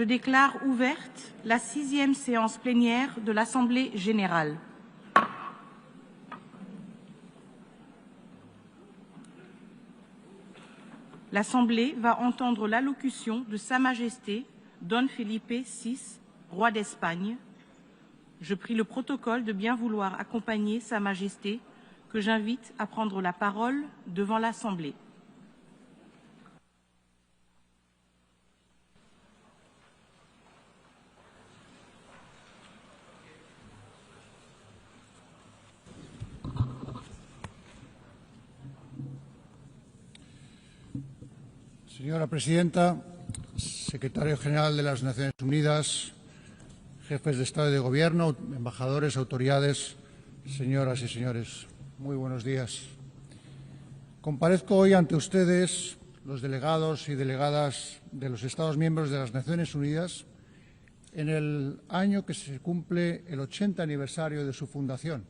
Je déclare ouverte la 6e séance plénière de l'Assemblée Générale. L'Assemblée va entendre l'allocution de Sa Majesté Don Felipe VI, roi d'Espagne. Je prie le protocole de bien vouloir accompagner Sa Majesté, que j'invite à prendre la parole devant l'Assemblée. Señora Presidenta, Secretario General de las Naciones Unidas, jefes de Estado y de Gobierno, embajadores, autoridades, señoras y señores, muy buenos días. Comparezco hoy ante ustedes, los delegados y delegadas de los Estados miembros de las Naciones Unidas, en el año que se cumple el 80 aniversario de su fundación.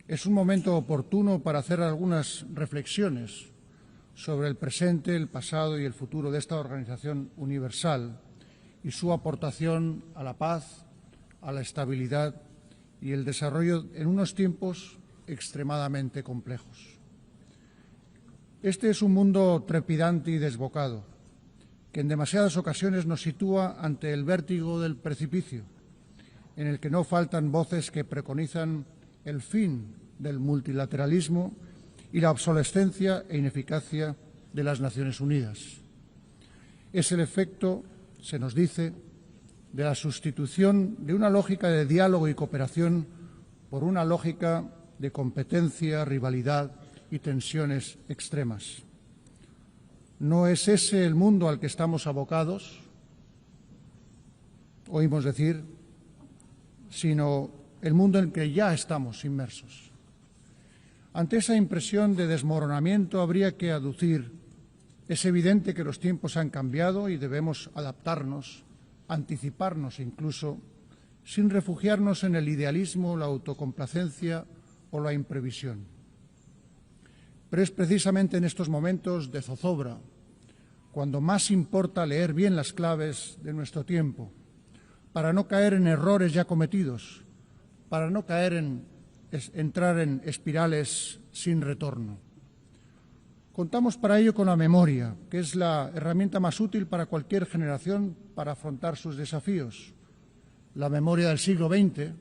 Es un momento oportuno para hacer algunas reflexiones sobre el presente, el pasado y el futuro de esta organización universal y su aportación a la paz, a la estabilidad y el desarrollo en unos tiempos extremadamente complejos. Este es un mundo trepidante y desbocado, que en demasiadas ocasiones nos sitúa ante el vértigo del precipicio, en el que no faltan voces que preconizan el fin del multilateralismo y la obsolescencia e ineficacia de las Naciones Unidas. Es el efecto, se nos dice, de la sustitución de una lógica de diálogo y cooperación por una lógica de competencia, rivalidad y tensiones extremas. ¿No es ese el mundo al que estamos abocados? Oímos decir, sino el mundo en que ya estamos inmersos. Ante esa impresión de desmoronamiento habría que aducir: es evidente que los tiempos han cambiado y debemos adaptarnos, anticiparnos incluso, sin refugiarnos en el idealismo, la autocomplacencia o la imprevisión. Pero es precisamente en estos momentos de zozobra cuando más importa leer bien las claves de nuestro tiempo, para no caer en errores ya cometidos, para no entrar en espirales sin retorno. Contamos para ello con la memoria, que es la herramienta más útil para cualquier generación para afrontar sus desafíos. La memoria del siglo XX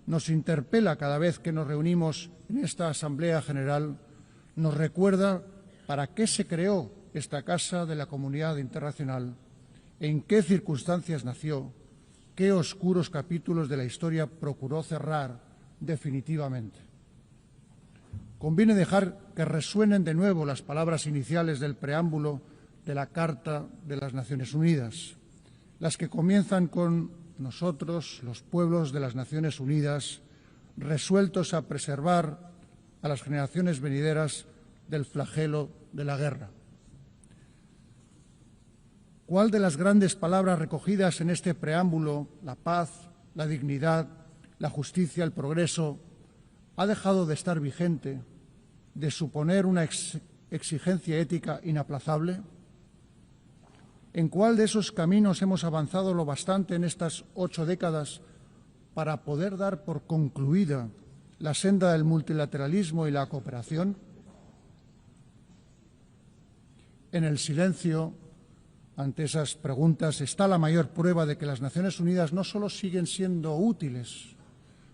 nos interpela cada vez que nos reunimos en esta Asamblea General, nos recuerda para qué se creó esta Casa de la Comunidad Internacional, en qué circunstancias nació, qué oscuros capítulos de la historia procuró cerrar definitivamente. Conviene dejar que resuenen de nuevo las palabras iniciales del preámbulo de la Carta de las Naciones Unidas, las que comienzan con: nosotros, los pueblos de las Naciones Unidas, resueltos a preservar a las generaciones venideras del flagelo de la guerra. ¿Cuál de las grandes palabras recogidas en este preámbulo, la paz, la dignidad, la justicia, el progreso, ha dejado de estar vigente, de suponer una exigencia ética inaplazable? ¿En cuál de esos caminos hemos avanzado lo bastante en estas 8 décadas para poder dar por concluida la senda del multilateralismo y la cooperación? En el silencio ante esas preguntas está la mayor prueba de que las Naciones Unidas no solo siguen siendo útiles,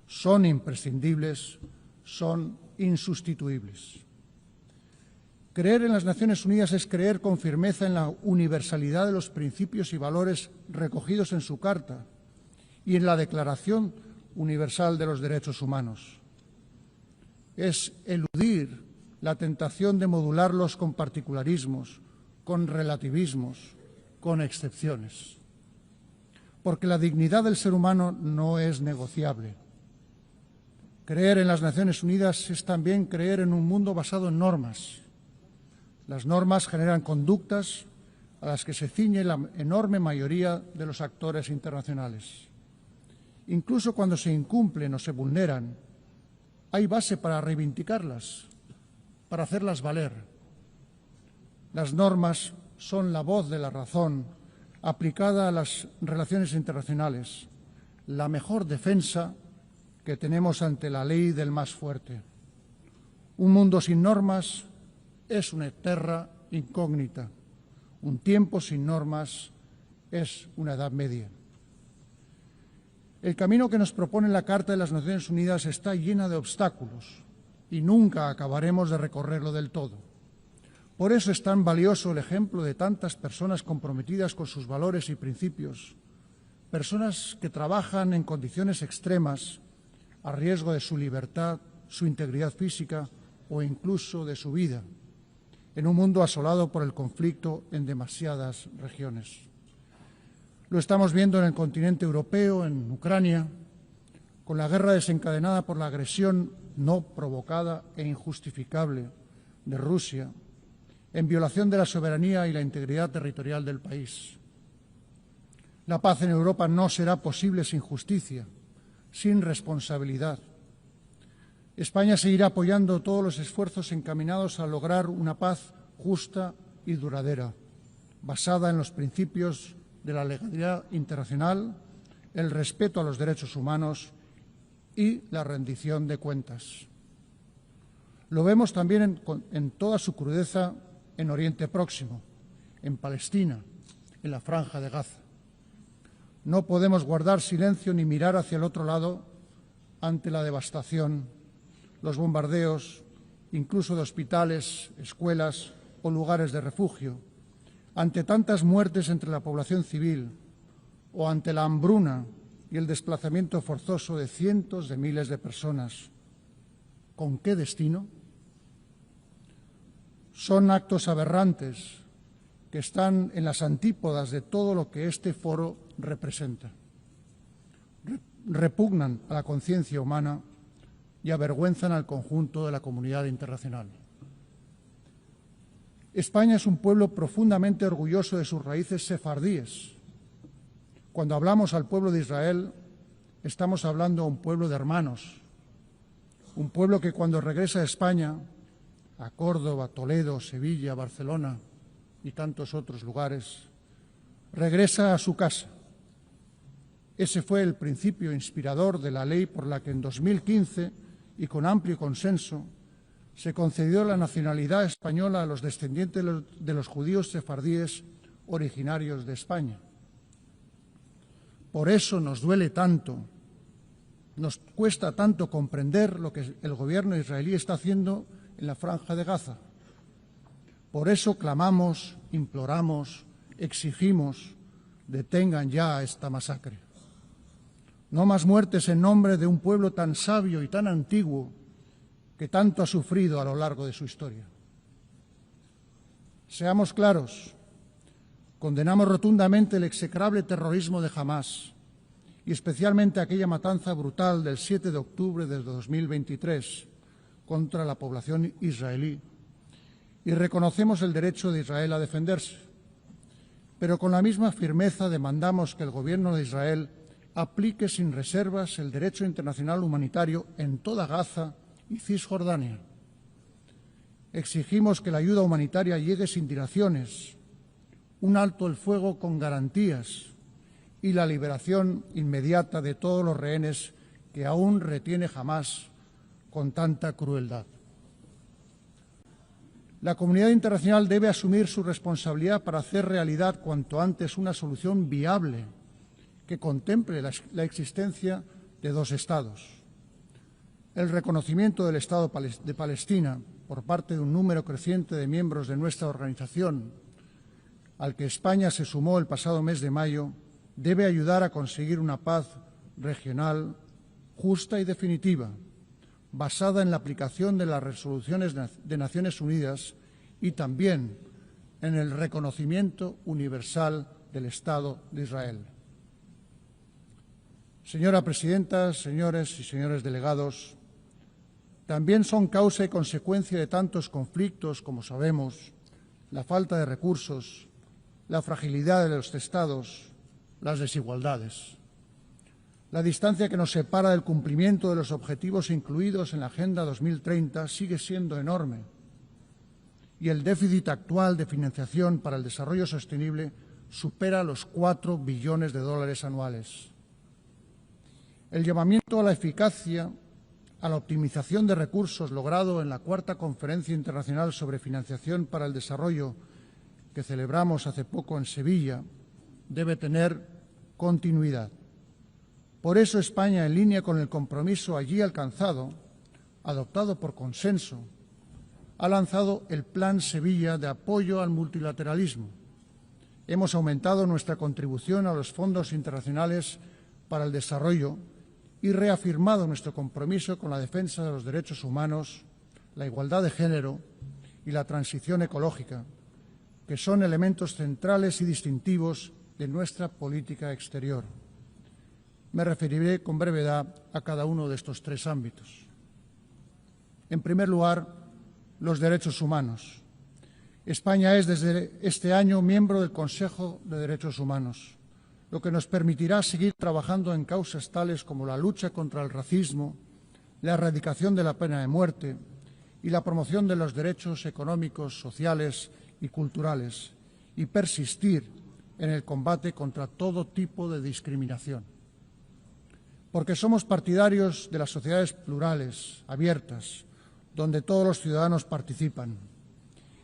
son imprescindibles, son insustituibles. Creer en las Naciones Unidas es creer con firmeza en la universalidad de los principios y valores recogidos en su Carta y en la Declaración Universal de los Derechos Humanos. Es eludir la tentación de modularlos con particularismos, con relativismos, con excepciones. Porque la dignidad del ser humano no es negociable. Creer en las Naciones Unidas es también creer en un mundo basado en normas. Las normas generan conductas a las que se ciñe la enorme mayoría de los actores internacionales. Incluso cuando se incumplen o se vulneran, hay base para reivindicarlas, para hacerlas valer. Las normas son la voz de la razón, aplicada a las relaciones internacionales, la mejor defensa que tenemos ante la ley del más fuerte. Un mundo sin normas es una terra incógnita. Un tiempo sin normas es una Edad Media. El camino que nos propone la Carta de las Naciones Unidas está llena de obstáculos y nunca acabaremos de recorrerlo del todo. Por eso es tan valioso el ejemplo de tantas personas comprometidas con sus valores y principios, personas que trabajan en condiciones extremas a riesgo de su libertad, su integridad física o incluso de su vida, en un mundo asolado por el conflicto en demasiadas regiones. Lo estamos viendo en el continente europeo, en Ucrania, con la guerra desencadenada por la agresión no provocada e injustificable de Rusia, en violación de la soberanía y la integridad territorial del país. La paz en Europa no será posible sin justicia, sin responsabilidad. España seguirá apoyando todos los esfuerzos encaminados a lograr una paz justa y duradera, basada en los principios de la legalidad internacional, el respeto a los derechos humanos y la rendición de cuentas. Lo vemos también en toda su crudeza en Oriente Próximo, en Palestina, en la Franja de Gaza. No podemos guardar silencio ni mirar hacia el otro lado ante la devastación, los bombardeos, incluso de hospitales, escuelas o lugares de refugio, ante tantas muertes entre la población civil o ante la hambruna y el desplazamiento forzoso de cientos de miles de personas. ¿Con qué destino? Son actos aberrantes que están en las antípodas de todo lo que este foro representa. Repugnan a la conciencia humana y avergüenzan al conjunto de la comunidad internacional. España es un pueblo profundamente orgulloso de sus raíces sefardíes. Cuando hablamos al pueblo de Israel, estamos hablando a un pueblo de hermanos, un pueblo que cuando regresa a España, a Córdoba, Toledo, Sevilla, Barcelona y tantos otros lugares, regresa a su casa. Ese fue el principio inspirador de la ley por la que en 2015, y con amplio consenso, se concedió la nacionalidad española a los descendientes de los judíos sefardíes originarios de España. Por eso nos duele tanto, nos cuesta tanto comprender lo que el gobierno israelí está haciendo en la Franja de Gaza. Por eso clamamos, imploramos, exigimos, detengan ya esta masacre. No más muertes en nombre de un pueblo tan sabio y tan antiguo que tanto ha sufrido a lo largo de su historia. Seamos claros, condenamos rotundamente el execrable terrorismo de Hamás y especialmente aquella matanza brutal del 7 de octubre de 2023 contra la población israelí y reconocemos el derecho de Israel a defenderse. Pero con la misma firmeza demandamos que el Gobierno de Israel aplique sin reservas el derecho internacional humanitario en toda Gaza y Cisjordania. Exigimos que la ayuda humanitaria llegue sin dilaciones, un alto el fuego con garantías y la liberación inmediata de todos los rehenes que aún retiene Hamás con tanta crueldad. La comunidad internacional debe asumir su responsabilidad para hacer realidad cuanto antes una solución viable que contemple la existencia de dos Estados. El reconocimiento del Estado de Palestina por parte de un número creciente de miembros de nuestra organización, al que España se sumó el pasado mes de mayo, debe ayudar a conseguir una paz regional justa y definitiva, basada en la aplicación de las resoluciones de Naciones Unidas y también en el reconocimiento universal del Estado de Israel. Señora Presidenta, señores y señores delegados, también son causa y consecuencia de tantos conflictos, como sabemos, la falta de recursos, la fragilidad de los Estados, las desigualdades. La distancia que nos separa del cumplimiento de los objetivos incluidos en la Agenda 2030 sigue siendo enorme y el déficit actual de financiación para el desarrollo sostenible supera los 4 billones de dólares anuales. El llamamiento a la eficacia, a la optimización de recursos logrado en la cuarta Conferencia Internacional sobre Financiación para el Desarrollo que celebramos hace poco en Sevilla debe tener continuidad. Por eso España, en línea con el compromiso allí alcanzado, adoptado por consenso, ha lanzado el Plan Sevilla de apoyo al multilateralismo. Hemos aumentado nuestra contribución a los fondos internacionales para el desarrollo y reafirmado nuestro compromiso con la defensa de los derechos humanos, la igualdad de género y la transición ecológica, que son elementos centrales y distintivos de nuestra política exterior. Me referiré con brevedad a cada uno de estos 3 ámbitos. En primer lugar, los derechos humanos. España es desde este año miembro del Consejo de Derechos Humanos, lo que nos permitirá seguir trabajando en causas tales como la lucha contra el racismo, la erradicación de la pena de muerte y la promoción de los derechos económicos, sociales y culturales, y persistir en el combate contra todo tipo de discriminación. Porque somos partidarios de las sociedades plurales, abiertas, donde todos los ciudadanos participan,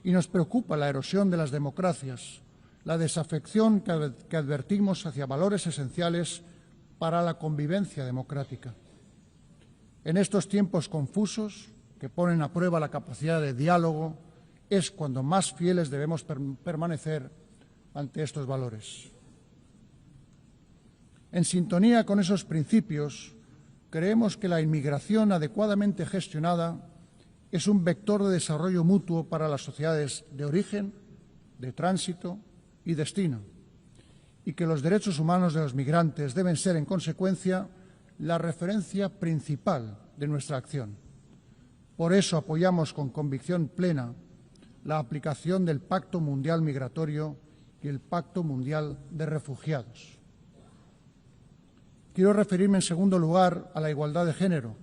y nos preocupa la erosión de las democracias, la desafección que advertimos hacia valores esenciales para la convivencia democrática. En estos tiempos confusos, que ponen a prueba la capacidad de diálogo, es cuando más fieles debemos permanecer ante estos valores. En sintonía con esos principios, creemos que la inmigración adecuadamente gestionada es un vector de desarrollo mutuo para las sociedades de origen, de tránsito y destino, y que los derechos humanos de los migrantes deben ser, en consecuencia, la referencia principal de nuestra acción. Por eso apoyamos con convicción plena la aplicación del Pacto Mundial Migratorio y el Pacto Mundial de Refugiados. Quiero referirme, en segundo lugar, a la igualdad de género.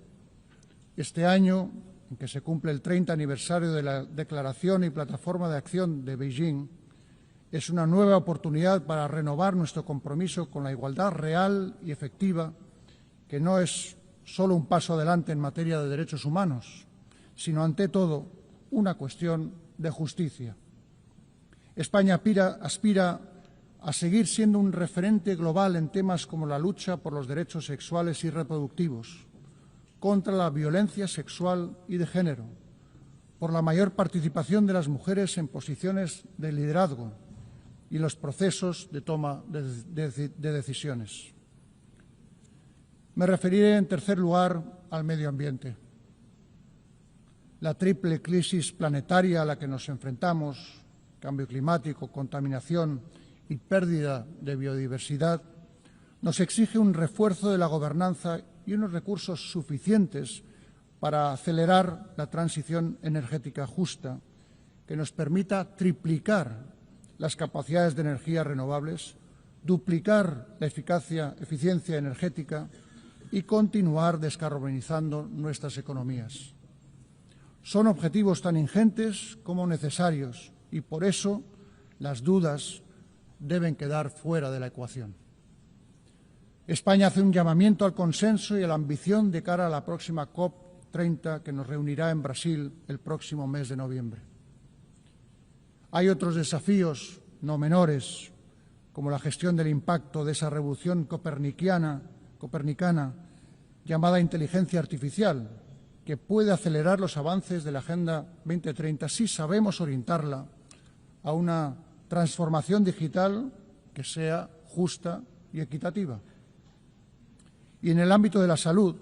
Este año, en que se cumple el 30 aniversario de la Declaración y Plataforma de Acción de Beijing, es una nueva oportunidad para renovar nuestro compromiso con la igualdad real y efectiva, que no es solo un paso adelante en materia de derechos humanos, sino, ante todo, una cuestión de justicia. España aspira a seguir siendo un referente global en temas como la lucha por los derechos sexuales y reproductivos, contra la violencia sexual y de género, por la mayor participación de las mujeres en posiciones de liderazgo y los procesos de toma de decisiones. Me referiré, en tercer lugar, al medio ambiente. La triple crisis planetaria a la que nos enfrentamos, cambio climático, contaminación y pérdida de biodiversidad, nos exige un refuerzo de la gobernanza y unos recursos suficientes para acelerar la transición energética justa, que nos permita triplicar las capacidades de energías renovables, duplicar la eficiencia energética y continuar descarbonizando nuestras economías. Son objetivos tan ingentes como necesarios y, por eso, las dudas deben quedar fuera de la ecuación. España hace un llamamiento al consenso y a la ambición de cara a la próxima COP30 que nos reunirá en Brasil el próximo mes de noviembre. Hay otros desafíos no menores, como la gestión del impacto de esa revolución copernicana llamada inteligencia artificial, que puede acelerar los avances de la Agenda 2030 si sabemos orientarla a una transformación digital que sea justa y equitativa. Y en el ámbito de la salud,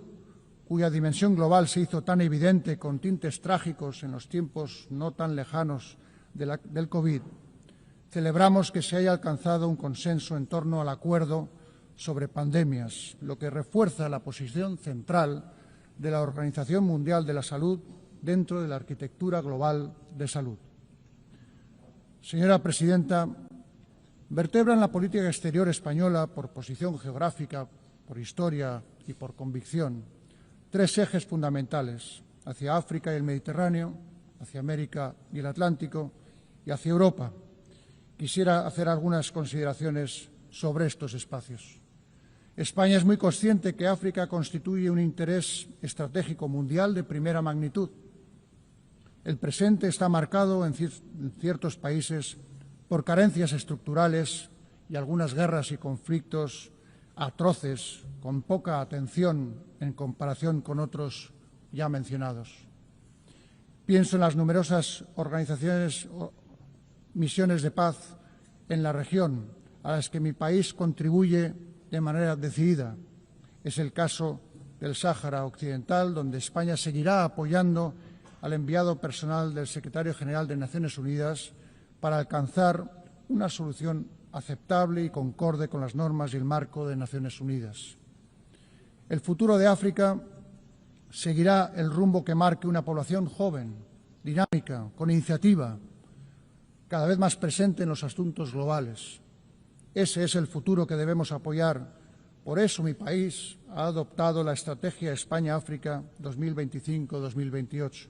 cuya dimensión global se hizo tan evidente con tintes trágicos en los tiempos no tan lejanos del COVID, celebramos que se haya alcanzado un consenso en torno al acuerdo sobre pandemias, lo que refuerza la posición central de la Organización Mundial de la Salud dentro de la arquitectura global de salud. Señora presidenta, vertebran la política exterior española por posición geográfica, por historia y por convicción tres ejes fundamentales: hacia África y el Mediterráneo, hacia América y el Atlántico y hacia Europa. quisiera hacer algunas consideraciones sobre estos espacios. España es muy consciente que África constituye un interés estratégico mundial de primera magnitud. El presente está marcado en ciertos países por carencias estructurales y algunas guerras y conflictos atroces, con poca atención en comparación con otros ya mencionados. Pienso en las numerosas organizaciones o misiones de paz en la región a las que mi país contribuye de manera decidida. Es el caso del Sáhara Occidental, donde España seguirá apoyando al enviado personal del Secretario General de Naciones Unidas para alcanzar una solución aceptable y concorde con las normas y el marco de Naciones Unidas. El futuro de África seguirá el rumbo que marque una población joven, dinámica, con iniciativa, cada vez más presente en los asuntos globales. Ese es el futuro que debemos apoyar. Por eso mi país ha adoptado la Estrategia España-África 2025-2028.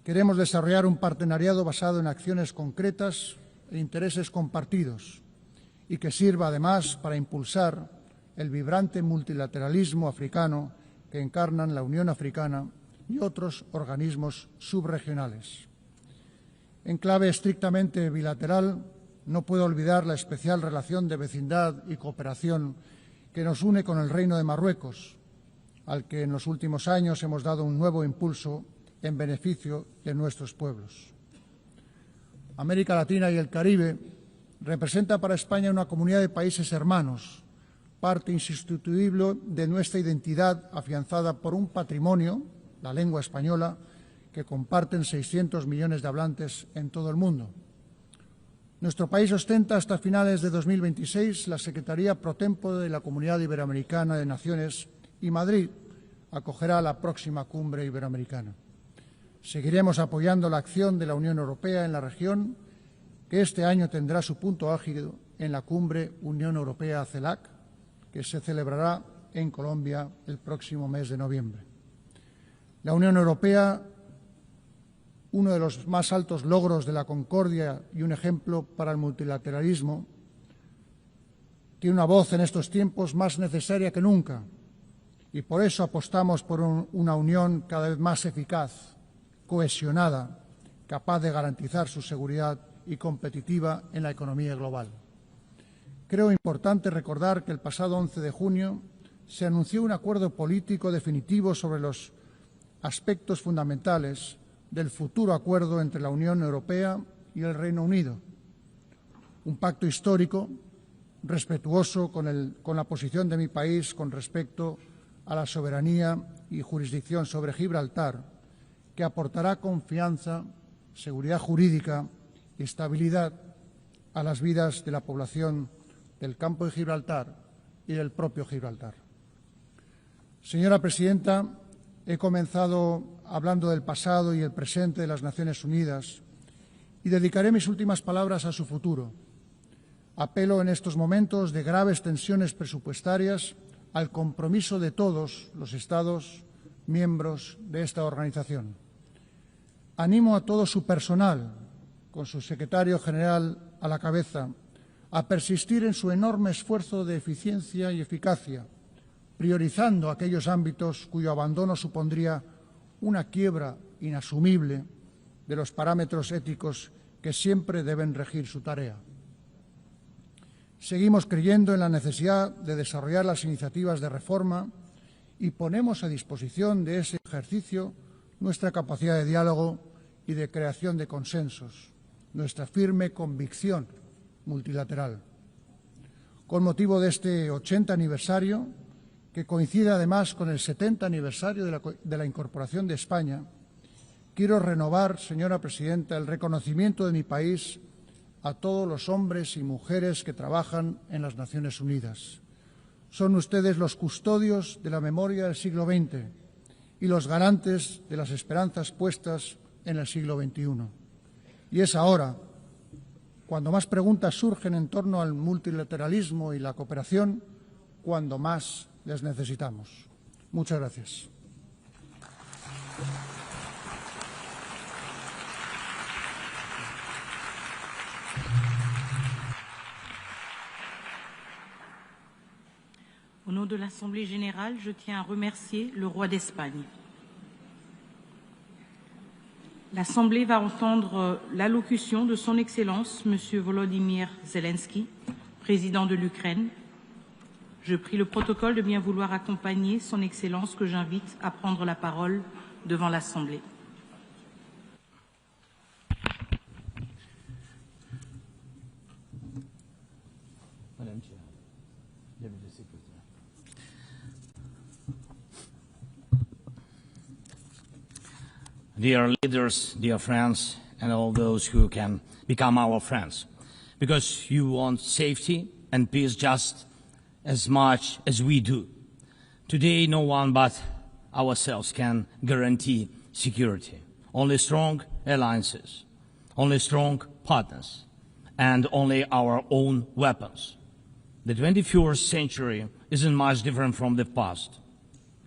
Queremos desarrollar un partenariado basado en acciones concretas e intereses compartidos y que sirva además para impulsar el vibrante multilateralismo africano que encarnan la Unión Africana y otros organismos subregionales. En clave estrictamente bilateral, no puedo olvidar la especial relación de vecindad y cooperación que nos une con el Reino de Marruecos, al que en los últimos años hemos dado un nuevo impulso en beneficio de nuestros pueblos. América Latina y el Caribe representa para España una comunidad de países hermanos, parte insustituible de nuestra identidad afianzada por un patrimonio, la lengua española, que comparten 600 millones de hablantes en todo el mundo. Nuestro país ostenta hasta finales de 2026 la Secretaría Pro Tempore de la Comunidad Iberoamericana de Naciones y Madrid acogerá la próxima cumbre iberoamericana. Seguiremos apoyando la acción de la Unión Europea en la región, que este año tendrá su punto álgido en la cumbre Unión Europea-CELAC, que se celebrará en Colombia el próximo mes de noviembre. La Unión Europea, uno de los más altos logros de la concordia y un ejemplo para el multilateralismo, tiene una voz en estos tiempos más necesaria que nunca y por eso apostamos por una unión cada vez más eficaz, cohesionada, capaz de garantizar su seguridad y competitiva en la economía global. Creo importante recordar que el pasado 11 de junio se anunció un acuerdo político definitivo sobre los aspectos fundamentales del futuro acuerdo entre la Unión Europea y el Reino Unido. Un pacto histórico, respetuoso con la posición de mi país con respecto a la soberanía y jurisdicción sobre Gibraltar, que aportará confianza, seguridad jurídica y estabilidad a las vidas de la población del campo de Gibraltar y del propio Gibraltar. Señora Presidenta, he comenzado hablando del pasado y el presente de las Naciones Unidas y dedicaré mis últimas palabras a su futuro. Apelo en estos momentos de graves tensiones presupuestarias al compromiso de todos los Estados miembros de esta organización. Animo a todo su personal, con su secretario general a la cabeza, a persistir en su enorme esfuerzo de eficiencia y eficacia, priorizando aquellos ámbitos cuyo abandono supondría una quiebra inasumible de los parámetros éticos que siempre deben regir su tarea. Seguimos creyendo en la necesidad de desarrollar las iniciativas de reforma y ponemos a disposición de ese ejercicio nuestra capacidad de diálogo y de creación de consensos, nuestra firme convicción multilateral. Con motivo de este 80 aniversario, que coincide además con el 70 aniversario de la incorporación de España, quiero renovar, señora Presidenta, el reconocimiento de mi país a todos los hombres y mujeres que trabajan en las Naciones Unidas. Son ustedes los custodios de la memoria del siglo XX y los garantes de las esperanzas puestas en el siglo XXI. Y es ahora, cuando más preguntas surgen en torno al multilateralismo y la cooperación, cuando más les necesitamos. Muchas gracias. nom de l'Assemblée Générale, je tiens à remercier le roi d'Espagne. L'Assemblée va entendre l'allocution de Son Excellence, M. Volodymyr Zelensky, président de l'Ukraine. Je prie le protocole de bien vouloir accompagner Son Excellence que j'invite à prendre la parole devant l'Assemblée. Dear leaders, dear friends, and all those who can become our friends, because you want safety and peace just as much as we do. Today, no one but ourselves can guarantee security. Only strong alliances, only strong partners, and only our own weapons. The 21st century isn't much different from the past.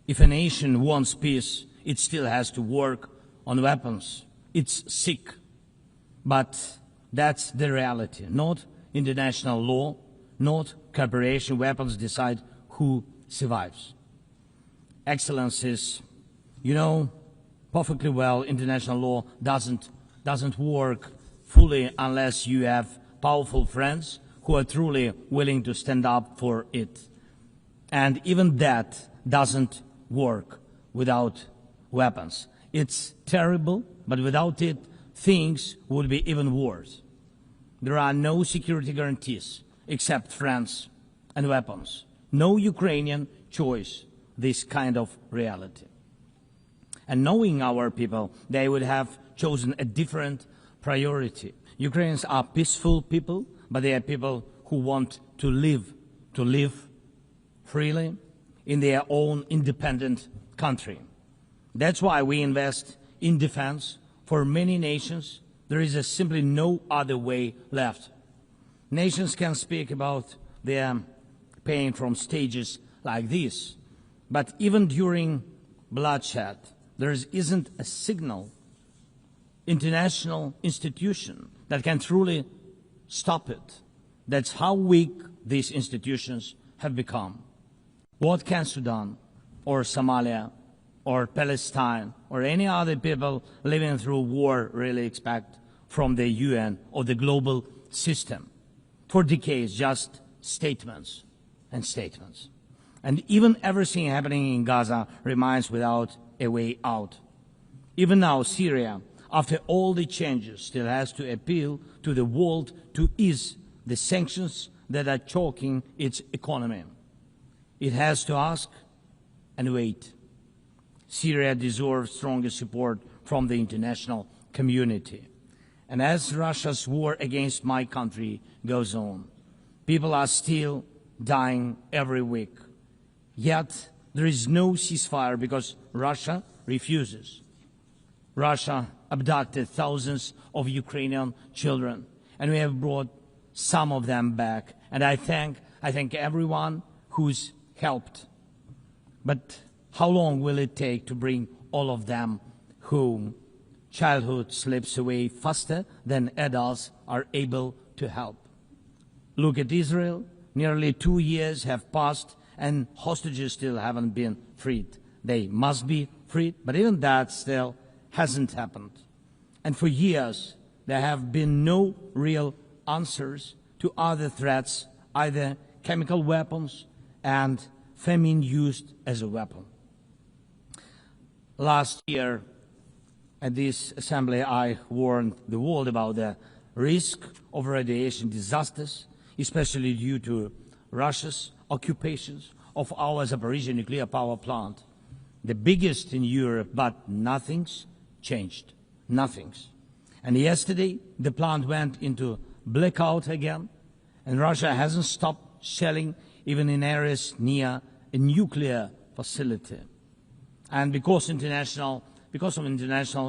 If a nation wants peace, it still has to work on weapons. It's sick. But that's the reality. Not international law, not cooperation. Weapons decide who survives. Excellencies, you know perfectly well international law doesn't work fully unless you have powerful friends who are truly willing to stand up for it. And even that doesn't work without weapons. It's terrible, but without it, things would be even worse. There are no security guarantees except friends and weapons. No Ukrainian choice this kind of reality. And knowing our people, they would have chosen a different priority. Ukrainians are peaceful people, but they are people who want to live freely in their own independent country. That's why we invest in defense. For many nations, there is simply no other way left. Nations can speak about their pain from stages like this, but even during bloodshed, there isn't a single international institution that can truly stop it. That's how weak these institutions have become. What can Sudan or Somalia or Palestine or any other people living through war really expect from the UN or the global system? For decades, just statements and statements. And even everything happening in Gaza remains without a way out. Even now, Syria, after all the changes, still has to appeal to the world to ease the sanctions that are choking its economy. It has to ask and wait. Syria deserves stronger support from the international community. And as Russia's war against my country goes on, people are still dying every week. Yet there is no ceasefire because Russia refuses. Russia abducted thousands of Ukrainian children, and we have brought some of them back. And I thank everyone who's helped. But how long will it take to bring all of them home? Childhood slips away faster than adults are able to help. Look at Israel. Nearly 2 years have passed and hostages still haven't been freed. They must be freed, but even that still hasn't happened. And for years, there have been no real answers to other threats, either chemical weapons and famine used as a weapon. Last year, at this assembly, I warned the world about the risk of radiation disasters, especially due to Russia's occupations of our Zaporizhzhia nuclear power plant, the biggest in Europe, but nothing's changed. Nothing's. And yesterday, the plant went into blackout again, and Russia hasn't stopped shelling even in areas near a nuclear facility. And because of international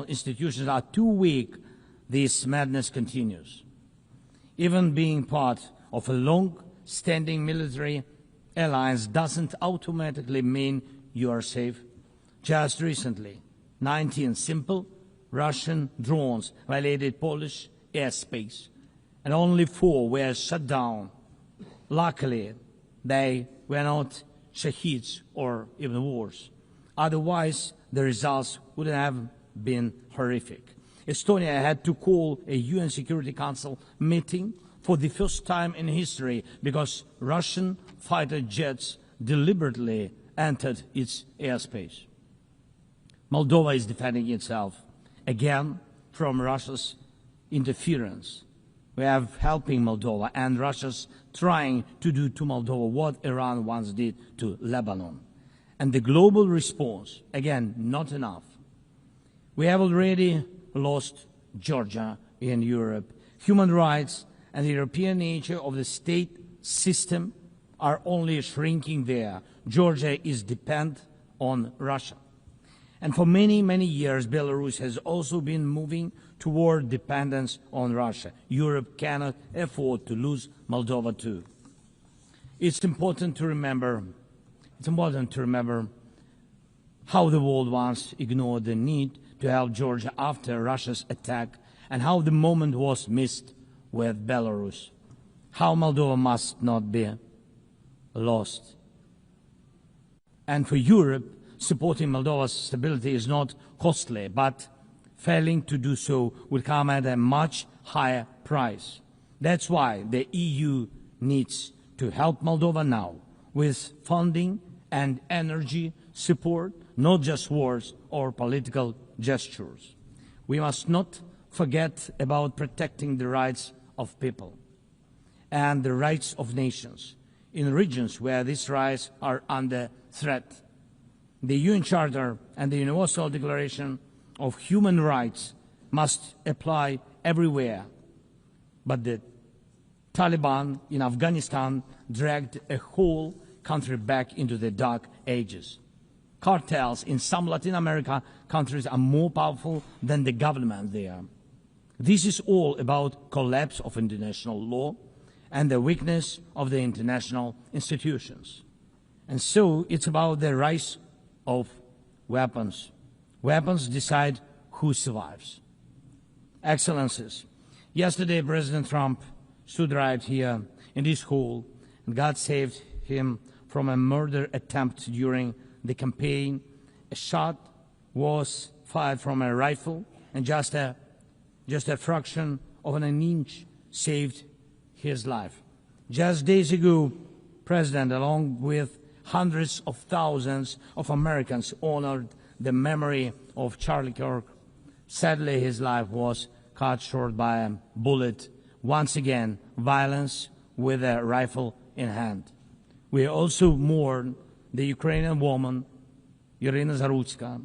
institutions are too weak, this madness continues. Even being part of a long-standing military alliance doesn't automatically mean you are safe. Just recently, 19 simple Russian drones violated Polish airspace, and only 4 were shot down. Luckily, they were not shaheeds or even worse. Otherwise, the results would have been horrific. Estonia had to call a UN Security Council meeting for the first time in history because Russian fighter jets deliberately entered its airspace. Moldova is defending itself again from Russia's interference. We are helping Moldova, and Russia's trying to do to Moldova what Iran once did to Lebanon. And the global response, again, not enough. We have already lost Georgia in Europe. Human rights and the European nature of the state system are only shrinking there. Georgia is dependent on Russia. And for many, many years, Belarus has also been moving toward dependence on Russia. Europe cannot afford to lose Moldova too. It's important to remember how the world once ignored the need to help Georgia after Russia's attack, and how the moment was missed with Belarus. How Moldova must not be lost. And for Europe, supporting Moldova's stability is not costly, but failing to do so will come at a much higher price. That's why the EU needs to help Moldova now with funding and energy support, not just words or political gestures. We must not forget about protecting the rights of people and the rights of nations in regions where these rights are under threat. The UN Charter and the Universal Declaration of Human Rights must apply everywhere. But the Taliban in Afghanistan dragged a whole country back into the dark ages. Cartels in some Latin America countries are more powerful than the government there. This is all about collapse of international law and the weakness of the international institutions. And so it's about the rise of weapons. Weapons decide who survives. Excellencies, yesterday President Trump stood right here in this hall, and God saved him from a murder attempt during the campaign. A shot was fired from a rifle, and just a fraction of an inch saved his life. Just days ago, President, along with hundreds of thousands of Americans, honored the memory of Charlie Kirk. Sadly, his life was cut short by a bullet. Once again, violence with a rifle in hand. We also mourn the Ukrainian woman, Irina Zarutska.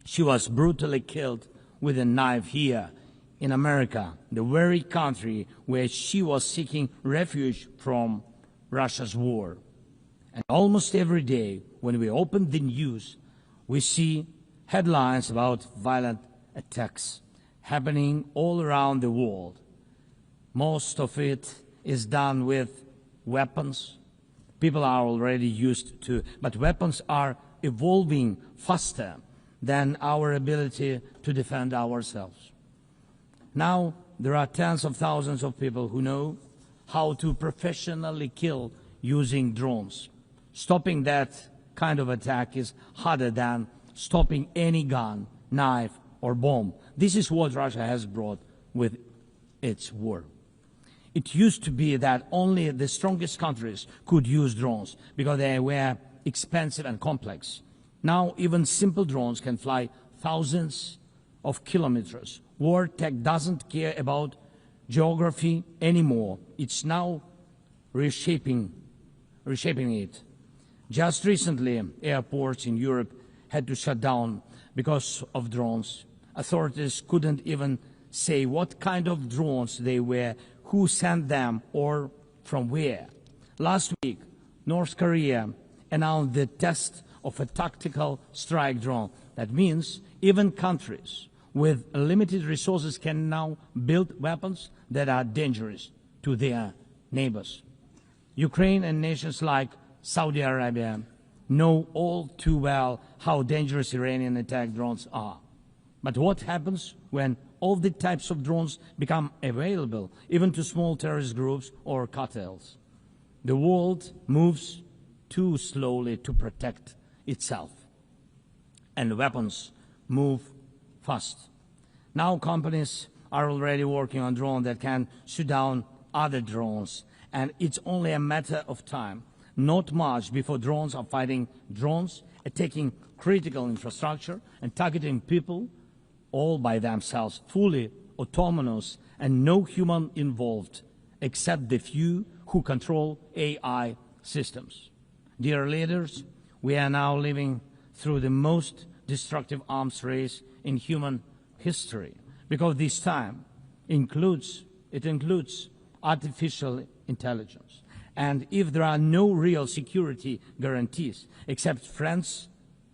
She was brutally killed with a knife here in America, the very country where she was seeking refuge from Russia's war. And almost every day, when we open the news, we see headlines about violent attacks happening all around the world. Most of it is done with weapons. People are already used to, but weapons are evolving faster than our ability to defend ourselves. Now, there are tens of thousands of people who know how to professionally kill using drones. Stopping that kind of attack is harder than stopping any gun, knife, or bomb. This is what Russia has brought with its war. It used to be that only the strongest countries could use drones because they were expensive and complex. Now even simple drones can fly thousands of kilometers. War tech doesn't care about geography anymore. It's now reshaping it. Just recently, airports in Europe had to shut down because of drones. Authorities couldn't even say what kind of drones they were, who sent them, or from where. Last week, North Korea announced the test of a tactical strike drone. That means even countries with limited resources can now build weapons that are dangerous to their neighbors. Ukraine and nations like Saudi Arabia know all too well how dangerous Iranian attack drones are. But what happens when all the types of drones become available, even to small terrorist groups or cartels? The world moves too slowly to protect itself. And weapons move fast. Now companies are already working on drones that can shoot down other drones, and it's only a matter of time, not much, before drones are fighting drones, attacking critical infrastructure and targeting people all by themselves, fully autonomous and no human involved, except the few who control AI systems. Dear leaders, we are now living through the most destructive arms race in human history, because this time includes artificial intelligence. And if there are no real security guarantees except friends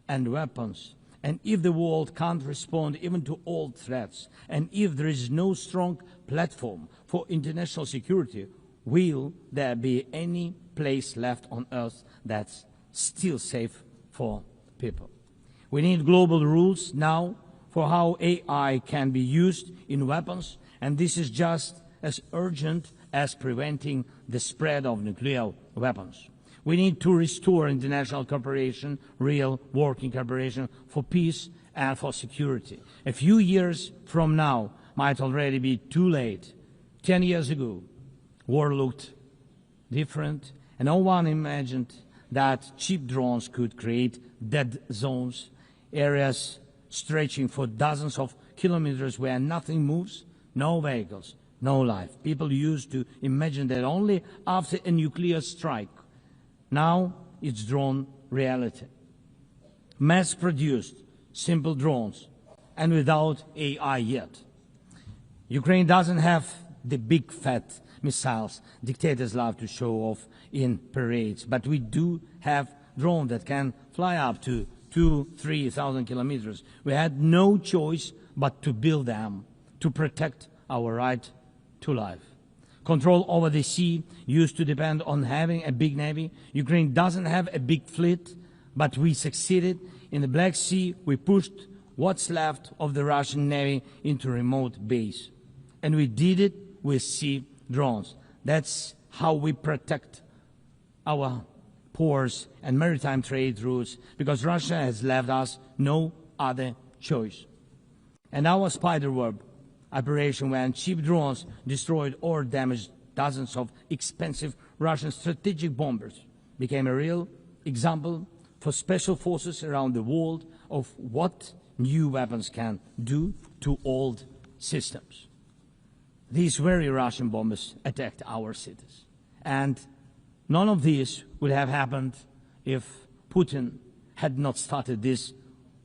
and weapons, and if the world can't respond even to old threats, and if there is no strong platform for international security, will there be any place left on Earth that's still safe for people? We need global rules now for how AI can be used in weapons, and this is just as urgent as preventing the spread of nuclear weapons. We need to restore international cooperation, real working cooperation for peace and for security. A few years from now might already be too late. 10 years ago, war looked different, and no one imagined that cheap drones could create dead zones, areas stretching for dozens of kilometers where nothing moves, no vehicles, no life. People used to imagine that only after a nuclear strike. Now it's drawn reality. Mass-produced, simple drones, and without AI yet. Ukraine doesn't have the big fat missiles dictators love to show off in parades, but we do have drones that can fly up to 2,000–3,000 kilometers. We had no choice but to build them to protect our right to life. Control over the sea used to depend on having a big navy. Ukraine doesn't have a big fleet, but we succeeded. In the Black Sea, we pushed what's left of the Russian navy into remote base. And we did it with sea drones. That's how we protect our ports and maritime trade routes, because Russia has left us no other choice. And our spiderweb operation, when cheap drones destroyed or damaged dozens of expensive Russian strategic bombers, became a real example for special forces around the world of what new weapons can do to old systems. These very Russian bombers attacked our cities. And none of this would have happened if Putin had not started this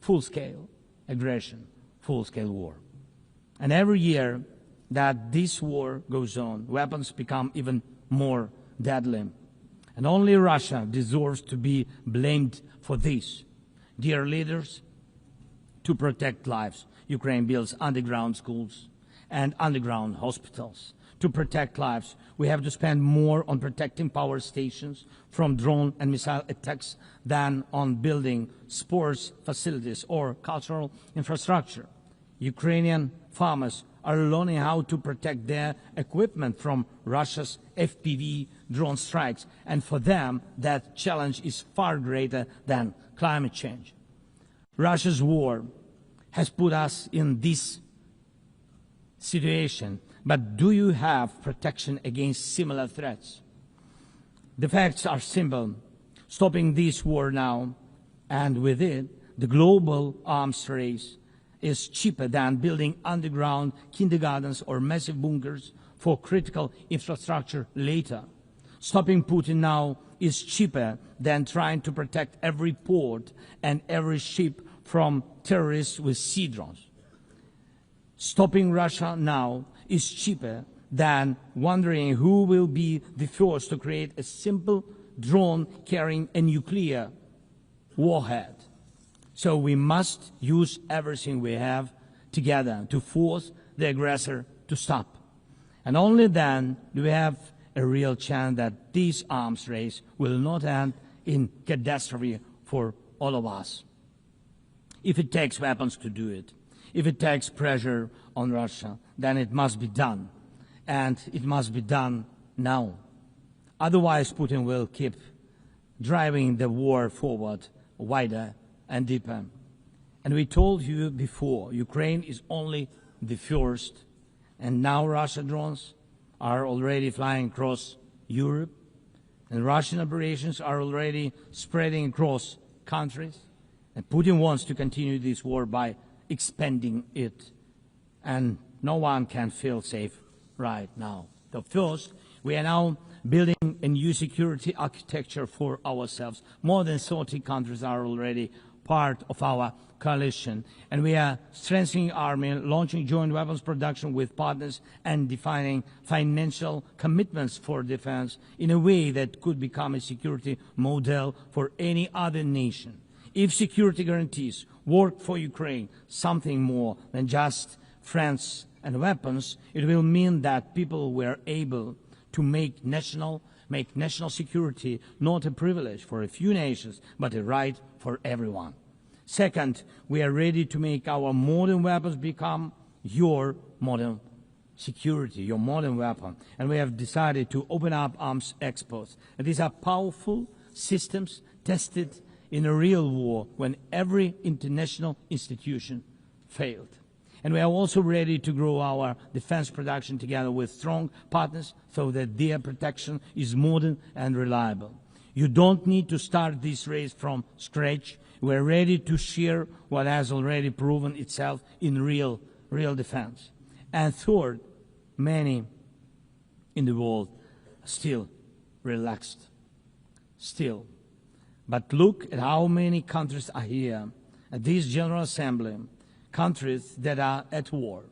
full-scale aggression, full-scale war. And every year that this war goes on, weapons become even more deadly. And only Russia deserves to be blamed for this. Dear leaders, to protect lives, Ukraine builds underground schools and underground hospitals. To protect lives, we have to spend more on protecting power stations from drone and missile attacks than on building sports facilities or cultural infrastructure. Ukrainian farmers are learning how to protect their equipment from Russia's FPV drone strikes, and for them that challenge is far greater than climate change. Russia's war has put us in this situation, but do you have protection against similar threats? The facts are simple. Stopping this war now, and with it, the global arms race, is cheaper than building underground kindergartens or massive bunkers for critical infrastructure later. Stopping Putin now is cheaper than trying to protect every port and every ship from terrorists with sea drones. Stopping Russia now is cheaper than wondering who will be the first to create a simple drone carrying a nuclear warhead. So we must use everything we have together to force the aggressor to stop. And only then do we have a real chance that this arms race will not end in catastrophe for all of us. If it takes weapons to do it, if it takes pressure on Russia, then it must be done. And it must be done now. Otherwise, Putin will keep driving the war forward wider and deeper. And we told you before, Ukraine is only the first, and now Russian drones are already flying across Europe, and Russian operations are already spreading across countries, and Putin wants to continue this war by expanding it, and no one can feel safe right now. So first, we are now building a new security architecture for ourselves. More than 30 countries are already part of our coalition, and we are strengthening army, launching joint weapons production with partners, and defining financial commitments for defense in a way that could become a security model for any other nation. If security guarantees work for Ukraine, something more than just friends and weapons, it will mean that people were able to make national security not a privilege for a few nations, but a right for everyone. Second, we are ready to make our modern weapons become your modern security, your modern weapon. And we have decided to open up arms exports. And these are powerful systems tested in a real war when every international institution failed. And we are also ready to grow our defense production together with strong partners so that their protection is modern and reliable. You don't need to start this race from scratch. We are ready to share what has already proven itself in real defense. And third, many in the world are still relaxed. Still. But look at how many countries are here at this General Assembly. Countries that are at war,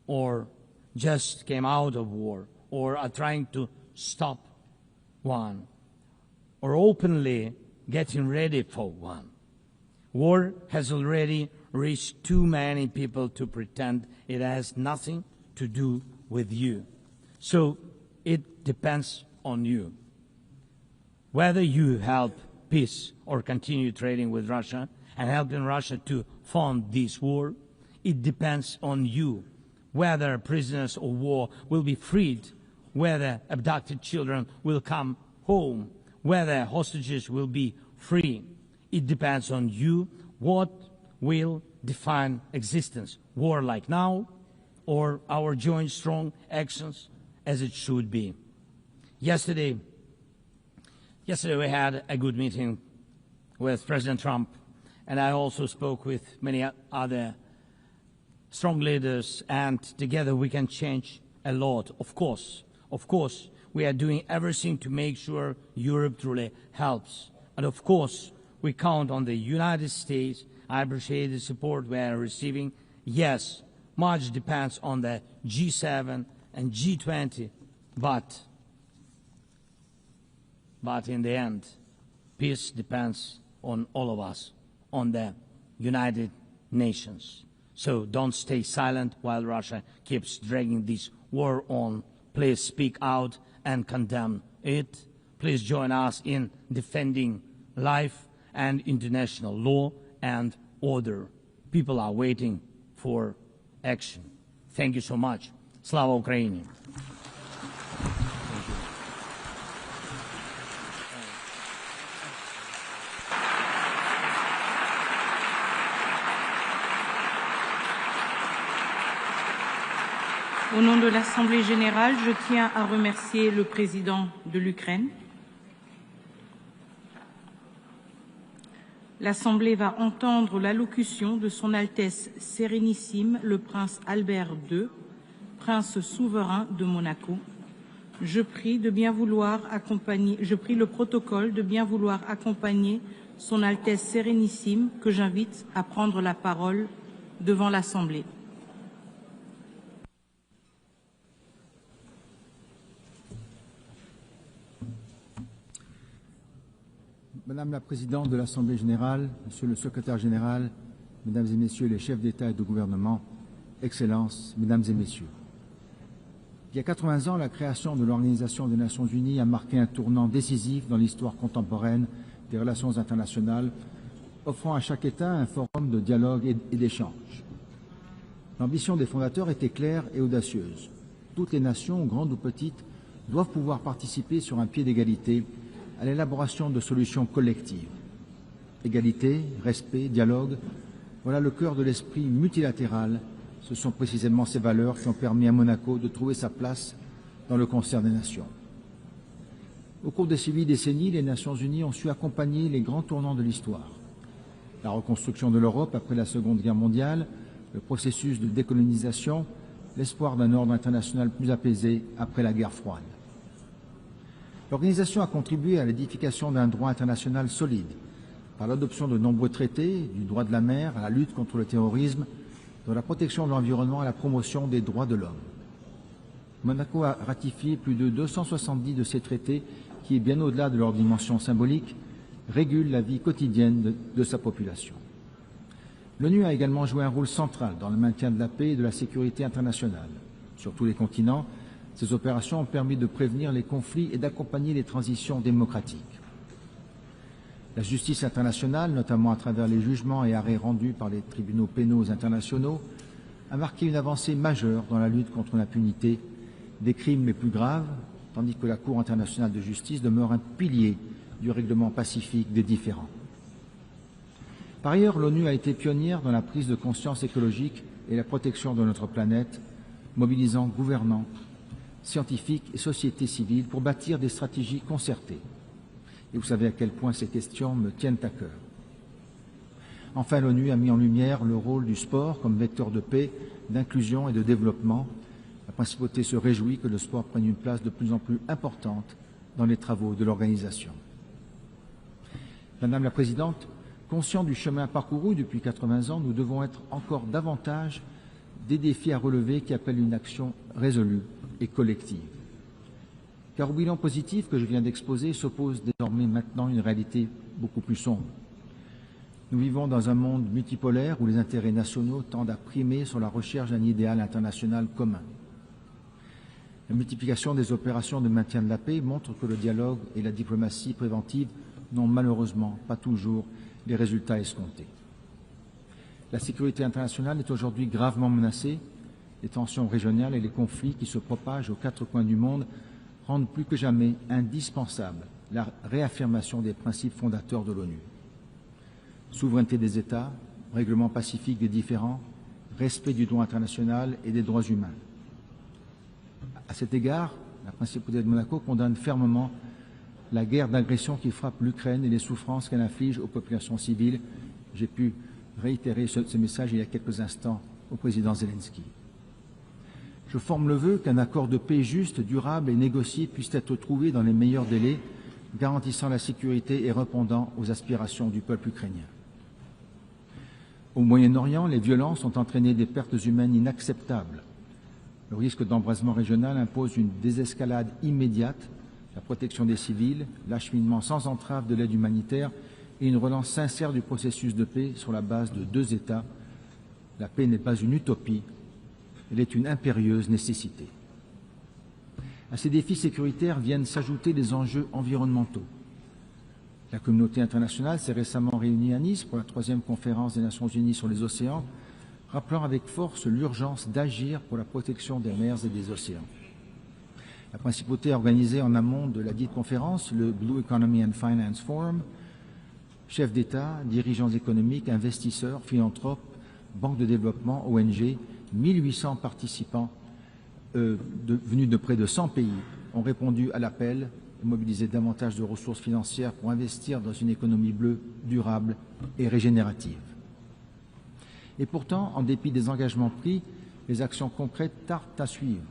or just came out of war, or are trying to stop one, or openly getting ready for one. War has already reached too many people to pretend it has nothing to do with you. So it depends on you. Whether you help peace or continue trading with Russia and helping Russia to fund this war, it depends on you. Whether prisoners of war will be freed, whether abducted children will come home, whether hostages will be free, it depends on you. What will define existence? War like now, or our joint strong actions as it should be? Yesterday we had a good meeting with President Trump, and I also spoke with many other strong leaders, and together we can change a lot. Of course, we are doing everything to make sure Europe truly helps. And of course, we count on the United States. I appreciate the support we are receiving. Yes, much depends on the G7 and G20, but in the end, peace depends on all of us, on the United Nations. So don't stay silent while Russia keeps dragging this war on. Please speak out and condemn it. Please join us in defending life and international law and order. People are waiting for action. Thank you so much. Slava Ukraini. Au nom de l'Assemblée Générale, je tiens à remercier le président de l'Ukraine. L'Assemblée va entendre l'allocution de Son Altesse Sérénissime, le prince Albert II, prince souverain de Monaco. Je prie le protocole de bien vouloir accompagner Son Altesse Sérénissime, que j'invite à prendre la parole devant l'Assemblée. Madame la Présidente de l'Assemblée Générale, Monsieur le Secrétaire Général, Mesdames et Messieurs les chefs d'État et de gouvernement, Excellences, Mesdames et Messieurs. Il y a 80 ans, la création de l'Organisation des Nations Unies a marqué un tournant décisif dans l'histoire contemporaine des relations internationales, offrant à chaque État un forum de dialogue et d'échange. L'ambition des fondateurs était claire et audacieuse. Toutes les nations, grandes ou petites, doivent pouvoir participer sur un pied d'égalité à l'élaboration de solutions collectives. Égalité, respect, dialogue, voilà le cœur de l'esprit multilatéral. Ce sont précisément ces valeurs qui ont permis à Monaco de trouver sa place dans le concert des nations. Au cours des suivies décennies, les Nations Unies ont su accompagner les grands tournants de l'histoire. La reconstruction de l'Europe après la Seconde Guerre mondiale, le processus de décolonisation, l'espoir d'un ordre international plus apaisé après la guerre froide. L'organisation a contribué à l'édification d'un droit international solide, par l'adoption de nombreux traités, du droit de la mer à la lutte contre le terrorisme, de la protection de l'environnement à la promotion des droits de l'homme. Monaco a ratifié plus de 270 de ces traités qui, bien au-delà de leur dimension symbolique, régulent la vie quotidienne de sa population. L'ONU a également joué un rôle central dans le maintien de la paix et de la sécurité internationale. Sur tous les continents, ces opérations ont permis de prévenir les conflits et d'accompagner les transitions démocratiques. La justice internationale, notamment à travers les jugements et arrêts rendus par les tribunaux pénaux internationaux, a marqué une avancée majeure dans la lutte contre l'impunité des crimes les plus graves, tandis que la Cour internationale de justice demeure un pilier du règlement pacifique des différends. Par ailleurs, l'ONU a été pionnière dans la prise de conscience écologique et la protection de notre planète, mobilisant gouvernants, scientifiques et sociétés civiles pour bâtir des stratégies concertées. Et vous savez à quel point ces questions me tiennent à cœur. Enfin, l'ONU a mis en lumière le rôle du sport comme vecteur de paix, d'inclusion et de développement. La principauté se réjouit que le sport prenne une place de plus en plus importante dans les travaux de l'organisation. Madame la Présidente, conscients du chemin parcouru depuis 80 ans, nous devons être encore davantage des défis à relever qui appellent une action résolue et collective. Car au bilan positif que je viens d'exposer s'oppose désormais maintenant une réalité beaucoup plus sombre. Nous vivons dans un monde multipolaire où les intérêts nationaux tendent à primer sur la recherche d'un idéal international commun. La multiplication des opérations de maintien de la paix montre que le dialogue et la diplomatie préventive n'ont malheureusement pas toujours les résultats escomptés. La sécurité internationale est aujourd'hui gravement menacée. Les tensions régionales et les conflits qui se propagent aux quatre coins du monde rendent plus que jamais indispensable la réaffirmation des principes fondateurs de l'ONU. Souveraineté des États, règlement pacifique des différends, respect du droit international et des droits humains. À cet égard, la principauté de Monaco condamne fermement la guerre d'agression qui frappe l'Ukraine et les souffrances qu'elle inflige aux populations civiles. J'ai pu réitérer ce message il y a quelques instants au président Zelensky. Je forme le vœu qu'un accord de paix juste, durable et négocié puisse être trouvé dans les meilleurs délais, garantissant la sécurité et répondant aux aspirations du peuple ukrainien. Au Moyen-Orient, les violences ont entraîné des pertes humaines inacceptables. Le risque d'embrasement régional impose une désescalade immédiate, la protection des civils, l'acheminement sans entrave de l'aide humanitaire et une relance sincère du processus de paix sur la base de 2 États. La paix n'est pas une utopie, elle est une impérieuse nécessité. À ces défis sécuritaires viennent s'ajouter les enjeux environnementaux. La communauté internationale s'est récemment réunie à Nice pour la 3e conférence des Nations Unies sur les océans, rappelant avec force l'urgence d'agir pour la protection des mers et des océans. La principauté a organisé en amont de la dite conférence le Blue Economy and Finance Forum. Chefs d'État, dirigeants économiques, investisseurs, philanthropes, banques de développement, ONG, 1800 participants venus de près de 100 pays ont répondu à l'appel et mobilisé davantage de ressources financières pour investir dans une économie bleue, durable et régénérative. Et pourtant, en dépit des engagements pris, les actions concrètes tardent à suivre.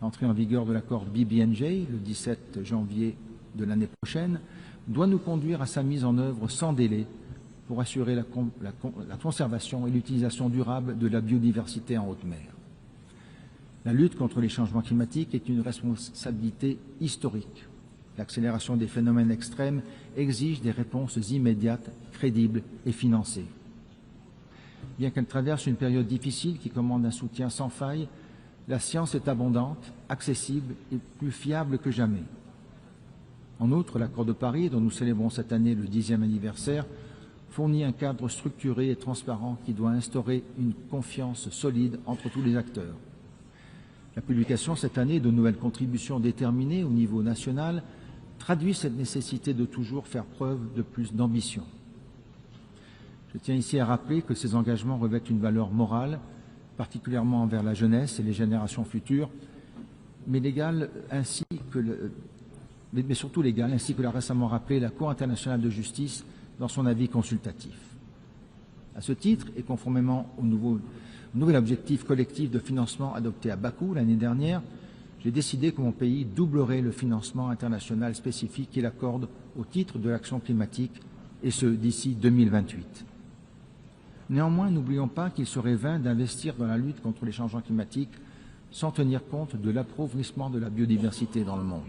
L'entrée en vigueur de l'accord BBNJ, le 17 janvier de l'année prochaine, doit nous conduire à sa mise en œuvre sans délai pour assurer la conservation et l'utilisation durable de la biodiversité en haute mer. La lutte contre les changements climatiques est une responsabilité historique. L'accélération des phénomènes extrêmes exige des réponses immédiates, crédibles et financées. Bien qu'elle traverse une période difficile qui commande un soutien sans faille, la science est abondante, accessible et plus fiable que jamais. En outre, l'accord de Paris, dont nous célébrons cette année le 10e anniversaire, fournit un cadre structuré et transparent qui doit instaurer une confiance solide entre tous les acteurs. La publication cette année de nouvelles contributions déterminées au niveau national traduit cette nécessité de toujours faire preuve de plus d'ambition. Je tiens ici à rappeler que ces engagements revêtent une valeur morale, particulièrement envers la jeunesse et les générations futures, mais surtout légale, ainsi que l'a récemment rappelé la Cour internationale de justice dans son avis consultatif. À ce titre, et conformément au nouvel objectif collectif de financement adopté à Bakou l'année dernière, j'ai décidé que mon pays doublerait le financement international spécifique qu'il accorde au titre de l'action climatique, et ce d'ici 2028. Néanmoins, n'oublions pas qu'il serait vain d'investir dans la lutte contre les changements climatiques sans tenir compte de l'appauvrissement de la biodiversité dans le monde.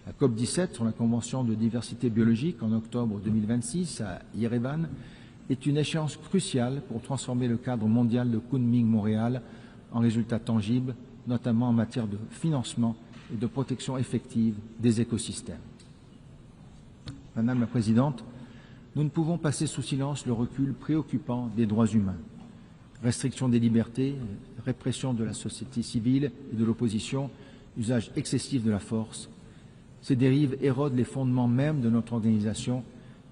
La COP17 sur la Convention de diversité biologique en octobre 2026 à Yerevan est une échéance cruciale pour transformer le cadre mondial de Kunming-Montréal en résultats tangibles, notamment en matière de financement et de protection effective des écosystèmes. Madame la Présidente, nous ne pouvons passer sous silence le recul préoccupant des droits humains. Restriction des libertés, répression de la société civile et de l'opposition, usage excessif de la force. Ces dérives érodent les fondements mêmes de notre organisation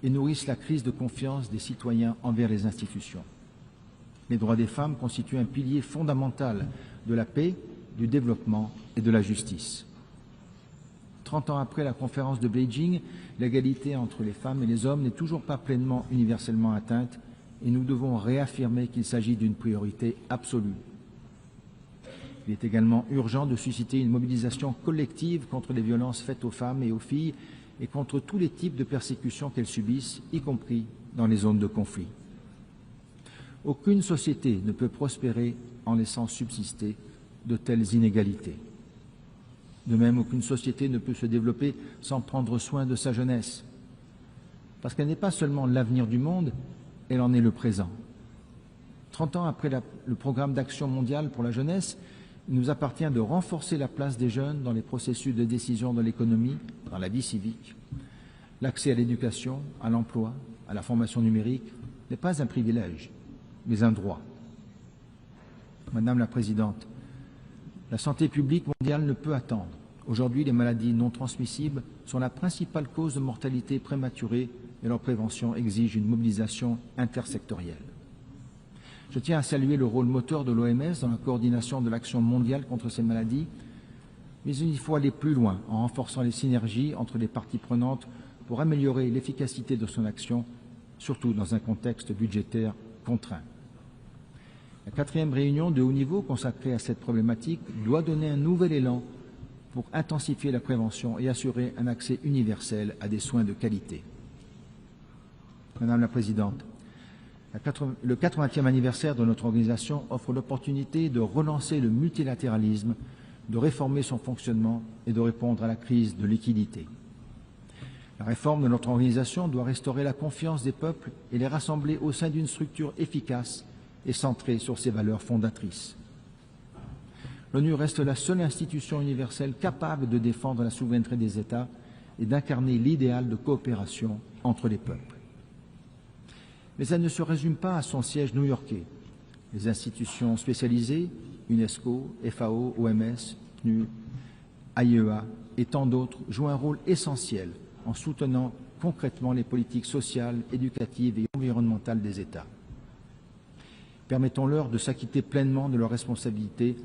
et nourrissent la crise de confiance des citoyens envers les institutions. Les droits des femmes constituent un pilier fondamental de la paix, du développement et de la justice. 30 ans après la conférence de Beijing, l'égalité entre les femmes et les hommes n'est toujours pas pleinement universellement atteinte et nous devons réaffirmer qu'il s'agit d'une priorité absolue. Il est également urgent de susciter une mobilisation collective contre les violences faites aux femmes et aux filles et contre tous les types de persécutions qu'elles subissent, y compris dans les zones de conflit. Aucune société ne peut prospérer en laissant subsister de telles inégalités. De même, aucune société ne peut se développer sans prendre soin de sa jeunesse. Parce qu'elle n'est pas seulement l'avenir du monde, elle en est le présent. 30 ans après le programme d'action mondiale pour la jeunesse, il nous appartient de renforcer la place des jeunes dans les processus de décision de l'économie, dans la vie civique. L'accès à l'éducation, à l'emploi, à la formation numérique n'est pas un privilège, mais un droit. Madame la Présidente, la santé publique mondiale ne peut attendre. Aujourd'hui, les maladies non transmissibles sont la principale cause de mortalité prématurée et leur prévention exige une mobilisation intersectorielle. Je tiens à saluer le rôle moteur de l'OMS dans la coordination de l'action mondiale contre ces maladies, mais il faut aller plus loin en renforçant les synergies entre les parties prenantes pour améliorer l'efficacité de son action, surtout dans un contexte budgétaire contraint. La 4e réunion de haut niveau consacrée à cette problématique doit donner un nouvel élan pour intensifier la prévention et assurer un accès universel à des soins de qualité. Madame la Présidente, le 80e anniversaire de notre organisation offre l'opportunité de relancer le multilatéralisme, de réformer son fonctionnement et de répondre à la crise de liquidité. La réforme de notre organisation doit restaurer la confiance des peuples et les rassembler au sein d'une structure efficace et centrée sur ses valeurs fondatrices. L'ONU reste la seule institution universelle capable de défendre la souveraineté des États et d'incarner l'idéal de coopération entre les peuples. Mais elle ne se résume pas à son siège new-yorkais. Les institutions spécialisées, UNESCO, FAO, OMS, PNU, AIEA et tant d'autres jouent un rôle essentiel en soutenant concrètement les politiques sociales, éducatives et environnementales des États. Permettons-leur de s'acquitter pleinement de leurs responsabilités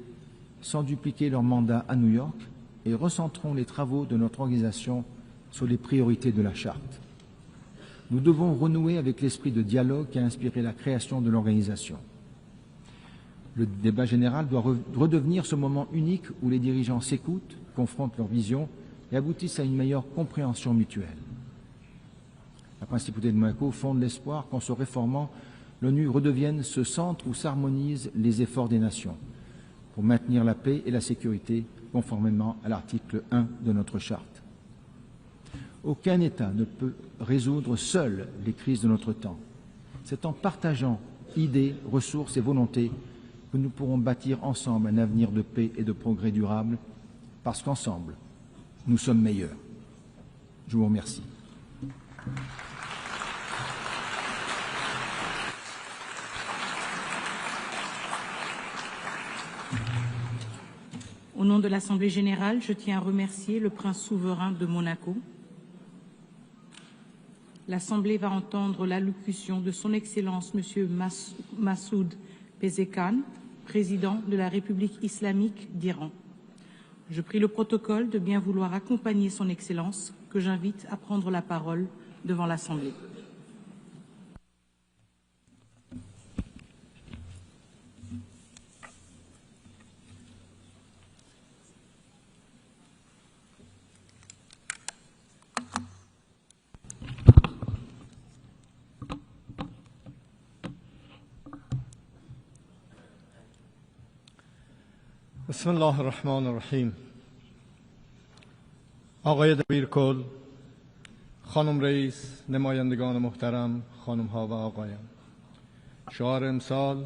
sans dupliquer leur mandat à New York et recentrons les travaux de notre organisation sur les priorités de la Charte. Nous devons renouer avec l'esprit de dialogue qui a inspiré la création de l'organisation. Le débat général doit redevenir ce moment unique où les dirigeants s'écoutent, confrontent leurs visions et aboutissent à une meilleure compréhension mutuelle. La principauté de Monaco fonde l'espoir qu'en se réformant, l'ONU redevienne ce centre où s'harmonisent les efforts des nations pour maintenir la paix et la sécurité conformément à l'article 1 de notre charte. Aucun État ne peut résoudre seul les crises de notre temps. C'est en partageant idées, ressources et volontés que nous pourrons bâtir ensemble un avenir de paix et de progrès durable, parce qu'ensemble, nous sommes meilleurs. Je vous remercie. Au nom de l'Assemblée générale, je tiens à remercier le prince souverain de Monaco. L'Assemblée va entendre l'allocution de son Excellence M. Massoud Pezeshkian, président de la République islamique d'Iran. Je prie le protocole de bien vouloir accompagner son Excellence, que j'invite à prendre la parole devant l'Assemblée. بسم الله الرحمن الرحیم. آقای دبیرکل، خانم رئیس، نمایندگان محترم، خانم ها و آقایان، شعار امسال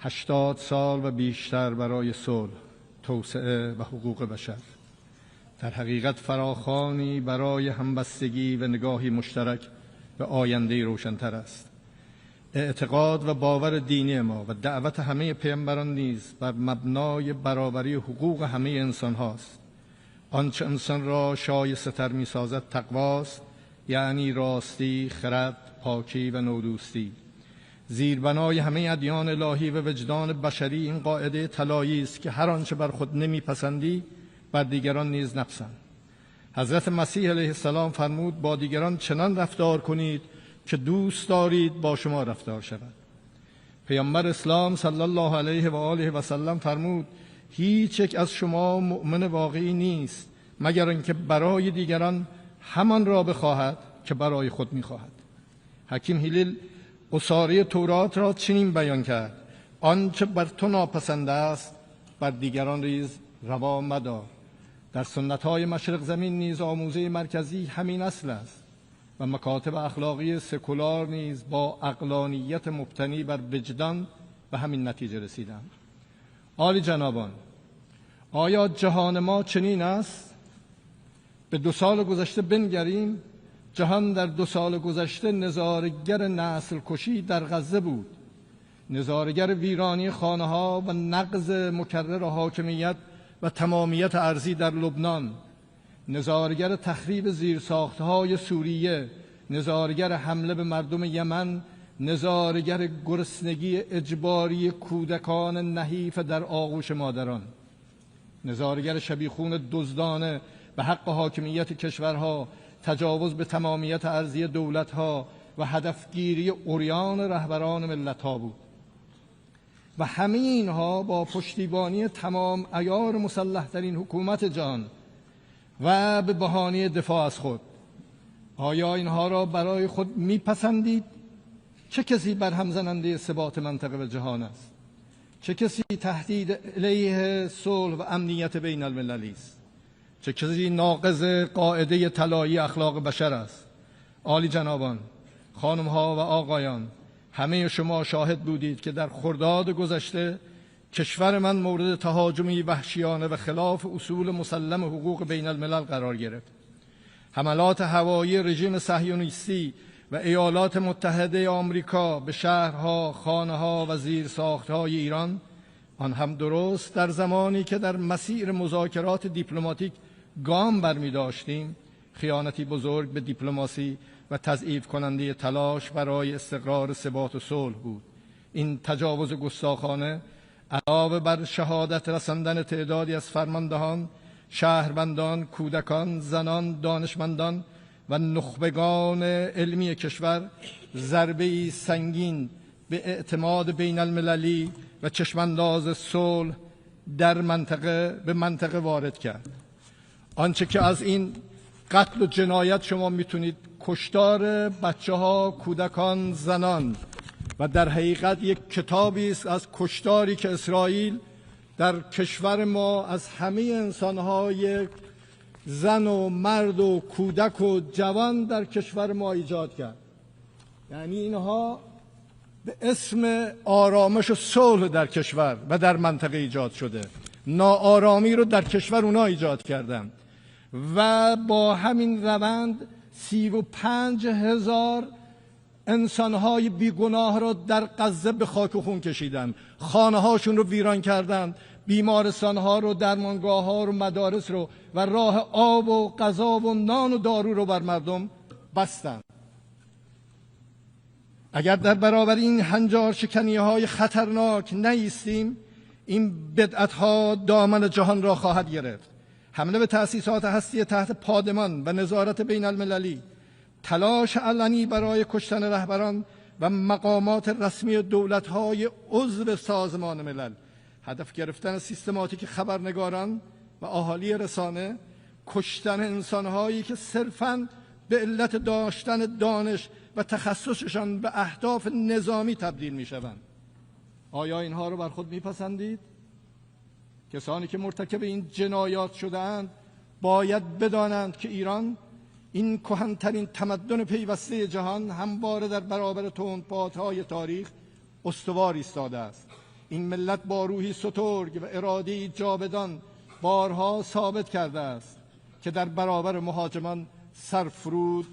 80 سال و بیشتر برای صلح، توسعه و حقوق بشر، در حقیقت فراخوانی برای همبستگی و نگاهی مشترک به آینده روشن‌تر است. اعتقاد و باور دینی ما و دعوت همه پیامبران نیز بر مبنای برابری حقوق همه انسان هاست. آنچه انسان را شایسته می سازد تقواست، یعنی راستی، خرد، پاکی و نودوستی. زیربنای همه ادیان الهی و وجدان بشری این قاعده طلایی است که هر آنچه بر خود نمیپسندی بر دیگران نیز نپسند. حضرت مسیح علیه السلام فرمود با دیگران چنان رفتار کنید که دوست دارید با شما رفتار شود. پیامبر اسلام صلی الله علیه و آله و سلم فرمود هیچ یک از شما مؤمن واقعی نیست مگر اینکه برای دیگران همان را بخواهد که برای خود میخواهد. حکیم هیلیل اساره تورات را چنین بیان کرد: آنچه بر تو ناپسند است بر دیگران نیز روا مدار. در سنت‌های مشرق زمین نیز آموزه مرکزی همین اصل است و مکاتب اخلاقی سکولار نیز با عقلانیت مبتنی بر وجدان به همین نتیجه رسیدند. عالی جنابان، آیا جهان ما چنین است؟ به 2 سال گذشته بنگریم. جهان در 2 سال گذشته نظاره‌گر نسل کشی در غزه بود، نظاره‌گر ویرانی خانه‌ها و نقض مکرر حاکمیت و تمامیت ارضی در لبنان، نظاره‌گر تخریب زیرساخت‌های سوریه، نظاره‌گر حمله به مردم یمن، نظاره‌گر گرسنگی اجباری کودکان نحیف در آغوش مادران، نظاره‌گر شبیخون دزدانه به حق حاکمیت کشورها، تجاوز به تمامیت ارضی دولت‌ها و هدفگیری عریان رهبران ملت‌ها بود. و همه اینها با پشتیبانی تمام عیار مسلح‌ترین حکومت جهان و به بهانه دفاع از خود. آیا اینها را برای خود میپسندید؟ چه کسی برهم زننده ثبات منطقه و جهان است؟ چه کسی تهدید علیه صلح و امنیت بین المللی است؟ چه کسی ناقض قاعده طلایی اخلاق بشر است؟ عالی جنابان، خانم ها و آقایان، همه شما شاهد بودید که در خرداد گذشته کشور من مورد تهاجمی وحشیانه و خلاف اصول مسلم حقوق بین الملل قرار گرفت. حملات هوایی رژیم صهیونیستی و ایالات متحده آمریکا به شهرها، خانه‌ها و زیرساخت‌های ایران، آن هم درست در زمانی که در مسیر مذاکرات دیپلماتیک گام برمی داشتیم، خیانتی بزرگ به دیپلماسی و تضعیف کننده تلاش برای استقرار ثبات و صلح بود. این تجاوز گستاخانه علاوه بر شهادت رساندن تعدادی از فرماندهان، شهروندان، کودکان، زنان، دانشمندان و نخبگان علمی کشور، ضربه‌ای سنگین به اعتماد بین المللی و چشمانداز صلح در منطقه وارد کرد. آنچه که از این قتل و جنایت شما میتونید کشتار بچه‌ها، کودکان، زنان و در حقیقت یک کتابی است از کشتاری که اسرائیل در کشور ما از همه انسان‌های زن و مرد و کودک و جوان در کشور ما ایجاد کرد. یعنی اینها به اسم آرامش و صلح در کشور و در منطقه ایجاد شده، ناآرامی رو در کشور اونا ایجاد کردن و با همین روند 35,000 انسانهای بیگناه را در غزه به خاک و خون کشیدن، خانه هاشون رو ویران کردند، بیمارستان‌ها رو، درمانگاه‌ها رو، مدارس رو و راه آب و غذا و نان و دارو رو بر مردم بستند. اگر در برابر این هنجار شکنی‌های خطرناک نایستیم، این بدعت‌ها دامن جهان را خواهد گرفت. حمله به تأسیسات هستی تحت پادمان و نظارت بین المللی، تلاش علنی برای کشتن رهبران و مقامات رسمی دولت‌های عضو سازمان ملل، هدف گرفتن سیستماتیک خبرنگاران و اهالی رسانه، کشتن انسان‌هایی که صرفاً به علت داشتن دانش و تخصصشان به اهداف نظامی تبدیل می‌شوند. آیا اینها رو بر خود می‌پسندید؟ کسانی که مرتکب این جنایات شده‌اند باید بدانند که ایران، این کهن‌ترین تمدن پیوسته جهان، همواره در برابر تندبادهای تاریخ استوار ایستاده است. این ملت با روحی سترگ و اراده‌ای جاودان بارها ثابت کرده است که در برابر مهاجمان سرفرود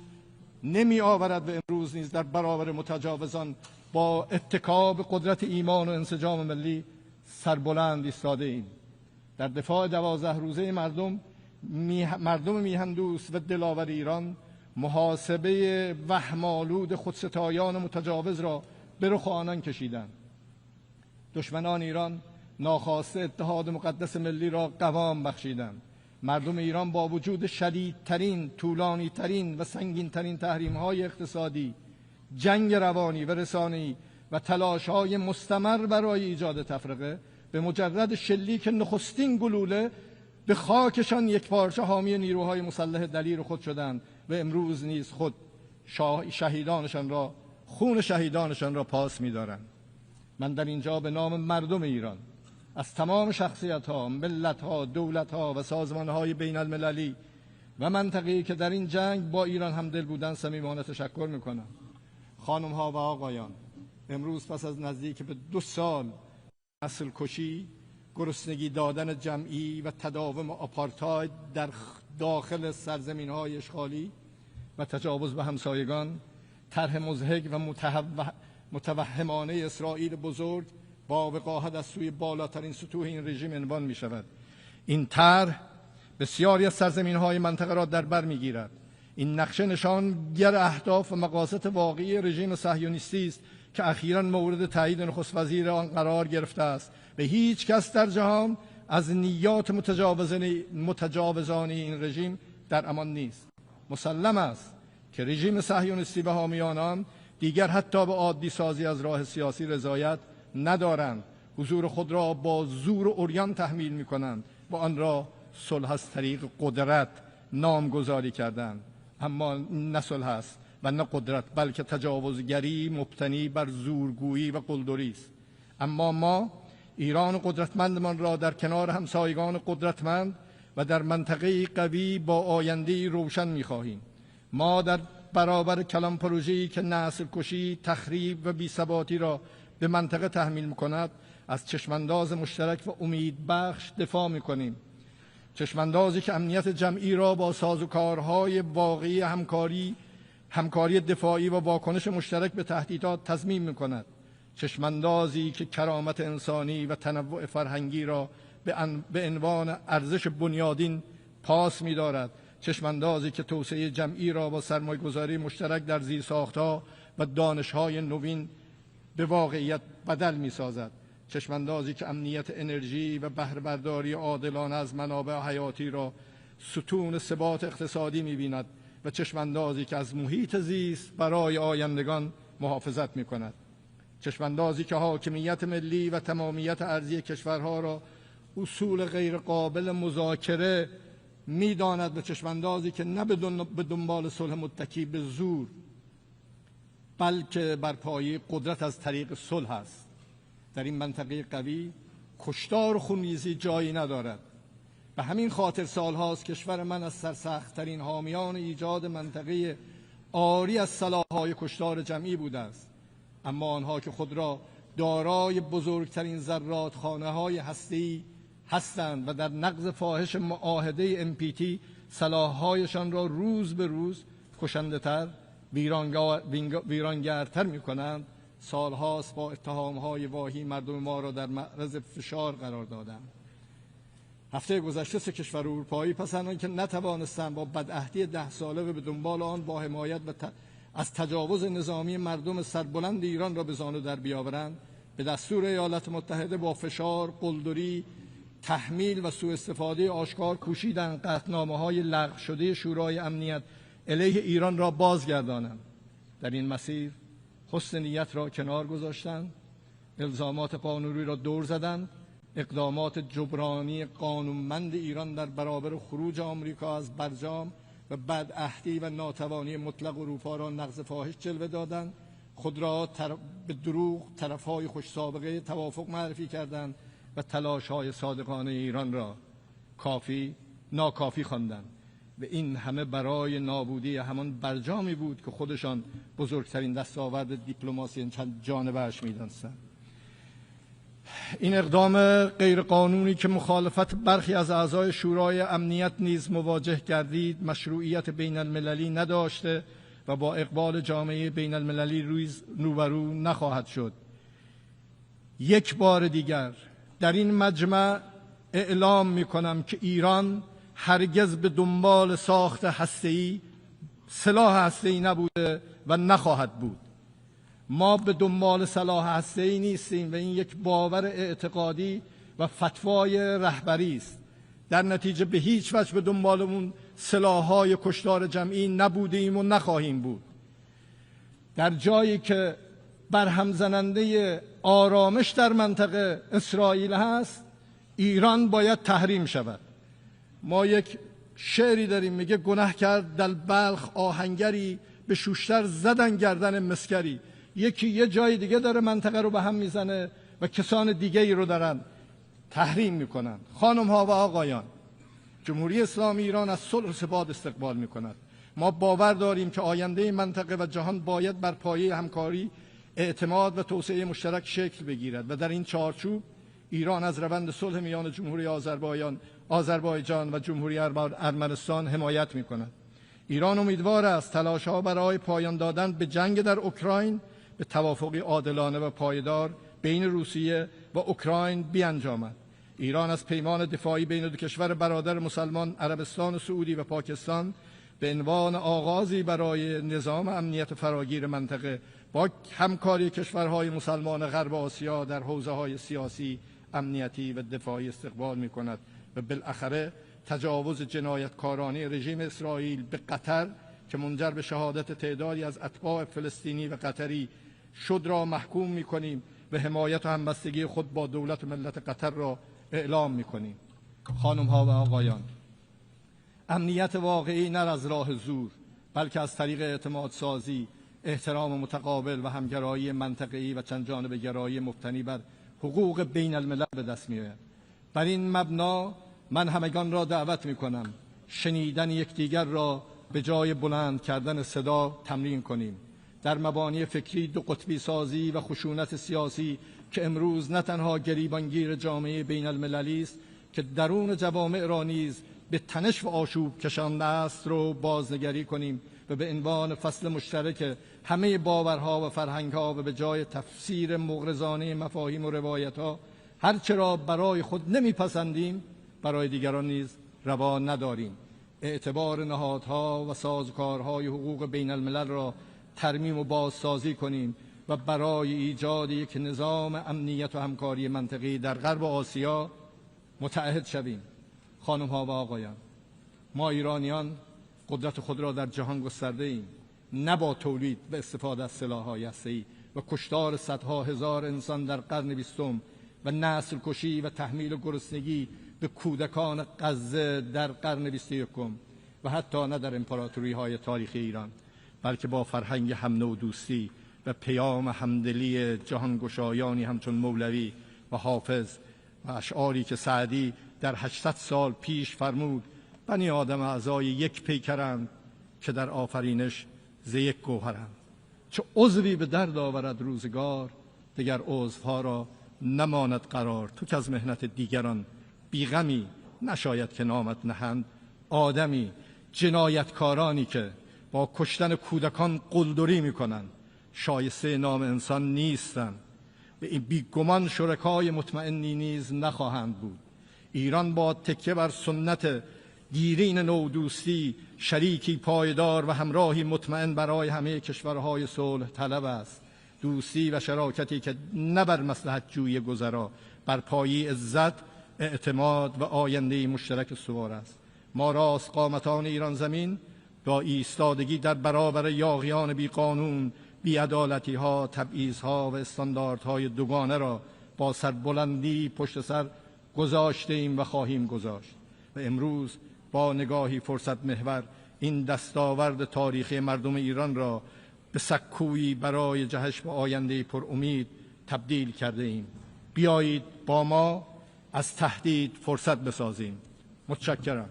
نمی آورد و امروز نیز در برابر متجاوزان با اتکا به قدرت ایمان و انسجام ملی سربلند ایستاده ایم. در دفاع 12 روزه مردم میهندوست و دلاور ایران، محاسبه وهم‌آلود خودستایان متجاوز را به رخ آنان کشیدند. دشمنان ایران ناخواسته اتحاد مقدس ملی را قوام بخشیدند. مردم ایران با وجود شدیدترین، طولانیترین و سنگینترین تحریم‌های اقتصادی، جنگ روانی و رسانه‌ای و تلاش‌های مستمر برای ایجاد تفرقه، به مجرد شلیک نخستین گلوله به خاکشان یکپارچه حامی نیروهای مسلح دلیر خود شدند و امروز نیز خود خون شهیدانشان را پاس می‌دارند. من در اینجا به نام مردم ایران از تمام شخصیت‌ها، ملت‌ها، دولت‌ها و سازمان‌های بین المللی و منطقه‌ای که در این جنگ با ایران همدل بودند صمیمانه تشکر می‌کنم. خانم‌ها و آقایان، امروز پس از نزدیک به 2 سال نسل کشی، گرسنگی دادن جمعی و تداوم آپارتاید در داخل سرزمین‌های اشغالی و تجاوز به همسایگان، طرح مضحک و متوهمانه اسرائیل بزرگ با وقاحت از سوی بالاترین سطوح این رژیم عنوان می شود. این طرح بسیاری از سرزمین‌های منطقه را در بر می‌گیرد. این نقشه نشانگر اهداف و مقاصد واقعی رژیم صهیونیستی است که اخیراً مورد تایید نخست وزیر آن قرار گرفته است و هیچ کس در جهان از نیات متجاوزانه این رژیم در امان نیست. مسلم است که رژیم صهیونیستی و حامیان آن دیگر حتی به عادی سازی از راه سیاسی رضایت ندارند. حضور خود را با زور و عریان تحمیل می‌کنند و آن را صلح از طریق قدرت نامگذاری کردند. اما نه صلح است و نه قدرت، بلکه تجاوزگری مبتنی بر زورگویی و قلدری است. اما ما ایران قدرتمندمان را در کنار همسایگان قدرتمند و در منطقه قوی با آینده روشن می‌خواهیم. ما در برابر کلان پروژه‌ای که نسل کشی، تخریب و بی‌ثباتی را به منطقه تحمیل می‌کند، از چشمانداز مشترک و امیدبخش دفاع می‌کنیم. چشماندازی که امنیت جمعی را با سازوکارهای واقعی همکاری دفاعی و واکنش مشترک به تهدیدات تضمین می‌کند. چشماندازی که کرامت انسانی و تنوع فرهنگی را به عنوان ارزش بنیادین پاس می‌دارد. چشماندازی که توسعه جمعی را با سرمایه‌گذاری مشترک در زیرساخت‌ها و دانش‌های نوین به واقعیت بدل می‌سازد. چشماندازی که امنیت انرژی و بهره‌برداری عادلانه از منابع حیاتی را ستون ثبات اقتصادی می‌بیند و چشماندازی که از محیط زیست برای آیندگان محافظت می‌کند. چشماندازی که حاکمیت ملی و تمامیت ارضی کشورها را اصول غیر قابل مذاکره می‌داند و چشماندازی که نه به دنبال صلح متکی به زور، بلکه بر پایه قدرت از طریق صلح است. در این منطقه قوی کشتار و خونریزی جایی ندارد. به همین خاطر سالهاست کشور من از سرسخت‌ترین حامیان ایجاد منطقه عاری از سلاح‌های کشتار جمعی بوده است. اما آنها که خود را دارای بزرگترین زرادخانه‌های هسته‌ای هستند و در نقض فاحش معاهده NPT سلاح‌هایشان را روز به روز کشنده‌تر، ویرانگرتر می‌کنند، سالهاست با اتهام‌های واهی مردم ما را در معرض فشار قرار دادند. هفته گذشته 3 کشور اروپایی پس از آنکه نتوانستند با بدعهدی 10 ساله و به دنبال آن با حمایت از تجاوز نظامی مردم سربلند ایران را به زانو در بیاورند، به دستور ایالات متحده با فشار، قلدری، تحمیل و سوء استفاده آشکار کوشیدند قطعنامه‌های لغو شده شورای امنیت علیه ایران را بازگردانند. در این مسیر حسن نیت را کنار گذاشتند، الزامات قانونی را دور زدند، اقدامات جبرانی قانونمند ایران در برابر خروج آمریکا از برجام و بدعهدی و ناتوانی مطلق اروپا را نقض فاحش جلوه دادند، خود را به دروغ طرفهای خوش سابقه توافق معرفی کردند و تلاش‌های صادقانه ایران را ناکافی خواندند و این همه برای نابودی همان برجامی بود که خودشان بزرگترین دستاورد دیپلماسی چند جانبه‌اش می‌دانستند. این اقدام غیرقانونی که مخالفت برخی از اعضای شورای امنیت نیز مواجه گردید، مشروعیت بین المللی نداشته و با اقبال جامعه بین المللی روبرو نخواهد شد. یک بار دیگر در این مجمع اعلام می‌کنم که ایران هرگز به دنبال ساخت هسته‌ای، سلاح هسته‌ای نبوده و نخواهد بود. ما به دنبال سلاح هسته‌ای نیستیم و این یک باور اعتقادی و فتوای رهبری است. در نتیجه به هیچ وجه به دنبال اون سلاح‌های کشتار جمعی نبودیم و نخواهیم بود. در جایی که برهم زننده آرامش در منطقه اسرائیل هست، ایران باید تحریم شود. ما یک شعری داریم میگه گناه کرد در بلخ آهنگری، به شوشتر زدن گردن مسکری. یکی یه جای دیگه داره منطقه رو به هم میزنه و کسان دیگه ای رو دارن تحریم میکنن. خانم ها و آقایان، جمهوری اسلامی ایران از صلح و ثبات استقبال میکند. ما باور داریم که آینده منطقه و جهان باید بر پایه همکاری، اعتماد و توسعه مشترک شکل بگیرد و در این چارچوب ایران از روند صلح میان جمهوری آذربایجان و جمهوری ارمنستان حمایت میکند. ایران امیدوار است تلاش‌ها برای پایان دادن به جنگ در اوکراین به توافقی عادلانه و پایدار بین روسیه و اوکراین بیانجامد. ایران از پیمان دفاعی بین دو کشور برادر مسلمان عربستان سعودی و پاکستان به عنوان آغازی برای نظام امنیت فراگیر منطقه با همکاری کشورهای مسلمان غرب آسیا در حوزه‌های سیاسی، امنیتی و دفاعی استقبال می‌کند و بالاخره تجاوز جنایتکارانه رژیم اسرائیل به قطر که منجر به شهادت تعدادی از اتباع فلسطینی و قطری شد را محکوم می‌کنیم و حمایت و همبستگی خود با دولت و ملت قطر را اعلام می‌کنیم. خانم‌ها و آقایان، امنیت واقعی نه از راه زور بلکه از طریق اعتماد سازی، احترام متقابل و همگرایی منطقه‌ای و چند جانبه گرایی مبتنی بر حقوق بین الملل به دست می‌آید. بر این مبنا من همگان را دعوت می‌کنم شنیدن یکدیگر را به جای بلند کردن صدا تمرین کنیم. در مبانی فکری دو قطبی سازی و خشونت سیاسی که امروز نه تنها گریبانگیر جامعه بین المللی است که درون جوامع را نیز به تنش و آشوب کشانده است رو بازنگری کنیم و به عنوان فصل مشترک همه باورها و فرهنگها و به جای تفسیر مغرضانه مفاهیم و روایتها هرچه را برای خود نمیپسندیم برای دیگران نیز روا نداریم. اعتبار نهادها و سازوکارهای حقوق بین الملل را ترمیم و بازسازی کنیم و برای ایجاد یک نظام امنیت و همکاری منطقی در غرب آسیا متعهد شویم. خانم‌ها و آقایان، ما ایرانیان قدرت خود را در جهان گسترده ایم، نه با تولید و استفاده از سلاح‌های هسته‌ای و کشتار صدها هزار انسان در قرن 20 و نسل کشی و تحمیل گرسنگی به کودکان غزه در قرن 21 و حتی نه در امپراتوری‌های تاریخی ایران، بلکه با فرهنگ هم‌نوع دوستی و پیام همدلی جهانگشایانی همچون مولوی و حافظ و اشعاری که سعدی در 800 سال پیش فرمود: بنی آدم اعضای یک پیکرند که در آفرینش ز یک گوهرند. چه عضوی به درد آورد روزگار، دیگر عضوها را نماند قرار. تو که از مهنت دیگران بیغمی نشاید که نامت نهند. آدمی جنایتکارانی که با کشتن کودکان قلدری میکنند شایسته نام انسان نیستند و این بیگمان شرکای مطمئنی نیز نخواهند بود. ایران با تکیه بر سنت دیرین نودوستی شریکی پایدار و همراهی مطمئن برای همه کشورهای صلح طلب است. دوستی و شراکتی که نه بر مصلحت جویی گذرا، بر پایه عزت، اعتماد و آینده مشترک استوار است. ما راست قامتان ایران زمین با ایستادگی در برابر یاغیان بی قانون، بی‌عدالتی ها، تبعیض ها و استانداردهای دوگانه را با سربلندی پشت سر گذاشته ایم و خواهیم گذاشت. و امروز با نگاهی فرصت محور این دستاورد تاریخی مردم ایران را به سکویی برای جهش به آینده پر امید تبدیل کرده ایم. بیایید با ما از تهدید فرصت بسازیم. متشکرم.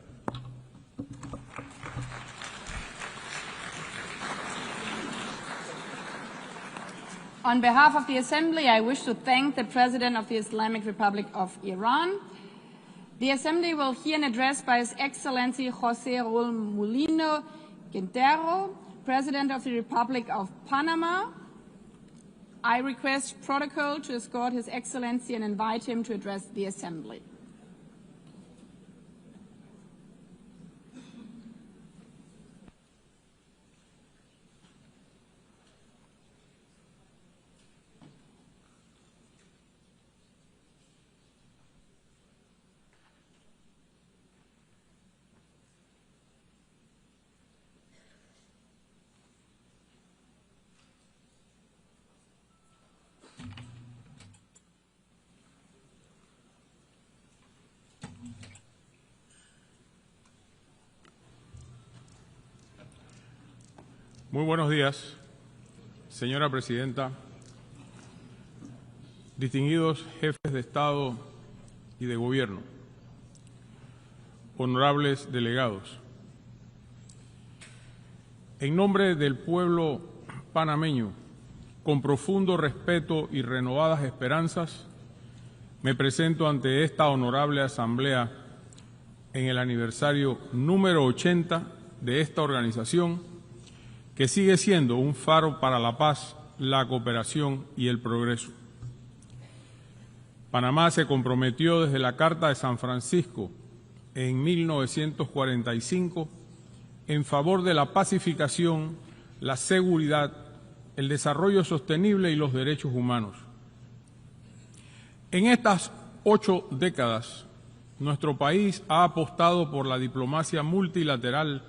On behalf of the Assembly, I wish to thank the President of the Islamic Republic of Iran. The Assembly will hear an address by His Excellency José Raúl Mulino Quintero, President of the Republic of Panama. I request protocol to escort His Excellency and invite him to address the Assembly. Muy buenos días, señora Presidenta, distinguidos jefes de Estado y de Gobierno, honorables delegados. En nombre del pueblo panameño, con profundo respeto y renovadas esperanzas, me presento ante esta honorable Asamblea en el aniversario número 80 de esta organización, que sigue siendo un faro para la paz, la cooperación y el progreso. Panamá se comprometió desde la Carta de San Francisco en 1945 en favor de la pacificación, la seguridad, el desarrollo sostenible y los derechos humanos. En estas 8 décadas, nuestro país ha apostado por la diplomacia multilateral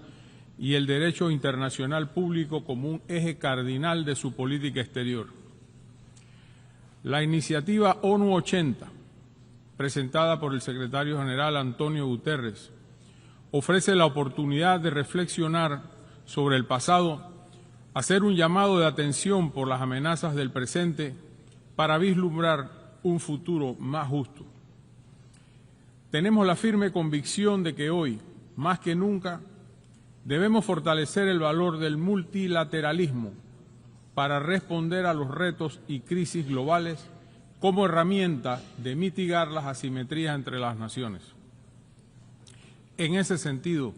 y el derecho internacional público como un eje cardinal de su política exterior. La iniciativa ONU 80, presentada por el secretario general Antonio Guterres, ofrece la oportunidad de reflexionar sobre el pasado, hacer un llamado de atención por las amenazas del presente para vislumbrar un futuro más justo. Tenemos la firme convicción de que hoy, más que nunca, debemos fortalecer el valor del multilateralismo para responder a los retos y crisis globales como herramienta de mitigar las asimetrías entre las naciones. En ese sentido,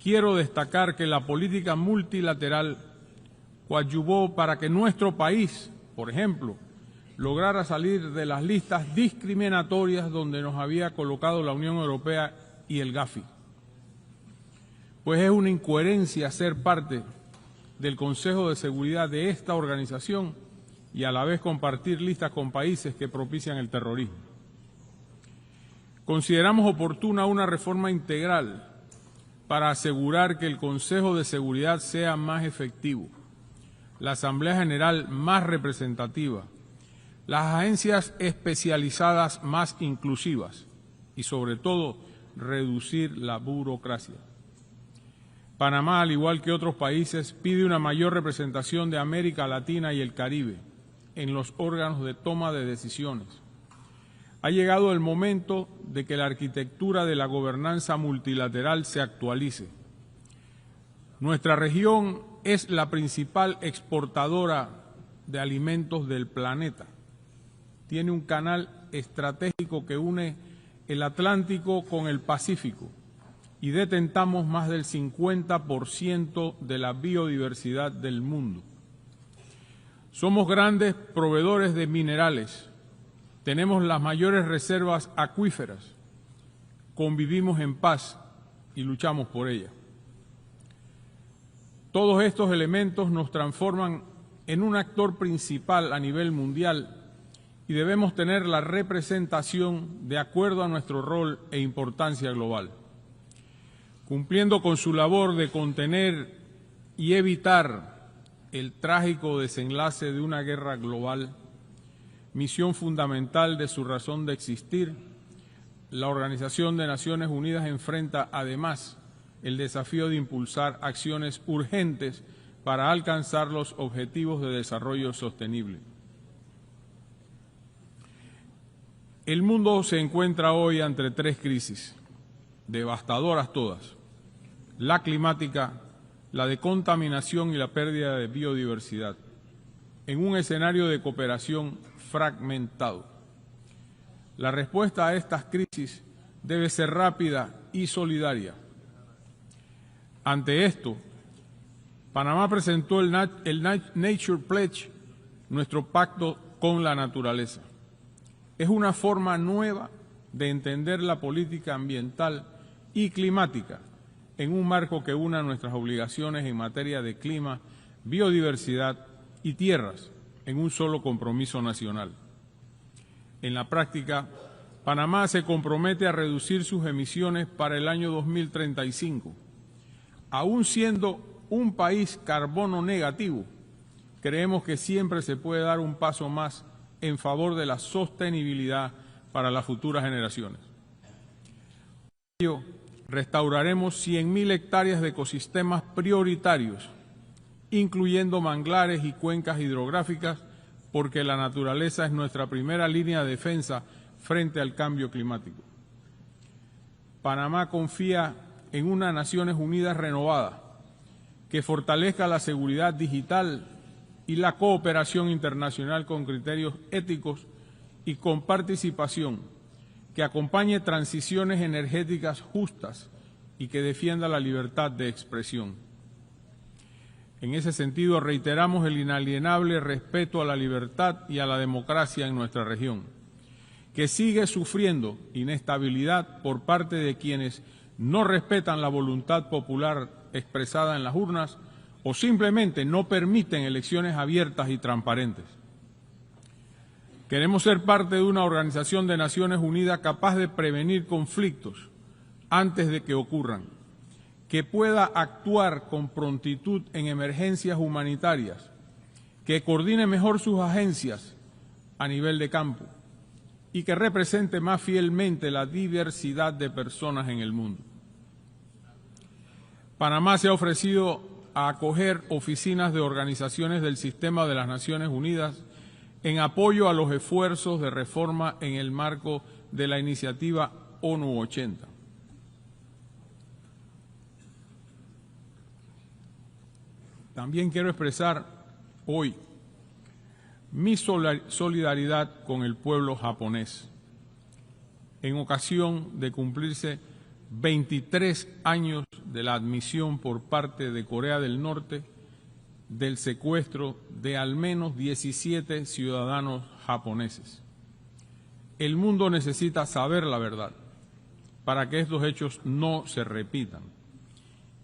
quiero destacar que la política multilateral coadyuvó para que nuestro país, por ejemplo, lograra salir de las listas discriminatorias donde nos había colocado la Unión Europea y el Gafi. Pues es una incoherencia ser parte del Consejo de Seguridad de esta organización y a la vez compartir listas con países que propician el terrorismo. Consideramos oportuna una reforma integral para asegurar que el Consejo de Seguridad sea más efectivo, la Asamblea General más representativa, las agencias especializadas más inclusivas y, sobre todo, reducir la burocracia. Panamá, al igual que otros países, pide una mayor representación de América Latina y el Caribe en los órganos de toma de decisiones. Ha llegado el momento de que la arquitectura de la gobernanza multilateral se actualice. Nuestra región es la principal exportadora de alimentos del planeta. Tiene un canal estratégico que une el Atlántico con el Pacífico y detentamos más del 50% de la biodiversidad del mundo. Somos grandes proveedores de minerales, tenemos las mayores reservas acuíferas convivimos en paz y luchamos por ella. Todos estos elementos nos transforman en un actor principal a nivel mundial y debemos tener la representación de acuerdo a nuestro rol e importancia global, cumpliendo con su labor de contener y evitar el trágico desenlace de una guerra global, misión fundamental de su razón de existir. La Organización de Naciones Unidas enfrenta además el desafío de impulsar acciones urgentes para alcanzar los objetivos de desarrollo sostenible. El mundo se encuentra hoy ante tres crisis, devastadoras todas: la climática, la de contaminación y la pérdida de biodiversidad, en un escenario de cooperación fragmentado. La respuesta a estas crisis debe ser rápida y solidaria. Ante esto, Panamá presentó el Nature Pledge, nuestro pacto con la naturaleza. Es una forma nueva de entender la política ambiental y climática en un marco que una nuestras obligaciones en materia de clima, biodiversidad y tierras en un solo compromiso nacional. En la práctica, Panamá se compromete a reducir sus emisiones para el año 2035. Aún siendo un país carbono negativo, creemos que siempre se puede dar un paso más en favor de la sostenibilidad para las futuras generaciones. Por ello, restauraremos 100.000 hectáreas de ecosistemas prioritarios, incluyendo manglares y cuencas hidrográficas, porque la naturaleza es nuestra primera línea de defensa frente al cambio climático. Panamá confía en una Naciones Unidas renovada, que fortalezca la seguridad digital y la cooperación internacional con criterios éticos y con participación, que acompañe transiciones energéticas justas y que defienda la libertad de expresión. En ese sentido, reiteramos el inalienable respeto a la libertad y a la democracia en nuestra región, que sigue sufriendo inestabilidad por parte de quienes no respetan la voluntad popular expresada en las urnas o simplemente no permiten elecciones abiertas y transparentes. Queremos ser parte de una organización de Naciones Unidas capaz de prevenir conflictos antes de que ocurran, que pueda actuar con prontitud en emergencias humanitarias, que coordine mejor sus agencias a nivel de campo y que represente más fielmente la diversidad de personas en el mundo. Panamá se ha ofrecido a acoger oficinas de organizaciones del sistema de las Naciones Unidas en apoyo a los esfuerzos de reforma en el marco de la iniciativa ONU 80. También quiero expresar hoy mi solidaridad con el pueblo japonés en ocasión de cumplirse 23 años de la admisión por parte de Corea del Norte del secuestro de al menos 17 ciudadanos japoneses. El mundo necesita saber la verdad para que estos hechos no se repitan.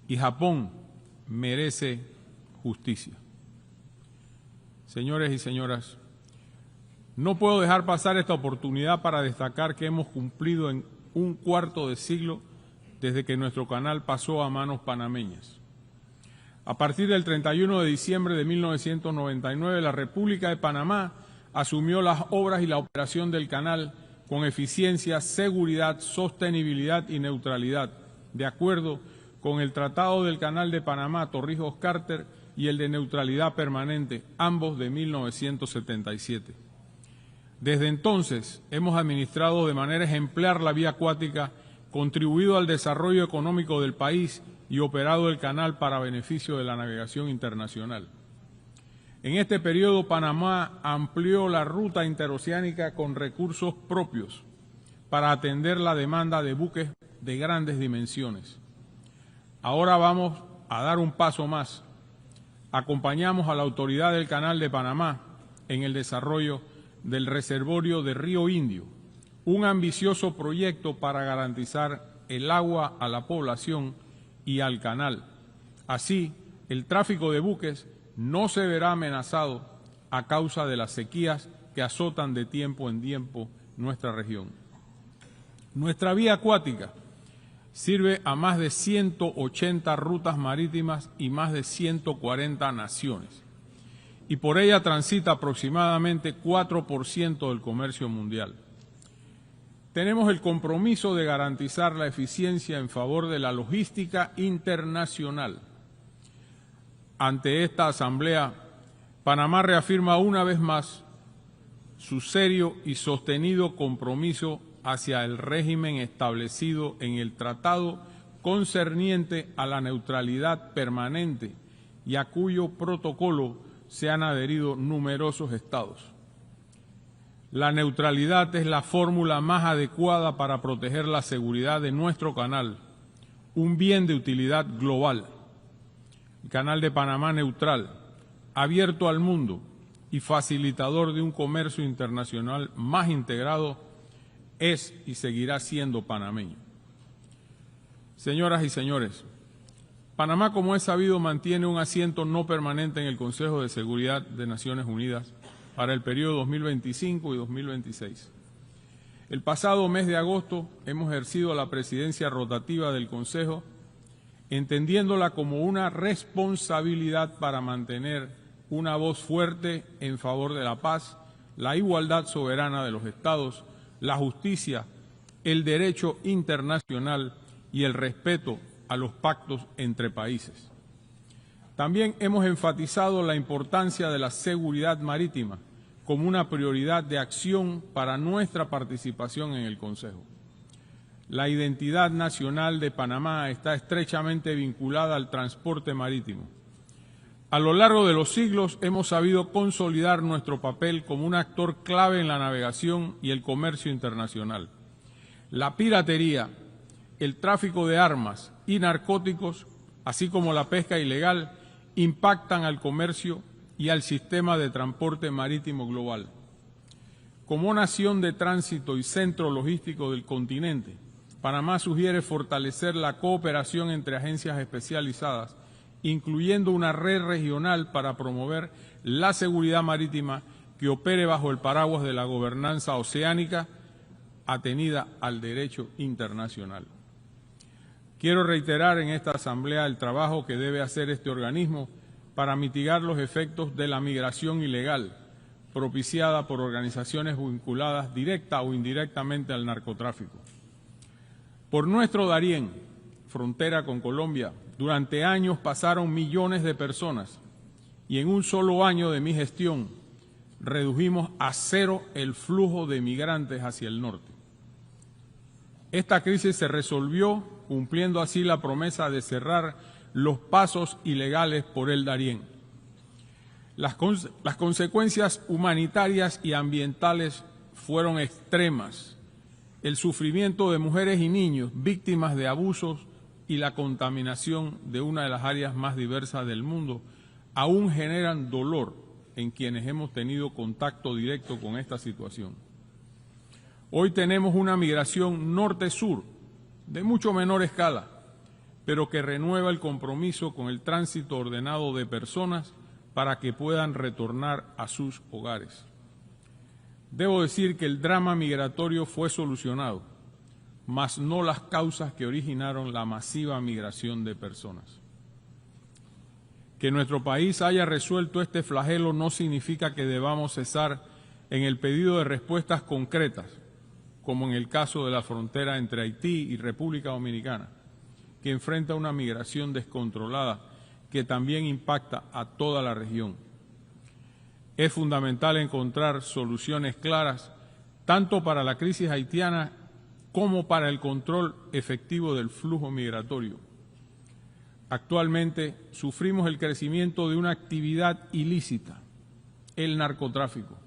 Y Japón merece justicia. Señores y señoras, no puedo dejar pasar esta oportunidad para destacar que hemos cumplido en un cuarto de siglo desde que nuestro canal pasó a manos panameñas. A partir del 31 de diciembre de 1999, la República de Panamá asumió las obras y la operación del canal con eficiencia, seguridad, sostenibilidad y neutralidad, de acuerdo con el Tratado del Canal de Panamá, Torrijos-Carter, y el de neutralidad permanente, ambos de 1977. Desde entonces hemos administrado de manera ejemplar la vía acuática, contribuido al desarrollo económico del país y operado el canal para beneficio de la navegación internacional. En este periodo, Panamá amplió la ruta interoceánica con recursos propios para atender la demanda de buques de grandes dimensiones. Ahora vamos a dar un paso más. Acompañamos a la Autoridad del Canal de Panamá en el desarrollo del reservorio de Río Indio, un ambicioso proyecto para garantizar el agua a la población y al canal. Así, el tráfico de buques no se verá amenazado a causa de las sequías que azotan de tiempo en tiempo nuestra región. Nuestra vía acuática sirve a más de 180 rutas marítimas y más de 140 naciones, y por ella transita aproximadamente 4% del comercio mundial. Tenemos el compromiso de garantizar la eficiencia en favor de la logística internacional. Ante esta Asamblea, Panamá reafirma una vez más su serio y sostenido compromiso hacia el régimen establecido en el tratado concerniente a la neutralidad permanente y a cuyo protocolo se han adherido numerosos estados. La neutralidad es la fórmula más adecuada para proteger la seguridad de nuestro canal, un bien de utilidad global. El Canal de Panamá neutral, abierto al mundo y facilitador de un comercio internacional más integrado, es y seguirá siendo panameño. Señoras y señores, Panamá, como es sabido, mantiene un asiento no permanente en el Consejo de Seguridad de Naciones Unidas para el periodo 2025 y 2026. El pasado mes de agosto hemos ejercido la presidencia rotativa del Consejo, entendiéndola como una responsabilidad para mantener una voz fuerte en favor de la paz, la igualdad soberana de los estados, la justicia, el derecho internacional y el respeto a los pactos entre países. También hemos enfatizado la importancia de la seguridad marítima como una prioridad de acción para nuestra participación en el Consejo. La identidad nacional de Panamá está estrechamente vinculada al transporte marítimo. A lo largo de los siglos hemos sabido consolidar nuestro papel como un actor clave en la navegación y el comercio internacional. La piratería, el tráfico de armas y narcóticos, así como la pesca ilegal, impactan al comercio y al sistema de transporte marítimo global. Como nación de tránsito y centro logístico del continente, Panamá sugiere fortalecer la cooperación entre agencias especializadas, incluyendo una red regional para promover la seguridad marítima que opere bajo el paraguas de la gobernanza oceánica atenida al derecho internacional. Quiero reiterar en esta Asamblea el trabajo que debe hacer este organismo para mitigar los efectos de la migración ilegal propiciada por organizaciones vinculadas directa o indirectamente al narcotráfico. Por nuestro Darién, frontera con Colombia, durante años pasaron millones de personas y en un solo año de mi gestión redujimos a cero el flujo de migrantes hacia el norte. Esta crisis se resolvió cumpliendo así la promesa de cerrar los pasos ilegales por el Darién. Las consecuencias humanitarias y ambientales fueron extremas. El sufrimiento de mujeres y niños víctimas de abusos y la contaminación de una de las áreas más diversas del mundo aún generan dolor en quienes hemos tenido contacto directo con esta situación. Hoy tenemos una migración norte-sur de mucho menor escala, pero que renueva el compromiso con el tránsito ordenado de personas para que puedan retornar a sus hogares. Debo decir que el drama migratorio fue solucionado, mas no las causas que originaron la masiva migración de personas. Que nuestro país haya resuelto este flagelo no significa que debamos cesar en el pedido de respuestas concretas, como en el caso de la frontera entre Haití y República Dominicana, que enfrenta una migración descontrolada que también impacta a toda la región. Es fundamental encontrar soluciones claras tanto para la crisis haitiana como para el control efectivo del flujo migratorio. Actualmente sufrimos el crecimiento de una actividad ilícita, el narcotráfico.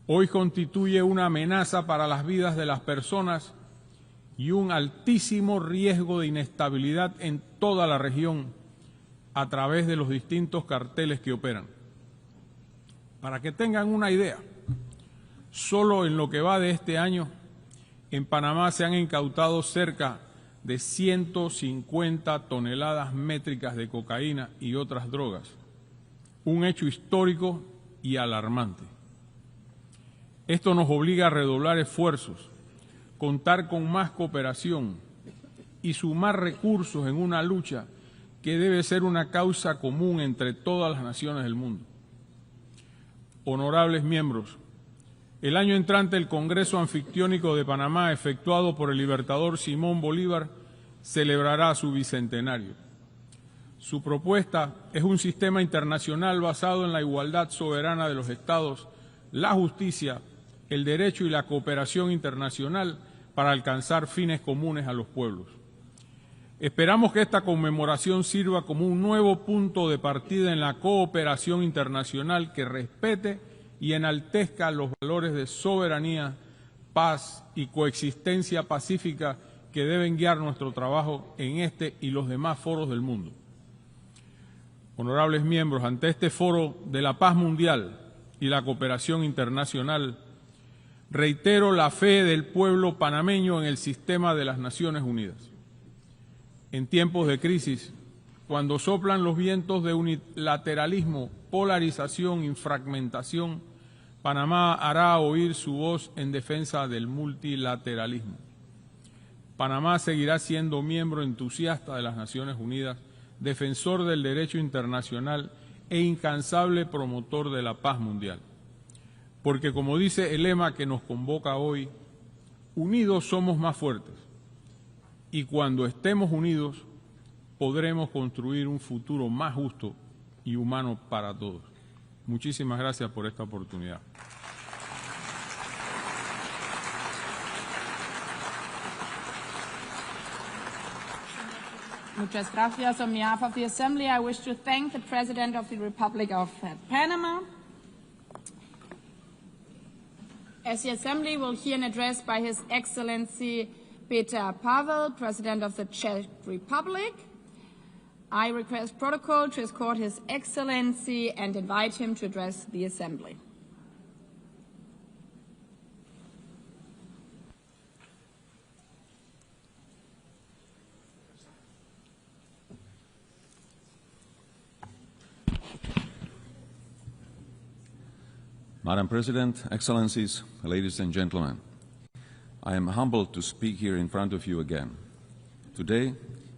Hoy constituye una amenaza para las vidas de las personas y un altísimo riesgo de inestabilidad en toda la región a través de los distintos carteles que operan. Para que tengan una idea, Solo en lo que va de este año, en Panamá se han incautado cerca de 150 toneladas métricas de cocaína y otras drogas, un hecho histórico y alarmante. Esto nos obliga a redoblar esfuerzos, contar con más cooperación y sumar recursos en una lucha que debe ser una causa común entre todas las naciones del mundo. Honorables miembros, el año entrante el Congreso Anfictiónico de Panamá, efectuado por el libertador Simón Bolívar, celebrará su bicentenario. Su propuesta es un sistema internacional basado en la igualdad soberana de los Estados, la justicia, el derecho y la cooperación internacional para alcanzar fines comunes a los pueblos. Esperamos que esta conmemoración sirva como un nuevo punto de partida en la cooperación internacional que respete y enaltezca los valores de soberanía, paz y coexistencia pacífica que deben guiar nuestro trabajo en este y los demás foros del mundo. Honorables miembros, ante este foro de la paz mundial y la cooperación internacional, reitero la fe del pueblo panameño en el sistema de las Naciones Unidas. En tiempos de crisis, cuando soplan los vientos de unilateralismo, polarización y fragmentación, Panamá hará oír su voz en defensa del multilateralismo. Panamá seguirá siendo miembro entusiasta de las Naciones Unidas, defensor del derecho internacional e incansable promotor de la paz mundial. Porque, como dice el lema que nos convoca hoy, unidos somos más fuertes. Y cuando estemos unidos, podremos construir un futuro más justo y humano para todos. Muchísimas gracias por esta oportunidad. Muchas gracias. On behalf of the Assembly, I wish to thank the President of the Republic of Panama. As the Assembly will hear an address by His Excellency Peter Pavel, President of the Czech Republic, I request protocol to escort His Excellency and invite him to address the Assembly. Madam President, Excellencies, ladies and gentlemen, I am humbled to speak here in front of you again. Today,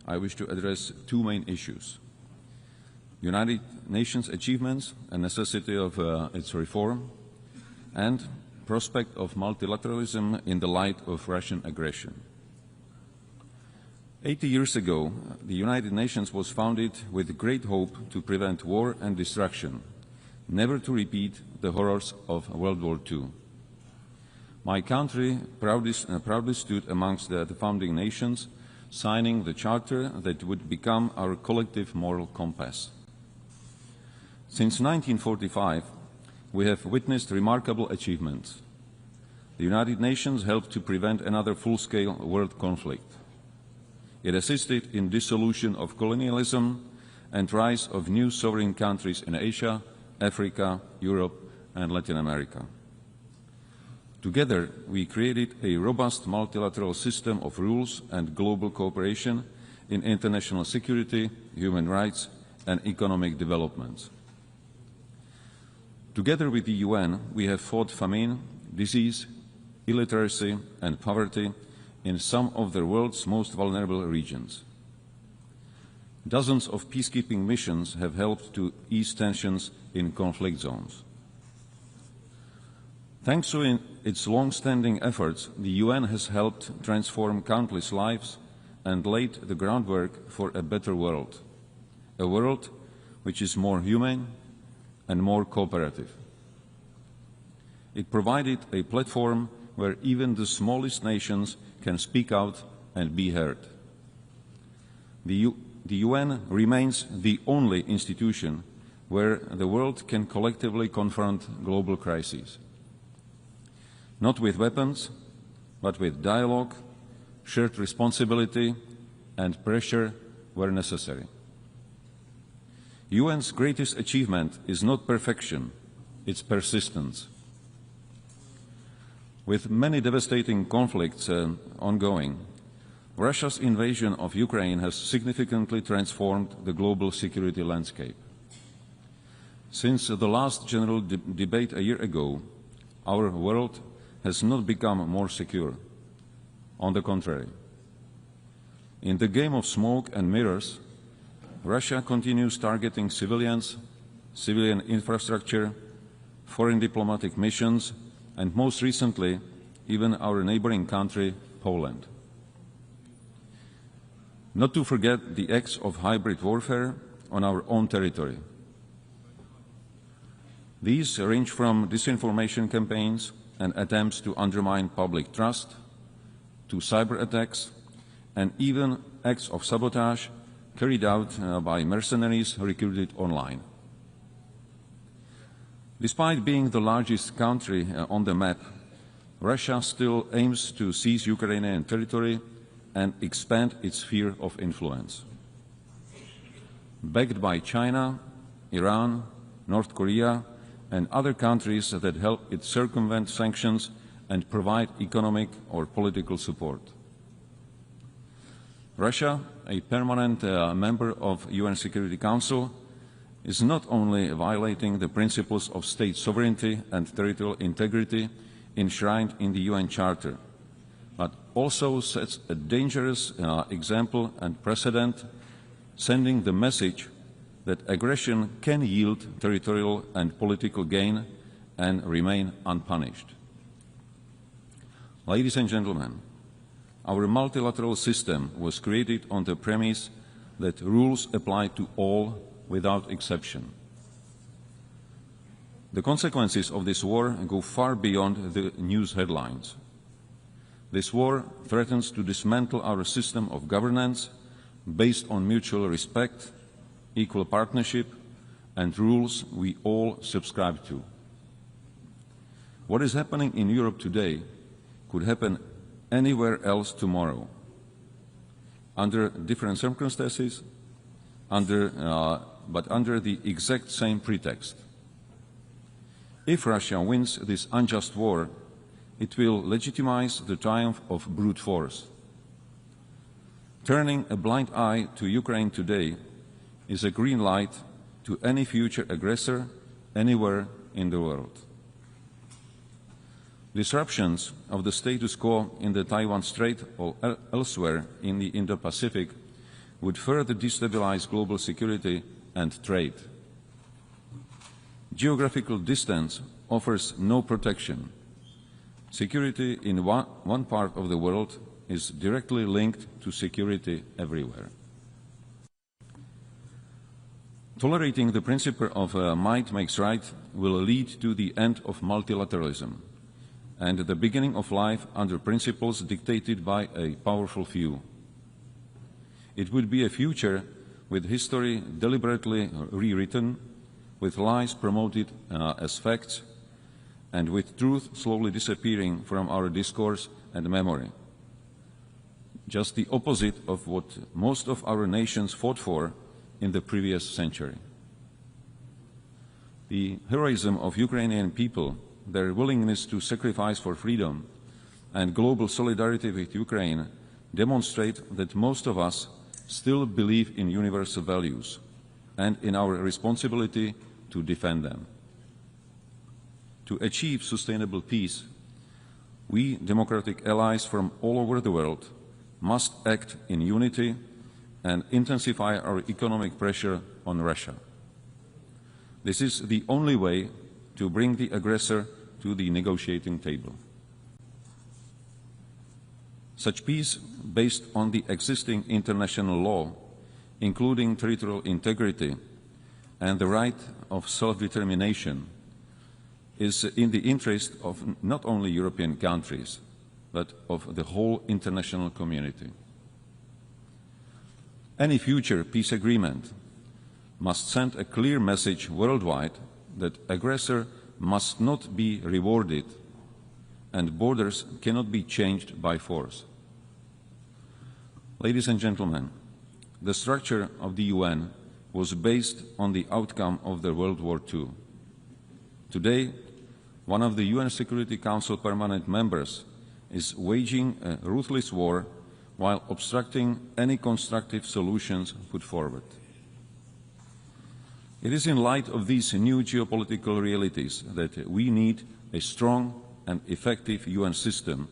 I wish to address two main issues: United Nations achievements and necessity of its reform, and prospect of multilateralism in the light of Russian aggression. 80 years ago, the United Nations was founded with great hope to prevent war and destruction, never to repeat the horrors of World War II. My country proudly stood amongst the founding nations, signing the charter that would become our collective moral compass. Since 1945, we have witnessed remarkable achievements. The United Nations helped to prevent another full-scale world conflict. It assisted in dissolution of colonialism and rise of new sovereign countries in Asia, Africa, Europe, and Latin America. Together, we created a robust multilateral system of rules and global cooperation in international security, human rights, and economic development. Together with the UN, we have fought famine, disease, illiteracy, and poverty in some of the world's most vulnerable regions. Dozens of peacekeeping missions have helped to ease tensions in conflict zones. Thanks to its long-standing efforts, the UN has helped transform countless lives and laid the groundwork for a better world, a world which is more humane and more cooperative. It provided a platform where even the smallest nations can speak out and be heard. The UN remains the only institution where the world can collectively confront global crises. Not with weapons, but with dialogue, shared responsibility, and pressure where necessary. UN's greatest achievement is not perfection, it's persistence. With many devastating conflicts ongoing, Russia's invasion of Ukraine has significantly transformed the global security landscape. Since the last general debate a year ago, our world has not become more secure. On the contrary. In the game of smoke and mirrors, Russia continues targeting civilians, civilian infrastructure, foreign diplomatic missions, and most recently, even our neighboring country, Poland. Not to forget the acts of hybrid warfare on our own territory. These range from disinformation campaigns and attempts to undermine public trust, to cyber attacks, and even acts of sabotage carried out by mercenaries recruited online. Despite being the largest country on the map, Russia still aims to seize Ukrainian territory and expand its sphere of influence. Backed by China, Iran, North Korea, and other countries that help it circumvent sanctions and provide economic or political support. Russia, a permanent member of UN Security Council, is not only violating the principles of state sovereignty and territorial integrity enshrined in the UN Charter, but also sets a dangerous example and precedent, sending the message that aggression can yield territorial and political gain and remain unpunished. Ladies and gentlemen, our multilateral system was created on the premise that rules apply to all without exception. The consequences of this war go far beyond the news headlines. This war threatens to dismantle our system of governance based on mutual respect, equal partnership, and rules we all subscribe to. What is happening in Europe today could happen anywhere else tomorrow, under different circumstances, but under the exact same pretext. If Russia wins this unjust war, it will legitimize the triumph of brute force. Turning a blind eye to Ukraine today is a green light to any future aggressor anywhere in the world. Disruptions of the status quo in the Taiwan Strait or elsewhere in the Indo-Pacific would further destabilize global security and trade. Geographical distance offers no protection. Security in one part of the world is directly linked to security everywhere. Tolerating the principle of might makes right will lead to the end of multilateralism and the beginning of life under principles dictated by a powerful few. It would be a future with history deliberately rewritten, with lies promoted as facts, and with truth slowly disappearing from our discourse and memory. Just the opposite of what most of our nations fought for in the previous century. The heroism of Ukrainian people, their willingness to sacrifice for freedom, and global solidarity with Ukraine demonstrate that most of us still believe in universal values and in our responsibility to defend them. To achieve sustainable peace, we democratic allies from all over the world must act in unity and intensify our economic pressure on Russia. This is the only way to bring the aggressor to the negotiating table. Such peace, based on the existing international law, including territorial integrity and the right of self-determination, is in the interest of not only European countries, but of the whole international community. Any future peace agreement must send a clear message worldwide that aggressor must not be rewarded and borders cannot be changed by force. Ladies and gentlemen, the structure of the UN was based on the outcome of the World War II. Today, one of the UN Security Council permanent members, is waging a ruthless war while obstructing any constructive solutions put forward. It is in light of these new geopolitical realities that we need a strong and effective UN system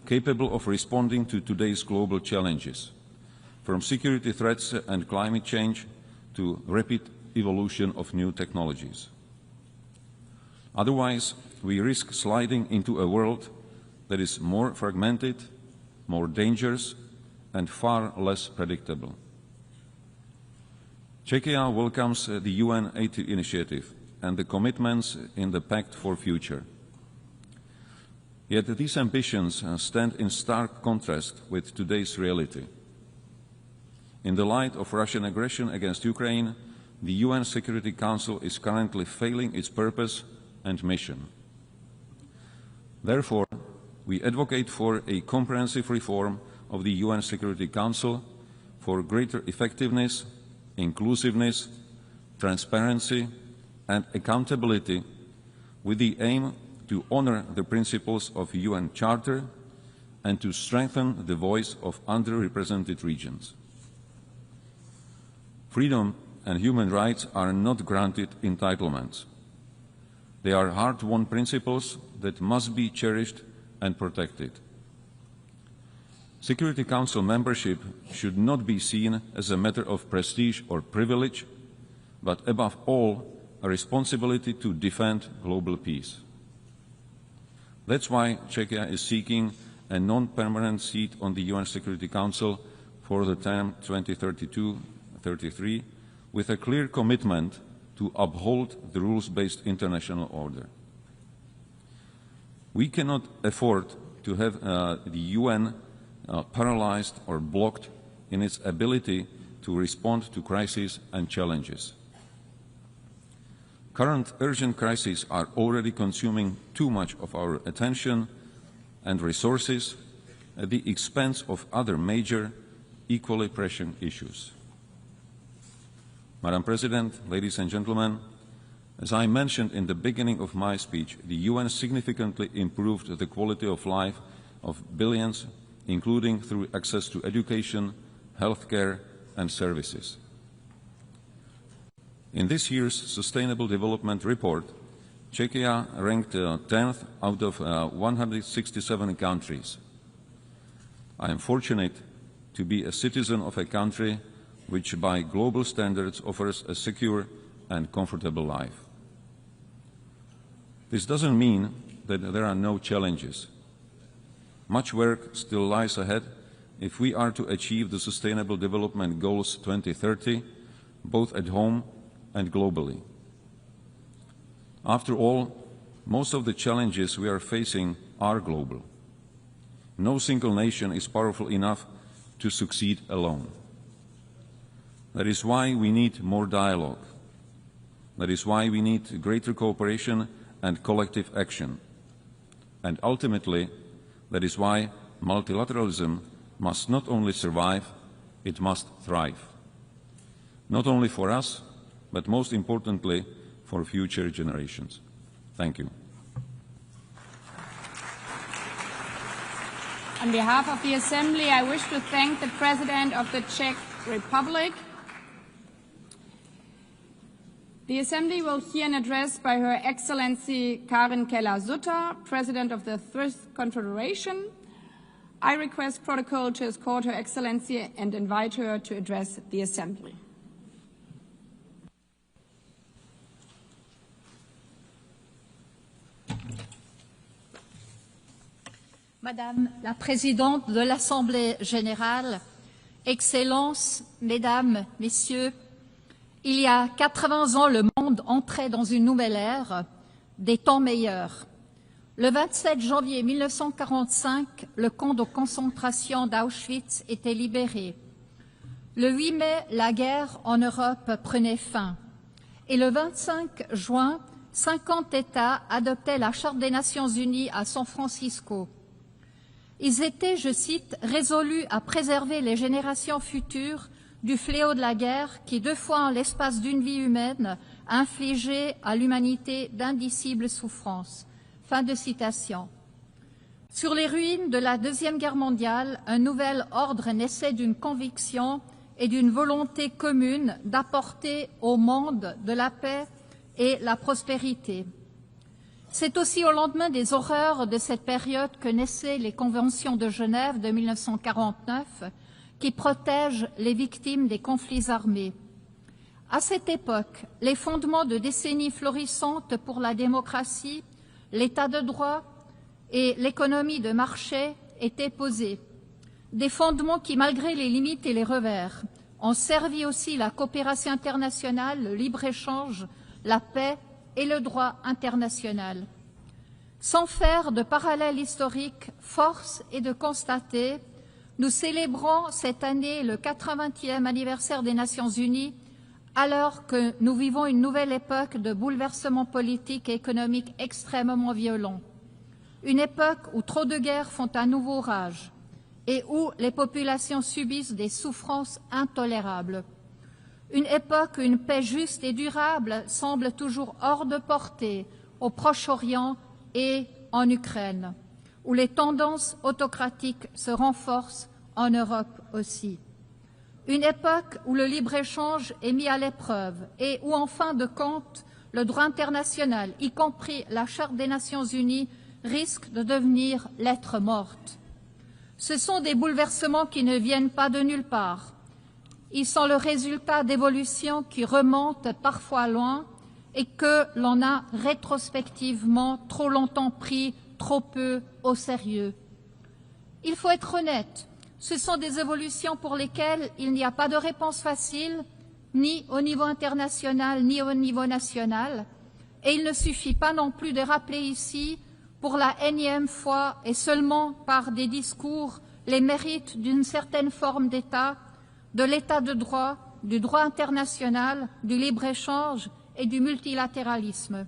capable of responding to today's global challenges, from security threats and climate change to rapid evolution of new technologies. Otherwise, we risk sliding into a world that is more fragmented, more dangerous, and far less predictable. Czechia welcomes the UN 80 initiative and the commitments in the Pact for Future. Yet these ambitions stand in stark contrast with today's reality. In the light of Russian aggression against Ukraine, the UN Security Council is currently failing its purpose and mission. Therefore, we advocate for a comprehensive reform of the UN Security Council for greater effectiveness, inclusiveness, transparency, and accountability, with the aim to honor the principles of the UN Charter and to strengthen the voice of underrepresented regions. Freedom and human rights are not granted entitlements. They are hard-won principles that must be cherished and protected. Security Council membership should not be seen as a matter of prestige or privilege, but above all, a responsibility to defend global peace. That's why Czechia is seeking a non-permanent seat on the UN Security Council for the term 2032-33, with a clear commitment to uphold the rules-based international order. We cannot afford to have the UN paralyzed or blocked in its ability to respond to crises and challenges. Current urgent crises are already consuming too much of our attention and resources at the expense of other major, equally pressing issues. Madam President, ladies and gentlemen, as I mentioned in the beginning of my speech, the UN significantly improved the quality of life of billions, including through access to education, healthcare, and services. In this year's Sustainable Development Report, Czechia ranked 10th out of 167 countries. I am fortunate to be a citizen of a country which by global standards offers a secure and comfortable life. This doesn't mean that there are no challenges. Much work still lies ahead if we are to achieve the Sustainable Development Goals 2030, both at home and globally. After all, most of the challenges we are facing are global. No single nation is powerful enough to succeed alone. That is why we need more dialogue. That is why we need greater cooperation and collective action. And ultimately, that is why multilateralism must not only survive, it must thrive. Not only for us, but most importantly, for future generations. Thank you. On behalf of the Assembly, I wish to thank the President of the Czech Republic. The Assembly will hear an address by Her Excellency Karen Keller-Sutter, President of the Fifth Confederation. I request protocol to escort Her Excellency and invite her to address the Assembly. Madame la Présidente de l'Assemblée Générale, Excellences, Mesdames, Messieurs, il y a 80 ans, le monde entrait dans une nouvelle ère, des temps meilleurs. Le 27 janvier 1945, le camp de concentration d'Auschwitz était libéré. Le 8 mai, la guerre en Europe prenait fin. Et le 25 juin, 50 États adoptaient la Charte des Nations Unies à San Francisco. Ils étaient, je cite, résolus à préserver les générations futures du fléau de la guerre qui, 2 fois en l'espace d'une vie humaine, a infligé à l'humanité d'indicibles souffrances. Fin de citation. Sur les ruines de la Deuxième Guerre mondiale, un nouvel ordre naissait d'une conviction et d'une volonté commune d'apporter au monde de la paix et la prospérité. C'est aussi au lendemain des horreurs de cette période que naissaient les conventions de Genève de 1949 qui protègent les victimes des conflits armés. À cette époque, les fondements de décennies florissantes pour la démocratie, l'état de droit et l'économie de marché étaient posés. Des fondements qui, malgré les limites et les revers, ont servi aussi la coopération internationale, le libre-échange, la paix et le droit international. Sans faire de parallèle historique, force est de constater, nous célébrons cette année le 80e anniversaire des Nations Unies, alors que nous vivons une nouvelle époque de bouleversements politiques et économiques extrêmement violents. Une époque où trop de guerres font à nouveau rage et où les populations subissent des souffrances intolérables. Une époque où une paix juste et durable semble toujours hors de portée au Proche-Orient et en Ukraine, où les tendances autocratiques se renforcent en Europe aussi. Une époque où le libre-échange est mis à l'épreuve et où, en fin de compte, le droit international, y compris la Charte des Nations Unies, risque de devenir lettre morte. Ce sont des bouleversements qui ne viennent pas de nulle part. Ils sont le résultat d'évolutions qui remontent parfois loin et que l'on a rétrospectivement trop longtemps pris trop peu au sérieux. Il faut être honnête, ce sont des évolutions pour lesquelles il n'y a pas de réponse facile, ni au niveau international, ni au niveau national, et il ne suffit pas non plus de rappeler ici, pour la énième fois et seulement par des discours, les mérites d'une certaine forme d'État, de l'État de droit, du droit international, du libre-échange et du multilatéralisme.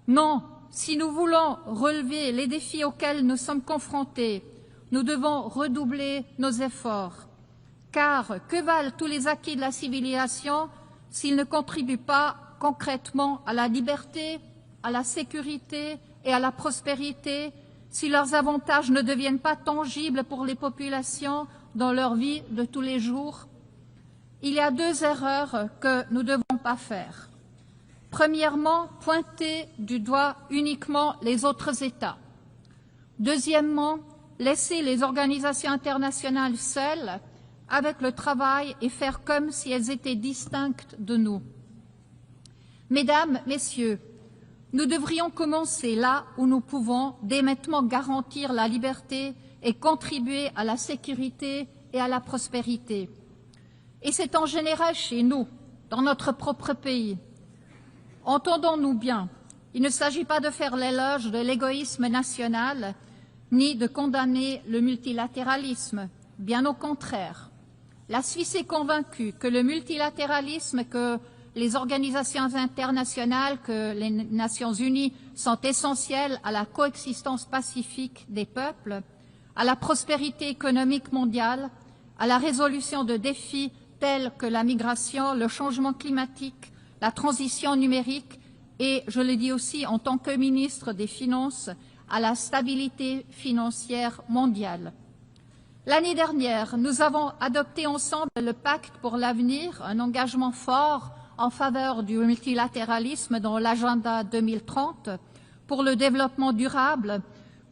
Non, si nous voulons relever les défis auxquels nous sommes confrontés, nous devons redoubler nos efforts. Car que valent tous les acquis de la civilisation s'ils ne contribuent pas concrètement à la liberté, à la sécurité et à la prospérité, si leurs avantages ne deviennent pas tangibles pour les populations dans leur vie de tous les jours? Il y a deux erreurs que nous ne devons pas faire. Premièrement, pointer du doigt uniquement les autres États. Deuxièmement, laisser les organisations internationales seules avec le travail et faire comme si elles étaient distinctes de nous. Mesdames, Messieurs, nous devrions commencer là où nous pouvons dès maintenant garantir la liberté et contribuer à la sécurité et à la prospérité. Et c'est en général chez nous, dans notre propre pays. Entendons-nous bien, il ne s'agit pas de faire l'éloge de l'égoïsme national, ni de condamner le multilatéralisme, bien au contraire. La Suisse est convaincue que le multilatéralisme, que les organisations internationales, que les Nations Unies sont essentielles à la coexistence pacifique des peuples, à la prospérité économique mondiale, à la résolution de défis tels que la migration, le changement climatique, la transition numérique et, je le dis aussi en tant que ministre des Finances, à la stabilité financière mondiale. L'année dernière, nous avons adopté ensemble le Pacte pour l'avenir, un engagement fort en faveur du multilatéralisme dans l'agenda 2030 pour le développement durable,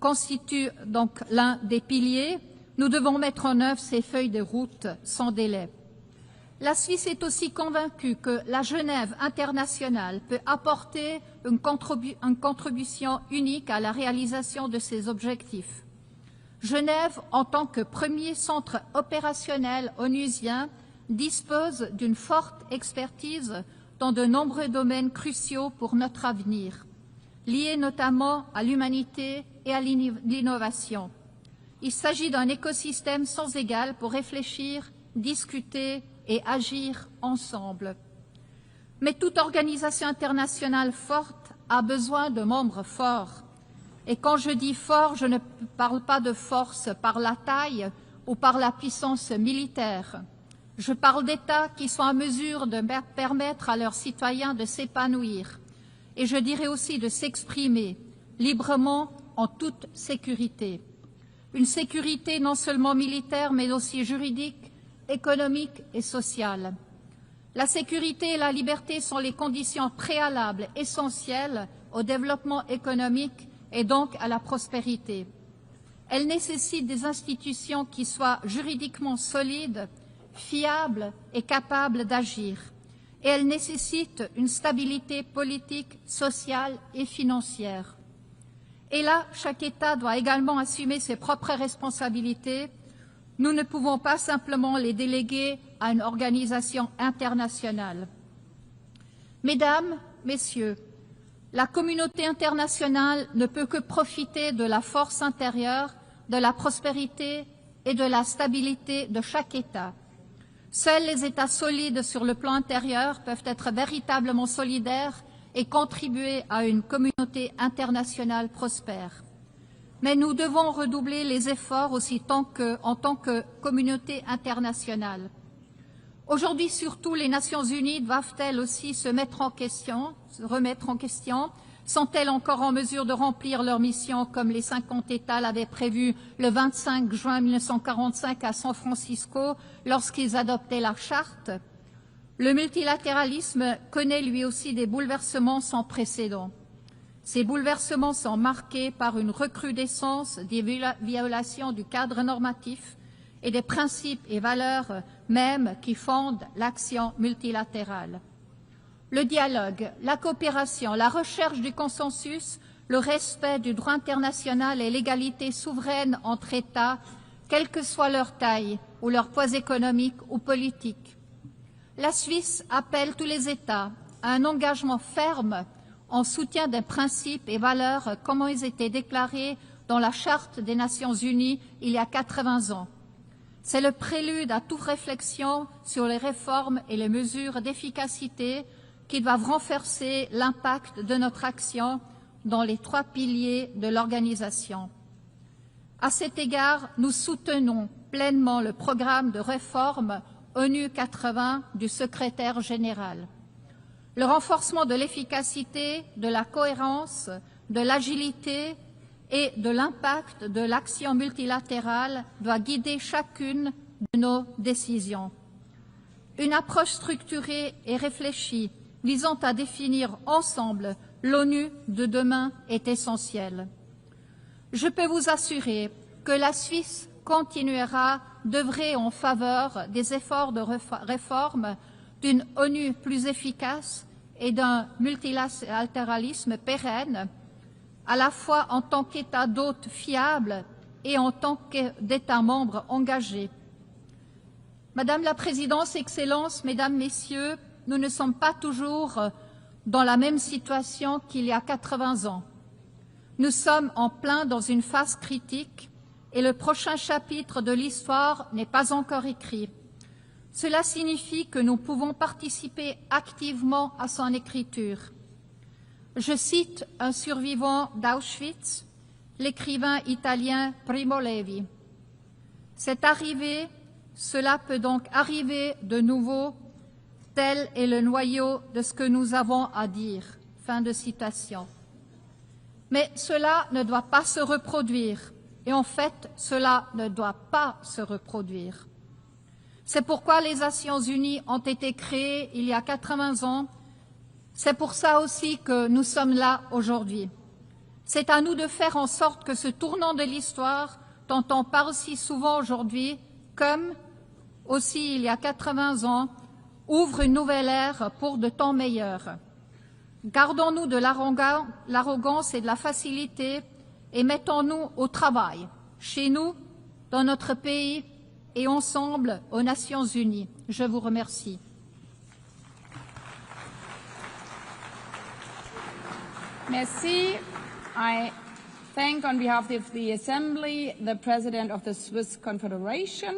constitue donc l'un des piliers. Nous devons mettre en œuvre ces feuilles de route sans délai. La Suisse est aussi convaincue que la Genève internationale peut apporter une contribution unique à la réalisation de ces objectifs. Genève, en tant que premier centre opérationnel onusien, dispose d'une forte expertise dans de nombreux domaines cruciaux pour notre avenir, liés notamment à l'humanité et à l'innovation. Il s'agit d'un écosystème sans égal pour réfléchir, discuter et agir ensemble. Mais toute organisation internationale forte a besoin de membres forts. Et quand je dis fort, je ne parle pas de force par la taille ou par la puissance militaire. Je parle d'États qui sont en mesure de permettre à leurs citoyens de s'épanouir. Et je dirais aussi de s'exprimer, librement, en toute sécurité. Une sécurité non seulement militaire, mais aussi juridique, économique et sociale. La sécurité et la liberté sont les conditions préalables essentielles au développement économique et donc à la prospérité. Elles nécessitent des institutions qui soient juridiquement solides, fiables et capables d'agir. Et elles nécessitent une stabilité politique, sociale et financière. Et là, chaque État doit également assumer ses propres responsabilités. Nous ne pouvons pas simplement les déléguer à une organisation internationale. Mesdames, Messieurs, la communauté internationale ne peut que profiter de la force intérieure, de la prospérité et de la stabilité de chaque État. Seuls les États solides sur le plan intérieur peuvent être véritablement solidaires et contribuer à une communauté internationale prospère. Mais nous devons redoubler les efforts aussi en tant que communauté internationale. Aujourd'hui, surtout, les Nations Unies doivent-elles aussi se remettre en question? Sont-elles encore en mesure de remplir leur mission comme les 50 États l'avaient prévu le 25 juin 1945 à San Francisco lorsqu'ils adoptaient la Charte? Le multilatéralisme connaît lui aussi des bouleversements sans précédent. Ces bouleversements sont marqués par une recrudescence des violations du cadre normatif et des principes et valeurs mêmes qui fondent l'action multilatérale. Le dialogue, la coopération, la recherche du consensus, le respect du droit international et l'égalité souveraine entre États, quelle que soit leur taille ou leur poids économique ou politique. La Suisse appelle tous les États à un engagement ferme en soutien des principes et valeurs comme ils étaient déclarés dans la Charte des Nations Unies il y a 80 ans. C'est le prélude à toute réflexion sur les réformes et les mesures d'efficacité qui doivent renforcer l'impact de notre action dans les 3 piliers de l'organisation. À cet égard, nous soutenons pleinement le programme de réforme ONU 80 du secrétaire général. Le renforcement de l'efficacité, de la cohérence, de l'agilité et de l'impact de l'action multilatérale doit guider chacune de nos décisions. Une approche structurée et réfléchie visant à définir ensemble l'ONU de demain est essentielle. Je peux vous assurer que la Suisse continuera d'œuvrer en faveur des efforts de réforme d'une ONU plus efficace et d'un multilatéralisme pérenne, à la fois en tant qu'État d'hôte fiable et en tant qu'État membre engagé. Madame la Présidente, Excellences, Mesdames, Messieurs, nous ne sommes pas toujours dans la même situation qu'il y a 80 ans. Nous sommes en plein dans une phase critique et le prochain chapitre de l'histoire n'est pas encore écrit. Cela signifie que nous pouvons participer activement à son écriture. Je cite un survivant d'Auschwitz, l'écrivain italien Primo Levi. C'est arrivé, cela peut donc arriver de nouveau, tel est le noyau de ce que nous avons à dire. Fin de citation. Mais cela ne doit pas se reproduire. Et en fait, cela ne doit pas se reproduire. C'est pourquoi les Nations Unies ont été créées il y a 80 ans. C'est pour ça aussi que nous sommes là aujourd'hui. C'est à nous de faire en sorte que ce tournant de l'histoire, dont on parle si souvent aujourd'hui, comme aussi il y a 80 ans, ouvre une nouvelle ère pour de temps meilleurs. Gardons-nous de l'arrogance et de la facilité et mettons-nous au travail, chez nous, dans notre pays et ensemble aux Nations Unies. Je vous remercie. Merci. I thank on behalf of the Assembly the President of the Swiss Confederation.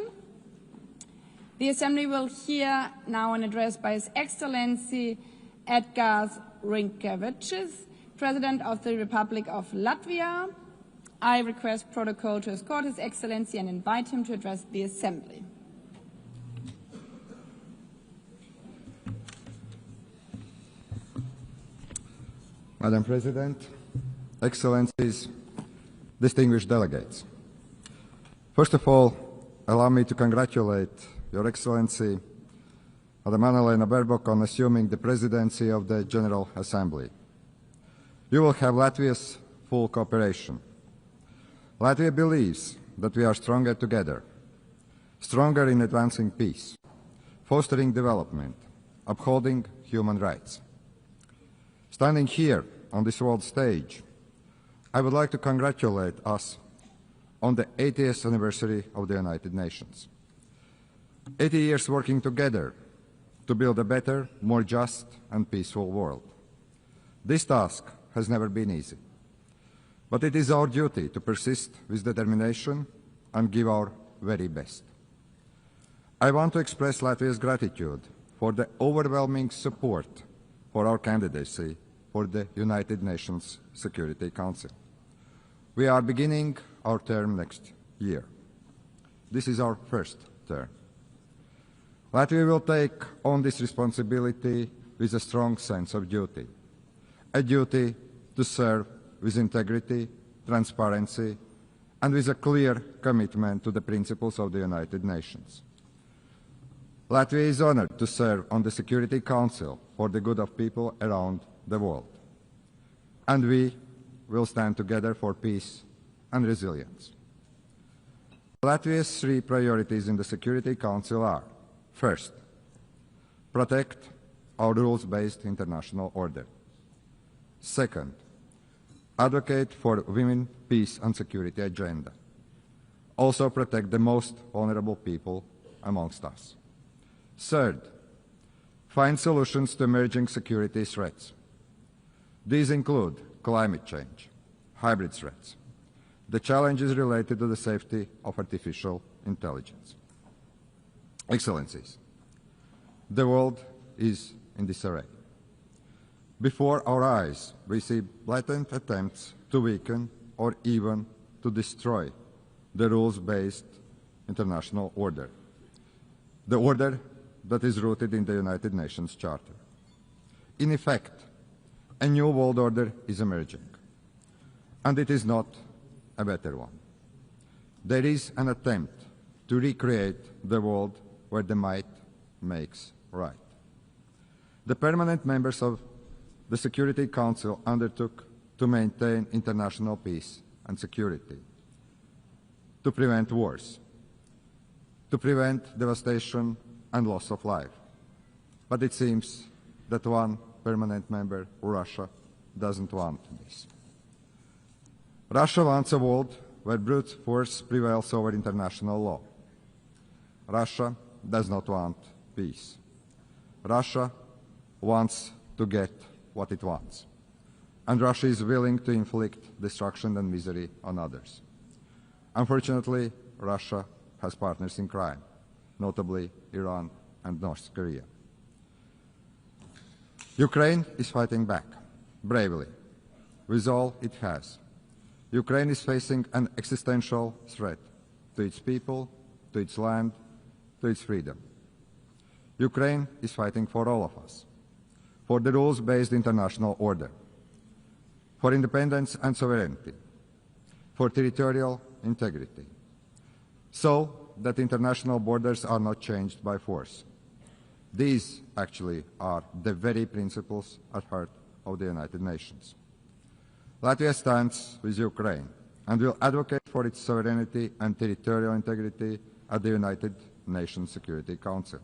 The Assembly will hear now an address by His Excellency Edgars Rinkēvičs, President of the Republic of Latvia. I request protocol to escort His Excellency and invite him to address the Assembly. Madam President, Excellencies, distinguished delegates. First of all, allow me to congratulate Your Excellency, Madam Anna-Lena Baerbock, on assuming the presidency of the General Assembly. You will have Latvia's full cooperation. Latvia believes that we are stronger together, stronger in advancing peace, fostering development, upholding human rights. Standing here on this world stage, I would like to congratulate us on the 80th anniversary of the United Nations. 80 years working together to build a better, more just and peaceful world. This task has never been easy, but it is our duty to persist with determination and give our very best. I want to express Latvia's gratitude for the overwhelming support for our candidacy for the United Nations Security Council. We are beginning our term next year. This is our first term. Latvia will take on this responsibility with a strong sense of duty, a duty to serve with integrity, transparency, and with a clear commitment to the principles of the United Nations. Latvia is honored to serve on the Security Council for the good of people around the world, and we will stand together for peace and resilience. Latvia's three priorities in the Security Council are: first, protect our rules-based international order. Second, advocate for women, peace and security agenda. Also protect the most vulnerable people amongst us. Third, find solutions to emerging security threats. These include climate change, hybrid threats, the challenges related to the safety of artificial intelligence. Excellencies, the world is in disarray. Before our eyes, we see blatant attempts to weaken or even to destroy the rules-based international order, the order that is rooted in the United Nations Charter. In effect, a new world order is emerging, and it is not a better one. There is an attempt to recreate the world where the might makes right. The permanent members of the Security Council undertook to maintain international peace and security, to prevent wars, to prevent devastation and loss of life. But it seems that one permanent member, Russia, doesn't want this. Russia wants a world where brute force prevails over international law. Russia does not want peace. Russia wants to get what it wants. And Russia is willing to inflict destruction and misery on others. Unfortunately, Russia has partners in crime, notably Iran and North Korea. Ukraine is fighting back, bravely, with all it has. Ukraine is facing an existential threat to its people, to its land, to its freedom. Ukraine is fighting for all of us, for the rules-based international order, for independence and sovereignty, for territorial integrity, so that international borders are not changed by force. These actually are the very principles at heart of the United Nations. Latvia stands with Ukraine and will advocate for its sovereignty and territorial integrity at the United Nations Security Council.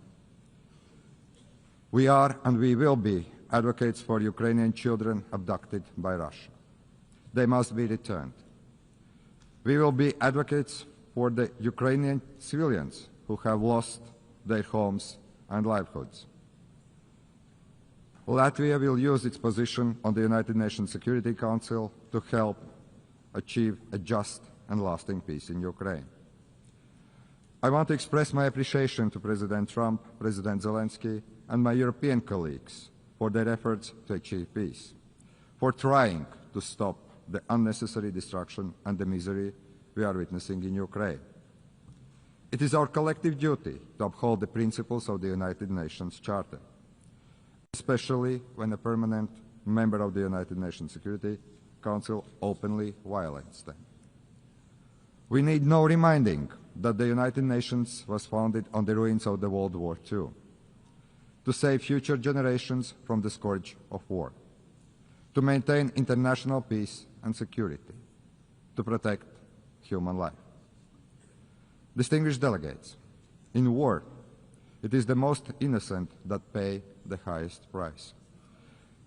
We are and we will be advocates for Ukrainian children abducted by Russia. They must be returned. We will be advocates for the Ukrainian civilians who have lost their homes and livelihoods. Latvia will use its position on the United Nations Security Council to help achieve a just and lasting peace in Ukraine. I want to express my appreciation to President Trump, President Zelensky, and my European colleagues for their efforts to achieve peace, for trying to stop the unnecessary destruction and the misery we are witnessing in Ukraine. It is our collective duty to uphold the principles of the United Nations Charter, especially when a permanent member of the United Nations Security Council openly violates them. We need no reminding that the United Nations was founded on the ruins of the World War II, to save future generations from the scourge of war, to maintain international peace and security, to protect human life. Distinguished delegates, in war, it is the most innocent that pay the highest price.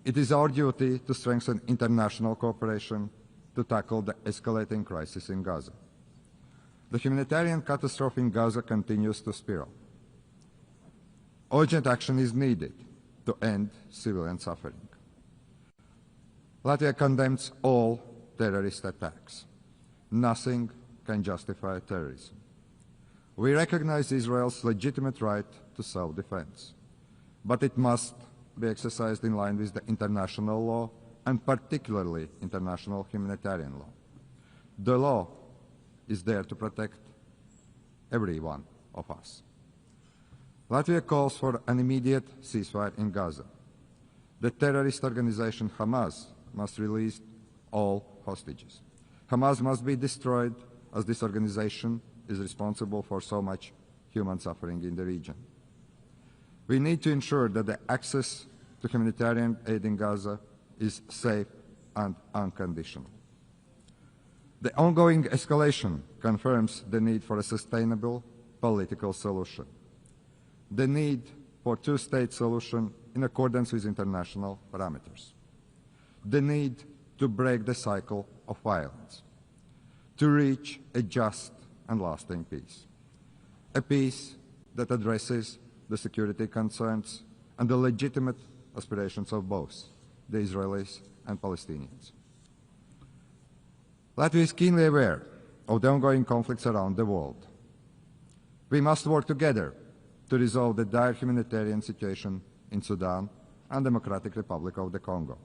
It is our duty to strengthen international cooperation to tackle the escalating crisis in Gaza. The humanitarian catastrophe in Gaza continues to spiral. Urgent action is needed to end civilian suffering. Latvia condemns all terrorist attacks. Nothing can justify terrorism. We recognize Israel's legitimate right to self-defense, but it must be exercised in line with the international law, and particularly international humanitarian law. The law is there to protect every one of us. Latvia calls for an immediate ceasefire in Gaza. The terrorist organization Hamas must release all hostages. Hamas must be destroyed, as this organization is responsible for so much human suffering in the region. We need to ensure that the access to humanitarian aid in Gaza is safe and unconditional. The ongoing escalation confirms the need for a sustainable political solution, the need for a two-state solution in accordance with international parameters, the need to break the cycle of violence, to reach a just and lasting peace, a peace that addresses the security concerns and the legitimate aspirations of both the Israelis and Palestinians. Latvia is keenly aware of the ongoing conflicts around the world. We must work together to resolve the dire humanitarian situation in Sudan and Democratic Republic of the Congo.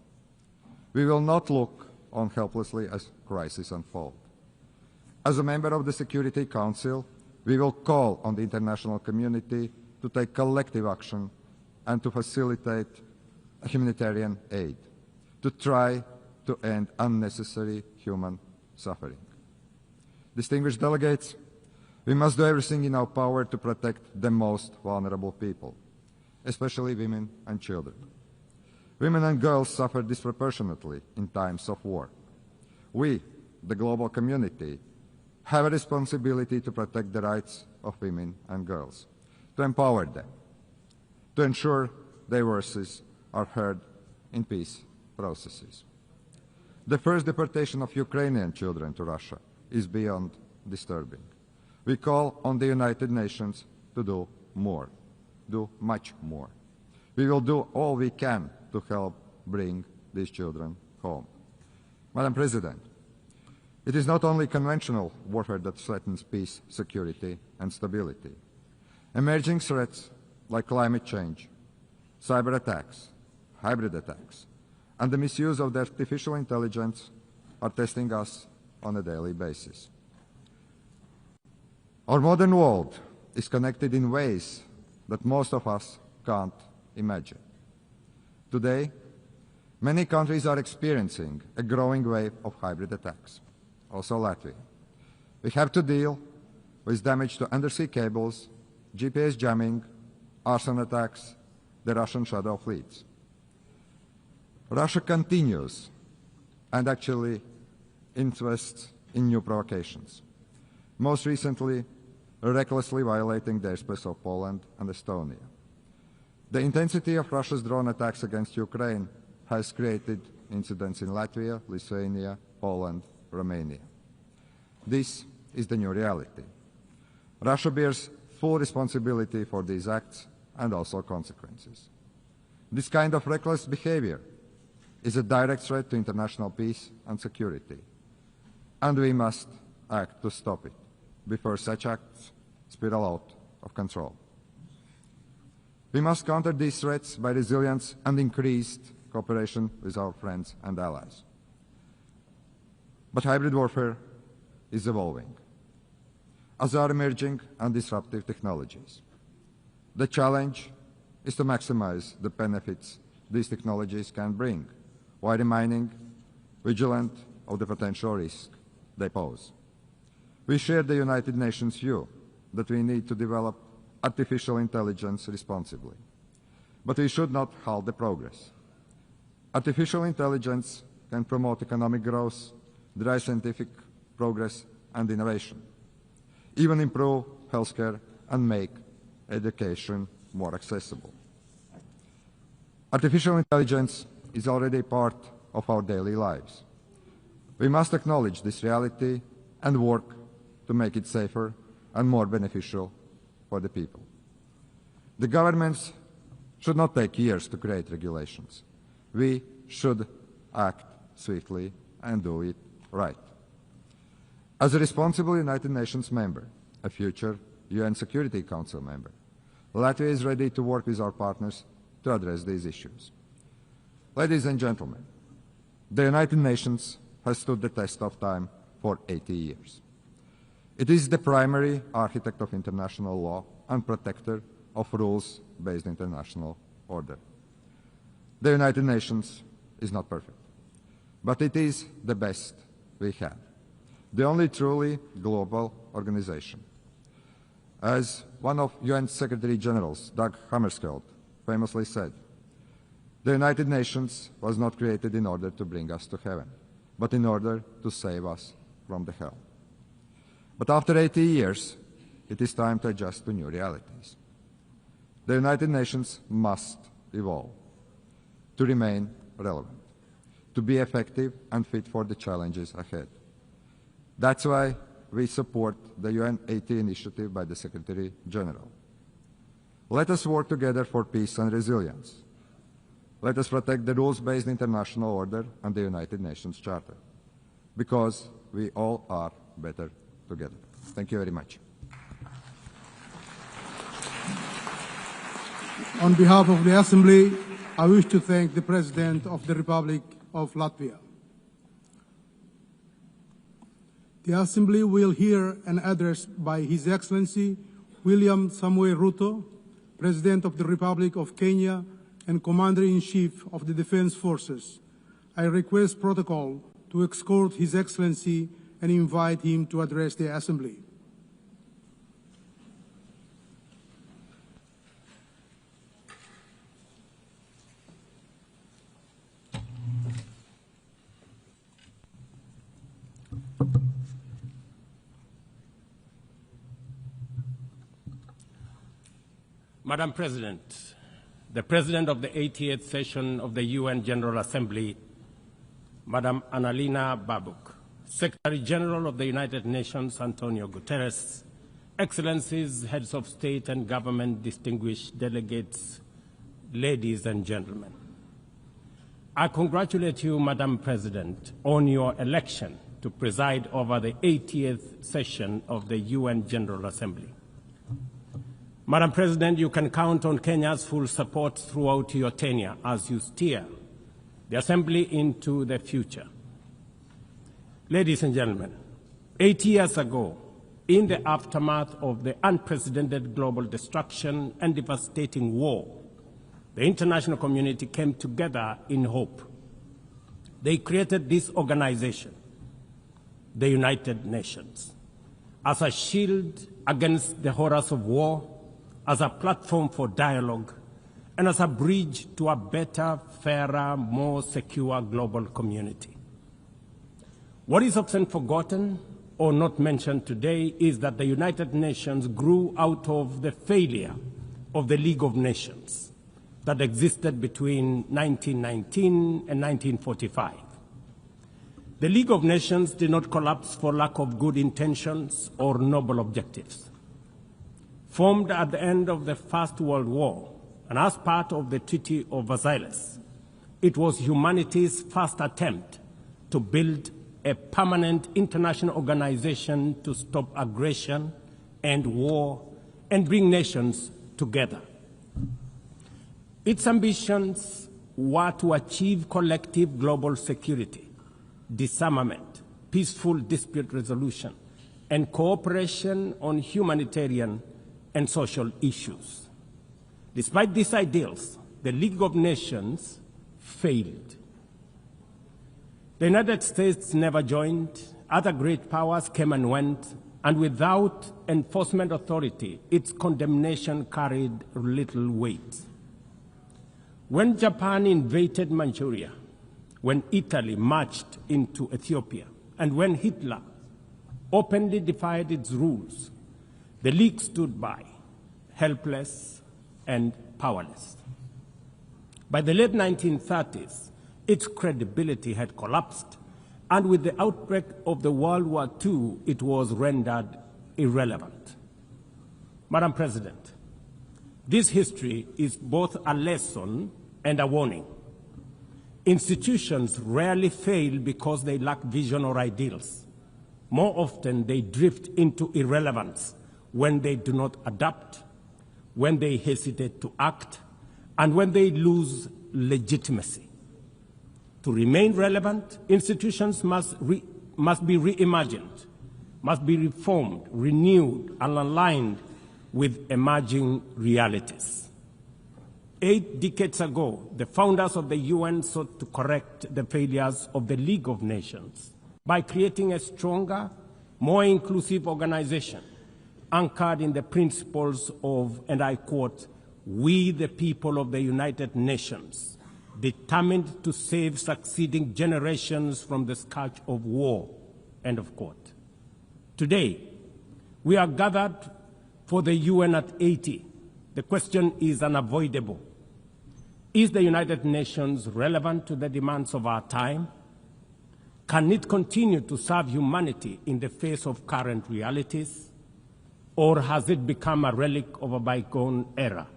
We will not look on helplessly as crises unfold. As a member of the Security Council, we will call on the international community to take collective action and to facilitate humanitarian aid, to try to end unnecessary human suffering. Distinguished delegates, we must do everything in our power to protect the most vulnerable people, especially women and children. Women and girls suffer disproportionately in times of war. We, the global community, have a responsibility to protect the rights of women and girls, to empower them, to ensure their voices are heard in peace processes. The first deportation of Ukrainian children to Russia is beyond disturbing. We call on the United Nations to do more, do much more. We will do all we can to help bring these children home. Madam President, it is not only conventional warfare that threatens peace, security, and stability. Emerging threats like climate change, cyber attacks, hybrid attacks, and the misuse of artificial intelligence are testing us on a daily basis. Our modern world is connected in ways that most of us can't imagine. Today, many countries are experiencing a growing wave of hybrid attacks, also Latvia. We have to deal with damage to undersea cables, GPS jamming, arson attacks, the Russian shadow fleets. Russia continues and actually invests in new provocations, most recently recklessly violating the airspace of Poland and Estonia. The intensity of Russia's drone attacks against Ukraine has created incidents in Latvia, Lithuania, Poland, Romania. This is the new reality. Russia bears full responsibility for these acts and also consequences. This kind of reckless behavior is a direct threat to international peace and security, and we must act to stop it before such acts spiral out of control. We must counter these threats by resilience and increased cooperation with our friends and allies. But hybrid warfare is evolving, as are emerging and disruptive technologies. The challenge is to maximize the benefits these technologies can bring, while remaining vigilant of the potential risk they pose. We share the United Nations view that we need to develop artificial intelligence responsibly, but we should not halt the progress. Artificial intelligence can promote economic growth, drive scientific progress and innovation, even improve healthcare and make education more accessible. Artificial intelligence is already part of our daily lives. We must acknowledge this reality and work to make it safer and more beneficial for the people. The governments should not take years to create regulations. We should act swiftly and do it right. As a responsible United Nations member, a future UN Security Council member, Latvia is ready to work with our partners to address these issues. Ladies and gentlemen, the United Nations has stood the test of time for 80 years. It is the primary architect of international law and protector of rules-based international order. The United Nations is not perfect, but it is the best we have, the only truly global organization. As one of UN Secretary Generals, Dag Hammarskjöld, famously said, the United Nations was not created in order to bring us to heaven, but in order to save us from the hell. But after 80 years, it is time to adjust to new realities. The United Nations must evolve to remain relevant, to be effective and fit for the challenges ahead. That's why we support the UN 80 initiative by the Secretary General. Let us work together for peace and resilience. Let us protect the rules-based international order and the United Nations Charter, because we all are better together. Thank you very much. On behalf of the Assembly, I wish to thank the President of the Republic of Latvia. The Assembly will hear an address by His Excellency William Samoei Ruto, President of the Republic of Kenya and Commander-in-Chief of the Defense Forces. I request protocol to escort His Excellency and invite him to address the Assembly. Madam President, the President of the 88th session of the UN General Assembly, Madam Annalena Baerbock, Secretary General of the United Nations, Antonio Guterres, Excellencies, Heads of State and Government, distinguished delegates, ladies and gentlemen. I congratulate you, Madam President, on your election to preside over the 80th session of the UN General Assembly. Madam President, you can count on Kenya's full support throughout your tenure as you steer the Assembly into the future. Ladies and gentlemen, 80 years ago, in the aftermath of the unprecedented global destruction and devastating war, the international community came together in hope. They created this organization, the United Nations, as a shield against the horrors of war, as a platform for dialogue, and as a bridge to a better, fairer, more secure global community. What is often forgotten or not mentioned today is that the United Nations grew out of the failure of the League of Nations that existed between 1919 and 1945. The League of Nations did not collapse for lack of good intentions or noble objectives. Formed at the end of the First World War and as part of the Treaty of Versailles, it was humanity's first attempt to build a permanent international organization to stop aggression and war and bring nations together. Its ambitions were to achieve collective global security, disarmament, peaceful dispute resolution, and cooperation on humanitarian and social issues. Despite these ideals, the League of Nations failed. The United States never joined. Other great powers came and went, and without enforcement authority, its condemnation carried little weight. When Japan invaded Manchuria, when Italy marched into Ethiopia, and when Hitler openly defied its rules, the League stood by, helpless and powerless. By the late 1930s, its credibility had collapsed, and with the outbreak of the World War II, it was rendered irrelevant. Madam President, this history is both a lesson and a warning. Institutions rarely fail because they lack vision or ideals. More often, they drift into irrelevance when they do not adapt, when they hesitate to act, and when they lose legitimacy. To remain relevant, institutions must be reimagined, must be reformed, renewed, and aligned with emerging realities. 8 decades ago, the founders of the UN sought to correct the failures of the League of Nations by creating a stronger, more inclusive organization anchored in the principles of, and I quote, "We the people of the United Nations, determined to save succeeding generations from the scourge of war," end of quote. Today, we are gathered for the UN at 80. The question is unavoidable. Is the United Nations relevant to the demands of our time? Can it continue to serve humanity in the face of current realities? Or has it become a relic of a bygone era?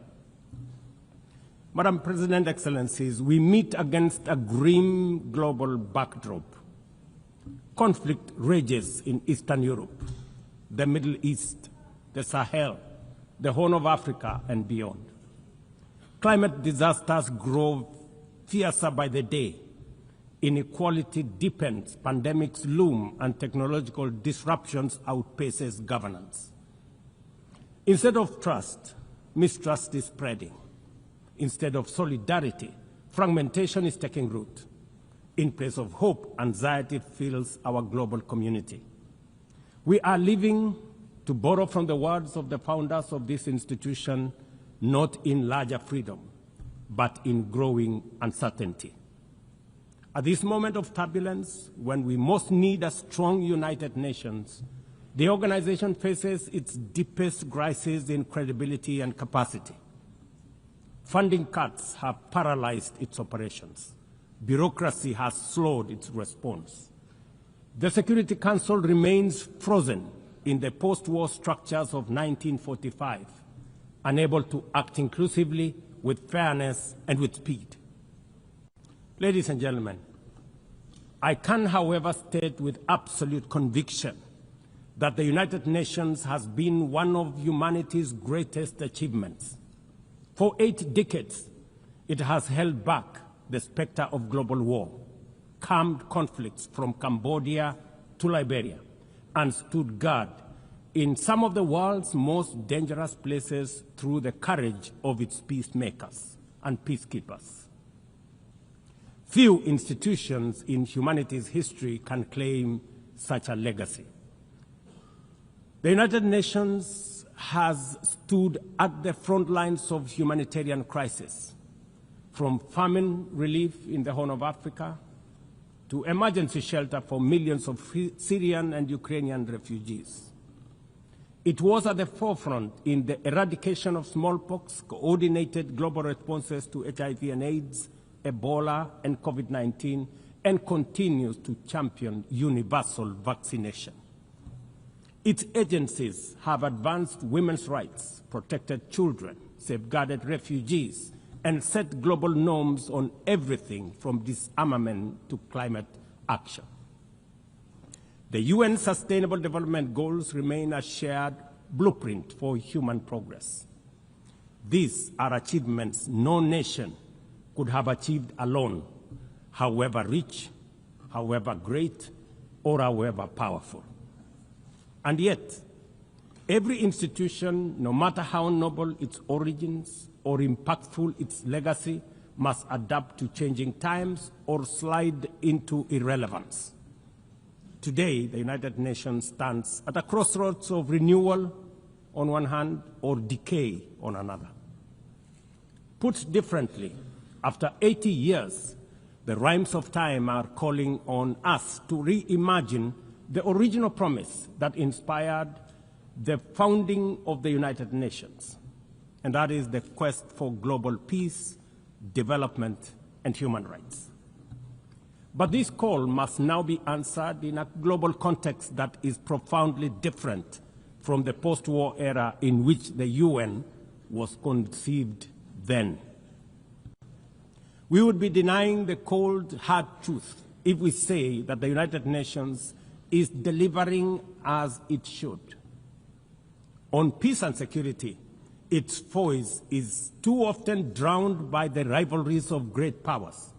Madam President, Excellencies, we meet against a grim global backdrop. Conflict rages in Eastern Europe, the Middle East, the Sahel, the Horn of Africa, and beyond. Climate disasters grow fiercer by the day. Inequality deepens, pandemics loom, and technological disruptions outpaces governance. Instead of trust, mistrust is spreading. Instead of solidarity, fragmentation is taking root. In place of hope, anxiety fills our global community. We are living, to borrow from the words of the founders of this institution, not in larger freedom, but in growing uncertainty. At this moment of turbulence, when we most need a strong United Nations, the organization faces its deepest crisis in credibility and capacity. Funding cuts have paralyzed its operations. Bureaucracy has slowed its response. The Security Council remains frozen in the post-war structures of 1945, unable to act inclusively, with fairness, and with speed. Ladies and gentlemen, I can, however, state with absolute conviction that the United Nations has been one of humanity's greatest achievements. For 8 decades, it has held back the specter of global war, calmed conflicts from Cambodia to Liberia, and stood guard in some of the world's most dangerous places through the courage of its peacemakers and peacekeepers. Few institutions in humanity's history can claim such a legacy. The United Nations has stood at the front lines of humanitarian crisis, from famine relief in the Horn of Africa to emergency shelter for millions of Syrian and Ukrainian refugees. It was at the forefront in the eradication of smallpox, coordinated global responses to HIV and AIDS, Ebola, and COVID-19, and continues to champion universal vaccination. Its agencies have advanced women's rights, protected children, safeguarded refugees, and set global norms on everything from disarmament to climate action. The UN Sustainable Development Goals remain a shared blueprint for human progress. These are achievements no nation could have achieved alone, however rich, however great, or however powerful. And yet, every institution, no matter how noble its origins or impactful its legacy, must adapt to changing times or slide into irrelevance. Today, the United Nations stands at a crossroads of renewal on one hand or decay on another. Put differently, after 80 years, the rhymes of time are calling on us to reimagine the original promise that inspired the founding of the United Nations, and that is the quest for global peace, development, and human rights. But this call must now be answered in a global context that is profoundly different from the post-war era in which the UN was conceived then. We would be denying the cold, hard truth if we say that the United Nations is delivering as it should. On peace and security, its voice is too often drowned by the rivalries of great powers,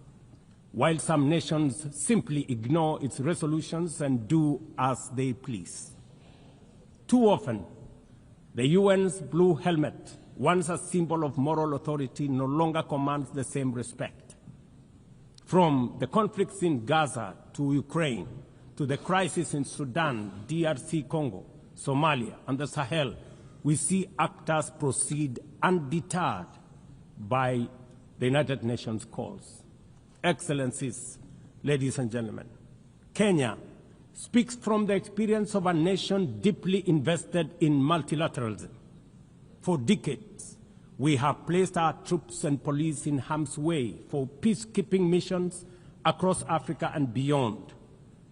while some nations simply ignore its resolutions and do as they please. Too often, the UN's blue helmet, once a symbol of moral authority, no longer commands the same respect. From the conflicts in Gaza to Ukraine, to the crisis in Sudan, DRC Congo, Somalia, and the Sahel, we see actors proceed undeterred by the United Nations calls. Excellencies, ladies and gentlemen, Kenya speaks from the experience of a nation deeply invested in multilateralism. For decades, we have placed our troops and police in harm's way for peacekeeping missions across Africa and beyond,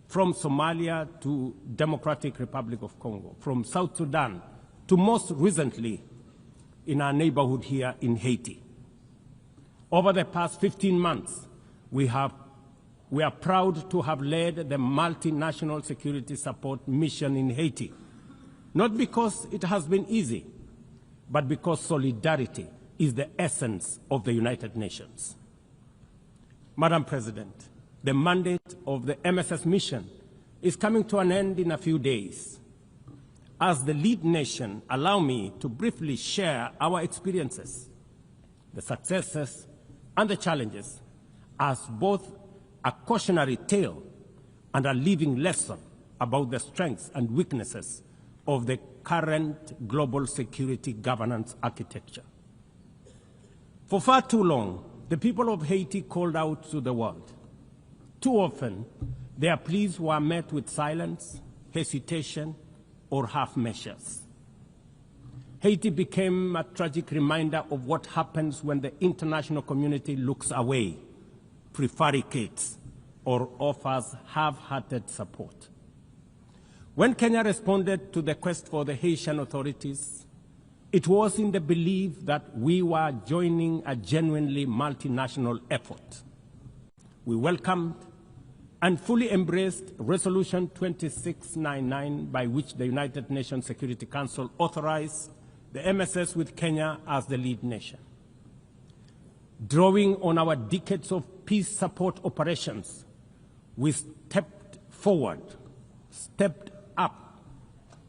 from Somalia to Democratic Republic of Congo, from South Sudan to most recently in our neighborhood here in Haiti. Over the past 15 months, we are proud to have led the multinational security support mission in Haiti, not because it has been easy, but because solidarity is the essence of the United Nations. Madam President, the mandate of the MSS mission is coming to an end in a few days. As the lead nation, allow me to briefly share our experiences, the successes and the challenges, as both a cautionary tale and a living lesson about the strengths and weaknesses of the current global security governance architecture. For far too long, the people of Haiti called out to the world. Too often, their pleas were met with silence, hesitation, or half measures. Haiti became a tragic reminder of what happens when the international community looks away, prevaricates, or offers half-hearted support. When Kenya responded to the quest for the Haitian authorities, it was in the belief that we were joining a genuinely multinational effort. We welcomed and fully embraced Resolution 2699, by which the United Nations Security Council authorized the MSS with Kenya as the lead nation. Drawing on our decades of peace support operations, we stepped forward, stepped up,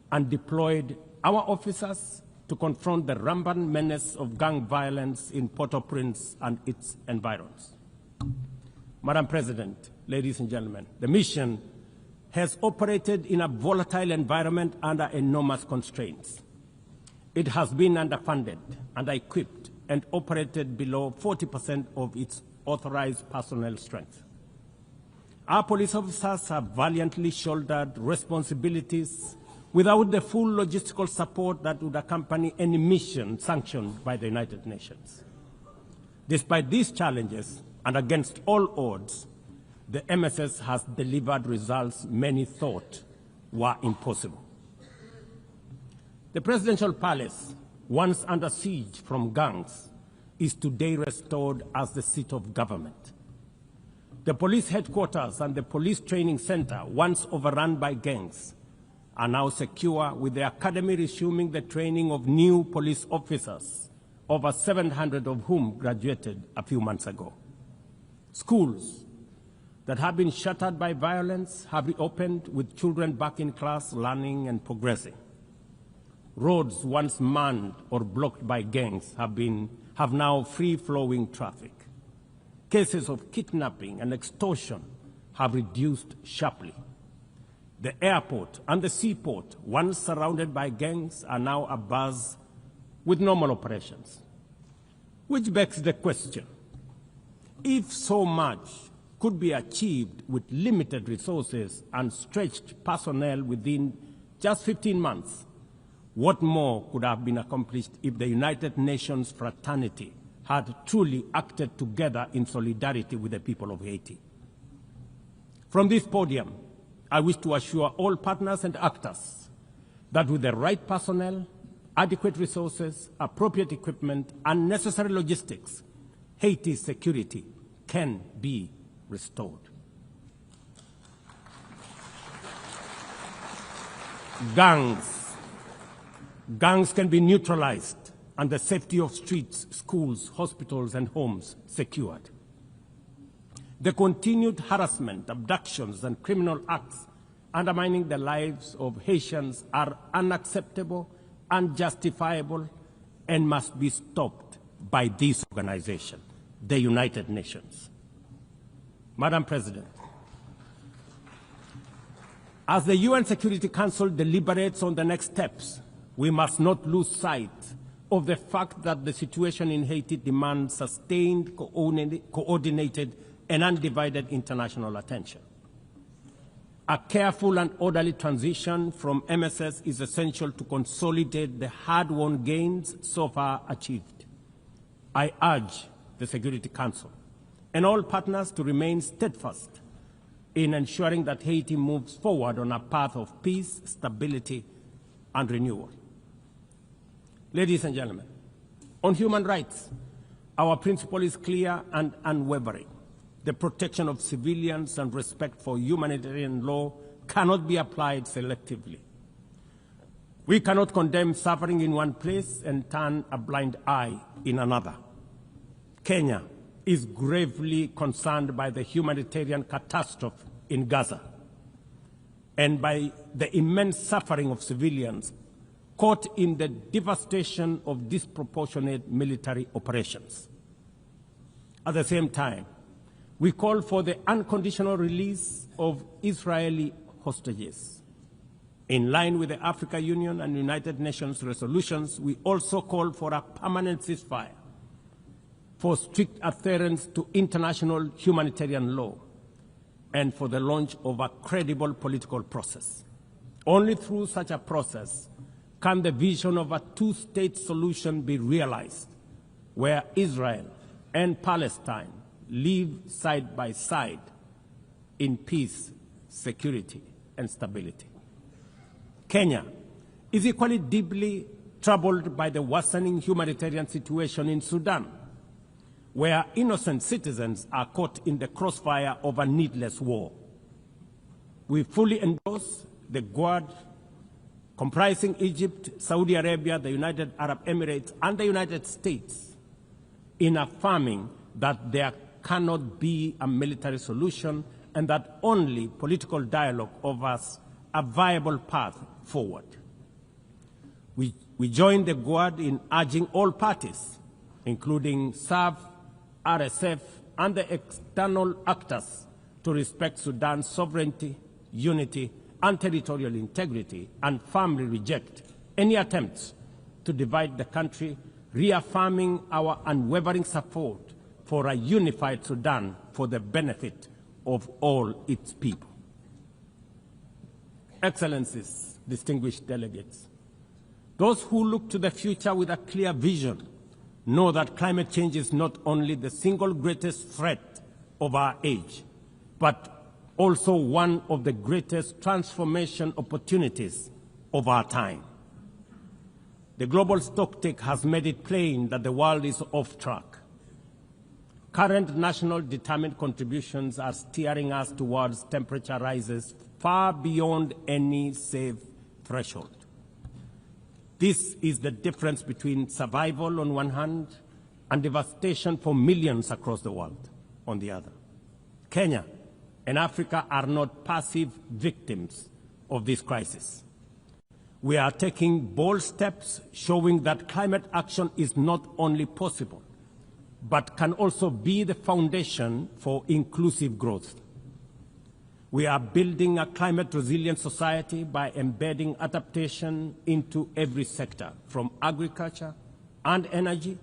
and deployed our officers to confront the rampant menace of gang violence in Port-au-Prince and its environs. Madam President, ladies and gentlemen, the mission has operated in a volatile environment under enormous constraints. It has been underfunded, under-equipped, and operated below 40% of its authorized personnel strength. Our police officers have valiantly shouldered responsibilities without the full logistical support that would accompany any mission sanctioned by the United Nations. Despite these challenges, and against all odds, the MSS has delivered results many thought were impossible. The presidential palace, once under siege from gangs, is today restored as the seat of government. The police headquarters and the police training center, once overrun by gangs, are now secure, with the academy resuming the training of new police officers, over 700 of whom graduated a few months ago. Schools that have been shattered by violence have reopened, with children back in class, learning and progressing. Roads once manned or blocked by gangs have now free-flowing traffic. cases of kidnapping and extortion have reduced sharply. The airport and the seaport, once surrounded by gangs, are now abuzz with normal operations. Which begs the question, if so much could be achieved with limited resources and stretched personnel within just 15 months, what more could have been accomplished if the United Nations fraternity had truly acted together in solidarity with the people of Haiti? From this podium, I wish to assure all partners and actors that with the right personnel, adequate resources, appropriate equipment, and necessary logistics, Haiti's security can be restored. Gangs can be neutralized and the safety of streets, schools, hospitals, and homes secured. The continued harassment, abductions, and criminal acts undermining the lives of Haitians are unacceptable, unjustifiable, and must be stopped by this organization, the United Nations. Madam President, as the UN Security Council deliberates on the next steps, we must not lose sight of the fact that the situation in Haiti demands sustained, coordinated, and undivided international attention. A careful and orderly transition from MSS is essential to consolidate the hard-won gains so far achieved. I urge the Security Council and all partners to remain steadfast in ensuring that Haiti moves forward on a path of peace, stability, and renewal. Ladies and gentlemen, on human rights, our principle is clear and unwavering. The protection of civilians and respect for humanitarian law cannot be applied selectively. We cannot condemn suffering in one place and turn a blind eye in another. Kenya is gravely concerned by the humanitarian catastrophe in Gaza and by the immense suffering of civilians caught in the devastation of disproportionate military operations. At the same time, we call for the unconditional release of Israeli hostages. In line with the African Union and United Nations resolutions, we also call for a permanent ceasefire, for strict adherence to international humanitarian law, and for the launch of a credible political process. Only through such a process can the vision of a two-state solution be realized, where Israel and Palestine live side by side in peace, security, and stability. Kenya is equally deeply troubled by the worsening humanitarian situation in Sudan, where innocent citizens are caught in the crossfire of a needless war. We fully endorse the Quad, comprising Egypt, Saudi Arabia, the United Arab Emirates, and the United States, in affirming that there cannot be a military solution and that only political dialogue offers a viable path forward. We join the Quad in urging all parties, including SAF, RSF, and the external actors, to respect Sudan's sovereignty, unity, and territorial integrity, and firmly reject any attempts to divide the country, reaffirming our unwavering support for a unified Sudan for the benefit of all its people. Excellencies, distinguished delegates, those who look to the future with a clear vision know that climate change is not only the single greatest threat of our age, but also one of the greatest transformation opportunities of our time. The global stocktake has made it plain that the world is off track. Current national determined contributions are steering us towards temperature rises far beyond any safe threshold. This is the difference between survival on one hand and devastation for millions across the world on the other. Kenya and Africa are not passive victims of this crisis. We are taking bold steps showing that climate action is not only possible, but can also be the foundation for inclusive growth. We are building a climate-resilient society by embedding adaptation into every sector, from agriculture and energy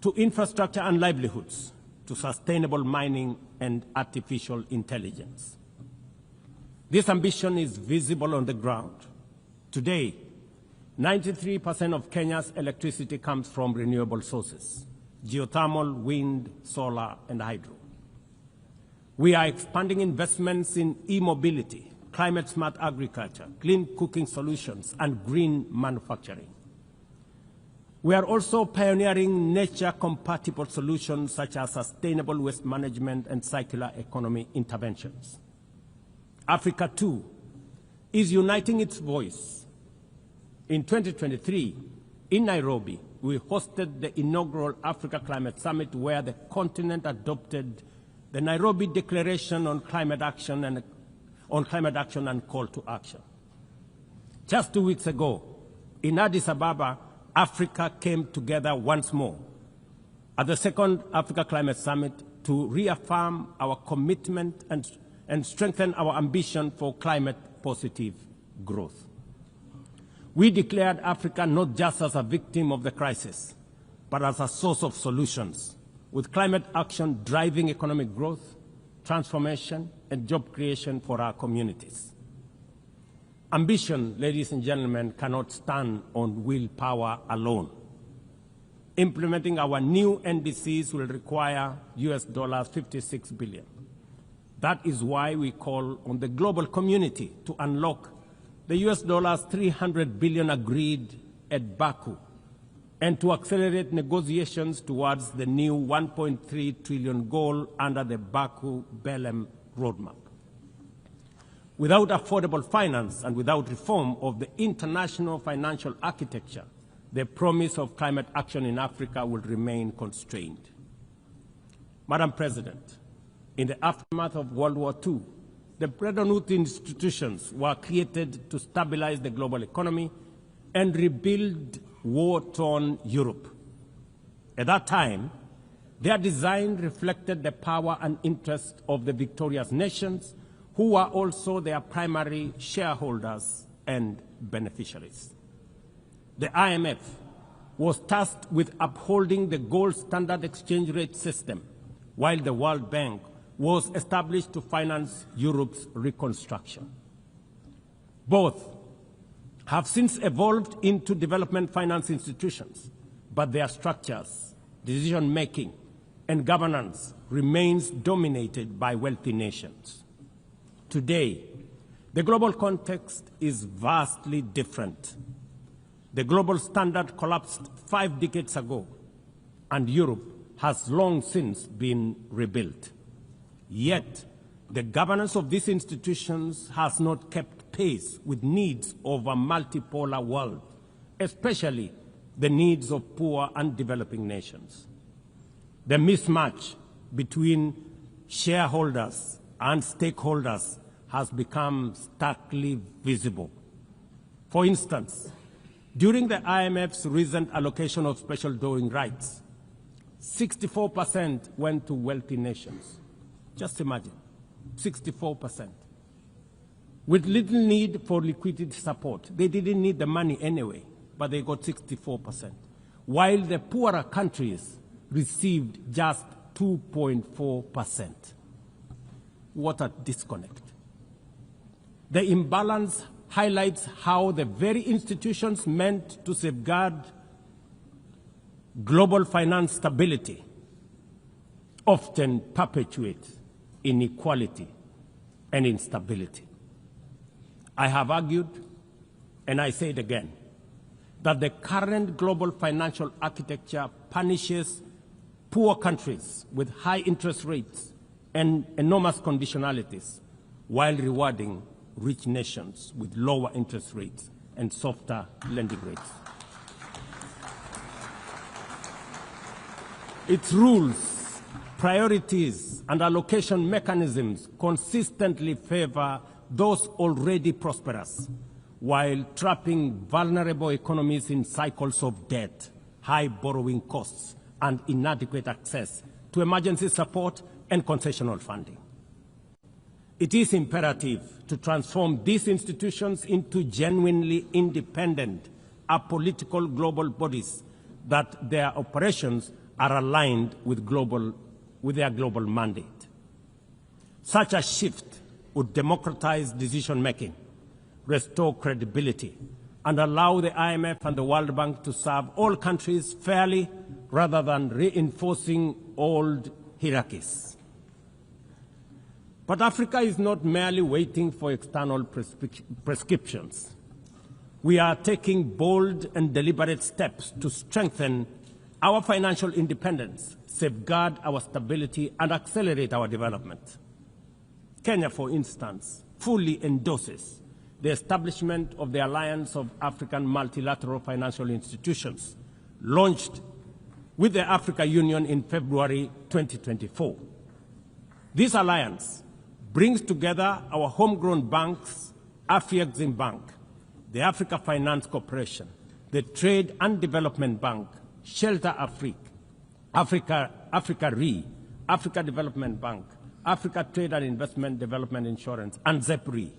to infrastructure and livelihoods, to sustainable mining and artificial intelligence. This ambition is visible on the ground. Today, 93% of Kenya's electricity comes from renewable sources: geothermal, wind, solar, and hydro. We are expanding investments in e-mobility, climate-smart agriculture, clean cooking solutions, and green manufacturing. We are also pioneering nature-compatible solutions such as sustainable waste management and circular economy interventions. Africa, too, is uniting its voice. In 2023, in Nairobi, we hosted the inaugural Africa Climate Summit, where the continent adopted the Nairobi Declaration on Climate Action and Call to Action. Just 2 weeks ago, in Addis Ababa, Africa came together once more at the second Africa Climate Summit to reaffirm our commitment and strengthen our ambition for climate-positive growth. We declared Africa not just as a victim of the crisis, but as a source of solutions, with climate action driving economic growth, transformation, and job creation for our communities. Ambition, ladies and gentlemen, cannot stand on willpower alone. Implementing our new NDCs will require $56 billion. That is why we call on the global community to unlock the $300 billion agreed at Baku, and to accelerate negotiations towards the new $1.3 trillion goal under the Baku-Belém roadmap. Without affordable finance and without reform of the international financial architecture, the promise of climate action in Africa will remain constrained. Madam President, in the aftermath of World War II, the Bretton Woods institutions were created to stabilize the global economy and rebuild war-torn Europe. At that time, their design reflected the power and interest of the victorious nations, who were also their primary shareholders and beneficiaries. The IMF was tasked with upholding the gold standard exchange rate system, while the World Bank was established to finance Europe's reconstruction. Both have since evolved into development finance institutions, but their structures, decision-making, and governance remains dominated by wealthy nations. Today, the global context is vastly different. The global standard collapsed 5 decades ago, and Europe has long since been rebuilt. Yet, the governance of these institutions has not kept pace with needs of a multipolar world, especially the needs of poor and developing nations. The mismatch between shareholders and stakeholders has become starkly visible. For instance, during the IMF's recent allocation of special drawing rights, 64% went to wealthy nations. Just imagine, 64%. With little need for liquidity support. They didn't need the money anyway, but they got 64%. While the poorer countries received just 2.4%. What a disconnect. The imbalance highlights how the very institutions meant to safeguard global finance stability often perpetuate inequality and instability. I have argued, and I say it again, that the current global financial architecture punishes poor countries with high interest rates and enormous conditionalities, while rewarding rich nations with lower interest rates and softer lending rates. Its rules, priorities, and allocation mechanisms consistently favor those already prosperous, while trapping vulnerable economies in cycles of debt, high borrowing costs, and inadequate access to emergency support and concessional funding. It is imperative to transform these institutions into genuinely independent, apolitical global bodies that their operations are aligned with their global mandate. Such a shift would democratize decision-making, restore credibility, and allow the IMF and the World Bank to serve all countries fairly rather than reinforcing old hierarchies. But Africa is not merely waiting for external prescriptions. We are taking bold and deliberate steps to strengthen our financial independence, safeguard our stability, and accelerate our development. Kenya, for instance, fully endorses the establishment of the Alliance of African Multilateral Financial Institutions, launched with the Africa Union in February 2024. This alliance brings together our homegrown banks, Afrexim Bank, the Africa Finance Corporation, the Trade and Development Bank, Shelter Africa Re, Africa Development Bank, Africa Trade and Investment Development Insurance, and ZEP-RE,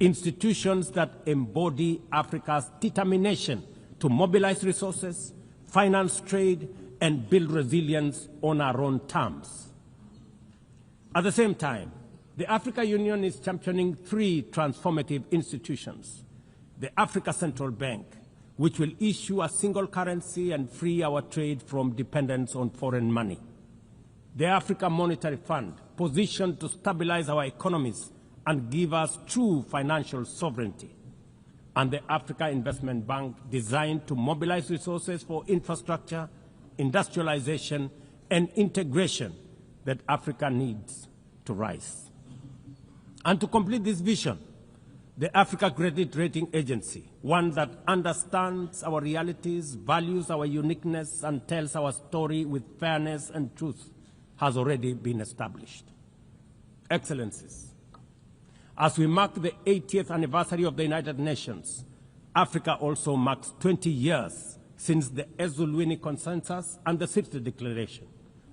institutions that embody Africa's determination to mobilize resources, finance trade, and build resilience on our own terms. At the same time, the Africa Union is championing 3 transformative institutions: the Africa Central Bank, which will issue a single currency and free our trade from dependence on foreign money; the Africa Monetary Fund, positioned to stabilize our economies and give us true financial sovereignty; and the Africa Investment Bank, designed to mobilize resources for infrastructure, industrialization, and integration that Africa needs to rise. And to complete this vision, the Africa Credit Rating Agency, one that understands our realities, values our uniqueness, and tells our story with fairness and truth, has already been established. Excellencies, as we mark the 80th anniversary of the United Nations, Africa also marks 20 years since the Ezulwini Consensus and the 60th Declaration,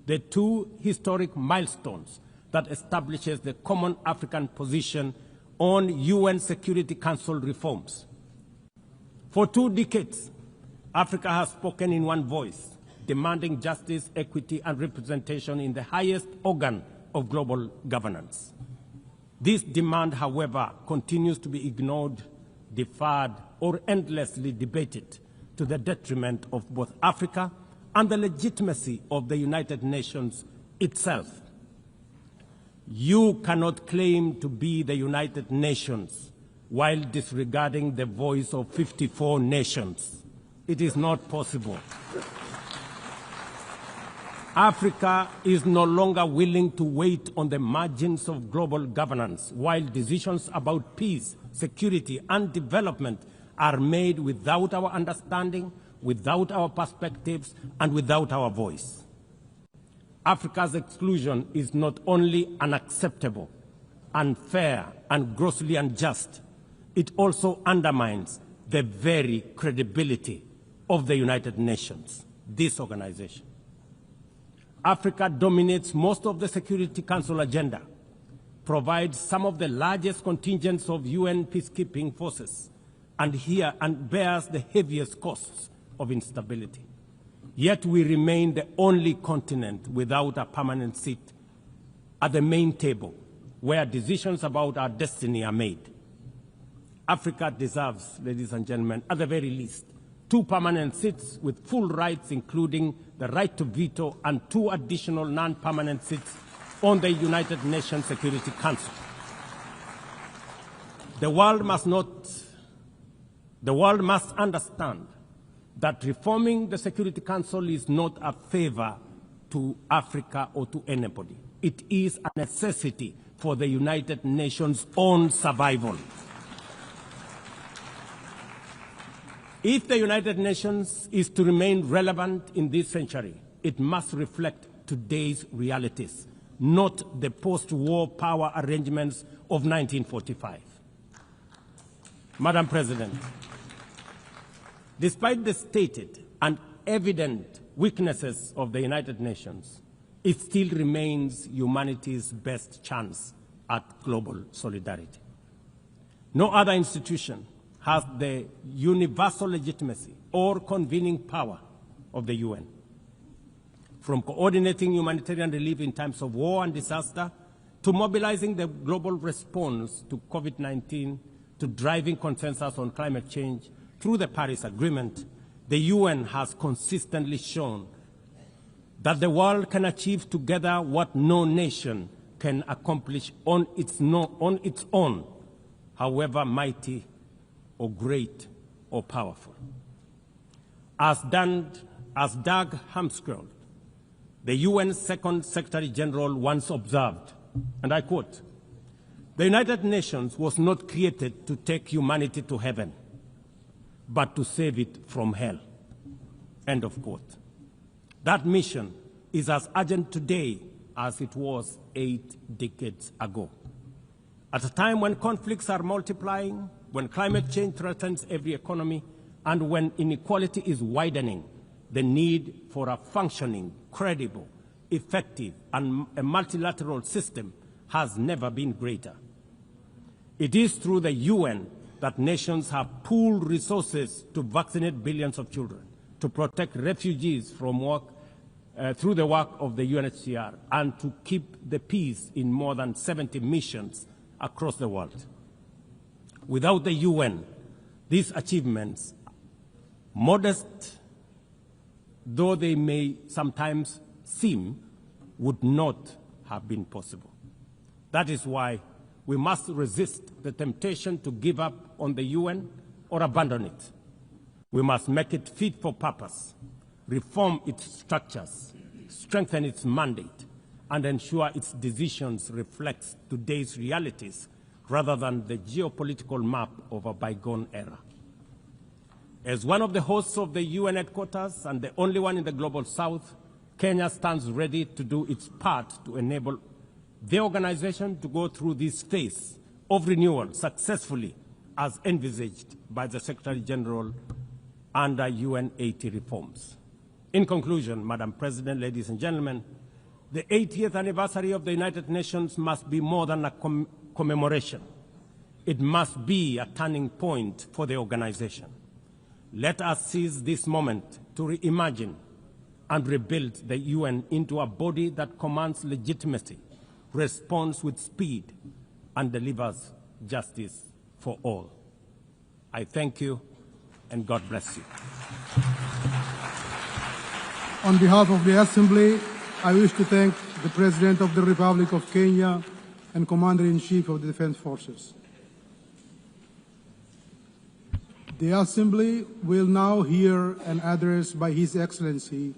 the 2 historic milestones that establishes the common African position on UN Security Council reforms. For 2 decades, Africa has spoken in one voice, demanding justice, equity, and representation in the highest organ of global governance. This demand, however, continues to be ignored, deferred, or endlessly debated to the detriment of both Africa and the legitimacy of the United Nations itself. You cannot claim to be the United Nations while disregarding the voice of 54 nations. It is not possible. Africa is no longer willing to wait on the margins of global governance while decisions about peace, security, and development are made without our understanding, without our perspectives, and without our voice. Africa's exclusion is not only unacceptable, unfair, and grossly unjust, it also undermines the very credibility of the United Nations, this organization. Africa dominates most of the Security Council agenda, provides some of the largest contingents of UN peacekeeping forces, and bears the heaviest costs of instability. Yet we remain the only continent without a permanent seat at the main table where decisions about our destiny are made. Africa deserves, ladies and gentlemen, at the very least, 2 permanent seats with full rights, including the right to veto, and 2 additional non-permanent seats on the United Nations Security Council. The world must understand that reforming the Security Council is not a favor to Africa or to anybody. It is a necessity for the United Nations' own survival. If the United Nations is to remain relevant in this century, it must reflect today's realities, not the post-war power arrangements of 1945. Madam President, despite the stated and evident weaknesses of the United Nations, it still remains humanity's best chance at global solidarity. No other institution has the universal legitimacy or convening power of the UN. From coordinating humanitarian relief in times of war and disaster, to mobilizing the global response to COVID-19, to driving consensus on climate change, through the Paris Agreement, the UN has consistently shown that the world can achieve together what no nation can accomplish on its own, however mighty or great or powerful. As Dag Hammarskjöld, the UN Second Secretary General, once observed, and I quote, "The United Nations was not created to take humanity to heaven, but to save it from hell." End of quote. That mission is as urgent today as it was 8 decades ago. At a time when conflicts are multiplying, when climate change threatens every economy, and when inequality is widening, the need for a functioning, credible, effective, and a multilateral system has never been greater. It is through the UN that nations have pooled resources to vaccinate billions of children, to protect refugees from through the work of the UNHCR, and to keep the peace in more than 70 missions across the world. Without the UN, these achievements, modest though they may sometimes seem, would not have been possible. That is why we must resist the temptation to give up on the UN or abandon it. We must make it fit for purpose, reform its structures, strengthen its mandate, and ensure its decisions reflect today's realities rather than the geopolitical map of a bygone era. As one of the hosts of the UN headquarters and the only one in the Global South, Kenya stands ready to do its part to enable the organization to go through this phase of renewal successfully as envisaged by the Secretary General under UN 80 reforms. In conclusion, Madam President, ladies and gentlemen, the 80th anniversary of the United Nations must be more than a commemoration. It must be a turning point for the organization. Let us seize this moment to reimagine and rebuild the UN into a body that commands legitimacy, responds with speed, and delivers justice for all. I thank you, and God bless you. On behalf of the Assembly, I wish to thank the President of the Republic of Kenya and Commander-in-Chief of the Defense Forces. The Assembly will now hear an address by His Excellency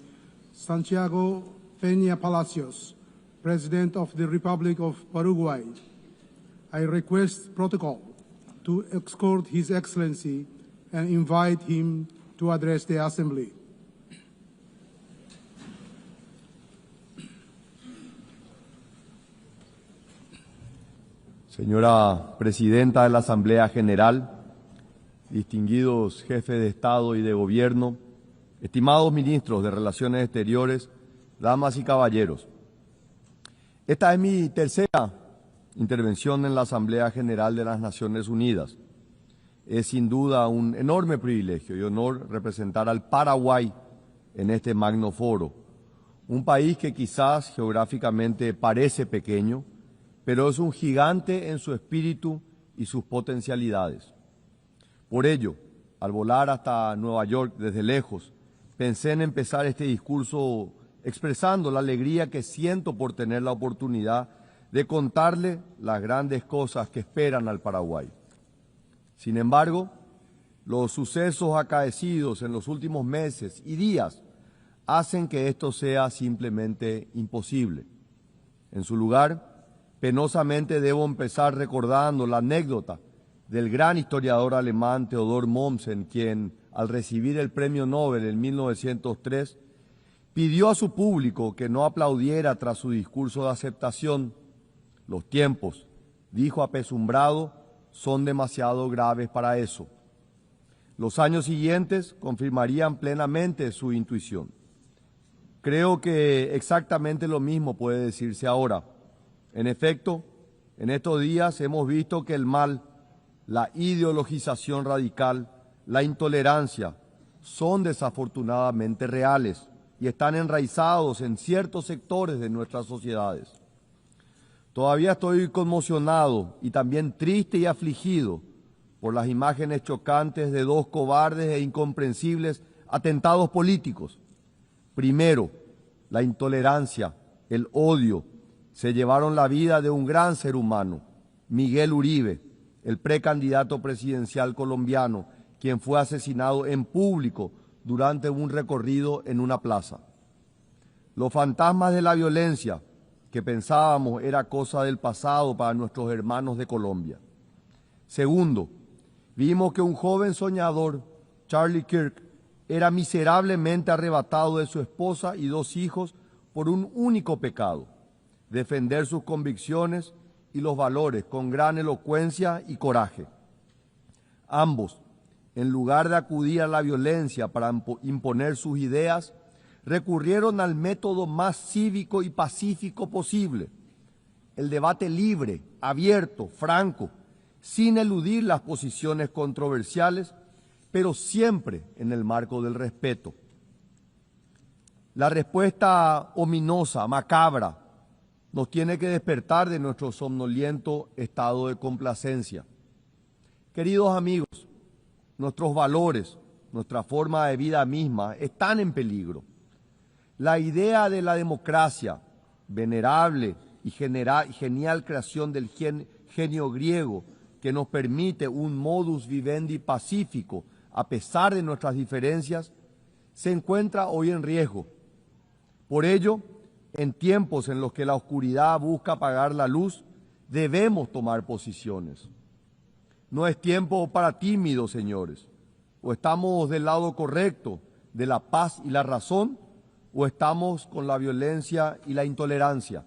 Santiago Peña Palacios, President of the Republic of Paraguay. I request protocol to escort His Excellency and invite him to address the Assembly. Señora Presidenta de la Asamblea General, distinguidos jefes de Estado y de Gobierno, estimados ministros de Relaciones Exteriores, damas y caballeros. Esta es mi tercera intervención en la Asamblea General de las Naciones Unidas. Es sin duda un enorme privilegio y honor representar al Paraguay en este magno foro, un país que quizás geográficamente parece pequeño, pero es un gigante en su espíritu y sus potencialidades. Por ello, al volar hasta Nueva York desde lejos, pensé en empezar este discurso expresando la alegría que siento por tener la oportunidad de contarle las grandes cosas que esperan al Paraguay. Sin embargo, los sucesos acaecidos en los últimos meses y días hacen que esto sea simplemente imposible. En su lugar, penosamente debo empezar recordando la anécdota del gran historiador alemán Theodor Mommsen, quien, al recibir el premio Nobel en 1903, pidió a su público que no aplaudiera tras su discurso de aceptación. Los tiempos, dijo apesumbrado, son demasiado graves para eso. Los años siguientes confirmarían plenamente su intuición. Creo que exactamente lo mismo puede decirse ahora. En efecto, en estos días hemos visto que el mal, la ideologización radical, la intolerancia, son desafortunadamente reales y están enraizados en ciertos sectores de nuestras sociedades. Todavía estoy conmocionado y también triste y afligido por las imágenes chocantes de dos cobardes e incomprensibles atentados políticos. Primero, la intolerancia, el odio, se llevaron la vida de un gran ser humano, Miguel Uribe, el precandidato presidencial colombiano, quien fue asesinado en público durante un recorrido en una plaza. Los fantasmas de la violencia, que pensábamos era cosa del pasado para nuestros hermanos de Colombia. Segundo, vimos que un joven soñador, Charlie Kirk, era miserablemente arrebatado de su esposa y 2 hijos por un único pecado: defender sus convicciones y los valores con gran elocuencia y coraje. Ambos, en lugar de acudir a la violencia para imponer sus ideas, recurrieron al método más cívico y pacífico posible: el debate libre, abierto, franco, sin eludir las posiciones controversiales, pero siempre en el marco del respeto. La respuesta ominosa, macabra, nos tiene que despertar de nuestro somnoliento estado de complacencia. Queridos amigos, nuestros valores, nuestra forma de vida misma están en peligro. La idea de la democracia, venerable y genial creación del genio griego, que nos permite un modus vivendi pacífico a pesar de nuestras diferencias, se encuentra hoy en riesgo. Por ello, en tiempos en los que la oscuridad busca apagar la luz, debemos tomar posiciones. No es tiempo para tímidos, señores. O estamos del lado correcto de la paz y la razón, o estamos con la violencia y la intolerancia.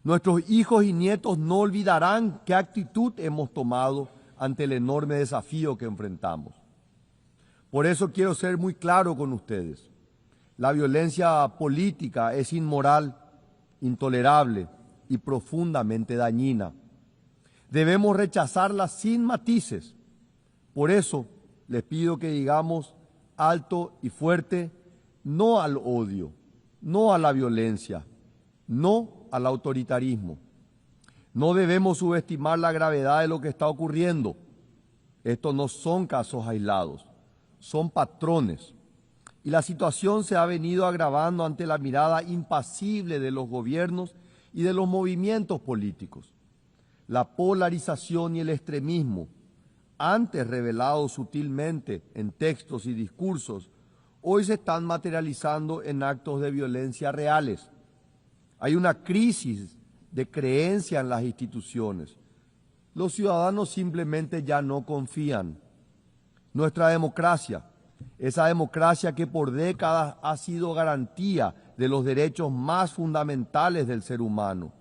Nuestros hijos y nietos no olvidarán qué actitud hemos tomado ante el enorme desafío que enfrentamos. Por eso quiero ser muy claro con ustedes. La violencia política es inmoral, intolerable y profundamente dañina. Debemos rechazarla sin matices. Por eso les pido que digamos alto y fuerte: no al odio, no a la violencia, no al autoritarismo. No debemos subestimar la gravedad de lo que está ocurriendo. Estos no son casos aislados, son patrones. Y la situación se ha venido agravando ante la mirada impasible de los gobiernos y de los movimientos políticos. La polarización y el extremismo, antes revelados sutilmente en textos y discursos, hoy se están materializando en actos de violencia reales. Hay una crisis de creencia en las instituciones. Los ciudadanos simplemente ya no confían. Nuestra democracia, esa democracia que por décadas ha sido garantía de los derechos más fundamentales del ser humano,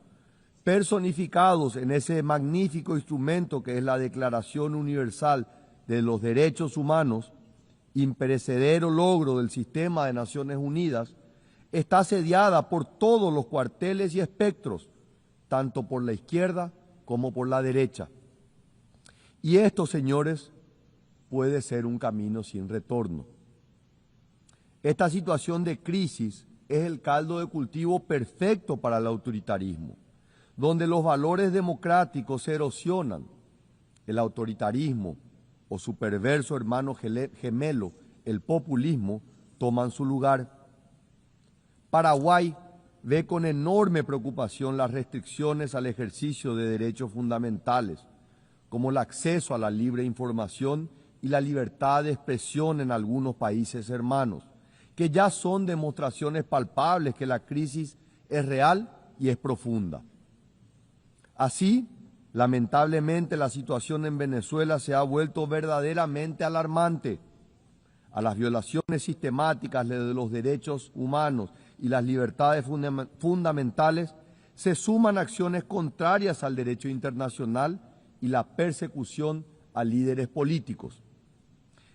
personificados en ese magnífico instrumento que es la Declaración Universal de los Derechos Humanos, imperecedero logro del sistema de Naciones Unidas, está asediada por todos los cuarteles y espectros, tanto por la izquierda como por la derecha. Y esto, señores, puede ser un camino sin retorno. Esta situación de crisis es el caldo de cultivo perfecto para el autoritarismo, donde los valores democráticos se erosionan. El autoritarismo o su perverso hermano gemelo, el populismo, toman su lugar. Paraguay ve con enorme preocupación las restricciones al ejercicio de derechos fundamentales, como el acceso a la libre información y la libertad de expresión en algunos países hermanos, que ya son demostraciones palpables que la crisis es real y es profunda. Así, lamentablemente, la situación en Venezuela se ha vuelto verdaderamente alarmante. A las violaciones sistemáticas de los derechos humanos y las libertades fundamentales se suman acciones contrarias al derecho internacional y la persecución a líderes políticos.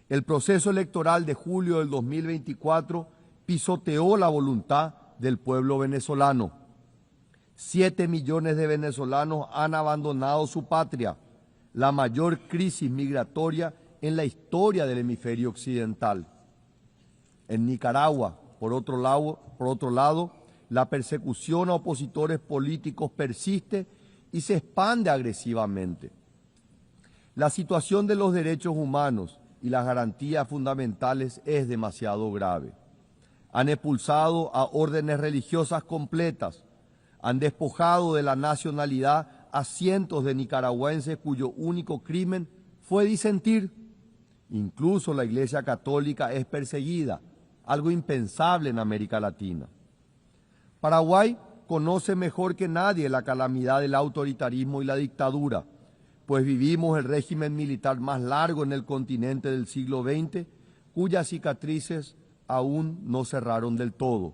El proceso electoral de julio del 2024 pisoteó la voluntad del pueblo venezolano. 7 millones de venezolanos han abandonado su patria, la mayor crisis migratoria en la historia del hemisferio occidental. En Nicaragua, por otro lado, la persecución a opositores políticos persiste y se expande agresivamente. La situación de los derechos humanos y las garantías fundamentales es demasiado grave. Han expulsado a órdenes religiosas completas, han despojado de la nacionalidad a cientos de nicaragüenses cuyo único crimen fue disentir. Incluso la Iglesia Católica es perseguida, algo impensable en América Latina. Paraguay conoce mejor que nadie la calamidad del autoritarismo y la dictadura, pues vivimos el régimen militar más largo en el continente del siglo XX, cuyas cicatrices aún no cerraron del todo.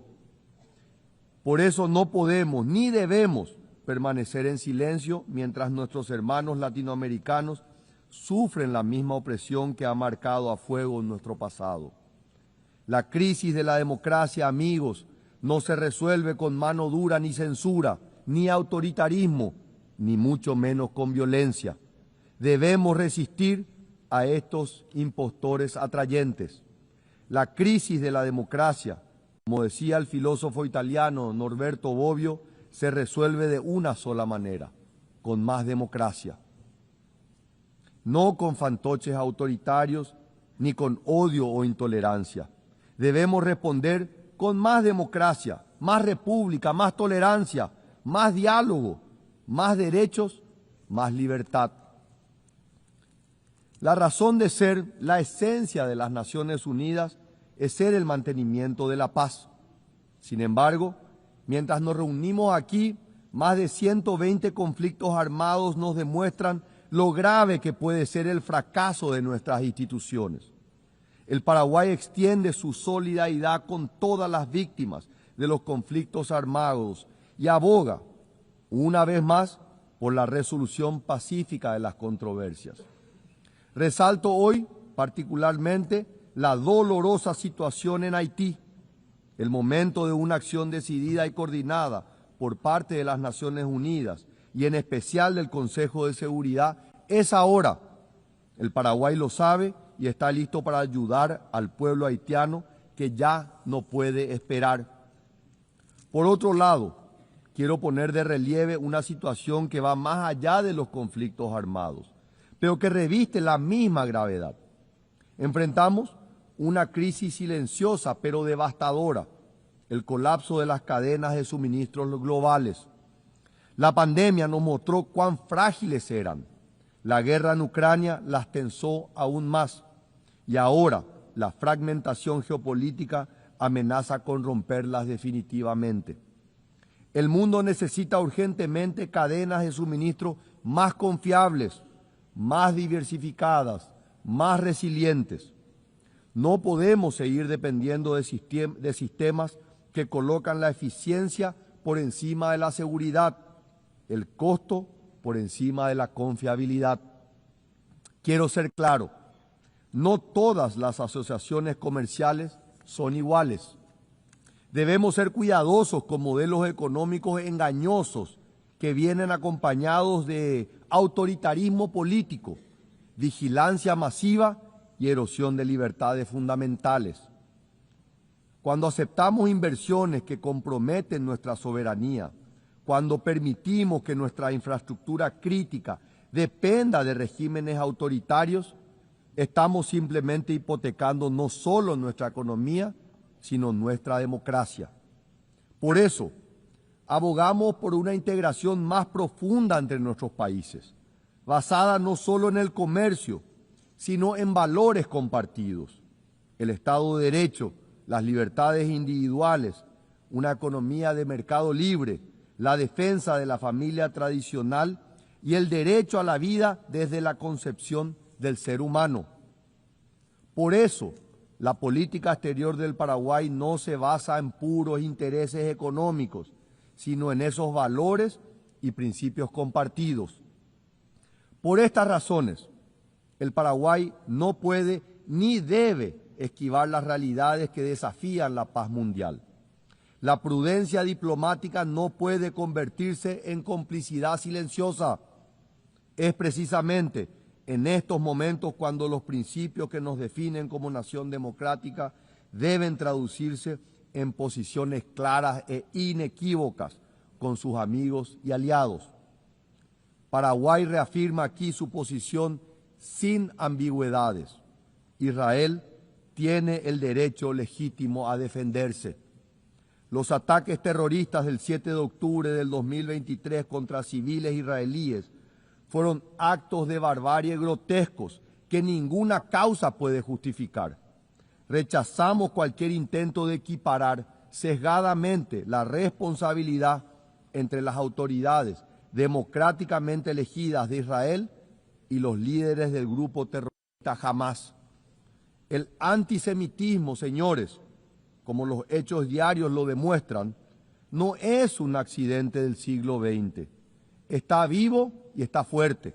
Por eso no podemos ni debemos permanecer en silencio mientras nuestros hermanos latinoamericanos sufren la misma opresión que ha marcado a fuego nuestro pasado. La crisis de la democracia, amigos, no se resuelve con mano dura ni censura, ni autoritarismo, ni mucho menos con violencia. Debemos resistir a estos impostores atrayentes. La crisis de la democracia, como decía el filósofo italiano Norberto Bobbio, se resuelve de una sola manera, con más democracia. No con fantoches autoritarios, ni con odio o intolerancia. Debemos responder con más democracia, más república, más tolerancia, más diálogo, más derechos, más libertad. La razón de ser, la esencia de las Naciones Unidas es ser el mantenimiento de la paz. Sin embargo, mientras nos reunimos aquí, más de 120 conflictos armados nos demuestran lo grave que puede ser el fracaso de nuestras instituciones. El Paraguay extiende su solidaridad con todas las víctimas de los conflictos armados y aboga, una vez más, por la resolución pacífica de las controversias. Resalto hoy, particularmente, la dolorosa situación en Haití. El momento de una acción decidida y coordinada por parte de las Naciones Unidas y en especial del Consejo de Seguridad es ahora. El Paraguay lo sabe y está listo para ayudar al pueblo haitiano que ya no puede esperar. Por otro lado, quiero poner de relieve una situación que va más allá de los conflictos armados, pero que reviste la misma gravedad. Enfrentamos una crisis silenciosa pero devastadora, el colapso de las cadenas de suministros globales. La pandemia nos mostró cuán frágiles eran. La guerra en Ucrania las tensó aún más. Y ahora la fragmentación geopolítica amenaza con romperlas definitivamente. El mundo necesita urgentemente cadenas de suministro más confiables, más diversificadas, más resilientes. No podemos seguir dependiendo de sistemas que colocan la eficiencia por encima de la seguridad, el costo por encima de la confiabilidad. Quiero ser claro. No todas las asociaciones comerciales son iguales. Debemos ser cuidadosos con modelos económicos engañosos que vienen acompañados de autoritarismo político, vigilancia masiva y erosión de libertades fundamentales. Cuando aceptamos inversiones que comprometen nuestra soberanía, cuando permitimos que nuestra infraestructura crítica dependa de regímenes autoritarios, estamos simplemente hipotecando no solo nuestra economía, sino nuestra democracia. Por eso, abogamos por una integración más profunda entre nuestros países, basada no solo en el comercio, sino en valores compartidos, el Estado de Derecho, las libertades individuales, una economía de mercado libre, la defensa de la familia tradicional y el derecho a la vida desde la concepción del ser humano. Por eso, la política exterior del Paraguay no se basa en puros intereses económicos, sino en esos valores y principios compartidos. Por estas razones, el Paraguay no puede ni debe esquivar las realidades que desafían la paz mundial. La prudencia diplomática no puede convertirse en complicidad silenciosa. Es precisamente en estos momentos cuando los principios que nos definen como nación democrática deben traducirse en posiciones claras e inequívocas con sus amigos y aliados. Paraguay reafirma aquí su posición sin ambigüedades. Israel tiene el derecho legítimo a defenderse. Los ataques terroristas del 7 de octubre del 2023 contra civiles israelíes fueron actos de barbarie grotescos que ninguna causa puede justificar. Rechazamos cualquier intento de equiparar sesgadamente la responsabilidad entre las autoridades democráticamente elegidas de Israel y los líderes del grupo terrorista Hamás. El antisemitismo, señores, como los hechos diarios lo demuestran, no es un accidente del siglo XX. Está vivo y está fuerte.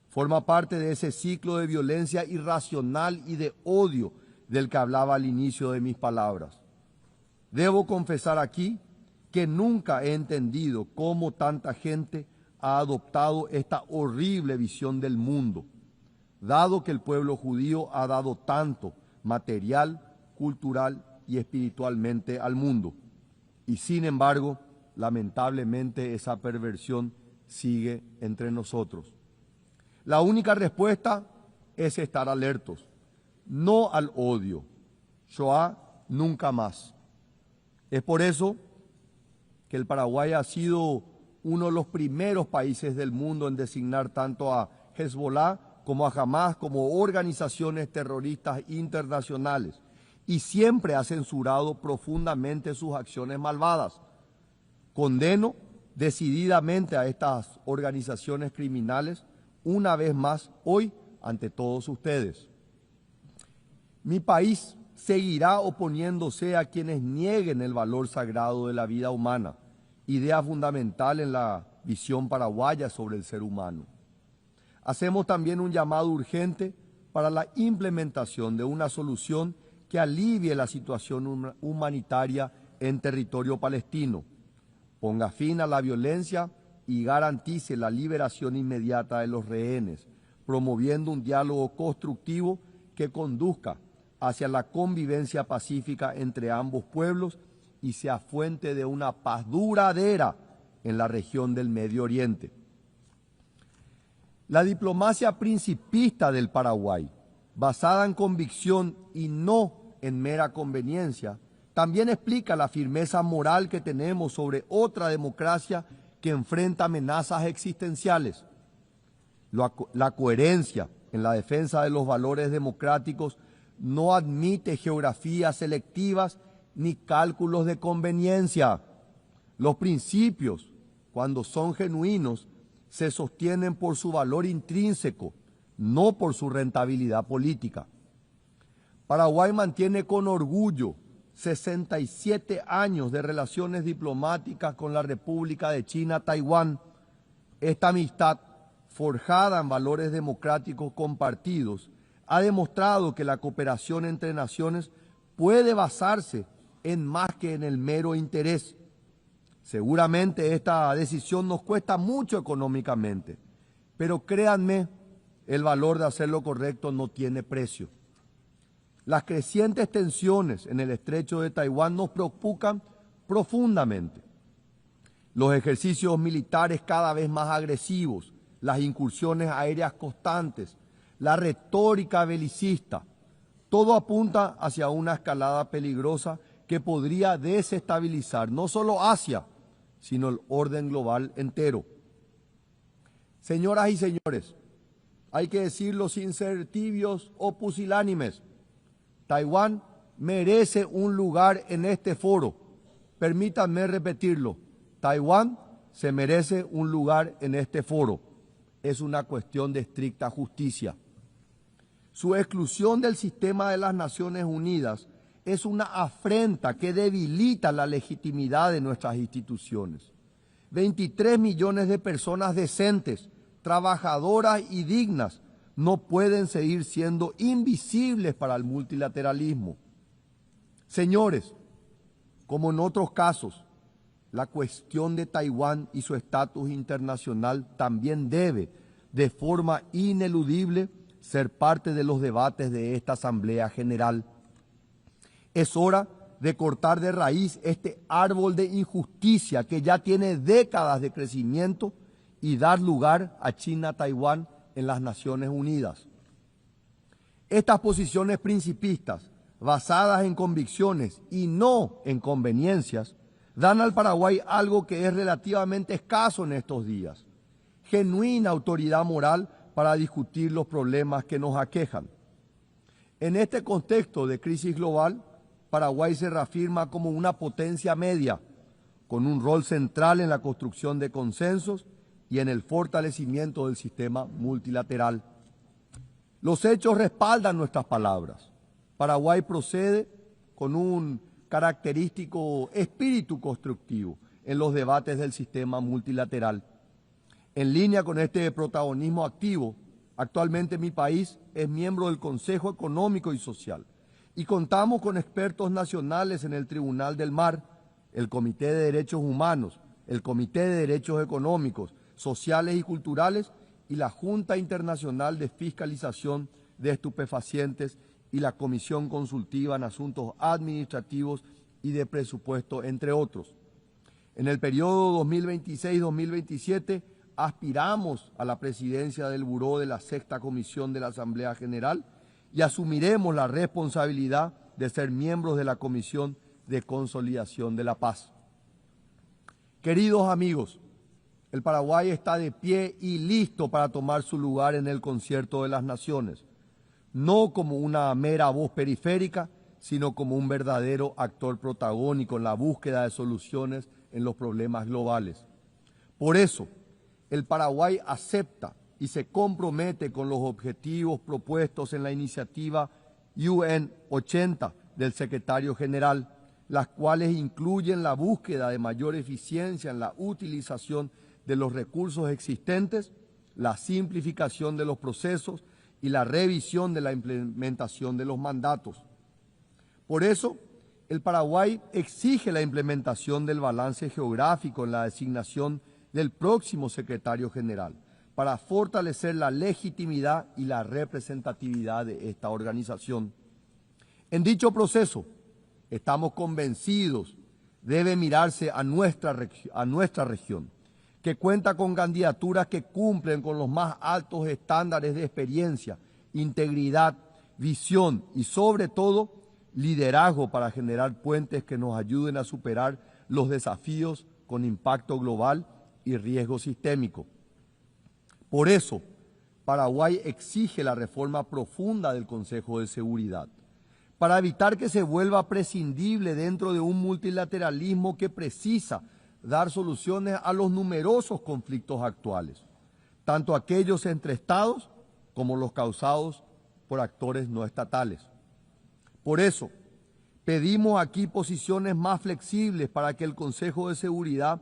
Forma parte de ese ciclo de violencia irracional y de odio del que hablaba al inicio de mis palabras. Debo confesar aquí que nunca he entendido cómo tanta gente ha adoptado esta horrible visión del mundo, dado que el pueblo judío ha dado tanto material, cultural y espiritualmente al mundo. Y sin embargo, lamentablemente esa perversión sigue entre nosotros. La única respuesta es estar alertos, no al odio. Shoah nunca más. Es por eso que el Paraguay ha sido uno de los primeros países del mundo en designar tanto a Hezbollah como a Hamás como organizaciones terroristas internacionales y siempre ha censurado profundamente sus acciones malvadas. Condeno decididamente a estas organizaciones criminales una vez más hoy ante todos ustedes. Mi país seguirá oponiéndose a quienes nieguen el valor sagrado de la vida humana, idea fundamental en la visión paraguaya sobre el ser humano. Hacemos también un llamado urgente para la implementación de una solución que alivie la situación humanitaria en territorio palestino, ponga fin a la violencia y garantice la liberación inmediata de los rehenes, promoviendo un diálogo constructivo que conduzca hacia la convivencia pacífica entre ambos pueblos y sea fuente de una paz duradera en la región del Medio Oriente. La diplomacia principista del Paraguay, basada en convicción y no en mera conveniencia, también explica la firmeza moral que tenemos sobre otra democracia que enfrenta amenazas existenciales. La coherencia en la defensa de los valores democráticos no admite geografías selectivas ni cálculos de conveniencia. Los principios, cuando son genuinos, se sostienen por su valor intrínseco, no por su rentabilidad política. Paraguay mantiene con orgullo 67 años de relaciones diplomáticas con la República de China, Taiwán. Esta amistad, forjada en valores democráticos compartidos, ha demostrado que la cooperación entre naciones puede basarse en más que en el mero interés. Seguramente esta decisión nos cuesta mucho económicamente, pero créanme, el valor de hacer lo correcto no tiene precio. Las crecientes tensiones en el estrecho de Taiwán nos preocupan profundamente. Los ejercicios militares cada vez más agresivos, las incursiones aéreas constantes, la retórica belicista, todo apunta hacia una escalada peligrosa que podría desestabilizar no solo Asia, sino el orden global entero. Señoras y señores, hay que decirlo sin ser tibios o pusilánimes. Taiwán merece un lugar en este foro. Permítanme repetirlo. Taiwán se merece un lugar en este foro. Es una cuestión de estricta justicia. Su exclusión del sistema de las Naciones Unidas es una afrenta que debilita la legitimidad de nuestras instituciones. 23 millones de personas decentes, trabajadoras y dignas no pueden seguir siendo invisibles para el multilateralismo. Señores, como en otros casos, la cuestión de Taiwán y su estatus internacional también debe, de forma ineludible, ser parte de los debates de esta Asamblea General. Es hora de cortar de raíz este árbol de injusticia que ya tiene décadas de crecimiento y dar lugar a China-Taiwán en las Naciones Unidas. Estas posiciones principistas, basadas en convicciones y no en conveniencias, dan al Paraguay algo que es relativamente escaso en estos días: genuina autoridad moral para discutir los problemas que nos aquejan. En este contexto de crisis global, Paraguay se reafirma como una potencia media, con un rol central en la construcción de consensos y en el fortalecimiento del sistema multilateral. Los hechos respaldan nuestras palabras. Paraguay procede con un característico espíritu constructivo en los debates del sistema multilateral. En línea con este protagonismo activo, actualmente mi país es miembro del Consejo Económico y Social y contamos con expertos nacionales en el Tribunal del Mar, el Comité de Derechos Humanos, el Comité de Derechos Económicos, Sociales y Culturales y la Junta Internacional de Fiscalización de Estupefacientes y la Comisión Consultiva en Asuntos Administrativos y de Presupuesto, entre otros. En el periodo 2026-2027 aspiramos a la presidencia del Buró de la Sexta Comisión de la Asamblea General y asumiremos la responsabilidad de ser miembros de la Comisión de Consolidación de la Paz. Queridos amigos, el Paraguay está de pie y listo para tomar su lugar en el concierto de las naciones, no como una mera voz periférica, sino como un verdadero actor protagónico en la búsqueda de soluciones en los problemas globales. Por eso, el Paraguay acepta y se compromete con los objetivos propuestos en la iniciativa UN 80 del secretario general, las cuales incluyen la búsqueda de mayor eficiencia en la utilización de los recursos existentes, la simplificación de los procesos y la revisión de la implementación de los mandatos. Por eso, el Paraguay exige la implementación del balance geográfico en la designación del próximo secretario general para fortalecer la legitimidad y la representatividad de esta organización. En dicho proceso, estamos convencidos debe mirarse a nuestra región, que cuenta con candidaturas que cumplen con los más altos estándares de experiencia, integridad, visión y, sobre todo, liderazgo para generar puentes que nos ayuden a superar los desafíos con impacto global y riesgo sistémico. Por eso, Paraguay exige la reforma profunda del Consejo de Seguridad, para evitar que se vuelva prescindible dentro de un multilateralismo que precisa dar soluciones a los numerosos conflictos actuales, tanto aquellos entre estados como los causados por actores no estatales. Por eso, pedimos aquí posiciones más flexibles para que el Consejo de Seguridad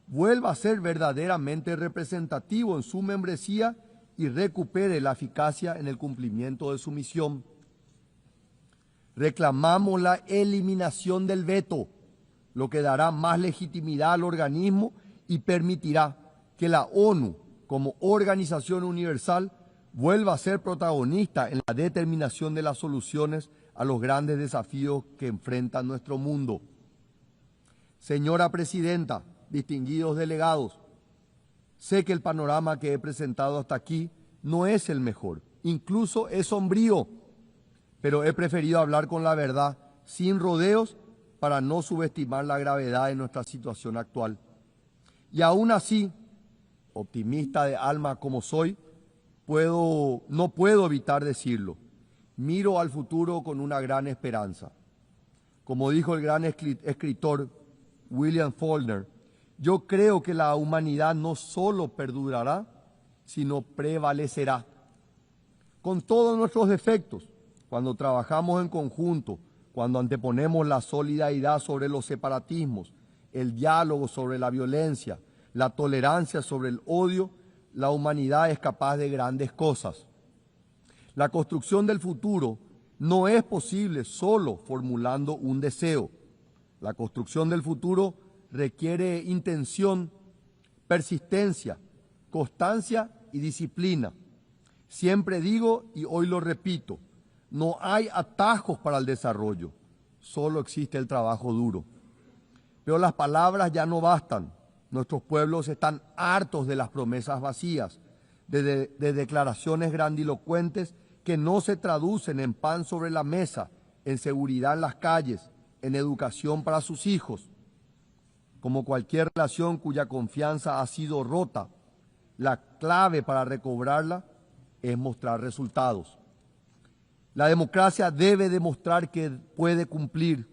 vuelva a ser verdaderamente representativo en su membresía y recupere la eficacia en el cumplimiento de su misión. Reclamamos la eliminación del veto, lo que dará más legitimidad al organismo y permitirá que la ONU, como organización universal, vuelva a ser protagonista en la determinación de las soluciones a los grandes desafíos que enfrenta nuestro mundo. Señora Presidenta, distinguidos delegados, sé que el panorama que he presentado hasta aquí no es el mejor, incluso es sombrío, pero he preferido hablar con la verdad, sin rodeos, para no subestimar la gravedad de nuestra situación actual. Y aún así, optimista de alma como soy, no puedo evitar decirlo. Miro al futuro con una gran esperanza. Como dijo el gran escritor William Faulkner, yo creo que la humanidad no solo perdurará, sino prevalecerá. Con todos nuestros defectos, cuando trabajamos en conjunto, cuando anteponemos la solidaridad sobre los separatismos, el diálogo sobre la violencia, la tolerancia sobre el odio, la humanidad es capaz de grandes cosas. La construcción del futuro no es posible solo formulando un deseo. La construcción del futuro requiere intención, persistencia, constancia y disciplina. Siempre digo, y hoy lo repito, no hay atajos para el desarrollo, solo existe el trabajo duro. Pero las palabras ya no bastan. Nuestros pueblos están hartos de las promesas vacías, de declaraciones grandilocuentes que no se traducen en pan sobre la mesa, en seguridad en las calles, en educación para sus hijos. Como cualquier relación cuya confianza ha sido rota, la clave para recobrarla es mostrar resultados. La democracia debe demostrar que puede cumplir,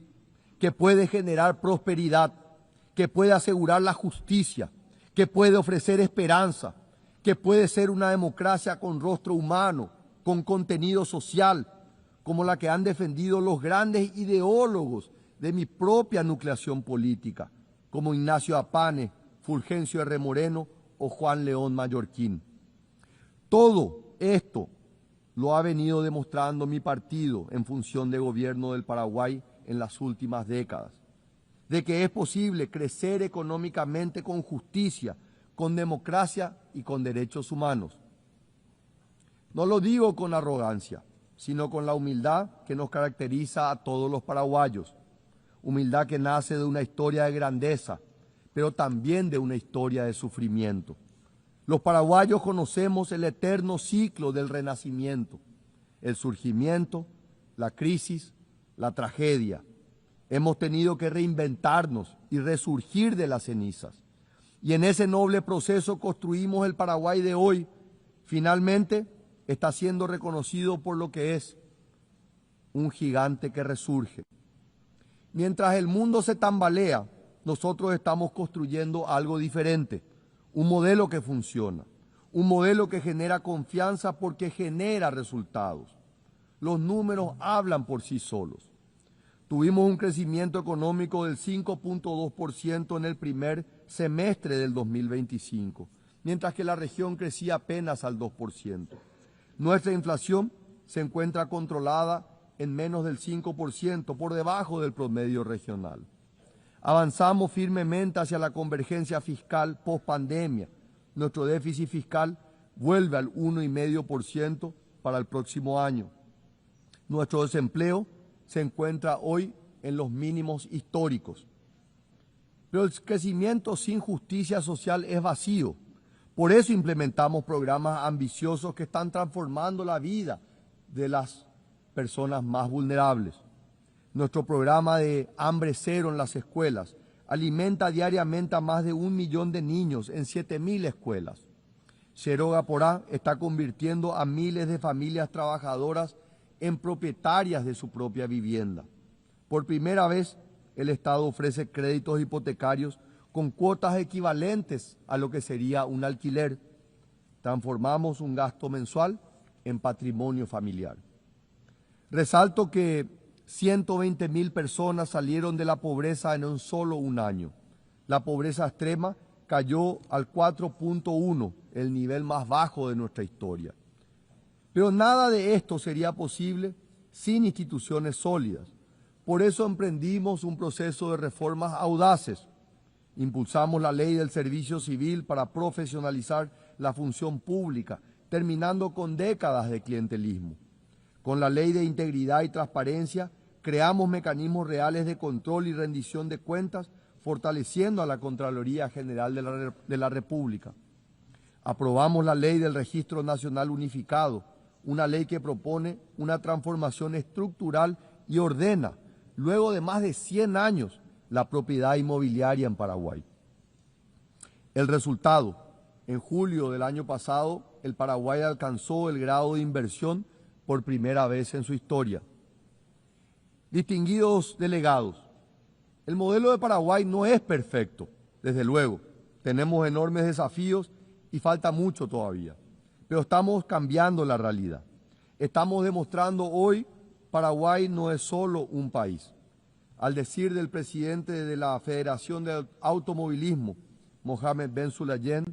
que puede generar prosperidad, que puede asegurar la justicia, que puede ofrecer esperanza, que puede ser una democracia con rostro humano, con contenido social, como la que han defendido los grandes ideólogos de mi propia nucleación política, como Ignacio Apane, Fulgencio R. Moreno o Juan León Mallorquín. Todo esto lo ha venido demostrando mi partido en función de gobierno del Paraguay en las últimas décadas, de que es posible crecer económicamente con justicia, con democracia y con derechos humanos. No lo digo con arrogancia, sino con la humildad que nos caracteriza a todos los paraguayos, humildad que nace de una historia de grandeza, pero también de una historia de sufrimiento. Los paraguayos conocemos el eterno ciclo del renacimiento, el surgimiento, la crisis, la tragedia. Hemos tenido que reinventarnos y resurgir de las cenizas. Y en ese noble proceso construimos el Paraguay de hoy. Finalmente está siendo reconocido por lo que es, un gigante que resurge. Mientras el mundo se tambalea, nosotros estamos construyendo algo diferente, un modelo que funciona, un modelo que genera confianza porque genera resultados. Los números hablan por sí solos. Tuvimos un crecimiento económico del 5.2% en el primer semestre del 2025, mientras que la región crecía apenas al 2%. Nuestra inflación se encuentra controlada en menos del 5%, por debajo del promedio regional. Avanzamos firmemente hacia la convergencia fiscal post-pandemia. Nuestro déficit fiscal vuelve al 1,5% para el próximo año. Nuestro desempleo se encuentra hoy en los mínimos históricos. Pero el crecimiento sin justicia social es vacío. Por eso implementamos programas ambiciosos que están transformando la vida de las personas más vulnerables. Nuestro programa de hambre cero en las escuelas alimenta diariamente a más de 1 millón de niños en 7.000 escuelas. Cero Gaporá está convirtiendo a miles de familias trabajadoras en propietarias de su propia vivienda. Por primera vez, el Estado ofrece créditos hipotecarios con cuotas equivalentes a lo que sería un alquiler. Transformamos un gasto mensual en patrimonio familiar. Resalto que 120.000 personas salieron de la pobreza en solo un año. La pobreza extrema cayó al 4.1, el nivel más bajo de nuestra historia. Pero nada de esto sería posible sin instituciones sólidas. Por eso emprendimos un proceso de reformas audaces. Impulsamos la ley del servicio civil para profesionalizar la función pública, terminando con décadas de clientelismo. Con la ley de integridad y transparencia, creamos mecanismos reales de control y rendición de cuentas, fortaleciendo a la Contraloría General de la República. Aprobamos la ley del Registro Nacional Unificado, una ley que propone una transformación estructural y ordena, luego de más de 100 años, la propiedad inmobiliaria en Paraguay. El resultado: en julio del año pasado, el Paraguay alcanzó el grado de inversión por primera vez en su historia. Distinguidos delegados, el modelo de Paraguay no es perfecto, desde luego. Tenemos enormes desafíos y falta mucho todavía, pero estamos cambiando la realidad. Estamos demostrando hoy Paraguay no es solo un país. Al decir del presidente de la Federación de Automovilismo, Mohamed Ben Sulayem,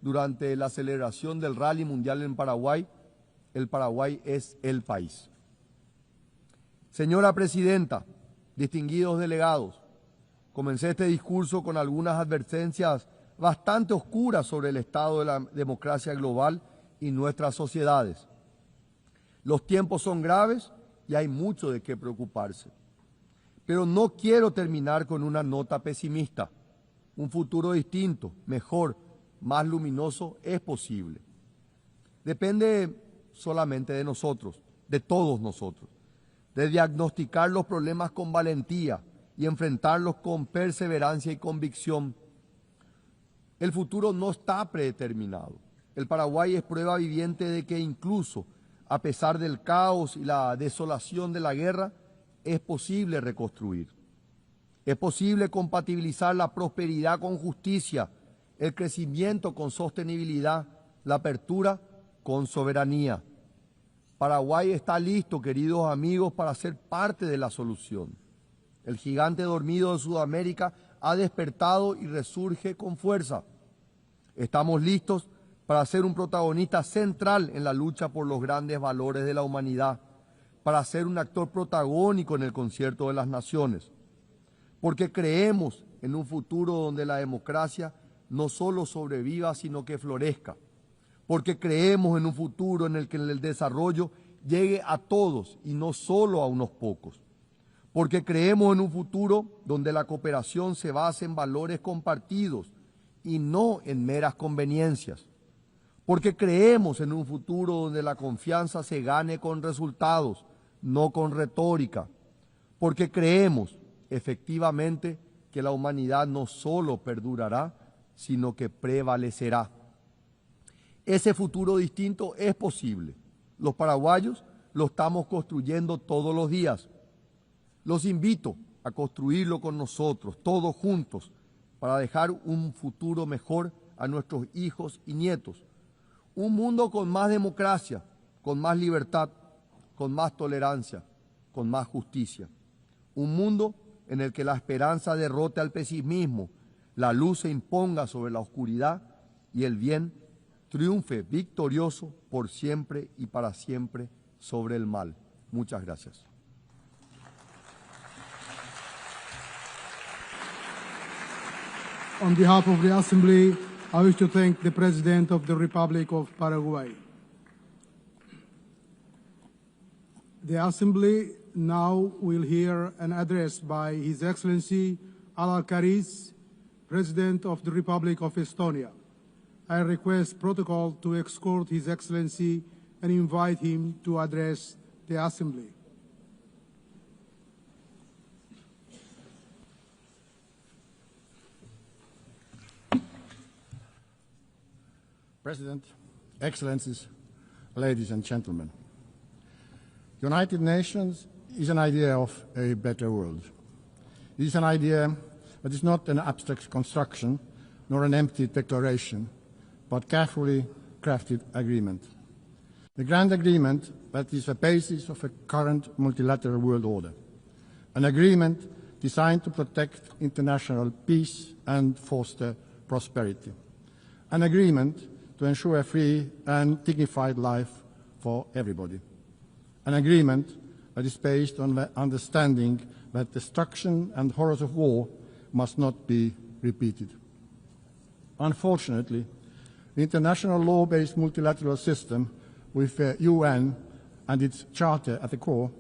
durante la celebración del Rally Mundial en Paraguay, el Paraguay es el país. Señora Presidenta, distinguidos delegados, comencé este discurso con algunas advertencias bastante oscuras sobre el estado de la democracia global y nuestras sociedades. Los tiempos son graves y hay mucho de qué preocuparse. Pero no quiero terminar con una nota pesimista. Un futuro distinto, mejor, más luminoso es posible. Depende solamente de nosotros, de todos nosotros, de diagnosticar los problemas con valentía y enfrentarlos con perseverancia y convicción. El futuro no está predeterminado. El Paraguay es prueba viviente de que incluso a pesar del caos y la desolación de la guerra, es posible reconstruir. Es posible compatibilizar la prosperidad con justicia, el crecimiento con sostenibilidad, la apertura con soberanía. Paraguay está listo, queridos amigos, para ser parte de la solución. El gigante dormido de Sudamérica ha despertado y resurge con fuerza. Estamos listos para ser un protagonista central en la lucha por los grandes valores de la humanidad, para ser un actor protagónico en el concierto de las naciones, porque creemos en un futuro donde la democracia no solo sobreviva, sino que florezca, porque creemos en un futuro en el que el desarrollo llegue a todos y no solo a unos pocos, porque creemos en un futuro donde la cooperación se base en valores compartidos y no en meras conveniencias, porque creemos en un futuro donde la confianza se gane con resultados, no con retórica, porque creemos efectivamente que la humanidad no solo perdurará, sino que prevalecerá. Ese futuro distinto es posible. Los paraguayos lo estamos construyendo todos los días. Los invito a construirlo con nosotros, todos juntos, para dejar un futuro mejor a nuestros hijos y nietos. Un mundo con más democracia, con más libertad, con más tolerancia, con más justicia. Un mundo en el que la esperanza derrote al pesimismo, la luz se imponga sobre la oscuridad y el bien triunfe victorioso por siempre y para siempre sobre el mal. Muchas gracias. On behalf of the Assembly, I wish to thank the President of the Republic of Paraguay. The Assembly now will hear an address by His Excellency Al-Karis, President of the Republic of Estonia. I request protocol to escort His Excellency and invite him to address the Assembly. President, Excellencies, ladies and gentlemen. The United Nations is an idea of a better world. It is an idea that is not an abstract construction nor an empty declaration, but carefully crafted agreement. The grand agreement that is the basis of a current multilateral world order. An agreement designed to protect international peace and foster prosperity. An agreement to ensure a free and dignified life for everybody. An agreement that is based on the understanding that destruction and horrors of war must not be repeated. Unfortunately, the international law-based multilateral system with the UN and its charter at the core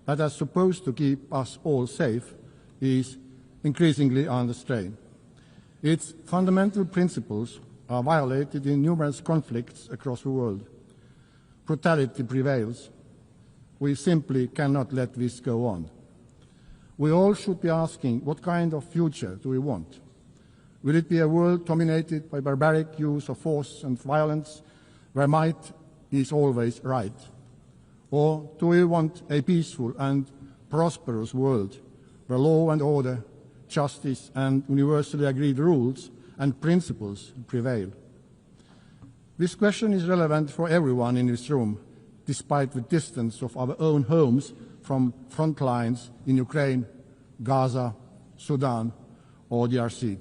that is supposed to keep us all safe is increasingly under strain. Its fundamental principles are violated in numerous conflicts across the world. Brutality prevails. We simply cannot let this go on. We all should be asking, what kind of future do we want? Will it be a world dominated by barbaric use of force and violence, where might is always right? Or do we want a peaceful and prosperous world, where law and order, justice and universally agreed rules and principles prevail? This question is relevant for everyone in this room, despite the distance of our own homes from front lines in Ukraine, Gaza, Sudan, or DRC.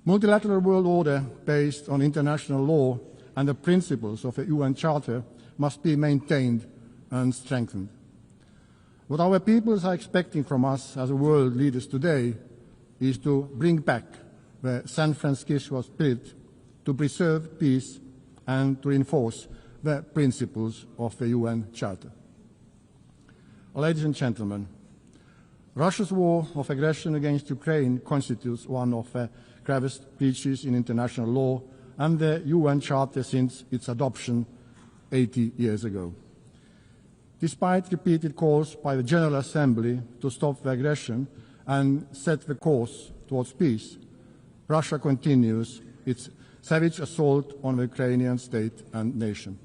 Multilateral world order based on international law and the principles of the UN Charter must be maintained and strengthened. What our peoples are expecting from us as world leaders today is to bring back the San Francisco spirit, to preserve peace and to enforce the principles of the UN Charter. Ladies and gentlemen, Russia's war of aggression against Ukraine constitutes one of the gravest breaches in international law and the UN Charter since its adoption 80 years ago. Despite repeated calls by the General Assembly to stop the aggression and set the course towards peace, Russia continues its savage assault on the Ukrainian state and nation.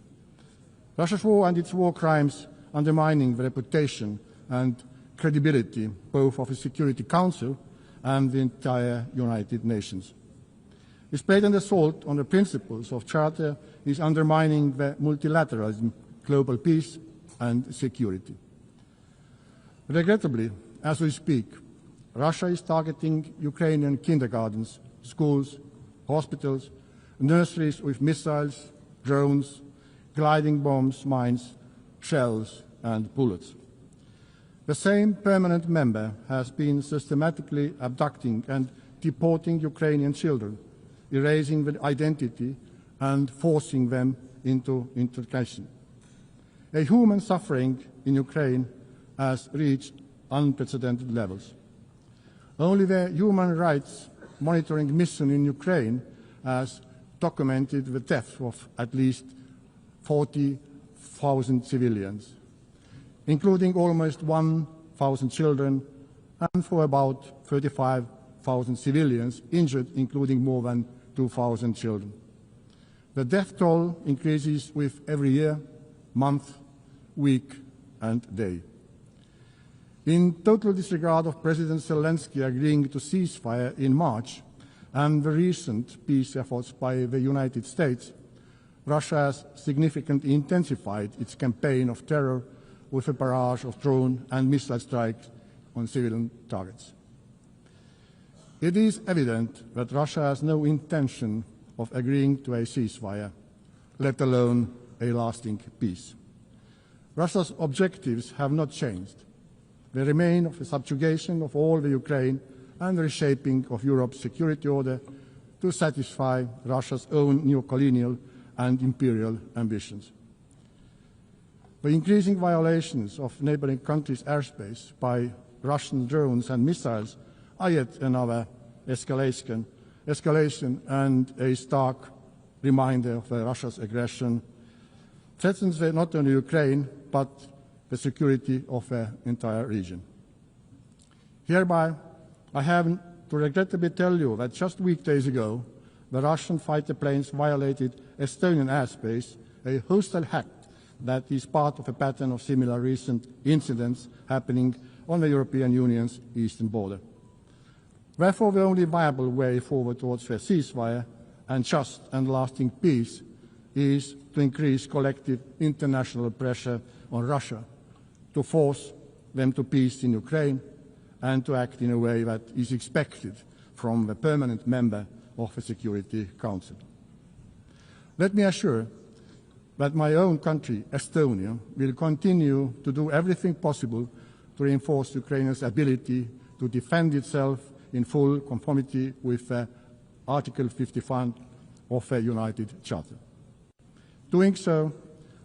Russia's war and its war crimes undermining the reputation and credibility both of the Security Council and the entire United Nations. This blatant assault on the principles of Charter is undermining the multilateralism, global peace and security. Regrettably, as we speak, Russia is targeting Ukrainian kindergartens, schools, hospitals, nurseries with missiles, drones, gliding bombs, mines, shells and bullets. The same permanent member has been systematically abducting and deporting Ukrainian children, erasing their identity and forcing them into integration. A human suffering in Ukraine has reached unprecedented levels. Only the Human Rights Monitoring Mission in Ukraine has documented the death of at least 40,000 civilians, including almost 1,000 children, and for about 35,000 civilians injured, including more than 2,000 children. The death toll increases with every year, month, week and day. In total disregard of President Zelensky agreeing to ceasefire in March and the recent peace efforts by the United States, Russia has significantly intensified its campaign of terror with a barrage of drone and missile strikes on civilian targets. It is evident that Russia has no intention of agreeing to a ceasefire, let alone a lasting peace. Russia's objectives have not changed. They remain of the subjugation of all the Ukraine and the reshaping of Europe's security order to satisfy Russia's own neo-colonial and imperial ambitions. The increasing violations of neighboring countries' airspace by Russian drones and missiles are yet another escalation and a stark reminder of Russia's aggression threatens not only Ukraine but the security of the entire region. Hereby, I have to regrettably tell you that just weekdays ago, the Russian fighter planes violated Estonian airspace, a hostile act that is part of a pattern of similar recent incidents happening on the European Union's eastern border. Therefore, the only viable way forward towards a ceasefire and just and lasting peace is to increase collective international pressure on Russia to force them to peace in Ukraine and to act in a way that is expected from the permanent member of the Security Council. Let me assure that my own country, Estonia, will continue to do everything possible to reinforce Ukraine's ability to defend itself in full conformity with Article 51 of the United Charter. Doing so,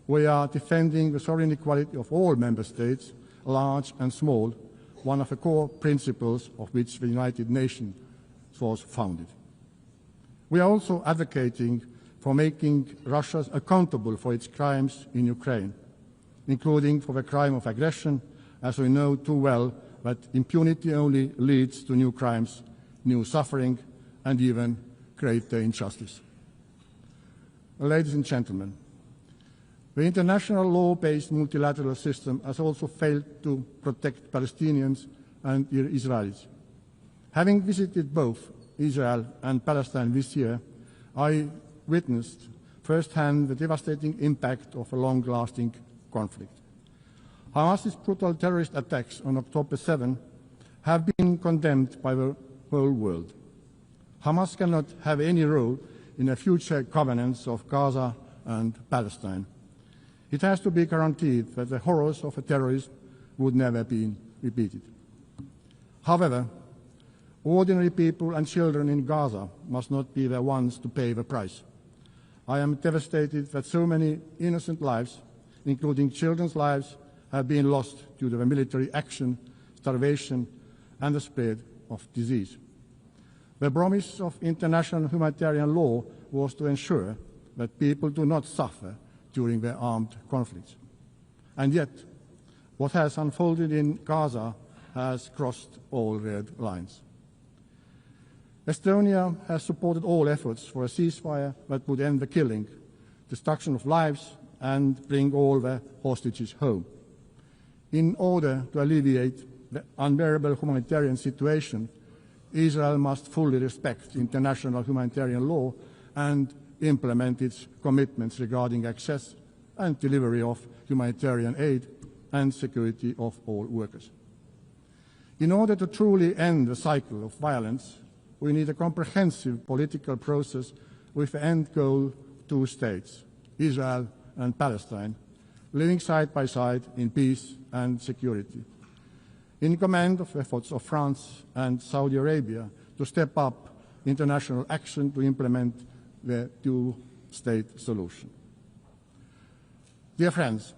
we are defending the sovereign equality of all member states, large and small, one of the core principles of which the United Nations was founded. We are also advocating for making Russia accountable for its crimes in Ukraine, including for the crime of aggression, as we know too well that impunity only leads to new crimes, new suffering, and even greater injustice. Ladies and gentlemen, the international law-based multilateral system has also failed to protect Palestinians and Israelis. Having visited both Israel and Palestine this year, I witnessed firsthand the devastating impact of a long-lasting conflict. Hamas's brutal terrorist attacks on October 7 have been condemned by the whole world. Hamas cannot have any role in the future governance of Gaza and Palestine. It has to be guaranteed that the horrors of a terrorist would never be repeated. However, ordinary people and children in Gaza must not be the ones to pay the price. I am devastated that so many innocent lives, including children's lives, have been lost due to the military action, starvation, and the spread of disease. The promise of international humanitarian law was to ensure that people do not suffer during their armed conflicts. And yet, what has unfolded in Gaza has crossed all red lines. Estonia has supported all efforts for a ceasefire that would end the killing, destruction of lives, and bring all the hostages home. In order to alleviate the unbearable humanitarian situation, Israel must fully respect international humanitarian law and implement its commitments regarding access and delivery of humanitarian aid and security of all workers. In order to truly end the cycle of violence, we need a comprehensive political process with the end goal 2 states, Israel and Palestine, living side by side in peace and security. In command of efforts of France and Saudi Arabia to step up international action to implement the 2-state solution. Dear friends,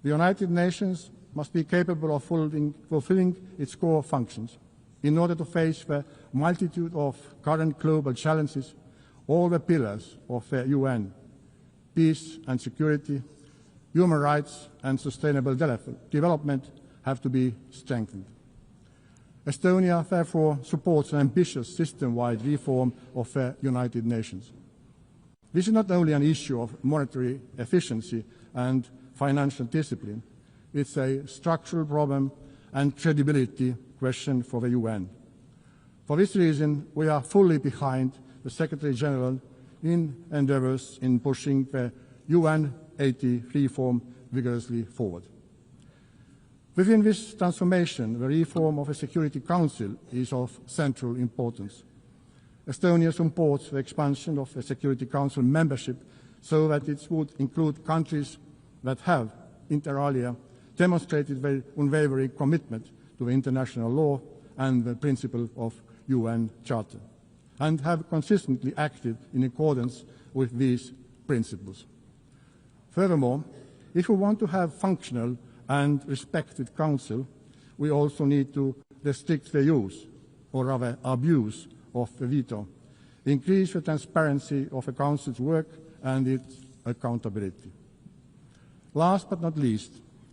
the United Nations must be capable of fulfilling its core functions. In order to face the multitude of current global challenges, all the pillars of the UN, peace and security, human rights and sustainable development have to be strengthened. Estonia, therefore, supports an ambitious system-wide reform of the United Nations. This is not only an issue of monetary efficiency and financial discipline, it's a structural problem and credibility question for the UN. For this reason, we are fully behind the Secretary General in endeavours in pushing the UN 80 reform vigorously forward. Within this transformation, the reform of the Security Council is of central importance. Estonia supports the expansion of the Security Council membership so that it would include countries that have, inter alia, demonstrated their unwavering commitment to the international law and the principle of UN Charter, and have consistently acted in accordance with these principles. Furthermore, if we want to have functional and respected Council, we also need to restrict the use, or rather abuse, of the veto, increase the transparency of the Council's work and its accountability. Last but not least,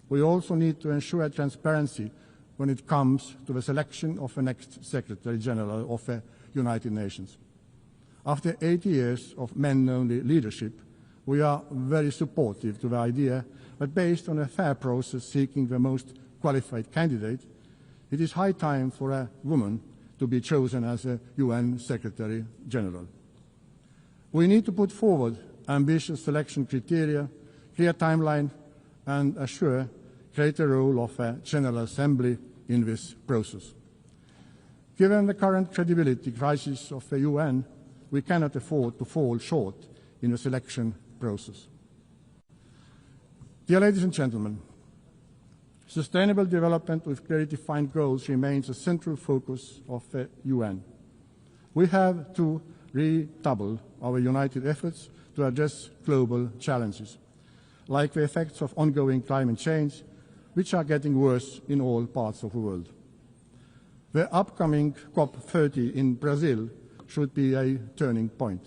we also need to ensure transparency when it comes to the selection of the next Secretary General of the United Nations. After 80 years of men-only leadership, we are very supportive to the idea that based on a fair process seeking the most qualified candidate, it is high time for a woman to be chosen as a UN Secretary General. We need to put forward ambitious selection criteria, clear timeline, and assure greater role of a General Assembly in this process. Given the current credibility crisis of the UN, we cannot afford to fall short in the selection process. Dear ladies and gentlemen, sustainable development with clearly defined goals remains a central focus of the UN. We have to redouble our united efforts to address global challenges, like the effects of ongoing climate change, which are getting worse in all parts of the world. The upcoming COP30 in Brazil should be a turning point.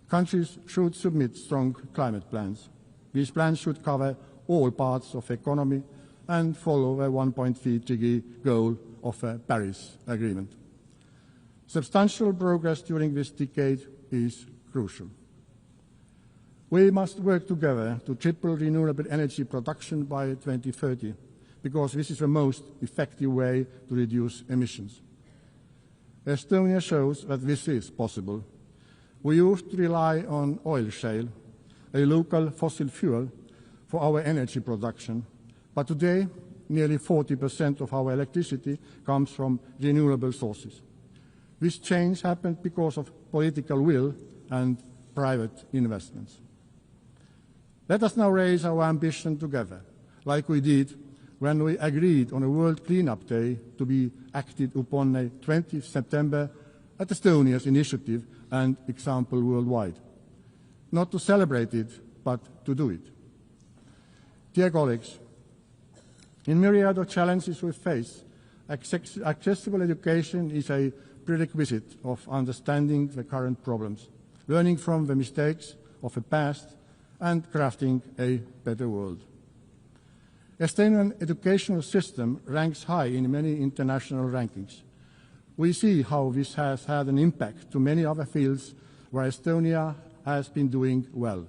Countries should submit strong climate plans. These plans should cover all parts of the economy and follow the 1.3 degree goal of the Paris Agreement. Substantial progress during this decade is crucial. We must work together to triple renewable energy production by 2030, because this is the most effective way to reduce emissions. Estonia shows that this is possible. We used to rely on oil shale, a local fossil fuel, for our energy production, but today nearly 40% of our electricity comes from renewable sources. This change happened because of political will and private investments. Let us now raise our ambition together, like we did when we agreed on a World Cleanup Day to be acted upon on 20 September at Estonia's initiative and example worldwide. Not to celebrate it, but to do it. Dear colleagues, in myriad of challenges we face, accessible education is a prerequisite of understanding the current problems, learning from the mistakes of the past, and crafting a better world. Estonian educational system ranks high in many international rankings. We see how this has had an impact to many other fields where Estonia has been doing well,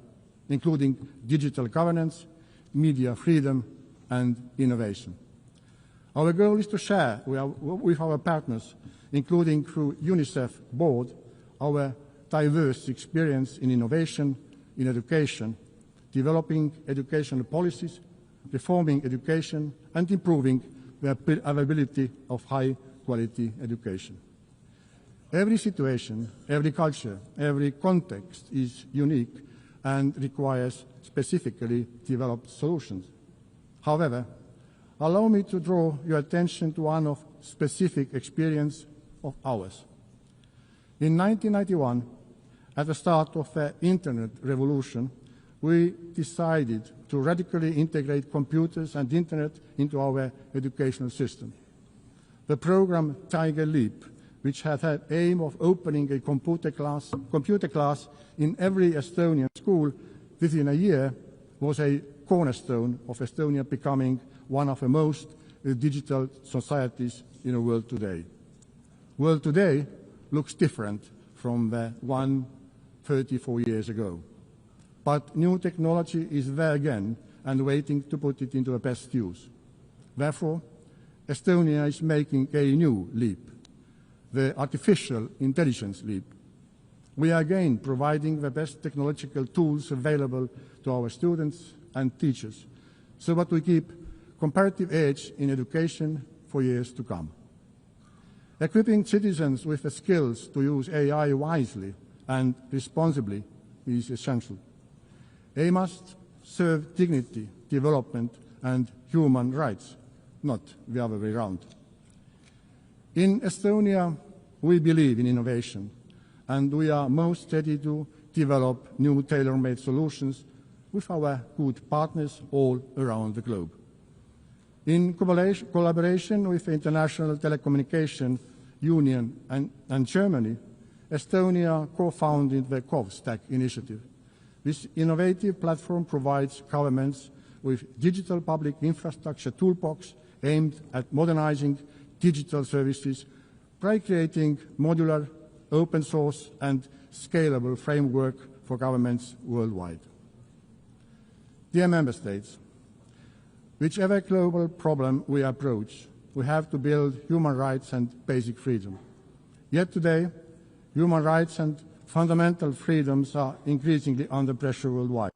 including digital governance, media freedom, and innovation. Our goal is to share with our partners, including through UNICEF board, our diverse experience in innovation, in education, developing educational policies, reforming education, and improving the availability of high-quality education. Every situation, every culture, every context is unique and requires specifically developed solutions. However, allow me to draw your attention to one of specific experience of ours. In 1991, at the start of the Internet revolution, we decided to radically integrate computers and Internet into our educational system. The program Tiger Leap, which had the aim of opening a computer class in every Estonian school within a year, was a cornerstone of Estonia becoming one of the most digital societies in the world today. The world today looks different from the one 34 years ago. But new technology is there again and waiting to put it into the best use. Therefore, Estonia is making a new leap, the artificial intelligence leap. We are again providing the best technological tools available to our students and teachers so that we keep comparative edge in education for years to come. Equipping citizens with the skills to use AI wisely and responsibly is essential. They must serve dignity, development, and human rights, not the other way around. In Estonia, we believe in innovation, and we are most ready to develop new tailor-made solutions with our good partners all around the globe. In collaboration with the International Telecommunication Union and Germany, Estonia co-founded the CovStack initiative. This innovative platform provides governments with digital public infrastructure toolbox aimed at modernizing digital services by creating modular, open source, and scalable framework for governments worldwide. Dear Member States, whichever global problem we approach, we have to build human rights and basic freedom. Yet today, human rights and fundamental freedoms are increasingly under pressure worldwide.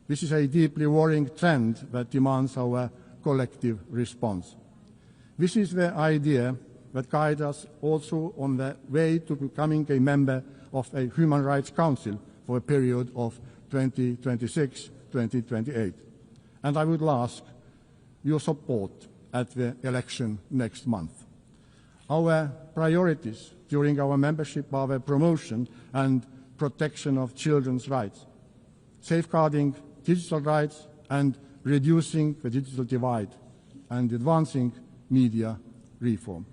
This is a deeply worrying trend that demands our collective response. This is the idea that guides us also on the way to becoming a member of a Human Rights Council for a period of 2026-2028. And I would ask your support at the election next month. Our priorities during our membership are the promotion and protection of children's rights, safeguarding digital rights and reducing the digital divide, and advancing media reform.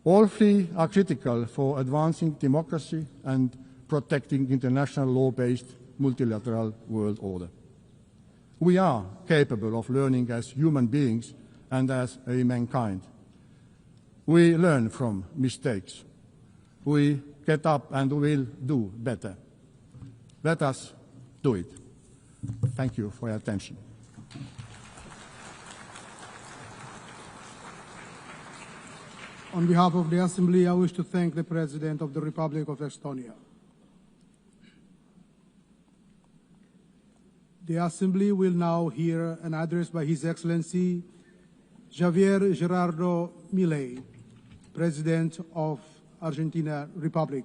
All three are critical for advancing democracy and protecting international law-based multilateral world order. We are capable of learning as human beings and as a mankind. We learn from mistakes. We get up and will do better. Let us do it. Thank you for your attention. On behalf of the Assembly, I wish to thank the President of the Republic of Estonia. The Assembly will now hear an address by His Excellency Javier Gerardo Milei, President of Argentina Republic.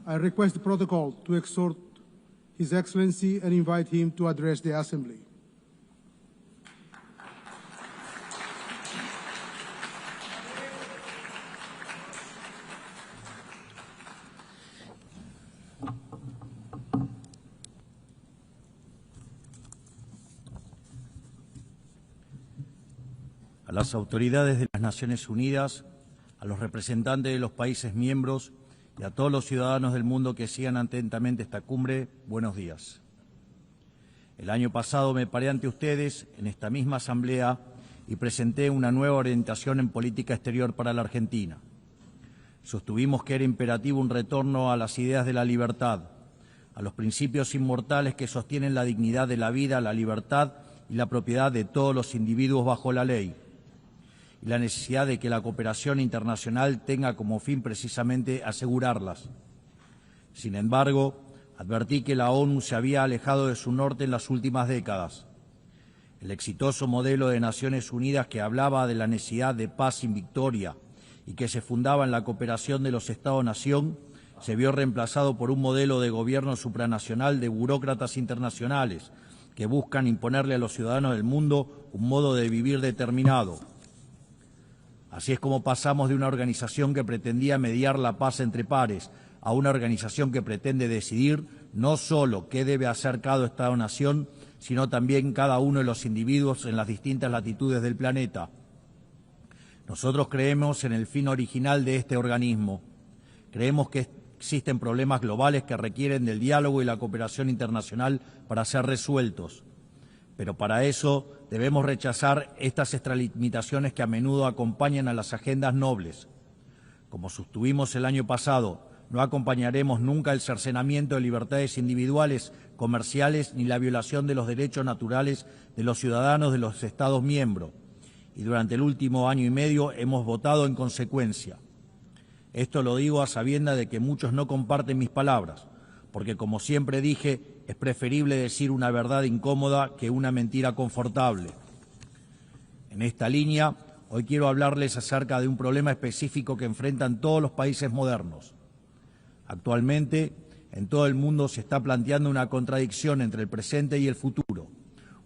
I request the protocol to exhort His Excellency and invite him to address the Assembly. A las autoridades de las Naciones Unidas, a los representantes de los países miembros y a todos los ciudadanos del mundo que sigan atentamente esta cumbre, buenos días. El año pasado me paré ante ustedes en esta misma asamblea y presenté una nueva orientación en política exterior para la Argentina. Sostuvimos que era imperativo un retorno a las ideas de la libertad, a los principios inmortales que sostienen la dignidad de la vida, la libertad y la propiedad de todos los individuos bajo la ley, y la necesidad de que la cooperación internacional tenga como fin precisamente asegurarlas. Sin embargo, advertí que la ONU se había alejado de su norte en las últimas décadas. El exitoso modelo de Naciones Unidas que hablaba de la necesidad de paz sin victoria y que se fundaba en la cooperación de los Estados-nación, se vio reemplazado por un modelo de gobierno supranacional de burócratas internacionales que buscan imponerle a los ciudadanos del mundo un modo de vivir determinado. Así es como pasamos de una organización que pretendía mediar la paz entre pares a una organización que pretende decidir no solo qué debe hacer cada Estado-nación, sino también cada uno de los individuos en las distintas latitudes del planeta. Nosotros creemos en el fin original de este organismo. Creemos que existen problemas globales que requieren del diálogo y la cooperación internacional para ser resueltos. Pero para eso debemos rechazar estas extralimitaciones que a menudo acompañan a las agendas nobles. Como sostuvimos el año pasado, no acompañaremos nunca el cercenamiento de libertades individuales, comerciales, ni la violación de los derechos naturales de los ciudadanos de los Estados miembros. Y durante el último año y medio hemos votado en consecuencia. Esto lo digo a sabiendas de que muchos no comparten mis palabras, porque como siempre dije, es preferible decir una verdad incómoda que una mentira confortable. En esta línea, hoy quiero hablarles acerca de un problema específico que enfrentan todos los países modernos. Actualmente, en todo el mundo se está planteando una contradicción entre el presente y el futuro,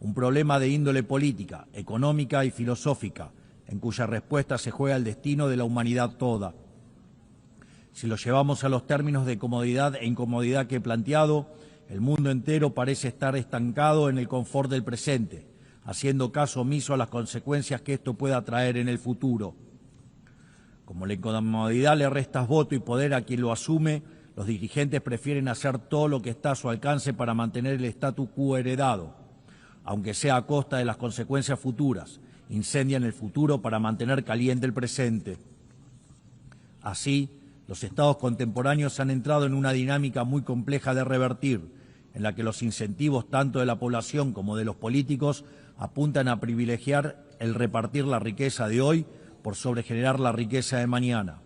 un problema de índole política, económica y filosófica, en cuya respuesta se juega el destino de la humanidad toda. Si lo llevamos a los términos de comodidad e incomodidad que he planteado, el mundo entero parece estar estancado en el confort del presente, haciendo caso omiso a las consecuencias que esto pueda traer en el futuro. Como la incomodidad le resta voto y poder a quien lo asume, los dirigentes prefieren hacer todo lo que está a su alcance para mantener el statu quo heredado, aunque sea a costa de las consecuencias futuras. Incendian el futuro para mantener caliente el presente. Así, los estados contemporáneos han entrado en una dinámica muy compleja de revertir, en la que los incentivos tanto de la población como de los políticos apuntan a privilegiar el repartir la riqueza de hoy por sobregenerar la riqueza de mañana.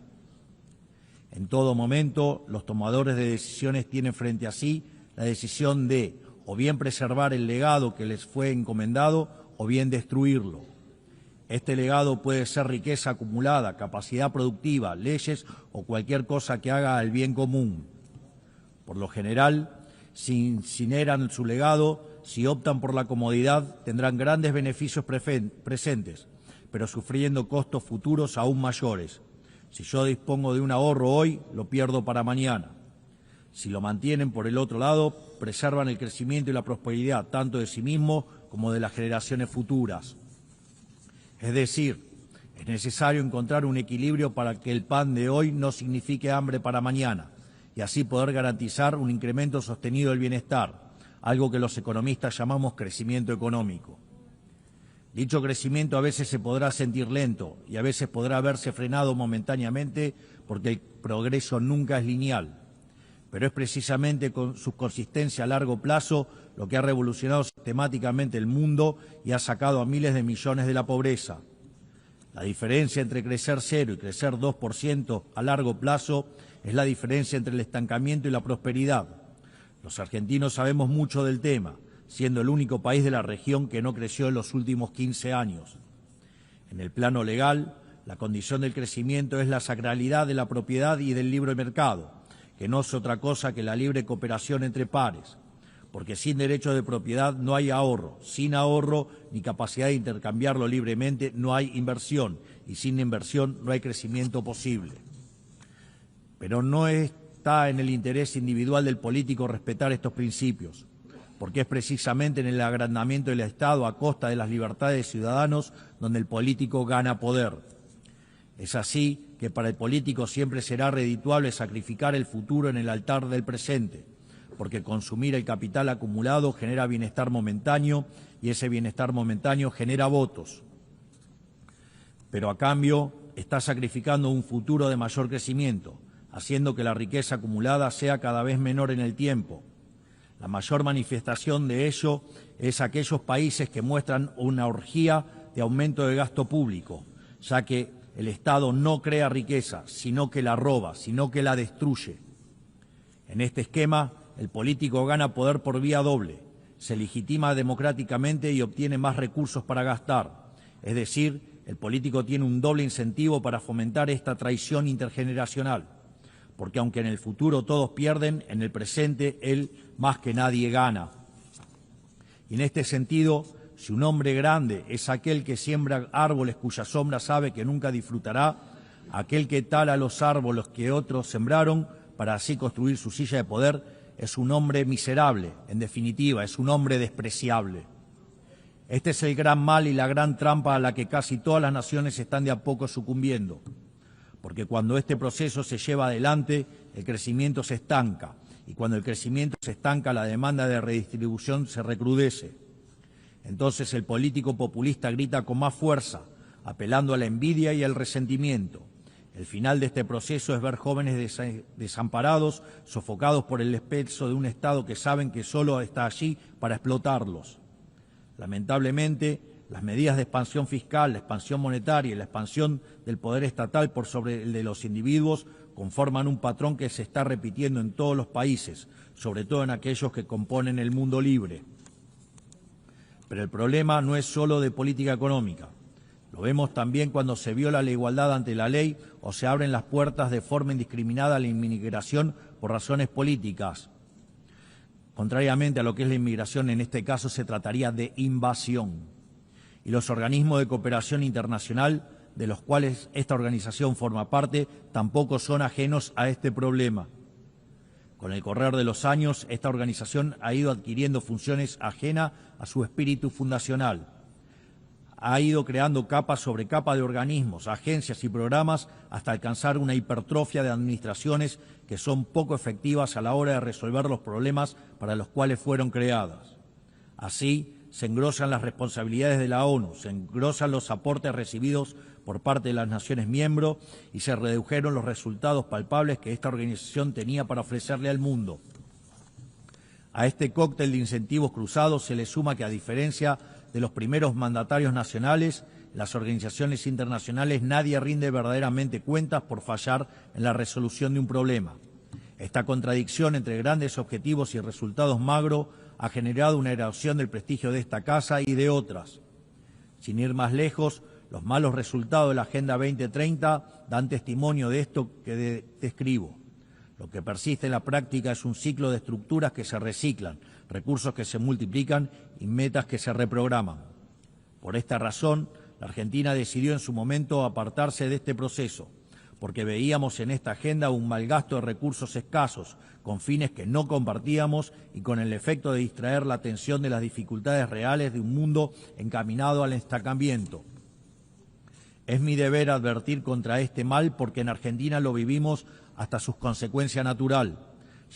En todo momento, los tomadores de decisiones tienen frente a sí la decisión de o bien preservar el legado que les fue encomendado o bien destruirlo. Este legado puede ser riqueza acumulada, capacidad productiva, leyes o cualquier cosa que haga al bien común. Por lo general, si incineran su legado, si optan por la comodidad, tendrán grandes beneficios presentes, pero sufriendo costos futuros aún mayores. Si yo dispongo de un ahorro hoy, lo pierdo para mañana. Si lo mantienen por el otro lado, preservan el crecimiento y la prosperidad tanto de sí mismos como de las generaciones futuras. Es decir, es necesario encontrar un equilibrio para que el pan de hoy no signifique hambre para mañana y así poder garantizar un incremento sostenido del bienestar, algo que los economistas llamamos crecimiento económico. Dicho crecimiento a veces se podrá sentir lento y a veces podrá verse frenado momentáneamente porque el progreso nunca es lineal, pero es precisamente con su consistencia a largo plazo lo que ha revolucionado sistemáticamente el mundo y ha sacado a miles de millones de la pobreza. La diferencia entre crecer 0 y crecer 2% a largo plazo es la diferencia entre el estancamiento y la prosperidad. Los argentinos sabemos mucho del tema, siendo el único país de la región que no creció en los últimos 15 años. En el plano legal, la condición del crecimiento es la sacralidad de la propiedad y del libre mercado, que no es otra cosa que la libre cooperación entre pares. porque sin derecho de propiedad no hay ahorro, sin ahorro ni capacidad de intercambiarlo libremente no hay inversión, y sin inversión no hay crecimiento posible. Pero no está en el interés individual del político respetar estos principios, porque es precisamente en el agrandamiento del Estado a costa de las libertades de ciudadanos donde el político gana poder. Es así que para el político siempre será redituable sacrificar el futuro en el altar del presente, porque consumir el capital acumulado genera bienestar momentáneo y ese bienestar momentáneo genera votos. Pero a cambio está sacrificando un futuro de mayor crecimiento, haciendo que la riqueza acumulada sea cada vez menor en el tiempo. La mayor manifestación de ello es aquellos países que muestran una orgía de aumento del gasto público, ya que el Estado no crea riqueza, sino que la roba, sino que la destruye. En este esquema, el político gana poder por vía doble, se legitima democráticamente y obtiene más recursos para gastar. Es decir, el político tiene un doble incentivo para fomentar esta traición intergeneracional, porque aunque en el futuro todos pierden, en el presente él más que nadie gana. Y en este sentido, si un hombre grande es aquel que siembra árboles cuya sombra sabe que nunca disfrutará, aquel que tala los árboles que otros sembraron para así construir su silla de poder, es un hombre miserable, en definitiva, es un hombre despreciable. Este es el gran mal y la gran trampa a la que casi todas las naciones están de a poco sucumbiendo, porque cuando este proceso se lleva adelante, el crecimiento se estanca, y cuando el crecimiento se estanca, la demanda de redistribución se recrudece. Entonces el político populista grita con más fuerza, apelando a la envidia y al resentimiento. El final de este proceso es ver jóvenes desamparados, sofocados por el peso de un Estado que saben que solo está allí para explotarlos. Lamentablemente, las medidas de expansión fiscal, la expansión monetaria y la expansión del poder estatal por sobre el de los individuos conforman un patrón que se está repitiendo en todos los países, sobre todo en aquellos que componen el mundo libre. Pero el problema no es solo de política económica. Lo vemos también cuando se viola la igualdad ante la ley o se abren las puertas de forma indiscriminada a la inmigración por razones políticas. Contrariamente a lo que es la inmigración, en este caso se trataría de invasión. Y los organismos de cooperación internacional, de los cuales esta organización forma parte, tampoco son ajenos a este problema. Con el correr de los años, esta organización ha ido adquiriendo funciones ajenas a su espíritu fundacional. Ha ido creando capa sobre capa de organismos, agencias y programas hasta alcanzar una hipertrofia de administraciones que son poco efectivas a la hora de resolver los problemas para los cuales fueron creadas. Así, se engrosan las responsabilidades de la ONU, se engrosan los aportes recibidos por parte de las naciones miembros y se redujeron los resultados palpables que esta organización tenía para ofrecerle al mundo. A este cóctel de incentivos cruzados se le suma que, a diferencia de los primeros mandatarios nacionales, las organizaciones internacionales nadie rinde verdaderamente cuentas por fallar en la resolución de un problema. Esta contradicción entre grandes objetivos y resultados magros ha generado una erosión del prestigio de esta casa y de otras. Sin ir más lejos, los malos resultados de la Agenda 2030 dan testimonio de esto que describo. Lo que persiste en la práctica es un ciclo de estructuras que se reciclan, recursos que se multiplican y metas que se reprograman. Por esta razón, la Argentina decidió en su momento apartarse de este proceso, porque veíamos en esta agenda un malgasto de recursos escasos, con fines que no compartíamos y con el efecto de distraer la atención de las dificultades reales de un mundo encaminado al estancamiento. Es mi deber advertir contra este mal porque en Argentina lo vivimos hasta su consecuencia natural.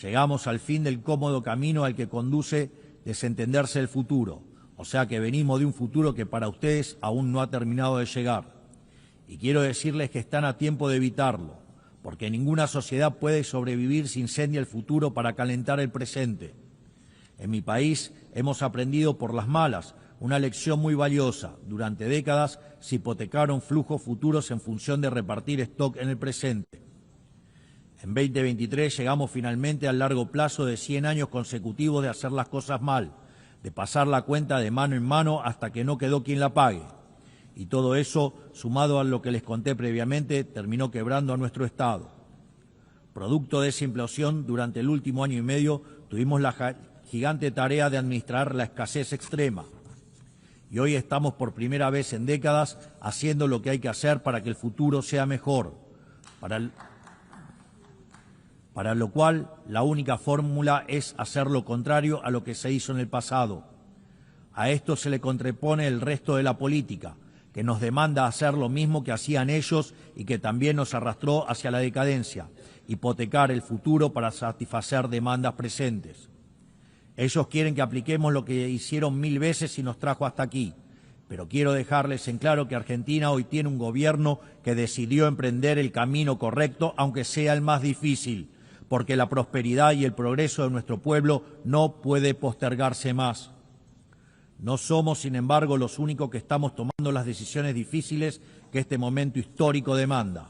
Llegamos al fin del cómodo camino al que conduce desentenderse el futuro, o sea que venimos de un futuro que para ustedes aún no ha terminado de llegar. Y quiero decirles que están a tiempo de evitarlo, porque ninguna sociedad puede sobrevivir si incendia el futuro para calentar el presente. En mi país hemos aprendido por las malas una lección muy valiosa. Durante décadas se hipotecaron flujos futuros en función de repartir stock en el presente. En 2023 llegamos finalmente al largo plazo de 100 años consecutivos de hacer las cosas mal, de pasar la cuenta de mano en mano hasta que no quedó quien la pague. Y todo eso, sumado a lo que les conté previamente, terminó quebrando a nuestro Estado. Producto de esa implosión, durante el último año y medio tuvimos la gigante tarea de administrar la escasez extrema. Y hoy estamos por primera vez en décadas haciendo lo que hay que hacer para que el futuro sea mejor, para lo cual la única fórmula es hacer lo contrario a lo que se hizo en el pasado. A esto se le contrapone el resto de la política, que nos demanda hacer lo mismo que hacían ellos y que también nos arrastró hacia la decadencia, hipotecar el futuro para satisfacer demandas presentes. Ellos quieren que apliquemos lo que hicieron 1000 veces y nos trajo hasta aquí, pero quiero dejarles en claro que Argentina hoy tiene un gobierno que decidió emprender el camino correcto, aunque sea el más difícil, porque la prosperidad y el progreso de nuestro pueblo no puede postergarse más. No somos, sin embargo, los únicos que estamos tomando las decisiones difíciles que este momento histórico demanda.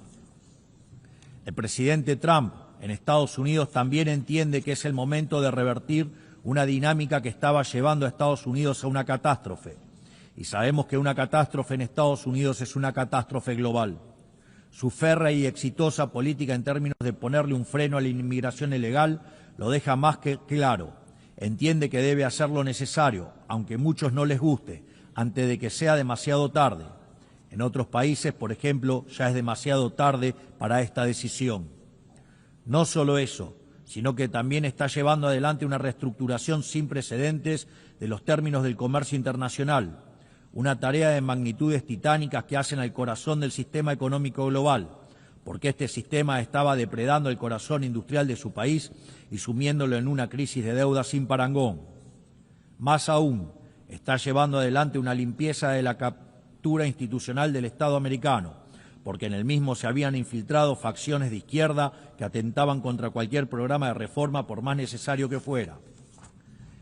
El presidente Trump en Estados Unidos también entiende que es el momento de revertir una dinámica que estaba llevando a Estados Unidos a una catástrofe. Y sabemos que una catástrofe en Estados Unidos es una catástrofe global. Su férrea y exitosa política en términos de ponerle un freno a la inmigración ilegal lo deja más que claro. Entiende que debe hacer lo necesario, aunque a muchos no les guste, antes de que sea demasiado tarde. En otros países, por ejemplo, ya es demasiado tarde para esta decisión. No solo eso, sino que también está llevando adelante una reestructuración sin precedentes de los términos del comercio internacional, una tarea de magnitudes titánicas que hacen al corazón del sistema económico global, porque este sistema estaba depredando el corazón industrial de su país y sumiéndolo en una crisis de deuda sin parangón. Más aún, está llevando adelante una limpieza de la captura institucional del Estado americano, porque en el mismo se habían infiltrado facciones de izquierda que atentaban contra cualquier programa de reforma por más necesario que fuera.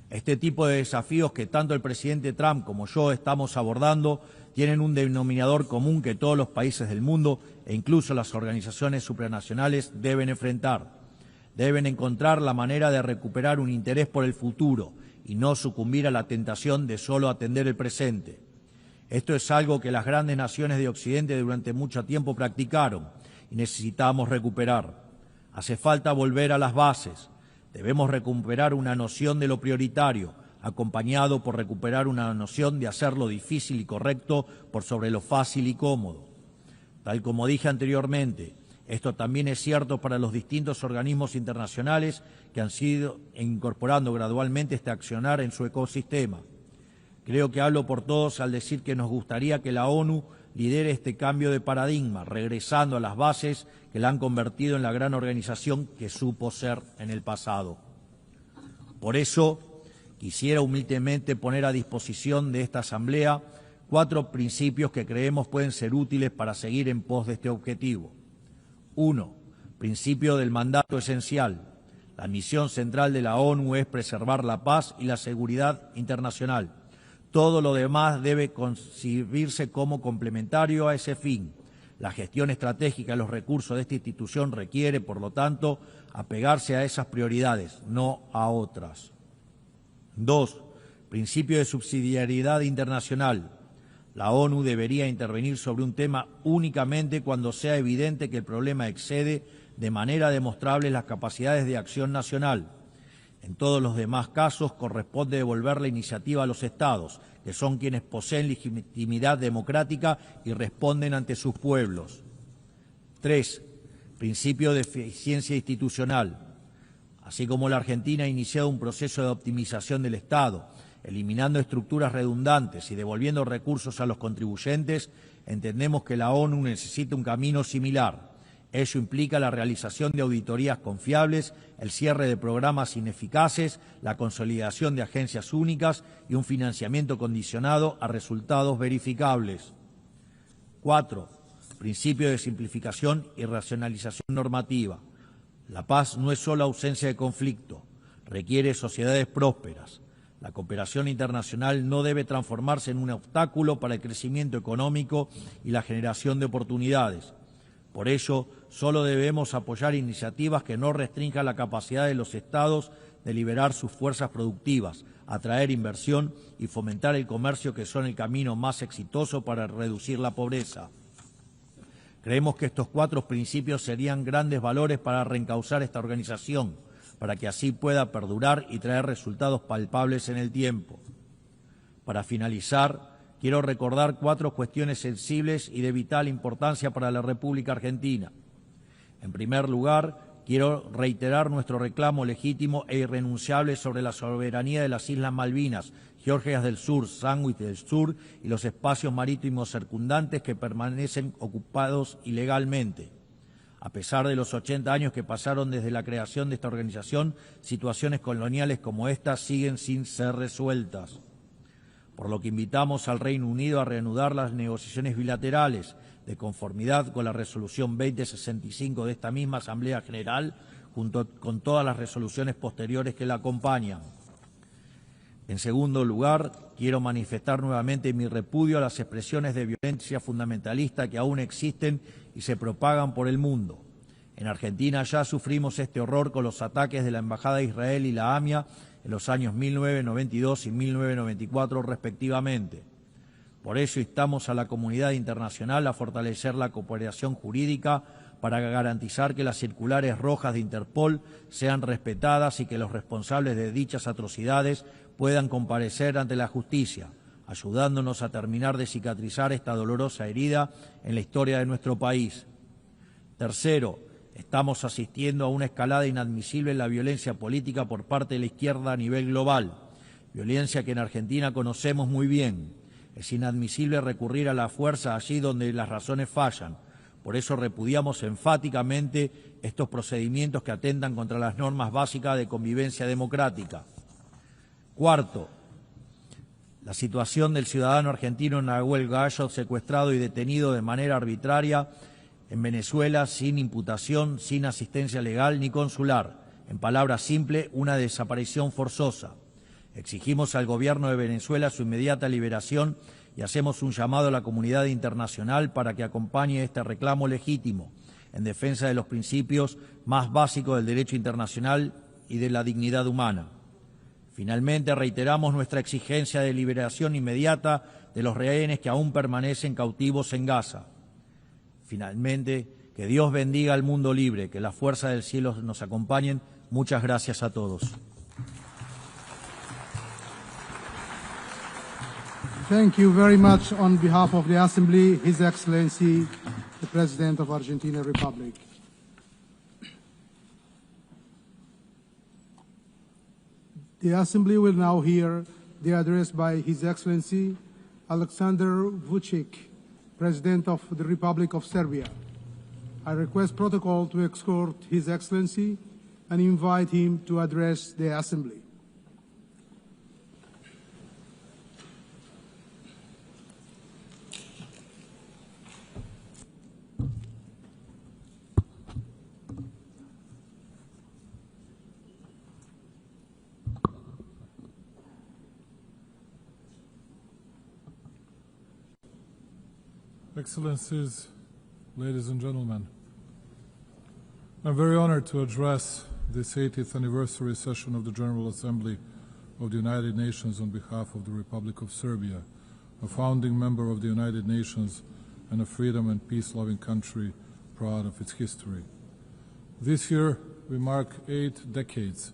Este tipo de desafíos que tanto el presidente Trump como yo estamos abordando tienen un denominador común que todos los países del mundo e incluso las organizaciones supranacionales deben enfrentar. Deben encontrar la manera de recuperar un interés por el futuro y no sucumbir a la tentación de solo atender el presente. Esto es algo que las grandes naciones de Occidente durante mucho tiempo practicaron y necesitamos recuperar. Hace falta volver a las bases. Debemos recuperar una noción de lo prioritario, acompañado por recuperar una noción de hacer lo difícil y correcto por sobre lo fácil y cómodo. Tal como dije anteriormente, esto también es cierto para los distintos organismos internacionales que han sido incorporando gradualmente este accionar en su ecosistema. Creo que hablo por todos al decir que nos gustaría que la ONU lidere este cambio de paradigma, regresando a las bases que la han convertido en la gran organización que supo ser en el pasado. Por eso, quisiera humildemente poner a disposición de esta Asamblea 4 principios que creemos pueden ser útiles para seguir en pos de este objetivo. 1. Principio del mandato esencial. La misión central de la ONU es preservar la paz y la seguridad internacional. Todo lo demás debe concebirse como complementario a ese fin. La gestión estratégica de los recursos de esta institución requiere, por lo tanto, apegarse a esas prioridades, no a otras. 2. Principio de subsidiariedad internacional. La ONU debería intervenir sobre un tema únicamente cuando sea evidente que el problema excede de manera demostrable las capacidades de acción nacional. En todos los demás casos corresponde devolver la iniciativa a los Estados, que son quienes poseen legitimidad democrática y responden ante sus pueblos. 3. Principio de eficiencia institucional. Así como la Argentina ha iniciado un proceso de optimización del Estado, eliminando estructuras redundantes y devolviendo recursos a los contribuyentes, entendemos que la ONU necesita un camino similar. Ello implica la realización de auditorías confiables, el cierre de programas ineficaces, la consolidación de agencias únicas y un financiamiento condicionado a resultados verificables. 4. Principio de simplificación y racionalización normativa. La paz no es solo ausencia de conflicto, requiere sociedades prósperas. La cooperación internacional no debe transformarse en un obstáculo para el crecimiento económico y la generación de oportunidades. Por ello, solo debemos apoyar iniciativas que no restrinjan la capacidad de los Estados de liberar sus fuerzas productivas, atraer inversión y fomentar el comercio, que son el camino más exitoso para reducir la pobreza. Creemos que estos 4 principios serían grandes valores para reencauzar esta organización, para que así pueda perdurar y traer resultados palpables en el tiempo. Para finalizar, quiero recordar 4 cuestiones sensibles y de vital importancia para la República Argentina. En primer lugar, quiero reiterar nuestro reclamo legítimo e irrenunciable sobre la soberanía de las Islas Malvinas, Georgias del Sur, Sandwich del Sur y los espacios marítimos circundantes que permanecen ocupados ilegalmente. A pesar de los 80 años que pasaron desde la creación de esta organización, situaciones coloniales como esta siguen sin ser resueltas. Por lo que invitamos al Reino Unido a reanudar las negociaciones bilaterales de conformidad con la resolución 2065 de esta misma Asamblea General, junto con todas las resoluciones posteriores que la acompañan. En segundo lugar, quiero manifestar nuevamente mi repudio a las expresiones de violencia fundamentalista que aún existen y se propagan por el mundo. En Argentina ya sufrimos este horror con los ataques de la Embajada de Israel y la AMIA en los años 1992 y 1994 respectivamente. Por ello instamos a la comunidad internacional a fortalecer la cooperación jurídica para garantizar que las circulares rojas de Interpol sean respetadas y que los responsables de dichas atrocidades puedan comparecer ante la justicia, ayudándonos a terminar de cicatrizar esta dolorosa herida en la historia de nuestro país. Tercero, estamos asistiendo a una escalada inadmisible en la violencia política por parte de la izquierda a nivel global, violencia que en Argentina conocemos muy bien. Es inadmisible recurrir a la fuerza allí donde las razones fallan. Por eso repudiamos enfáticamente estos procedimientos que atentan contra las normas básicas de convivencia democrática. Cuarto, la situación del ciudadano argentino Nahuel Gallo, secuestrado y detenido de manera arbitraria en Venezuela sin imputación, sin asistencia legal ni consular. En palabras simples, una desaparición forzosa. Exigimos al gobierno de Venezuela su inmediata liberación y hacemos un llamado a la comunidad internacional para que acompañe este reclamo legítimo en defensa de los principios más básicos del derecho internacional y de la dignidad humana. Finalmente, reiteramos nuestra exigencia de liberación inmediata de los rehenes que aún permanecen cautivos en Gaza. Finalmente, que Dios bendiga al mundo libre, que las fuerzas del cielo nos acompañen. Muchas gracias a todos. Thank you very much on behalf of the Assembly, His Excellency, the President of Argentina Republic. The Assembly will now hear the address by His Excellency Alexander Vučić, President of the Republic of Serbia. I request protocol to escort His Excellency and invite him to address the Assembly. Excellencies, ladies and gentlemen, I'm very honored to address this 80th anniversary session of the General Assembly of the United Nations on behalf of the Republic of Serbia, a founding member of the United Nations and a freedom and peace-loving country proud of its history. This year, we mark 8 decades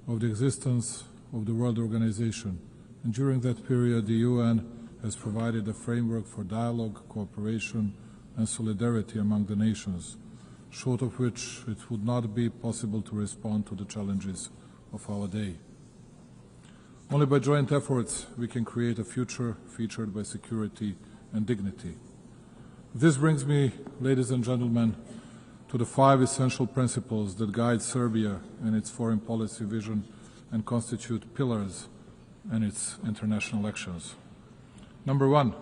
of the existence of the World Organization, and during that period, the UN has provided a framework for dialogue, cooperation, and solidarity among the nations, short of which it would not be possible to respond to the challenges of our day. Only by joint efforts we can create a future featured by security and dignity. This brings me, ladies and gentlemen, to the 5 essential principles that guide Serbia and its foreign policy vision and constitute pillars in its international actions. Number 1,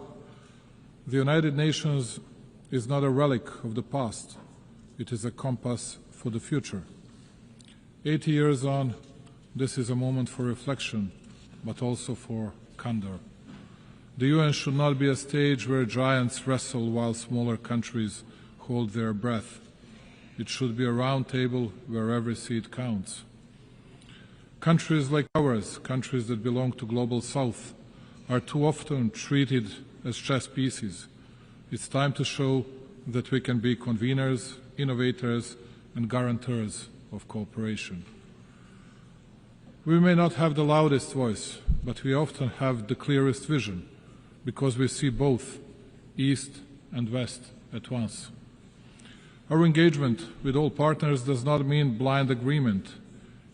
the United Nations is not a relic of the past. It is a compass for the future. 80 years on, this is a moment for reflection, but also for candor. The UN should not be a stage where giants wrestle while smaller countries hold their breath. It should be a round table where every seat counts. Countries like ours, countries that belong to Global South, are too often treated as chess pieces. It's time to show that we can be conveners, innovators, and guarantors of cooperation. We may not have the loudest voice, but we often have the clearest vision, because we see both East and West at once. Our engagement with all partners does not mean blind agreement.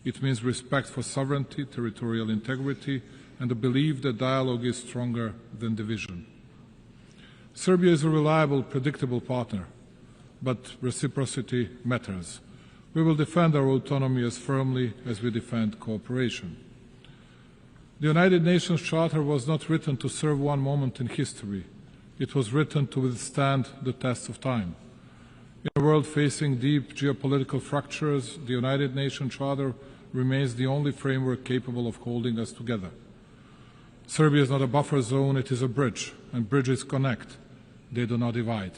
It means respect for sovereignty, territorial integrity, and the belief that dialogue is stronger than division. Serbia is a reliable, predictable partner, but reciprocity matters. We will defend our autonomy as firmly as we defend cooperation. The United Nations Charter was not written to serve one moment in history. It was written to withstand the test of time. In a world facing deep geopolitical fractures, the United Nations Charter remains the only framework capable of holding us together. Serbia is not a buffer zone, it is a bridge, and bridges connect. They do not divide.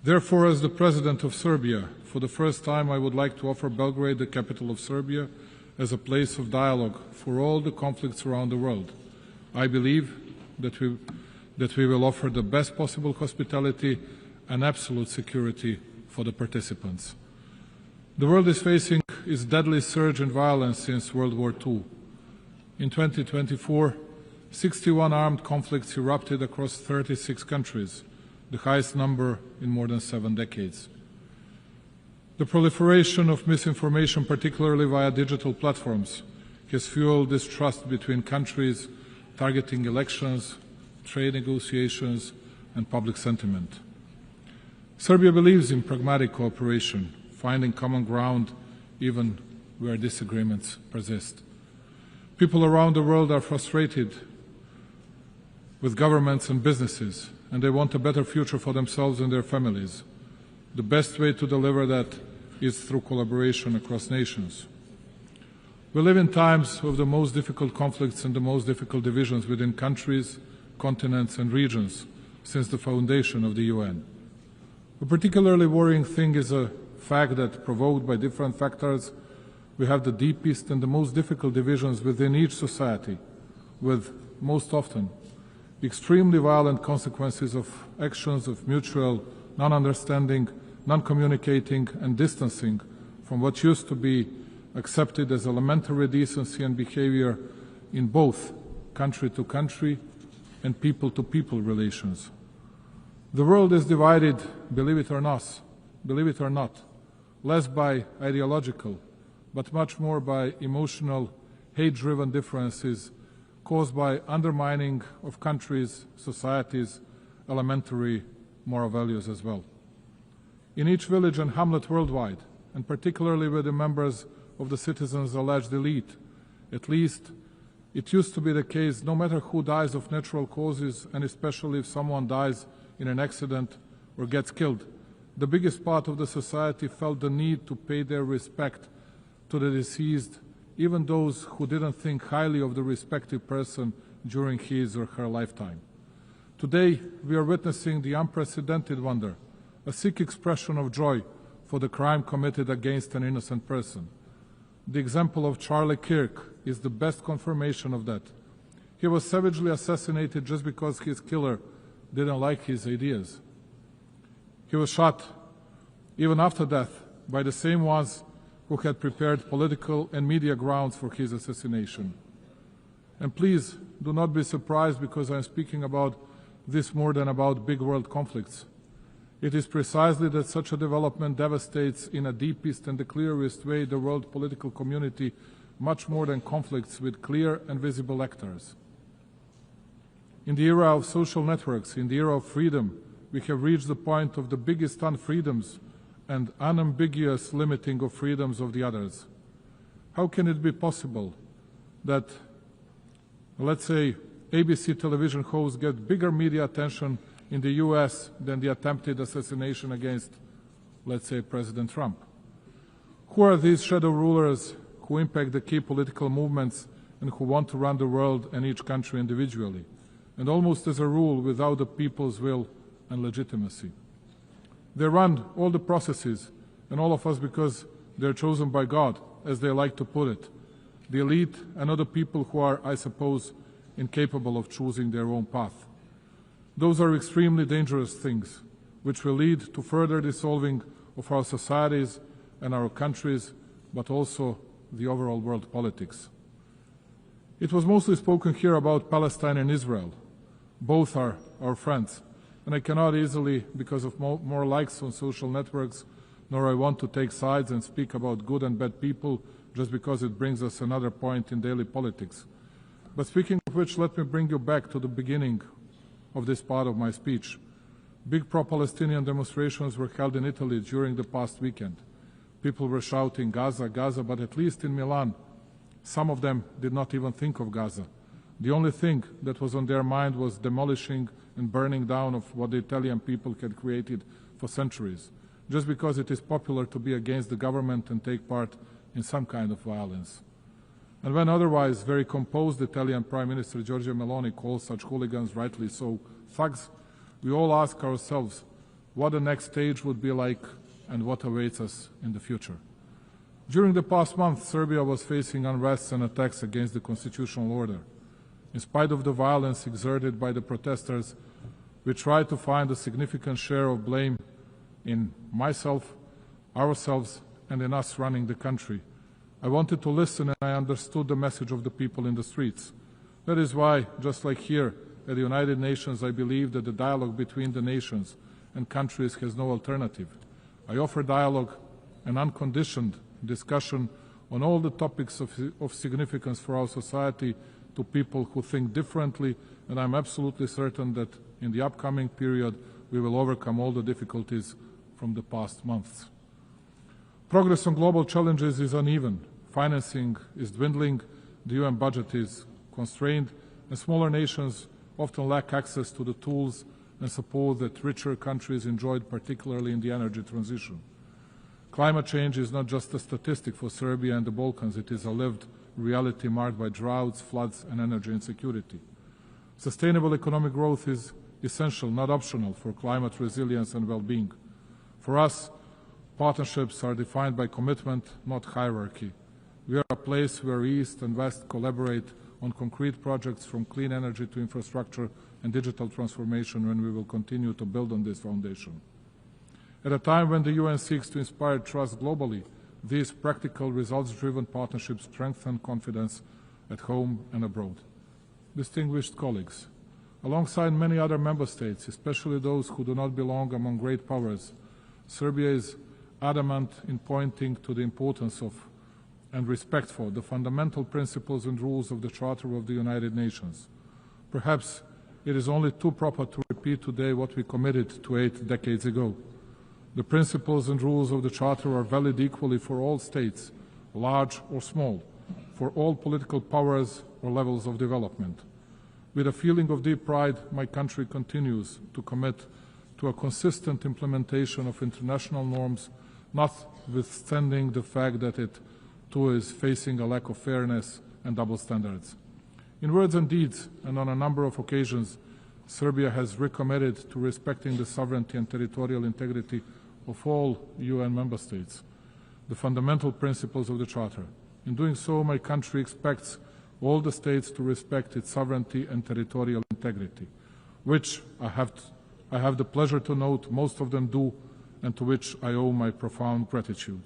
Therefore, as the President of Serbia, for the first time I would like to offer Belgrade, the capital of Serbia, as a place of dialogue for all the conflicts around the world. I believe that we will offer the best possible hospitality and absolute security for the participants. The world is facing its deadly surge in violence since World War II. In 2024, 61 armed conflicts erupted across 36 countries, the highest number in more than 7 decades. The proliferation of misinformation, particularly via digital platforms, has fueled distrust between countries, targeting elections, trade negotiations, and public sentiment. Serbia believes in pragmatic cooperation, finding common ground even where disagreements persist. People around the world are frustrated with governments and businesses, and they want a better future for themselves and their families. The best way to deliver that is through collaboration across nations. We live in times of the most difficult conflicts and the most difficult divisions within countries, continents and regions since the foundation of the UN. A particularly worrying thing is a fact that, provoked by different factors, we have the deepest and the most difficult divisions within each society, with, most often, extremely violent consequences of actions of mutual non-understanding, non-communicating and distancing from what used to be accepted as elementary decency and behavior in both country-to-country and people-to-people relations. The world is divided, believe it or not, less by ideological, but much more by emotional, hate-driven differences caused by undermining of countries, societies, elementary moral values as well. In each village and hamlet worldwide, and particularly with the members of the citizens' alleged elite, at least it used to be the case, no matter who dies of natural causes, and especially if someone dies in an accident or gets killed, the biggest part of the society felt the need to pay their respect to the deceased, even those who didn't think highly of the respective person during his or her lifetime. Today, we are witnessing the unprecedented wonder, a sick expression of joy for the crime committed against an innocent person. The example of Charlie Kirk is the best confirmation of that. He was savagely assassinated just because his killer didn't like his ideas. He was shot, even after death, by the same ones who had prepared political and media grounds for his assassination. And please do not be surprised because I'm speaking about this more than about big world conflicts. It is precisely that such a development devastates in a deepest and the clearest way the world political community much more than conflicts with clear and visible actors. In the era of social networks, in the era of freedom, we have reached the point of the biggest unfreedoms and unambiguous limiting of freedoms of the others. How can it be possible that, let's say, ABC television hosts get bigger media attention in the US than the attempted assassination against, let's say, President Trump? Who are these shadow rulers who impact the key political movements and who want to run the world and each country individually, and almost as a rule without the people's will and legitimacy? They run all the processes and all of us because they're chosen by God, as they like to put it. The elite and other people who are, I suppose, incapable of choosing their own path. Those are extremely dangerous things, which will lead to further dissolving of our societies and our countries, but also the overall world politics. It was mostly spoken here about Palestine and Israel. Both are our friends, and I cannot easily, because of more likes on social networks, nor I want to take sides and speak about good and bad people just because it brings us another point in daily politics. But speaking of which, let me bring you back to the beginning of this part of my speech. Big pro-Palestinian demonstrations were held in Italy during the past weekend. People were shouting Gaza, Gaza, but at least in Milan, some of them did not even think of Gaza. The only thing that was on their mind was demolishing and burning down of what the Italian people had created for centuries, just because it is popular to be against the government and take part in some kind of violence. And when otherwise very composed Italian Prime Minister Giorgia Meloni calls such hooligans, rightly so, thugs, we all ask ourselves what the next stage would be like and what awaits us in the future. During the past month, Serbia was facing unrest and attacks against the constitutional order. In spite of the violence exerted by the protesters, we tried to find a significant share of blame in myself, ourselves, and in us running the country. I wanted to listen, and I understood the message of the people in the streets. That is why, just like here at the United Nations, I believe that the dialogue between the nations and countries has no alternative. I offer dialogue and unconditioned discussion on all the topics of significance for our society to people who think differently, and I'm absolutely certain that in the upcoming period we will overcome all the difficulties from the past months. Progress on global challenges is uneven. Financing is dwindling, the UN budget is constrained, and smaller nations often lack access to the tools and support that richer countries enjoyed, particularly in the energy transition. Climate change is not just a statistic for Serbia and the Balkans, it is a lived reality marked by droughts, floods, and energy insecurity. Sustainable economic growth is essential, not optional, for climate resilience and well-being. For us, partnerships are defined by commitment, not hierarchy. We are a place where East and West collaborate on concrete projects from clean energy to infrastructure and digital transformation, when we will continue to build on this foundation. At a time when the UN seeks to inspire trust globally, these practical, results-driven partnerships strengthen confidence at home and abroad. Distinguished colleagues, alongside many other member states, especially those who do not belong among great powers, Serbia is adamant in pointing to the importance of and respect for the fundamental principles and rules of the Charter of the United Nations. Perhaps it is only too proper to repeat today what we committed to 8 decades ago. The principles and rules of the Charter are valid equally for all states, large or small, for all political powers or levels of development. With a feeling of deep pride, my country continues to commit to a consistent implementation of international norms, notwithstanding the fact that it too is facing a lack of fairness and double standards. In words and deeds, and on a number of occasions, Serbia has recommitted to respecting the sovereignty and territorial integrity of all UN member states, the fundamental principles of the Charter. In doing so, my country expects all the states to respect its sovereignty and territorial integrity, which I have the pleasure to note most of them do, and to which I owe my profound gratitude.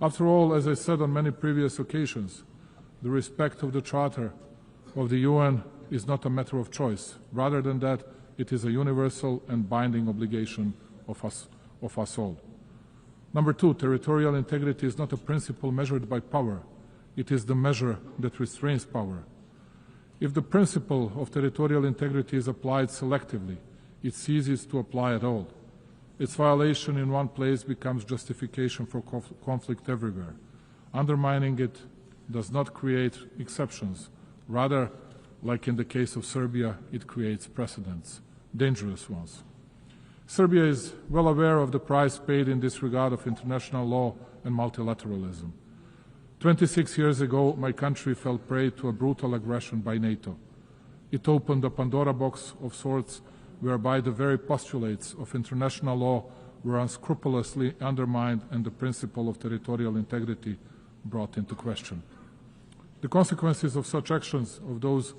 After all, as I said on many previous occasions, the respect of the Charter of the UN is not a matter of choice. Rather than that, it is a universal and binding obligation of us all. Number two, territorial integrity is not a principle measured by power. It is the measure that restrains power. If the principle of territorial integrity is applied selectively, it ceases to apply at all. Its violation in one place becomes justification for conflict everywhere. Undermining it does not create exceptions. Rather, like in the case of Serbia, it creates precedents, dangerous ones. Serbia is well aware of the price paid in this regard of international law and multilateralism. 26 years ago, my country fell prey to a brutal aggression by NATO. It opened a Pandora box of sorts, whereby the very postulates of international law were unscrupulously undermined and the principle of territorial integrity brought into question. The consequences of such actions of those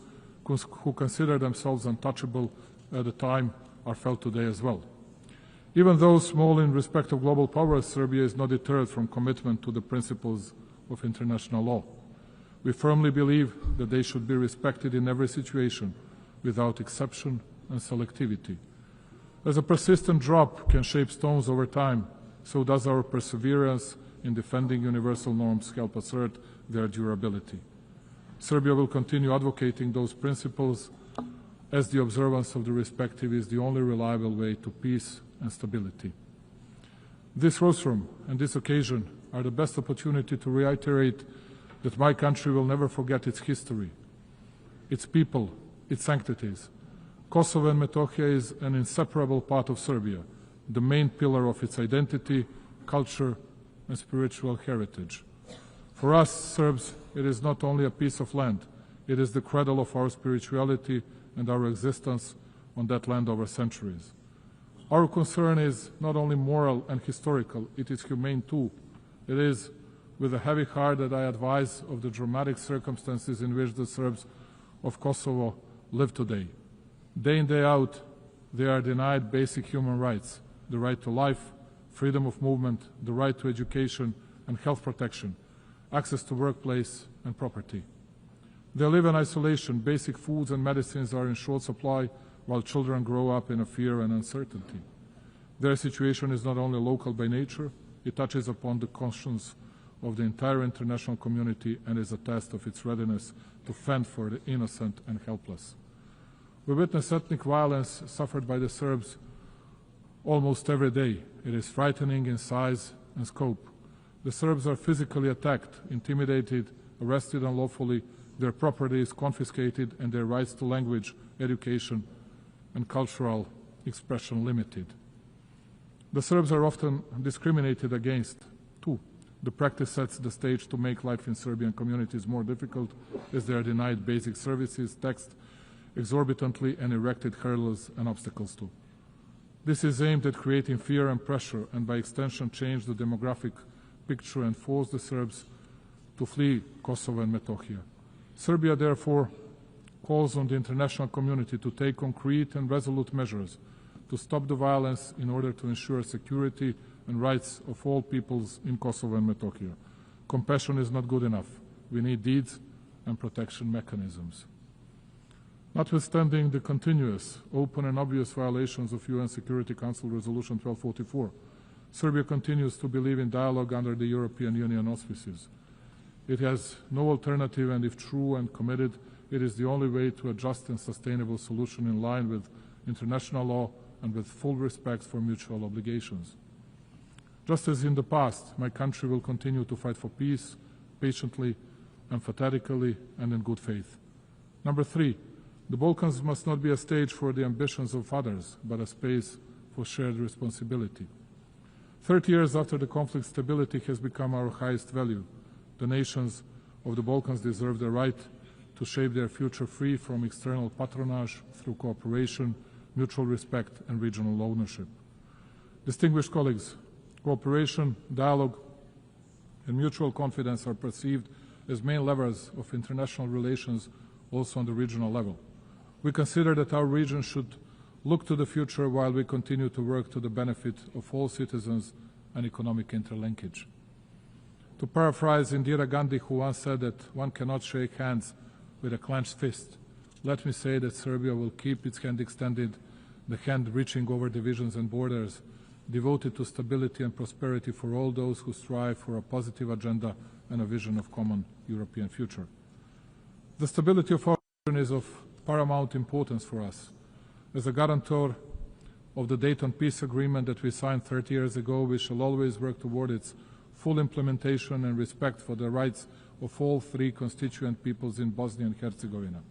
who consider themselves untouchable at the time are felt today as well. Even though small in respect of global powers, Serbia is not deterred from commitment to the principles of international law. We firmly believe that they should be respected in every situation, without exception and selectivity. As a persistent drop can shape stones over time, so does our perseverance in defending universal norms help assert their durability. Serbia will continue advocating those principles, as the observance of the respective is the only reliable way to peace and stability. This rostrum and this occasion are the best opportunity to reiterate that my country will never forget its history, its people, its sanctities. Kosovo and Metohija is an inseparable part of Serbia, the main pillar of its identity, culture, and spiritual heritage. For us Serbs, it is not only a piece of land, it is the cradle of our spirituality and our existence on that land over centuries. Our concern is not only moral and historical, it is humane too. It is with a heavy heart that I advise of the dramatic circumstances in which the Serbs of Kosovo live today. Day in, day out, they are denied basic human rights, the right to life, freedom of movement, the right to education and health protection, access to workplace and property. They live in isolation, basic foods and medicines are in short supply, while children grow up in a fear and uncertainty. Their situation is not only local by nature, it touches upon the conscience of the entire international community and is a test of its readiness to fend for the innocent and helpless. We witness ethnic violence suffered by the Serbs almost every day. It is frightening in size and scope. The Serbs are physically attacked, intimidated, arrested unlawfully, their property is confiscated, and their rights to language, education, and cultural expression limited. The Serbs are often discriminated against, too. The practice sets the stage to make life in Serbian communities more difficult, as they are denied basic services, taxed exorbitantly, and erected hurdles and obstacles too. This is aimed at creating fear and pressure, and by extension change the demographic picture and force the Serbs to flee Kosovo and Metohija. Serbia, therefore, calls on the international community to take concrete and resolute measures to stop the violence in order to ensure security and rights of all peoples in Kosovo and Metohija. Compassion is not good enough. We need deeds and protection mechanisms. Notwithstanding the continuous, open and obvious violations of UN Security Council Resolution 1244, Serbia continues to believe in dialogue under the European Union auspices. It has no alternative, and if true and committed, it is the only way to a just and sustainable solution in line with international law and with full respect for mutual obligations. Just as in the past, my country will continue to fight for peace, patiently, emphatically, and in good faith. Number 3, the Balkans must not be a stage for the ambitions of others, but a space for shared responsibility. 30 years after the conflict, stability has become our highest value. The nations of the Balkans deserve the right to shape their future free from external patronage through cooperation, mutual respect, and regional ownership. Distinguished colleagues, cooperation, dialogue, and mutual confidence are perceived as main levers of international relations also on the regional level. We consider that our region should look to the future while we continue to work to the benefit of all citizens and economic interlinkage. To paraphrase Indira Gandhi, who once said that one cannot shake hands with a clenched fist, let me say that Serbia will keep its hand extended, the hand reaching over divisions and borders, devoted to stability and prosperity for all those who strive for a positive agenda and a vision of common European future. The stability of our region is of paramount importance for us. As a guarantor of the Dayton Peace Agreement that we signed 30 years ago, we shall always work toward its full implementation and respect for the rights of all 3 constituent peoples in Bosnia and Herzegovina,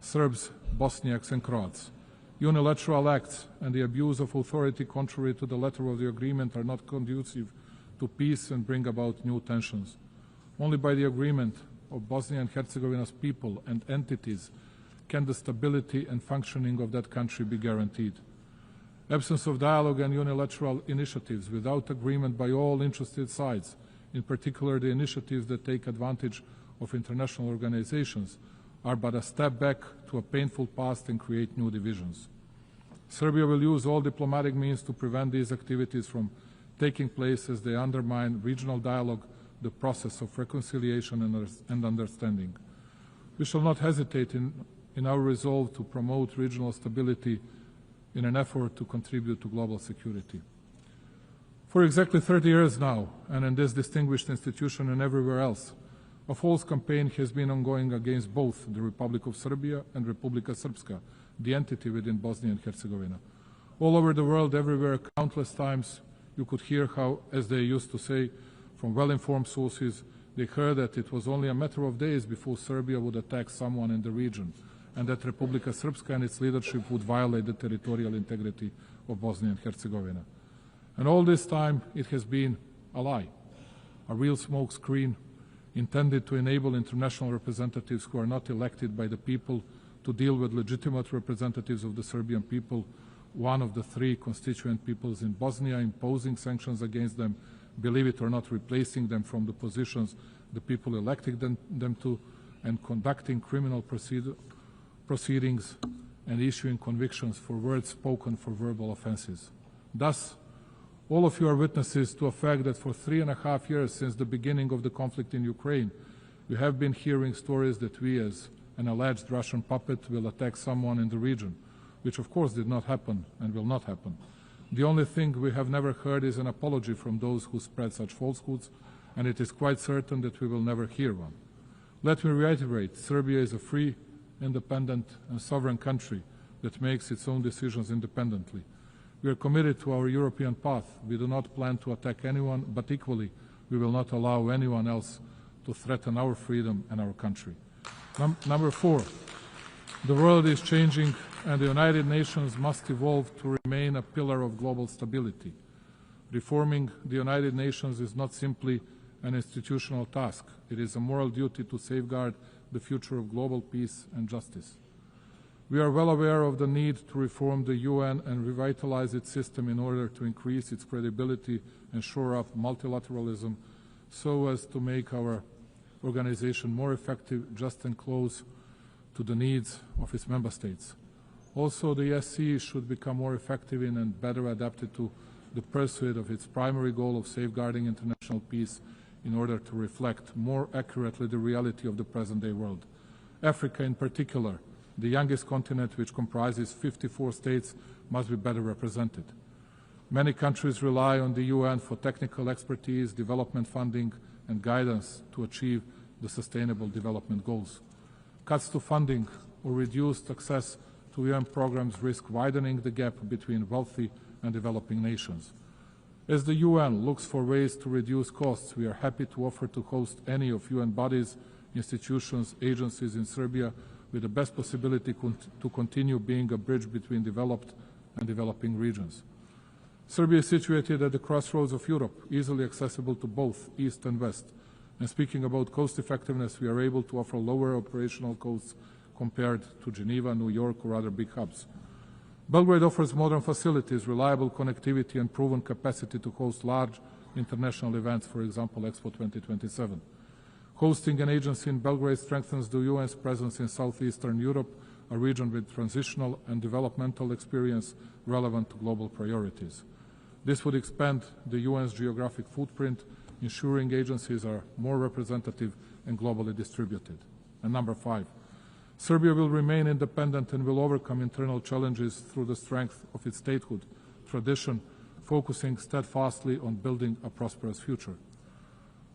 Serbs, Bosniaks, and Croats. Unilateral acts and the abuse of authority contrary to the letter of the agreement are not conducive to peace and bring about new tensions. Only by the agreement of Bosnia and Herzegovina's people and entities can the stability and functioning of that country be guaranteed. Absence of dialogue and unilateral initiatives without agreement by all interested sides, in particular the initiatives that take advantage of international organizations, are but a step back to a painful past and create new divisions. Serbia will use all diplomatic means to prevent these activities from taking place, as they undermine regional dialogue, the process of reconciliation and understanding. We shall not hesitate in our resolve to promote regional stability in an effort to contribute to global security. For exactly 30 years now, and in this distinguished institution and everywhere else, a false campaign has been ongoing against both the Republic of Serbia and Republika Srpska, the entity within Bosnia and Herzegovina. All over the world, everywhere, countless times, you could hear how, as they used to say, from well-informed sources, they heard that it was only a matter of days before Serbia would attack someone in the region, and that Republika Srpska and its leadership would violate the territorial integrity of Bosnia and Herzegovina. And all this time, it has been a lie, a real smokescreen intended to enable international representatives who are not elected by the people to deal with legitimate representatives of the Serbian people, one of the three constituent peoples in Bosnia, imposing sanctions against them, believe it or not, replacing them from the positions the people elected them to, and conducting criminal proceedings and issuing convictions for words spoken for verbal offenses. Thus, all of you are witnesses to a fact that for 3.5 years since the beginning of the conflict in Ukraine, we have been hearing stories that we, as an alleged Russian puppet, will attack someone in the region, which of course did not happen and will not happen. The only thing we have never heard is an apology from those who spread such falsehoods, and it is quite certain that we will never hear one. Let me reiterate, Serbia is a free, independent and sovereign country that makes its own decisions independently. We are committed to our European path. We do not plan to attack anyone, but equally, we will not allow anyone else to threaten our freedom and our country. Number 4, the world is changing and the United Nations must evolve to remain a pillar of global stability. Reforming the United Nations is not simply an institutional task. It is a moral duty to safeguard the future of global peace and justice. We are well aware of the need to reform the UN and revitalize its system in order to increase its credibility and shore up multilateralism so as to make our organization more effective, just and close to the needs of its member states. Also, the ESC should become more effective in and better adapted to the pursuit of its primary goal of safeguarding international peace in order to reflect more accurately the reality of the present-day world. Africa in particular, the youngest continent, which comprises 54 states, must be better represented. Many countries rely on the UN for technical expertise, development funding, and guidance to achieve the Sustainable Development Goals. Cuts to funding or reduced access to UN programs risk widening the gap between wealthy and developing nations. As the UN looks for ways to reduce costs, we are happy to offer to host any of UN bodies, institutions, agencies in Serbia with the best possibility to continue being a bridge between developed and developing regions. Serbia is situated at the crossroads of Europe, easily accessible to both East and West. And speaking about cost effectiveness, we are able to offer lower operational costs compared to Geneva, New York, or other big hubs. Belgrade offers modern facilities, reliable connectivity, and proven capacity to host large international events, for example, Expo 2027. Hosting an agency in Belgrade strengthens the UN's presence in southeastern Europe, a region with transitional and developmental experience relevant to global priorities. This would expand the UN's geographic footprint, ensuring agencies are more representative and globally distributed. And number 5, Serbia will remain independent and will overcome internal challenges through the strength of its statehood tradition, focusing steadfastly on building a prosperous future.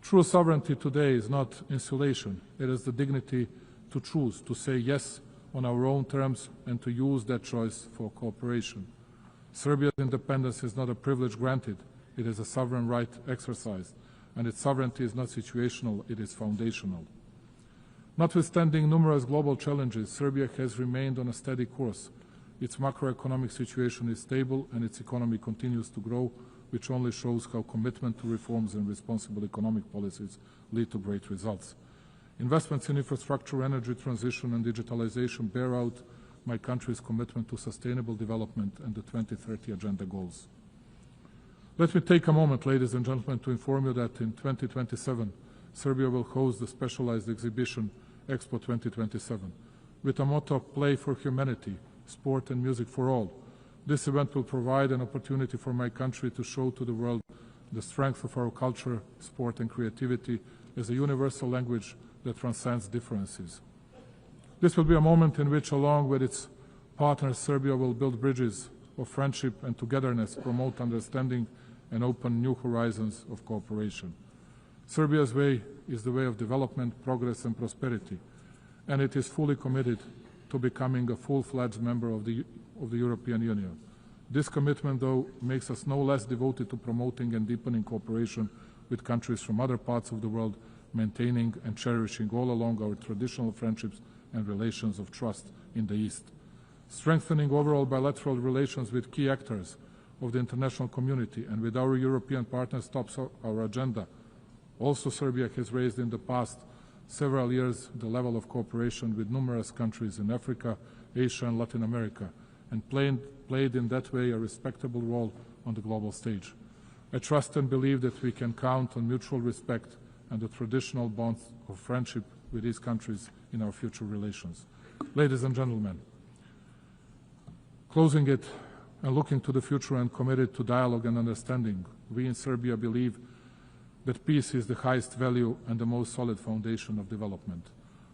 True sovereignty today is not insulation. It is the dignity to choose, to say yes on our own terms and to use that choice for cooperation. Serbia's independence is not a privilege granted. It is a sovereign right exercised, and its sovereignty is not situational, it is foundational. Notwithstanding numerous global challenges, Serbia has remained on a steady course. Its macroeconomic situation is stable and its economy continues to grow, which only shows how commitment to reforms and responsible economic policies lead to great results. Investments in infrastructure, energy transition and digitalization bear out my country's commitment to sustainable development and the 2030 Agenda goals. Let me take a moment, ladies and gentlemen, to inform you that in 2027, Serbia will host the specialized exhibition Expo 2027 with a motto, Play for Humanity, Sport and Music for All. This event will provide an opportunity for my country to show to the world the strength of our culture, sport and creativity as a universal language that transcends differences. This will be a moment in which, along with its partners, Serbia will build bridges of friendship and togetherness, promote understanding and open new horizons of cooperation. Serbia's way is the way of development, progress and prosperity, and it is fully committed to becoming a full-fledged member of the European Union. This commitment, though, makes us no less devoted to promoting and deepening cooperation with countries from other parts of the world, maintaining and cherishing all along our traditional friendships and relations of trust in the East. Strengthening overall bilateral relations with key actors of the international community and with our European partners tops our agenda. Also, Serbia has raised in the past several years the level of cooperation with numerous countries in Africa, Asia and Latin America, and played in that way a respectable role on the global stage. I trust and believe that we can count on mutual respect and the traditional bonds of friendship with these countries in our future relations. Ladies and gentlemen, closing it and looking to the future and committed to dialogue and understanding, we in Serbia believe that peace is the highest value and the most solid foundation of development.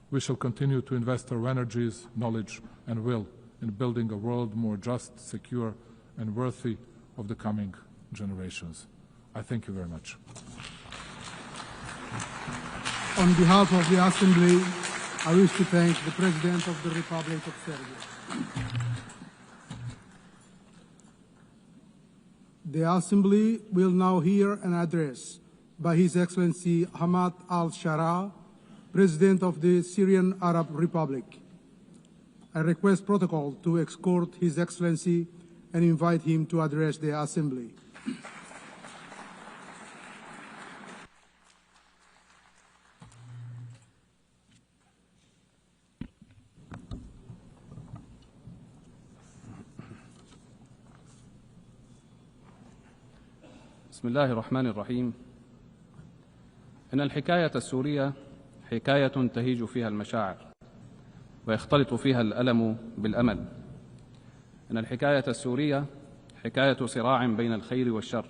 We shall continue to invest our energies, knowledge and will in building a world more just, secure and worthy of the coming generations. I thank you very much. On behalf of the Assembly, I wish to thank the President of the Republic of Serbia. The Assembly will now hear an address by His Excellency Hamad al-Shara, President of the Syrian Arab Republic. I request protocol to escort His Excellency and invite him to address the Assembly. بسم الله الرحمن الرحيم. إن الحكاية السورية حكاية تهيج فيها المشاعر ويختلط فيها الألم بالأمل. إن الحكاية السورية حكاية صراع بين الخير والشر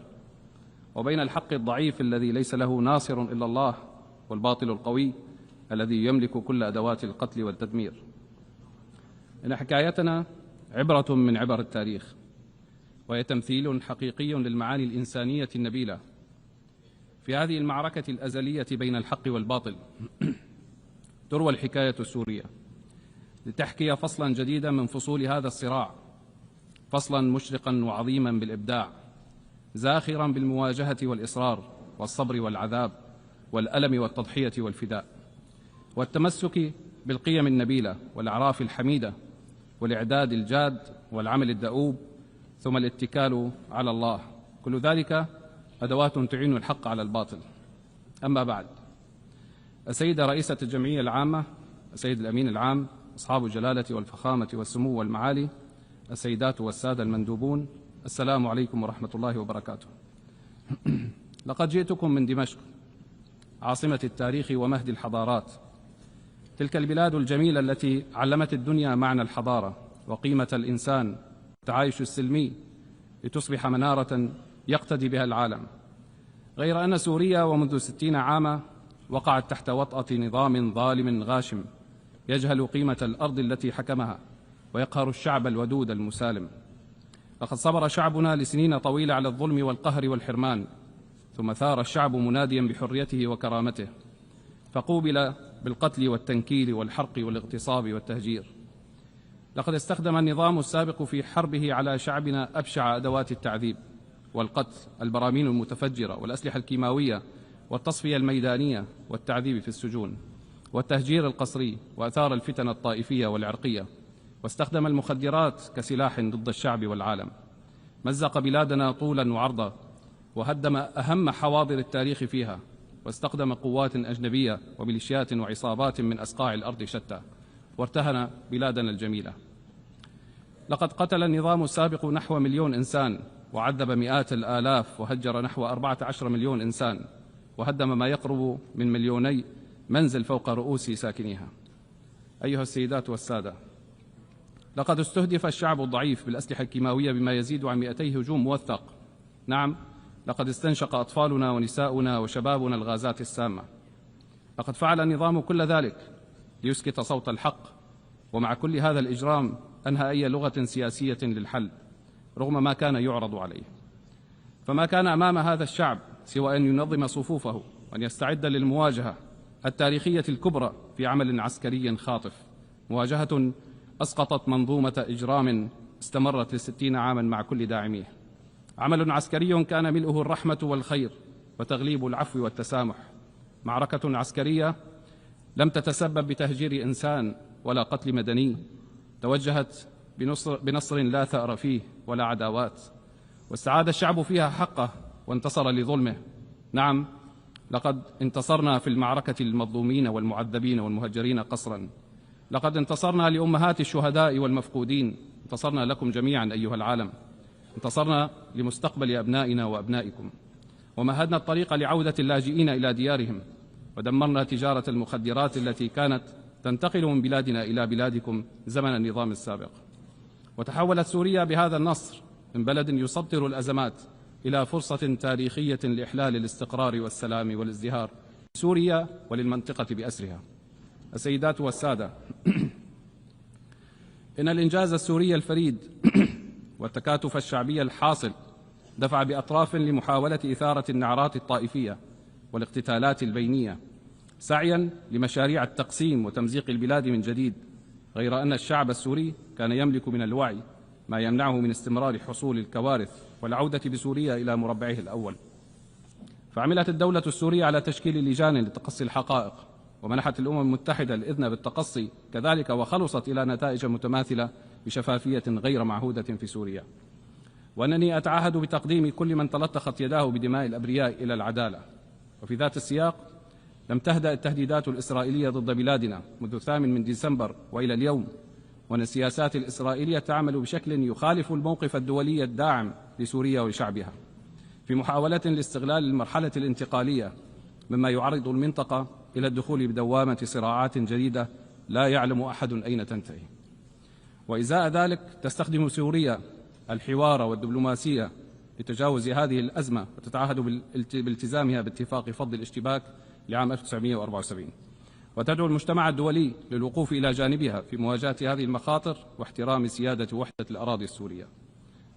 وبين الحق الضعيف الذي ليس له ناصر إلا الله والباطل القوي الذي يملك كل أدوات القتل والتدمير. إن حكايتنا عبرة من عبر التاريخ وهي تمثيل حقيقي للمعاني الإنسانية النبيلة في هذه المعركة الأزلية بين الحق والباطل. تروى الحكاية السورية لتحكي فصلا جديدا من فصول هذا الصراع، فصلا مشرقا وعظيما بالإبداع، زاخرا بالمواجهة والإصرار والصبر والعذاب والألم والتضحية والفداء والتمسك بالقيم النبيلة والأعراف الحميدة والإعداد الجاد والعمل الدؤوب ثم الاتكال على الله. كل ذلك أدوات تعين الحق على الباطل. أما بعد، السيدة رئيسة الجمعية العامة، السيد الأمين العام، أصحاب الجلالة والفخامة والسمو والمعالي، السيدات والسادة المندوبون، السلام عليكم ورحمة الله وبركاته. لقد جئتكم من دمشق، عاصمة التاريخ ومهد الحضارات، تلك البلاد الجميلة التي علمت الدنيا معنى الحضارة وقيمة الإنسان والتعايش السلمي لتصبح منارة يقتدي بها العالم. غير أن سوريا ومنذ 60 عاما وقعت تحت وطأة نظام ظالم غاشم يجهل قيمة الأرض التي حكمها ويقهر الشعب الودود المسالم. لقد صبر شعبنا لسنين طويلة على الظلم والقهر والحرمان، ثم ثار الشعب مناديا بحريته وكرامته، فقوبل بالقتل والتنكيل والحرق والاغتصاب والتهجير. لقد استخدم النظام السابق في حربه على شعبنا أبشع أدوات التعذيب والقتل، البراميل المتفجرة والأسلحة الكيماوية والتصفية الميدانية والتعذيب في السجون والتهجير القسري، وأثار الفتن الطائفية والعرقية، واستخدم المخدرات كسلاح ضد الشعب والعالم. مزق بلادنا طولا وعرضا وهدم أهم حواضر التاريخ فيها، واستخدم قوات أجنبية وميليشيات وعصابات من أصقاع الأرض شتى، وارتهن بلادنا الجميلة. لقد قتل النظام السابق نحو 1,000,000 إنسان، وعذب مئات الآلاف، وهجر نحو 14 مليون إنسان، وهدم ما يقرب من 2,000,000 منزل فوق رؤوس ساكنيها. أيها السيدات والسادة، لقد استهدف الشعب الضعيف بالأسلحة الكيماوية بما يزيد عن 200 هجوم موثق. نعم، لقد استنشق أطفالنا ونساؤنا وشبابنا الغازات السامة. لقد فعل النظام كل ذلك ليسكت صوت الحق، ومع كل هذا الإجرام أنهى أي لغة سياسية للحل رغم ما كان يعرض عليه. فما كان أمام هذا الشعب سوى أن ينظم صفوفه وأن يستعد للمواجهة التاريخية الكبرى في عمل عسكري خاطف، مواجهة أسقطت منظومة إجرام استمرت ل60 عاما مع كل داعميه. عمل عسكري كان ملؤه الرحمة والخير وتغليب العفو والتسامح. معركة عسكرية لم تتسبب بتهجير إنسان ولا قتل مدني، توجهت بنصر لا ثأر فيه ولا عداوات، واستعاد الشعب فيها حقه وانتصر لظلمه. نعم، لقد انتصرنا في المعركة للمظلومين والمعذبين والمهجرين قسرا. لقد انتصرنا لأمهات الشهداء والمفقودين. انتصرنا لكم جميعا أيها العالم. انتصرنا لمستقبل أبنائنا وأبنائكم، ومهدنا الطريق لعودة اللاجئين إلى ديارهم، ودمرنا تجارة المخدرات التي كانت تنتقل من بلادنا إلى بلادكم زمن النظام السابق. وتحولت سوريا بهذا النصر من بلد يسطر الأزمات إلى فرصة تاريخية لإحلال الاستقرار والسلام والازدهار لسوريا وللمنطقة بأسرها. السيدات والسادة، إن الإنجاز السوري الفريد والتكاتف الشعبي الحاصل دفع بأطراف لمحاولة إثارة النعرات الطائفية والاقتتالات البينية، سعيا لمشاريع التقسيم وتمزيق البلاد من جديد، غير أن الشعب السوري كان يملك من الوعي ما يمنعه من استمرار حصول الكوارث والعودة بسوريا إلى مربعه الأول. فعملت الدولة السورية على تشكيل لجان لتقصي الحقائق، ومنحت الأمم المتحدة الإذن بالتقصي كذلك، وخلصت إلى نتائج متماثلة بشفافية غير معهودة في سوريا. وأنني أتعهد بتقديم كل من تلطخت يداه بدماء الأبرياء إلى العدالة. وفي ذات السياق، لم تهدأ التهديدات الإسرائيلية ضد بلادنا منذ 8 ديسمبر وإلى اليوم، وأن السياسات الإسرائيلية تعمل بشكل يخالف الموقف الدولي الداعم لسوريا وشعبها، في محاولة لاستغلال المرحلة الانتقالية مما يعرض المنطقة إلى الدخول بدوامة صراعات جديدة لا يعلم أحد أين تنتهي. وإزاء ذلك تستخدم سوريا الحوار والدبلوماسية لتجاوز هذه الأزمة، وتتعهد بالتزامها باتفاق فض الاشتباك لعام 1974، وتدعو المجتمع الدولي للوقوف إلى جانبها في مواجهة هذه المخاطر واحترام سيادة وحدة الأراضي السورية.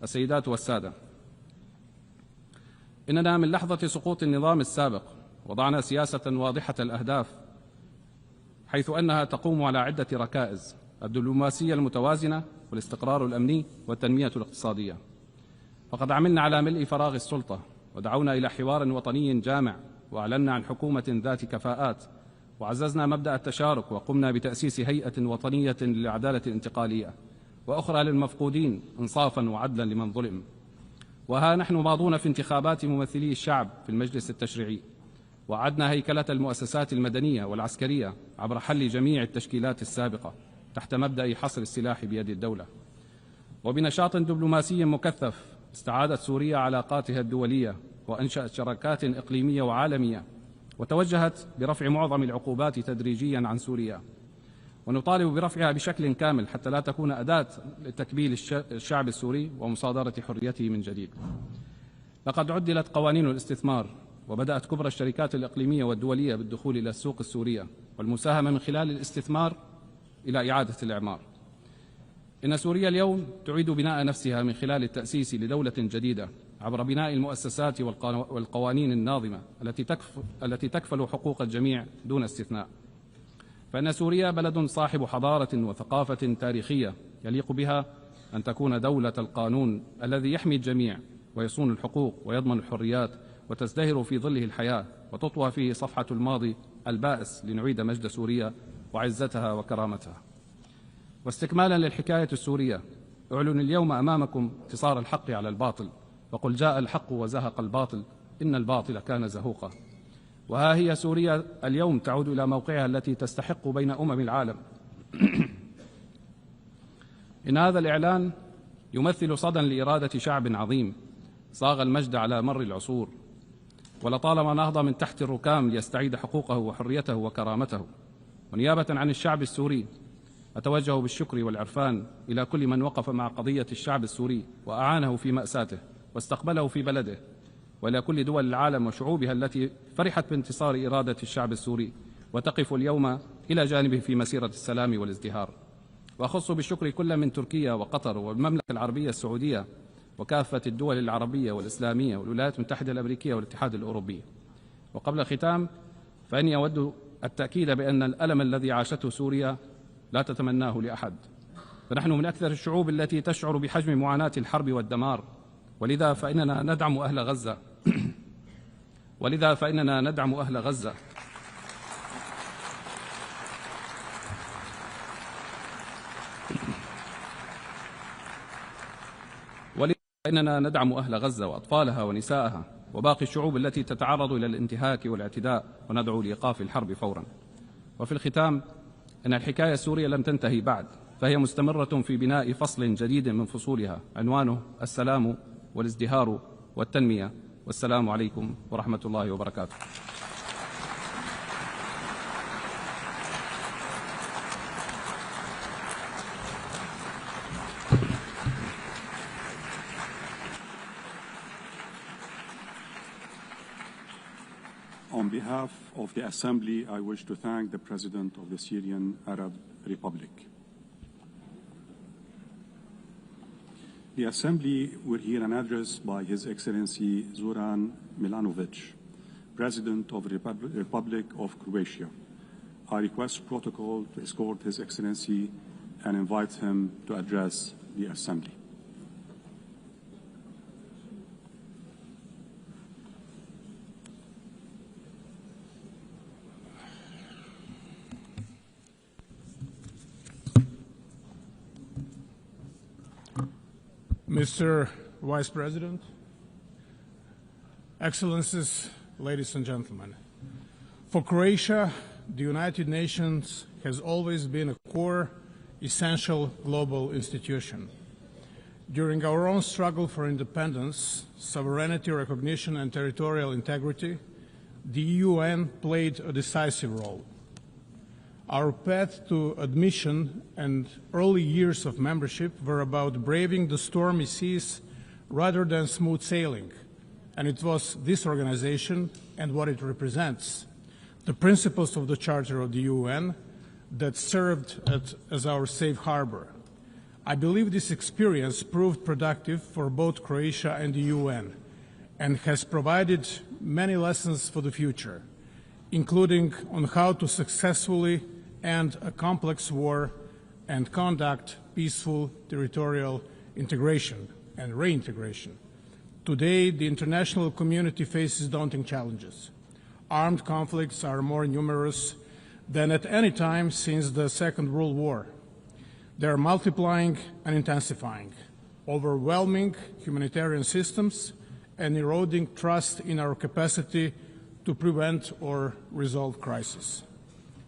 السيدات والسادة، إننا من لحظة سقوط النظام السابق وضعنا سياسة واضحة الأهداف، حيث أنها تقوم على عدة ركائز: الدبلوماسية المتوازنة، والاستقرار الأمني، والتنمية الاقتصادية. فقد عملنا على ملء فراغ السلطة، ودعونا إلى حوار وطني جامع، وأعلنا عن حكومة ذات كفاءات، وعززنا مبدأ التشارك، وقمنا بتأسيس هيئة وطنية للعدالة الانتقالية، وأخرى للمفقودين إنصافا وعدلا لمن ظلم. وها نحن ماضون في انتخابات ممثلي الشعب في المجلس التشريعي، وعدنا هيكلة المؤسسات المدنية والعسكرية عبر حل جميع التشكيلات السابقة تحت مبدأ حصر السلاح بيد الدولة. وبنشاط دبلوماسي مكثف استعادت سوريا علاقاتها الدولية، وأنشأت شراكات إقليمية وعالمية، وتوجهت برفع معظم العقوبات تدريجيا عن سوريا، ونطالب برفعها بشكل كامل حتى لا تكون أداة لتكبيل الشعب السوري ومصادرة حريته من جديد. لقد عدلت قوانين الاستثمار، وبدأت كبرى الشركات الإقليمية والدولية بالدخول إلى السوق السورية والمساهمة من خلال الاستثمار إلى إعادة الإعمار. إن سوريا اليوم تعيد بناء نفسها من خلال التأسيس لدولة جديدة عبر بناء المؤسسات والقوانين الناظمة التي تكفل حقوق الجميع دون استثناء. فإن سوريا بلد صاحب حضارة وثقافة تاريخية يليق بها أن تكون دولة القانون الذي يحمي الجميع ويصون الحقوق ويضمن الحريات، وتزدهر في ظله الحياة، وتطوى فيه صفحة الماضي البائس لنعيد مجد سوريا وعزتها وكرامتها. واستكمالا للحكاية السورية، أعلن اليوم أمامكم انتصار الحق على الباطل، وقل جاء الحق وزهق الباطل إن الباطل كان زهوقا. وها هي سوريا اليوم تعود إلى موقعها التي تستحق بين أمم العالم. إن هذا الإعلان يمثل صدى لإرادة شعب عظيم صاغ المجد على مر العصور، ولطالما نهض من تحت الركام ليستعيد حقوقه وحريته وكرامته. ونيابة عن الشعب السوري أتوجه بالشكر والعرفان إلى كل من وقف مع قضية الشعب السوري وأعانه في مأساته واستقبله في بلده، وإلى كل دول العالم وشعوبها التي فرحت بانتصار إرادة الشعب السوري وتقف اليوم إلى جانبه في مسيرة السلام والازدهار. وأخص بالشكر كل من تركيا وقطر والمملكة العربية السعودية وكافة الدول العربية والإسلامية والولايات المتحدة الأمريكية والاتحاد الأوروبي. وقبل الختام فإني أود التأكيد بأن الألم الذي عاشته سوريا لا تتمناه لأحد، فنحن من أكثر الشعوب التي تشعر بحجم معاناة الحرب والدمار، ولذا فإننا ندعم أهل غزة ولذا فإننا ندعم أهل غزة وأطفالها ونسائها وباقي الشعوب التي تتعرض إلى الانتهاك والاعتداء، وندعو لإيقاف الحرب فورا. وفي الختام إن الحكاية السورية لم تنتهي بعد، فهي مستمرة في بناء فصل جديد من فصولها عنوانه السلام والازدهار والتنمية. والسلام عليكم ورحمة الله وبركاته. On behalf of the Assembly, I wish to thank the President of the Syrian Arab Republic. The Assembly will hear an address by His Excellency Zoran Milanovic, President of the Republic of Croatia. I request protocol to escort His Excellency and invite him to address the Assembly. Mr. Vice President, Excellencies, ladies and gentlemen, for Croatia, the United Nations has always been a core, essential global institution. During our own struggle for independence, sovereignty, recognition, and territorial integrity, the UN played a decisive role. Our path to admission and early years of membership were about braving the stormy seas rather than smooth sailing, and it was this organization and what it represents, the principles of the Charter of the UN, that served as our safe harbor. I believe this experience proved productive for both Croatia and the UN and has provided many lessons for the future, including on how to successfully end a complex war and conduct peaceful territorial integration and reintegration. Today, the international community faces daunting challenges. Armed conflicts are more numerous than at any time since the Second World War. They are multiplying and intensifying, overwhelming humanitarian systems and eroding trust in our capacity to prevent or resolve crises.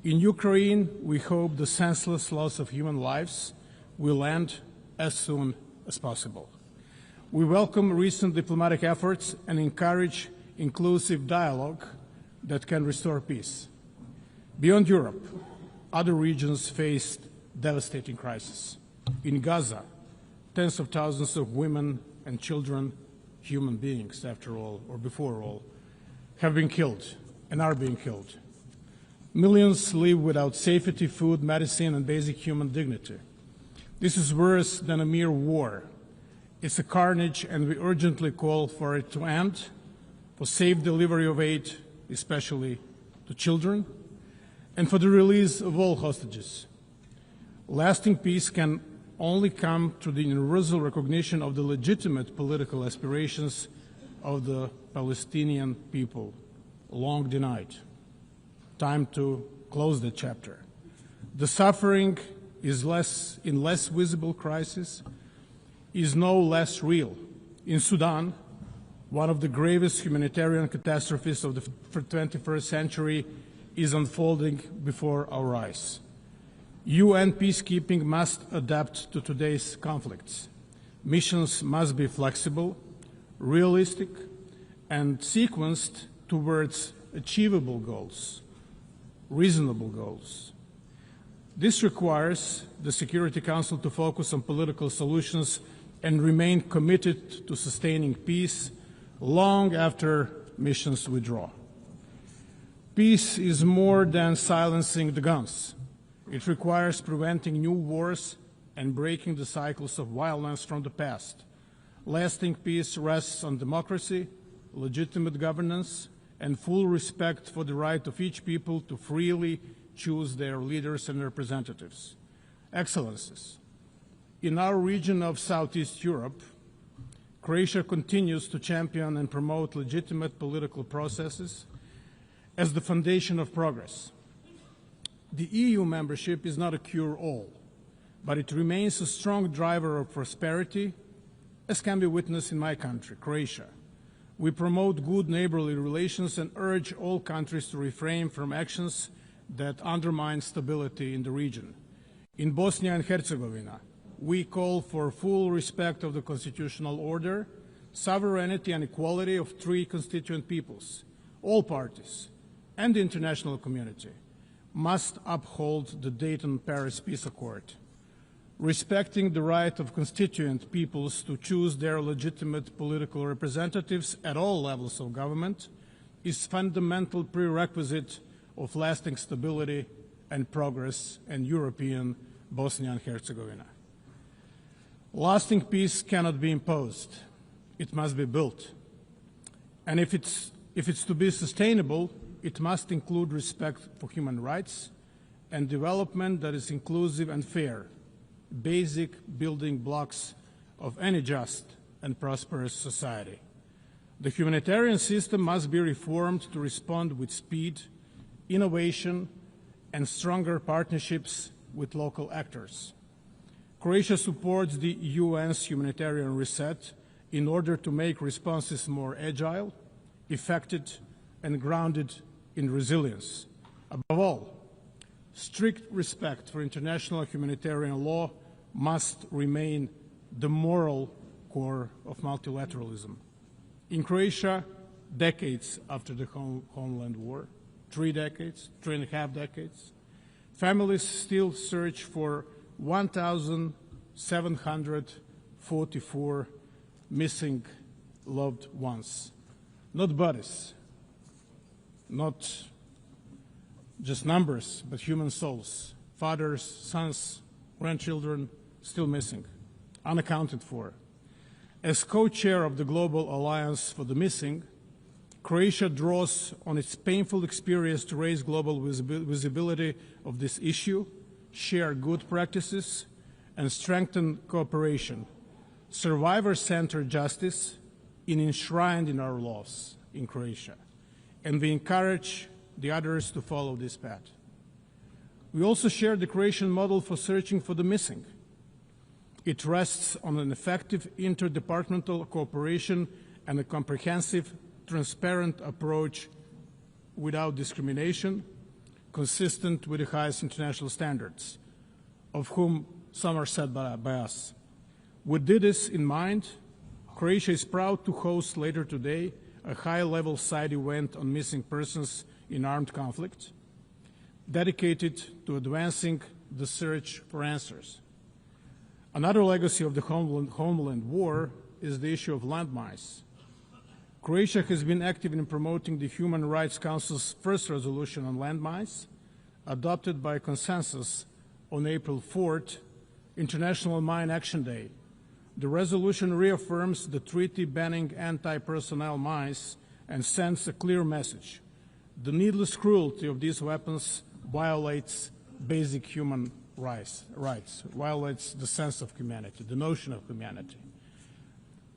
In Ukraine, we hope the senseless loss of human lives will end as soon as possible. We welcome recent diplomatic efforts and encourage inclusive dialogue that can restore peace. Beyond Europe, other regions faced devastating crises. In Gaza, tens of thousands of women and children, human beings after all, or before all, have been killed and are being killed. Millions live without safety, food, medicine, and basic human dignity. This is worse than a mere war. It's a carnage, and we urgently call for it to end, for safe delivery of aid, especially to children, and for the release of all hostages. Lasting peace can only come through the universal recognition of the legitimate political aspirations of the Palestinian people, long denied. Time to close the chapter. The suffering is in less visible crisis is no less real. In Sudan, one of the gravest humanitarian catastrophes of the 21st century is unfolding before our eyes. UN peacekeeping must adapt to today's conflicts. Missions must be flexible, realistic, and sequenced towards achievable goals, reasonable goals. This requires the Security Council to focus on political solutions and remain committed to sustaining peace long after missions withdraw. Peace is more than silencing the guns. It requires preventing new wars and breaking the cycles of violence from the past. Lasting peace rests on democracy, legitimate governance, and full respect for the right of each people to freely choose their leaders and representatives. Excellencies, in our region of Southeast Europe, Croatia continues to champion and promote legitimate political processes as the foundation of progress. The EU membership is not a cure-all, but it remains a strong driver of prosperity, as can be witnessed in my country, Croatia. We promote good neighborly relations and urge all countries to refrain from actions that undermine stability in the region. In Bosnia and Herzegovina, we call for full respect of the constitutional order, sovereignty and equality of three constituent peoples. All parties and the international community must uphold the Dayton-Paris Peace Accord. Respecting the right of constituent peoples to choose their legitimate political representatives at all levels of government is fundamental prerequisite of lasting stability and progress in European Bosnia and Herzegovina. Lasting peace cannot be imposed. It must be built. And if it's to be sustainable, it must include respect for human rights and development that is inclusive and fair, basic building blocks of any just and prosperous society. The humanitarian system must be reformed to respond with speed, innovation, and stronger partnerships with local actors. Croatia supports the UN's humanitarian reset in order to make responses more agile, effective, and grounded in resilience. Above all, strict respect for international humanitarian law must remain the moral core of multilateralism. In Croatia, decades after the Homeland War, 3 decades, 3.5 decades, families still search for 1,744 missing loved ones. Not bodies, not just numbers, but human souls, fathers, sons, grandchildren still missing, unaccounted for. As co-chair of the Global Alliance for the Missing, Croatia draws on its painful experience to raise global visibility of this issue, share good practices, and strengthen cooperation, survivor-centered justice enshrined in our laws in Croatia, and we encourage the others to follow this path. We also share the Croatian model for searching for the missing. It rests on an effective interdepartmental cooperation and a comprehensive, transparent approach without discrimination, consistent with the highest international standards, of whom some are set by us. With this in mind, Croatia is proud to host later today a high-level side event on missing persons in armed conflict, dedicated to advancing the search for answers. Another legacy of the Homeland War is the issue of landmines. Croatia has been active in promoting the Human Rights Council's first resolution on landmines, adopted by consensus on April 4th, International Mine Action Day. The resolution reaffirms the treaty banning anti-personnel mines and sends a clear message. The needless cruelty of these weapons violates basic human rights, violates the sense of humanity, the notion of humanity.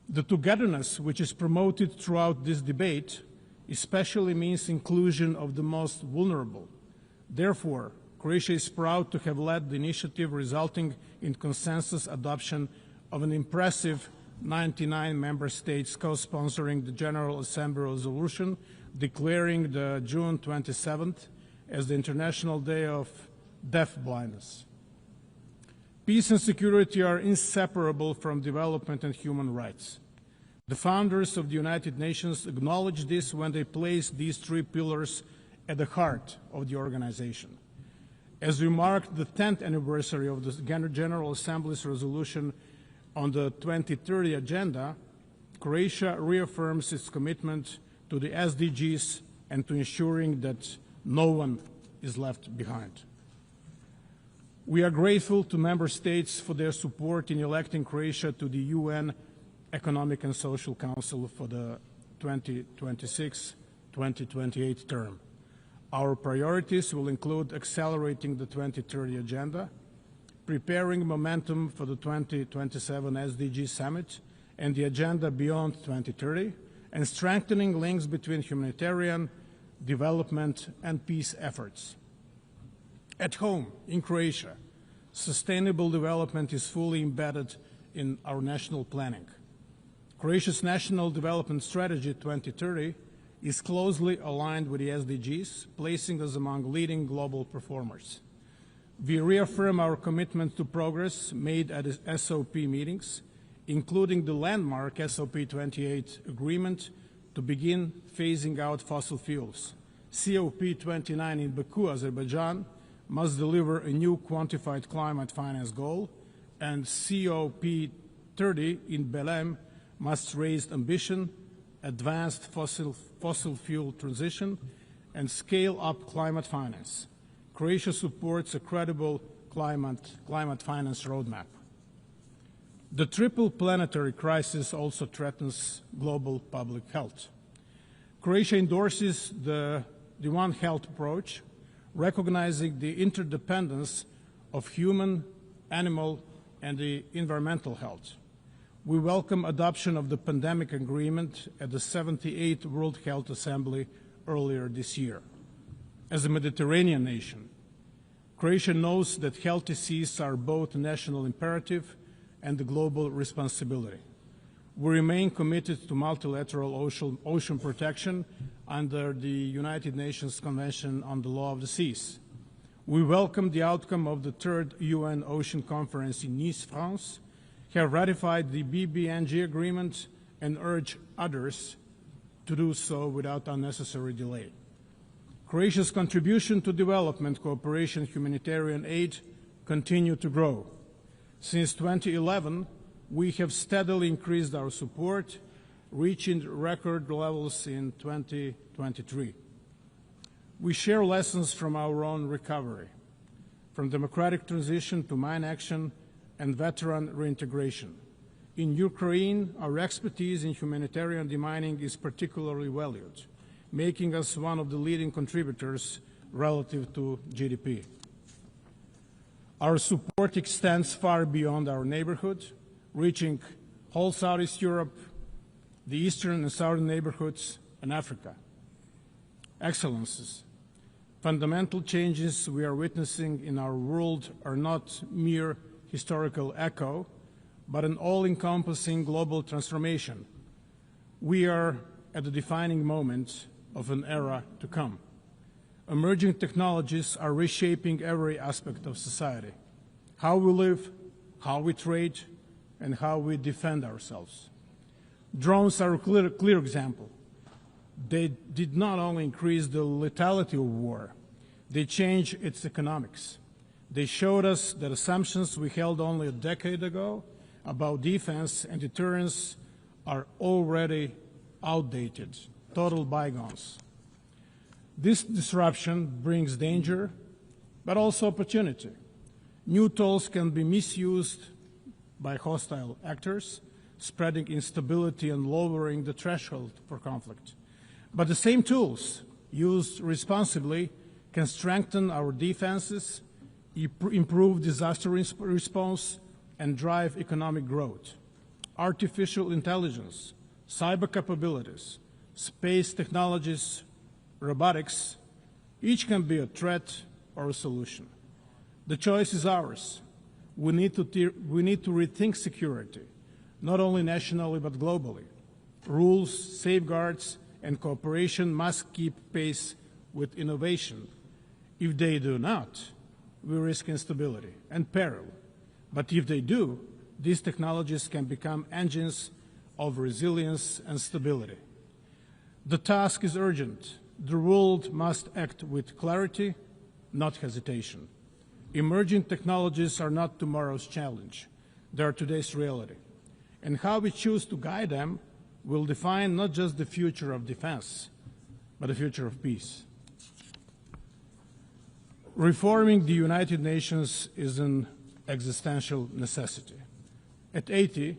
The togetherness which is promoted throughout this debate especially means inclusion of the most vulnerable. Therefore, Croatia is proud to have led the initiative resulting in consensus adoption of an impressive 99 member states co-sponsoring the General Assembly resolution declaring the June 27th as the International Day of Deaf Blindness. Peace and security are inseparable from development and human rights. The founders of the United Nations acknowledged this when they placed these 3 pillars at the heart of the organization. As we marked the 10th anniversary of the General Assembly's resolution on the 2030 agenda, Croatia reaffirms its commitment to the SDGs and to ensuring that no one is left behind. We are grateful to Member States for their support in electing Croatia to the UN Economic and Social Council for the 2026-2028 term. Our priorities will include accelerating the 2030 agenda, preparing momentum for the 2027 SDG Summit and the agenda beyond 2030, and strengthening links between humanitarian, development, and peace efforts. At home, in Croatia, sustainable development is fully embedded in our national planning. Croatia's National Development Strategy 2030 is closely aligned with the SDGs, placing us among leading global performers. We reaffirm our commitment to progress made at SOP meetings, including the landmark SOP 28 agreement to begin phasing out fossil fuels. COP 29 in Baku, Azerbaijan, must deliver a new quantified climate finance goal, and COP 30 in Belém must raise ambition, advance fossil fuel transition, and scale up climate finance. Croatia supports a credible climate finance roadmap. The triple planetary crisis also threatens global public health. Croatia endorses the One Health approach, recognizing the interdependence of human, animal, and the environmental health. We welcome adoption of the pandemic agreement at the 78th World Health Assembly earlier this year. As a Mediterranean nation, Croatia knows that healthy seas are both a national imperative and a global responsibility. We remain committed to multilateral ocean protection under the United Nations Convention on the Law of the Seas. We welcome the outcome of the third UN Ocean Conference in Nice, France, have ratified the BBNG agreement, and urge others to do so without unnecessary delay. Croatia's contribution to development cooperation and humanitarian aid continue to grow. Since 2011, we have steadily increased our support, reaching record levels in 2023. We share lessons from our own recovery, from democratic transition to mine action and veteran reintegration. In Ukraine, our expertise in humanitarian demining is particularly valued, making us one of the leading contributors relative to GDP. Our support extends far beyond our neighborhood, reaching whole Southeast Europe, the eastern and southern neighborhoods, and Africa. Excellencies, fundamental changes we are witnessing in our world are not mere historical echo, but an all-encompassing global transformation. We are at the defining moment of an era to come. Emerging technologies are reshaping every aspect of society: how we live, how we trade, and how we defend ourselves. Drones are a clear example. They did not only increase the lethality of war, they changed its economics. They showed us that assumptions we held only a decade ago about defense and deterrence are already outdated, total bygones. This disruption brings danger, but also opportunity. New tools can be misused by hostile actors, spreading instability and lowering the threshold for conflict. But the same tools, used responsibly, can strengthen our defenses, improve disaster response, and drive economic growth. Artificial intelligence, cyber capabilities, space technologies, robotics, each can be a threat or a solution. The choice is ours. We need to rethink security, not only nationally but globally. Rules, safeguards, and cooperation must keep pace with innovation. If they do not, we risk instability and peril. But if they do, these technologies can become engines of resilience and stability. The task is urgent. The world must act with clarity, not hesitation. Emerging technologies are not tomorrow's challenge. They are today's reality. And how we choose to guide them will define not just the future of defense, but the future of peace. Reforming the United Nations is an existential necessity. At 80,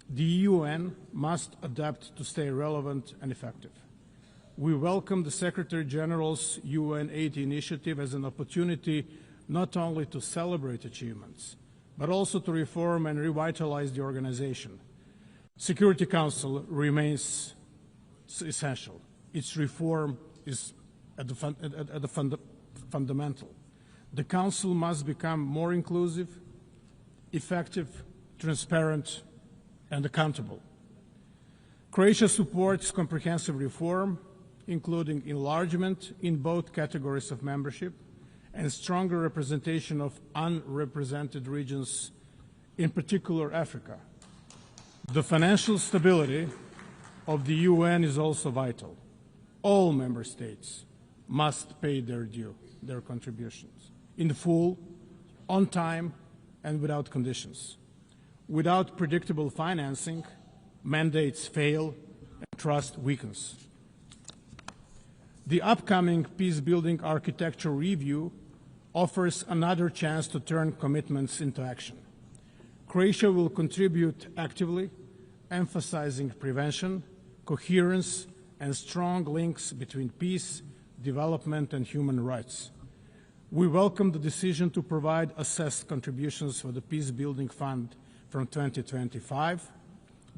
the UN must adapt to stay relevant and effective. We welcome the Secretary General's UN 80 initiative as an opportunity not only to celebrate achievements, but also to reform and revitalize the organization. Security Council remains essential. Its reform is at the fundamental. The Council must become more inclusive, effective, transparent, and accountable. Croatia supports comprehensive reform, including enlargement in both categories of membership and stronger representation of unrepresented regions, in particular Africa. The financial stability of the UN is also vital. All member states must pay their due, their contributions, in full, on time, and without conditions. Without predictable financing, mandates fail and trust weakens. The upcoming peace-building architecture review offers another chance to turn commitments into action. Croatia will contribute actively, emphasizing prevention, coherence, and strong links between peace, development, and human rights. We welcome the decision to provide assessed contributions for the Peace-Building Fund from 2025,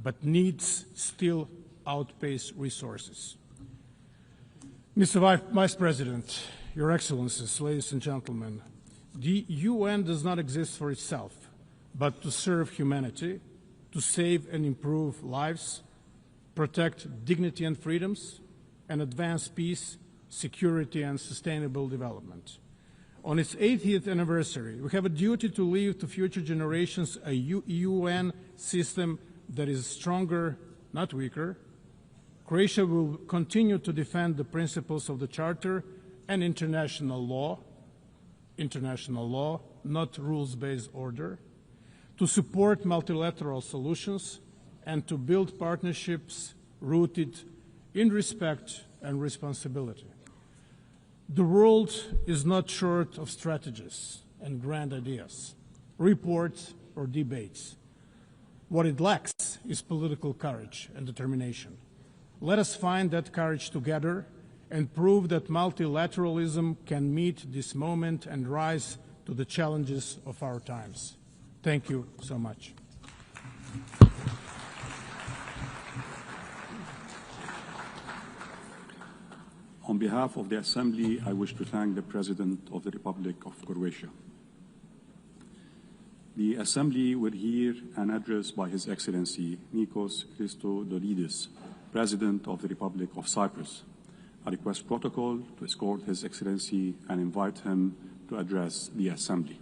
but needs still outpace resources. Mr. Vice President, Your Excellencies, ladies and gentlemen, the UN does not exist for itself, but to serve humanity, to save and improve lives, protect dignity and freedoms, and advance peace, security, and sustainable development. On its 80th anniversary, we have a duty to leave to future generations a UN system that is stronger, not weaker. Croatia will continue to defend the principles of the Charter and international law, not rules-based order, to support multilateral solutions, and to build partnerships rooted in respect and responsibility. The world is not short of strategies and grand ideas, reports, or debates. What it lacks is political courage and determination. Let us find that courage together and prove that multilateralism can meet this moment and rise to the challenges of our times. Thank you so much. On behalf of the Assembly, I wish to thank the President of the Republic of Croatia. The Assembly will hear an address by His Excellency Nikos Christodoulidis, President of the Republic of Cyprus. I request protocol to escort His Excellency and invite him to address the Assembly.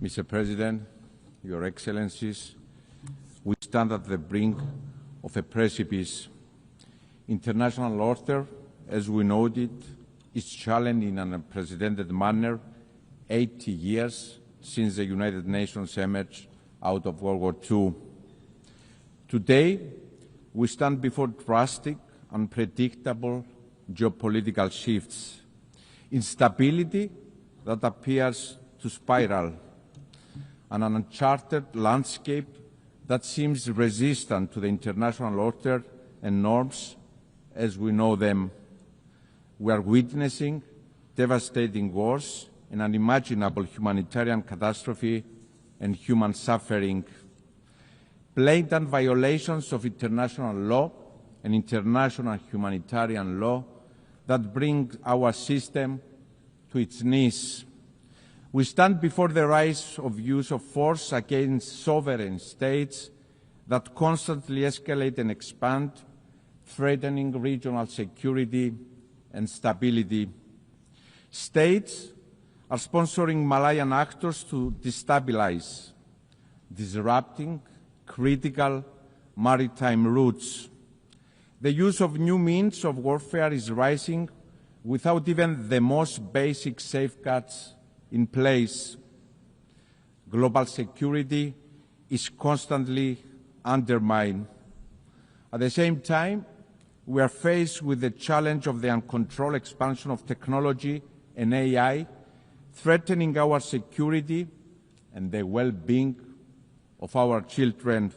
Mr. President, Your Excellencies, we stand at the brink of a precipice. International order, as we noted, is challenged in an unprecedented manner 80 years since the United Nations emerged out of World War II. Today, we stand before drastic, unpredictable geopolitical shifts, instability that appears to spiral, and an uncharted landscape that seems resistant to the international order and norms as we know them. We are witnessing devastating wars, an unimaginable humanitarian catastrophe, and human suffering. Blatant violations of international law and international humanitarian law that bring our system to its knees. We stand before the rise of use of force against sovereign states that constantly escalate and expand, threatening regional security and stability. States are sponsoring Malayan actors to destabilize, disrupting critical maritime routes. The use of new means of warfare is rising without even the most basic safeguards in place. Global security is constantly undermined. At the same time, we are faced with the challenge of the uncontrolled expansion of technology and AI, threatening our security and the well-being of our children.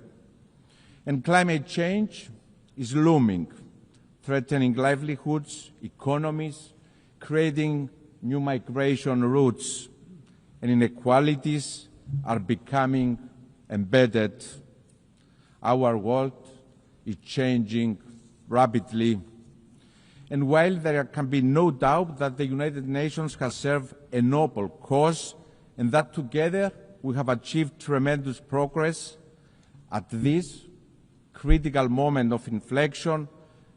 And climate change is looming, threatening livelihoods, economies, creating new migration routes, and inequalities are becoming embedded. Our world is changing rapidly. And while there can be no doubt that the United Nations has served a noble cause and that together we have achieved tremendous progress, at this critical moment of inflection,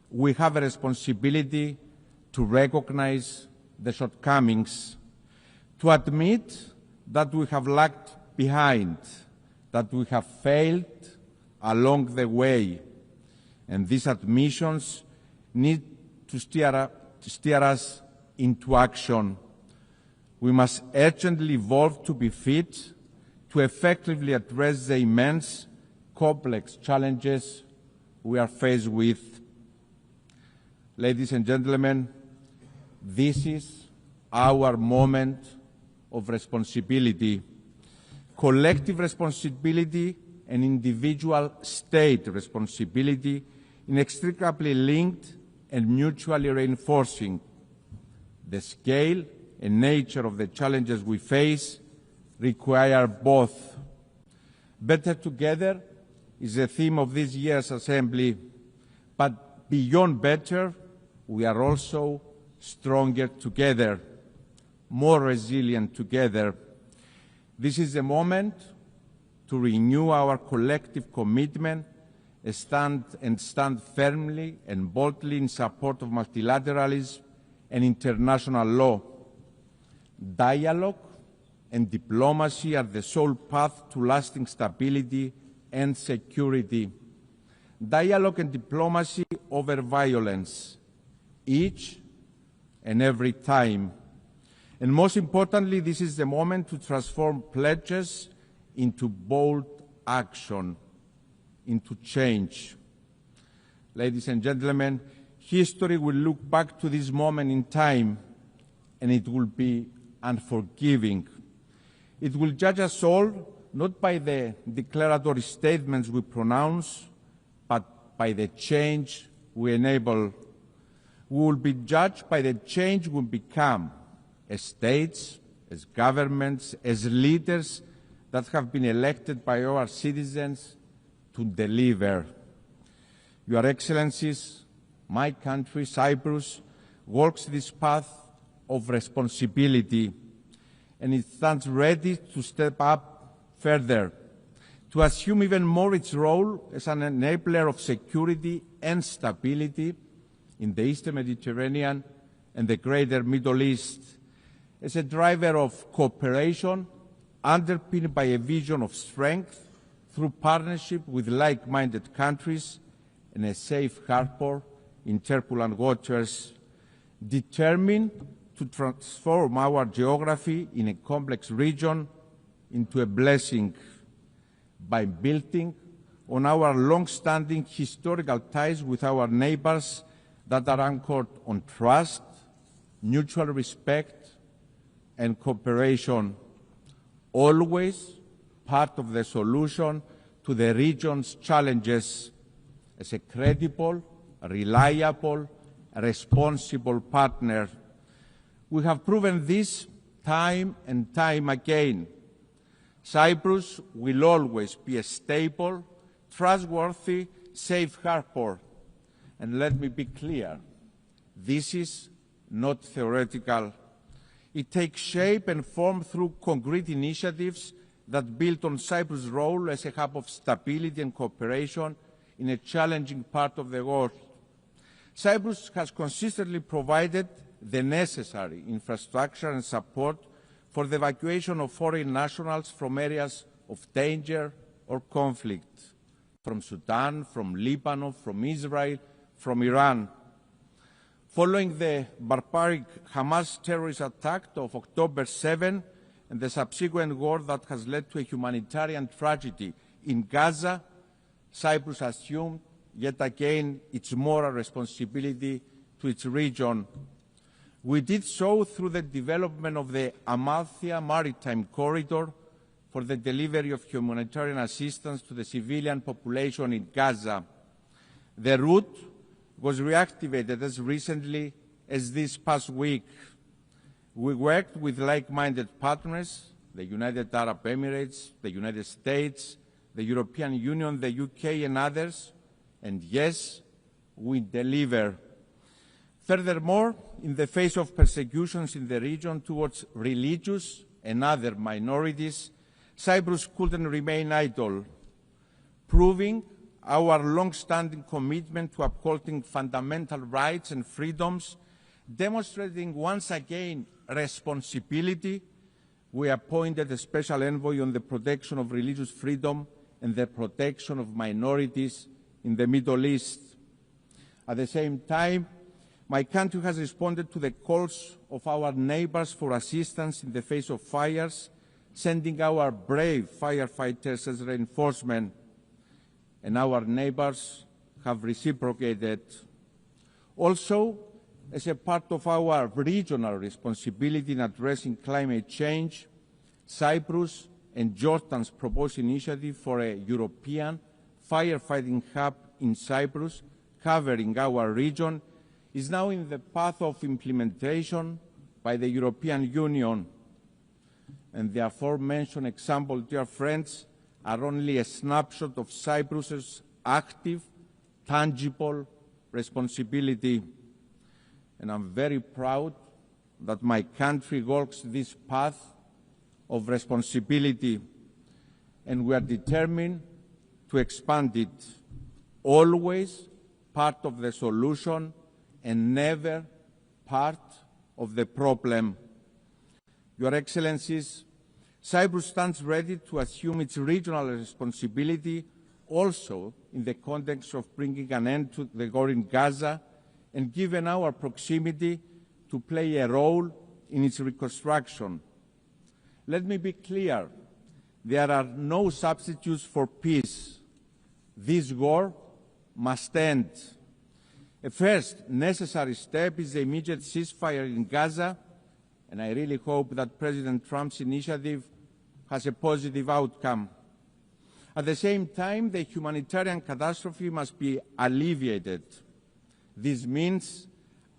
we have a responsibility to recognize the shortcomings, to admit that we have lagged behind, that we have failed along the way, and these admissions need to steer us into action. We must urgently evolve to be fit to effectively address the immense, complex challenges we are faced with. Ladies and gentlemen, this is our moment of responsibility. Collective responsibility and individual state responsibility inextricably linked and mutually reinforcing. The scale and nature of the challenges we face require both. Better together is the theme of this year's Assembly, but beyond better, we are also stronger together, more resilient together. This is the moment to renew our collective commitment and stand firmly and boldly in support of multilateralism and international law. Dialogue and diplomacy are the sole path to lasting stability and security. Dialogue and diplomacy over violence, each and every time. And most importantly, this is the moment to transform pledges into bold action, into change. Ladies and gentlemen, history will look back to this moment in time, and it will be unforgiving. It will judge us all not by the declaratory statements we pronounce, but by the change we enable. We will be judged by the change we become as states, as governments, as leaders that have been elected by our citizens to deliver. Your Excellencies, my country, Cyprus, walks this path of responsibility, and it stands ready to step up further, to assume even more its role as an enabler of security and stability in the Eastern Mediterranean and the greater Middle East, as a driver of cooperation underpinned by a vision of strength through partnership with like-minded countries and a safe harbor in turbulent waters, determined to transform our geography in a complex region into a blessing by building on our long-standing historical ties with our neighbors that are anchored on trust, mutual respect, and cooperation, always part of the solution to the region's challenges as a credible, reliable, responsible partner. We have proven this time and time again. Cyprus will always be a stable, trustworthy, safe harbor. And let me be clear, this is not theoretical. It takes shape and form through concrete initiatives that build on Cyprus' role as a hub of stability and cooperation in a challenging part of the world. Cyprus has consistently provided the necessary infrastructure and support for the evacuation of foreign nationals from areas of danger or conflict, from Sudan, from Lebanon, from Israel, from Iran. Following the barbaric Hamas terrorist attack of October 7 and the subsequent war that has led to a humanitarian tragedy in Gaza, Cyprus assumed yet again its moral responsibility to its region. We did so through the development of the Amalthea Maritime Corridor for the delivery of humanitarian assistance to the civilian population in Gaza. The route was reactivated as recently as this past week. We worked with like-minded partners, the United Arab Emirates, the United States, the European Union, the UK and others, and yes, we deliver. Furthermore, in the face of persecutions in the region towards religious and other minorities, Cyprus couldn't remain idle, proving our long-standing commitment to upholding fundamental rights and freedoms, demonstrating once again responsibility. We appointed a special envoy on the protection of religious freedom and the protection of minorities in the Middle East. At the same time, my country has responded to the calls of our neighbors for assistance in the face of fires, sending our brave firefighters as reinforcement, and our neighbors have reciprocated. Also, as a part of our regional responsibility in addressing climate change, Cyprus and Jordan's proposed initiative for a European firefighting hub in Cyprus, covering our region, is now in the path of implementation by the European Union. And the aforementioned example, dear friends, are only a snapshot of Cyprus's active, tangible responsibility. And I'm very proud that my country walks this path of responsibility, and we are determined to expand it, always part of the solution and never part of the problem. Your Excellencies, Cyprus stands ready to assume its regional responsibility also in the context of bringing an end to the war in Gaza, and given our proximity, to play a role in its reconstruction. Let me be clear, there are no substitutes for peace. This war must end. A first necessary step is the immediate ceasefire in Gaza, and I really hope that President Trump's initiative has a positive outcome. At the same time, the humanitarian catastrophe must be alleviated. This means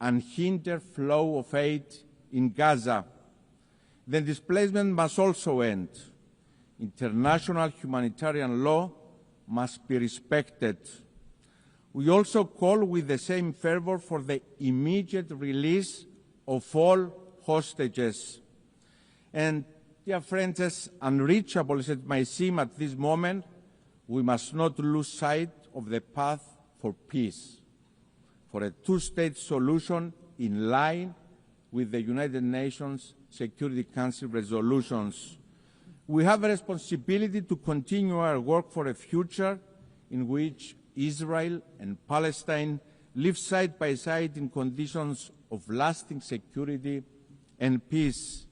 unhindered flow of aid in Gaza. The displacement must also end. International humanitarian law must be respected. We also call with the same fervor for the immediate release of all hostages. And, dear friends, as unreachable as it may seem at this moment, we must not lose sight of the path for peace, for a two-state solution in line with the United Nations Security Council resolutions. We have a responsibility to continue our work for a future in which Israel and Palestine live side by side in conditions of lasting security and peace.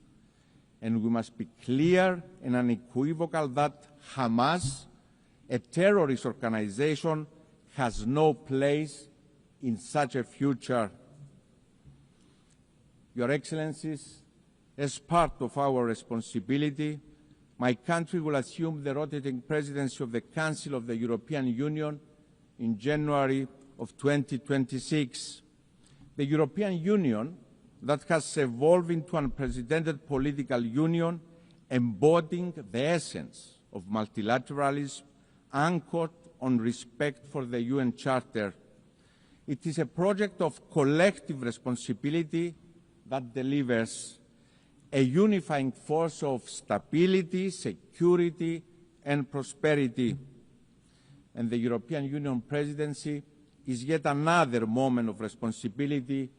And we must be clear and unequivocal that Hamas, a terrorist organization, has no place in such a future. Your Excellencies, as part of our responsibility, my country will assume the rotating presidency of the Council of the European Union in January of 2026. The European Union that has evolved into an unprecedented political union embodying the essence of multilateralism anchored on respect for the UN Charter. It is a project of collective responsibility that delivers a unifying force of stability, security, and prosperity. And the European Union presidency is yet another moment of responsibility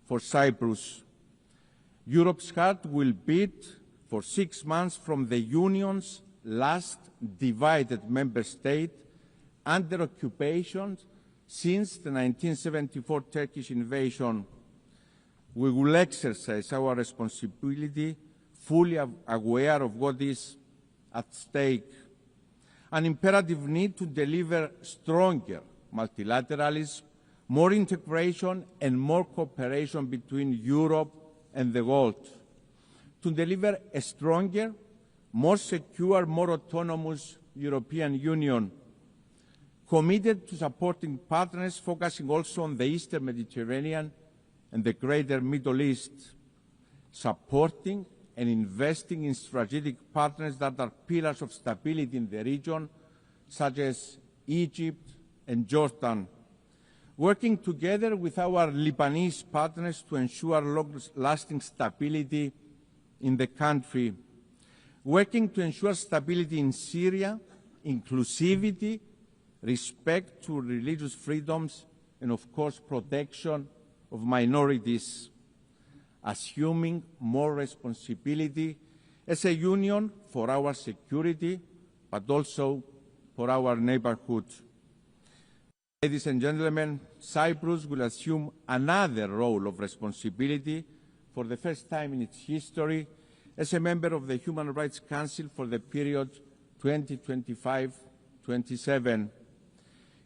for Cyprus. Europe's heart will beat for 6 months from the Union's last divided member state under occupation Since the 1974 Turkish invasion, we will exercise our responsibility, fully aware of what is at stake, an imperative need to deliver stronger multilateralism, more integration and more cooperation between Europe and the world, to deliver a stronger, more secure, more autonomous European Union, committed to supporting partners focusing also on the Eastern Mediterranean and the greater Middle East, supporting and investing in strategic partners that are pillars of stability in the region, such as Egypt and Jordan, working together with our Lebanese partners to ensure long-lasting stability in the country, working to ensure stability in Syria, inclusivity, respect to religious freedoms, and of course protection of minorities, assuming more responsibility as a union for our security, but also for our neighborhood. Ladies and gentlemen, Cyprus will assume another role of responsibility for the first time in its history as a member of the Human Rights Council for the period 2025-27.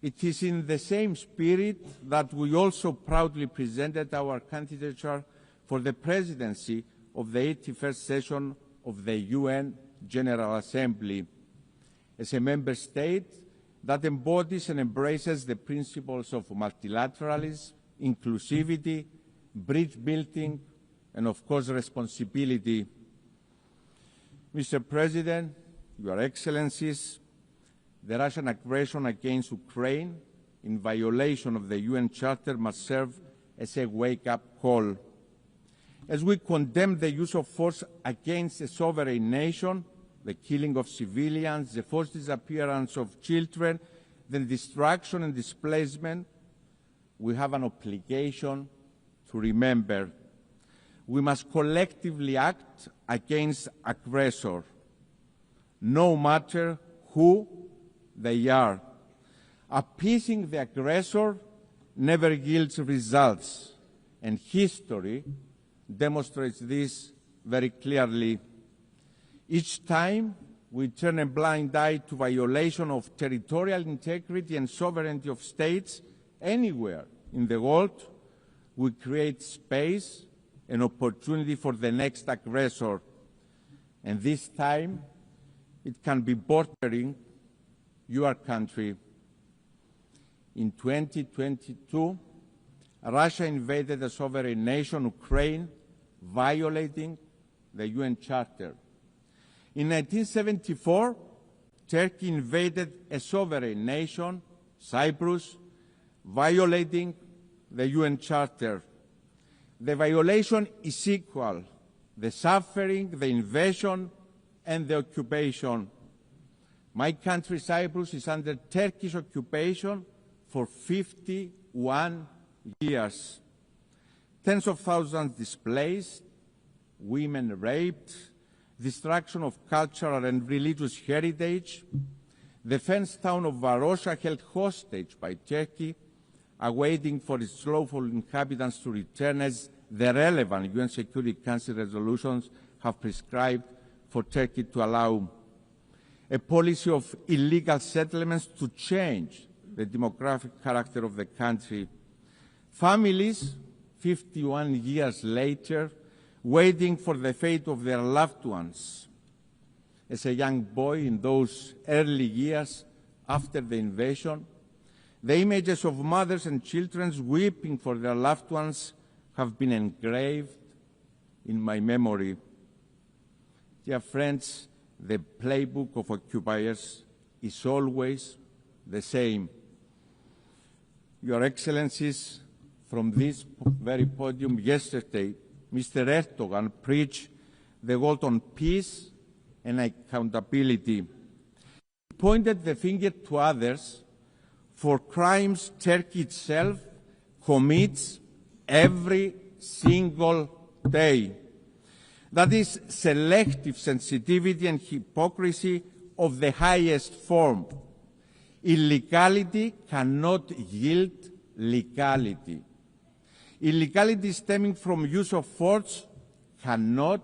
It is in the same spirit that we also proudly presented our candidature for the presidency of the 81st session of the UN General Assembly. As a member state that embodies and embraces the principles of multilateralism, inclusivity, bridge building, and of course responsibility. Mr. President, Your Excellencies, the Russian aggression against Ukraine in violation of the UN Charter must serve as a wake-up call. As we condemn the use of force against a sovereign nation, the killing of civilians, the forced disappearance of children, the destruction and displacement, we have an obligation to remember. We must collectively act against aggressor, no matter who they are. Appeasing the aggressor never yields results, and history demonstrates this very clearly. Each time we turn a blind eye to violation of territorial integrity and sovereignty of states anywhere in the world, we create space and opportunity for the next aggressor. And this time, it can be bordering your country. In 2022, Russia invaded a sovereign nation, Ukraine, violating the UN Charter. In 1974, Turkey invaded a sovereign nation, Cyprus, violating the UN Charter. The violation is equal: the suffering, the invasion, and the occupation. My country, Cyprus, is under Turkish occupation for 51 years. Tens of thousands displaced, women raped, destruction of cultural and religious heritage, the fenced town of Varosha held hostage by Turkey, awaiting for its lawful inhabitants to return as the relevant UN Security Council resolutions have prescribed for Turkey to allow. A policy of illegal settlements to change the demographic character of the country. Families, 51 years later, waiting for the fate of their loved ones. As a young boy in those early years after the invasion, the images of mothers and children weeping for their loved ones have been engraved in my memory. Dear friends, the playbook of occupiers is always the same. Your Excellencies, from this very podium yesterday, Mr. Erdogan preached the word on peace and accountability. He pointed the finger to others for crimes Turkey itself commits every single day. That is selective sensitivity and hypocrisy of the highest form. Illegality cannot yield legality. Illegality stemming from use of force cannot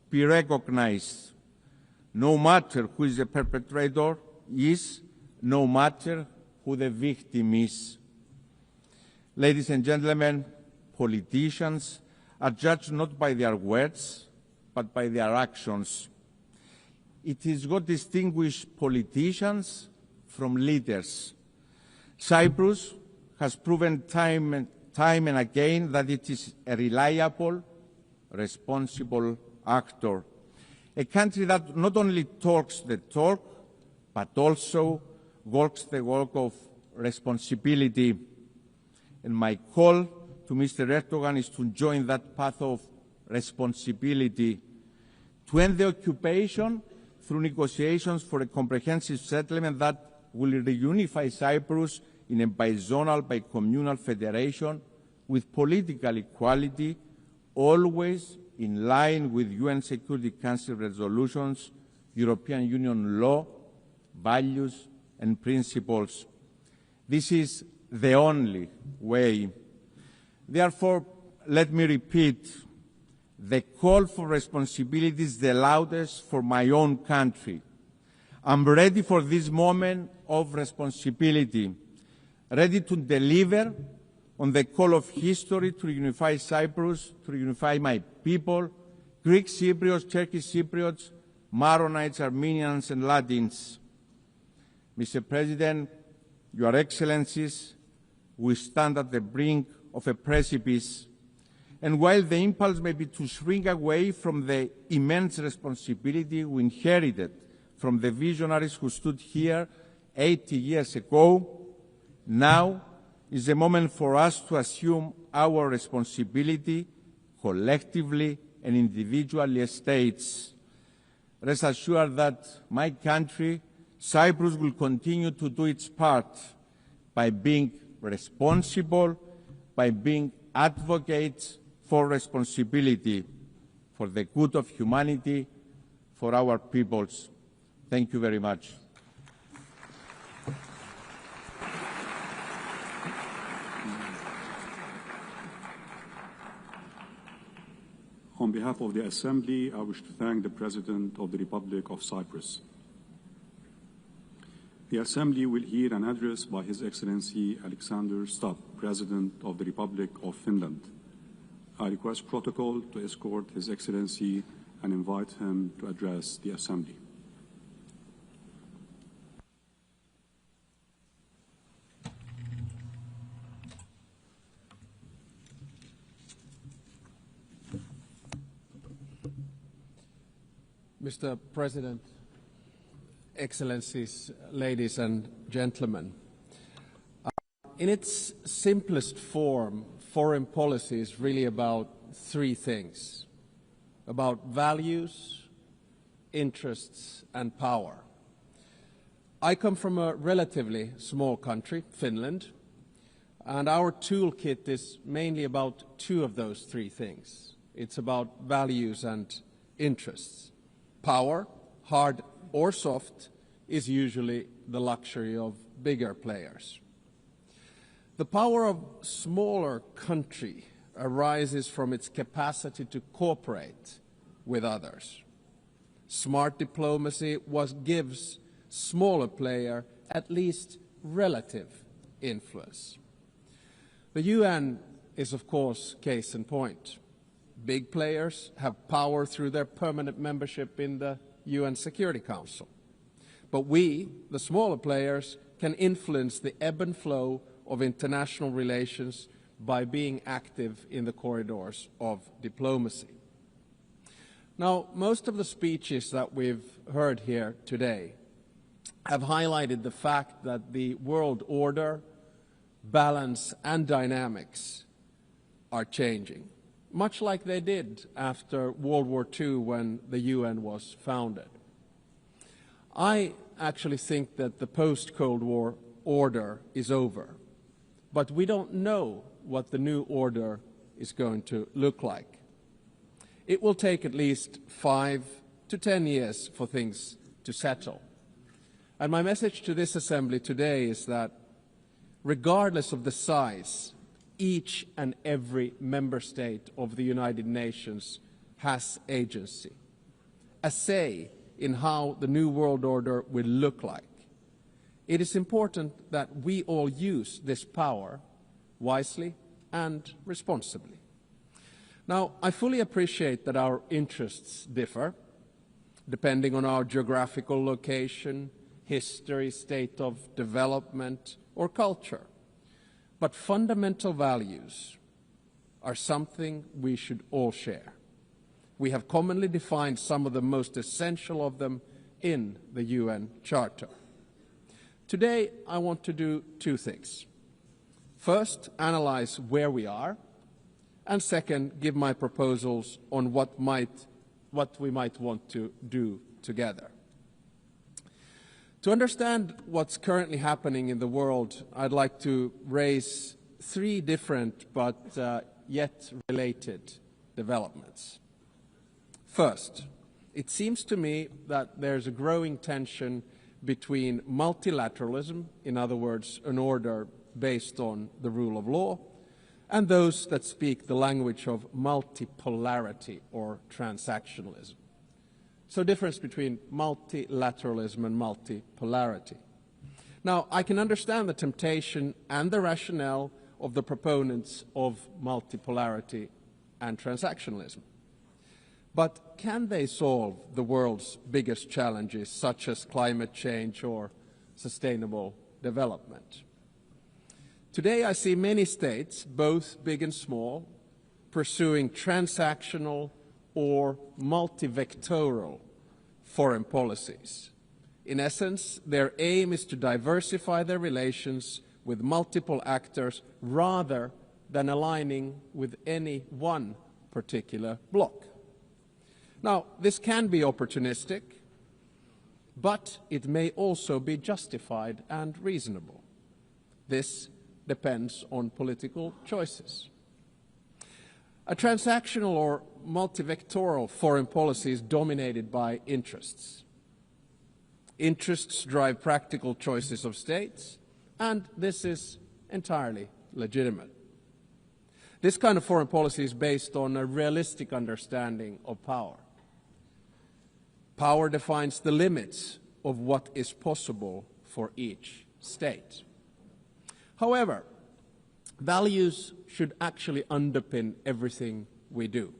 be recognized, no matter who is the perpetrator is, no matter who the victim is. Ladies and gentlemen, politicians are judged not by their words, but by their actions. It is what distinguishes politicians from leaders. Cyprus has proven time and again that it is a reliable, responsible actor. A country that not only talks the talk, but also walks the walk of responsibility. And my call to Mr. Erdogan is to join that path of responsibility, to end the occupation through negotiations for a comprehensive settlement that will reunify Cyprus in a bizonal, bicommunal federation with political equality, always in line with UN Security Council resolutions, European Union law, values and principles. This is the only way. Therefore, let me repeat, the call for responsibility is the loudest for my own country. I'm ready for this moment of responsibility, ready to deliver on the call of history to reunify Cyprus, to reunify my people, Greek Cypriots, Turkish Cypriots, Maronites, Armenians and Latins. Mr. President, Your Excellencies, we stand at the brink of a precipice, and while the impulse may be to shrink away from the immense responsibility we inherited from the visionaries who stood here 80 years ago, now is the moment for us to assume our responsibility collectively and individually as states. Rest assured that my country, Cyprus, will continue to do its part by being responsible, by being advocates for responsibility, for the good of humanity, for our peoples. Thank you very much. On behalf of the Assembly, I wish to thank the President of the Republic of Cyprus. The Assembly will hear an address by His Excellency Alexander Stubb, President of the Republic of Finland. I request protocol to escort His Excellency and invite him to address the Assembly. Mr. President, Excellencies, ladies and gentlemen, in its simplest form, foreign policy is really about three things: about values, interests, and power. I come from a relatively small country, Finland, and our toolkit is mainly about two of those three things. It's about values and interests. Power, hard or soft, is usually the luxury of bigger players. The power of smaller country arises from its capacity to cooperate with others. Smart diplomacy gives smaller player at least relative influence. The UN is, of course, case in point. Big players have power through their permanent membership in the UN Security Council. But we, the smaller players, can influence the ebb and flow of international relations by being active in the corridors of diplomacy. Now, most of the speeches that we've heard here today have highlighted the fact that the world order, balance, and dynamics are changing, much like they did after World War II when the UN was founded. I actually think that the post-Cold War order is over, but we don't know what the new order is going to look like. It will take at least 5 to 10 years for things to settle. And my message to this Assembly today is that regardless of the size, each and every member state of the United Nations has agency, a say in how the new world order will look like. It is important that we all use this power wisely and responsibly. Now, I fully appreciate that our interests differ, depending on our geographical location, history, state of development, or culture. But fundamental values are something we should all share. We have commonly defined some of the most essential of them in the UN Charter. Today, I want to do two things. First, analyze where we are, and second, give my proposals on what we might want to do together. To understand what's currently happening in the world, I'd like to raise three different but yet related developments. First, it seems to me that there's a growing tension between multilateralism, in other words, an order based on the rule of law, and those that speak the language of multipolarity or transactionalism. So difference between multilateralism and multipolarity. Now, I can understand the temptation and the rationale of the proponents of multipolarity and transactionalism. But can they solve the world's biggest challenges, such as climate change or sustainable development? Today, I see many states, both big and small, pursuing transactional or multivectoral foreign policies. In essence, their aim is to diversify their relations with multiple actors rather than aligning with any one particular bloc. Now, this can be opportunistic, but it may also be justified and reasonable. This depends on political choices. A transactional or multivectoral foreign policy is dominated by interests. Interests drive practical choices of states, and this is entirely legitimate. This kind of foreign policy is based on a realistic understanding of power. Power defines the limits of what is possible for each state. However, values should actually underpin everything we do.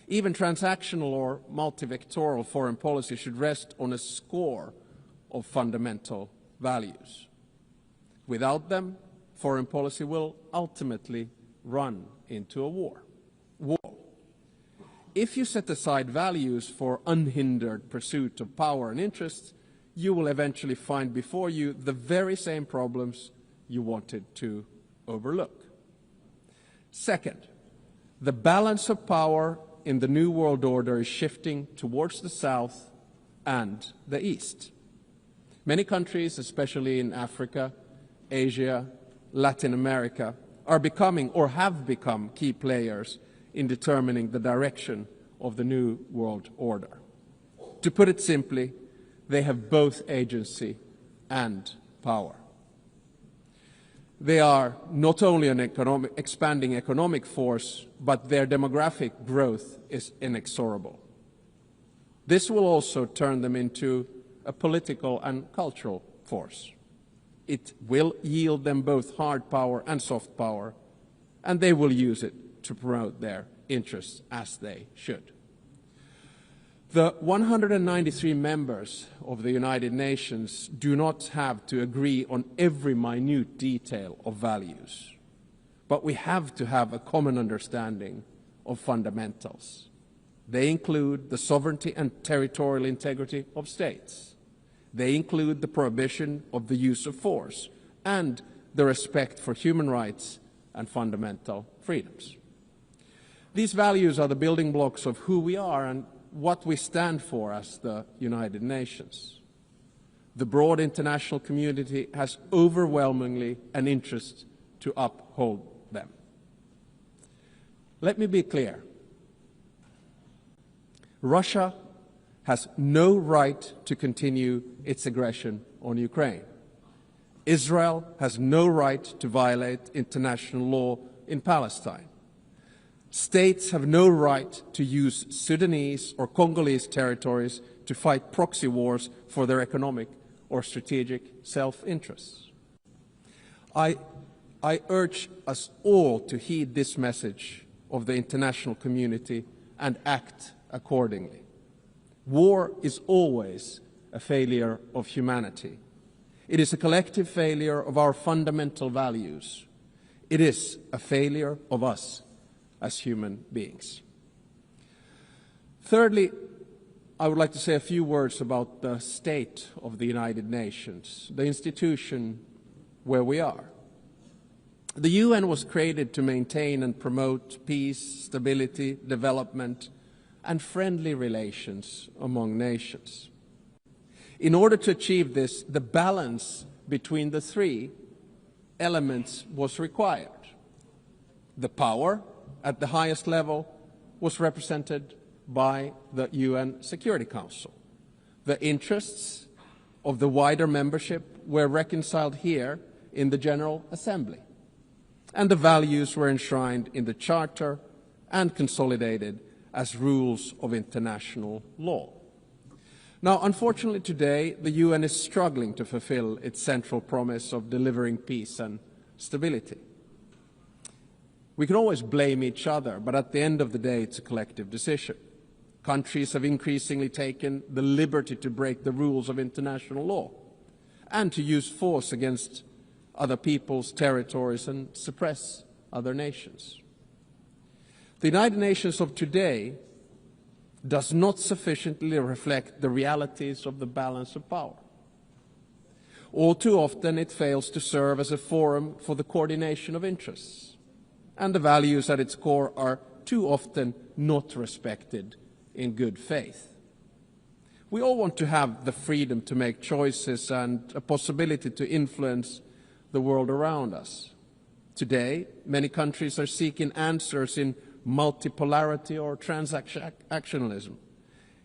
Even transactional or multivectoral foreign policy should rest on a score of fundamental values. Without them, foreign policy will ultimately run into a war. If you set aside values for unhindered pursuit of power and interests, you will eventually find before you the very same problems you wanted to overlook. Second, the balance of power in the New World Order is shifting towards the South and the East. Many countries, especially in Africa, Asia, Latin America, are becoming or have become key players in determining the direction of the New World Order. To put it simply, they have both agency and power. They are not only an expanding economic force, but their demographic growth is inexorable. This will also turn them into a political and cultural force. It will yield them both hard power and soft power, and they will use it to promote their interests as they should. The 193 members of the United Nations do not have to agree on every minute detail of values, but we have to have a common understanding of fundamentals. They include the sovereignty and territorial integrity of states. They include the prohibition of the use of force and the respect for human rights and fundamental freedoms. These values are the building blocks of who we are and what we stand for as the United Nations. The broad international community has overwhelmingly an interest to uphold them. Let me be clear. Russia has no right to continue its aggression on Ukraine. Israel has no right to violate international law in Palestine. States have no right to use Sudanese or Congolese territories to fight proxy wars for their economic or strategic self-interests. I urge us all to heed this message of the international community and act accordingly. War is always a failure of humanity. It is a collective failure of our fundamental values. It is a failure of us as human beings. Thirdly, I would like to say a few words about the state of the United Nations, the institution where we are. The UN was created to maintain and promote peace, stability, development, and friendly relations among nations. In order to achieve this, the balance between the three elements was required. The power at the highest level was represented by the UN Security Council. The interests of the wider membership were reconciled here in the General Assembly, and the values were enshrined in the Charter and consolidated as rules of international law. Now, unfortunately today, the UN is struggling to fulfill its central promise of delivering peace and stability. We can always blame each other, but at the end of the day, it's a collective decision. Countries have increasingly taken the liberty to break the rules of international law and to use force against other people's territories and suppress other nations. The United Nations of today does not sufficiently reflect the realities of the balance of power. All too often it fails to serve as a forum for the coordination of interests, and the values at its core are too often not respected in good faith. We all want to have the freedom to make choices and a possibility to influence the world around us. Today, many countries are seeking answers in multipolarity or transactionalism.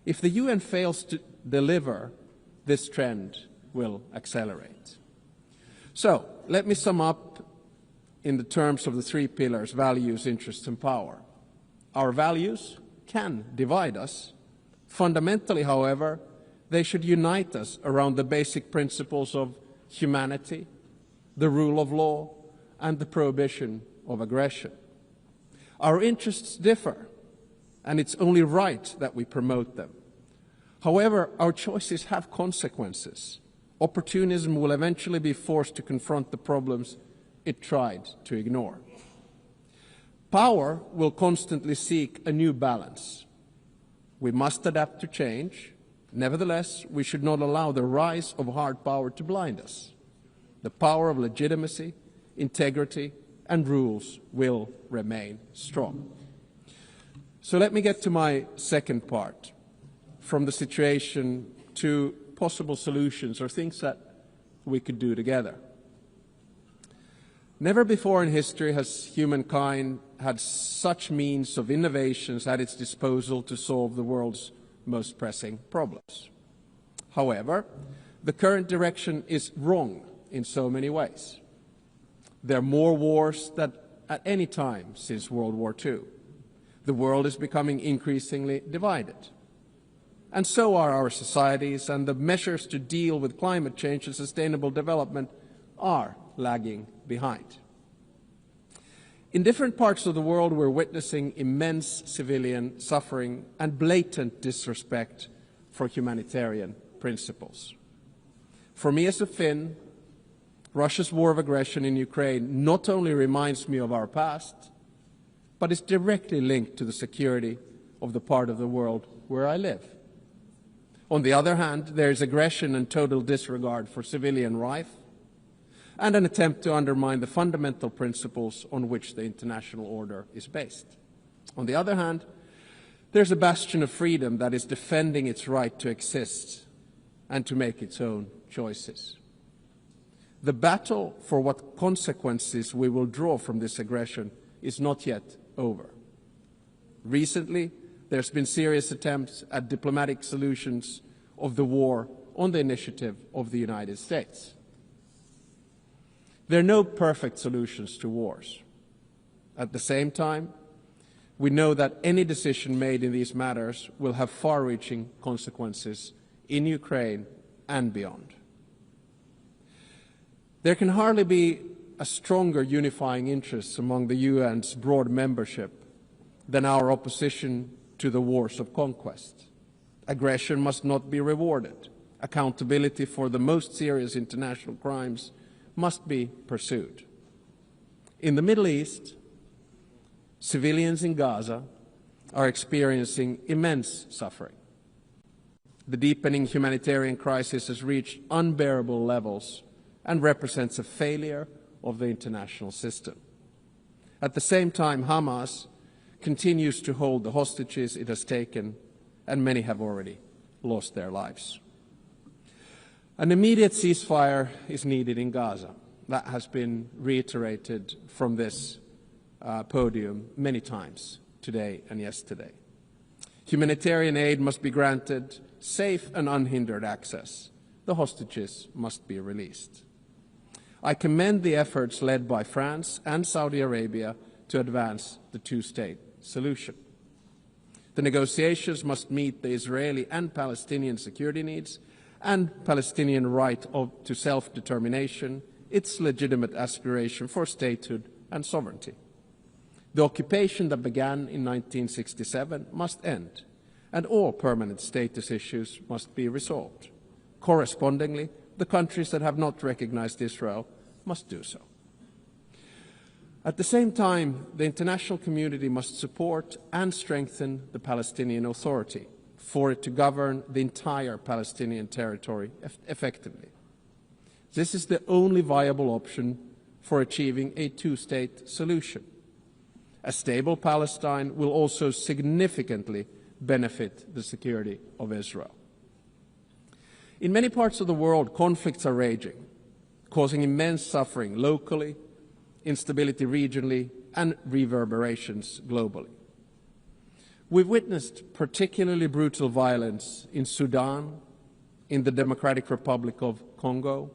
If the UN fails to deliver, this trend will accelerate. So, let me sum up in the terms of the three pillars: values, interests, and power. Our values can divide us. Fundamentally, however, they should unite us around the basic principles of humanity, the rule of law, and the prohibition of aggression. Our interests differ, and it's only right that we promote them. However, our choices have consequences. Opportunism will eventually be forced to confront the problems it tried to ignore. Power will constantly seek a new balance. We must adapt to change. Nevertheless, we should not allow the rise of hard power to blind us. The power of legitimacy, integrity, and rules will remain strong. So let me get to my second part, from the situation to possible solutions or things that we could do together. Never before in history has humankind had such means of innovations at its disposal to solve the world's most pressing problems. However, the current direction is wrong in so many ways. There are more wars than at any time since World War II. The world is becoming increasingly divided. And so are our societies, and the measures to deal with climate change and sustainable development are lagging behind. In different parts of the world, we're witnessing immense civilian suffering and blatant disrespect for humanitarian principles. For me as a Finn, Russia's war of aggression in Ukraine not only reminds me of our past, but is directly linked to the security of the part of the world where I live. On the other hand, there is aggression and total disregard for civilian life, and an attempt to undermine the fundamental principles on which the international order is based. On the other hand, there's a bastion of freedom that is defending its right to exist and to make its own choices. The battle for what consequences we will draw from this aggression is not yet over. Recently, there's been serious attempts at diplomatic solutions of the war on the initiative of the United States. There are no perfect solutions to wars. At the same time, we know that any decision made in these matters will have far-reaching consequences in Ukraine and beyond. There can hardly be a stronger unifying interest among the UN's broad membership than our opposition to the wars of conquest. Aggression must not be rewarded. Accountability for the most serious international crimes must be pursued. In the Middle East, civilians in Gaza are experiencing immense suffering. The deepening humanitarian crisis has reached unbearable levels and represents a failure of the international system. At the same time, Hamas continues to hold the hostages it has taken, and many have already lost their lives. An immediate ceasefire is needed in Gaza. That has been reiterated from this podium many times today and yesterday. Humanitarian aid must be granted safe and unhindered access. The hostages must be released. I commend the efforts led by France and Saudi Arabia to advance the two-state solution. The negotiations must meet the Israeli and Palestinian security needs and Palestinian right to self-determination, its legitimate aspiration for statehood and sovereignty. The occupation that began in 1967 must end, and all permanent status issues must be resolved. Correspondingly, the countries that have not recognized Israel must do so. At the same time, the international community must support and strengthen the Palestinian Authority for it to govern the entire Palestinian territory effectively. This is the only viable option for achieving a two-state solution. A stable Palestine will also significantly benefit the security of Israel. In many parts of the world, conflicts are raging, causing immense suffering locally, instability regionally, and reverberations globally. We've witnessed particularly brutal violence in Sudan, in the Democratic Republic of Congo,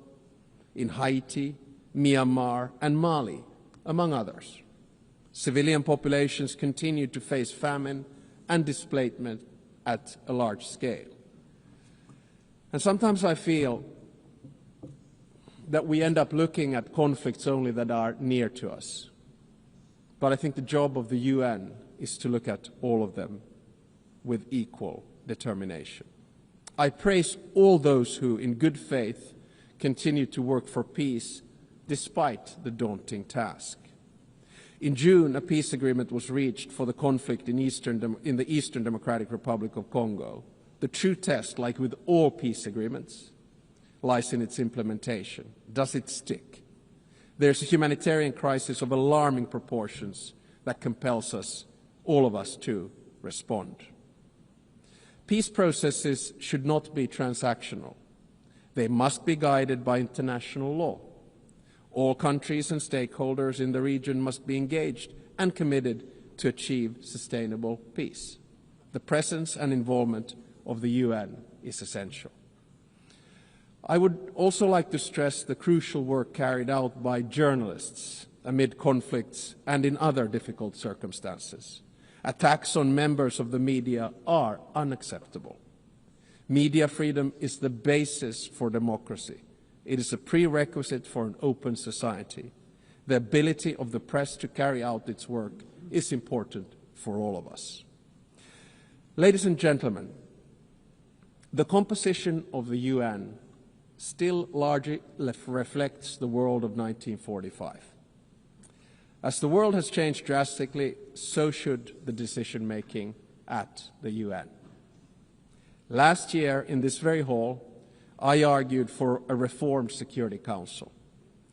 in Haiti, Myanmar, and Mali, among others. Civilian populations continue to face famine and displacement at a large scale. And sometimes I feel that we end up looking at conflicts only that are near to us. But I think the job of the UN is to look at all of them with equal determination. I praise all those who, in good faith, continue to work for peace despite the daunting task. In June, a peace agreement was reached for the conflict in the Eastern Democratic Republic of Congo. The true test, like with all peace agreements, lies in its implementation. Does it stick? There's a humanitarian crisis of alarming proportions that compels us, all of us, to respond. Peace processes should not be transactional. They must be guided by international law. All countries and stakeholders in the region must be engaged and committed to achieve sustainable peace. The presence and involvement of the UN is essential. I would also like to stress the crucial work carried out by journalists amid conflicts and in other difficult circumstances. Attacks on members of the media are unacceptable. Media freedom is the basis for democracy. It is a prerequisite for an open society. The ability of the press to carry out its work is important for all of us. Ladies and gentlemen, the composition of the UN still largely reflects the world of 1945. As the world has changed drastically, so should the decision-making at the UN. Last year, in this very hall, I argued for a reformed Security Council,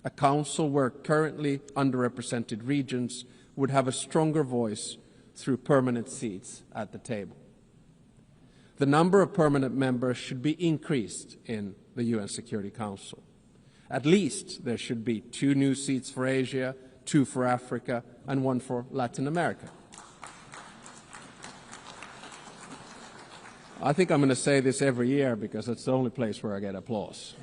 a council where currently underrepresented regions would have a stronger voice through permanent seats at the table. The number of permanent members should be increased in the UN Security Council. At least there should be 2 new seats for Asia, 2 for Africa, and 1 for Latin America. I think I'm going to say this every year because it's the only place where I get applause.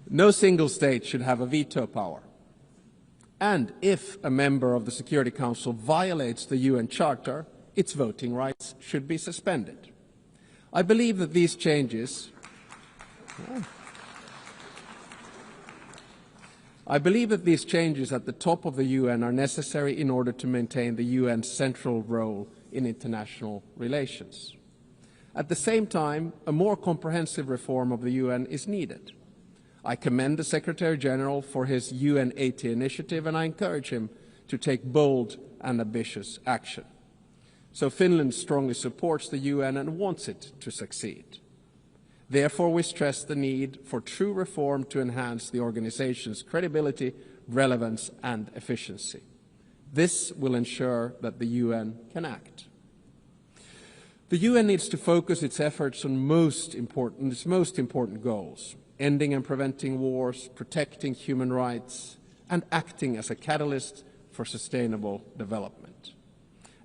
No single state should have a veto power. And if a member of the Security Council violates the UN Charter, its voting rights should be suspended. I believe that these changes at the top of the UN are necessary in order to maintain the UN's central role in international relations. At the same time, a more comprehensive reform of the UN is needed. I commend the Secretary General for his UN 80 initiative, and I encourage him to take bold and ambitious action. So Finland strongly supports the UN and wants it to succeed. Therefore, we stress the need for true reform to enhance the organization's credibility, relevance, and efficiency. This will ensure that the UN can act. The UN needs to focus its efforts on its most important goals: ending and preventing wars, protecting human rights, and acting as a catalyst for sustainable development.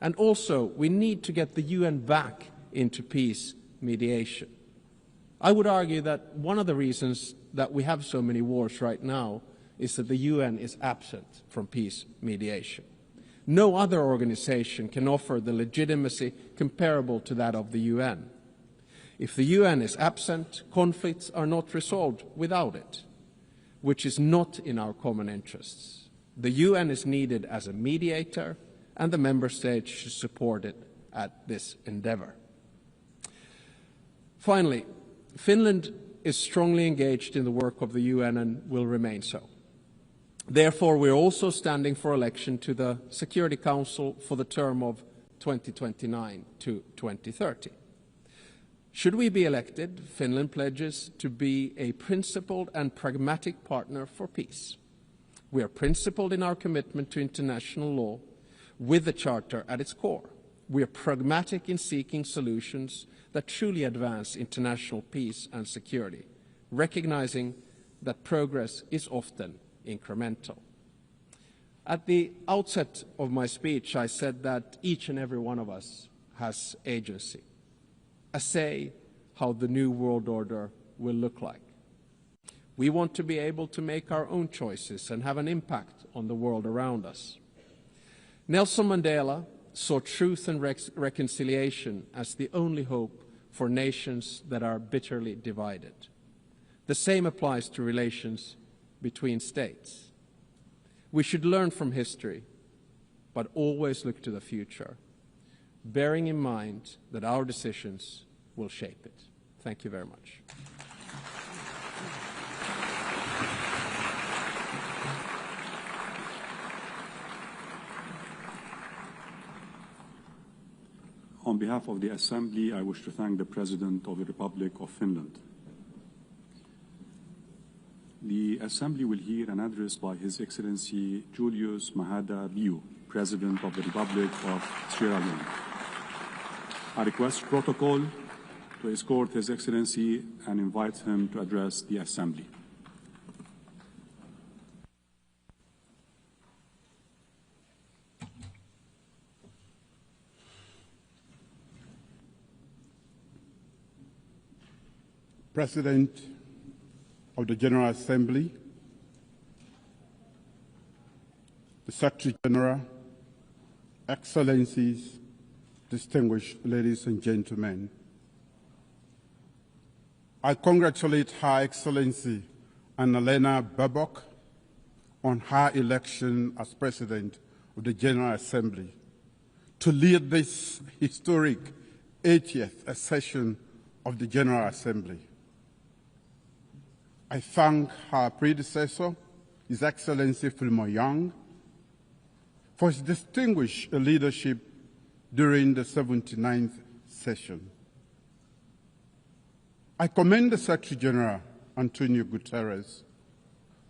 And also, we need to get the UN back into peace mediation. I would argue that one of the reasons that we have so many wars right now is that the UN is absent from peace mediation. No other organization can offer the legitimacy comparable to that of the UN. If the UN is absent, conflicts are not resolved without it, which is not in our common interests. The UN is needed as a mediator, and the member states should support it at this endeavor. Finally, Finland is strongly engaged in the work of the UN and will remain so. Therefore, we are also standing for election to the Security Council for the term of 2029 to 2030. Should we be elected, Finland pledges to be a principled and pragmatic partner for peace. We are principled in our commitment to international law, with the Charter at its core. We are pragmatic in seeking solutions that truly advance international peace and security, recognizing that progress is often incremental. At the outset of my speech, I said that each and every one of us has agency, a say how the new world order will look like. We want to be able to make our own choices and have an impact on the world around us. Nelson Mandela saw truth and reconciliation as the only hope for nations that are bitterly divided. The same applies to relations between states. We should learn from history, but always look to the future, bearing in mind that our decisions will shape it. Thank you very much. On behalf of the Assembly, I wish to thank the President of the Republic of Finland. The Assembly will hear an address by His Excellency Julius Maada Bio, President of the Republic of Sierra Leone. I request protocol to escort His Excellency and invite him to address the Assembly. President of the General Assembly, the Secretary General, Excellencies, distinguished ladies and gentlemen, I congratulate Her Excellency Annalena Baerbock on her election as President of the General Assembly to lead this historic 80th session of the General Assembly. I thank her predecessor, His Excellency Philip Young, for his distinguished leadership during the 79th session. I commend the Secretary General, Antonio Guterres,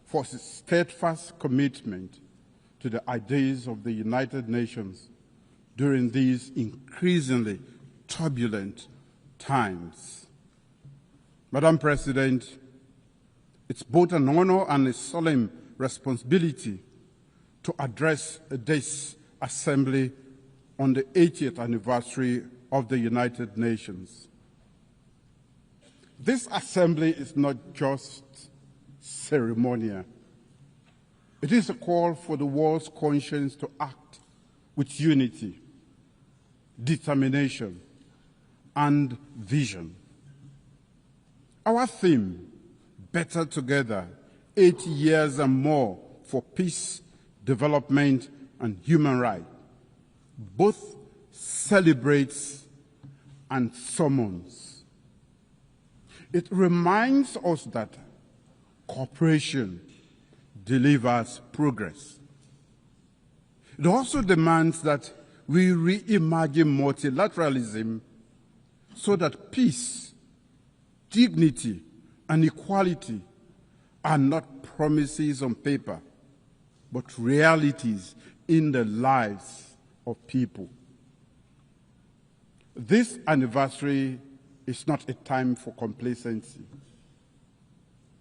for his steadfast commitment to the ideas of the United Nations during these increasingly turbulent times. Madam President, it's both an honor and a solemn responsibility to address this Assembly on the 80th anniversary of the United Nations. This assembly is not just ceremonial. It is a call for the world's conscience to act with unity, determination, and vision. Our theme, Better Together, 80 years and more for peace, development, and human rights, both celebrates and summons. It reminds us that cooperation delivers progress. It also demands that we reimagine multilateralism so that peace, dignity, and equality are not promises on paper, but realities in the lives of people. This anniversary is not a time for complacency,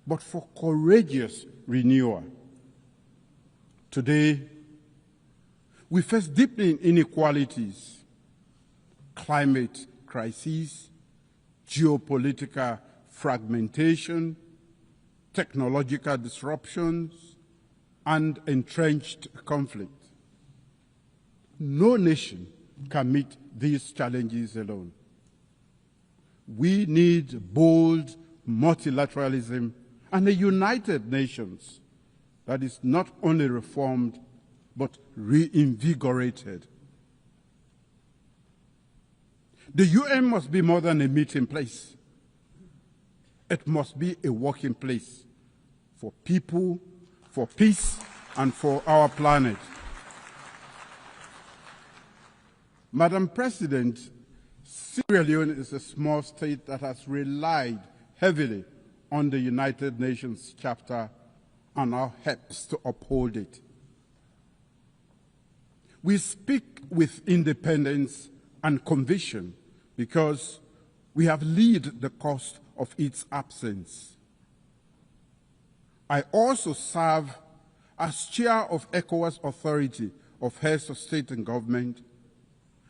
but for courageous renewal. Today, we face deepening inequalities, climate crises, geopolitical fragmentation, technological disruptions, and entrenched conflict. No nation can meet these challenges alone. We need bold multilateralism and a united nations that is not only reformed, but reinvigorated. The UN must be more than a meeting place. It must be a working place for people, for peace, and for our planet. Madam President, Sierra Leone is a small state that has relied heavily on the United Nations chapter and now helps to uphold it. We speak with independence and conviction because we have lived the cost of its absence. I also serve as chair of ECOWAS Authority of Heads of State and Government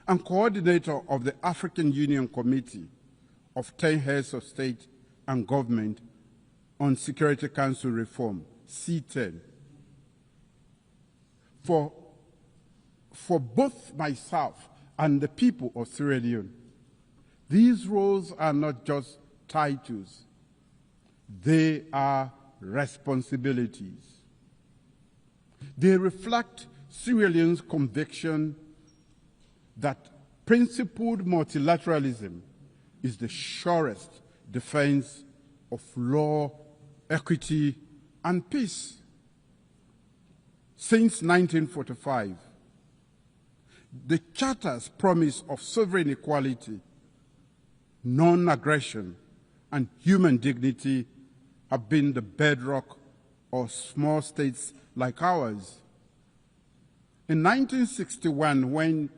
and coordinator of the African Union Committee of 10 Heads of State and Government on Security Council Reform, C10. For both myself and the people of Sierra Leone, these roles are not just titles, they are responsibilities. They reflect Sierra Leone's conviction that principled multilateralism is the surest defense of law, equity, and peace. Since 1945, the Charter's promise of sovereign equality, non-aggression, and human dignity have been the bedrock of small states like ours. In 1961, when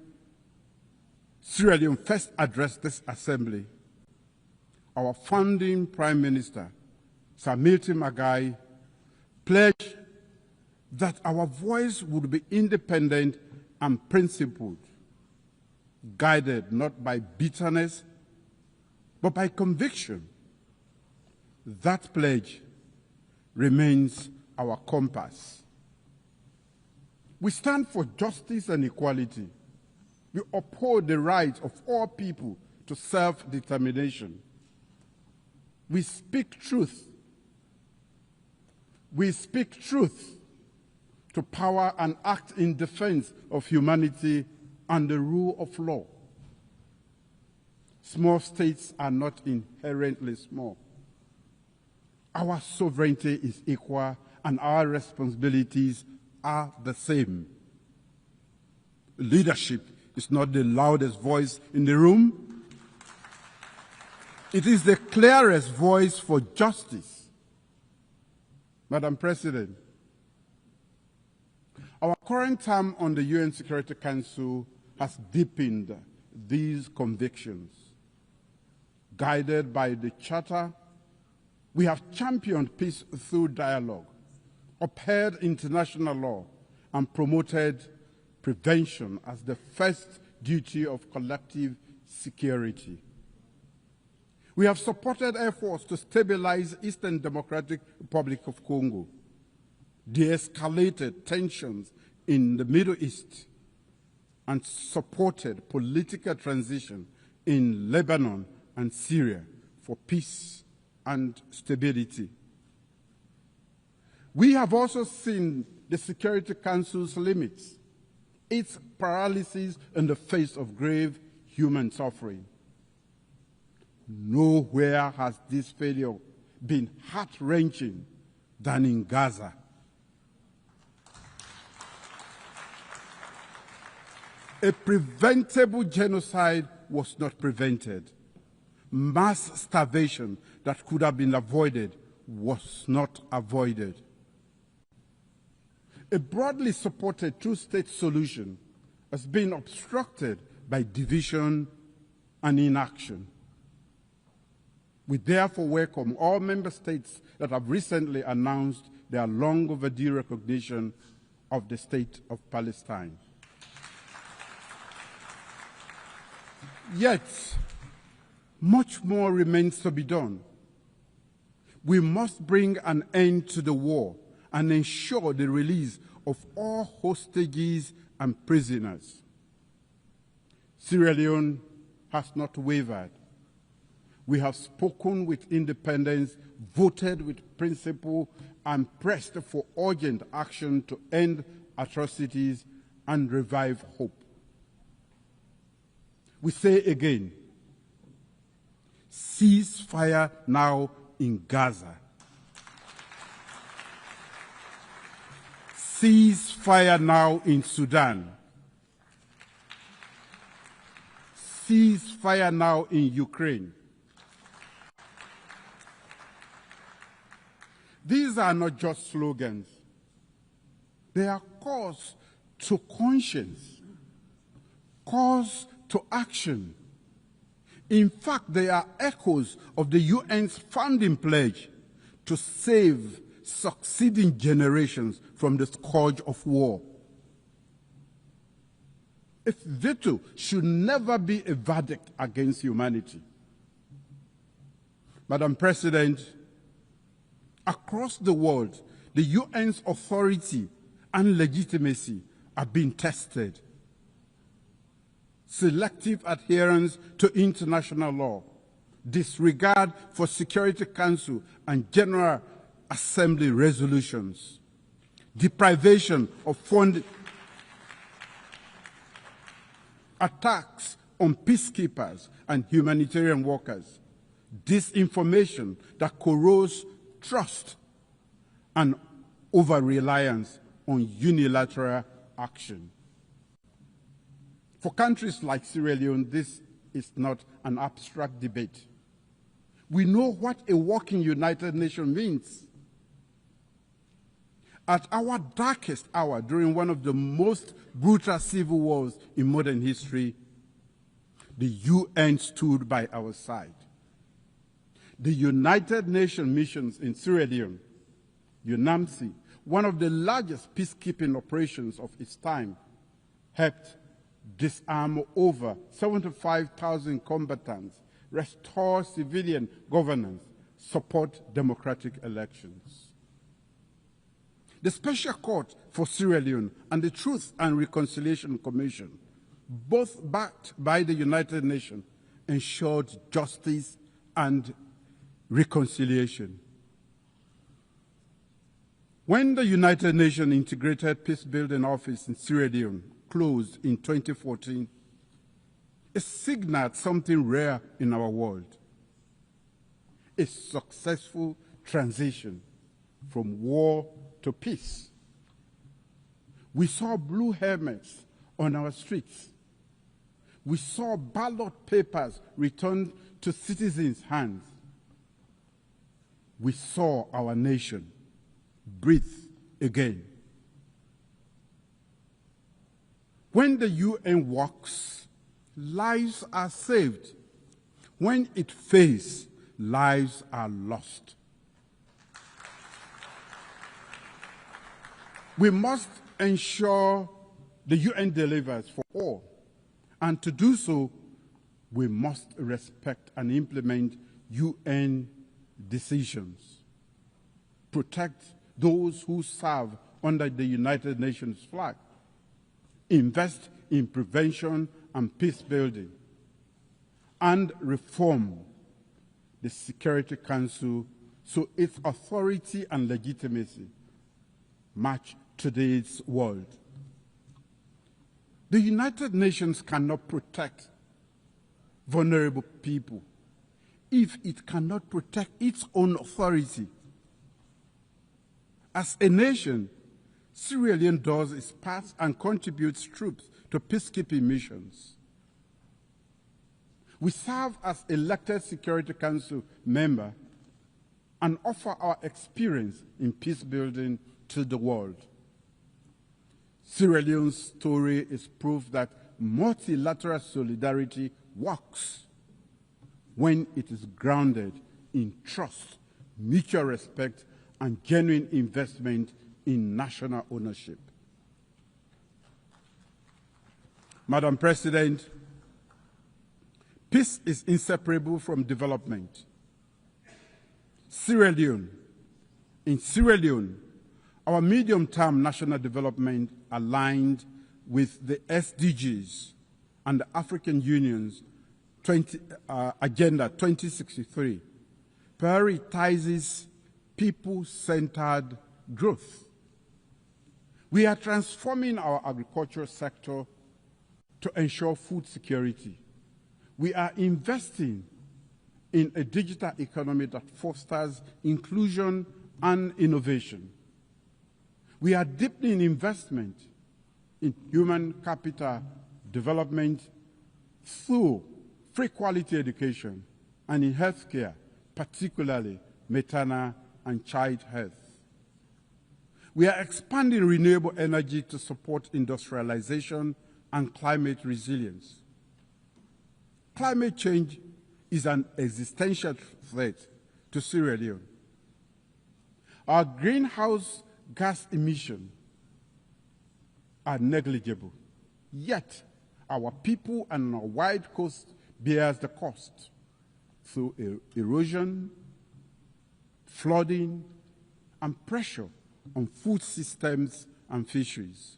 Sierra Leone first addressed this assembly, our founding Prime Minister, Sir Milton Magai, pledged that our voice would be independent and principled, guided not by bitterness, but by conviction. That pledge remains our compass. We stand for justice and equality. We uphold the right of all people to self-determination. We speak truth. We speak truth to power and act in defense of humanity and the rule of law. Small states are not inherently small. Our sovereignty is equal and our responsibilities are the same. Leadership is not the loudest voice in the room. It is the clearest voice for justice. Madam President, our current term on the UN Security Council has deepened these convictions. Guided by the Charter, we have championed peace through dialogue, upheld international law, and promoted prevention as the first duty of collective security. We have supported efforts to stabilize Eastern Democratic Republic of Congo, de-escalated tensions in the Middle East, and supported political transition in Lebanon and Syria for peace and stability. We have also seen the Security Council's limits, its paralysis in the face of grave human suffering. Nowhere has this failure been heart-wrenching than in Gaza. A preventable genocide was not prevented. Mass starvation that could have been avoided was not avoided. A broadly supported two-state solution has been obstructed by division and inaction. We therefore welcome all member states that have recently announced their long overdue recognition of the State of Palestine. Yet, much more remains to be done. We must bring an end to the war and ensure the release of all hostages and prisoners. Sierra Leone has not wavered. We have spoken with independence, voted with principle, and pressed for urgent action to end atrocities and revive hope. We say again, cease fire now in Gaza. Cease fire now in Sudan. Cease fire now in Ukraine. These are not just slogans. They are calls to conscience, calls to action. In fact, they are echoes of the UN's founding pledge to save succeeding generations from the scourge of war. A veto should never be a verdict against humanity. Madam President, across the world, the UN's authority and legitimacy are being tested. Selective adherence to international law, disregard for Security Council and General Assembly resolutions, deprivation of funding, attacks on peacekeepers and humanitarian workers, disinformation that corrodes trust, and over-reliance on unilateral action. For countries like Sierra Leone, this is not an abstract debate. We know what a working United Nations means. At our darkest hour, during one of the most brutal civil wars in modern history, the UN stood by our side. The United Nations missions in Sierra Leone, UNAMSI, one of the largest peacekeeping operations of its time, helped disarm over 75,000 combatants, restore civilian governance, support democratic elections. The Special Court for Sierra Leone and the Truth and Reconciliation Commission, both backed by the United Nations, ensured justice and reconciliation. When the United Nations Integrated Peacebuilding Office in Sierra Leone closed in 2014, it signaled something rare in our world: a successful transition from war to peace. We saw blue helmets on our streets. We saw ballot papers returned to citizens' hands. We saw our nation breathe again. When the UN works, lives are saved. When it fails, lives are lost. We must ensure the UN delivers for all And to do so, we must respect and implement UN decisions, protect those who serve under the United Nations flag, invest in prevention and peace building, and reform the Security Council so its authority and legitimacy match today's world. The United Nations cannot protect vulnerable people if it cannot protect its own authority. As a nation, Sierra Leone does its part and contributes troops to peacekeeping missions. We serve as elected Security Council member and offer our experience in peace building to the world. Sierra Leone's story is proof that multilateral solidarity works when it is grounded in trust, mutual respect, and genuine investment in national ownership. Madam President, peace is inseparable from development. In Sierra Leone, our medium-term national development aligned with the SDGs and the African Union's Agenda 2063 prioritizes people-centered growth. We are transforming our agricultural sector to ensure food security. We are investing in a digital economy that fosters inclusion and innovation. We are deepening investment in human capital development through free quality education and in healthcare, particularly maternal and child health. We are expanding renewable energy to support industrialization and climate resilience. Climate change is an existential threat to Sierra Leone. Our greenhouse gas emissions are negligible, yet our people and our wide coast bears the cost through erosion, flooding, and pressure on food systems and fisheries.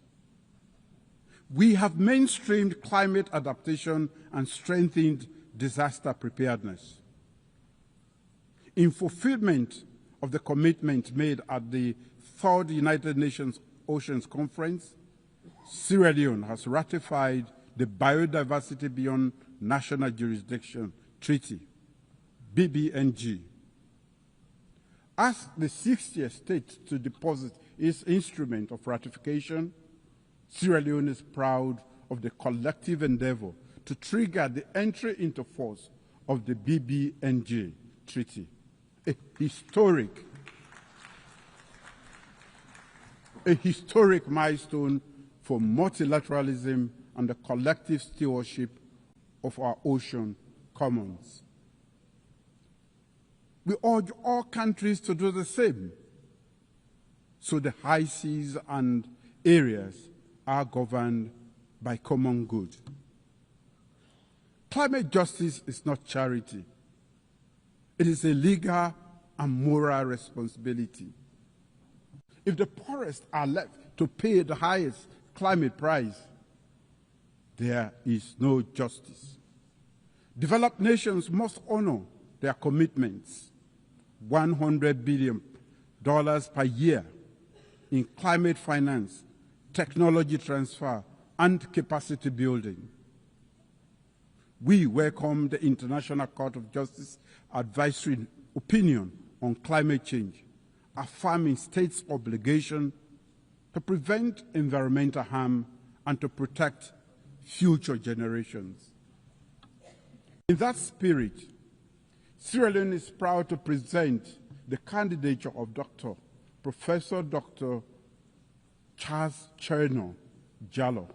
We have mainstreamed climate adaptation and strengthened disaster preparedness. In fulfillment of the commitment made at the Third United Nations Oceans Conference, Sierra Leone has ratified the Biodiversity Beyond National Jurisdiction Treaty, BBNG. As the 60th state to deposit its instrument of ratification, Sierra Leone is proud of the collective endeavor to trigger the entry into force of the BBNG Treaty, a historic milestone for multilateralism and the collective stewardship of our ocean commons. We urge all countries to do the same, so the high seas and areas are governed by common good. Climate justice is not charity. It is a legal and moral responsibility. If the poorest are left to pay the highest climate price, there is no justice. Developed nations must honor their commitments, $100 billion per year in climate finance, technology transfer, and capacity building. We welcome the International Court of Justice advisory opinion on climate change, affirming states' obligation to prevent environmental harm and to protect future generations. In that spirit, Sierra Leone is proud to present the candidature of Professor Dr. Charles Cherno Jallow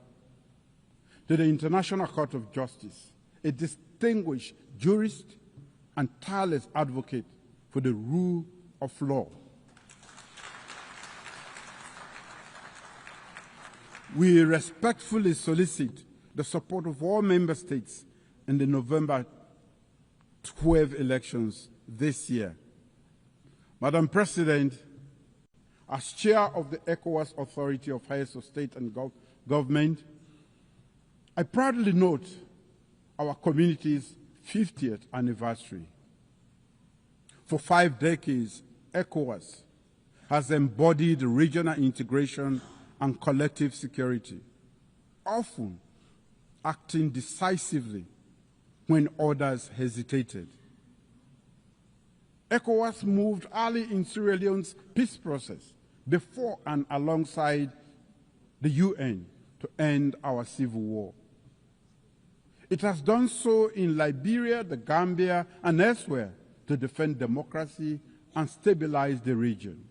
to the International Court of Justice, a distinguished jurist and tireless advocate for the rule of law. We respectfully solicit the support of all member states in the November 12 elections this year. Madam President, as chair of the ECOWAS Authority of Heads of State and Government, I proudly note our community's 50th anniversary. For 5 decades, ECOWAS has embodied regional integration and collective security, often acting decisively when others hesitated. ECOWAS moved early in Sierra Leone's peace process before and alongside the UN to end our civil war. It has done so in Liberia, the Gambia, and elsewhere to defend democracy and stabilize the region.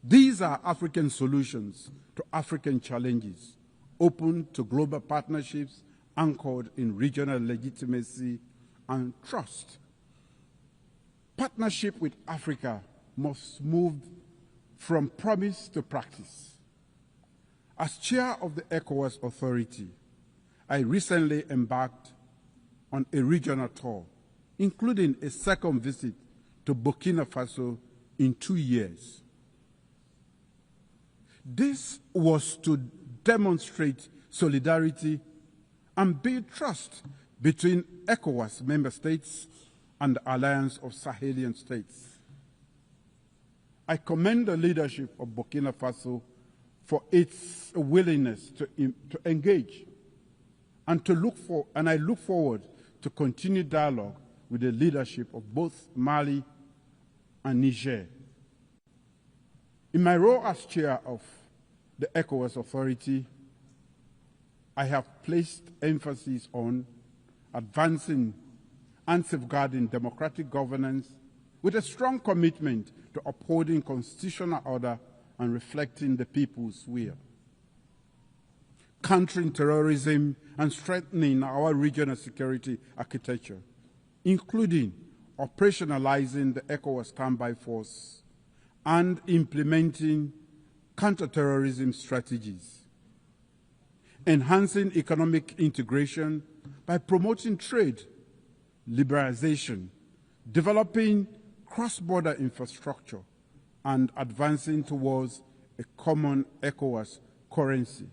These are African solutions to African challenges, open to global partnerships anchored in regional legitimacy and trust. Partnership with Africa must move from promise to practice. As chair of the ECOWAS Authority, I recently embarked on a regional tour, including a second visit to Burkina Faso in 2 years. This was to demonstrate solidarity and build trust between ECOWAS member states and the Alliance of Sahelian States. I commend the leadership of Burkina Faso for its willingness to engage and I look forward to continued dialogue with the leadership of both Mali and Niger. In my role as chair of the ECOWAS Authority, I have placed emphasis on advancing and safeguarding democratic governance with a strong commitment to upholding constitutional order and reflecting the people's will. Countering terrorism and strengthening our regional security architecture, including operationalizing the ECOWAS standby force and implementing counterterrorism strategies. Enhancing economic integration by promoting trade, liberalization, developing cross-border infrastructure, and advancing towards a common ECOWAS currency.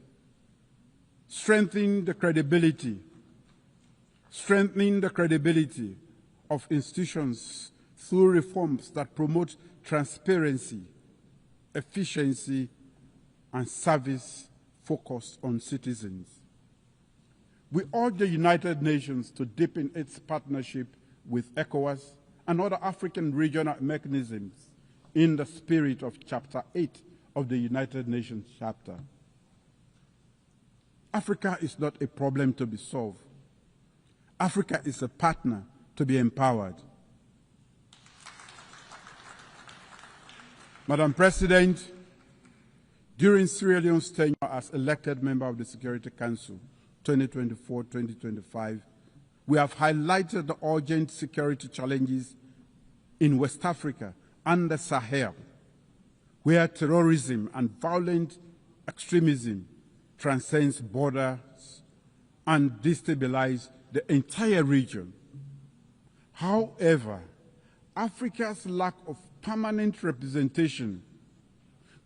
Strengthening the credibility of institutions through reforms that promote transparency, efficiency, and service focused on citizens. We urge the United Nations to deepen its partnership with ECOWAS and other African regional mechanisms in the spirit of Chapter 8 of the United Nations Charter. Africa is not a problem to be solved. Africa is a partner to be empowered. Madam President, during Sierra Leone's tenure as elected member of the Security Council 2024-2025, we have highlighted the urgent security challenges in West Africa and the Sahel, where terrorism and violent extremism transcends borders and destabilize the entire region. However, Africa's lack of permanent representation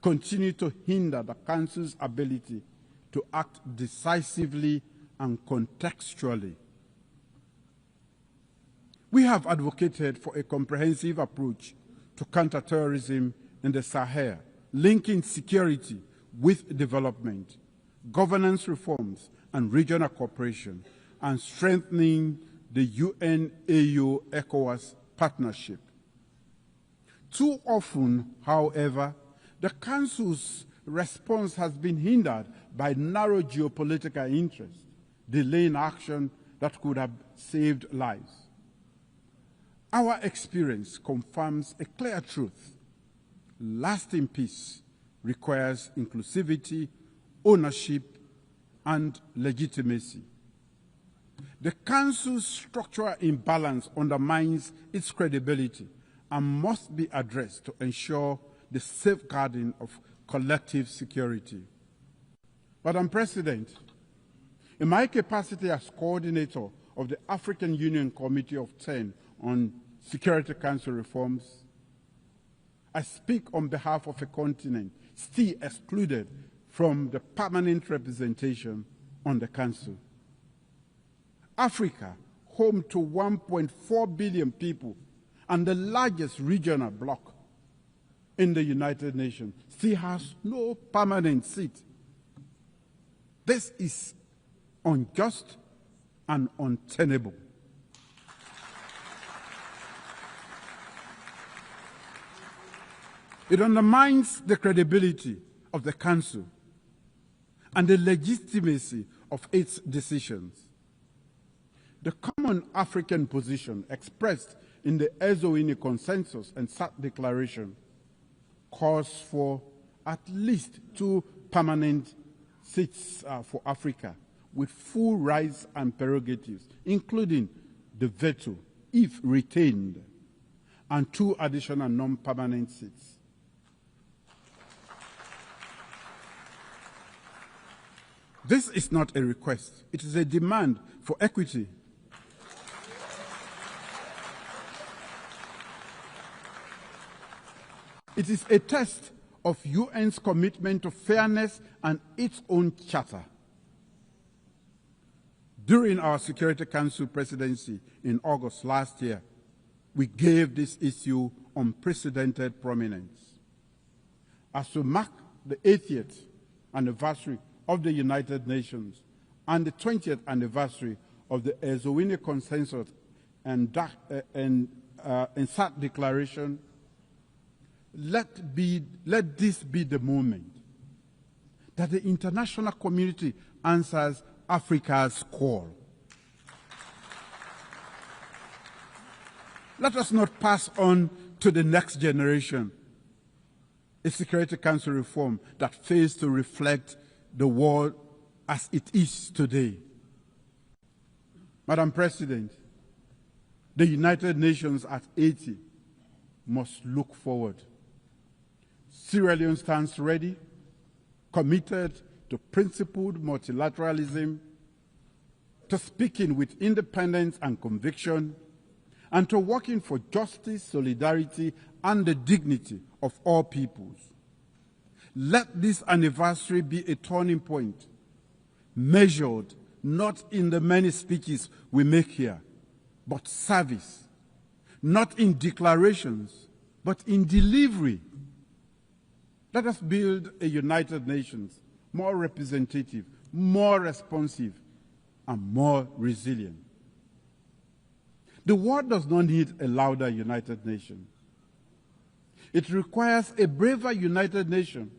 continues to hinder the Council's ability to act decisively and contextually. We have advocated for a comprehensive approach to counterterrorism in the Sahel, linking security with development, governance reforms and regional cooperation, and strengthening the UN-AU-ECOWAS partnership. Too often, however, the Council's response has been hindered by narrow geopolitical interests, delaying action that could have saved lives. Our experience confirms a clear truth. Lasting peace requires inclusivity, ownership, and legitimacy. The Council's structural imbalance undermines its credibility and must be addressed to ensure the safeguarding of collective security. Madam President, In my capacity as coordinator of the African Union Committee of 10 on Security Council reforms, I speak on behalf of a continent still excluded from the permanent representation on the Council. Africa, home to 1.4 billion people and the largest regional bloc in the United Nations, still has no permanent seat. This is unjust and untenable. It undermines the credibility of the Council and the legitimacy of its decisions. The common African position expressed in the Eswatini Consensus and SAT Declaration calls for at least 2 permanent seats for Africa with full rights and prerogatives, including the veto, if retained, and 2 additional non-permanent seats. This is not a request. It is a demand for equity. It is a test of UN's commitment to fairness and its own charter. During our Security Council presidency in August last year, we gave this issue unprecedented prominence. As we mark the 80th anniversary of the United Nations and the 20th anniversary of the Eswatini Consensus and SAT Declaration, let this be the moment that the international community answers Africa's call. Let us not pass on to the next generation a Security Council reform that fails to reflect the world as it is today. Madam President, the United Nations at 80 must look forward. Sierra Leone stands ready, committed to principled multilateralism, to speaking with independence and conviction, and to working for justice, solidarity, and the dignity of all peoples. Let this anniversary be a turning point, measured not in the many speeches we make here, but service, not in declarations, but in delivery. Let us build a United Nations more representative, more responsive, and more resilient. The world does not need a louder United Nations. It requires a braver United Nations.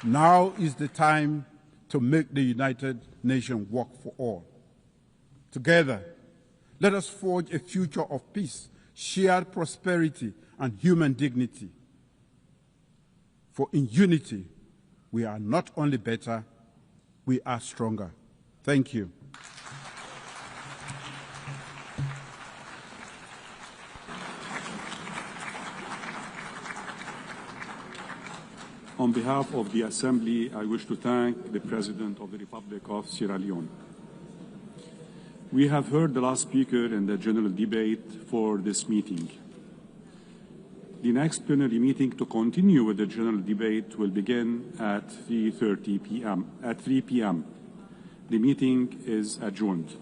Now is the time to make the United Nations work for all. Together, let us forge a future of peace, shared prosperity, and human dignity. For in unity, we are not only better, we are stronger. Thank you. On behalf of the Assembly, I wish to thank the President of the Republic of Sierra Leone. We have heard the last speaker in the general debate for this meeting. The next plenary meeting to continue with the general debate will begin at 3 p.m. The meeting is adjourned.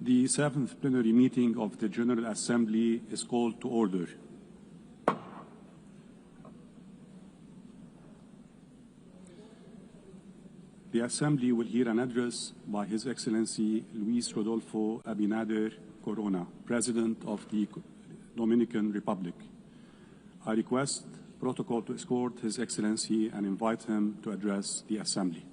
The 7th plenary meeting of the General Assembly is called to order. The Assembly will hear an address by His Excellency Luis Rodolfo Abinader Corona, President of the Dominican Republic. I request protocol to escort His Excellency and invite him to address the Assembly.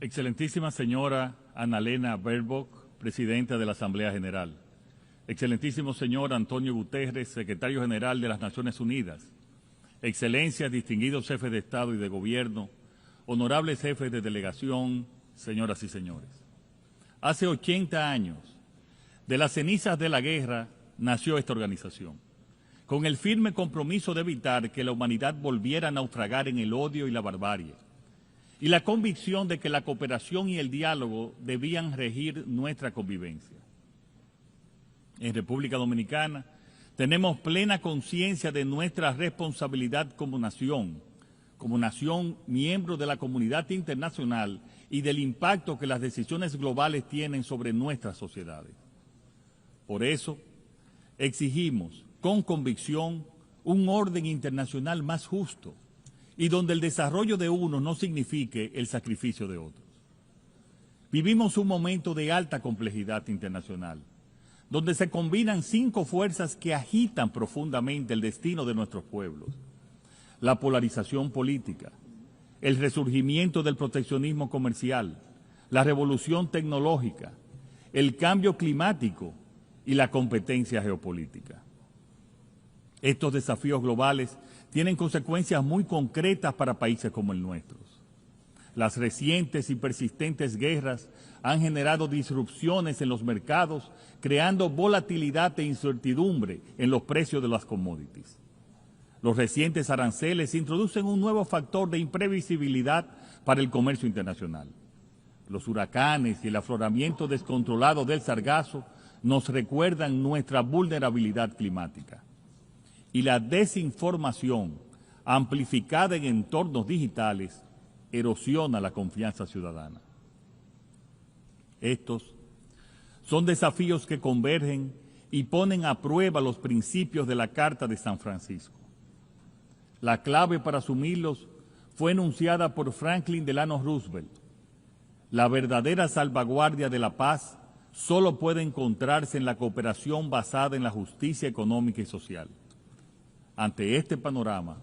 Excelentísima señora Annalena Baerbock, Presidenta de la Asamblea General. Excelentísimo señor Antonio Guterres, Secretario General de las Naciones Unidas. Excelencias, distinguidos jefes de Estado y de Gobierno, honorables jefes de delegación, señoras y señores. Hace 80 años, de las cenizas de la guerra, nació esta organización, con el firme compromiso de evitar que la humanidad volviera a naufragar en el odio y la barbarie, y la convicción de que la cooperación y el diálogo debían regir nuestra convivencia. En República Dominicana tenemos plena conciencia de nuestra responsabilidad como nación miembro de la comunidad internacional y del impacto que las decisiones globales tienen sobre nuestras sociedades. Por eso, exigimos con convicción un orden internacional más justo, y donde el desarrollo de unos no signifique el sacrificio de otros. Vivimos un momento de alta complejidad internacional, donde se combinan 5 fuerzas que agitan profundamente el destino de nuestros pueblos: la polarización política, el resurgimiento del proteccionismo comercial, la revolución tecnológica, el cambio climático y la competencia geopolítica. Estos desafíos globales tienen consecuencias muy concretas para países como el nuestro. Las recientes y persistentes guerras han generado disrupciones en los mercados, creando volatilidad e incertidumbre en los precios de las commodities. Los recientes aranceles introducen un nuevo factor de imprevisibilidad para el comercio internacional. Los huracanes y el afloramiento descontrolado del sargazo nos recuerdan nuestra vulnerabilidad climática. Y la desinformación, amplificada en entornos digitales, erosiona la confianza ciudadana. Estos son desafíos que convergen y ponen a prueba los principios de la Carta de San Francisco. La clave para asumirlos fue enunciada por Franklin Delano Roosevelt. La verdadera salvaguardia de la paz solo puede encontrarse en la cooperación basada en la justicia económica y social. Ante este panorama,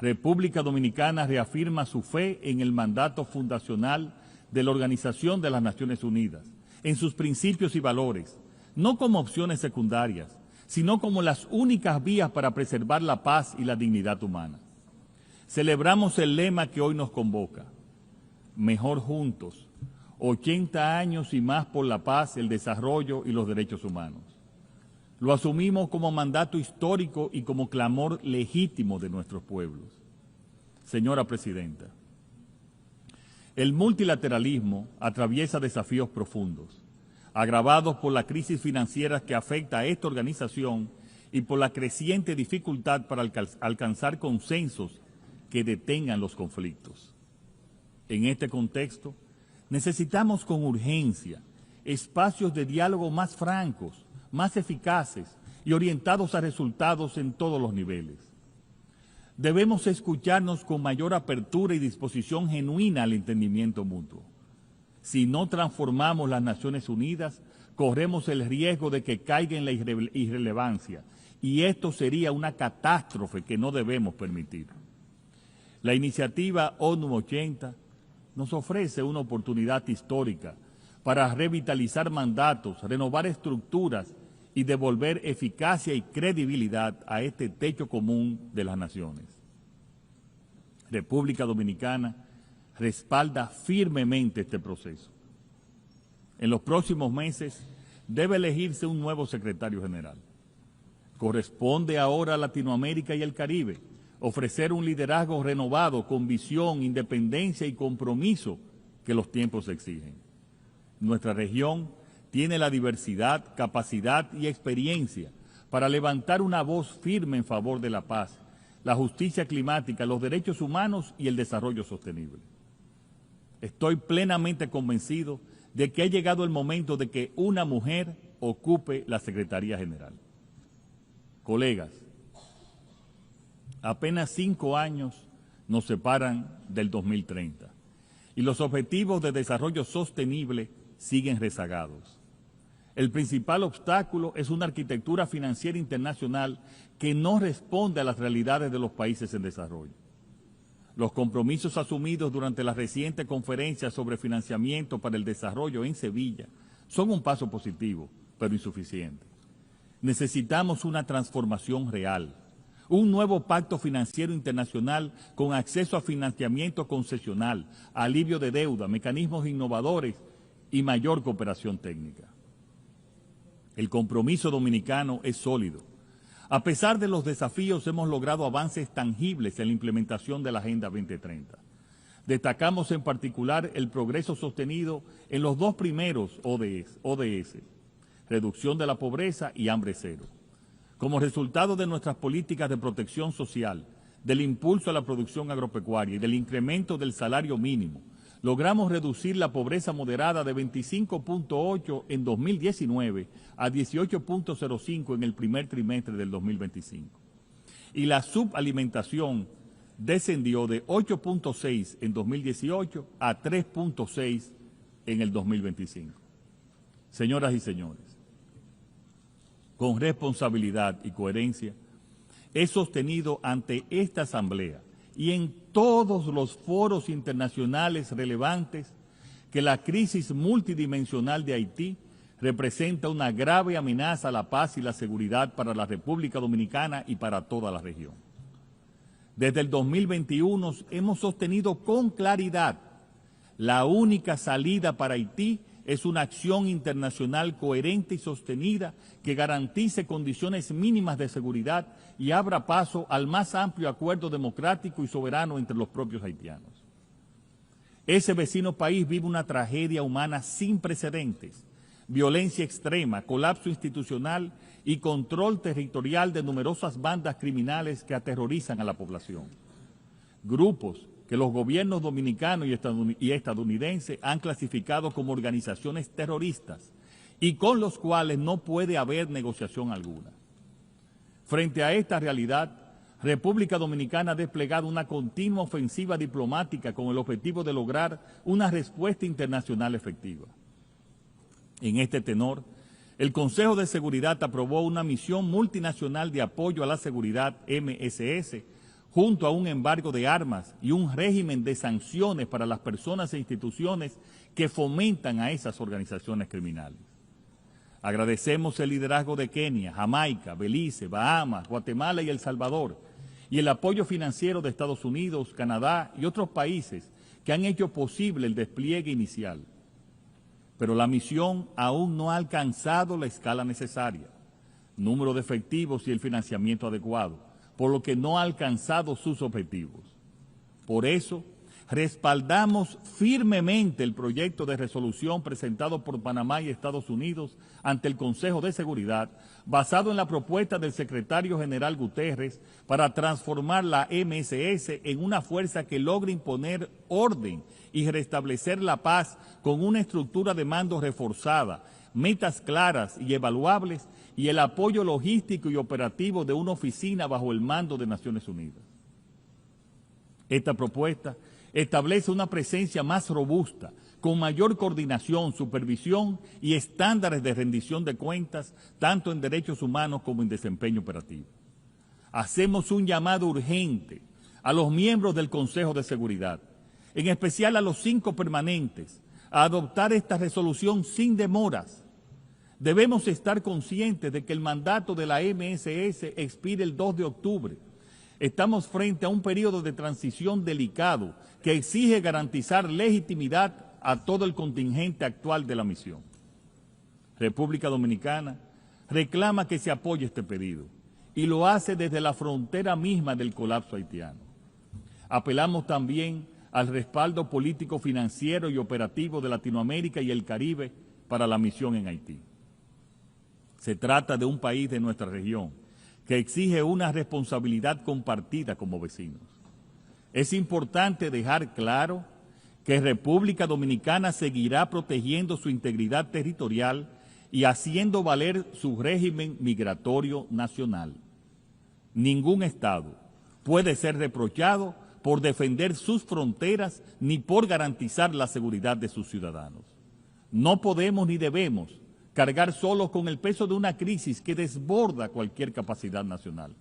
República Dominicana reafirma su fe en el mandato fundacional de la Organización de las Naciones Unidas, en sus principios y valores, no como opciones secundarias, sino como las únicas vías para preservar la paz y la dignidad humana. Celebramos el lema que hoy nos convoca: mejor juntos, 80 años y más por la paz, el desarrollo y los derechos humanos. Lo asumimos como mandato histórico y como clamor legítimo de nuestros pueblos. Señora Presidenta, el multilateralismo atraviesa desafíos profundos, agravados por la crisis financiera que afecta a esta organización y por la creciente dificultad para alcanzar consensos que detengan los conflictos. En este contexto, necesitamos con urgencia espacios de diálogo más francos, más eficaces y orientados a resultados en todos los niveles. Debemos escucharnos con mayor apertura y disposición genuina al entendimiento mutuo. Si no transformamos las Naciones Unidas, corremos el riesgo de que caiga en la irrelevancia, y esto sería una catástrofe que no debemos permitir. La iniciativa ONU 80 nos ofrece una oportunidad histórica para revitalizar mandatos, renovar estructuras y devolver eficacia y credibilidad a este techo común de las naciones. República Dominicana respalda firmemente este proceso. En los próximos meses debe elegirse un nuevo secretario general. Corresponde ahora a Latinoamérica y el Caribe ofrecer un liderazgo renovado con visión, independencia y compromiso que los tiempos exigen. Nuestra región tiene la diversidad, capacidad y experiencia para levantar una voz firme en favor de la paz, la justicia climática, los derechos humanos y el desarrollo sostenible. Estoy plenamente convencido de que ha llegado el momento de que una mujer ocupe la Secretaría General. Colegas, apenas 5 años nos separan del 2030 y los objetivos de desarrollo sostenible siguen rezagados. El principal obstáculo es una arquitectura financiera internacional que no responde a las realidades de los países en desarrollo. Los compromisos asumidos durante la reciente conferencia sobre financiamiento para el desarrollo en Sevilla son un paso positivo, pero insuficiente. Necesitamos una transformación real, un nuevo pacto financiero internacional con acceso a financiamiento concesional, alivio de deuda, mecanismos innovadores y mayor cooperación técnica. El compromiso dominicano es sólido. A pesar de los desafíos, hemos logrado avances tangibles en la implementación de la Agenda 2030. Destacamos en particular el progreso sostenido en los 2 primeros ODS, reducción de la pobreza y hambre cero. Como resultado de nuestras políticas de protección social, del impulso a la producción agropecuaria y del incremento del salario mínimo, logramos reducir la pobreza moderada de 25.8 en 2019 a 18.05 en el primer trimestre del 2025. Y la subalimentación descendió de 8.6 en 2018 a 3.6 en el 2025. Señoras y señores, con responsabilidad y coherencia, he sostenido ante esta Asamblea y en todos los foros internacionales relevantes que la crisis multidimensional de Haití representa una grave amenaza a la paz y la seguridad para la República Dominicana y para toda la región. Desde el 2021 hemos sostenido con claridad la única salida para Haití es una acción internacional coherente y sostenida que garantice condiciones mínimas de seguridad y abra paso al más amplio acuerdo democrático y soberano entre los propios haitianos. Ese vecino país vive una tragedia humana sin precedentes, violencia extrema, colapso institucional y control territorial de numerosas bandas criminales que aterrorizan a la población. Grupos que los gobiernos dominicano y estadounidense han clasificado como organizaciones terroristas y con los cuales no puede haber negociación alguna. Frente a esta realidad, República Dominicana ha desplegado una continua ofensiva diplomática con el objetivo de lograr una respuesta internacional efectiva. En este tenor, el Consejo de Seguridad aprobó una misión multinacional de apoyo a la seguridad MSS, junto a un embargo de armas y un régimen de sanciones para las personas e instituciones que fomentan a esas organizaciones criminales. Agradecemos el liderazgo de Kenia, Jamaica, Belice, Bahamas, Guatemala y El Salvador, y el apoyo financiero de Estados Unidos, Canadá y otros países que han hecho posible el despliegue inicial. Pero la misión aún no ha alcanzado la escala necesaria, número de efectivos y el financiamiento adecuado, por lo que no ha alcanzado sus objetivos. Por eso, respaldamos firmemente el proyecto de resolución presentado por Panamá y Estados Unidos ante el Consejo de Seguridad, basado en la propuesta del secretario general Guterres para transformar la MSS en una fuerza que logre imponer orden y restablecer la paz con una estructura de mando reforzada, metas claras y evaluables y el apoyo logístico y operativo de una oficina bajo el mando de Naciones Unidas. Esta propuesta establece una presencia más robusta, con mayor coordinación, supervisión y estándares de rendición de cuentas, tanto en derechos humanos como en desempeño operativo. Hacemos un llamado urgente a los miembros del Consejo de Seguridad, en especial a los 5 permanentes, a adoptar esta resolución sin demoras. Debemos estar conscientes de que el mandato de la MSS expira el 2 de octubre. Estamos frente a un periodo de transición delicado que exige garantizar legitimidad a todo el contingente actual de la misión. República Dominicana reclama que se apoye este pedido y lo hace desde la frontera misma del colapso haitiano. Apelamos también al respaldo político, financiero y operativo de Latinoamérica y el Caribe para la misión en Haití. Se trata de un país de nuestra región que exige una responsabilidad compartida como vecinos. Es importante dejar claro que República Dominicana seguirá protegiendo su integridad territorial y haciendo valer su régimen migratorio nacional. Ningún Estado puede ser reprochado por defender sus fronteras ni por garantizar la seguridad de sus ciudadanos. No podemos ni debemos cargar solo con el peso de una crisis que desborda cualquier capacidad nacional.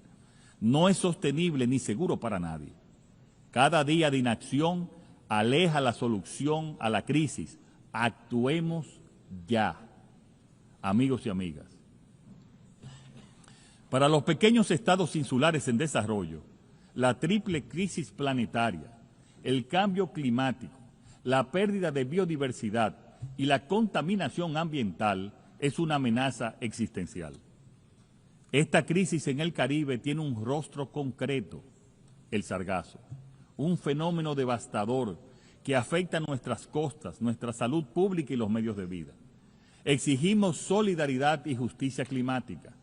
No es sostenible ni seguro para nadie. Cada día de inacción aleja la solución a la crisis. Actuemos ya, amigos y amigas. Para los pequeños estados insulares en desarrollo, la triple crisis planetaria, el cambio climático, la pérdida de biodiversidad y la contaminación ambiental es una amenaza existencial. Esta crisis en el Caribe tiene un rostro concreto, el sargazo, un fenómeno devastador que afecta nuestras costas, nuestra salud pública y los medios de vida. Exigimos solidaridad y justicia climática,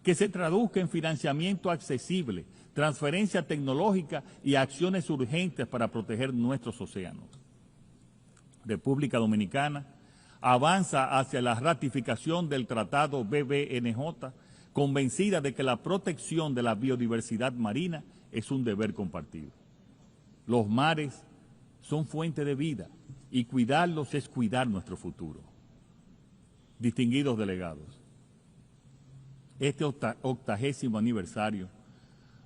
que se traduzca en financiamiento accesible, transferencia tecnológica y acciones urgentes para proteger nuestros océanos. República Dominicana avanza hacia la ratificación del Tratado BBNJ, convencida de que la protección de la biodiversidad marina es un deber compartido. Los mares son fuente de vida y cuidarlos es cuidar nuestro futuro. Distinguidos delegados, este 80º aniversario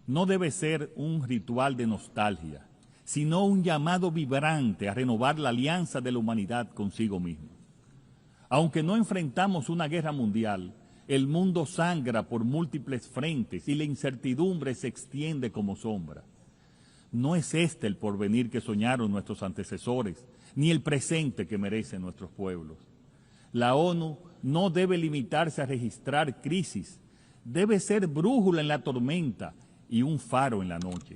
no debe ser un ritual de nostalgia, sino un llamado vibrante a renovar la alianza de la humanidad consigo mismo. Aunque no enfrentamos una guerra mundial, el mundo sangra por múltiples frentes y la incertidumbre se extiende como sombra. No es este el porvenir que soñaron nuestros antecesores, ni el presente que merecen nuestros pueblos. La ONU no debe limitarse a registrar crisis, debe ser brújula en la tormenta y un faro en la noche.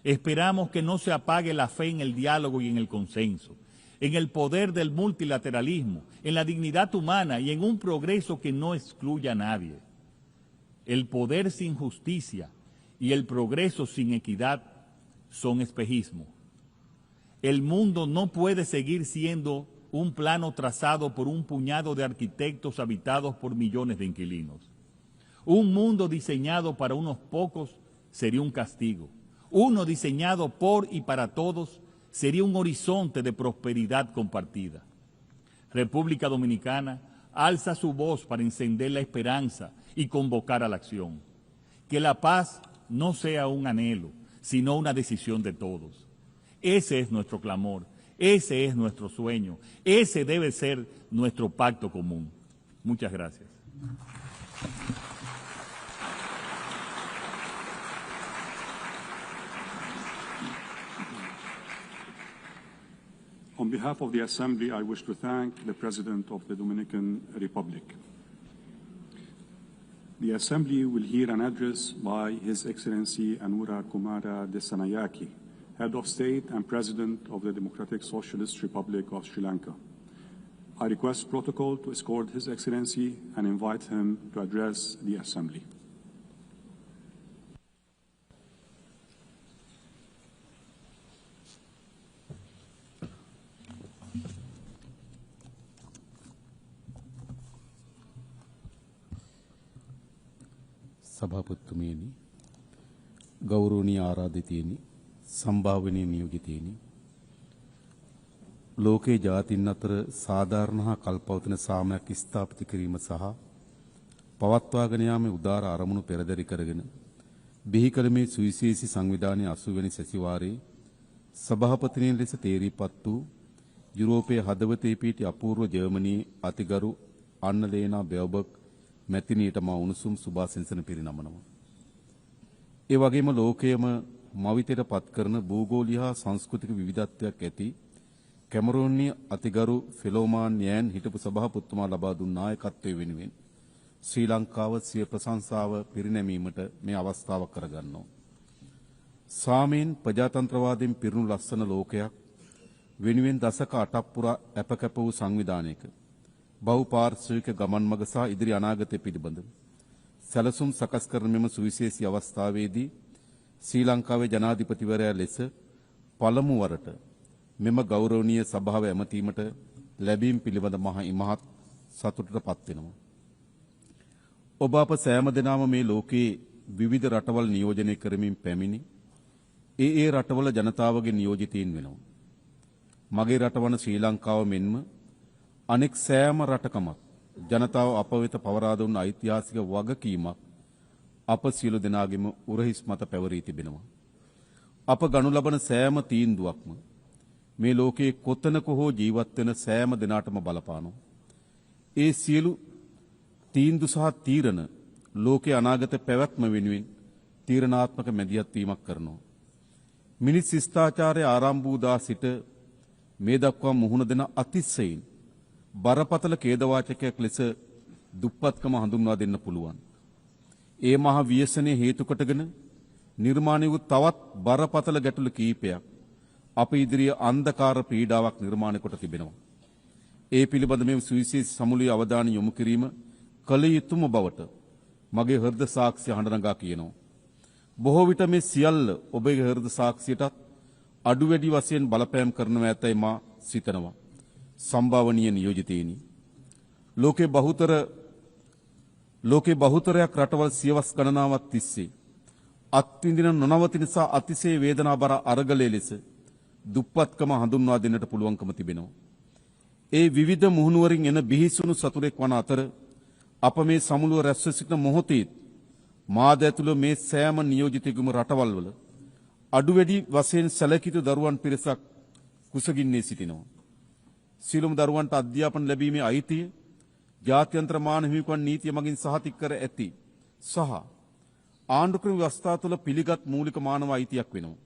Esperamos que no se apague la fe en el diálogo y en el consenso, en el poder del multilateralismo, en la dignidad humana y en un progreso que no excluya a nadie. El poder sin justicia y el progreso sin equidad son espejismo. El mundo no puede seguir siendo un plano trazado por un puñado de arquitectos habitados por millones de inquilinos. Un mundo diseñado para unos pocos sería un castigo. Uno diseñado por y para todos sería un horizonte de prosperidad compartida. República Dominicana alza su voz para encender la esperanza y convocar a la acción. Que la paz no sea un anhelo, sino una decisión de todos. Ese es nuestro clamor, ese es nuestro sueño, ese debe ser nuestro pacto común. Muchas gracias. On behalf of the Assembly, I wish to thank the President of the Dominican Republic. The Assembly will hear an address by His Excellency Anura Kumara Desanayake, Head of State and President of the Democratic Socialist Republic of Sri Lanka. I request protocol to escort His Excellency and invite him to address the Assembly. සභාපතිතුමියනි ගෞරවනීය ආරාධිතයනි සම්භාවනීය නියෝජිතයනි ලෝකේ ජාතීන් අතර සාධාරණ හා කල්පවතින සාමයක් ස්ථාපිත කිරීම සහ පවත්වාගෙන යාමේ උදාර අරමුණු පෙරදරි කරගෙන බිහි කළ මේ සුවිශේෂී සංවිධානයේ 80 වෙනි සැසිවාරයේ සභාපතිනියන් ලෙස තේරීපත් වූ යුරෝපයේ හදවතේ පිහිටි අපූර්ව ජර්මනියේ අතිගරු අන්නලේනා බෙවබක් මැතිණියට මා උණුසුම් සුභාශිංසන පිරිනමනවා. ඒ වගේම ලෝකයේම මවිතයට පත් කරන භූගෝලීය හා සංස්කෘතික විවිධත්වයක් ඇති කැමරෝනීය අතිගරු ෆෙලෝමාන් යෑන් හිටපු සභාපතිතුමා ලබා දුන් නායකත්වයේ වෙනුවෙන් ශ්‍රී ලංකාව සිය ප්‍රශංසාව පිරිනැමීමට මේ අවස්ථාව කරගන්නවා. සාමීන් ප්‍රජාතන්ත්‍රවාදයෙන් පිරුණු ලස්සන ලෝකයක් වෙනුවෙන් දශක 8ක් පුරා අපකැප වූ සංවිධානයක බහුපාර්ශ්වික ගමන් මඟ සහ ඉදිරි අනාගතය පිළිබඳ සැලසුම් සකස් කරන මෙම සුවිශේෂී අවස්ථාවේදී ශ්‍රී ලංකාවේ ජනාධිපතිවරයා ලෙස පළමු වරට මෙම ගෞරවනීය සභාව ඇමතීමට ලැබීම පිළිබඳ ඉමහත් සතුටටපත් වෙනවා. ඔබ අප සෑම දෙනාම මේ ලෝකයේ විවිධ රටවල් නියෝජනය කරමින් පැමිණි ඒ රටවල ජනතාවගේ නියෝජිතයින් වෙනවා. මගේ රටවන ශ්‍රී ලංකාව මෙන්ම අනෙක් සෑම රටකම ජනතාව අප වෙත පවරා දුන් ඓතිහාසික වගකීමක් අප සියලු දෙනාගේම උරහිස් මත පැවරී තිබෙනවා. අප ගනු ලබන සෑම තීන්දුවක්ම මේ ලෝකයේ කොතනක හෝ ජීවත් වෙන සෑම දෙනාටම බලපානවා. ඒ සියලු තීන්දුව සහ තීරණ ලෝකයේ අනාගත පැවැත්ම වෙනුවෙන් තීරණාත්මක මැදිහත් වීමක් කරනවා. මිනිස් ශිෂ්ටාචාරයේ ආරම්භ වූ දා සිට මේ දක්වා මුහුණ දෙන අතිශයින් බරපතල ඛේදවාචකයක් ලෙස දුප්පත්කම හඳුන්වා දෙන්න පුළුවන්. ඒ මහ ව්‍යසනයේ හේතු කොටගෙන නිර්මාණය වූ තවත් බරපතල ගැටලු කීපයක් අප ඉදිරියේ අන්ධකාර පීඩාවක් නිර්මාණය කොට තිබෙනවා. ඒ පිළිබඳ මේ සුවිශේෂී සමුළුවේ අවධානය යොමු කිරීම කළ යුතුම බවට මගේ හෘද සාක්ෂිය හඬනගා කියනවා. බොහෝ විට මේ සියල්ල ඔබේ හෘද සාක්ෂියටත් අඩු වැඩි වශයෙන් බලපෑම් කරනවා ඇතයි මා සිතනවා. සම්භාවනීය නියෝජිතයිනි. ලෝකේ බහුතරයක් රටවල් සියවස් ගණනාවක් තිස්සේ අත්විඳින නොනවතින නිසා අතිශය වේදනාබර අරගලයේ ලෙස දුප්පත්කම හඳුන්වා දෙන්නට පුළුවන්කම තිබෙනවා. ඒ විවිධ මුහුණුවරින් එන බිහිසුණු සතුරෙක් වන අතර අප මේ සමුළුව රැස්ව සිටින මොහොතේ මාද ඇතුළු මේ සෑම නියෝජිතයෙකුම රටවල් වල අඩු වැඩි වශයෙන් සැලකිත දරුවන් පිරිසක් කුසගින්නේ සිටිනවා. සියලුම දරුවන්ට අධ්‍යාපන ලැබීමේ අයිතිය ජාත්‍යන්තර මානව හිමිකම් නීතිය මගින් සහතික කර ඇති සහ ආණ්ඩුක්‍රම ව්‍යවස්ථාව තුළ පිළිගත් මූලික මානව අයිතියක් වෙනවා.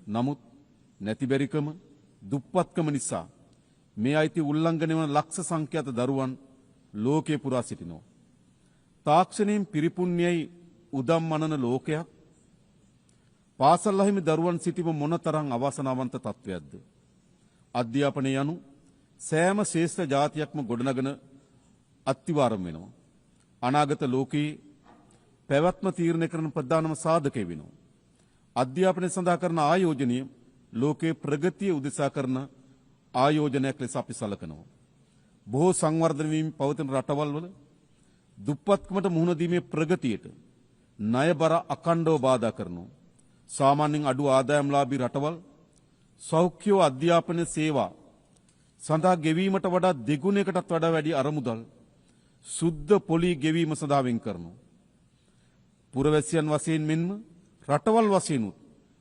නමුත් නැතිබැරිකම දුප්පත්කම නිසා මේ අයිතිය උල්ලංඝනය වන ලක්ෂ සංඛ්‍යාත දරුවන් ලෝකේ පුරා සිටිනවා. තාක්ෂණයෙන් පිරිපුන්යයි උදම් මනන ලෝකයක් පාසල් අහිමි දරුවන් සිටීම මොනතරම් අවාසනාවන්ත තත්වයක්ද. අධ්‍යාපනය යනු සෑම ශ්‍රේෂ්ඨ ජාතියක්ම ගොඩනගන අත්තිවාරම් වෙනවා. අනාගත ලෝකයේ පැවැත්ම තීරණය කරන ප්‍රධානම සාධකය වෙනවා. අධ්‍යාපනය සඳහා කරන ආයෝජනය ලෝකයේ ප්‍රගතිය උදෙසා කරන ආයෝජනයක් ලෙස අපි සලකනවා. බොහෝ සංවර්ධන වීම පවතින රටවල් වල දුප්පත්කමට මුහුණ දීමේ ප්‍රගතියට ණයබර අඛණ්ඩව බාධා කරනවා. සාමාන්‍යයෙන් අඩු ආදායම්ලාභී රටවල් සෞඛ්‍ය අධ්‍යාපන සේවා සඳහා ගෙවීමට වඩා දෙගුණයකටත් වඩා වැඩි අරමුදල් සුද්ධ පොලි ගෙවීම සඳහා වෙන් කරනවා. පුරවැසියන් වශයෙන් මෙන්ම රටවල් වශයෙන්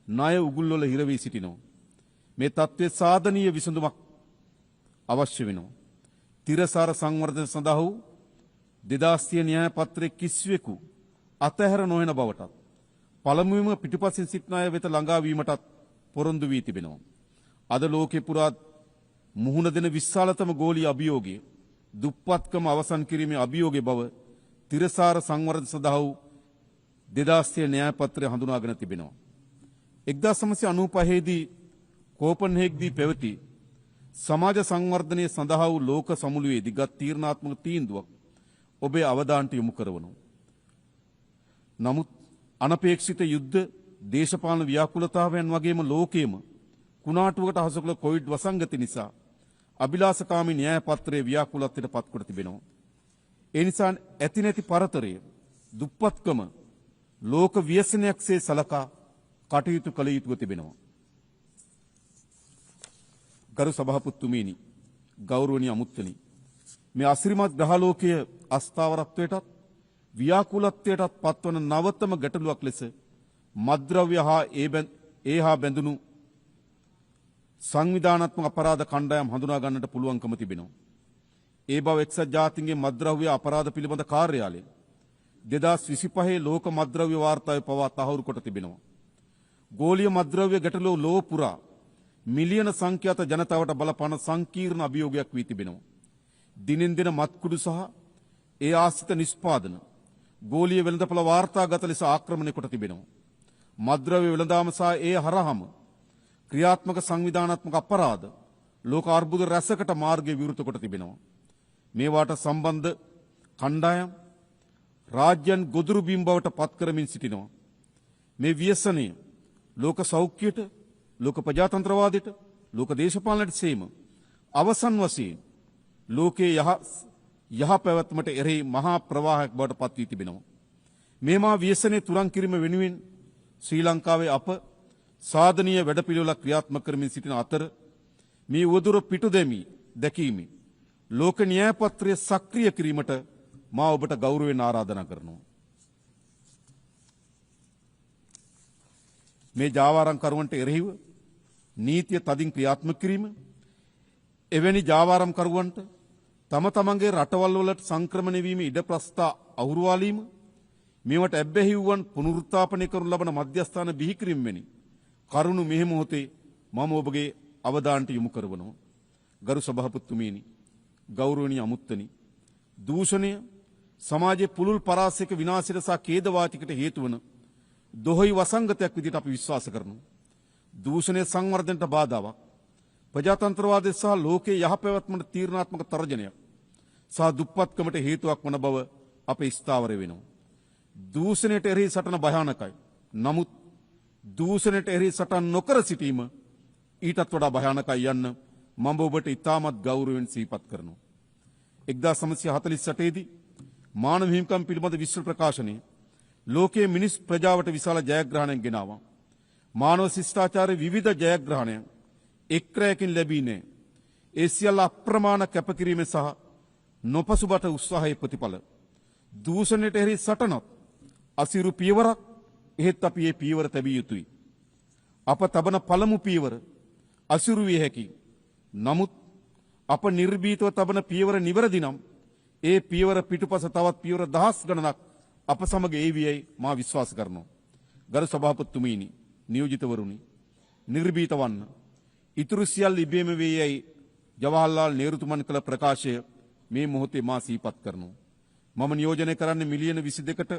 ණය උගුල්වල හිර වී සිටිනවා. මේ තත්ත්වයේ සාධනීය විසඳුමක් අවශ්‍ය වෙනවා. තිරසාර සංවර්ධන සඳහා වූ 2030 න්‍යාය පත්‍රයේ කිසිවෙකු අතහැර නොවන බවටත් පළමුවෙන්ම පිටුපසින් සිටින අය වෙත ළඟා වීමටත් පොරොන්දු වී තිබෙනවා. අද ලෝකේ පුරා මුහුණ දෙන විශාලතම ගෝලීය අභියෝගය දුප්පත්කම අවසන් කිරීමේ අභියෝගය බව තිරසාර සංවර්ධන සඳහා වූ 2030 න්‍යාය පත්‍රය හඳුනාගෙන තිබෙනවා. 1995 දී කෝපන්හෙග්දී පැවති සමාජ සංවර්ධනය සඳහා වූ ලෝක සමුළුවේදී ගත් තීරණාත්මක තීන්දුවක් ඔබේ අවධානයට යොමු කරනවා. නමුත් අනපේක්ෂිත යුද්ධ, දේශපාලන ව්‍යාකූලතාවයන් වගේම ලෝකයේම කුණාටුවකට හසු කළ කොවිඩ් වසංගතය නිසා අභිලාෂකාමී න්‍යාය පත්‍රයේ ව්‍යාකූලත්වයට පත් කොට තිබෙනවා. ඒ නිසා ඇති නැති පරතරය දුප්පත්කම ලෝක ව්‍යසනයක්සේ සලකා කටයුතු කළ යුතුව තිබෙනවා. ගරු සභාපතිතුමීනි, ගෞරවනීය අමුත්තනි, මේ අසිරිමත් ග්‍රහලෝකයේ අස්ථාවරත්වයටත් ව්‍යාකූලත්වයටත් පත්වන නවතම ගැටලුවක් ලෙස මත්ද්‍රව්‍ය හා ඒහා බැඳුණු සංවිධානාත්මක අපරාධ කණ්ඩායම් හඳුනා ගන්නට පුළුවන්කම තිබෙනවා. ඒ බව එක්සත් ජාතීන්ගේ මත්ද්‍රව්‍ය අපරාධ පිළිබඳ කාර්යාලය 2025 ලෝක මත්ද්‍රව්‍ය වාර්තාවේ පවා තහවුරු කොට තිබෙනවා. ගෝලීය මත්ද්‍රව්‍ය ගැටලුව ලෝක පුරා මිලියන සංඛ්‍යාත ජනතාවට බලපාන සංකීර්ණ අභියෝගයක් වී තිබෙනවා. දිනෙන් දින මත්කුඩු සහ ඒ ආශ්‍රිත නිෂ්පාදන ගෝලීය වෙළඳපොළ වාර්තාගත ලෙස ආක්‍රමණය කොට තිබෙනවා. මද්ද්‍රව්‍ය වෙළඳාම සහ ඒ හරහම ක්‍රියාත්මක සංවිධානාත්මක අපරාධ ලෝක අර්බුද රැසකට මාර්ගය විවෘත කොට තිබෙනවා. මේවාට සම්බන්ධ කණ්ඩායම් රාජ්‍යයන් ගොදුරු බිම් බවට පත් කරමින් සිටිනවා. මේ ව්‍යසනය ලෝක සෞඛ්‍යයට, ලෝක ප්‍රජාතන්ත්‍රවාදයට, ලෝක දේශපාලනයට සේම අවසන් වශයෙන් ලෝකයේ යහ පැවැත්මට එරෙහි මහා ප්‍රවාහයක් බවට පත් වී තිබෙනවා. මේ මා ව්‍යසනයේ තුරන් කිරීම වෙනුවෙන් ශ්‍රී ලංකාවේ අප සාධනීය වැඩපිළිවෙලක් ක්‍රියාත්මක කරමින් සිටින අතර මේ උවදුර පිටු දැකීමේ ලෝක න්‍යාය පත්‍රය සක්‍රිය කිරීමට මා ඔබට ගෞරවයෙන් ආරාධනා කරනවා. මේ ජාවාරම්කරුවන්ට එරෙහිව නීතිය තදින් ක්‍රියාත්මක කිරීම, එවැනි ජාවාරම්කරුවන්ට තම තමන්ගේ රටවල් වලට සංක්‍රමණය වීම ඉඩ ප්‍රස්ථා අහුරුවාලීම, මේවට ඇබ්බැහි වූවන් පුනරුත්ථාපනය කරනු ලබන මධ්‍යස්ථාන බිහි කිරීම වැනි කරුණු මෙහි මොහොතේ මම ඔබගේ අවධානයට යොමු කරවනවා. ගරු සභාපතිතුමනි, ගෞරවනීය අමුත්තනි, දූෂණය සමාජයේ පුළුල් පරාසයක විනාශයට සහ ඛේදවාචකයට හේතු වන දොහොයි වසංගතයක් විදිහට අපි විශ්වාස කරනවා. දූෂණය සංවර්ධනයට බාධාවක්, ප්‍රජාතන්ත්‍රවාදය සහ ලෝකයේ යහපැවැත්මට තීරණාත්මක තර්ජනයක් සහ දුප්පත්කමට හේතුවක් වන බව අපේ ස්ථාවර වෙනවා. දූෂණයට එරෙහි සටන භයානකයි. නමුත් දූෂණයට එරෙහි සටන් නොකර සිටීම ඊටත් වඩා භයානකයි යන්න මම ඔබට ඉතාමත් ගෞරවයෙන් සිහිපත් කරනවා. 1948 දී මානව හිමිකම් පිළිබඳ විශ්ව ප්‍රකාශනයේ ලෝකයේ මිනිස් ප්‍රජාවට විශාල ජයග්‍රහණයක් ගෙනාවා. මානව ශිෂ්ටාචාරයේ විවිධ ජයග්‍රහණයන් එක්රැයකින් ලැබී නැහැ. ඒ සියල්ල අප්‍රමාණ කැපකිරීම සහ නොපසුබට උත්සාහයේ ප්‍රතිඵල. දූෂණයට එරෙහි සටනත් අසිරු පියවරක්, එහෙත් අපි මේ පියවර තැබිය යුතුයි. අප තබන පළමු පියවර අසිරු විය හැකියි. නමුත් අප නිර්භීතව තබන පියවර නිවැරදි නම් ඒ පියවර පිටුපස තවත් පියවර දහස් ගණනක් අප සමග ඒවියයි මා විශ්වාස කරනවා. ගරු සභාපතිතුමනි, නියෝජිතවරුනි, නිර්භීත වන්න. ඉතුරු සියල්ල ඉබේම වේයයි ජවහර්ලාල් නේරුතුමන් කළ ප්‍රකාශය මේ මොහොතේ මා සිහිපත් කරනවා. මම නියෝජනය කරන්නේ මිලියන 22කට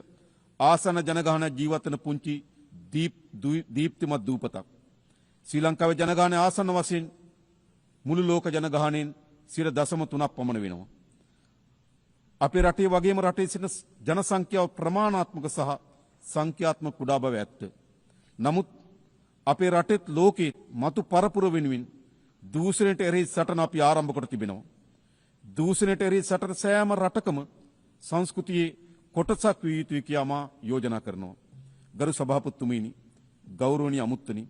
ආසන ජනගහනයක් ජීවත් වන පුංචි දීප්තිමත් දූපතක්. ශ්‍රී ලංකාවේ ජනගහනය ආසන්න වශයෙන් මුළු ලෝක ජනගහනයෙන් 0.3ක් පමණ වෙනවා. අපේ රටේ වගේම රටේ සිටින ජන සංඛ්‍යාව ප්‍රමාණාත්මක සහ සංඛ්‍යාත්මක කුඩා බව ඇත්ත. නමුත් අපේ රටෙත් ලෝකෙත් මතු පරපුර වෙනුවෙන් දූෂණයට එරෙහි සටන අපි ආරම්භ කොට තිබෙනවා. දූෂණයට එරෙහි සටන සෑම රටකම සංස්කෘතියේ කොටසක් විය යුතුයි කියා මා යෝජනා කරනවා. ගරු සභාපතිතුමනි, ගෞරවනීය අමුත්තනි,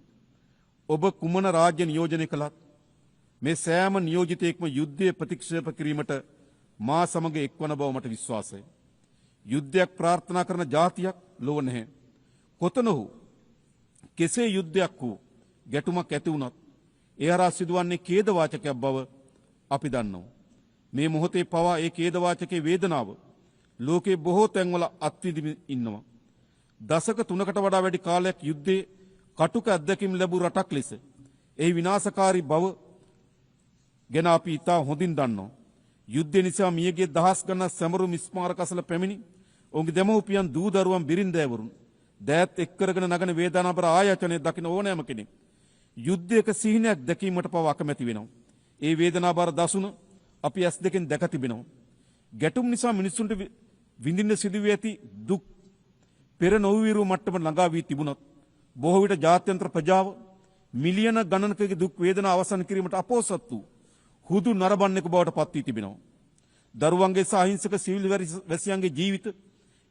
ඔබ කුමන රාජ්‍ය නියෝජනය කළත් මේ සෑම නියෝජිතයෙක්ම යුද්ධය ප්‍රතික්ෂේප කිරීමට මා සමග එක්වන බව මට විශ්වාසයි. යුද්ධයක් ප්‍රාර්ථනා කරන ජාතියක් ලොව නැහැ. කොතන හෝ කෙසේ යුද්ධයක් වූ ගැටුමක් ඇති වුණත් ඒ හරහා සිදුවන්නේ ඛේදවාචකයක් බව අපි දන්නවා. මේ මොහොතේ පවා ඒ ඛේදවාචකයේ වේදනාව ලෝකේ බොහෝ තැන්වල අත්විඳිමින් ඉන්නවා. දශක 3කට වඩා වැඩි කාලයක් යුද්ධයේ කටුක අත්දැකීම් ලැබූ රටක් ලෙස එහි විනාශකාරී බව ගැන අපි ඉතා හොඳින් දන්නවා. යුද්ධය නිසා මියගිය දහස් ගණන් සැමරුම් ස්මාරක අසල පැමිණි ඔවුන්ගේ දෙමව්පියන්, දූ දරුවන්, බිරින්දෑවරුන් දෑත් එක් කරගෙන නගන වේදනාබර ආයතනයේ දකින ඕනෑම කෙනෙක් යුද්ධයක සිහිනයක් දැකීමට පවා අකමැති වෙනවා. ඒ වේදනාබර දසුන අපි ඇස් දෙකෙන් දැක තිබෙනවා. ගැටුම් නිසා මිනිසුන්ට විඳින්න සිදුවී ඇති දුක් පෙර නොවිරු මට්ටමට ළඟා වී තිබුණත් බොහෝ විට ජාත්‍යන්තර ප්‍රජාව මිලියන ගණනකගේ දුක් වේදනා අවසන් කිරීමට අපොහොසත් වූ හුදු නරඹන්නෙකු බවට පත් වී තිබෙනවා. දරුවන්ගේ සහ අහිංසක සිවිල් වැසියන්ගේ ජීවිත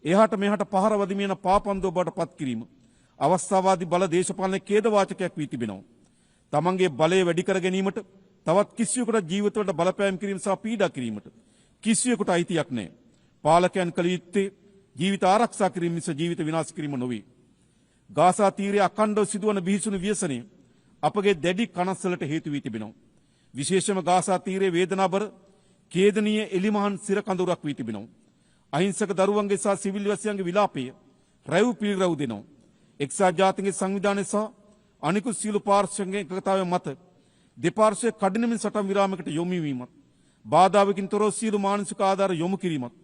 එහාට මෙහාට පහර වදිමින පාපන්දෝ බවට පත් කිරීම අවස්ථාවාදී බල දේශපාලන ඛේදවාචකයක් වී තිබෙනවා. තමන්ගේ බලය වැඩි කර ගැනීමට තවත් කිසියෙකුට ජීවිතවලට බලපෑම් කිරීම සහ පීඩා කිරීමට කිසියෙකුට අයිතියක් නැහැ. පාලකයන් කළ යුත්තේ ජීවිත ආරක්ෂා කිරීම මිස ජීවිත විනාශ කිරීම නොවේ. ගාසා තීරයේ අඛණ්ඩව සිදුවන බිහිසුණු ව්‍යසනය අපගේ දැඩි කනස්සලට හේතු වී තිබෙනවා. විශේෂම ගාසා තීරයේ වේදනාබර ඛේදනීය එලිමහන් සිර කඳුරක් වී තිබෙනවා. අහිංසක දරුවන්ගේ සහ සිවිල් වැසියන්ගේ විලාපය රැව් පිළිරව් දෙනවා. එක්සත් ජාතීන්ගේ සංවිධානය සහ අනිකුත් සියලු පාර්ශ්වයන්ගේ එකතාවය මත දෙපාර්ශ්වයේ කඩිනමින් සටන් විරාමයකට යොමු වීමත්, බාධාවකින් තොරව සියලු මානසික ආධාර යොමු කිරීමත්,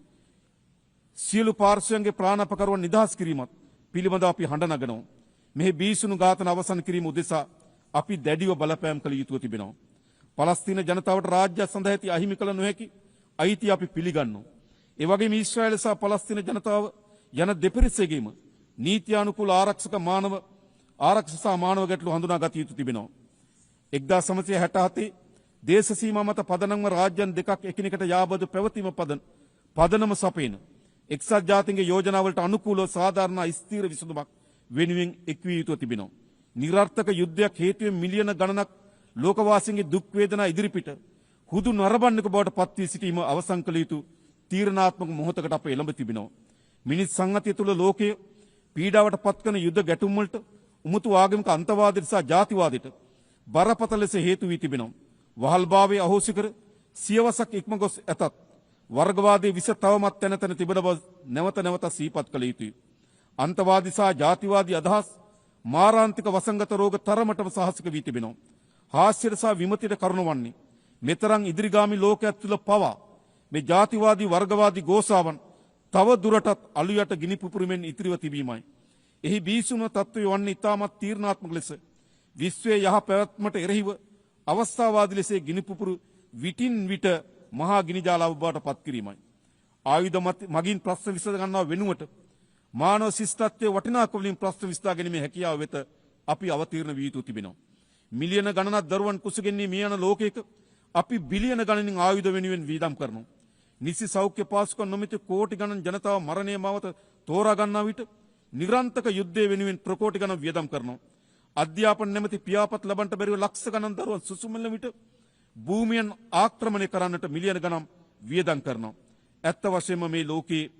සියලු පාර්ශ්වයන්ගේ ප්‍රාණපකරුවන් නිදහස් කිරීමත් පිළිබඳව අපි හඬ නගනවා. මෙහි බීසුණු ඝාතන අවසන් කිරීම උදෙසා අපි දැඩිව බලපෑම් කළ යුතුව තිබෙනවා. පලස්තීන ජනතාවට රාජ්‍ය සඳහා ඇති අහිමි කළ නොහැකි අයිතිය අපි පිළිගන්නවා. ඒ වගේම ඊශ්‍රායල සහ පලස්තීන ජනතාව යන දෙපිරිසෙගේම නීත්‍යානුකූල ආරක්ෂක මානව ගැටලු හඳුනා ගත යුතු තිබෙනවා. 1967 දේශ සීමා මත පදනම්ව රාජ්‍යන් දෙකක් එකිනෙකට යාබදු පැවතීම පදනම සපේන එක්සත් ජාතීන්ගේ යෝජනාවලට අනුකූලව සාධාරණ ස්ථීර විසඳුමක් වෙනුවෙන් එක්විය යුතුව තිබෙනවා. නිරර්ථක යුද්ධයක් හේතුවෙන් මිලියන ගණනක් ලෝකවාසීන්ගේ දුක් වේදනා ඉදිරිපිට හුදු නරඹන්නක බවට පත් වී සිටීම අවසන් කළ යුතු තීරණාත්මක මොහොතකට අප එළඹ තිබෙනවා. මිනිස් සංහතිය තුළ ලෝකයේ පීඩාවට පත්කන යුද්ධ ගැටුම් වලට උමුතු ආගමික අන්තවාදයට සහ ජාතිවාදයට බරපතල ලෙස හේතු වී තිබෙනවා. වහල්භාවයේ අහෝසි කර සියවසක් ඉක්ම ගොස් ඇතත් වර්ගවාදයේ විස තවමත් තැන තිබෙන බව නැවත නැවත සිහිපත් කළ යුතුයි. අන්තවාදී සහ ජාතිවාදී අදහස් මාරාන්තික වසංගත රෝග තරමටම සාහසික වී තිබෙනවා. හාස්‍යයට සහ විමතියට කරුණ වන්නේ මෙතරම් ඉදිරිගාමී ලෝකයක් තුළ පවා මේ ජාතිවාදී වර්ගවාදී ගෝසාවන් තව දුරටත් අලුයට ගිනි පුපුරුමෙන් ඉතිරිව තිබීමයි. එහි බීසුණු තත්ත්වය වන්නේ ඉතාමත් තීරණාත්මක ලෙස විශ්වයේ යහ පැවැත්මට එරෙහිව අවස්ථාවාදී ලෙස ගිනි පුපුරු විටින් විට මහා ගිනි ජාලාව බවට පත් කිරීමයි. ආයුධ මගින් ප්‍රශ්න විසඳ ගන්නා වෙනුවට මානව ශිෂ්ටත්වයේ වටිනාකම වලින් ප්‍රශ්න විසඳා ගැනීමේ හැකියාව වෙත අපි අවතීර්ණ විය යුතු තිබෙනවා. මිලියන ගණනක් දරුවන් කුසගෙන්නේ මේ යන ලෝකයක අපි බිලියන ගණනින් ආයුධ වෙනුවෙන් වීදම් කරනවා. නිසි සෞඛ්‍ය පාසුකම් නොමැති කෝටි ගණන් ජනතාව මරණය මවත තෝරා ගන්නා විට නිරන්තක යුද්ධය වෙනුවෙන් ප්‍රකෝටි ගණන් වියදම් කරනවා. අධ්‍යාපන නැමැති පියාපත් ලබන්නට බැරිව ලක්ෂ ගණන් දරුවන් සුසුමෙල්ල විට භූමියන් ආක්‍රමණය කරන්නට මිලියන ගණන් වියදම් කරනවා. ඇත්ත වශයෙන්ම මේ ලෝකයේ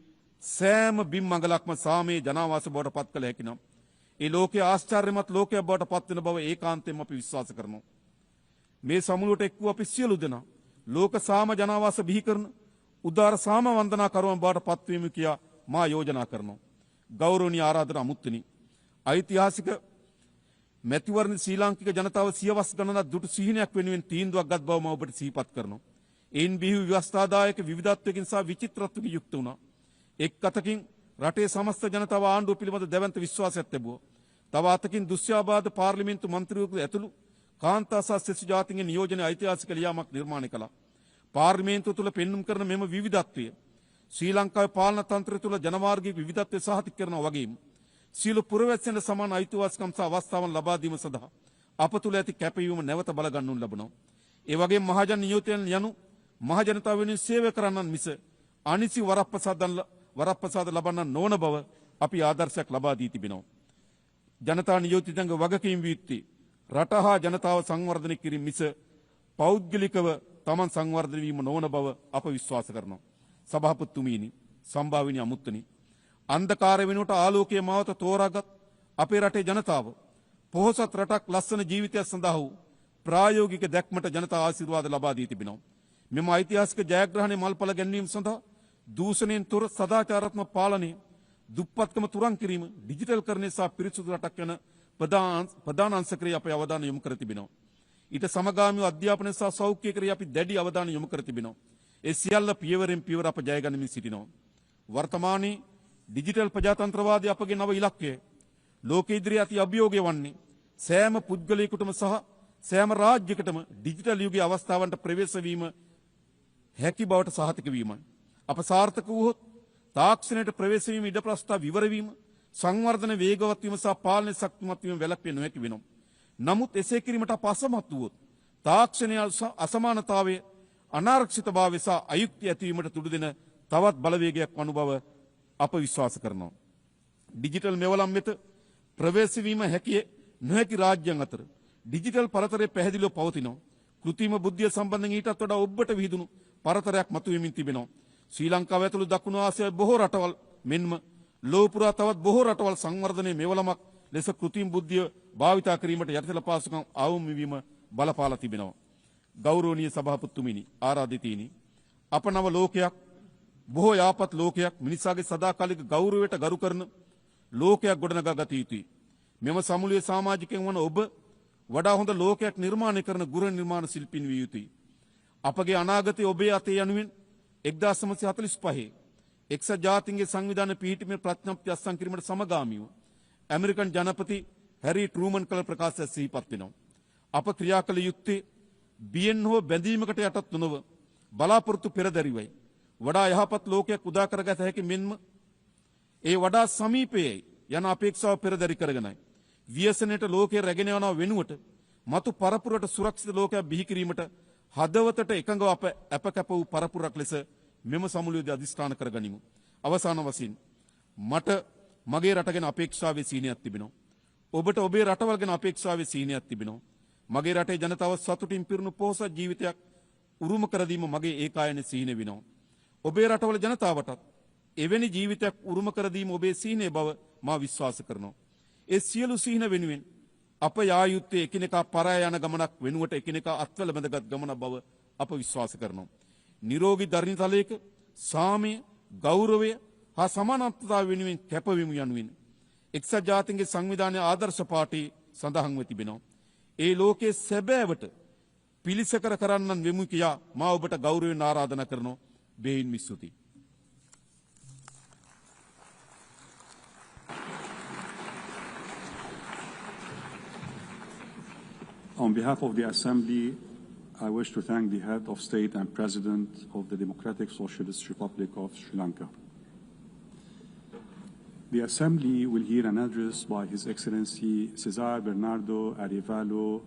සෑම බිම් මඟලක්ම සාමයේ ජනාවාස බවට පත් කළ හැකි නම් ඒ ලෝකයේ ආශ්චර්යමත් ලෝකයක් බවට පත් වෙන බව ඒකාන්තයෙන්ම අපි විශ්වාස කරනවා. මේ සමුළුවට එක්ව අපි සියලු දෙනා ලෝක සාම ජනාවාස බිහි කරන උදාර සාම වන්දනා කරුවන් බවට පත් වීම කියා මා යෝජනා කරනවා. ගෞරවනීය ආරාධන අමුත්තනි, ඓතිහාසික මැතිවරණ ශ්‍රී ලාංකික ජනතාව සියවස් ගණනක් දුටු සිහිනයක් වෙනුවෙන් තීන්දුවක් ගත් බව මම ඔබට සිහිපත් කරනවා. එයින් බිහි ව්‍යවස්ථාදායක විවිධත්වයකින් සහ විචිත්‍රත්වයකින් යුක්ත වුණා. එක් අතකින් රටේ සමස්ත ජනතාව ආණ්ඩුව පිළිබඳ දැවැන්ත විශ්වාසයක් තිබුවා. තව අතකින් දුස්්‍යාබාධ පාර්ලිමේන්තු මන්ත්‍රීවරු ඇතුළු කාන්තා සහ සෙසු ජාතීන්ගේ නියෝජන ඓතිහාසික ලියාමක් නිර්මාණය කළා. පාර්ලිමේන්තුව තුළ පෙන්눔 කරන මෙම විවිධත්වය ශ්‍රී ලංකාවේ පාලන තන්ත්‍රය තුළ ජනමාර්ගික විවිධත්වය සහතික කරනවා වගේම සියලු පුරවැසියන්ට සමාන අයිතිවාසිකම් සහ අවස්ථාවන් ලබා දීම සඳහා අප තුළ ඇති කැපවීම නැවත බලගන්නු ලබනවා. ඒ වගේම මහජන නියෝජනයන් යනු මහජනතාව වෙනුවෙන් සේවය කරන්නන් මිස අනිසි වරප්‍රසාද ලබන්න නොවන බව අපි ආදර්ශයක් ලබා දී තිබෙනවා. ජනතා නියෝජිතයන්ගේ වගකීම් වීත්තේ රට හා ජනතාව සංවර්ධනය කිරීම මිස පෞද්ගලිකව තමන් සංවර්ධනය වීම නොවන බව අප විශ්වාස කරනවා. සභාපතිතුමීනි, සම්භාවිනී අමුත්තනි, අන්ධකාරය වෙනුවට ආලෝකයේ මාවත තෝරාගත් අපේ රටේ ජනතාව පොහොසත් රටක් ලස්සන ජීවිතයක් සඳහා වූ ප්‍රායෝගික දැක්මට ජනතා ආශිර්වාද ලබා දී තිබෙනවා. මෙම ඓතිහාසික ජයග්‍රහණය මල්පල ගැන්වීම සඳහා දූෂණයෙන් තොර සදාචාරාත්මක පාලනය, දුප්පත්කම තුරන් කිරීම, ඩිජිටල් කරණය සහ පිරිසුදු රටක් යන ප්‍රධාන අංශකරේ අපේ අවධානය යොමු කර තිබෙනවා. ඊට සමගාමීව අධ්‍යාපනය සහ සෞඛ්‍ය කරේ අපි දැඩි අවධානය යොමු කර තිබෙනවා. ඒ සියල්ල පියවරෙන් පියවර අප ජය ගනිමින් සිටිනවා. වර්තමානයේ ඩිජිටල් ප්‍රජාතන්ත්‍රවාදී අපගේ නව ඉලක්කය ලෝක ඉදිරියේ අති අභියෝගය වන්නේ සෑම පුද්ගලයෙකුටම සහ සෑම රාජ්‍යයකටම ඩිජිටල් යුගයේ අවස්ථාවන්ට ප්‍රවේශ වීම හැකි බවට සහතික වීමයි. අප සාර්ථක වූහොත් තාක්ෂණයට ප්‍රවේශ වීම ඉඩ ප්‍රස්ථා විවර වීම, සංවර්ධන වේගවත් වීම සහ පාලන ශක්තිමත් වීම වැළැක්විය නොහැකි වෙනවා. නමුත් එසේ කිරීමට අප අසමත් වුවොත් තාක්ෂණයේ අසමානතාවයේ අනාරක්ෂිතභාවය සහ අයුක්තිය ඇතිවීමට තුඩු දෙන තවත් බලවේගයක් වනු බව අප විශ්වාස කරනවා. ඩිජිටල් මෙවලම් වෙත ප්‍රවේශ වීම නොහැකි රාජ්‍යයන් අතර ඩිජිටල් පරතරය පැහැදිලිව පවතිනවා. කෘත්‍රිම බුද්ධිය සම්බන්ධයෙන් ඊටත් වඩා ඔබට විහිදුණු පරතරයක් මතුවෙමින් තිබෙනවා. ශ්‍රී ලංකාව ඇතුළු දකුණු ආසියාවේ බොහෝ රටවල් මෙන්ම ලෝක පුරා තවත් බොහෝ රටවල් සංවර්ධනයේ මෙවලමක් ලෙස කෘත්‍රිම බුද්ධිය භාවිතා කිරීමට යටිතල පාසුකම් අවම වීම බලපාලා තිබෙනවා. ගෞරවනීය සභාපතිතුමිනි, ආරාධිතයිනි, අප නව ලෝකයක්, බොහෝ යාපත් ලෝකයක්, මිනිසාගේ සදාකාලික ගෞරවයට ගරු කරන ලෝකයක් ගොඩනගා ගත යුතුයි. මෙම සමුළුවේ සමාජිකයන් වන ඔබ වඩා හොඳ ලෝකයක් නිර්මාණය කරන ගෘහ නිර්මාණ ශිල්පීන් විය යුතුයි. අපගේ අනාගතය ඔබේ අතේ යනුවෙන් 1945 එක්සත් ජාතීන්ගේ සංවිධාන පිහිටීමේ ප්‍රඥප්ති අත්සන් කිරීමට සමගාමීව ඇමරිකන් ජනපති හැරි ට්‍රූමන් කළ ප්‍රකාශය සිහිපත් වෙනවා. අප ක්‍රියා කළ යුත්තේ බියෙන් හෝ බැඳීමකට යටත් නොව බලාපොරොත්තු පෙරදැරිවයි. වඩා යහපත් ලෝකයක් උදා කරගත හැකි මෙන්ම ඒ වඩා සමීපයේ යන අපේක්ෂාව පෙරදැරි කරගෙනයි. ව්‍යසනයට ලෝකයේ රැගෙන යනවා වෙනුවට මතු පරපුරට සුරක්ෂිත ලෝකයක් බිහි කිරීමට හදවතට එකඟව අප අපකැප වූ පරපුරක් ලෙස මෙම සමුළුවේදී අධිෂ්ඨාන කරගනිමු. අවසාන වශයෙන් මට මගේ රට ගැන අපේක්ෂාවේ සීනියක් තිබෙනවා. ඔබට ඔබේ රටවල් ගැන අපේක්ෂාවේ සීනියක් තිබෙනවා. මගේ රටේ ජනතාව සතුටින් පිරුණු පොහොසත් ජීවිතයක් උරුම කර දීම මගේ ඒකායන සීන වෙනවා. ඔබේ රටවල ජනතාවටත් එවැනි ජීවිතයක් උරුම කර දීම ඔබේ සීනේ බව මා විශ්වාස කරනවා. ඒ සියලු සීන වෙනුවෙන් අප යා යුත්තේ එකිනෙකා පරාය යන ගමනක් වෙනුවට එකිනෙකා අත්වල බැඳගත් ගමනක් බව අප විශ්වාස කරනවා. නිරෝගී ධර්මතලයක සාමය, ගෞරවය හා සමානත්වතාව වෙනුවෙන් කැපවීම යනුවෙන් එක්සත් ජාතීන්ගේ සංවිධානයේ ආදර්ශ පාඨය සඳහන්ව තිබෙනවා. ඒ ලෝකයේ සැබෑවට පිළිසකර කරන්නන් වෙමු කියා මා ඔබට ගෞරවයෙන් ආරාධනා කරනවා. බෙයින් ස්තුතියි. On behalf of the Assembly, I wish to thank the Head of State and President of the Democratic Socialist Republic of Sri Lanka. The Assembly will hear an address by His Excellency Cesar Bernardo Arevalo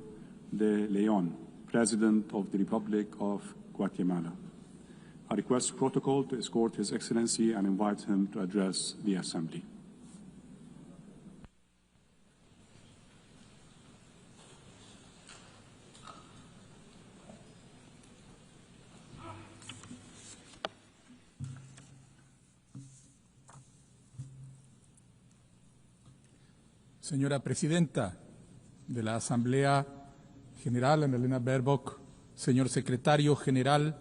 de Leon, President of the Republic of Guatemala. I request protocol to escort His Excellency and invite him to address the Assembly. Señora Presidenta de la Asamblea General, Annalena Baerbock, señor Secretario General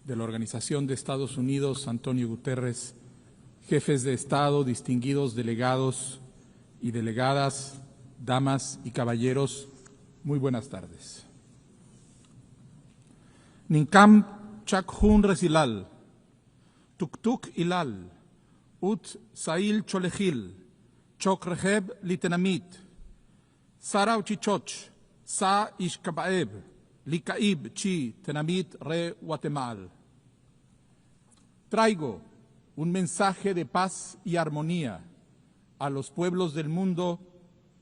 de la Organización de Estados Unidos, Antonio Guterres, jefes de Estado, distinguidos delegados y delegadas, damas y caballeros, muy buenas tardes. Ninkam chakhun resilal, tuktuk ilal, ut sail cholejil, Chokreheb litenamit, Sarau chichoch, Sa ishkabaeb, Likaib chi tenamit re Guatemala. Traigo un mensaje de paz y armonía a los pueblos del mundo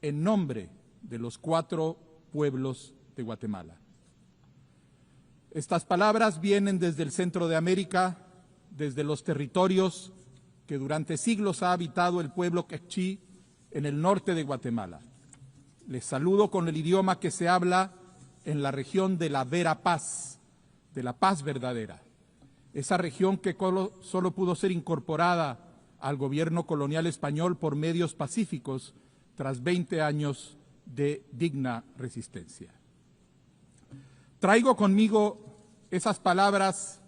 en nombre de los 4 pueblos de Guatemala. Estas palabras vienen desde el centro de América, desde los territorios que durante siglos ha habitado el pueblo quechí en el norte de Guatemala. Les saludo con el idioma que se habla en la región de la vera paz, de la paz verdadera. Esa región que solo pudo ser incorporada al gobierno colonial español por medios pacíficos tras 20 años de digna resistencia. Traigo conmigo esas palabras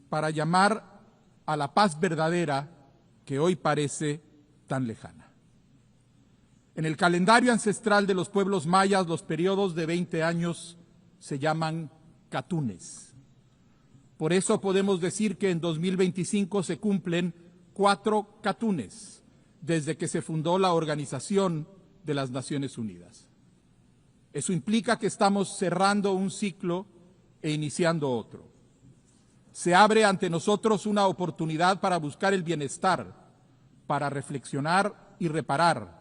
para llamar a la paz verdadera que hoy parece tan lejana. En el calendario ancestral de los pueblos mayas, los periodos de 20 años se llaman catunes. Por eso podemos decir que en 2025 se cumplen 4 catunes desde que se fundó la Organización de las Naciones Unidas. Eso implica que estamos cerrando un ciclo e iniciando otro. Se abre ante nosotros una oportunidad para buscar el bienestar, para reflexionar y reparar,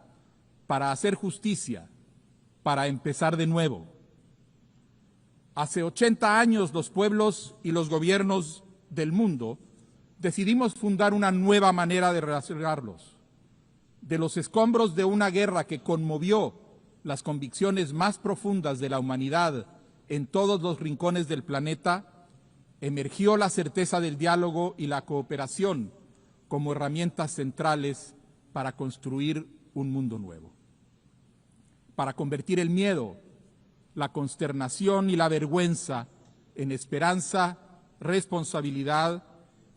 para hacer justicia, para empezar de nuevo. Hace 80 años los pueblos y los gobiernos del mundo decidimos fundar una nueva manera de relacionarlos. De los escombros de una guerra que conmovió las convicciones más profundas de la humanidad en todos los rincones del planeta, emergió la certeza del diálogo y la cooperación como herramientas centrales para construir un mundo nuevo. Para convertir el miedo, la consternación y la vergüenza en esperanza, responsabilidad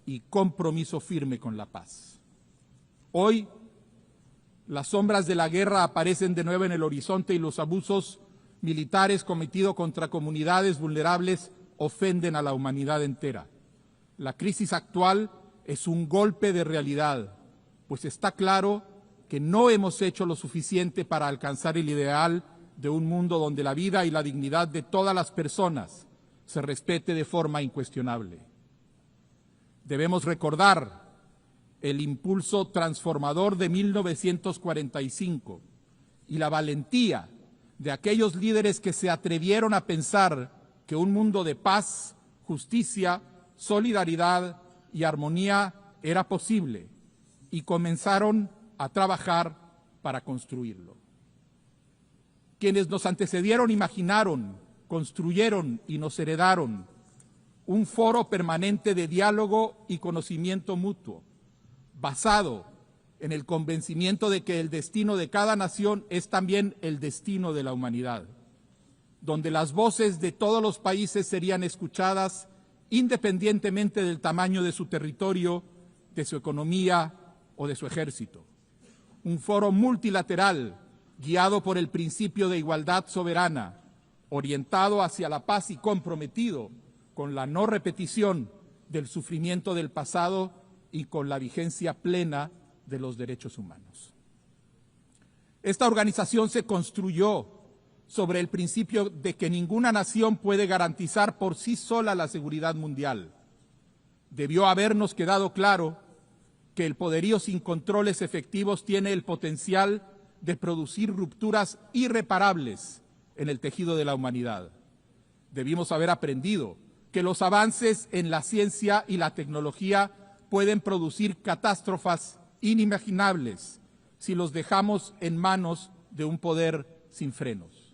y compromiso firme con la paz. Hoy, las sombras de la guerra aparecen de nuevo en el horizonte y los abusos militares cometidos contra comunidades vulnerables ofenden a la humanidad entera. La crisis actual Es un golpe de realidad, pues está claro que no hemos hecho lo suficiente para alcanzar el ideal de un mundo donde la vida y la dignidad de todas las personas se respete de forma incuestionable. Debemos recordar el impulso transformador de 1945 y la valentía de aquellos líderes que se atrevieron a pensar que un mundo de paz, justicia, solidaridad y armonía era posible y comenzaron a trabajar para construirlo. Quienes nos antecedieron imaginaron, construyeron y nos heredaron un foro permanente de diálogo y conocimiento mutuo, basado en el convencimiento de que el destino de cada nación es también el destino de la humanidad, donde las voces de todos los países serían escuchadas independientemente del tamaño de su territorio, de su economía o de su ejército. Un foro multilateral guiado por el principio de igualdad soberana, orientado hacia la paz y comprometido con la no repetición del sufrimiento del pasado y con la vigencia plena de los derechos humanos. Esta organización se construyó sobre el principio de que ninguna nación puede garantizar por sí sola la seguridad mundial. Debió habernos quedado claro que el poderío sin controles efectivos tiene el potencial de producir rupturas irreparables en el tejido de la humanidad. Debimos haber aprendido que los avances en la ciencia y la tecnología pueden producir catástrofes inimaginables si los dejamos en manos de un poder sin frenos.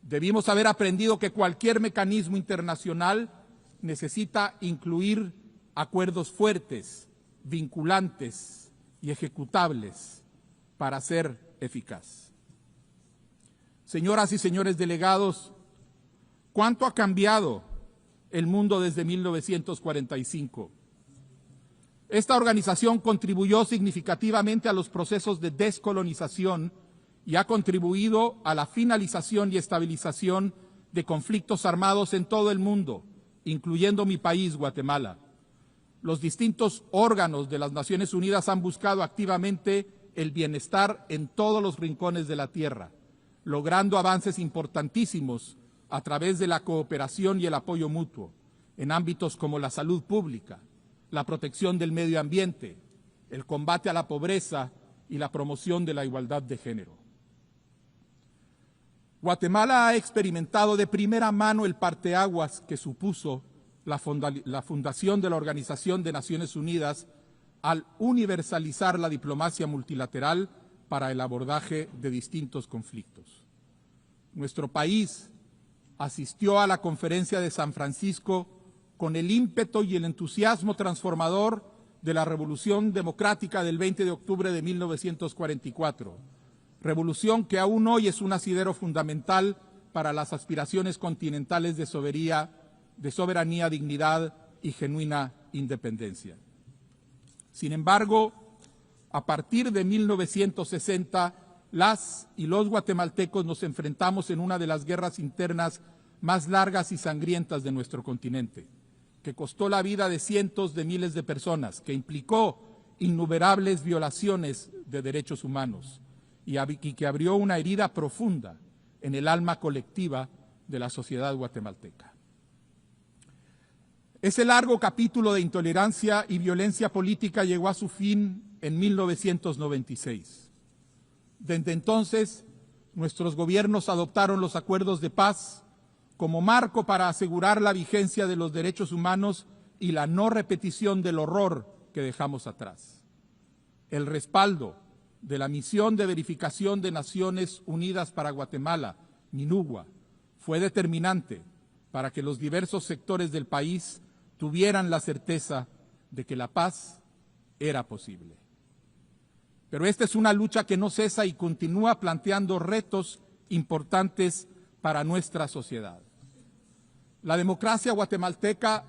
Debimos haber aprendido que cualquier mecanismo internacional necesita incluir acuerdos fuertes, vinculantes y ejecutables para ser eficaz. Señoras y señores delegados, ¿cuánto ha cambiado el mundo desde 1945? Esta organización contribuyó significativamente a los procesos de descolonización y ha contribuido a la finalización y estabilización de conflictos armados en todo el mundo, incluyendo mi país, Guatemala. Los distintos órganos de las Naciones Unidas han buscado activamente el bienestar en todos los rincones de la tierra, logrando avances importantísimos a través de la cooperación y el apoyo mutuo en ámbitos como la salud pública, la protección del medio ambiente, el combate a la pobreza y la promoción de la igualdad de género. Guatemala ha experimentado de primera mano el parteaguas que supuso la fundación de la Organización de Naciones Unidas al universalizar la diplomacia multilateral para el abordaje de distintos conflictos. Nuestro país asistió a la Conferencia de San Francisco con el ímpetu y el entusiasmo transformador de la Revolución Democrática del 20 de octubre de 1944, revolución que aún hoy es un asidero fundamental para las aspiraciones continentales de soberanía, dignidad y genuina independencia. Sin embargo, a partir de 1960, las y los guatemaltecos nos enfrentamos en una de las guerras internas más largas y sangrientas de nuestro continente, que costó la vida de cientos de miles de personas, que implicó innumerables violaciones de derechos humanos y que abrió una herida profunda en el alma colectiva de la sociedad guatemalteca. Ese largo capítulo de intolerancia y violencia política llegó a su fin en 1996. Desde entonces, nuestros gobiernos adoptaron los acuerdos de paz como marco para asegurar la vigencia de los derechos humanos y la no repetición del horror que dejamos atrás. El respaldo de la misión de verificación de Naciones Unidas para Guatemala, MINUGUA, fue determinante para que los diversos sectores del país tuvieran la certeza de que la paz era posible. Pero esta es una lucha que no cesa y continúa planteando retos importantes para nuestra sociedad. La democracia guatemalteca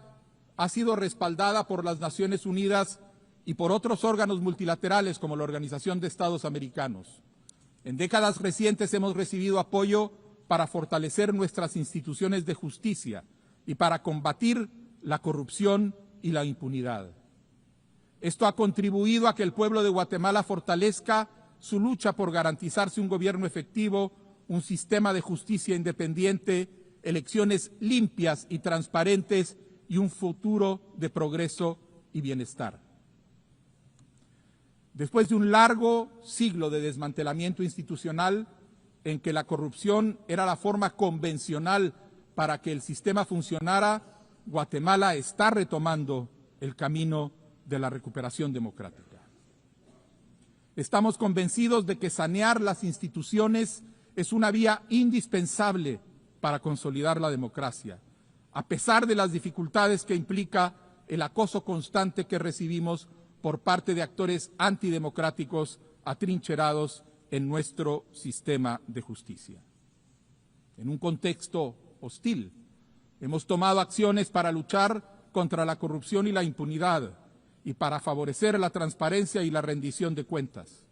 ha sido respaldada por las Naciones Unidas y por otros órganos multilaterales como la Organización de Estados Americanos. En décadas recientes hemos recibido apoyo para fortalecer nuestras instituciones de justicia y para combatir la corrupción y la impunidad. Esto ha contribuido a que el pueblo de Guatemala fortalezca su lucha por garantizarse un gobierno efectivo, un sistema de justicia independiente, elecciones limpias y transparentes y un futuro de progreso y bienestar. Después de un largo siglo de desmantelamiento institucional en que la corrupción era la forma convencional para que el sistema funcionara, Guatemala está retomando el camino de la recuperación democrática. Estamos convencidos de que sanear las instituciones es una vía indispensable para consolidar la democracia, a pesar de las dificultades que implica el acoso constante que recibimos por parte de actores antidemocráticos atrincherados en nuestro sistema de justicia. En un contexto hostil, hemos tomado acciones para luchar contra la corrupción y la impunidad y para favorecer la transparencia y la rendición de cuentas.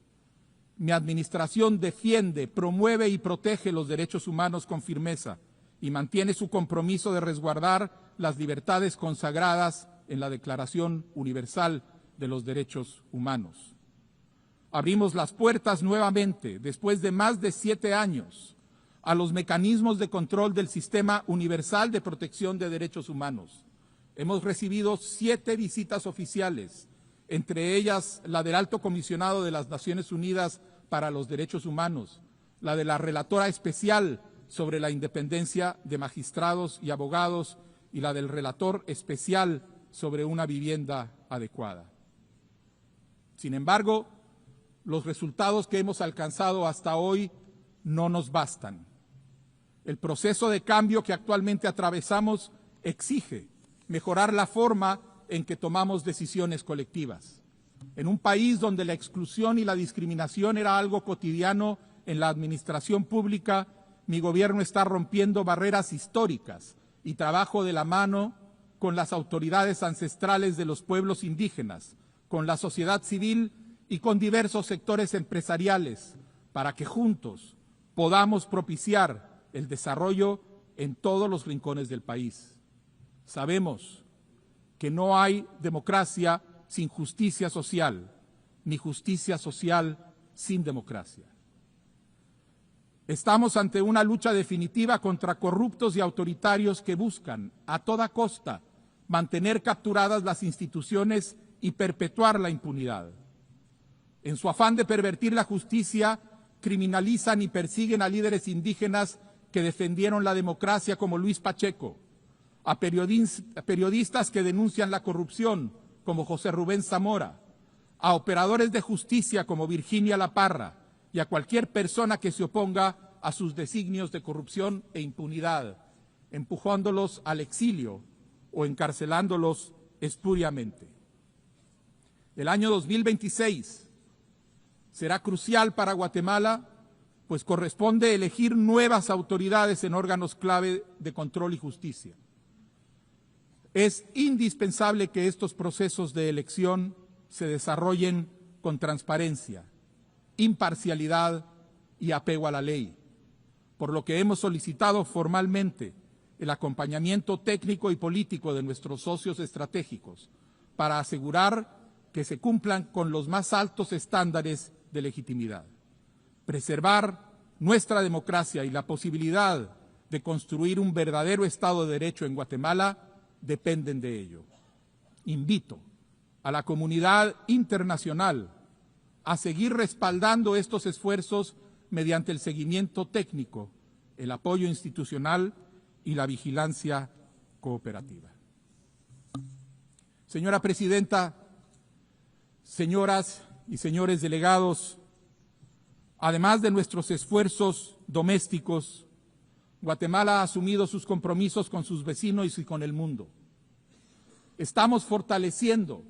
Mi administración defiende, promueve y protege los derechos humanos con firmeza y mantiene su compromiso de resguardar las libertades consagradas en la Declaración Universal de los Derechos Humanos. Abrimos las puertas nuevamente, después de más de 7 años, a los mecanismos de control del Sistema Universal de Protección de Derechos Humanos. Hemos recibido 7 visitas oficiales, entre ellas la del Alto Comisionado de las Naciones Unidas para los Derechos Humanos, la de la Relatora Especial sobre la Independencia de Magistrados y Abogados y la del Relator Especial sobre una vivienda adecuada. Sin embargo, los resultados que hemos alcanzado hasta hoy no nos bastan. El proceso de cambio que actualmente atravesamos exige mejorar la forma en que tomamos decisiones colectivas. En un país donde la exclusión y la discriminación era algo cotidiano en la administración pública, mi gobierno está rompiendo barreras históricas y trabajo de la mano con las autoridades ancestrales de los pueblos indígenas, con la sociedad civil y con diversos sectores empresariales, para que juntos podamos propiciar el desarrollo en todos los rincones del país. Sabemos que no hay democracia sin justicia social, ni justicia social sin democracia. Estamos ante una lucha definitiva contra corruptos y autoritarios que buscan, a toda costa, mantener capturadas las instituciones y perpetuar la impunidad. En su afán de pervertir la justicia, criminalizan y persiguen a líderes indígenas que defendieron la democracia como Luis Pacheco, a periodistas que denuncian la corrupción como José Rubén Zamora, a operadores de justicia como Virginia La Parra y a cualquier persona que se oponga a sus designios de corrupción e impunidad, empujándolos al exilio o encarcelándolos espuriamente. El año 2026 será crucial para Guatemala, pues corresponde elegir nuevas autoridades en órganos clave de control y justicia. Es indispensable que estos procesos de elección se desarrollen con transparencia, imparcialidad y apego a la ley, por lo que hemos solicitado formalmente el acompañamiento técnico y político de nuestros socios estratégicos para asegurar que se cumplan con los más altos estándares de legitimidad. Preservar nuestra democracia y la posibilidad de construir un verdadero Estado de Derecho en Guatemala dependen de ello. Invito a la comunidad internacional a seguir respaldando estos esfuerzos mediante el seguimiento técnico, el apoyo institucional y la vigilancia cooperativa. Señora Presidenta, señoras y señores delegados, además de nuestros esfuerzos domésticos, Guatemala ha asumido sus compromisos con sus vecinos y con el mundo. Estamos fortaleciendo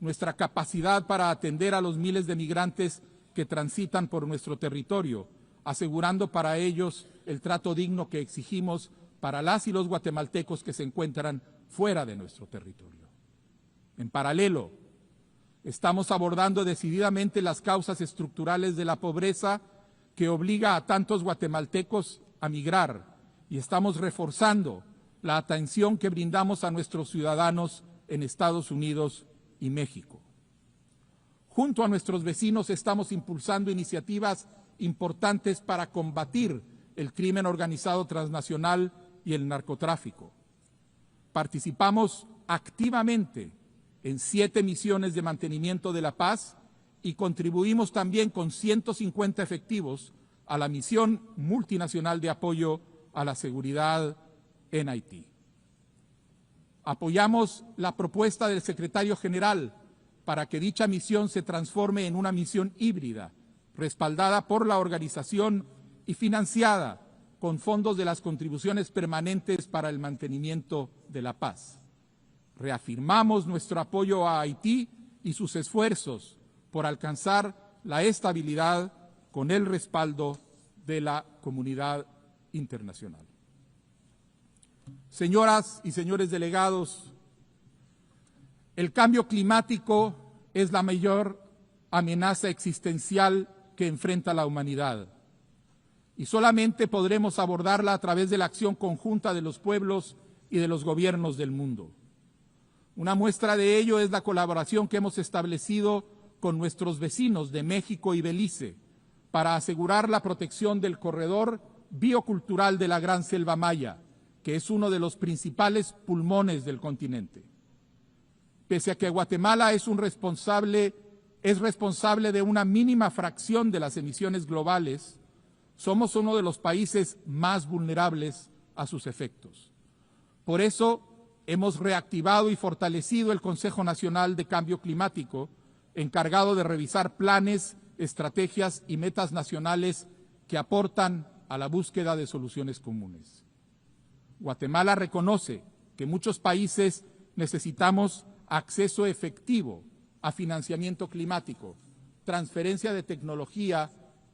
nuestra capacidad para atender a los miles de migrantes que transitan por nuestro territorio, asegurando para ellos el trato digno que exigimos para las y los guatemaltecos que se encuentran fuera de nuestro territorio. En paralelo, estamos abordando decididamente las causas estructurales de la pobreza que obliga a tantos guatemaltecos a migrar y estamos reforzando la atención que brindamos a nuestros ciudadanos en Estados Unidos y México. junto a nuestros vecinos estamos impulsando iniciativas importantes para combatir el crimen organizado transnacional y el narcotráfico. Participamos activamente en 7 misiones de mantenimiento de la paz y contribuimos también con 150 efectivos a la misión multinacional de apoyo a la seguridad en Haití. Apoyamos la propuesta del secretario general para que dicha misión se transforme en una misión híbrida, respaldada por la organización y financiada con fondos de las contribuciones permanentes para el mantenimiento de la paz. Reafirmamos nuestro apoyo a Haití y sus esfuerzos por alcanzar la estabilidad con el respaldo de la comunidad internacional. Señoras y señores delegados, el cambio climático es la mayor amenaza existencial que enfrenta la humanidad y solamente podremos abordarla a través de la acción conjunta de los pueblos y de los gobiernos del mundo. Una muestra de ello es la colaboración que hemos establecido con nuestros vecinos de México y Belice para asegurar la protección del corredor biocultural de la Gran Selva Maya, que es uno de los principales pulmones del continente. Pese a que Guatemala es responsable de una mínima fracción de las emisiones globales, somos uno de los países más vulnerables a sus efectos. Por eso, hemos reactivado y fortalecido el Consejo Nacional de Cambio Climático, encargado de revisar planes, estrategias y metas nacionales que aportan a la búsqueda de soluciones comunes. Guatemala reconoce que muchos países necesitamos acceso efectivo a financiamiento climático, transferencia de tecnología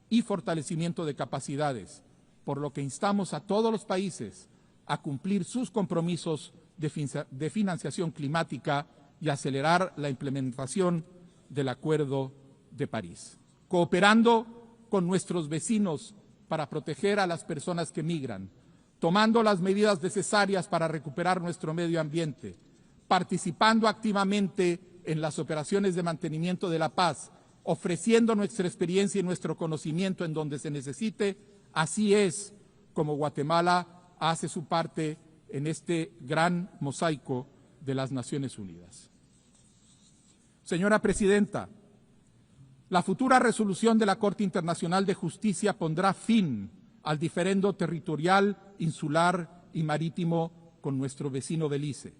y fortalecimiento de capacidades, por lo que instamos a todos los países a cumplir sus compromisos de financiación climática y acelerar la implementación del Acuerdo de París. Cooperando con nuestros vecinos para proteger a las personas que migran, tomando las medidas necesarias para recuperar nuestro medio ambiente, participando activamente en las operaciones de mantenimiento de la paz, ofreciendo nuestra experiencia y nuestro conocimiento en donde se necesite, así es como Guatemala hace su parte en este gran mosaico de las Naciones Unidas. Señora Presidenta, la futura resolución de la Corte Internacional de Justicia pondrá fin al diferendo territorial, insular y marítimo con nuestro vecino Belice.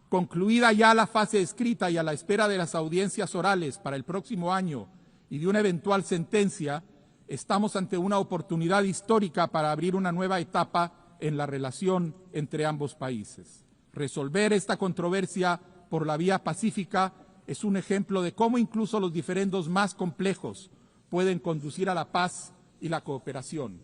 Concluida ya la fase escrita y a la espera de las audiencias orales para el próximo año y de una eventual sentencia, estamos ante una oportunidad histórica para abrir una nueva etapa en la relación entre ambos países. Resolver esta controversia por la vía pacífica es un ejemplo de cómo incluso los diferendos más complejos pueden conducir a la paz y la cooperación.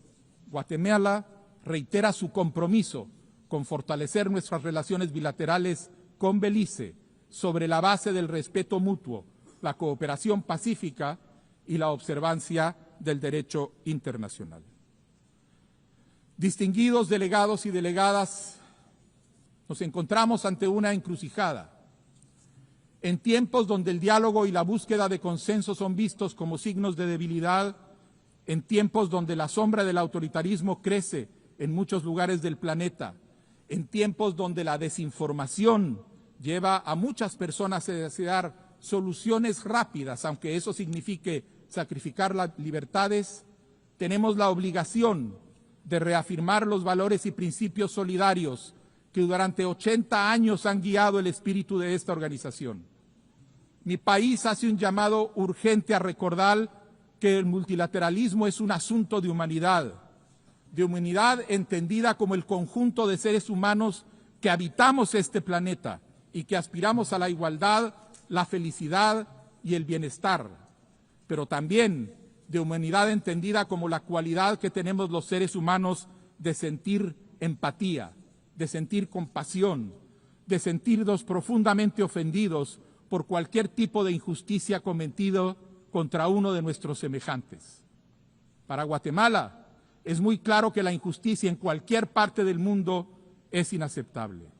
Guatemala reitera su compromiso con fortalecer nuestras relaciones bilaterales con Belice sobre la base del respeto mutuo, la cooperación pacífica y la observancia del derecho internacional. Distinguidos delegados y delegadas, nos encontramos ante una encrucijada. En tiempos donde el diálogo y la búsqueda de consenso son vistos como signos de debilidad, en tiempos donde la sombra del autoritarismo crece en muchos lugares del planeta, en tiempos donde la desinformación lleva a muchas personas a desear soluciones rápidas, aunque eso signifique sacrificar las libertades, tenemos la obligación de reafirmar los valores y principios solidarios que durante 80 años han guiado el espíritu de esta organización. Mi país hace un llamado urgente a recordar que el multilateralismo es un asunto de humanidad entendida como el conjunto de seres humanos que habitamos este planeta y que aspiramos a la igualdad, la felicidad y el bienestar, pero también de humanidad entendida como la cualidad que tenemos los seres humanos de sentir empatía, de sentir compasión, de sentirnos profundamente ofendidos por cualquier tipo de injusticia cometido contra uno de nuestros semejantes. Para Guatemala es muy claro que la injusticia en cualquier parte del mundo es inaceptable.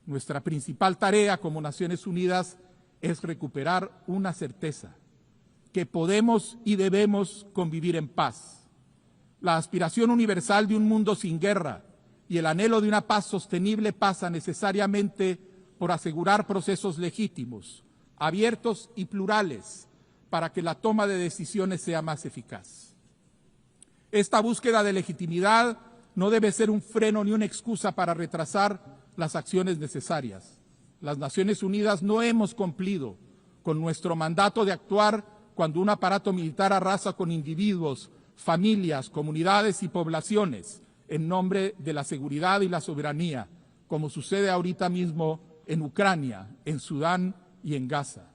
Nuestra principal tarea como Naciones Unidas es recuperar una certeza, que podemos y debemos convivir en paz. La aspiración universal de un mundo sin guerra y el anhelo de una paz sostenible pasa necesariamente por asegurar procesos legítimos, abiertos y plurales para que la toma de decisiones sea más eficaz. Esta búsqueda de legitimidad no debe ser un freno ni una excusa para retrasar las acciones necesarias. Las Naciones Unidas no hemos cumplido con nuestro mandato de actuar cuando un aparato militar arrasa con individuos, familias, comunidades y poblaciones en nombre de la seguridad y la soberanía, como sucede ahorita mismo en Ucrania, en Sudán y en Gaza.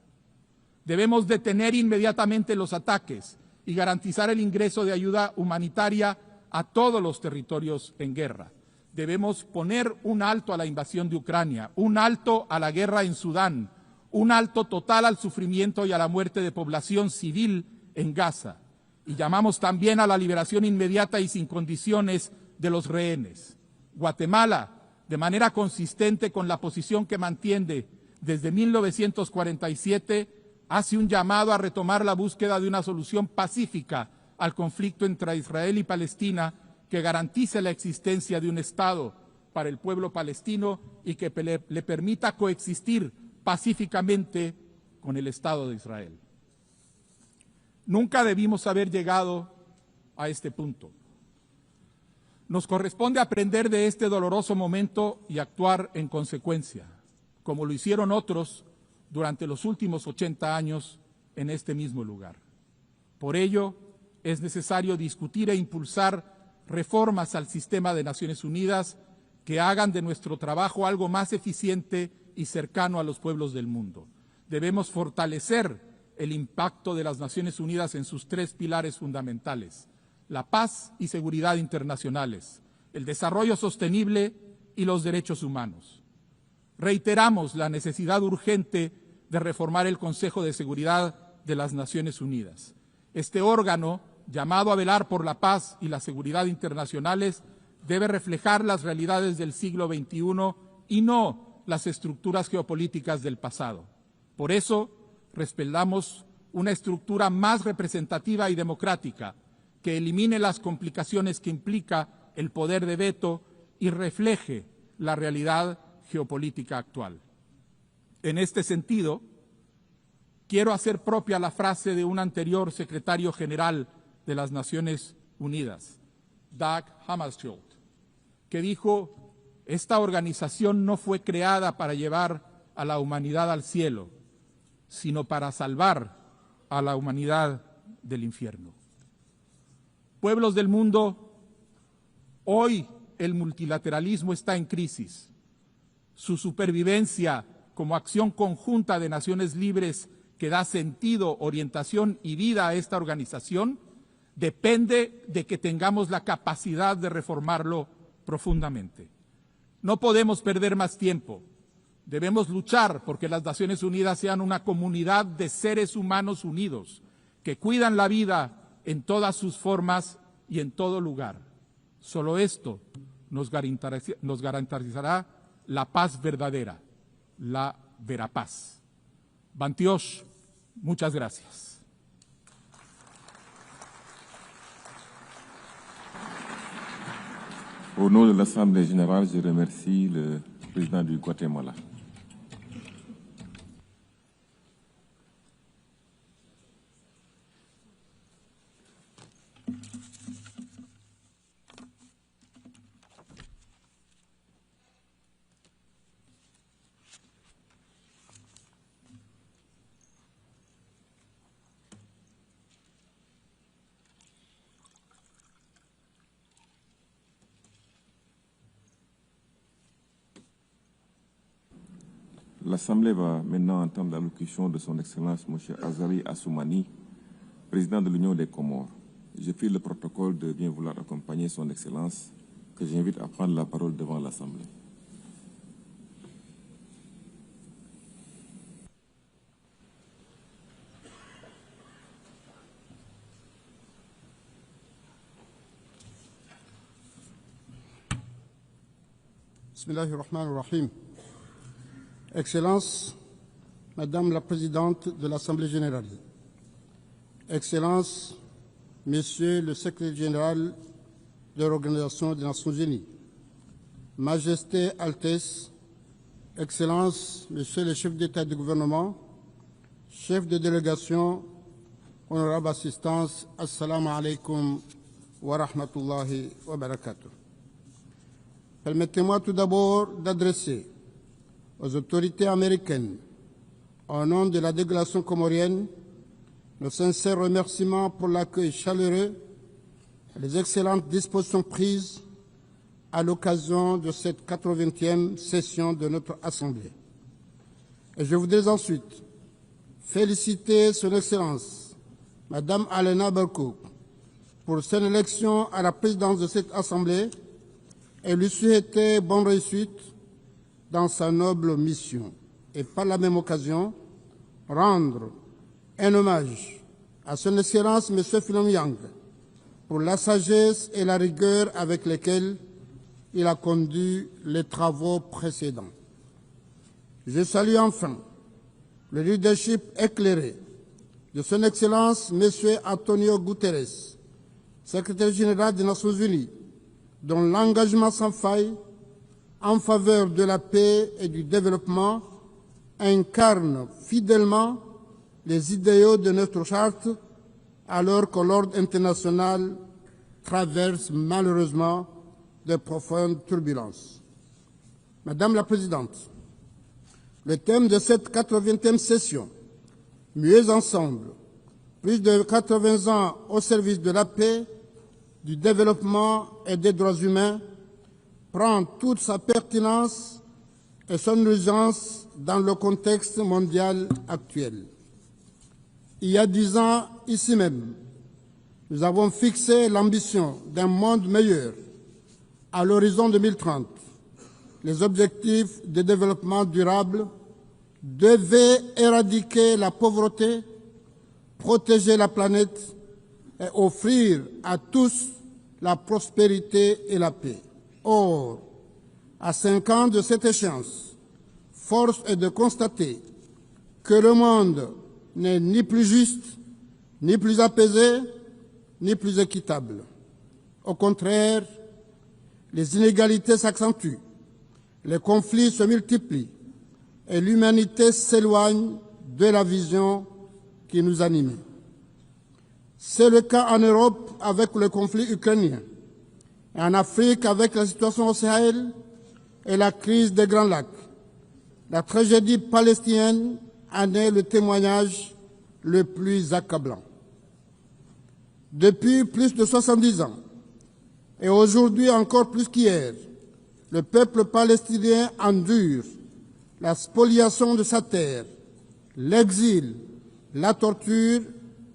Debemos detener inmediatamente los ataques y garantizar el ingreso de ayuda humanitaria a todos los territorios en guerra. Debemos poner un alto a la invasión de Ucrania, un alto a la guerra en Sudán, un alto total al sufrimiento y a la muerte de población civil en Gaza. Y llamamos también a la liberación inmediata y sin condiciones de los rehenes. Guatemala, de manera consistente con la posición que mantiene desde 1947, hace un llamado a retomar la búsqueda de una solución pacífica al conflicto entre Israel y Palestina que garantice la existencia de un Estado para el pueblo palestino y que le permita coexistir pacíficamente con el Estado de Israel. Nunca debimos haber llegado a este punto. Nos corresponde aprender de este doloroso momento y actuar en consecuencia, como lo hicieron otros durante los últimos 80 años en este mismo lugar. Por ello, es necesario discutir e impulsar reformas al sistema de Naciones Unidas que hagan de nuestro trabajo algo más eficiente y cercano a los pueblos del mundo. Debemos fortalecer el impacto de las Naciones Unidas en sus tres pilares fundamentales: la paz y seguridad internacionales, el desarrollo sostenible y los derechos humanos. Reiteramos la necesidad urgente de reformar el Consejo de Seguridad de las Naciones Unidas. Este órgano, llamado a velar por la paz y la seguridad internacionales, debe reflejar las realidades del siglo XXI y no las estructuras geopolíticas del pasado. Por eso, respaldamos una estructura más representativa y democrática que elimine las complicaciones que implica el poder de veto y refleje la realidad geopolítica actual. En este sentido, quiero hacer propia la frase de un anterior secretario general de las Naciones Unidas, Dag Hammarskjöld, que dijo: esta organización no fue creada para llevar a la humanidad al cielo, sino para salvar a la humanidad del infierno. Pueblos del mundo, hoy el multilateralismo está en crisis. Su supervivencia como acción conjunta de naciones libres que da sentido, orientación y vida a esta organización depende de que tengamos la capacidad de reformarlo profundamente. No podemos perder más tiempo. Debemos luchar porque las Naciones Unidas sean una comunidad de seres humanos unidos que cuidan la vida en todas sus formas y en todo lugar. Solo esto nos garantizará la paz verdadera, la verapaz. Bantiosh, muchas gracias. Au nom de l'Assemblée Générale, je remercie le président du Guatemala. L'Assemblée va maintenant entendre l'allocution de son Excellence M. Azali Assoumani, président de l'Union des Comores. Je prie le protocole de bien vouloir accompagner son Excellence, que j'invite à prendre la parole devant l'Assemblée. Bismillahirrahmanirrahim. Excellence, Madame la Présidente de l'Assemblée Générale, Excellences, Monsieur le Secrétaire général de l'Organisation des Nations Unies, Majesté, Altesse, Excellences, Monsieur le chef d'État et de gouvernement, chef de délégation, honorable assistance, Assalamu alaikum wa rahmatullahi wa barakatuh. Permettez-moi tout d'abord d'adresser aux autorités américaines, au nom de la délégation comorienne, nos sincères remerciements pour l'accueil chaleureux et les excellentes dispositions prises à l'occasion de cette 80e session de notre Assemblée. Et je voudrais ensuite féliciter Son Excellence, Madame Alena Berkouk, pour son élection à la présidence de cette Assemblée et lui souhaiter bonne réussite dans sa noble mission. Et par la même occasion, rendre un hommage à Son Excellence M. Philom Yang pour la sagesse et la rigueur avec lesquelles il a conduit les travaux précédents. Je salue enfin le leadership éclairé de Son Excellence M. Antonio Guterres, secrétaire général des Nations Unies, dont l'engagement sans faille en faveur de la paix et du développement incarne fidèlement les idéaux de notre charte, alors que l'ordre international traverse malheureusement de profondes turbulences. Madame la Présidente, le thème de cette 80e session, Mieux ensemble, plus de 80 ans au service de la paix, du développement et des droits humains, prend toute sa pertinence et son urgence dans le contexte mondial actuel. Il y a 10 ans, ici même, nous avons fixé l'ambition d'un monde meilleur à l'horizon 2030. Les objectifs de développement durable devaient éradiquer la pauvreté, protéger la planète et offrir à tous la prospérité et la paix. Or, à 5 ans de cette échéance, force est de constater que le monde n'est ni plus juste, ni plus apaisé, ni plus équitable. Au contraire, les inégalités s'accentuent, les conflits se multiplient et l'humanité s'éloigne de la vision qui nous animait. C'est le cas en Europe avec le conflit ukrainien, et en Afrique avec la situation au Sahel et la crise des Grands Lacs. La tragédie palestinienne en est le témoignage le plus accablant. Depuis plus de 70 ans, et aujourd'hui encore plus qu'hier, le peuple palestinien endure la spoliation de sa terre, l'exil, la torture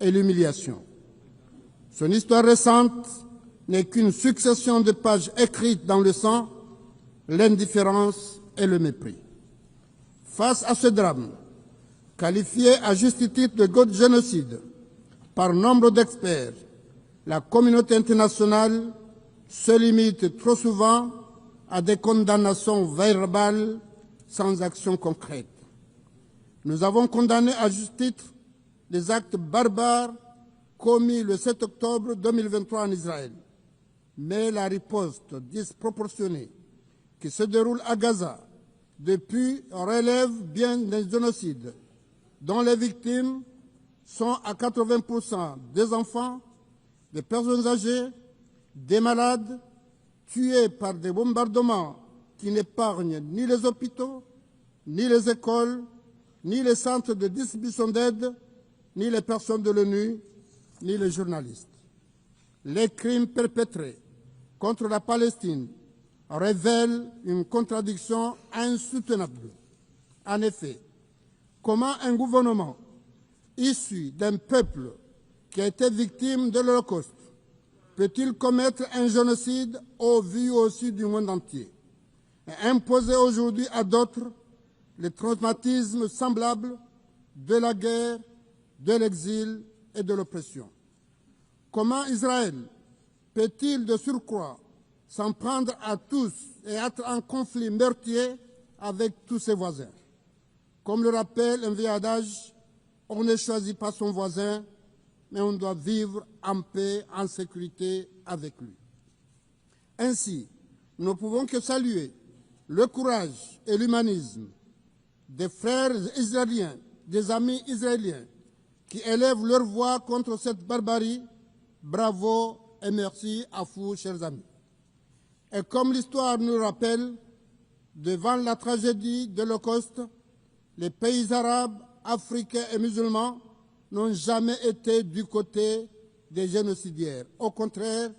et l'humiliation. Son histoire récente n'est qu'une succession de pages écrites dans le sang, l'indifférence et le mépris. Face à ce drame, qualifié à juste titre de génocide par nombre d'experts, la communauté internationale se limite trop souvent à des condamnations verbales sans action concrète. Nous avons condamné à juste titre les actes barbares commis le 7 octobre 2023 en Israël. Mais la riposte disproportionnée qui se déroule à Gaza depuis relève bien d'un génocide dont les victimes sont à 80% des enfants, des personnes âgées, des malades, tués par des bombardements qui n'épargnent ni les hôpitaux, ni les écoles, ni les centres de distribution d'aide, ni les personnes de l'ONU, ni les journalistes. Les crimes perpétrés contre la Palestine révèlent une contradiction insoutenable. En effet, comment un gouvernement issu d'un peuple qui a été victime de l'Holocauste peut-il commettre un génocide au vu aussi du monde entier et imposer aujourd'hui à d'autres les traumatismes semblables de la guerre, de l'exil et de l'oppression? Comment Israël peut-il de surcroît s'en prendre à tous et être en conflit meurtrier avec tous ses voisins? Comme le rappelle un vieil adage, on ne choisit pas son voisin, mais on doit vivre en paix, en sécurité avec lui. Ainsi, nous ne pouvons que saluer le courage et l'humanisme des frères israéliens, des amis israéliens, qui élèvent leur voix contre cette barbarie. Bravo et merci à vous, chers amis. Et comme l'histoire nous le rappelle, devant la tragédie de l'Holocauste, les pays arabes, africains et musulmans n'ont jamais été du côté des génocidaires. Au contraire,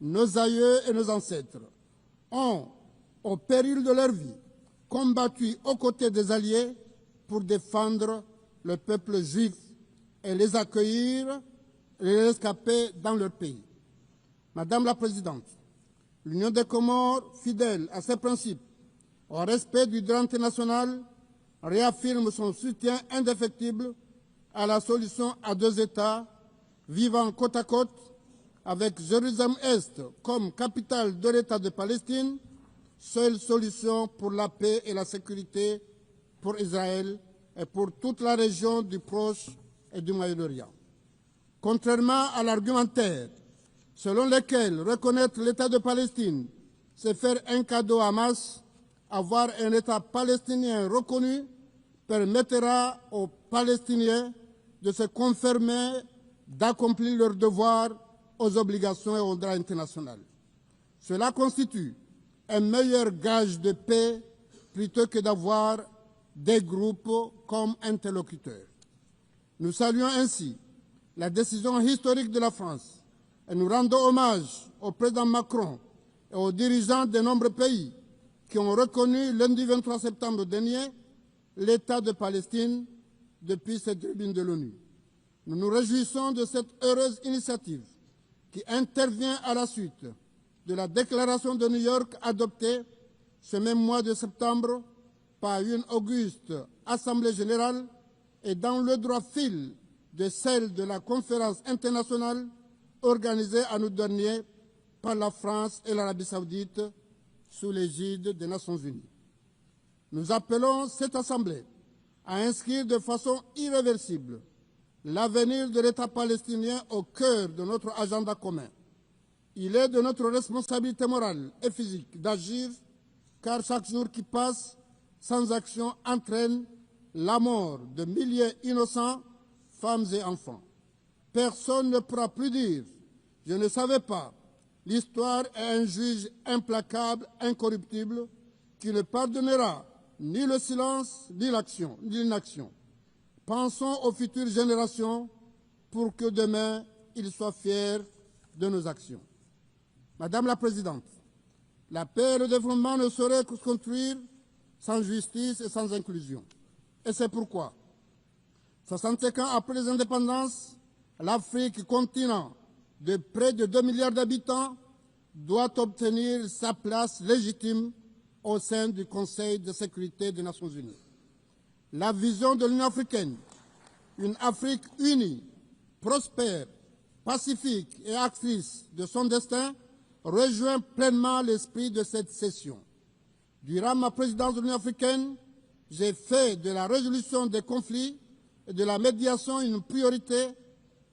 nos aïeux et nos ancêtres ont, au péril de leur vie, combattu aux côtés des alliés pour défendre le peuple juif et les accueillir et les rescaper dans leur pays. Madame la Présidente, l'Union des Comores, fidèle à ses principes, au respect du droit international, réaffirme son soutien indéfectible à la solution à deux États vivant côte à côte, avec Jérusalem-Est comme capitale de l'État de Palestine, seule solution pour la paix et la sécurité pour Israël et pour toute la région du Proche et du Moyen-Orient. Contrairement à l'argumentaire selon lequel reconnaître l'État de Palestine, c'est faire un cadeau à Hamas, avoir un État palestinien reconnu permettra aux Palestiniens de se conformer, d'accomplir leurs devoirs aux obligations et au droit international. Cela constitue un meilleur gage de paix plutôt que d'avoir des groupes comme interlocuteurs. Nous saluons ainsi la décision historique de la France et nous rendons hommage au président Macron et aux dirigeants de nombreux pays qui ont reconnu lundi 23 septembre dernier l'État de Palestine depuis cette tribune de l'ONU. Nous nous réjouissons de cette heureuse initiative qui intervient à la suite de la déclaration de New York adoptée ce même mois de septembre par une auguste Assemblée Générale et dans le droit fil de celle de la conférence internationale organisée en août dernier par la France et l'Arabie saoudite sous l'égide des Nations Unies. Nous appelons cette Assemblée à inscrire de façon irréversible l'avenir de l'État palestinien au cœur de notre agenda commun. Il est de notre responsabilité morale et physique d'agir, car chaque jour qui passe sans action entraîne la mort de milliers innocents, femmes et enfants. Personne ne pourra plus dire « je ne savais pas ». L'histoire est un juge implacable, incorruptible, qui ne pardonnera ni le silence, ni l'action, ni l'inaction. Pensons aux futures générations pour que demain, ils soient fiers de nos actions. Madame la Présidente, la paix et le développement ne sauraient se construire sans justice et sans inclusion. Et c'est pourquoi, 65 ans après les indépendances, l'Afrique, continent de près de 2 milliards d'habitants, doit obtenir sa place légitime au sein du Conseil de sécurité des Nations Unies. La vision de l'Union africaine, une Afrique unie, prospère, pacifique et actrice de son destin, rejoint pleinement l'esprit de cette session. Durant ma présidence de l'Union africaine, j'ai fait de la résolution des conflits et de la médiation une priorité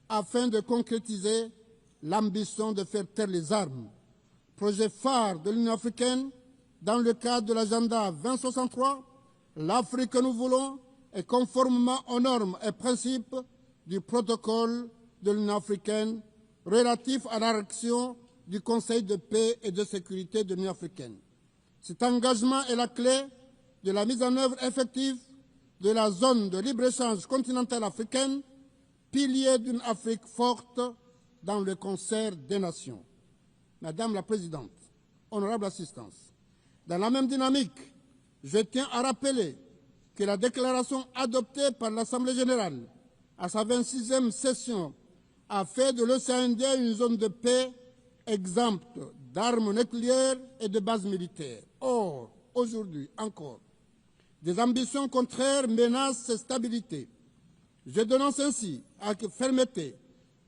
afin de concrétiser l'ambition de faire taire les armes. Projet phare de l'Union africaine dans le cadre de l'agenda 2063, l'Afrique que nous voulons est conformément aux normes et principes du protocole de l'Union africaine relatif à la réaction du Conseil de paix et de sécurité de l'Union africaine. Cet engagement est la clé de la mise en œuvre effective de la zone de libre-échange continentale africaine, pilier d'une Afrique forte dans le concert des nations. Madame la Présidente, honorable assistance, dans la même dynamique, je tiens à rappeler que la déclaration adoptée par l'Assemblée Générale à sa 26e session a fait de l'océan Indien une zone de paix exempte d'armes nucléaires et de bases militaires. Or, aujourd'hui encore, des ambitions contraires menacent cette stabilité. Je dénonce ainsi avec fermeté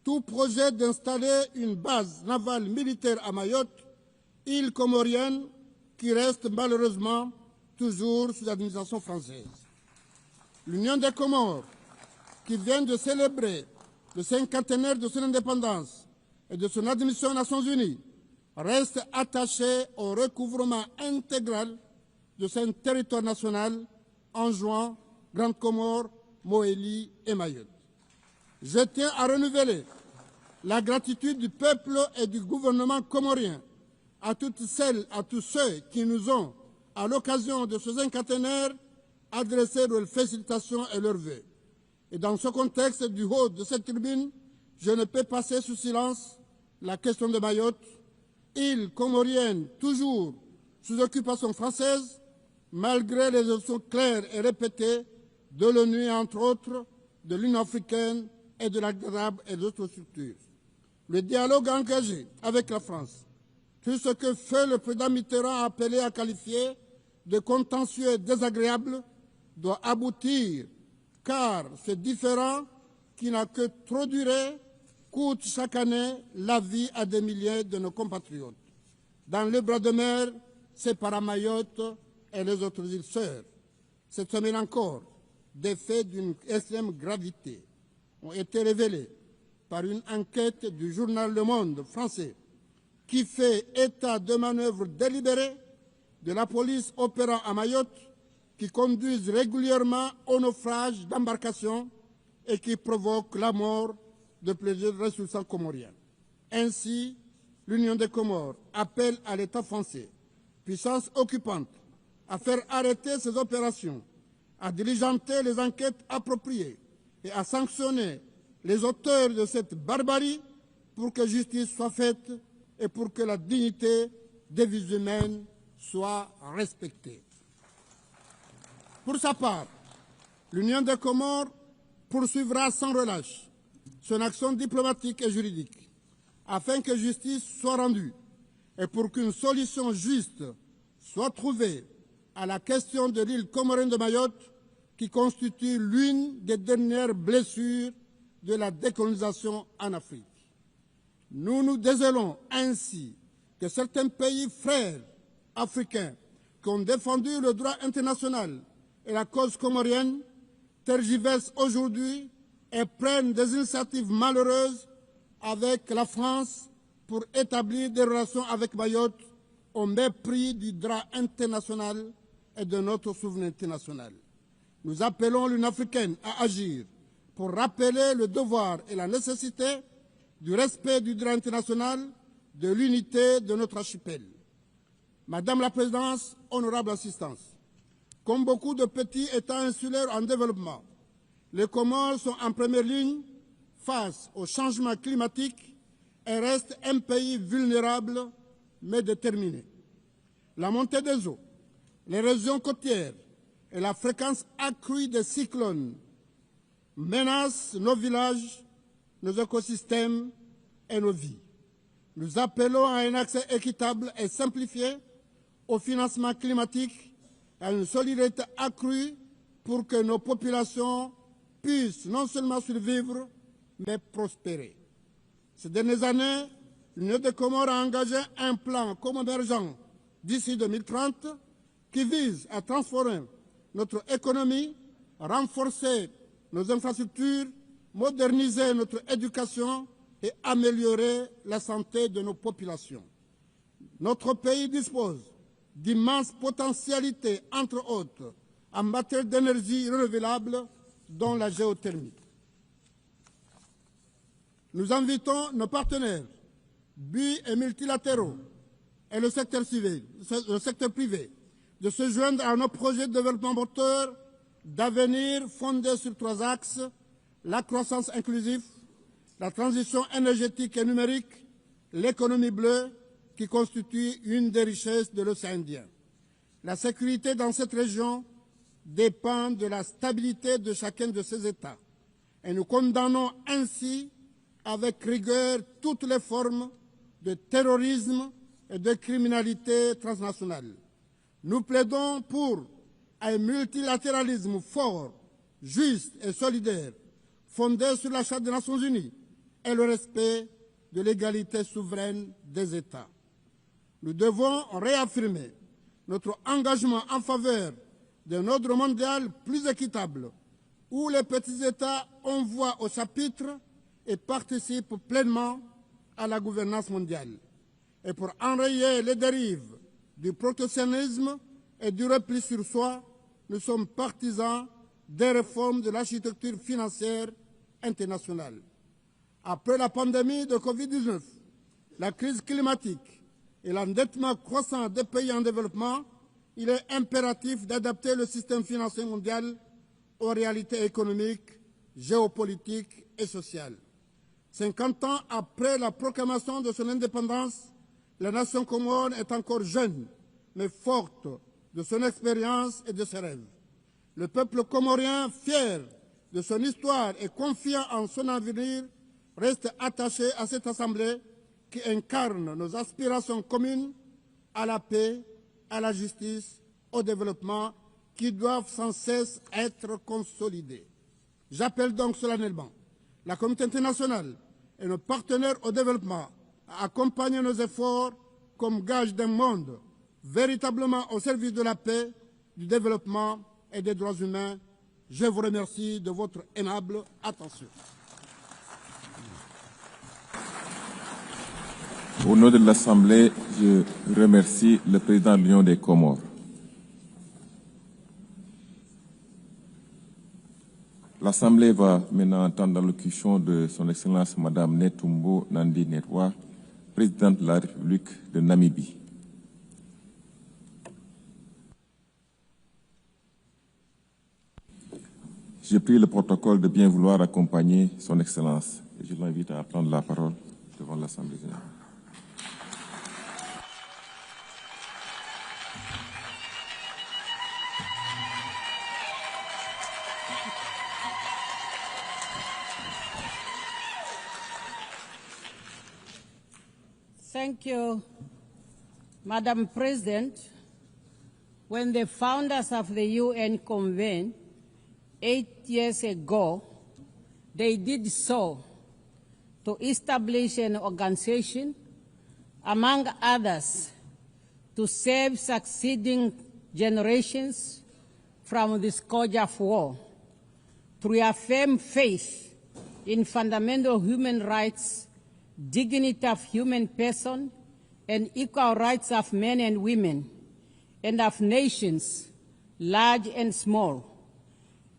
tout projet d'installer une base navale militaire à Mayotte, île comorienne qui reste malheureusement toujours sous l'administration française. L'Union des Comores, qui vient de célébrer le cinquantenaire de son indépendance et de son admission aux Nations Unies, reste attaché au recouvrement intégral de son territoire national en jouant Grande Comore, Moélie et Mayotte. Je tiens à renouveler la gratitude du peuple et du gouvernement comorien à toutes celles, à tous ceux qui nous ont, à l'occasion de ce cinquantenaire, adressé leurs félicitations et leurs vœux. Et dans ce contexte du haut de cette tribune, je ne peux passer sous silence la question de Mayotte, île comorienne toujours sous occupation française, malgré les options claires et répétées de l'ONU et entre autres de l'Union africaine et de la DRAB et d'autres structures. Le dialogue engagé avec la France, tout ce que fait le président Mitterrand a appelé à qualifier de contentieux désagréable, doit aboutir, car ce différend qui n'a que trop duré coûte chaque année la vie à des milliers de nos compatriotes. Dans le bras de mer, séparant Mayotte et les autres îles sœurs. Cette semaine encore, des faits d'une extrême gravité ont été révélés par une enquête du journal Le Monde français qui fait état de manœuvres délibérées de la police opérant à Mayotte qui conduisent régulièrement au naufrage d'embarcations et qui provoquent la mort de plusieurs ressortissants comoriens. Ainsi, l'Union des Comores appelle à l'État français, puissance occupante, à faire arrêter ces opérations, à diligenter les enquêtes appropriées et à sanctionner les auteurs de cette barbarie pour que justice soit faite et pour que la dignité des vies humaines soit respectée. Pour sa part, l'Union des Comores poursuivra sans relâche son action diplomatique et juridique afin que justice soit rendue et pour qu'une solution juste soit trouvée à la question de l'île comorienne de Mayotte qui constitue l'une des dernières blessures de la décolonisation en Afrique. Nous nous désolons ainsi que certains pays frères africains qui ont défendu le droit international et la cause comorienne tergiversent aujourd'hui et prennent des initiatives malheureuses avec la France pour établir des relations avec Mayotte au mépris du droit international et de notre souveraineté nationale. Nous appelons l'Union africaine à agir pour rappeler le devoir et la nécessité du respect du droit international, de l'unité de notre archipel. Madame la Présidente, honorable assistance, comme beaucoup de petits États insulaires en développement, les Comores sont en première ligne face au changement climatique et restent un pays vulnérable mais déterminé. La montée des eaux, les régions côtières et la fréquence accrue des cyclones menacent nos villages, nos écosystèmes et nos vies. Nous appelons à un accès équitable et simplifié au financement climatique et à une solidarité accrue pour que nos populations puissent non seulement survivre, mais prospérer. Ces dernières années, l'Union des Comores a engagé un plan convergent d'ici 2030 qui vise à transformer notre économie, renforcer nos infrastructures, moderniser notre éducation et améliorer la santé de nos populations. Notre pays dispose d'immenses potentialités, entre autres, en matière d'énergie renouvelable, dont la géothermie. Nous invitons nos partenaires, bi- et multilatéraux, et le secteur privé, de se joindre à nos projets de développement moteur d'avenir fondés sur 3 axes: la croissance inclusive, la transition énergétique et numérique, l'économie bleue, qui constitue une des richesses de l'océan Indien. La sécurité dans cette région dépend de la stabilité de chacun de ces États. Et nous condamnons ainsi avec rigueur toutes les formes de terrorisme et de criminalité transnationale. Nous plaidons pour un multilatéralisme fort, juste et solidaire, fondé sur la Charte des Nations Unies et le respect de l'égalité souveraine des États. Nous devons réaffirmer notre engagement en faveur d'un ordre mondial plus équitable, où les petits États ont voix au chapitre et participent pleinement à la gouvernance mondiale. Et pour enrayer les dérives du protectionnisme et du repli sur soi, nous sommes partisans des réformes de l'architecture financière internationale. Après la pandémie de Covid-19, la crise climatique et l'endettement croissant des pays en développement, il est impératif d'adapter le système financier mondial aux réalités économiques, géopolitiques et sociales. 50 ans après la proclamation de son indépendance, la nation comore est encore jeune, mais forte de son expérience et de ses rêves. Le peuple comorien, fier de son histoire et confiant en son avenir, reste attaché à cette Assemblée qui incarne nos aspirations communes à la paix, à la justice, au développement, qui doivent sans cesse être consolidées. J'appelle donc solennellement la communauté internationale et nos partenaires au développement à accompagner nos efforts comme gage d'un monde véritablement au service de la paix, du développement et des droits humains. Je vous remercie de votre aimable attention. Au nom de l'Assemblée, je remercie le président de l'Union des Comores. L'Assemblée va maintenant entendre l'allocution de son Excellence Madame Netumbo Nandi Netwa, présidente de la République de Namibie. Je prie le protocole de bien vouloir accompagner son Excellence et je l'invite à prendre la parole devant l'Assemblée générale. Thank you, Madam President. When the founders of the UN convened 8 years ago, they did so to establish an organization, among others, to save succeeding generations from the scourge of war, to reaffirm faith in fundamental human rights, dignity of human person, and equal rights of men and women, and of nations, large and small,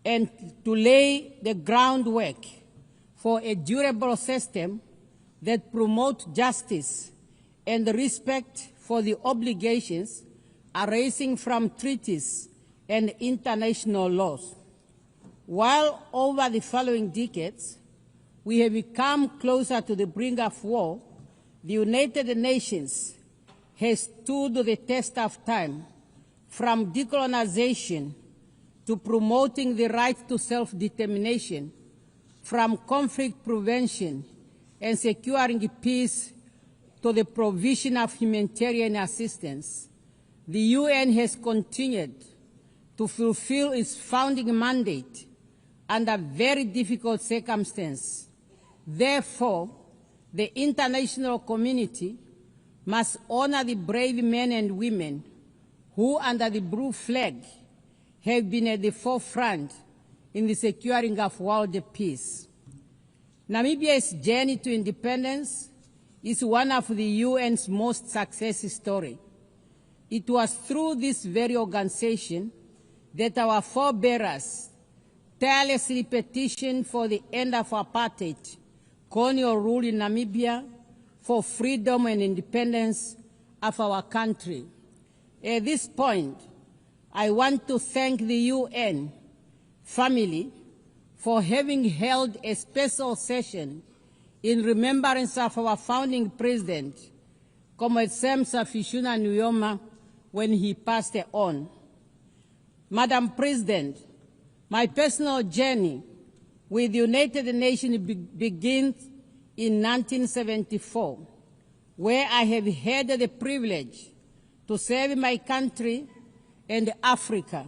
and to lay the groundwork for a durable system that promotes justice and respect for the obligations arising from treaties and international laws. While over the following decades, we have come closer to the brink of war, the United Nations has stood the test of time, from decolonization to promoting the right to self-determination, from conflict prevention and securing peace to the provision of humanitarian assistance. The UN has continued to fulfill its founding mandate under very difficult circumstances. Therefore, the international community must honor the brave men and women who, under the blue flag, have been at the forefront in the securing of world peace. Namibia's journey to independence is one of the UN's most successful stories. It was through this very organization that our forebears tirelessly petitioned for the end of apartheid, colonial rule in Namibia, for freedom and independence of our country. At this point, I want to thank the UN family for having held a special session in remembrance of our founding president, Comrade Sam Safishuna Nujoma, when he passed on. Madam President, my personal journey with the United Nations begins in 1974, where I have had the privilege to serve my country and Africa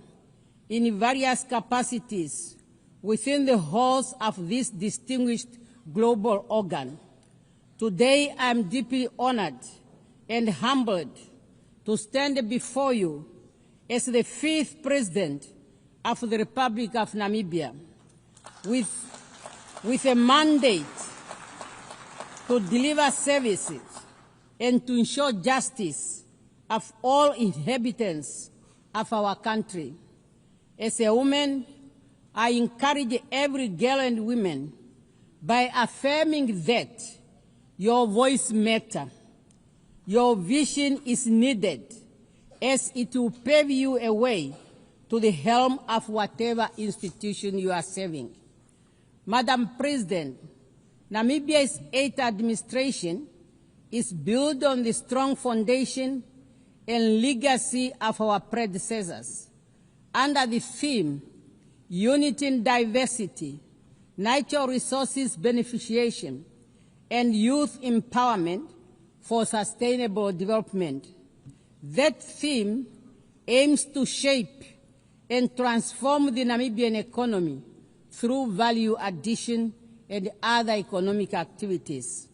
in various capacities within the halls of this distinguished global organ. Today, I am deeply honored and humbled to stand before you as the 5th President of the Republic of Namibia with a mandate to deliver services and to ensure justice of all inhabitants of our country. As a woman, I encourage every girl and woman by affirming that your voice matters, your vision is needed, as it will pave you a way to the helm of whatever institution you are serving. Madam President, Namibia's 8th administration is built on the strong foundation and legacy of our predecessors. Under the theme, Unity in Diversity, Natural Resources Beneficiation, and Youth Empowerment for Sustainable Development. That theme aims to shape and transform the Namibian economy through value addition and other economic activities.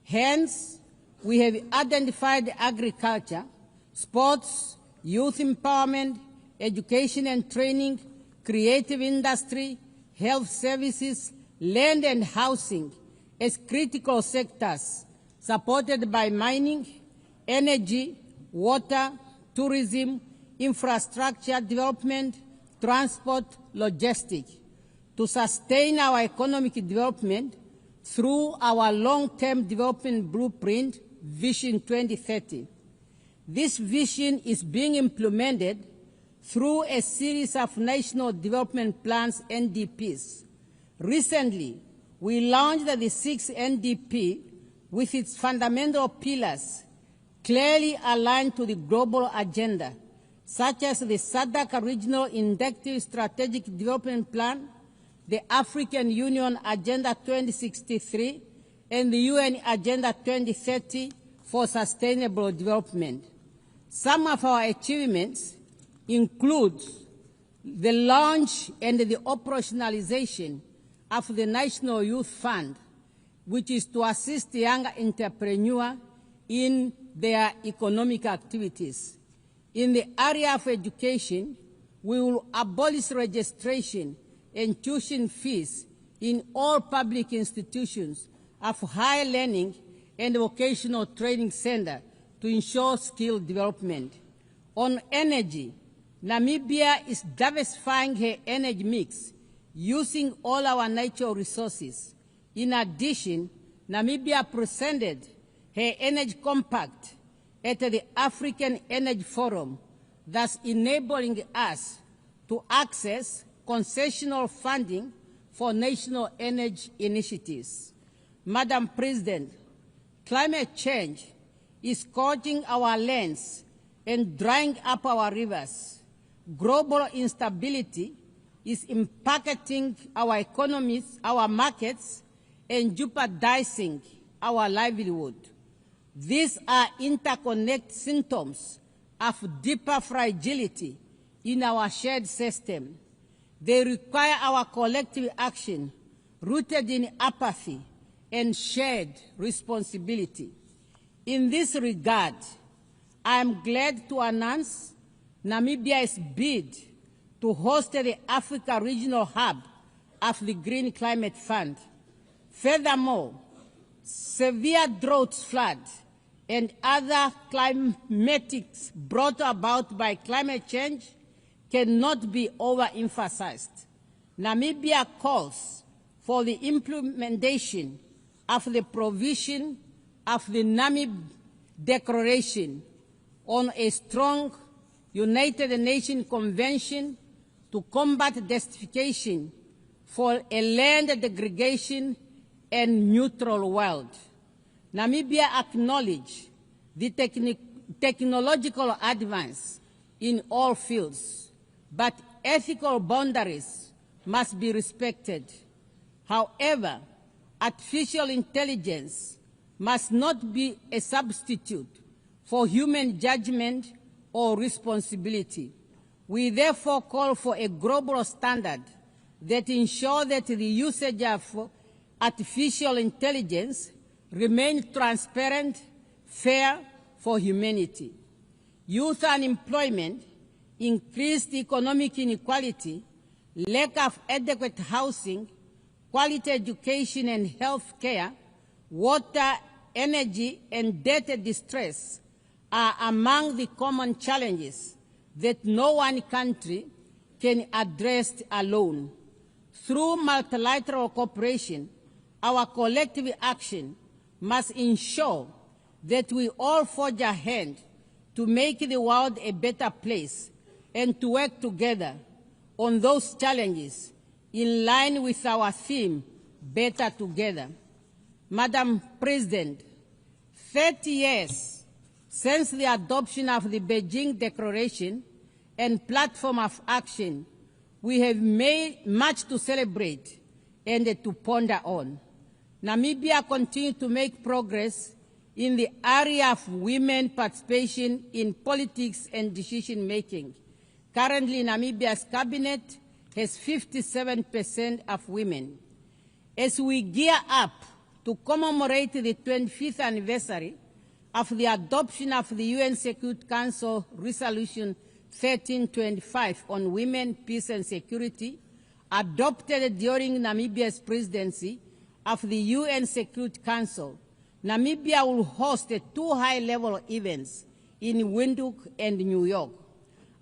Hence, we have identified agriculture, sports, youth empowerment, education and training, creative industry, health services, land and housing as critical sectors supported by mining, energy, water, tourism, infrastructure development, transport, logistics, to sustain our economic development through our long-term development blueprint, Vision 2030. This vision is being implemented through a series of national development plans, NDPs. Recently, we launched the 6th NDP with its fundamental pillars clearly aligned to the global agenda, such as the SADC Regional Inductive Strategic Development Plan, the African Union Agenda 2063, and the UN Agenda 2030 for Sustainable Development. Some of our achievements include the launch and the operationalization of the National Youth Fund, which is to assist young entrepreneurs in their economic activities. In the area of education, we will abolish registration and tuition fees in all public institutions of higher learning and vocational training centers to ensure skill development. On energy, Namibia is diversifying her energy mix using all our natural resources. In addition, Namibia presented her energy compact at the African Energy Forum, thus enabling us to access concessional funding for national energy initiatives. Madam President, climate change is scorching our lands and drying up our rivers. Global instability is impacting our economies, our markets, and jeopardizing our livelihood. These are interconnected symptoms of deeper fragility in our shared system. They require our collective action rooted in apathy and shared responsibility. In this regard, I am glad to announce Namibia's bid to host the Africa Regional Hub of the Green Climate Fund. Furthermore, severe droughts, floods, and other climatics brought about by climate change cannot be overemphasized. Namibia calls for the implementation of the provision of the Namib Declaration on a strong United Nations Convention to combat desertification for a land degradation and neutral world. Namibia acknowledges the technological advance in all fields, but ethical boundaries must be respected. However, artificial intelligence must not be a substitute for human judgment or responsibility. We therefore call for a global standard that ensures that the usage of artificial intelligence remains transparent, fair for humanity. Youth unemployment, increased economic inequality, lack of adequate housing, quality education and health care water, energy, and debt distress are among the common challenges that no one country can address alone. Through multilateral cooperation, our collective action must ensure that we all forge ahead to make the world a better place and to work together on those challenges in line with our theme, Better Together. Madam President, 30 years since the adoption of the Beijing Declaration and Platform of Action, we have made much to celebrate and to ponder on. Namibia continues to make progress in the area of women participation in politics and decision-making. Currently, Namibia's cabinet has 57% of women. As we gear up to commemorate the 25th anniversary of the adoption of the UN Security Council Resolution 1325 on women, peace and security, adopted during Namibia's presidency of the UN Security Council, Namibia will host 2 high-level events in Windhoek and New York.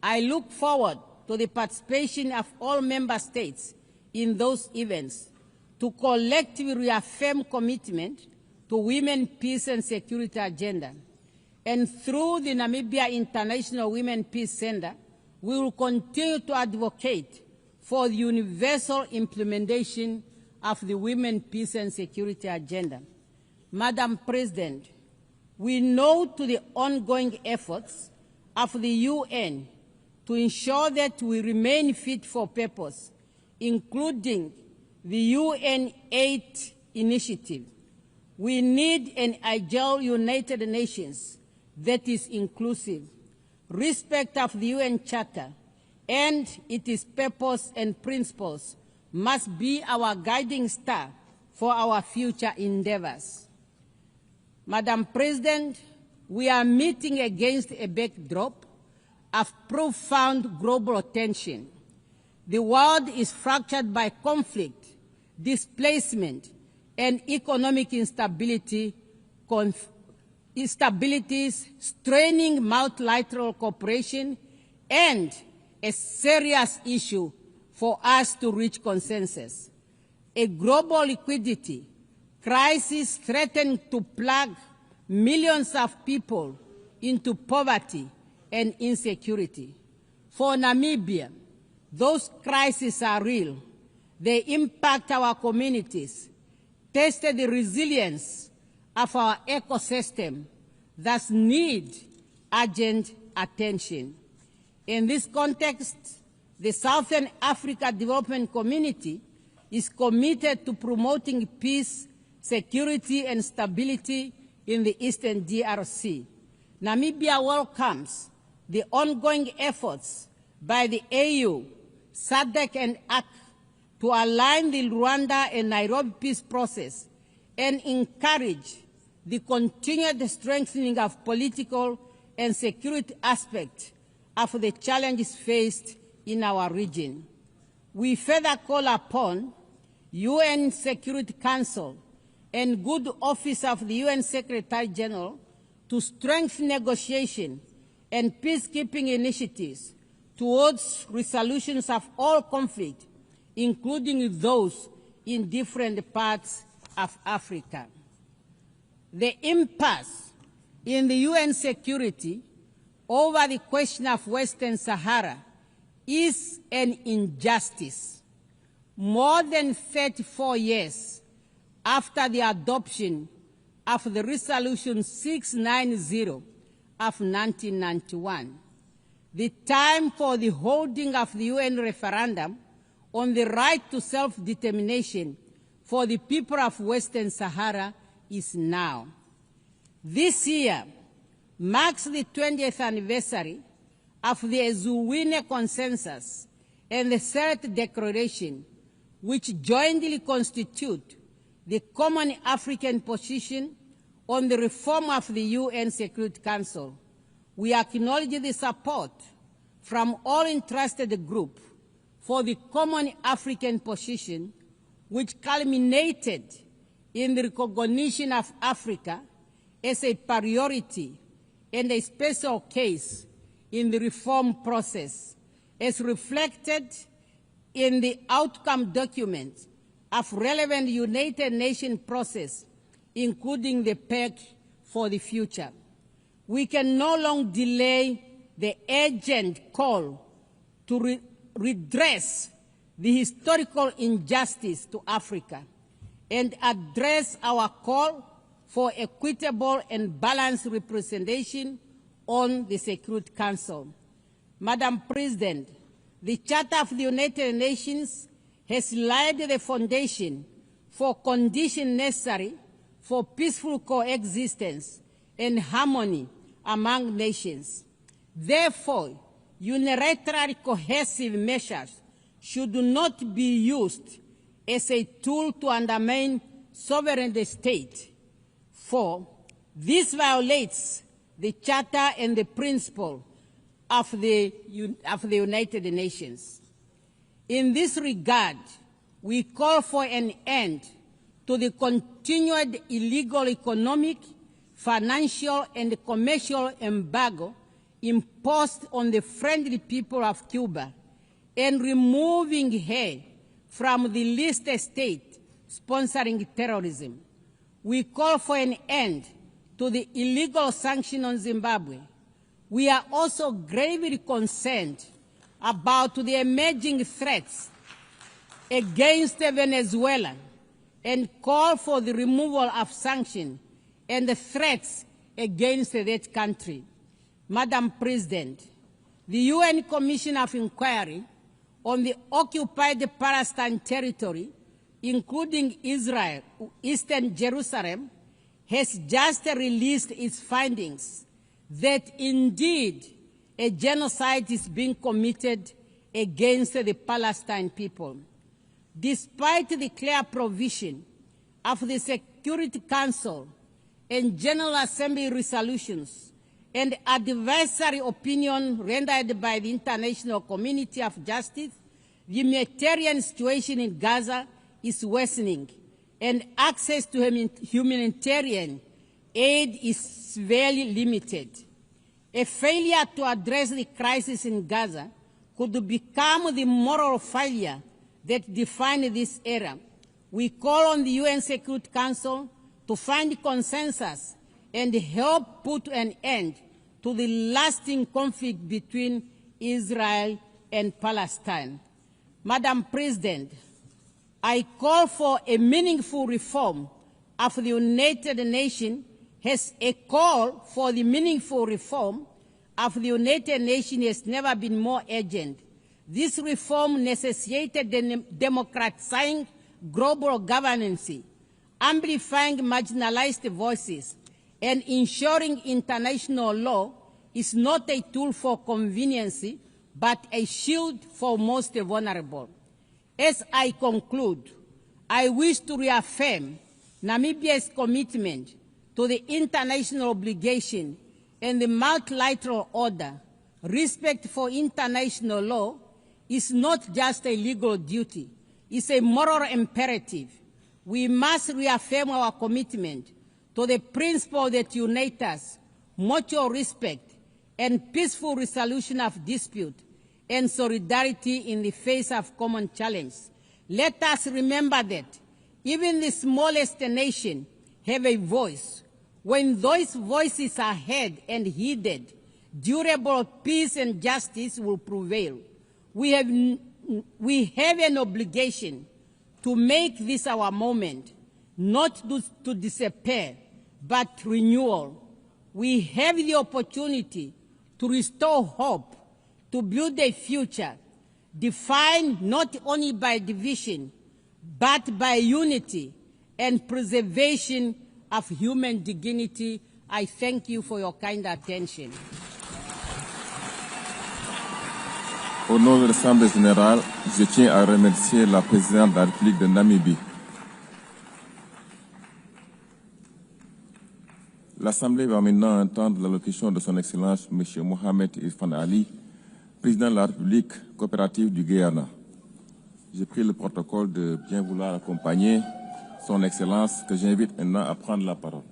I look forward to the participation of all member states in those events to collectively reaffirm commitment to women, peace and security agenda. And through the Namibia International Women Peace Center, we will continue to advocate for the universal implementation of the Women, Peace and Security agenda. Madam President, we note the ongoing efforts of the UN to ensure that we remain fit for purpose, including the UN 8 initiative. We need an agile United Nations that is inclusive. Respect of the UN Charter and its purpose and principles must be our guiding star for our future endeavors. Madam President, we are meeting against a backdrop of profound global tension. The world is fractured by conflict, displacement, and economic instabilities straining multilateral cooperation and a serious issue for us to reach consensus. A global liquidity crisis threatens to plunge millions of people into poverty and insecurity. For Namibia, those crises are real. They impact our communities, test the resilience of our ecosystem, thus need urgent attention. In this context, the Southern Africa Development Community is committed to promoting peace, security, and stability in the Eastern DRC. Namibia welcomes the ongoing efforts by the AU, SADC, and AC to align the Rwanda and Nairobi peace process and encourage the continued strengthening of political and security aspects of the challenges faced in our region. We further call upon UN Security Council and good office of the UN Secretary General to strengthen negotiation and peacekeeping initiatives towards resolutions of all conflict, including those in different parts of Africa. The impasse in the UN security over the question of Western Sahara is an injustice. More than 34 years after the adoption of the Resolution 690 of 1991, the time for the holding of the UN referendum on the right to self-determination for the people of Western Sahara is now. This year marks the 20th anniversary of the Ezuwine Consensus and the Third Declaration, which jointly constitute the common African position on the reform of the UN Security Council. We acknowledge the support from all interested groups for the common African position, which culminated in the recognition of Africa as a priority and a special case in the reform process, as reflected in the outcome document of relevant United Nations process, including the pact for the future. We can no longer delay the urgent call to redress the historical injustice to Africa and address our call for equitable and balanced representation on the Security Council. Madam President, the Charter of the United Nations has laid the foundation for conditions necessary for peaceful coexistence and harmony among nations. Therefore, unilateral cohesive measures should not be used as a tool to undermine sovereign state, for this violates the Charter and the principle of the United Nations. In this regard, we call for an end to the continued illegal economic, financial, and commercial embargo imposed on the friendly people of Cuba and removing her from the list of states sponsoring terrorism. We call for an end to the illegal sanctions on Zimbabwe. We are also gravely concerned about the emerging threats against Venezuela and call for the removal of sanctions and the threats against that country. Madam President, the UN Commission of Inquiry on the occupied Palestine territory, including Israel, Eastern Jerusalem, has just released its findings that indeed a genocide is being committed against the Palestinian people. Despite the clear provision of the Security Council and General Assembly resolutions and advisory opinion rendered by the international community of justice, the humanitarian situation in Gaza is worsening, and access to humanitarian aid is severely limited. A failure to address the crisis in Gaza could become the moral failure that defines this era. We call on the UN Security Council to find consensus and help put an end to the lasting conflict between Israel and Palestine. Madam President, I call for a meaningful reform of the United Nations as a call for the meaningful reform of the United Nations has never been more urgent. This reform necessitated democratizing global governance, amplifying marginalized voices, and ensuring international law is not a tool for convenience, but a shield for most vulnerable. As I conclude, I wish to reaffirm Namibia's commitment to the international obligation and the multilateral order. Respect for international law is not just a legal duty, it's a moral imperative. We must reaffirm our commitment to the principle that unite us, mutual respect, and peaceful resolution of dispute, and solidarity in the face of common challenge. Let us remember that even the smallest nation have a voice. When those voices are heard and heeded, durable peace and justice will prevail. We have an obligation to make this our moment, not to despair, but renewal. We have the opportunity to restore hope, to build a future defined not only by division, but by unity and preservation of human dignity. I thank you for your kind attention. Au nom de l'Assemblée Générale, je tiens à remercier la présidente de la République de Namibie. L'Assemblée va maintenant entendre l'allocution de son Excellence M. Mohamed Irfan Ali, président de la République coopérative du Guyana. J'ai pris le protocole de bien vouloir accompagner son Excellence, que j'invite maintenant à prendre la parole.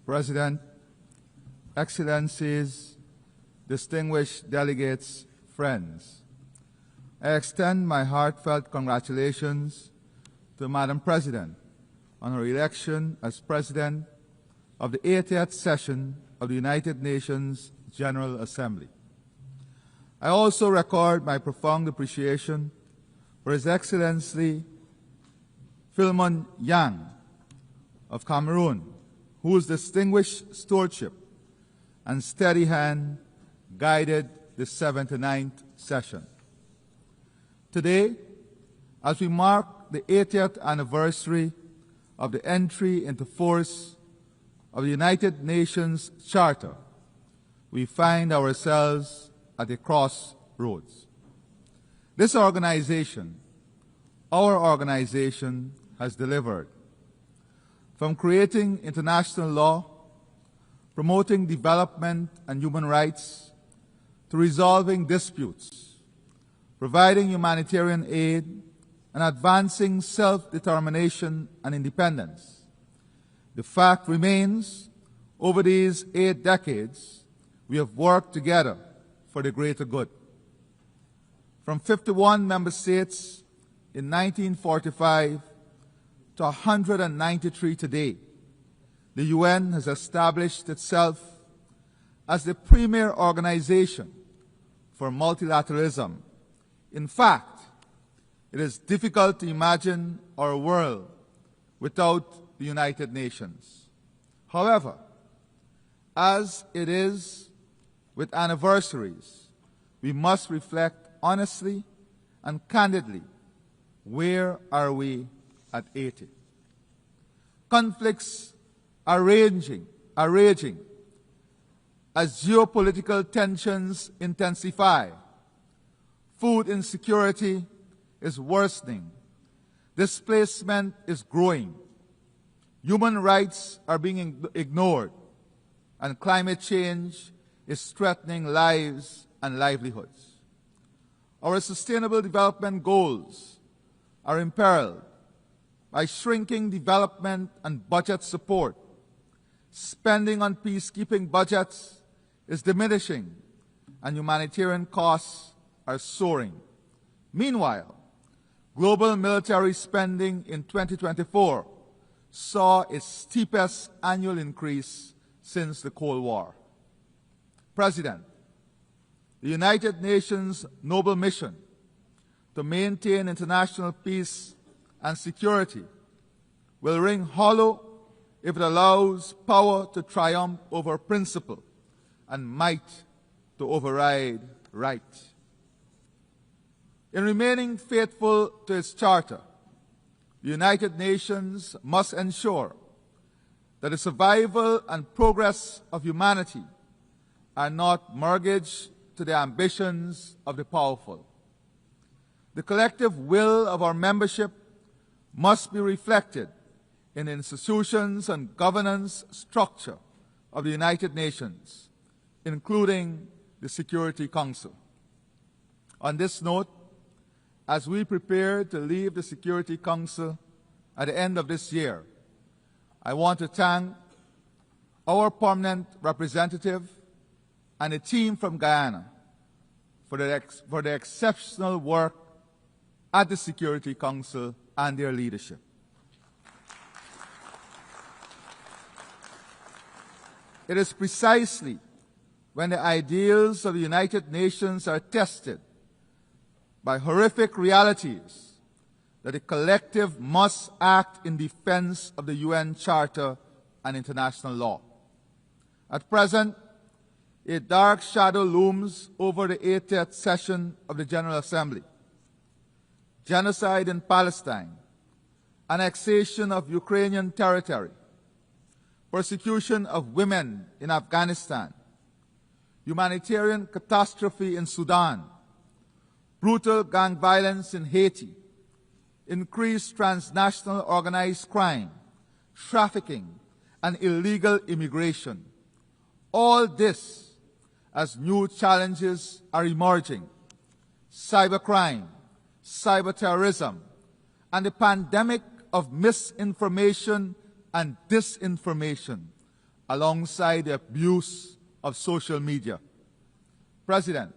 President, Excellencies, distinguished delegates, friends, I extend my heartfelt congratulations to Madam President on her election as President of the 80th session of the United Nations General Assembly. I also record my profound appreciation for His Excellency Philmon Yang of Cameroon, whose distinguished stewardship and steady hand guided the 79th session. Today, as we mark the 80th anniversary of the entry into force of the United Nations Charter, we find ourselves at a crossroads. This organization, our organization, has delivered. From creating international law, promoting development and human rights, to resolving disputes, providing humanitarian aid, and advancing self-determination and independence. The fact remains, over these 8 decades, we have worked together for the greater good. From 51 member states in 1945 to 193 today, the UN has established itself as the premier organization for multilateralism. In fact, it is difficult to imagine our world without the United Nations. However, as it is with anniversaries, we must reflect honestly and candidly, where are we at 80? Conflicts are raging as geopolitical tensions intensify. Food insecurity is worsening. Displacement is growing. Human rights are being ignored, and climate change is threatening lives and livelihoods. Our sustainable development goals are imperiled by shrinking development and budget support. Spending on peacekeeping budgets is diminishing, and humanitarian costs are soaring. Meanwhile, global military spending in 2024 saw its steepest annual increase since the Cold War. President, the United Nations noble mission to maintain international peace and security will ring hollow if it allows power to triumph over principle and might to override right. In remaining faithful to its charter, the United Nations must ensure that the survival and progress of humanity are not mortgaged to the ambitions of the powerful. The collective will of our membership must be reflected in the institutions and governance structure of the United Nations, including the Security Council. On this note, as we prepare to leave the Security Council at the end of this year, I want to thank our permanent representative and a team from Guyana for their exceptional work at the Security Council and their leadership. It is precisely when the ideals of the United Nations are tested by horrific realities that the collective must act in defense of the UN Charter and international law. At present, a dark shadow looms over the 80th session of the General Assembly. Genocide in Palestine, annexation of Ukrainian territory, persecution of women in Afghanistan, humanitarian catastrophe in Sudan, brutal gang violence in Haiti, increased transnational organized crime, trafficking, and illegal immigration. All this as new challenges are emerging: cybercrime, cyberterrorism, and the pandemic of misinformation and disinformation, alongside the abuse of social media. President,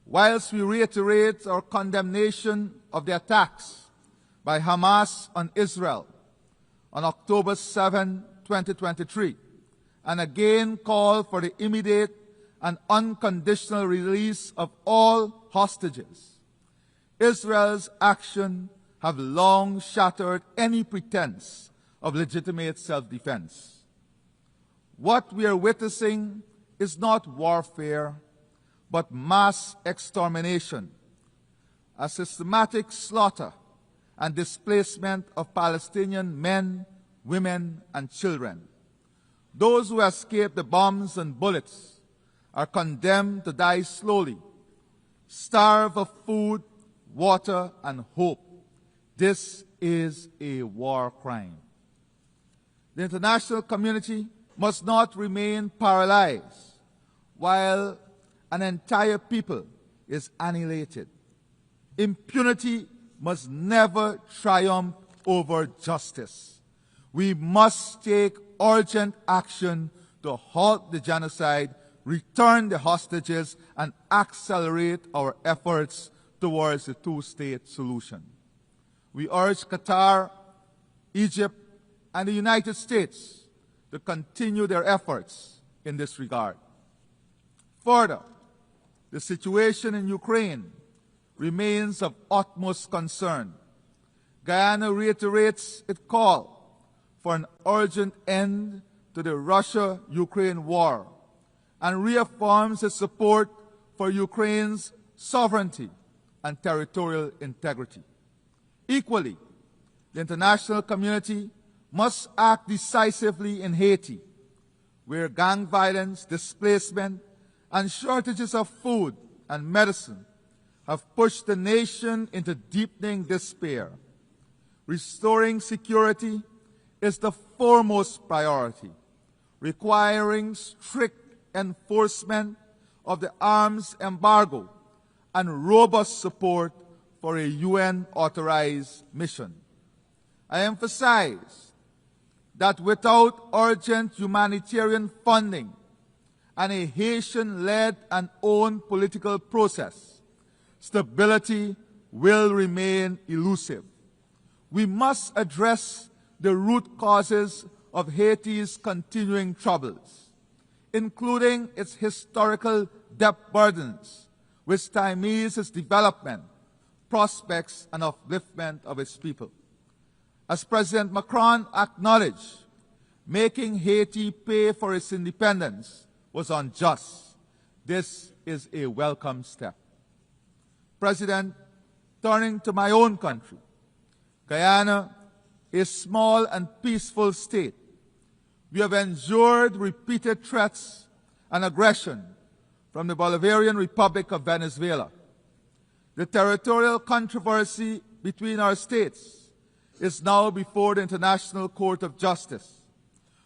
whilst we reiterate our condemnation of the attacks by Hamas on Israel on October 7, 2023, and again call for the immediate and unconditional release of all hostages, Israel's actions have long shattered any pretense of legitimate self-defense. What we are witnessing is not warfare, but mass extermination, a systematic slaughter and displacement of Palestinian men, women, and children. Those who escape the bombs and bullets are condemned to die slowly, starve of food, water, and hope. This is a war crime. The international community must not remain paralyzed while an entire people is annihilated. Impunity must never triumph over justice. We must take urgent action to halt the genocide, return the hostages, and accelerate our efforts towards a two-state solution. We urge Qatar, Egypt, and the United States to continue their efforts in this regard. Further, the situation in Ukraine remains of utmost concern. Guyana reiterates its call for an urgent end to the Russia-Ukraine war and reaffirms its support for Ukraine's sovereignty and territorial integrity. Equally, the international community must act decisively in Haiti, where gang violence, displacement, and shortages of food and medicine have pushed the nation into deepening despair. Restoring security is the foremost priority, requiring strict enforcement of the arms embargo and robust support for a UN-authorized mission. I emphasize that without urgent humanitarian funding and a Haitian-led and owned political process, stability will remain elusive. We must address the root causes of Haiti's continuing troubles, including its historical debt burdens, which stymies its development, prospects, and upliftment of its people. As President Macron acknowledged, making Haiti pay for its independence was unjust. This is a welcome step. President, turning to my own country, Guyana, a small and peaceful state, we have endured repeated threats and aggression from the Bolivarian Republic of Venezuela. The territorial controversy between our states is now before the International Court of Justice,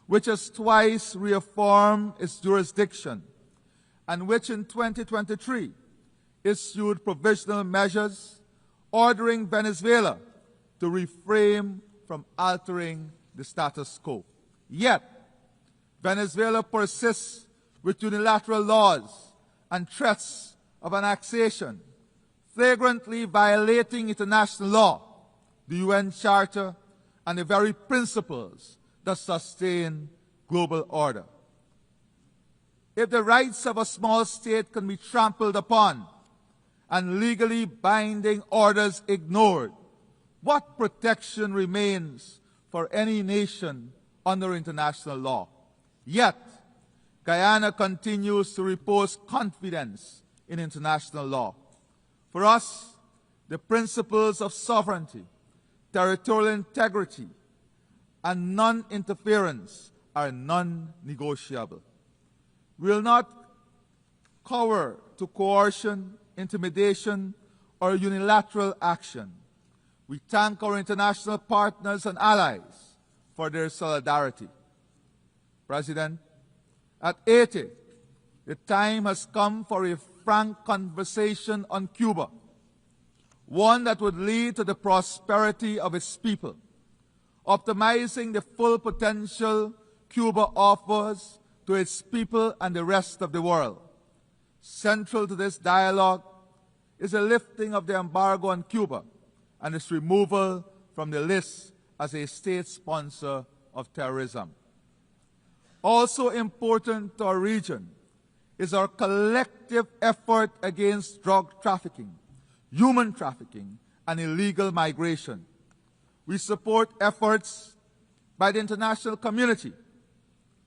which has twice reaffirmed its jurisdiction and which in 2023 issued provisional measures ordering Venezuela to refrain from altering the status quo. Yet, Venezuela persists with unilateral laws and threats of annexation, flagrantly violating international law, the UN Charter, and the very principles that sustain global order. If the rights of a small state can be trampled upon and legally binding orders ignored, what protection remains for any nation under international law? Yet, Guyana continues to repose confidence in international law. For us, the principles of sovereignty, territorial integrity, and non-interference are non-negotiable. We will not cower to coercion, intimidation, or unilateral action. We thank our international partners and allies for their solidarity. President, at 80, the time has come for a frank conversation on Cuba, one that would lead to the prosperity of its people, optimizing the full potential Cuba offers to its people and the rest of the world. Central to this dialogue is the lifting of the embargo on Cuba and its removal from the list as a state sponsor of terrorism. Also important to our region is our collective effort against drug trafficking, human trafficking, and illegal migration. We support efforts by the international community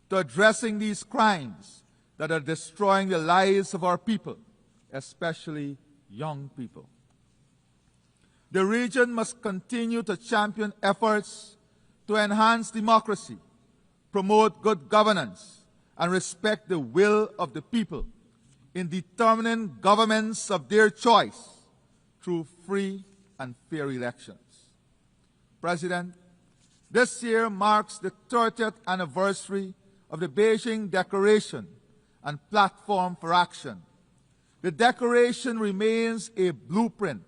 to addressing these crimes that are destroying the lives of our people, especially young people. The region must continue to champion efforts to enhance democracy, promote good governance, and respect the will of the people in determining governments of their choice through free and fair elections. President, this year marks the 30th anniversary of the Beijing Declaration and Platform for Action. The Declaration remains a blueprint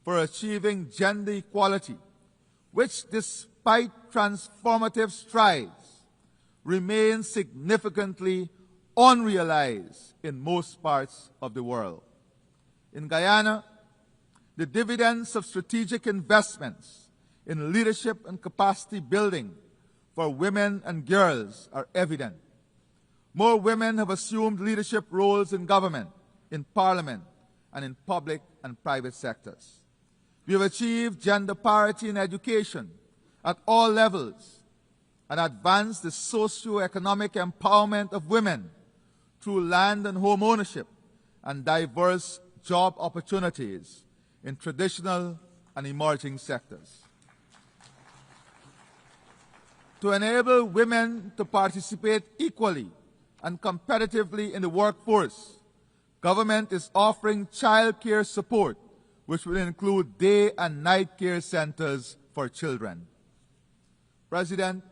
for achieving gender equality, which, despite transformative strides, remains significantly unrealized in most parts of the world. In Guyana, the dividends of strategic investments in leadership and capacity building for women and girls are evident. More women have assumed leadership roles in government, in parliament, and in public and private sectors. We have achieved gender parity in education at all levels and advanced the socio-economic empowerment of women through land and home ownership and diverse job opportunities in traditional and emerging sectors. To enable women to participate equally and competitively in the workforce, government is offering child care support, which will include day and night care centers for children. President,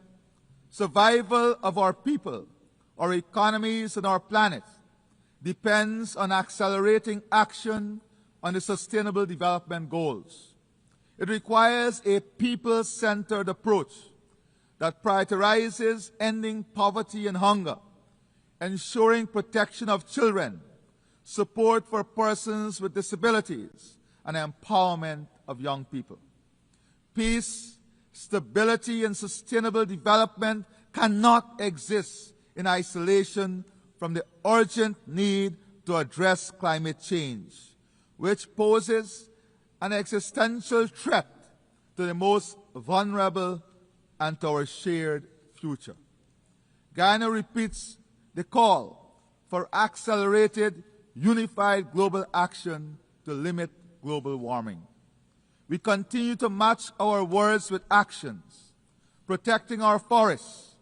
survival of our people, our economies, and our planet depends on accelerating action on the Sustainable Development Goals. It requires a people-centered approach that prioritizes ending poverty and hunger, ensuring protection of children, support for persons with disabilities, and empowerment of young people. Peace, stability, and sustainable development cannot exist in isolation from the urgent need to address climate change, which poses an existential threat to the most vulnerable and to our shared future. Guyana repeats the call for accelerated, unified global action to limit global warming. We continue to match our words with actions, protecting our forests,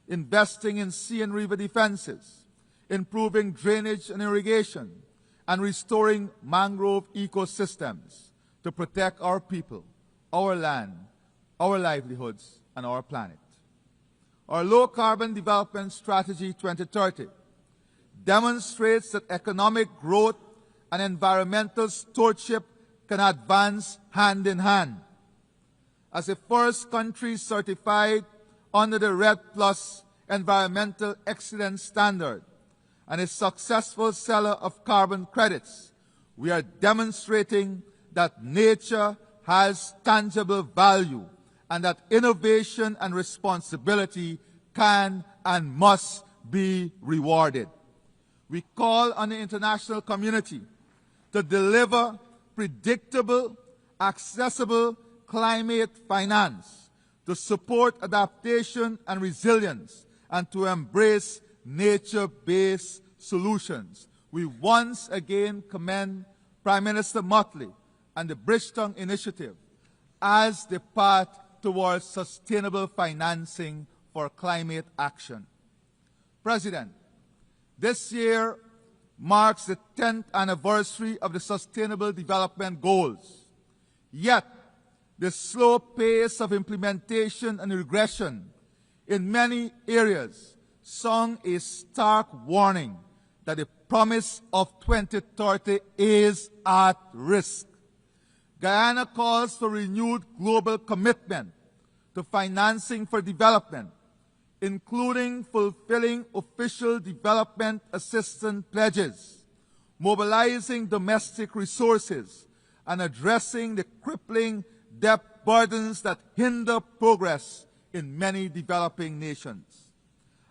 investing in sea and river defenses, improving drainage and irrigation, and restoring mangrove ecosystems to protect our people, our land, our livelihoods, and our planet. Our low-carbon development strategy 2030 demonstrates that economic growth and environmental stewardship can advance hand in hand. As the first country certified under the REDD+ Environmental Excellence Standard and a successful seller of carbon credits, we are demonstrating that nature has tangible value and that innovation and responsibility can and must be rewarded. We call on the international community to deliver predictable, accessible climate finance, to support adaptation and resilience, and to embrace nature-based solutions. We once again commend Prime Minister Motley and the Bridgetown Initiative as the path towards sustainable financing for climate action. President, this year marks the 10th anniversary of the Sustainable Development Goals. Yet, the slow pace of implementation and regression in many areas sound a stark warning that the promise of 2030 is at risk. Guyana calls for renewed global commitment to financing for development, including fulfilling official development assistance pledges, mobilizing domestic resources, and addressing the crippling debt burdens that hinder progress in many developing nations.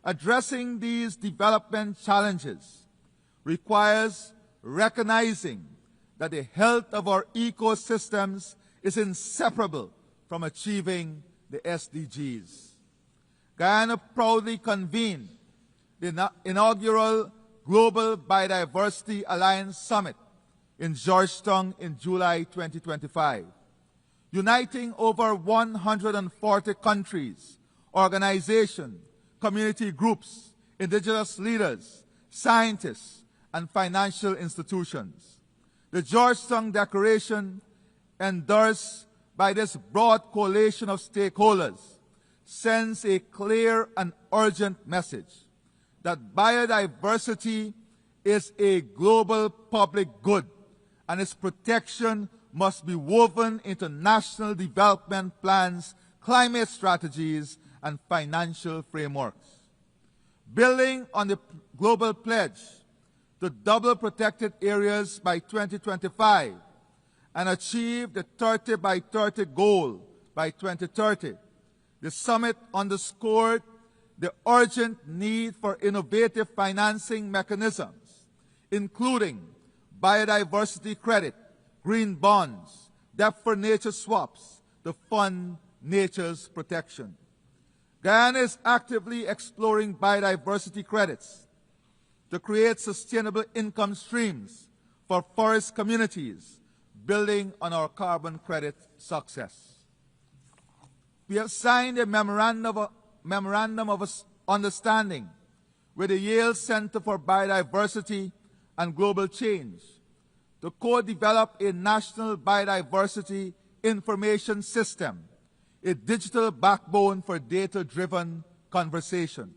Addressing these development challenges requires recognizing that the health of our ecosystems is inseparable from achieving the SDGs. Guyana proudly convened the inaugural Global Biodiversity Alliance Summit in Georgetown in July 2025, uniting over 140 countries, organizations, community groups, indigenous leaders, scientists, and financial institutions. The Georgetown Declaration, endorsed by this broad coalition of stakeholders, sends a clear and urgent message that biodiversity is a global public good and its protection must be woven into national development plans, climate strategies, and financial frameworks. Building on the global pledge to double protected areas by 2025 and achieve the 30 by 30 goal by 2030, the summit underscored the urgent need for innovative financing mechanisms, including biodiversity credit, green bonds, debt for nature swaps to fund nature's protection. Guyana is actively exploring biodiversity credits to create sustainable income streams for forest communities, building on our carbon credit success. We have signed a memorandum of understanding with the Yale Center for Biodiversity and Global Change to co-develop a national biodiversity information system, a digital backbone for data-driven conversation.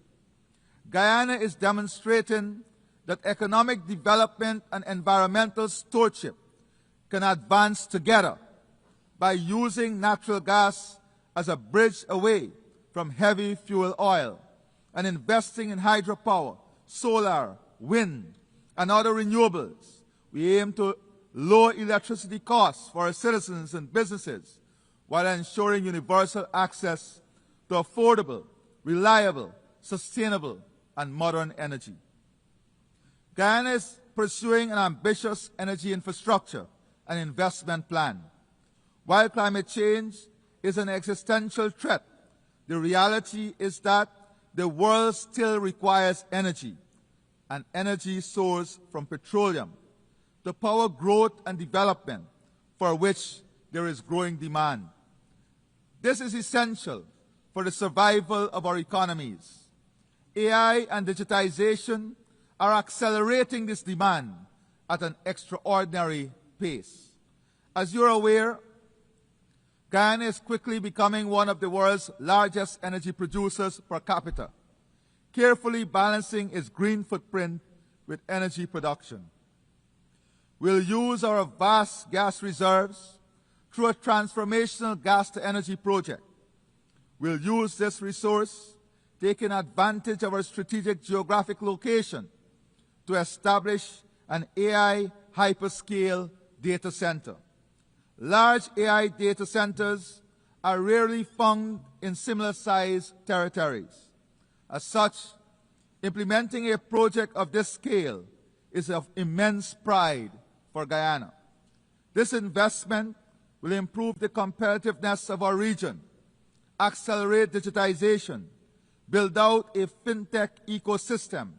Guyana is demonstrating that economic development and environmental stewardship can advance together by using natural gas as a bridge away from heavy fuel oil and investing in hydropower, solar, wind, and other renewables. We aim to lower electricity costs for our citizens and businesses while ensuring universal access to affordable, reliable, sustainable, and modern energy. Guyana is pursuing an ambitious energy infrastructure and investment plan. While climate change is an existential threat, the reality is that the world still requires energy, an energy sourced from petroleum, to power growth and development for which there is growing demand. This is essential for the survival of our economies. AI and digitization are accelerating this demand at an extraordinary pace. As you're aware, Guyana is quickly becoming one of the world's largest energy producers per capita, carefully balancing its green footprint with energy production. We'll use our vast gas reserves through a transformational gas-to-energy project. We'll use this resource, taking advantage of our strategic geographic location, to establish an AI hyperscale data center. Large AI data centers are rarely found in similar-sized territories. As such, implementing a project of this scale is of immense pride for Guyana. This investment will improve the competitiveness of our region, accelerate digitization, build out a fintech ecosystem,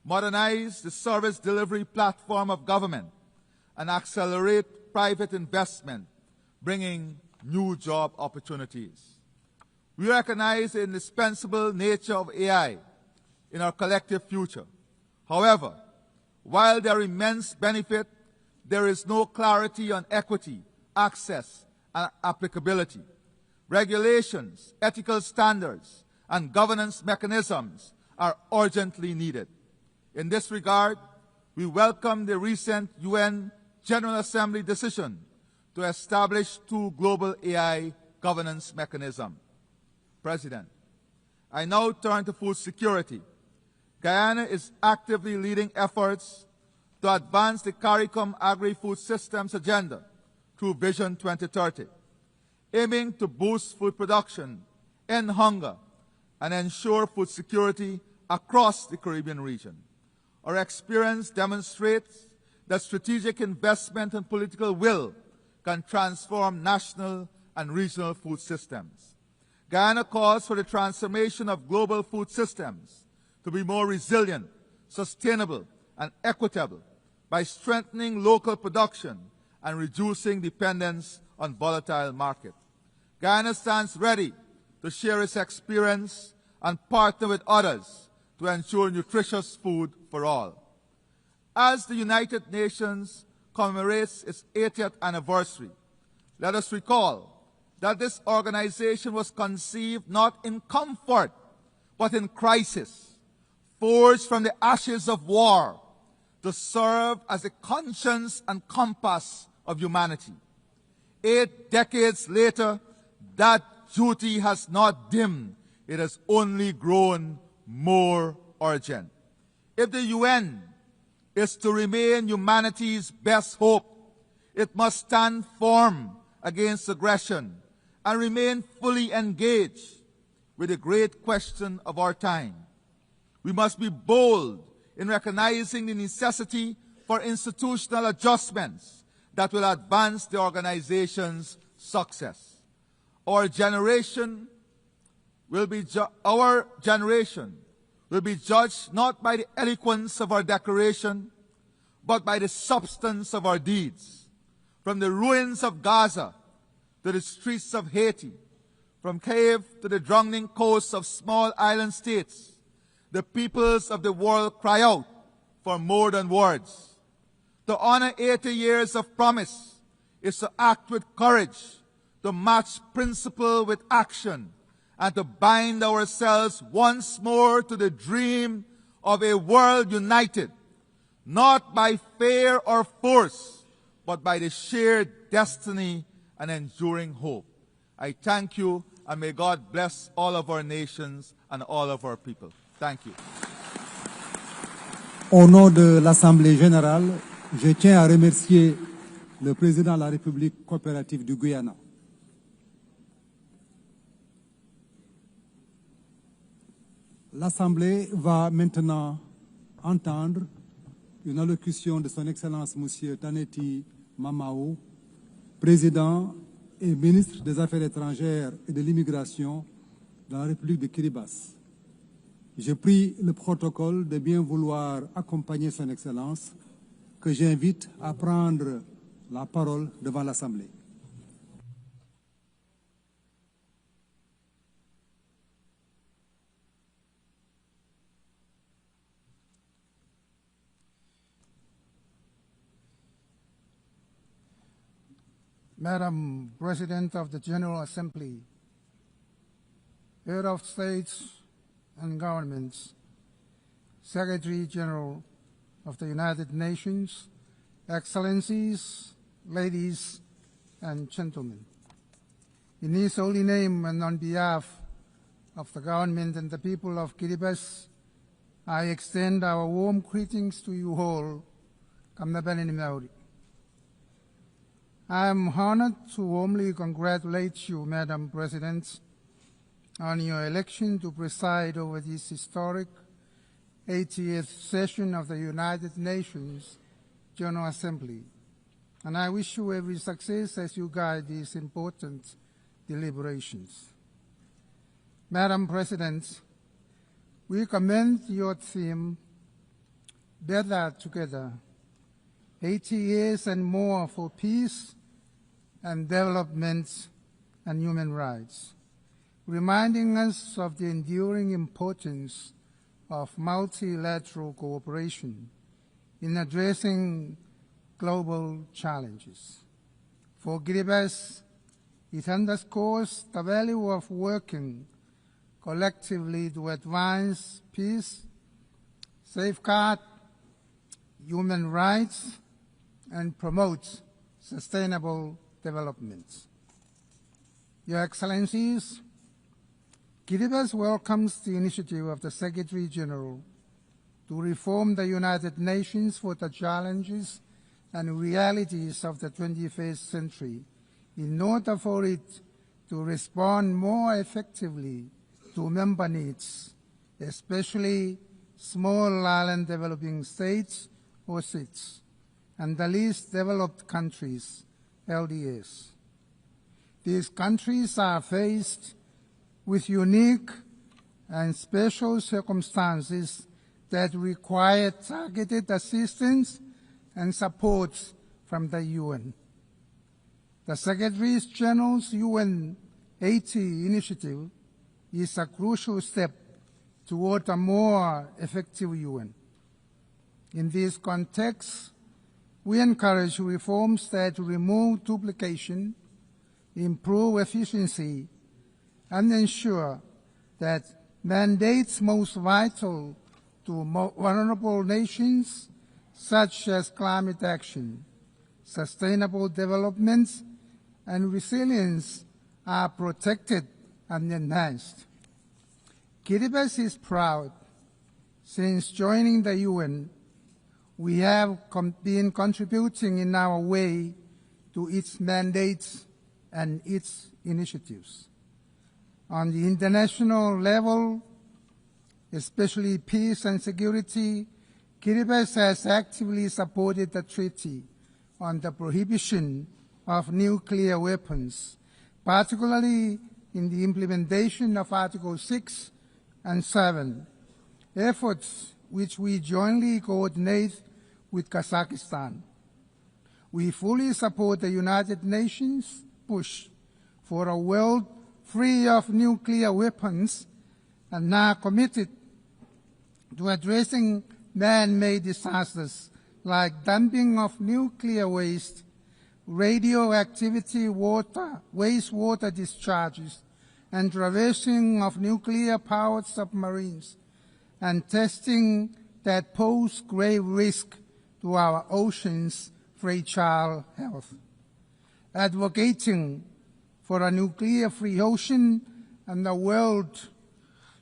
modernize the service delivery platform of government, and accelerate private investment, bringing new job opportunities. We recognize the indispensable nature of AI in our collective future. However, while there are immense benefits, there is no clarity on equity, access, and applicability. Regulations, ethical standards, and governance mechanisms are urgently needed. In this regard, we welcome the recent UN General Assembly decision to establish 2 global AI governance mechanisms. President, I now turn to food security. Guyana is actively leading efforts to advance the CARICOM agri-food systems agenda through Vision 2030, aiming to boost food production, end hunger, and ensure food security across the Caribbean region. Our experience demonstrates that strategic investment and political will can transform national and regional food systems. Guyana calls for the transformation of global food systems to be more resilient, sustainable, and equitable by strengthening local production and reducing dependence on volatile markets. Guyana stands ready to share its experience and partner with others to ensure nutritious food for all. As the United Nations commemorates its 80th anniversary, let us recall that this organization was conceived not in comfort, but in crisis, forged from the ashes of war to serve as the conscience and compass of humanity. 8 decades later, that duty has not dimmed, it has only grown more urgent. If the UN is to remain humanity's best hope, it must stand firm against aggression and remain fully engaged with the great question of our time. We must be bold in recognizing the necessity for institutional adjustments that will advance the organization's success. Our generation will be judged not by the eloquence of our declaration, but by the substance of our deeds. From the ruins of Gaza to the streets of Haiti, from Kiev to the drowning coasts of small island states, the peoples of the world cry out for more than words. To honor 80 years of promise is to act with courage, to match principle with action, and to bind ourselves once more to the dream of a world united, not by fear or force, but by the shared destiny and enduring hope. I thank you, and may God bless all of our nations and all of our people. Thank you. Au nom de l'Assemblée Générale, je tiens à remercier le président de la République coopérative du Guyana. L'Assemblée va maintenant entendre une allocution de son Excellence M. Taneti Mamao, président et ministre des Affaires étrangères et de l'immigration de la République de Kiribati. Je prie le protocole de bien vouloir accompagner son Excellence, que j'invite à prendre la parole devant l'Assemblée. Madam President of the General Assembly, Head of States and Governments, Secretary General of the United Nations, Excellencies, ladies and gentlemen. In His holy name and on behalf of the government and the people of Kiribati, I extend our warm greetings to you all. I am honored to warmly congratulate you, Madam President, on your election to preside over this historic 80th session of the United Nations General Assembly, and I wish you every success as you guide these important deliberations. Madam President, we commend your theme, Better Together, 80 years and more for peace and development and human rights, reminding us of the enduring importance of multilateral cooperation in addressing global challenges. For Kiribati, it underscores the value of working collectively to advance peace, safeguard human rights, and promote sustainable development. Your Excellencies, Kiribati welcomes the initiative of the Secretary General to reform the United Nations for the challenges and realities of the 21st century in order for it to respond more effectively to member needs, especially small island developing states or SIDS, and the least developed countries, LDS. These countries are faced with unique and special circumstances that require targeted assistance and support from the UN. The Secretary General's UN 80 initiative is a crucial step toward a more effective UN. In this context, we encourage reforms that remove duplication, improve efficiency, and ensure that mandates most vital to vulnerable nations, such as climate action, sustainable development, and resilience, are protected and enhanced. Kiribati is proud. Since joining the UN, we have been contributing in our way to its mandates and its initiatives. On the international level, especially peace and security, Kiribati has actively supported the Treaty on the Prohibition of Nuclear Weapons, particularly in the implementation of Articles 6 and 7, efforts which we jointly coordinate with Kazakhstan. We fully support the United Nations push for a world free of nuclear weapons and are committed to addressing man-made disasters like dumping of nuclear waste, radioactivity wastewater discharges, and traversing of nuclear-powered submarines, and testing that pose grave risk to our oceans' fragile health. Advocating for a nuclear-free ocean and the world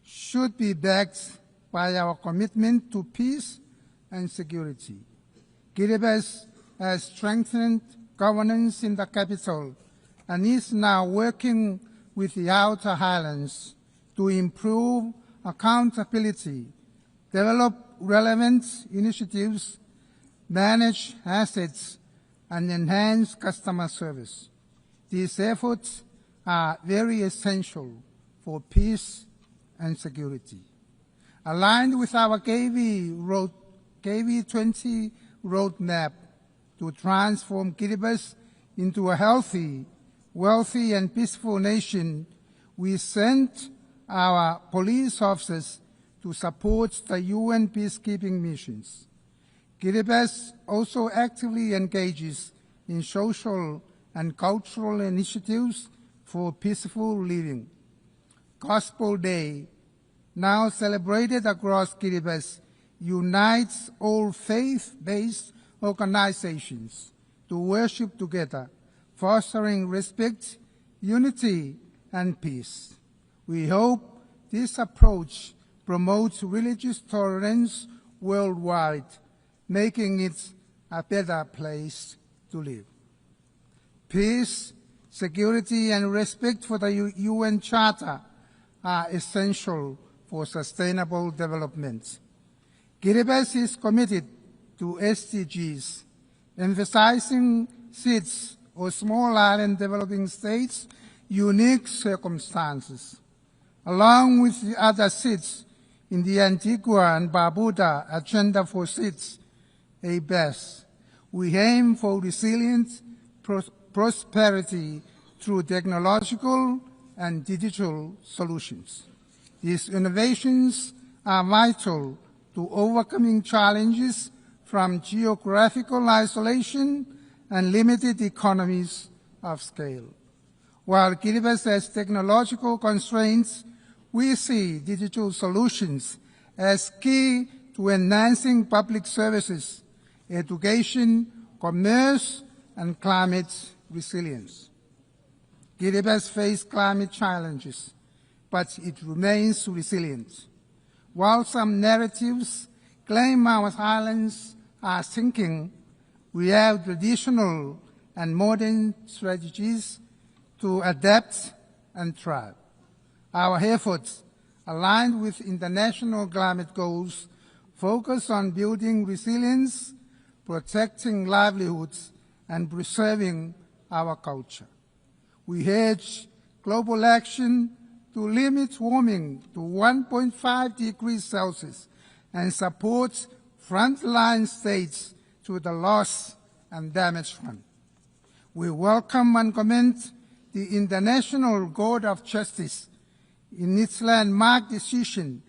should be backed by our commitment to peace and security. Kiribati has strengthened governance in the capital and is now working with the outer highlands to improve accountability, develop relevant initiatives, manage assets, and enhance customer service. These efforts are very essential for peace and security. Aligned with our KV20 roadmap to transform Kiribati into a healthy, wealthy, and peaceful nation, we sent our police officers to support the UN peacekeeping missions. Kiribati also actively engages in social and cultural initiatives for peaceful living. Gospel Day, now celebrated across Kiribati, unites all faith-based organizations to worship together, fostering respect, unity, and peace. We hope this approach promotes religious tolerance worldwide, making it a better place to live. Peace, security, and respect for the UN Charter are essential for sustainable development. Kiribati is committed to SDGs, emphasizing SIDS, or small island developing states' unique circumstances. Along with the other SIDS in the Antigua and Barbuda Agenda for SIDS, ABES, we aim for resilient prosperity through technological and digital solutions. These innovations are vital to overcoming challenges from geographical isolation and limited economies of scale. While Kiribati has technological constraints, we see digital solutions as key to enhancing public services, education, commerce, and climate resilience. Kiribati faces climate challenges, but it remains resilient. While some narratives claim our islands are sinking, we have traditional and modern strategies to adapt and thrive. Our efforts, aligned with international climate goals, focus on building resilience, protecting livelihoods, and preserving our culture. We urge global action to limit warming to 1.5 degrees Celsius and support frontline states to the loss and damage front. We welcome and commend the International Court of Justice in its landmark decision,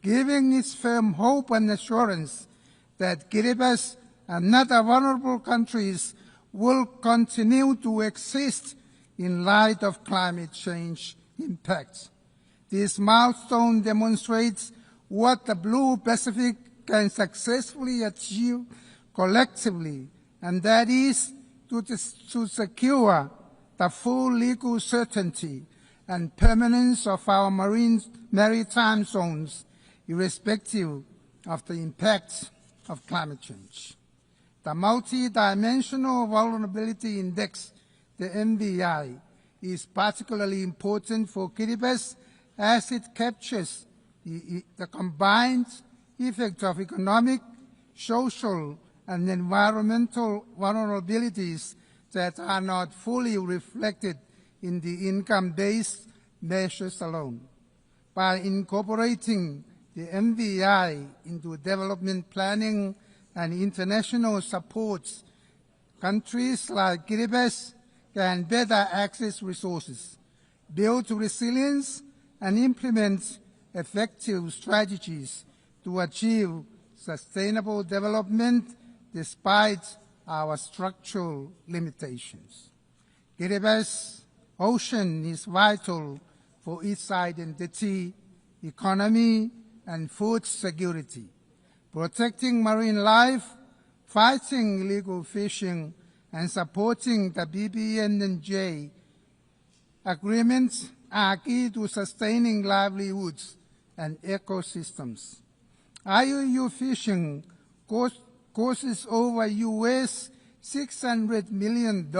giving its firm hope and assurance that Kiribati and other vulnerable countries will continue to exist in light of climate change impacts. This milestone demonstrates what the Blue Pacific can successfully achieve collectively, and that is to secure the full legal certainty and permanence of our maritime zones, irrespective of the impacts of climate change. The Multi-Dimensional Vulnerability Index, the MVI, is particularly important for Kiribati as it captures the combined effect of economic, social, and environmental vulnerabilities that are not fully reflected in the income-based measures alone. By incorporating the MVI into development planning and international supports, countries like Kiribati can better access resources, build resilience, and implement effective strategies to achieve sustainable development despite our structural limitations. Kiribati's ocean is vital for its identity, economy, and food security. Protecting marine life, fighting illegal fishing, and supporting the BBNJ agreements are key to sustaining livelihoods and ecosystems. IUU fishing causes over US $600 million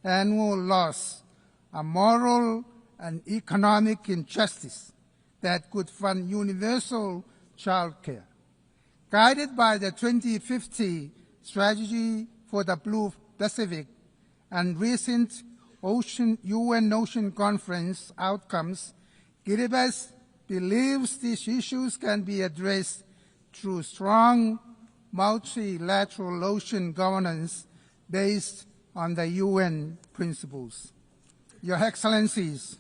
annual loss, a moral and economic injustice that could fund universal child care. Guided by the 2050 strategy for the Blue Pacific and recent UN Ocean Conference outcomes, Kiribati believes these issues can be addressed through strong multilateral ocean governance based on the UN principles. Your Excellencies,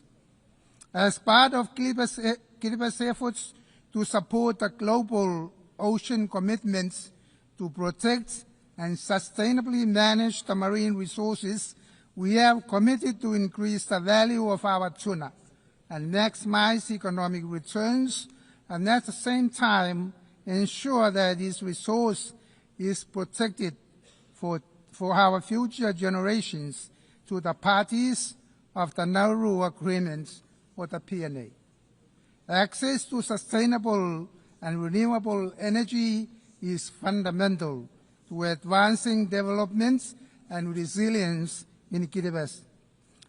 as part of Kiribati's efforts to support the global ocean commitments to protect and sustainably manage the marine resources, we have committed to increase the value of our tuna and maximize economic returns, and at the same time ensure that this resource is protected for our future generations to the parties of the Nauru Agreement or the PNA. Access to sustainable and renewable energy is fundamental to advancing development and resilience in Kiribati.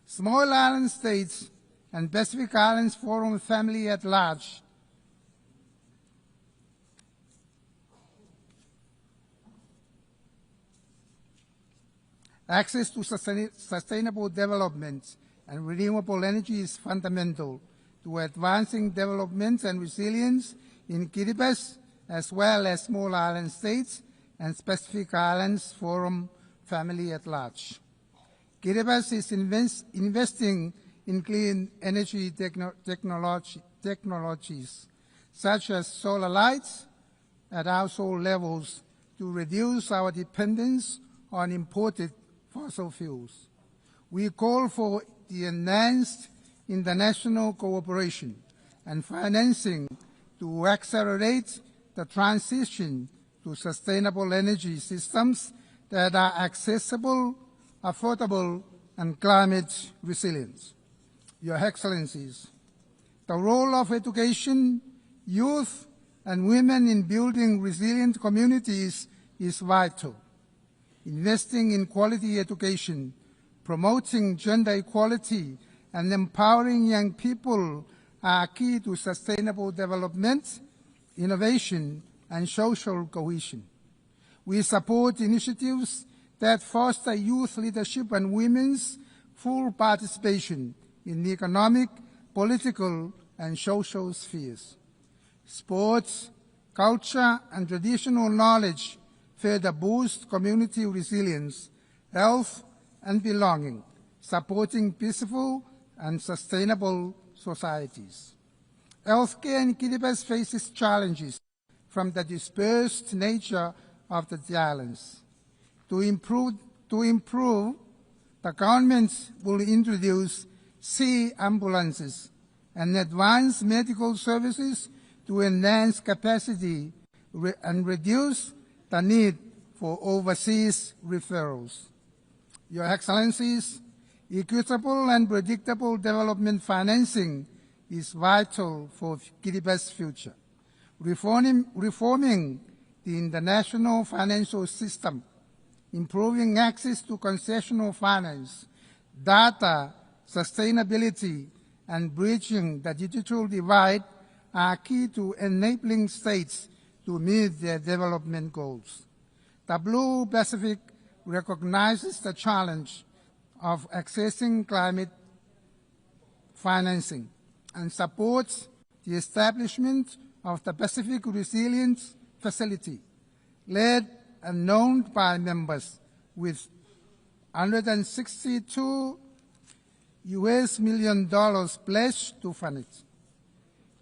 Small island states and Pacific Islands Forum family at large access to sustainable development and renewable energy is fundamental to advancing development and resilience in Kiribati, as well as small island states and Pacific Islands Forum family at large. Kiribati is investing in clean energy technologies, such as solar lights at household levels, to reduce our dependence on imported fossil fuels. We call for the enhanced international cooperation and financing to accelerate the transition to sustainable energy systems that are accessible, affordable, and climate resilient. Your Excellencies, the role of education, youth, and women in building resilient communities is vital. Investing in quality education, promoting gender equality, and empowering young people are key to sustainable development, innovation, and social cohesion. We support initiatives that foster youth leadership and women's full participation in the economic, political, and social spheres. Sports, culture, and traditional knowledge further boost community resilience, health, and belonging, supporting peaceful and sustainable societies. Healthcare in Kiribati faces challenges from the dispersed nature of the islands. To improve, the government will introduce sea ambulances and advance medical services to enhance capacity and reduce the need for overseas referrals. Your Excellencies, equitable and predictable development financing is vital for Kiribati's future. Reforming the international financial system, improving access to concessional finance, data, sustainability, and bridging the digital divide are key to enabling states to meet their development goals. The Blue Pacific recognizes the challenge of accessing climate financing and supports the establishment of the Pacific Resilience Facility, led and known by members, with $162 million pledged to fund it.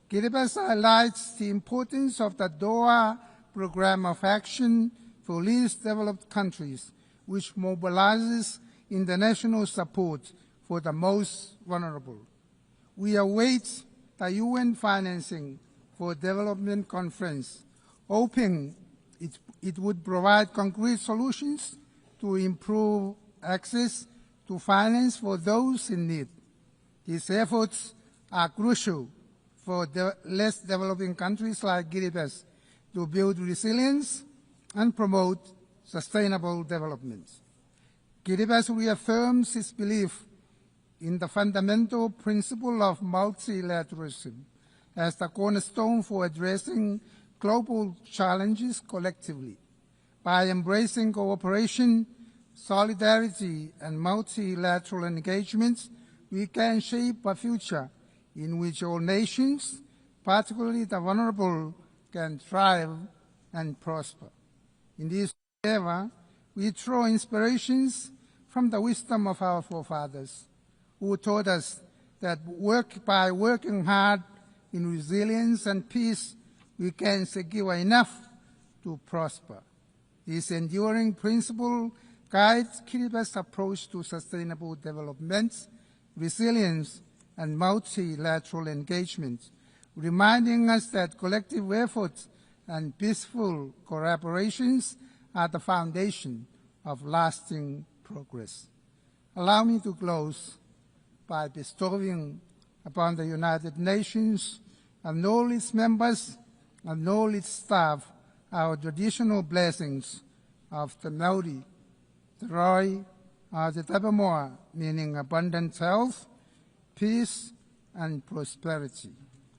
Kiribati highlights the importance of the Doha Programme of Action for Least Developed Countries, which mobilizes international support for the most vulnerable. We await the UN financing for development conference, hoping it would provide concrete solutions to improve access to finance for those in need. These efforts are crucial for less developing countries like Kiribati to build resilience and promote sustainable development. Kiribati reaffirms its belief in the fundamental principle of multilateralism as the cornerstone for addressing global challenges collectively. By embracing cooperation, solidarity, and multilateral engagement, we can shape a future in which all nations, particularly the vulnerable, can thrive and prosper. In this endeavor, we draw inspirations from the wisdom of our forefathers, who taught us that by working hard in resilience and peace, we can secure enough to prosper. This enduring principle guides Kiribati's approach to sustainable development, resilience, and multilateral engagement, reminding us that collective efforts and peaceful collaborations are the foundation of lasting progress. Allow me to close by bestowing upon the United Nations and all its members and all its staff our traditional blessings of the Maori, the Roi, the Tabamoa, meaning abundant health, peace, and prosperity.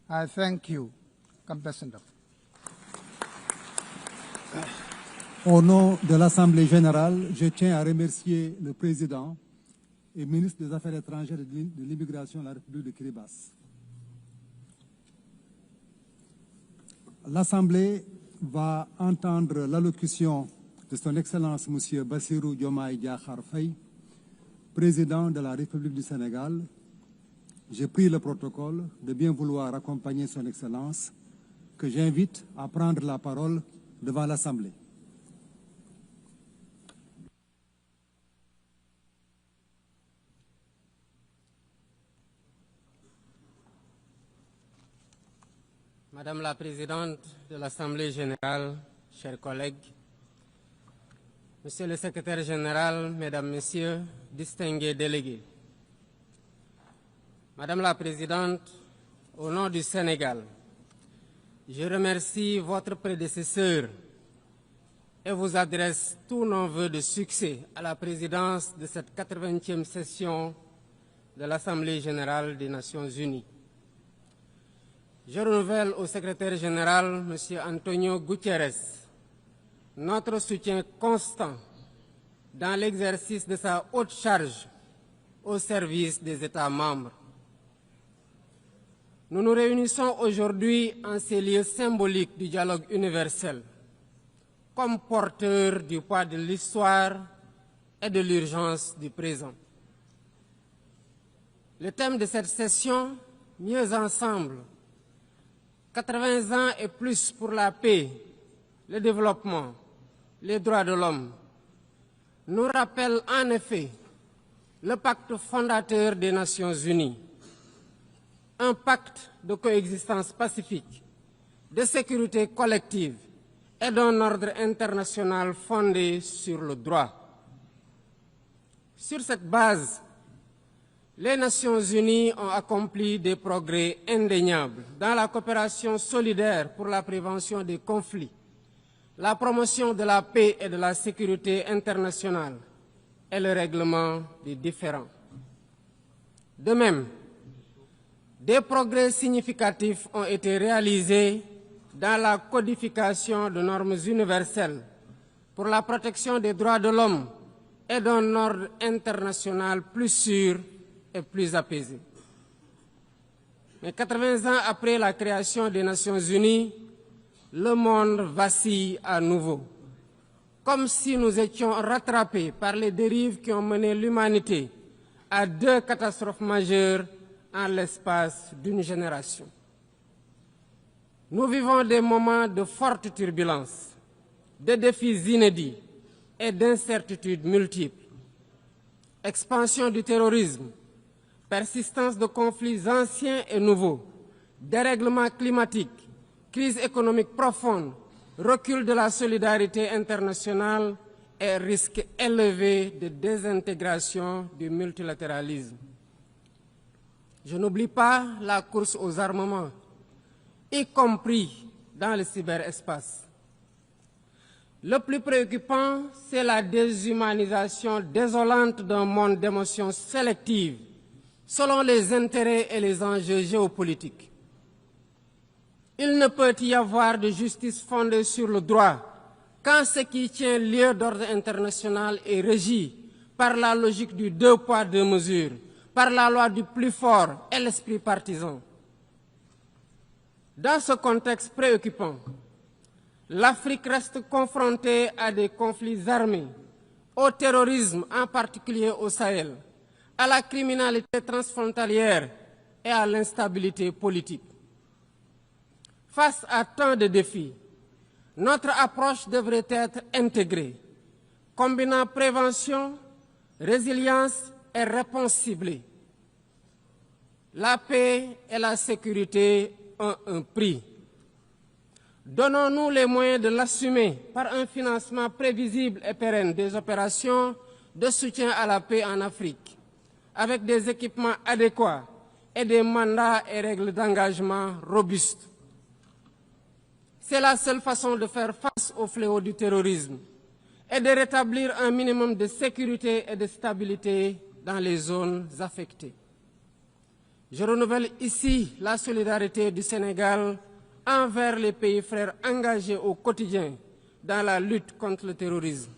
I thank you, Ambassador. Au nom de l'Assemblée Générale, je tiens à remercier le Président et ministre des Affaires étrangères et de l'Immigration de la République de Kiribati. L'Assemblée va entendre l'allocution de Son Excellence M. Bassirou Diomaye Diakhar Faye, Président de la République du Sénégal. J'ai pris le protocole de bien vouloir accompagner Son Excellence, que j'invite à prendre la parole devant l'Assemblée. Madame la Présidente de l'Assemblée Générale, chers collègues, Monsieur le Secrétaire Général, Mesdames, Messieurs, distingués délégués. Madame la Présidente, au nom du Sénégal, je remercie votre prédécesseur et vous adresse tous nos vœux de succès à la présidence de cette 80e session de l'Assemblée Générale des Nations Unies. Je renouvelle au Secrétaire Général, M. Antonio Guterres, notre soutien constant dans l'exercice de sa haute charge au service des États membres. Nous nous réunissons aujourd'hui en ces lieux symboliques du dialogue universel, comme porteurs du poids de l'histoire et de l'urgence du présent. Le thème de cette session, Mieux ensemble, 80 ans et plus pour la paix, le développement, les droits de l'homme, nous rappelle en effet le pacte fondateur des Nations Unies, un pacte de coexistence pacifique, de sécurité collective et d'un ordre international fondé sur le droit. Sur cette base, les Nations Unies ont accompli des progrès indéniables dans la coopération solidaire pour la prévention des conflits, la promotion de la paix et de la sécurité internationale et le règlement des différends. De même, des progrès significatifs ont été réalisés dans la codification de normes universelles pour la protection des droits de l'homme et d'un ordre international plus sûr et plus apaisé. Mais 80 ans après la création des Nations Unies, le monde vacille à nouveau, comme si nous étions rattrapés par les dérives qui ont mené l'humanité à 2 catastrophes majeures en l'espace d'une génération. Nous vivons des moments de forte turbulence, de défis inédits et d'incertitudes multiples. Expansion du terrorisme, persistance de conflits anciens et nouveaux, dérèglement climatique, crise économique profonde, recul de la solidarité internationale et risque élevé de désintégration du multilatéralisme. Je n'oublie pas la course aux armements, y compris dans le cyberespace. Le plus préoccupant, c'est la déshumanisation désolante d'un monde d'émotions sélectives selon les intérêts et les enjeux géopolitiques. Il ne peut y avoir de justice fondée sur le droit quand ce qui tient lieu d'ordre international est régi par la logique du 2 poids 2 mesures, par la loi du plus fort et l'esprit partisan. Dans ce contexte préoccupant, l'Afrique reste confrontée à des conflits armés, au terrorisme, en particulier au Sahel, à la criminalité transfrontalière et à l'instabilité politique. Face à tant de défis, notre approche devrait être intégrée, combinant prévention, résilience et réponse ciblée. La paix et la sécurité ont un prix. Donnons-nous les moyens de l'assumer par un financement prévisible et pérenne des opérations de soutien à la paix en Afrique, avec des équipements adéquats et des mandats et règles d'engagement robustes. C'est la seule façon de faire face au fléau du terrorisme et de rétablir un minimum de sécurité et de stabilité dans les zones affectées. Je renouvelle ici la solidarité du Sénégal envers les pays frères engagés au quotidien dans la lutte contre le terrorisme.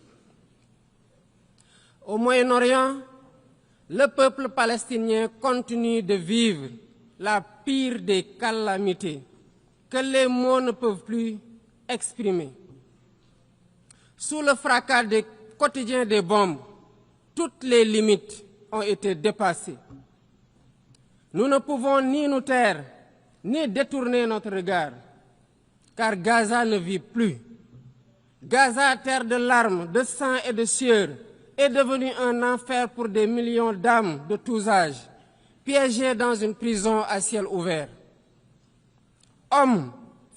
Au Moyen-Orient, le peuple palestinien continue de vivre la pire des calamités que les mots ne peuvent plus exprimer. Sous le fracas des quotidiens des bombes, toutes les limites ont été dépassées. Nous ne pouvons ni nous taire, ni détourner notre regard, car Gaza ne vit plus. Gaza, terre de larmes, de sang et de sueur, est devenu un enfer pour des millions d'âmes de tous âges, piégées dans une prison à ciel ouvert. Hommes,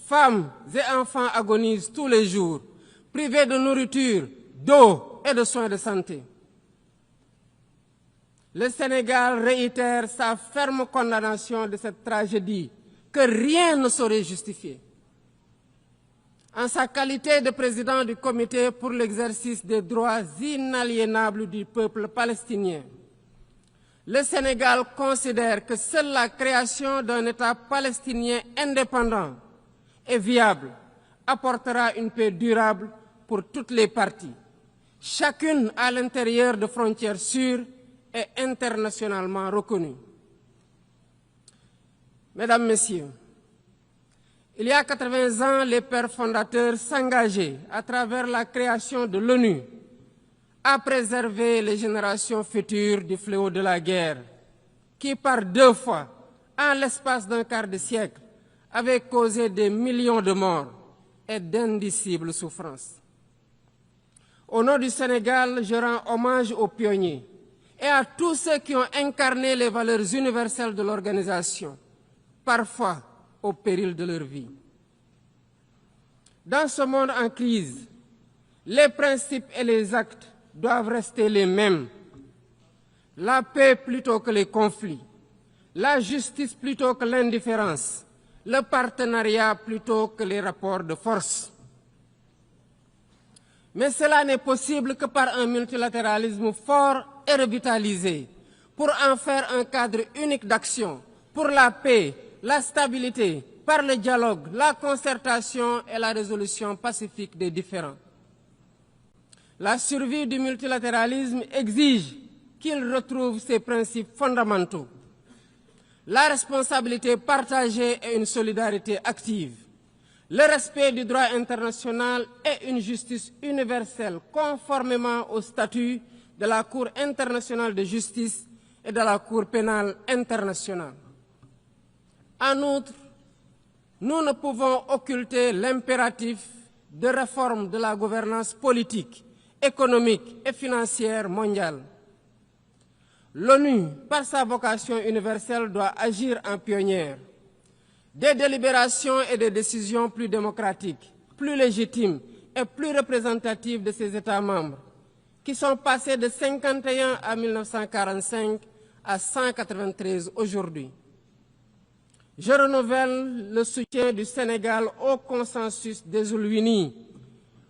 femmes et enfants agonisent tous les jours, privés de nourriture, d'eau et de soins de santé. Le Sénégal réitère sa ferme condamnation de cette tragédie que rien ne saurait justifier. En sa qualité de président du comité pour l'exercice des droits inaliénables du peuple palestinien, le Sénégal considère que seule la création d'un État palestinien indépendant et viable apportera une paix durable pour toutes les parties, chacune à l'intérieur de frontières sûres et internationalement reconnues. Mesdames, Messieurs, il y a 80 ans, les pères fondateurs s'engageaient à travers la création de l'ONU à préserver les générations futures du fléau de la guerre, qui par 2 fois, en l'espace d'un quart de siècle, avait causé des millions de morts et d'indicibles souffrances. Au nom du Sénégal, je rends hommage aux pionniers et à tous ceux qui ont incarné les valeurs universelles de l'organisation, parfois au péril de leur vie. Dans ce monde en crise, les principes et les actes doivent rester les mêmes. La paix plutôt que les conflits, la justice plutôt que l'indifférence, le partenariat plutôt que les rapports de force. Mais cela n'est possible que par un multilatéralisme fort et revitalisé, pour en faire un cadre unique d'action, pour la paix, la stabilité, par le dialogue, la concertation et la résolution pacifique des différends. La survie du multilatéralisme exige qu'il retrouve ses principes fondamentaux, la responsabilité partagée et une solidarité active, le respect du droit international et une justice universelle conformément au statut de la Cour internationale de justice et de la Cour pénale internationale. En outre, nous ne pouvons occulter l'impératif de réforme de la gouvernance politique, économique et financière mondiale. L'ONU, par sa vocation universelle, doit agir en pionnière. Des délibérations et des décisions plus démocratiques, plus légitimes et plus représentatives de ses États membres, qui sont passés de 51 à 1945 à 193 aujourd'hui. Je renouvelle le soutien du Sénégal au consensus des Oulouini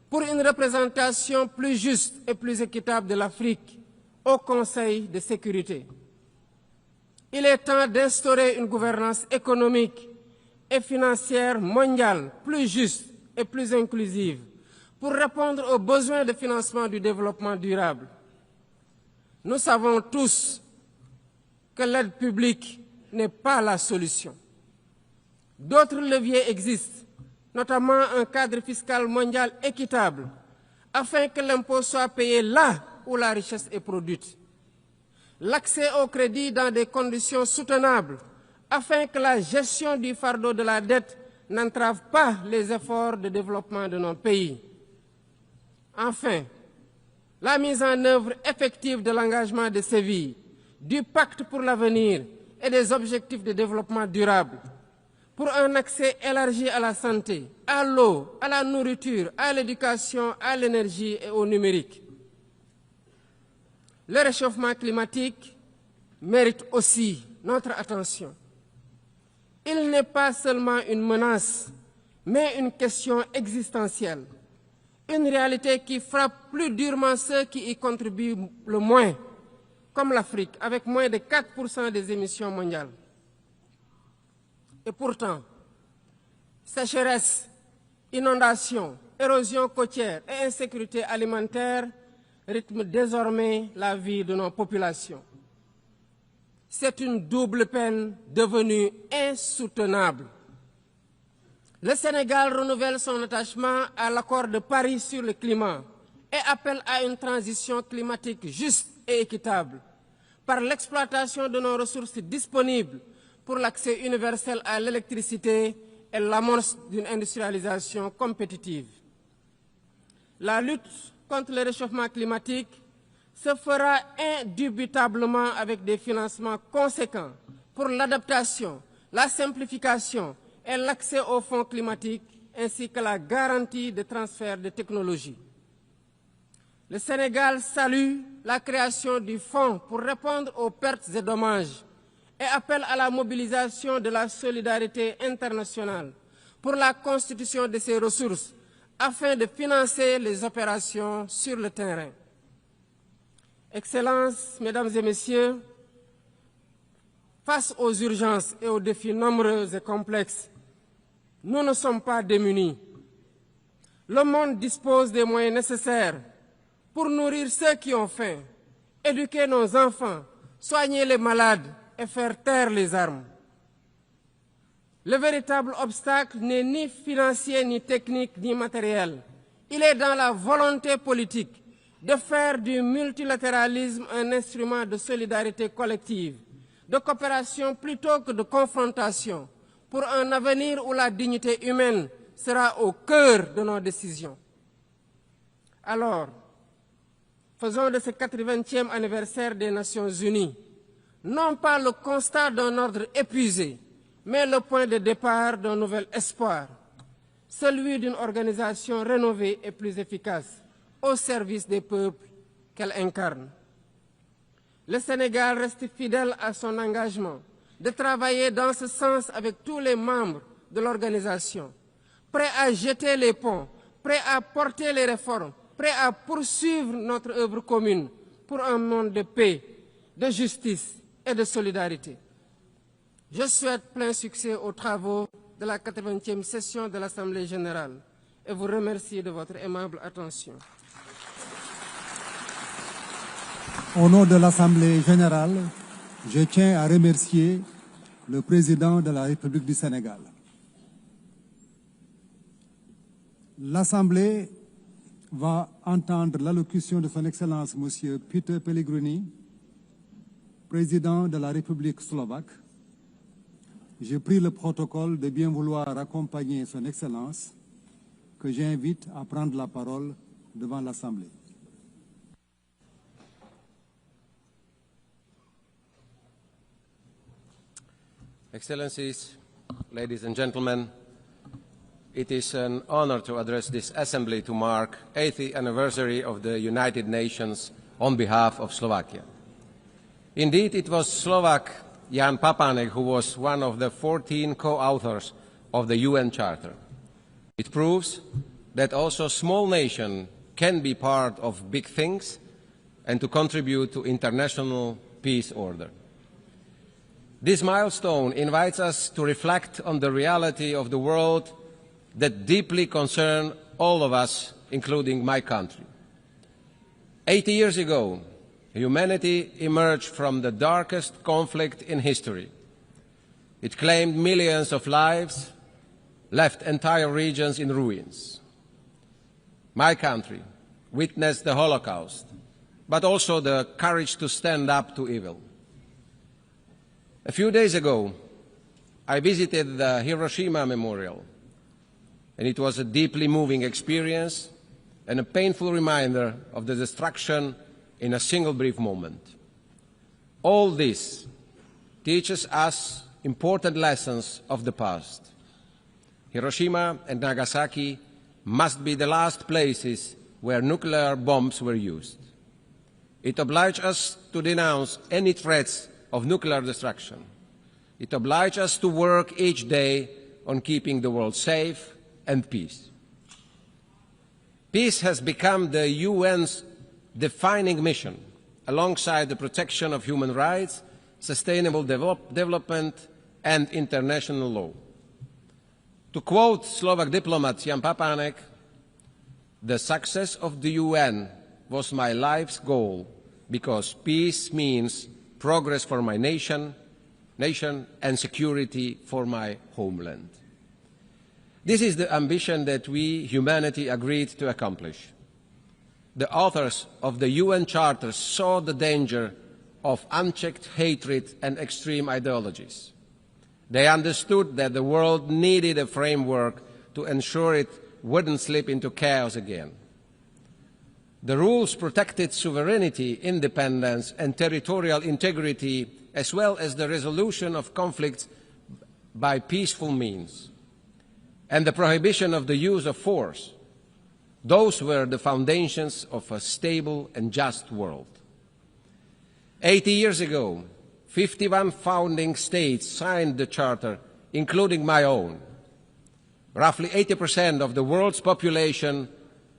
pour une représentation plus juste et plus équitable de l'Afrique au Conseil de sécurité. Il est temps d'instaurer une gouvernance économique et financière mondiale plus juste et plus inclusive pour répondre aux besoins de financement du développement durable. Nous savons tous que l'aide publique n'est pas la solution. D'autres leviers existent, notamment un cadre fiscal mondial équitable, afin que l'impôt soit payé là où la richesse est produite. L'accès au crédit dans des conditions soutenables, afin que la gestion du fardeau de la dette n'entrave pas les efforts de développement de nos pays. Enfin, la mise en œuvre effective de l'engagement de Séville, du pacte pour l'avenir et des objectifs de développement durable, pour un accès élargi à la santé, à l'eau, à la nourriture, à l'éducation, à l'énergie et au numérique. Le réchauffement climatique mérite aussi notre attention. Il n'est pas seulement une menace, mais une question existentielle, une réalité qui frappe plus durement ceux qui y contribuent le moins, comme l'Afrique, avec moins de 4% des émissions mondiales. Et pourtant, sécheresse, inondations, érosion côtière et insécurité alimentaire rythment désormais la vie de nos populations. C'est une double peine devenue insoutenable. Le Sénégal renouvelle son attachement à l'accord de Paris sur le climat et appelle à une transition climatique juste et équitable par l'exploitation de nos ressources disponibles pour l'accès universel à l'électricité et l'amorce d'une industrialisation compétitive. La lutte contre le réchauffement climatique se fera indubitablement avec des financements conséquents pour l'adaptation, la simplification est l'accès aux fonds climatiques ainsi que la garantie de transfert de technologies. Le Sénégal salue la création du fonds pour répondre aux pertes et dommages et appelle à la mobilisation de la solidarité internationale pour la constitution de ces ressources afin de financer les opérations sur le terrain. Excellences, Mesdames et Messieurs, face aux urgences et aux défis nombreux et complexes, nous ne sommes pas démunis. Le monde dispose des moyens nécessaires pour nourrir ceux qui ont faim, éduquer nos enfants, soigner les malades et faire taire les armes. Le véritable obstacle n'est ni financier, ni technique, ni matériel. Il est dans la volonté politique de faire du multilatéralisme un instrument de solidarité collective, de coopération plutôt que de confrontation, pour un avenir où la dignité humaine sera au cœur de nos décisions. Alors, faisons de ce 80e anniversaire des Nations Unies, non pas le constat d'un ordre épuisé, mais le point de départ d'un nouvel espoir, celui d'une organisation rénovée et plus efficace, au service des peuples qu'elle incarne. Le Sénégal reste fidèle à son engagement de travailler dans ce sens avec tous les membres de l'organisation, prêt à jeter les ponts, prêt à porter les réformes, prêt à poursuivre notre œuvre commune pour un monde de paix, de justice et de solidarité. Je souhaite plein succès aux travaux de la 80e session de l'Assemblée Générale et vous remercie de votre aimable attention. Au nom de l'Assemblée Générale, je tiens à remercier le Président de la République du Sénégal. L'Assemblée va entendre l'allocution de son Excellence M. Peter Pellegrini, Président de la République slovaque. Je prie le protocole de bien vouloir accompagner son Excellence, que j'invite à prendre la parole devant l'Assemblée. Excellencies, ladies and gentlemen, it is an honor to address this Assembly to mark the 80th anniversary of the United Nations on behalf of Slovakia. Indeed, it was Slovak Jan Papanek who was one of the 14 co-authors of the UN Charter. It proves that also small nations can be part of big things and to contribute to international peace order. This milestone invites us to reflect on the reality of the world that deeply concern all of us, including my country. 80 years ago, humanity emerged from the darkest conflict in history. It claimed millions of lives, left entire regions in ruins. My country witnessed the Holocaust, but also the courage to stand up to evil. A few days ago, I visited the Hiroshima Memorial, and it was a deeply moving experience and a painful reminder of the destruction in a single brief moment. All this teaches us important lessons of the past. Hiroshima and Nagasaki must be the last places where nuclear bombs were used. It obliges us to denounce any threats of nuclear destruction. It obliges us to work each day on keeping the world safe and peace. Peace has become the UN's defining mission, alongside the protection of human rights, sustainable development, and international law. To quote Slovak diplomat Jan Papanek, "The success of the UN was my life's goal because peace means progress for my nation and security for my homeland." This is the ambition that we, humanity, agreed to accomplish. The authors of the UN Charter saw the danger of unchecked hatred and extreme ideologies. They understood that the world needed a framework to ensure it wouldn't slip into chaos again. The rules protected sovereignty, independence, and territorial integrity, as well as the resolution of conflicts by peaceful means. and the prohibition of the use of force. Those were the foundations of a stable and just world. 80 years ago, 51 founding states signed the Charter, including my own. Roughly 80% of the world's population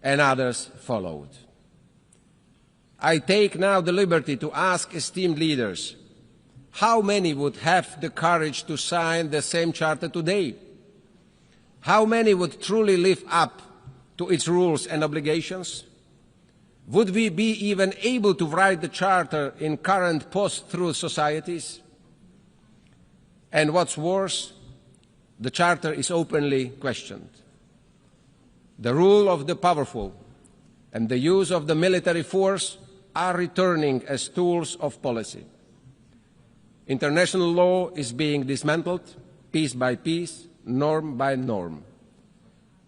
and others followed. I take now the liberty to ask esteemed leaders, how many would have the courage to sign the same Charter today? How many would truly live up to its rules and obligations? Would we be even able to write the Charter in current post-truth societies? And what's worse, the Charter is openly questioned. The rule of the powerful and the use of the military force are returning as tools of policy. International law is being dismantled piece by piece, norm by norm.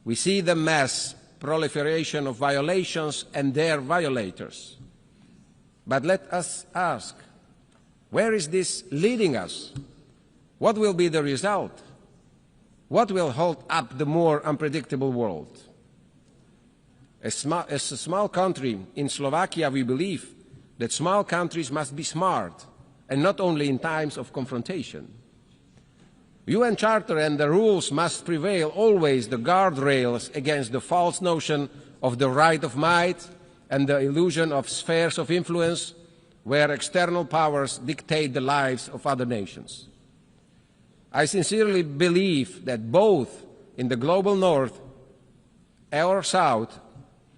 We see the mass proliferation of violations and their violators. But let us ask, where is this leading us? What will be the result? What will hold up the more unpredictable world? As a small country in Slovakia, we believe that small countries must be smart, and not only in times of confrontation. UN Charter and the rules must prevail always the guardrails against the false notion of the right of might and the illusion of spheres of influence where external powers dictate the lives of other nations. I sincerely believe that both in the global north or south,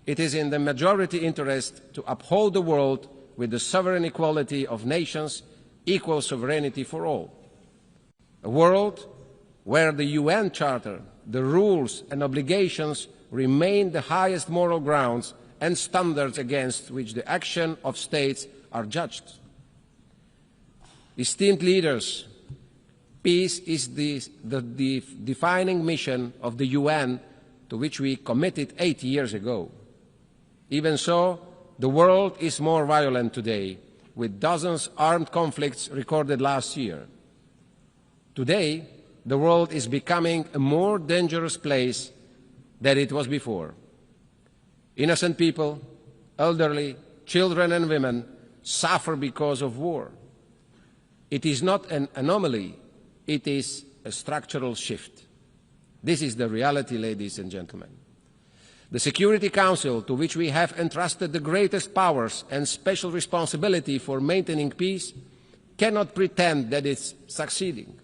it is in the majority interest to uphold the world with the sovereign equality of nations, equal sovereignty for all. A world where the UN Charter, the rules and obligations remain the highest moral grounds and standards against which the action of states are judged. Esteemed leaders, peace is the defining mission of the UN to which we committed 80 years ago. Even so, the world is more violent today, with dozens of armed conflicts recorded last year. Today, the world is becoming a more dangerous place than it was before. Innocent people, elderly, children and women suffer because of war. It is not an anomaly, it is a structural shift. This is the reality, ladies and gentlemen. The Security Council, to which we have entrusted the greatest powers and special responsibility for maintaining peace, cannot pretend that it's succeeding.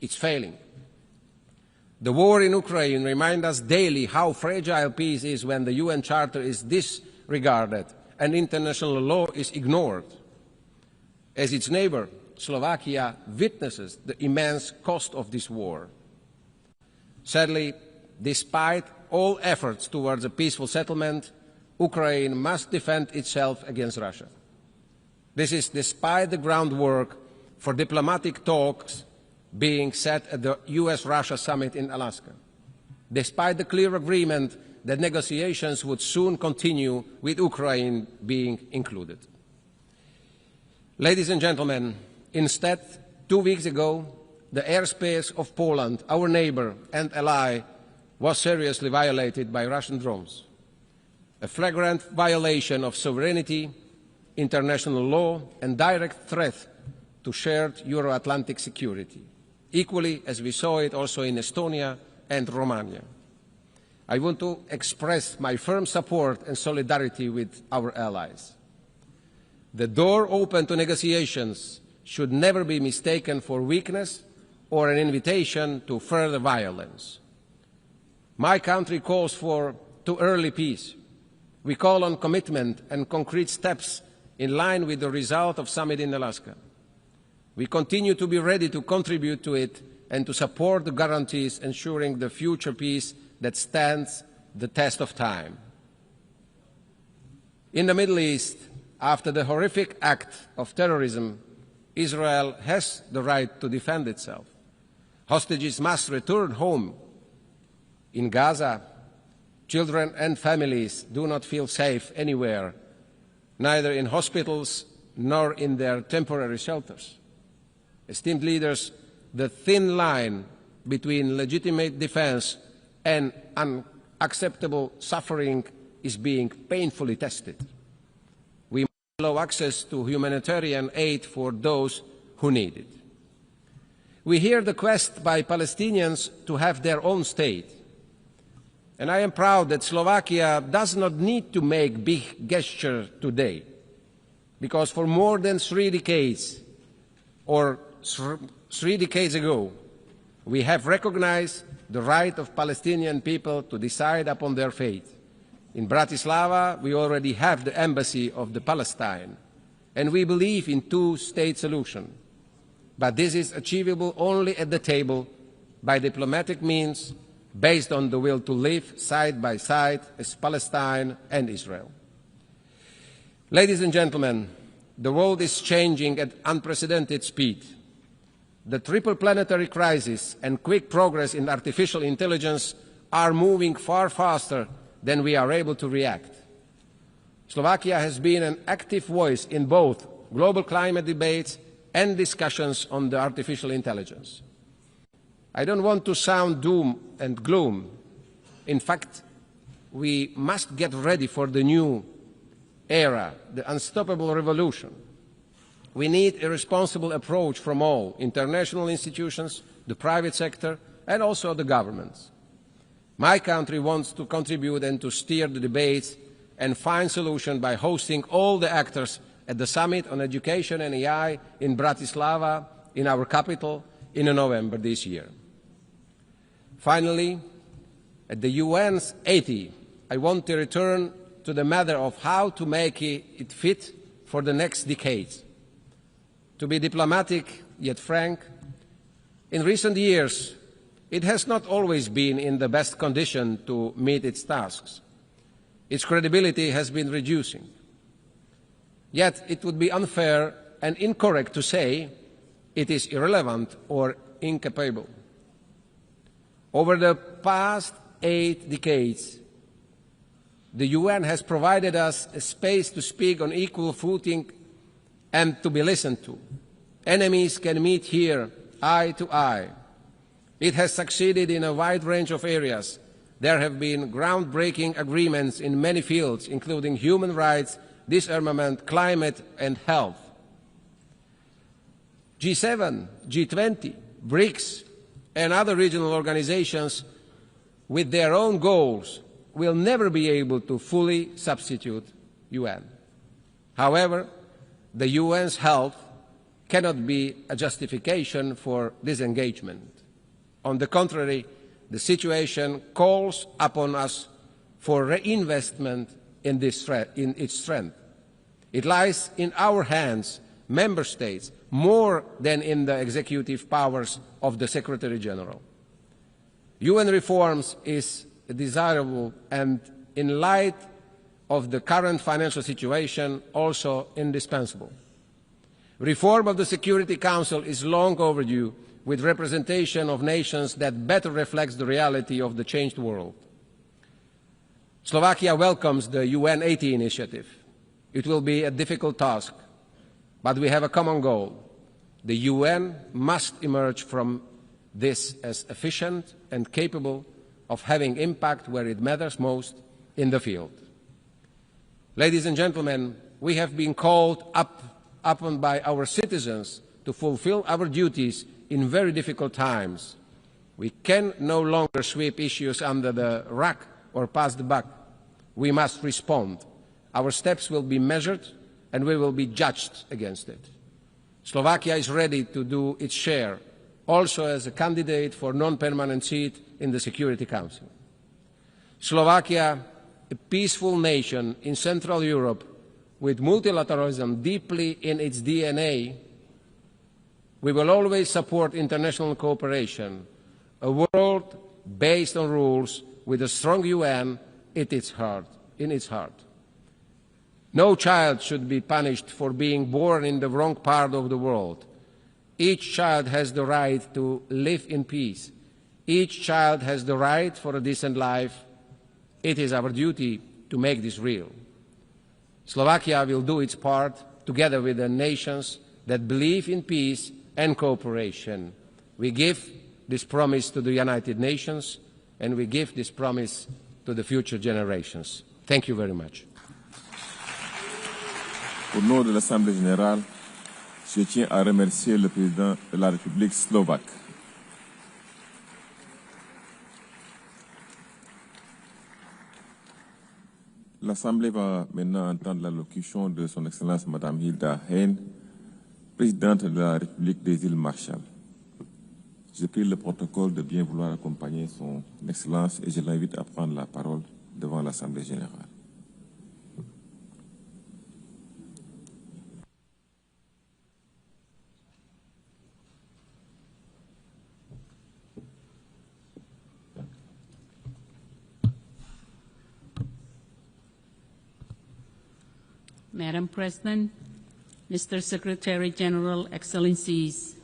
It's failing. The war in Ukraine reminds us daily how fragile peace is when the UN Charter is disregarded and international law is ignored. As its neighbor, Slovakia witnesses the immense cost of this war. Sadly, despite all efforts towards a peaceful settlement, Ukraine must defend itself against Russia. This is despite the groundwork for diplomatic talks being set at the US-Russia summit in Alaska, despite the clear agreement that negotiations would soon continue with Ukraine being included. Ladies and gentlemen, instead, 2 weeks ago, the airspace of Poland, our neighbor and ally, was seriously violated by Russian drones, a flagrant violation of sovereignty, international law, and direct threat to shared Euro-Atlantic security, equally as we saw it also in Estonia and Romania. I want to express my firm support and solidarity with our allies. The door open to negotiations should never be mistaken for weakness or an invitation to further violence. My country calls for too early peace. We call on commitment and concrete steps in line with the result of summit in Alaska. We continue to be ready to contribute to it and to support the guarantees ensuring the future peace that stands the test of time. In the Middle East, after the horrific act of terrorism, Israel has the right to defend itself. Hostages must return home. In Gaza, children and families do not feel safe anywhere, neither in hospitals nor in their temporary shelters. Esteemed leaders, the thin line between legitimate defense and unacceptable suffering is being painfully tested. We must allow access to humanitarian aid for those who need it. We hear the quest by Palestinians to have their own state. And I am proud that Slovakia does not need to make big gestures today, because for more than 3 decades, or 3 decades ago, we have recognized the right of Palestinian people to decide upon their fate. In Bratislava, we already have the embassy of the Palestine, and we believe in two-state solution. But this is achievable only at the table by diplomatic means, based on the will to live side by side as Palestine and Israel. Ladies and gentlemen, the world is changing at unprecedented speed. The triple planetary crisis and quick progress in artificial intelligence are moving far faster than we are able to react. Slovakia has been an active voice in both global climate debates and discussions on the artificial intelligence. I don't want to sound doom and gloom. In fact, we must get ready for the new era, the unstoppable revolution. We need a responsible approach from all international institutions, the private sector, and also the governments. My country wants to contribute and to steer the debates and find solutions by hosting all the actors at the Summit on Education and AI in Bratislava, in our capital, in November this year. Finally, at the UN's 80, I want to return to the matter of how to make it fit for the next decades. To be diplomatic yet frank, in recent years, it has not always been in the best condition to meet its tasks. Its credibility has been reducing. Yet it would be unfair and incorrect to say it is irrelevant or incapable. Over the past 8 decades, the UN has provided us a space to speak on equal footing and to be listened to. Enemies can meet here eye to eye. It has succeeded in a wide range of areas. There have been groundbreaking agreements in many fields, including human rights, disarmament, climate, and health. G7, G20, BRICS, and other regional organizations with their own goals will never be able to fully substitute UN. However, the UN's health cannot be a justification for disengagement. On the contrary, the situation calls upon us for reinvestment in its strength. It lies in our hands, member states, more than in the executive powers of the Secretary General. UN reforms is desirable and, in light of the current financial situation, also indispensable. Reform of the Security Council is long overdue, with representation of nations that better reflects the reality of the changed world. Slovakia welcomes the UN 80 initiative. It will be a difficult task, but we have a common goal. The UN must emerge from this as efficient and capable of having impact where it matters most, in the field. Ladies and gentlemen, we have been called upon by our citizens to fulfill our duties in very difficult times. We can no longer sweep issues under the rug or pass the buck. We must respond. Our steps will be measured and we will be judged against it. Slovakia is ready to do its share, also as a candidate for non-permanent seat in the Security Council. Slovakia, a peaceful nation in Central Europe with multilateralism deeply in its DNA, we will always support international cooperation, a world based on rules with a strong UN in its heart. No child should be punished for being born in the wrong part of the world. Each child has the right to live in peace. Each child has the right for a decent life. It is our duty to make this real. Slovakia will do its part together with the nations that believe in peace and cooperation. We give this promise to the United Nations, and we give this promise to the future generations. Thank you very much. Au nom de l'Assemblée Générale, je tiens à remercier le président de la République slovaque. L'Assemblée va maintenant entendre l'allocution de son Excellence Madame Hilda Heyn, présidente de la République des îles Marshall. Je prie le protocole de bien vouloir accompagner son Excellence et je l'invite à prendre la parole devant l'Assemblée Générale. Madam President, Mr. Secretary General, Excellencies,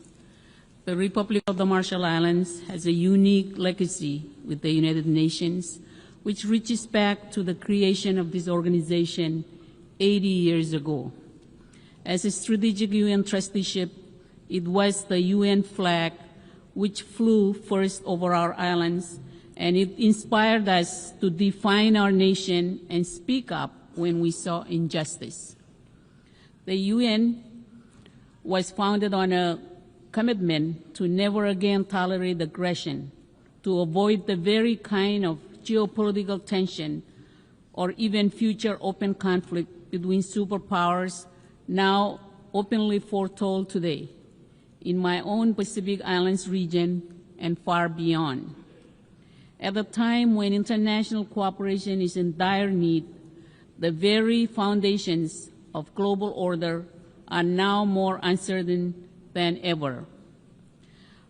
the Republic of the Marshall Islands has a unique legacy with the United Nations, which reaches back to the creation of this organization 80 years ago. As a strategic UN trusteeship, it was the UN flag which flew first over our islands, and it inspired us to define our nation and speak up when we saw injustice. The UN was founded on a commitment to never again tolerate aggression, to avoid the very kind of geopolitical tension or even future open conflict between superpowers now openly foretold today in my own Pacific Islands region and far beyond. At a time when international cooperation is in dire need, the very foundations of global order are now more uncertain than ever.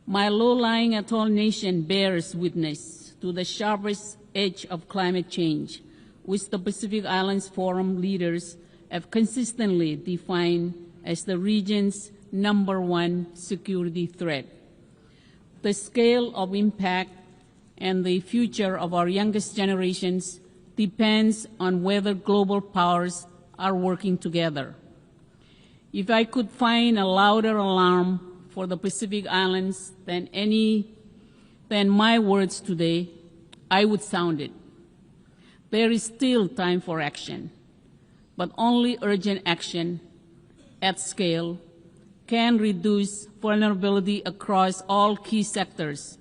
My low-lying atoll nation bears witness to the sharpest edge of climate change, which the Pacific Islands Forum leaders have consistently defined as the region's #1 security threat. The scale of impact and the future of our youngest generations depends on whether global powers are working together. If I could find a louder alarm for the Pacific Islands than my words today, I would sound it. There is still time for action, but only urgent action at scale can reduce vulnerability across all key sectors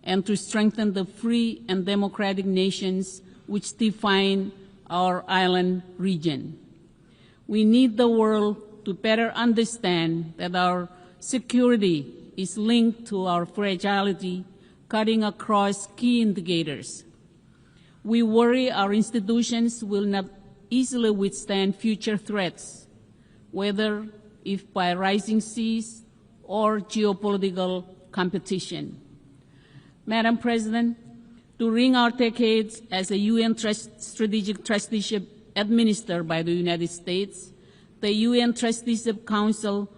and to strengthen the free and democratic nations which define our island region. We need the world to better understand that our security is linked to our fragility, cutting across key indicators. We worry our institutions will not easily withstand future threats, whether if by rising seas or geopolitical competition. Madam President, during our decades as a UN strategic trusteeship administered by the United States, the UN Trusteeship Council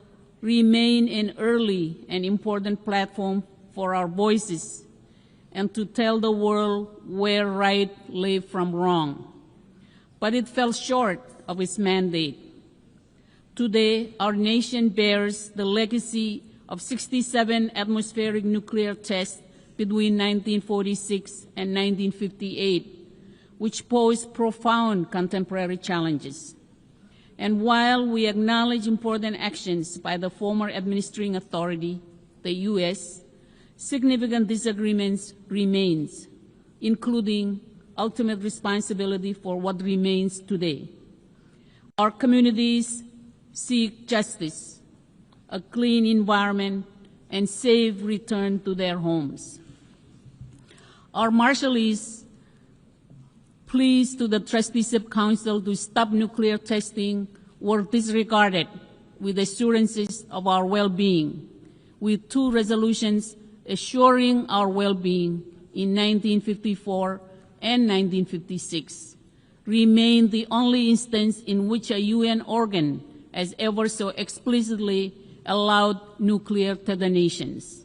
remained an early and important platform for our voices and to tell the world where right lay from wrong. But it fell short of its mandate. Today, our nation bears the legacy of 67 atmospheric nuclear tests between 1946 and 1958, which posed profound contemporary challenges. And while we acknowledge important actions by the former administering authority, the U.S., significant disagreements remain, including ultimate responsibility for what remains today. Our communities seek justice, a clean environment, and safe return to their homes. Our Marshallese pleas to the Trusteeship Council to stop nuclear testing were disregarded with assurances of our well-being, with 2 resolutions assuring our well-being in 1954 and 1956, remain the only instance in which a UN organ has ever so explicitly allowed nuclear detonations.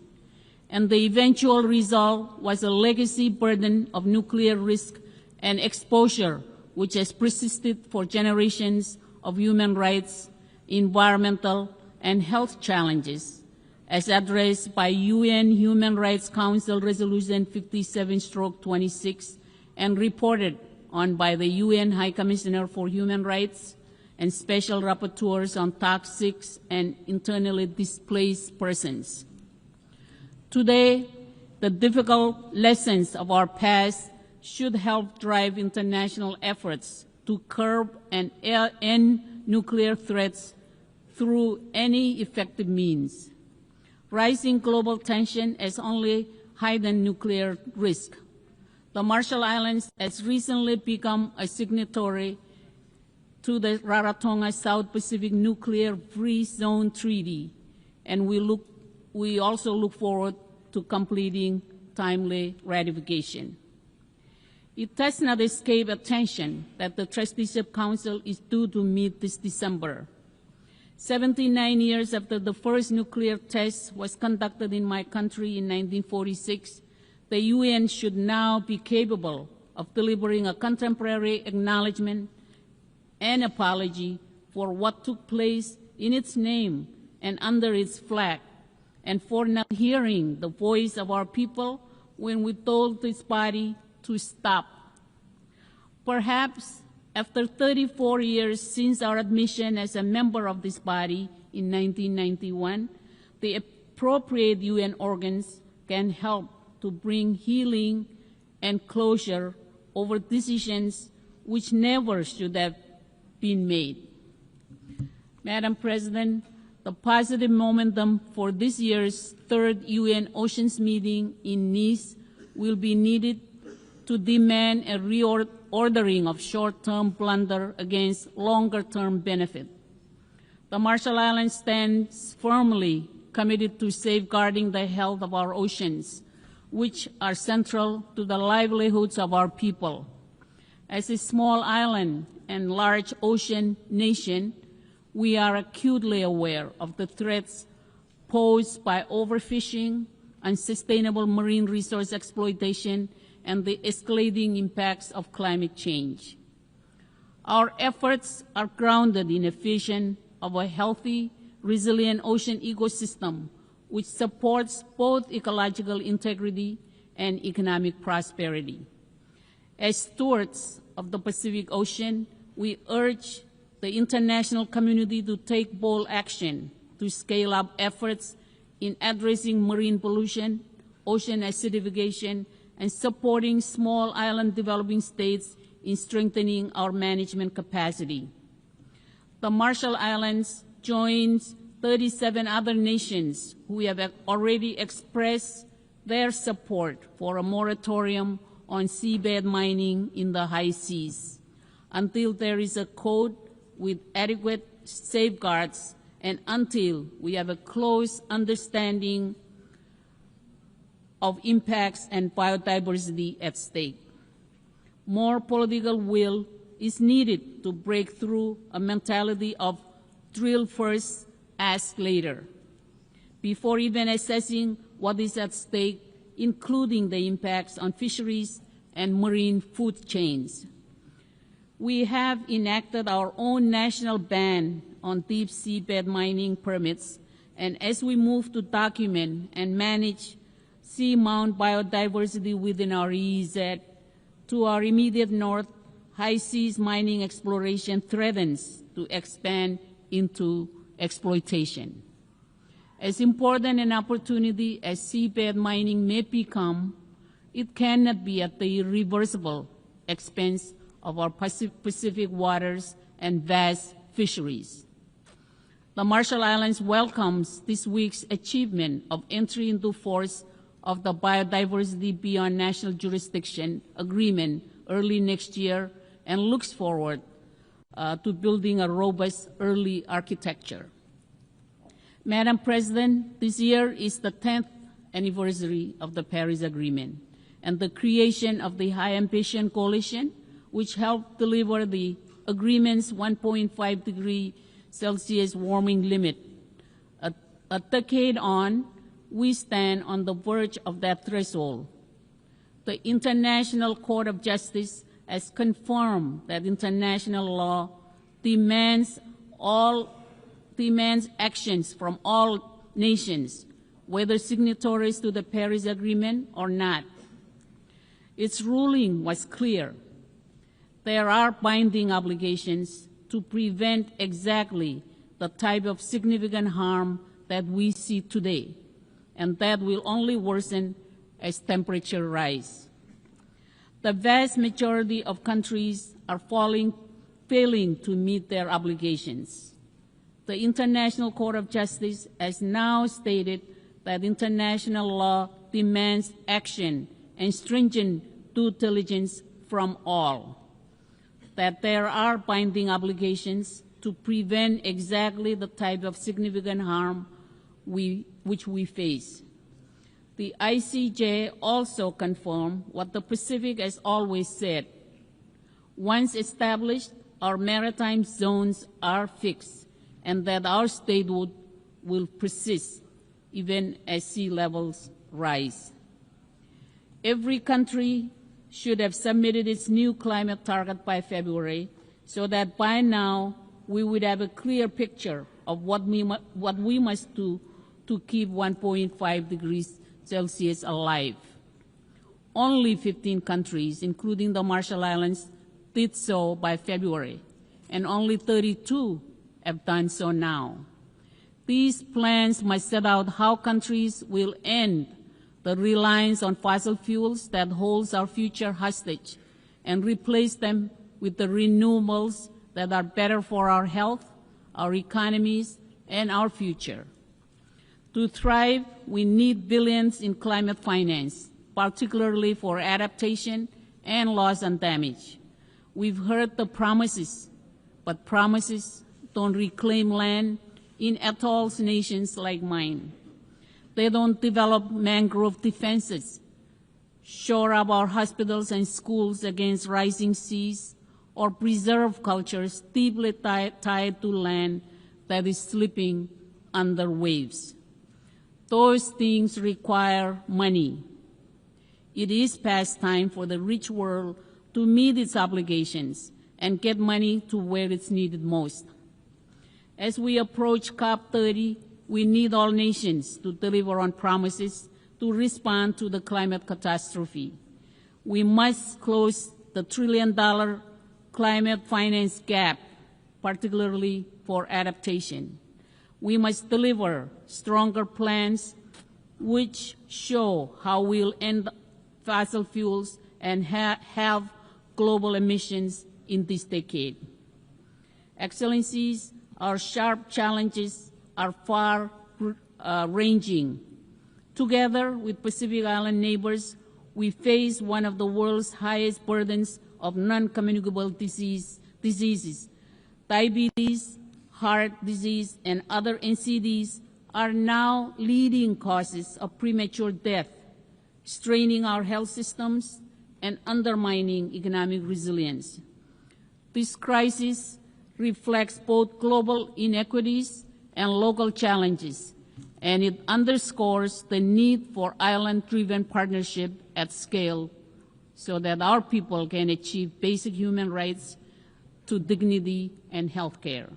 And the eventual result was a legacy burden of nuclear risk and exposure which has persisted for generations of human rights, environmental, and health challenges, as addressed by UN Human Rights Council Resolution 57/26 and reported on by the UN High Commissioner for Human Rights and Special Rapporteurs on toxic and internally displaced persons. Today, the difficult lessons of our past should help drive international efforts to curb and end nuclear threats through any effective means. Rising global tension has only heightened nuclear risk. The Marshall Islands has recently become a signatory to the Rarotonga South Pacific Nuclear Free Zone Treaty, and we also look forward to completing timely ratification. It does not escape attention that the Trusteeship Council is due to meet this December. 79 years after the first nuclear test was conducted in my country in 1946, the UN should now be capable of delivering a contemporary acknowledgement and apology for what took place in its name and under its flag, and for not hearing the voice of our people when we told this body to stop. Perhaps after 34 years since our admission as a member of this body in 1991, the appropriate UN organs can help to bring healing and closure over decisions which never should have been made. Madam President, the positive momentum for this year's third UN Oceans meeting in Nice will be needed to demand a reordering of short-term blunder against longer-term benefit. The Marshall Islands stands firmly committed to safeguarding the health of our oceans, which are central to the livelihoods of our people. As a small island and large ocean nation, we are acutely aware of the threats posed by overfishing, unsustainable marine resource exploitation, and the escalating impacts of climate change. Our efforts are grounded in a vision of a healthy, resilient ocean ecosystem which supports both ecological integrity and economic prosperity. As stewards of the Pacific Ocean, we urge the international community to take bold action to scale up efforts in addressing marine pollution, ocean acidification, and supporting small island developing states in strengthening our management capacity. The Marshall Islands joins 37 other nations who have already expressed their support for a moratorium on seabed mining in the high seas until there is a code with adequate safeguards and until we have a close understanding of impacts and biodiversity at stake. More political will is needed to break through a mentality of drill first, ask later, before even assessing what is at stake, including the impacts on fisheries and marine food chains. We have enacted our own national ban on deep seabed mining permits, and as we move to document and manage seamount biodiversity within our EEZ, to our immediate north, high seas mining exploration threatens to expand into exploitation. As important an opportunity as seabed mining may become, it cannot be at the irreversible expense of our Pacific waters and vast fisheries. The Marshall Islands welcomes this week's achievement of entry into force of the Biodiversity Beyond National Jurisdiction Agreement early next year and looks forward to building a robust early architecture. Madam President, this year is the 10th anniversary of the Paris Agreement and the creation of the High Ambition Coalition, which helped deliver the agreement's 1.5 degree Celsius warming limit. A decade on, we stand on the verge of that threshold. The International Court of Justice has confirmed that international law demands actions from all nations whether signatories to the Paris Agreement or not. Its ruling was clear. There are binding obligations to prevent exactly the type of significant harm that we see today, and that will only worsen as temperature rise. The vast majority of countries are failing to meet their obligations. The International Court of Justice has now stated that international law demands action and stringent due diligence from all, that there are binding obligations to prevent exactly the type of significant harm which we face. The ICJ also confirmed what the Pacific has always said. Once established, our maritime zones are fixed, and that our statehood will persist even as sea levels rise. Every country should have submitted its new climate target by February, so that by now we would have a clear picture of what we must do to keep 1.5 degrees Celsius alive. Only 15 countries, including the Marshall Islands, did so by February, and only 32 have done so now. These plans must set out how countries will end the reliance on fossil fuels that holds our future hostage and replace them with the renewables that are better for our health, our economies, and our future. To thrive, we need billions in climate finance, particularly for adaptation and loss and damage. We've heard the promises, but promises don't reclaim land in atolls nations like mine. They don't develop mangrove defenses, shore up our hospitals and schools against rising seas, or preserve cultures deeply tied to land that is slipping under waves. Those things require money. It is past time for the rich world to meet its obligations and get money to where it's needed most. As we approach COP30, we need all nations to deliver on promises to respond to the climate catastrophe. We must close the $1 trillion climate finance gap, particularly for adaptation. We must deliver stronger plans which show how we'll end fossil fuels and have global emissions in this decade. Excellencies, our sharp challenges are far-ranging. Together with Pacific Island neighbors, we face one of the world's highest burdens of non-communicable diseases. Diabetes, heart disease, and other NCDs are now leading causes of premature death, straining our health systems and undermining economic resilience. This crisis reflects both global inequities and local challenges, and it underscores the need for island-driven partnership at scale so that our people can achieve basic human rights to dignity and health care.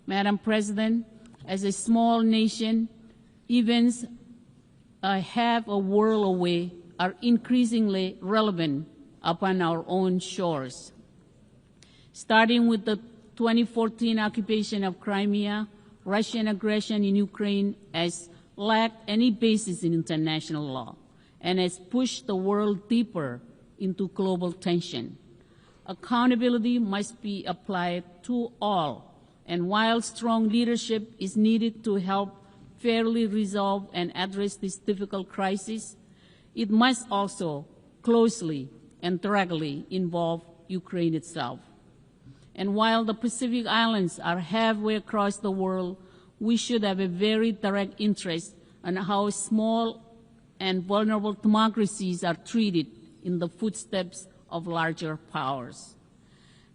Madam President, as a small nation, events half a world away are increasingly relevant upon our own shores. Starting with the 2014 occupation of Crimea, Russian aggression in Ukraine has lacked any basis in international law and has pushed the world deeper into global tension. Accountability must be applied to all, and while strong leadership is needed to help fairly resolve and address this difficult crisis, it must also closely and directly involve Ukraine itself. And while the Pacific Islands are halfway across the world, we should have a very direct interest in how small and vulnerable democracies are treated in the footsteps of larger powers.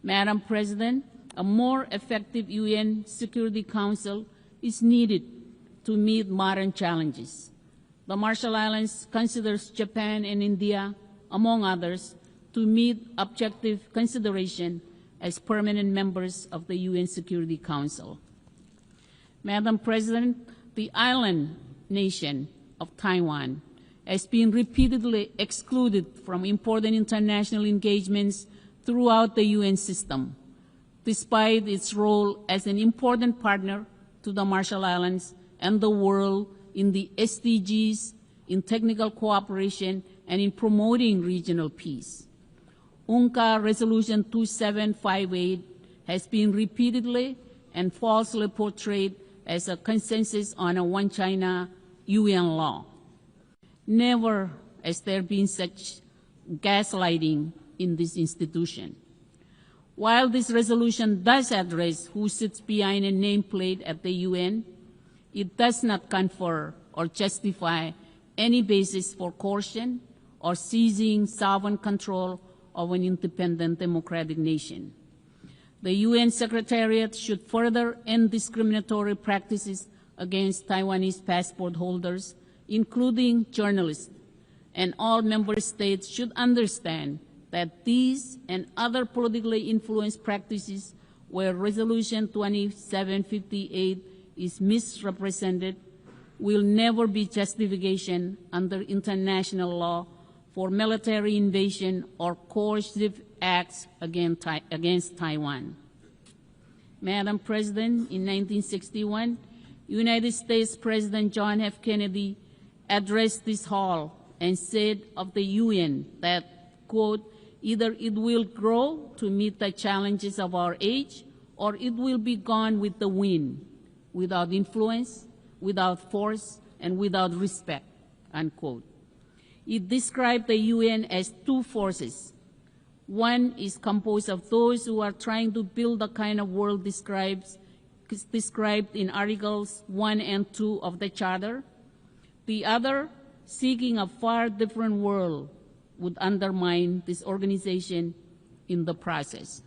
Madam President, a more effective UN Security Council is needed to meet modern challenges. The Marshall Islands considers Japan and India, among others, to meet objective consideration as permanent members of the UN Security Council. Madam President, the island nation of Taiwan has been repeatedly excluded from important international engagements throughout the UN system, despite its role as an important partner to the Marshall Islands and the world in the SDGs, in technical cooperation, and in promoting regional peace. UNCA Resolution 2758 has been repeatedly and falsely portrayed as a consensus on a one China UN law. Never has there been such gaslighting in this institution. While this resolution does address who sits behind a nameplate at the UN, it does not confer or justify any basis for coercion or seizing sovereign control of an independent democratic nation. The UN Secretariat should further end discriminatory practices against Taiwanese passport holders, including journalists, and all member states should understand that these and other politically influenced practices where Resolution 2758 is misrepresented will never be justification under international law for military invasion or coercive acts against Taiwan. Madam President, in 1961, United States President John F. Kennedy addressed this hall and said of the UN that, quote, either it will grow to meet the challenges of our age, or it will be gone with the wind, without influence, without force, and without respect, unquote. It described the UN as two forces. One is composed of those who are trying to build the kind of world described in Articles 1 and 2 of the Charter. The other, seeking a far different world, would undermine this organization in the process.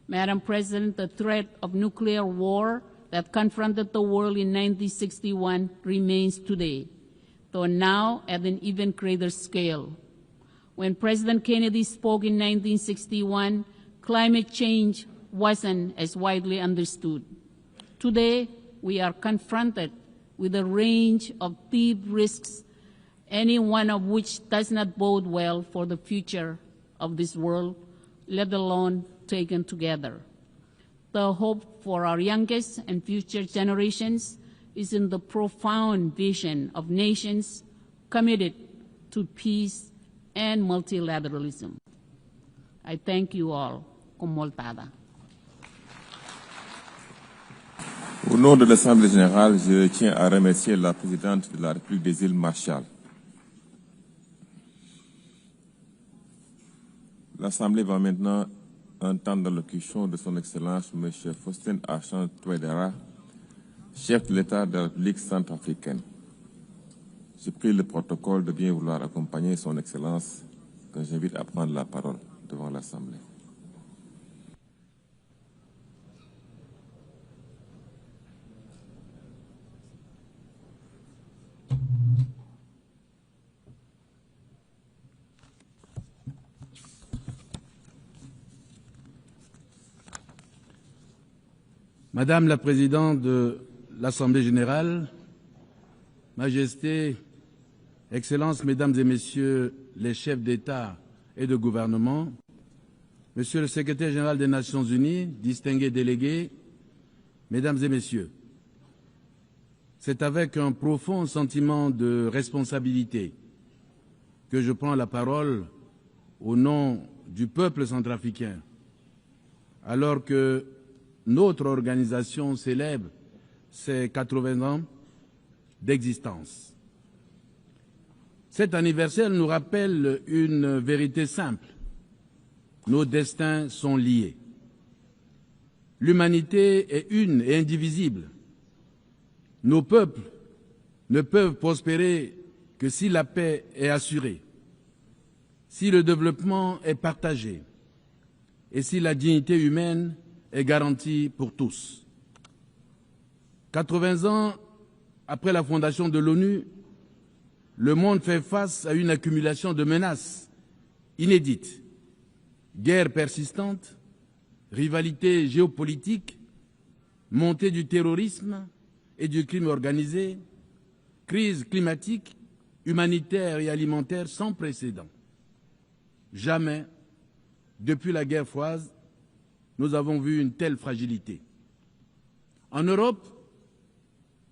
Madam President, the threat of nuclear war that confronted the world in 1961 remains today, though now at an even greater scale. When President Kennedy spoke in 1961, climate change wasn't as widely understood. Today, we are confronted with a range of deep risks, any one of which does not bode well for the future of this world, let alone taken together. The hope for our youngest and future generations is in the profound vision of nations committed to peace and multilateralism. I thank you all. Comoltada. Au nom de l'Assemblée Générale, je tiens à remercier la présidente de la République des îles Marshall. L'Assemblée va maintenant entendre l'allocution de son Excellence M. Faustin Archange Touadéra, chef de l'État de la République centrafricaine. Je prie le protocole de bien vouloir accompagner son Excellence, que j'invite à prendre la parole devant l'Assemblée. Madame la Présidente de l'Assemblée Générale, Majesté, Excellences, Mesdames et Messieurs les chefs d'État et de gouvernement, Monsieur le Secrétaire général des Nations Unies, distingués délégués, Mesdames et Messieurs, c'est avec un profond sentiment de responsabilité que je prends la parole au nom du peuple centrafricain, alors que notre organisation célèbre ses 80 ans d'existence. Cet anniversaire nous rappelle une vérité simple. Nos destins sont liés. L'humanité est une et indivisible. Nos peuples ne peuvent prospérer que si la paix est assurée, si le développement est partagé et si la dignité humaine est garantie pour tous. 80 ans après la fondation de l'ONU, le monde fait face à une accumulation de menaces inédites. Guerres persistantes, rivalités géopolitiques, montée du terrorisme et du crime organisé, crise climatique, humanitaire et alimentaire sans précédent. Jamais, depuis la guerre froide, nous avons vu une telle fragilité. En Europe,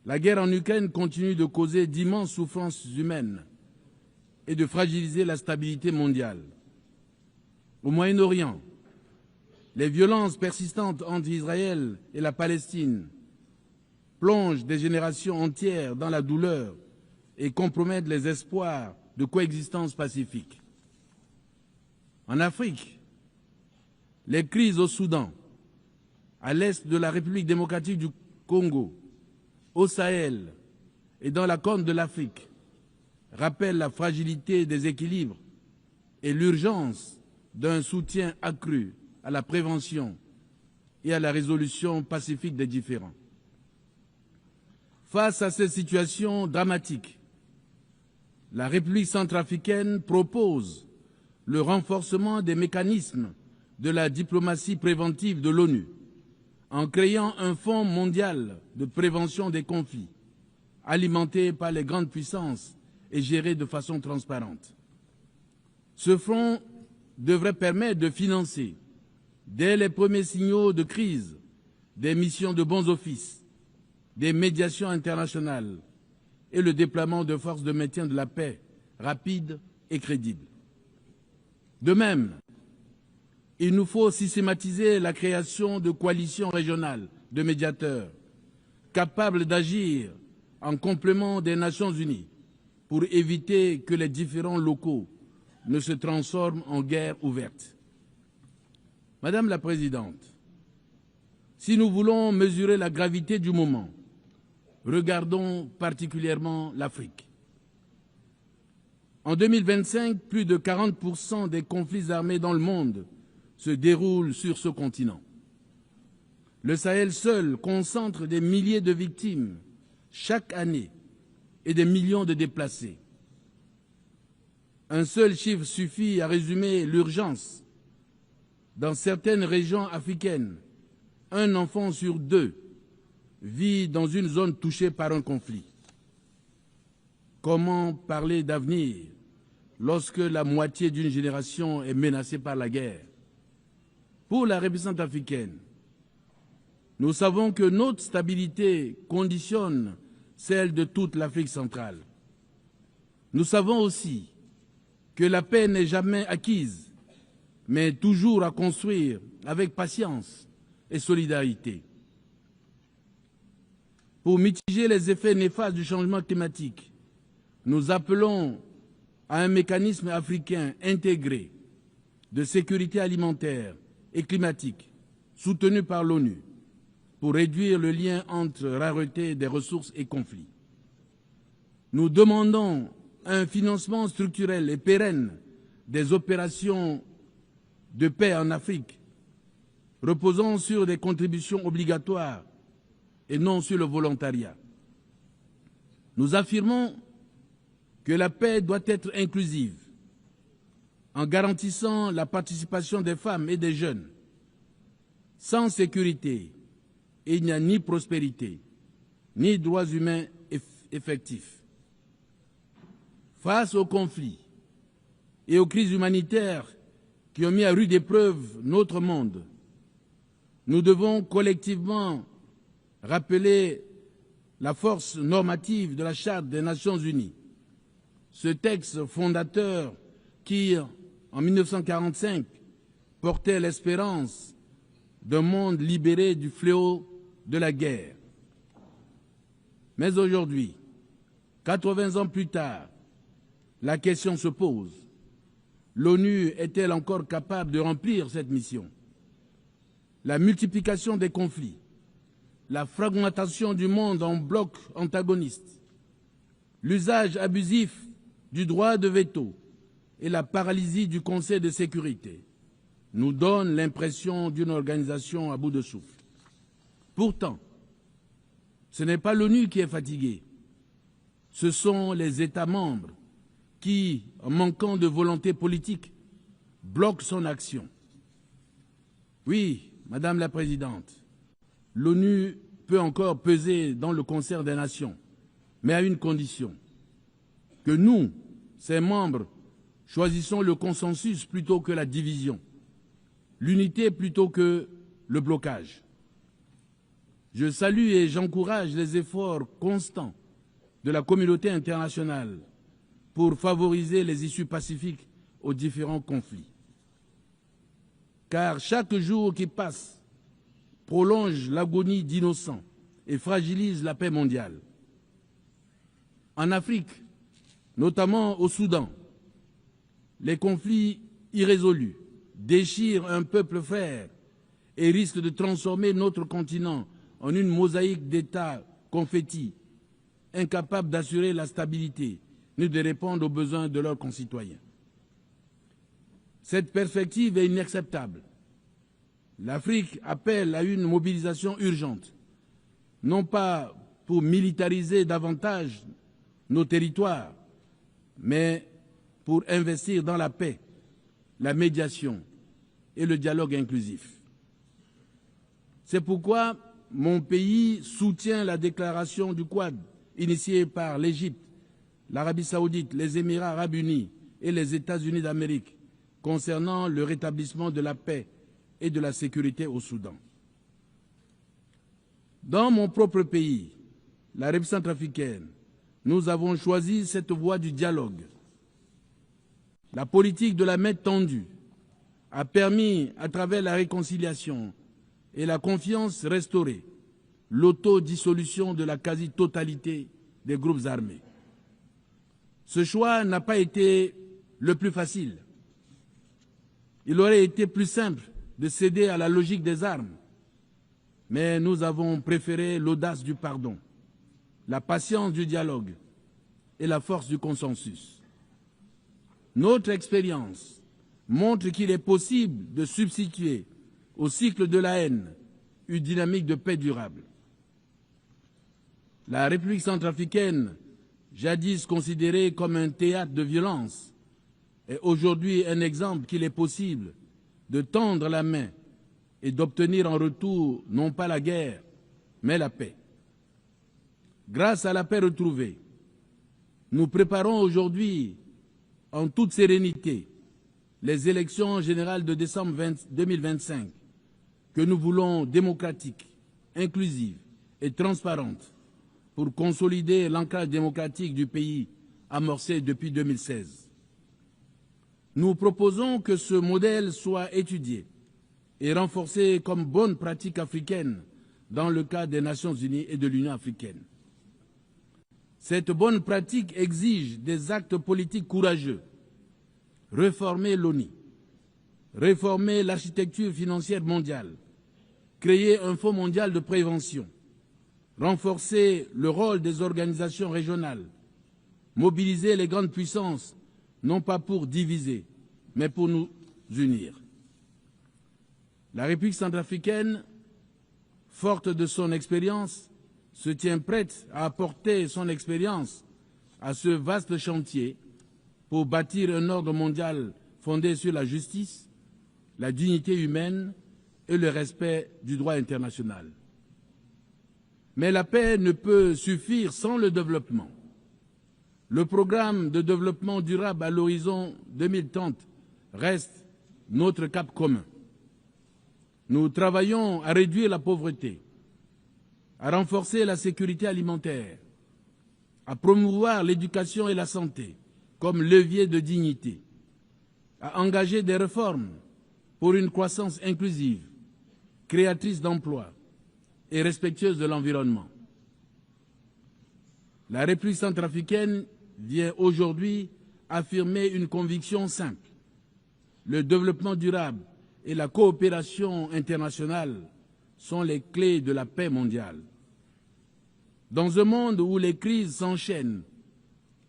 la guerre en Ukraine continue de causer d'immenses souffrances humaines et de fragiliser la stabilité mondiale. Au Moyen-Orient, les violences persistantes entre Israël et la Palestine plongent des générations entières dans la douleur et compromettent les espoirs de coexistence pacifique. En Afrique, les crises au Soudan, à l'est de la République démocratique du Congo, au Sahel et dans la Corne de l'Afrique rappellent la fragilité des équilibres et l'urgence d'un soutien accru à la prévention et à la résolution pacifique des différends. Face à cette situation dramatique, la République centrafricaine propose le renforcement des mécanismes de la diplomatie préventive de l'ONU en créant un fonds mondial de prévention des conflits, alimenté par les grandes puissances et géré de façon transparente. Ce fonds devrait permettre de financer, dès les premiers signaux de crise, des missions de bons offices, des médiations internationales et le déploiement de forces de maintien de la paix rapides et crédibles. De même, il nous faut systématiser la création de coalitions régionales de médiateurs capables d'agir en complément des Nations Unies pour éviter que les différends locaux ne se transforment en guerre ouverte. Madame la Présidente, si nous voulons mesurer la gravité du moment, regardons particulièrement l'Afrique. En 2025, plus de 40% des conflits armés dans le monde se déroulent sur ce continent. Le Sahel seul concentre des milliers de victimes chaque année et des millions de déplacés. Un seul chiffre suffit à résumer l'urgence. Dans certaines régions africaines, un enfant sur deux vit dans une zone touchée par un conflit. Comment parler d'avenir lorsque la moitié d'une génération est menacée par la guerre? Pour la République centrafricaine, nous savons que notre stabilité conditionne celle de toute l'Afrique centrale. Nous savons aussi que la paix n'est jamais acquise, mais toujours à construire avec patience et solidarité. Pour mitiger les effets néfastes du changement climatique, nous appelons à un mécanisme africain intégré de sécurité alimentaire et climatique, soutenu par l'ONU, pour réduire le lien entre rareté des ressources et conflits. Nous demandons un financement structurel et pérenne des opérations de paix en Afrique, reposant sur des contributions obligatoires et non sur le volontariat. Nous affirmons que la paix doit être inclusive, en garantissant la participation des femmes et des jeunes. Sans sécurité, il n'y a ni prospérité, ni droits humains effectifs. Face aux conflits et aux crises humanitaires qui ont mis à rude épreuve notre monde, nous devons collectivement rappeler la force normative de la Charte des Nations Unies. Ce texte fondateur qui, en 1945, portait l'espérance d'un monde libéré du fléau de la guerre. Mais aujourd'hui, 80 ans plus tard, la question se pose. L'ONU est-elle encore capable de remplir cette mission? La multiplication des conflits, la fragmentation du monde en blocs antagonistes, l'usage abusif du droit de veto et la paralysie du Conseil de sécurité nous donnent l'impression d'une organisation à bout de souffle. Pourtant, ce n'est pas l'ONU qui est fatiguée, ce sont les États membres qui, en manquant de volonté politique, bloquent son action. Oui, Madame la Présidente, l'ONU peut encore peser dans le concert des nations, mais à une condition, que nous, ses membres, choisissons le consensus plutôt que la division, l'unité plutôt que le blocage. Je salue et j'encourage les efforts constants de la communauté internationale pour favoriser les issues pacifiques aux différents conflits. Car chaque jour qui passe prolonge l'agonie d'innocents et fragilise la paix mondiale. En Afrique, notamment au Soudan, les conflits irrésolus déchirent un peuple frère et risquent de transformer notre continent en une mosaïque d'États confettis, incapables d'assurer la stabilité ni de répondre aux besoins de leurs concitoyens. Cette perspective est inacceptable. L'Afrique appelle à une mobilisation urgente, non pas pour militariser davantage nos territoires, mais pour investir dans la paix, la médiation et le dialogue inclusif. C'est pourquoi mon pays soutient la déclaration du Quad initiée par l'Égypte, l'Arabie saoudite, les Émirats arabes unis et les États-Unis d'Amérique concernant le rétablissement de la paix et de la sécurité au Soudan. Dans mon propre pays, la République centrafricaine, nous avons choisi cette voie du dialogue. La politique de la main tendue a permis, à travers la réconciliation et la confiance restaurée, l'autodissolution de la quasi-totalité des groupes armés. Ce choix n'a pas été le plus facile. Il aurait été plus simple de céder à la logique des armes, mais nous avons préféré l'audace du pardon, la patience du dialogue et la force du consensus. Notre expérience montre qu'il est possible de substituer au cycle de la haine une dynamique de paix durable. La République centrafricaine, jadis considérée comme un théâtre de violence, est aujourd'hui un exemple qu'il est possible de tendre la main et d'obtenir en retour non pas la guerre, mais la paix. Grâce à la paix retrouvée, nous préparons aujourd'hui en toute sérénité les élections générales de décembre 2025 que nous voulons démocratiques, inclusives et transparentes pour consolider l'ancrage démocratique du pays amorcé depuis 2016. Nous proposons que ce modèle soit étudié et renforcé comme bonne pratique africaine dans le cadre des Nations Unies et de l'Union africaine. Cette bonne pratique exige des actes politiques courageux. Réformer l'ONU, réformer l'architecture financière mondiale, créer un fonds mondial de prévention, renforcer le rôle des organisations régionales, mobiliser les grandes puissances, non pas pour diviser, mais pour nous unir. La République centrafricaine, forte de son expérience, se tient prête à apporter son expérience à ce vaste chantier pour bâtir un ordre mondial fondé sur la justice, la dignité humaine et le respect du droit international. Mais la paix ne peut suffire sans le développement. Le programme de développement durable à l'horizon 2030 reste notre cap commun. Nous travaillons à réduire la pauvreté, à renforcer la sécurité alimentaire, à promouvoir l'éducation et la santé comme levier de dignité, à engager des réformes pour une croissance inclusive, créatrice d'emplois et respectueuse de l'environnement. La République centrafricaine vient aujourd'hui affirmer une conviction simple. Le développement durable et la coopération internationale sont les clés de la paix mondiale. Dans un monde où les crises s'enchaînent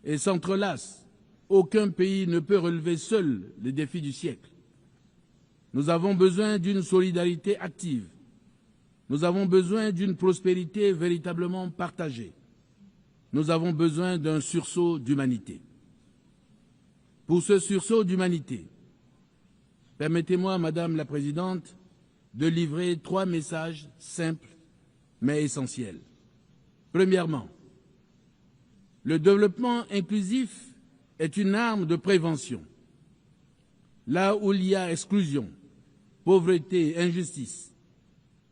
et s'entrelacent, aucun pays ne peut relever seul les défis du siècle. Nous avons besoin d'une solidarité active. Nous avons besoin d'une prospérité véritablement partagée. Nous avons besoin d'un sursaut d'humanité. Pour ce sursaut d'humanité, permettez-moi, Madame la Présidente, de livrer 3 messages simples mais essentiels. Premièrement, Le développement inclusif est une arme de prévention. Là où il y a exclusion, pauvreté, injustice,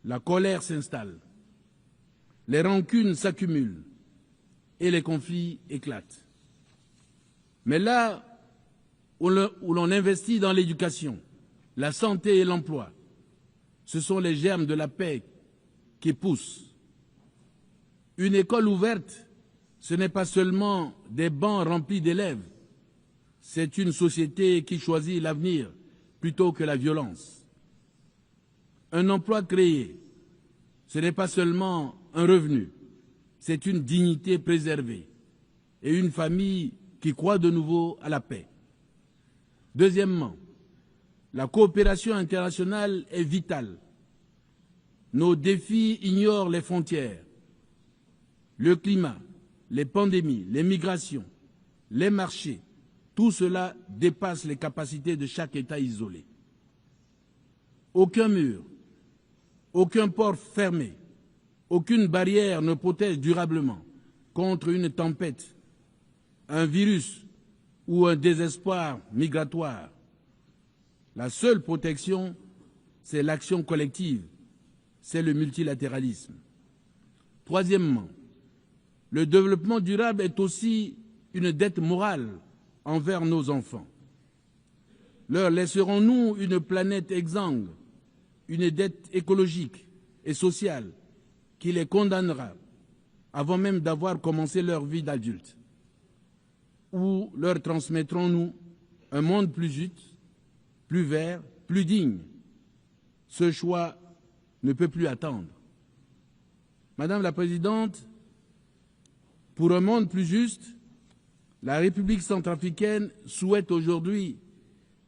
la colère s'installe, les rancunes s'accumulent et les conflits éclatent. Mais là où l'on investit dans l'éducation, la santé et l'emploi, ce sont les germes de la paix qui poussent. Une école ouverte, ce n'est pas seulement des bancs remplis d'élèves, c'est une société qui choisit l'avenir plutôt que la violence. Un emploi créé, ce n'est pas seulement un revenu, c'est une dignité préservée et une famille qui croit de nouveau à la paix. Deuxièmement, la coopération internationale est vitale. Nos défis ignorent les frontières. Le climat, les pandémies, les migrations, les marchés, tout cela dépasse les capacités de chaque État isolé. Aucun mur, aucun port fermé, aucune barrière ne protège durablement contre une tempête, un virus ou un désespoir migratoire. La seule protection, c'est l'action collective, c'est le multilatéralisme. Troisièmement, le développement durable est aussi une dette morale envers nos enfants. Leur laisserons-nous une planète exsangue, une dette écologique et sociale qui les condamnera avant même d'avoir commencé leur vie d'adulte? Ou leur transmettrons-nous un monde plus juste, plus vert, plus digne? Ce choix ne peut plus attendre. Madame la Présidente, pour un monde plus juste, la République centrafricaine souhaite aujourd'hui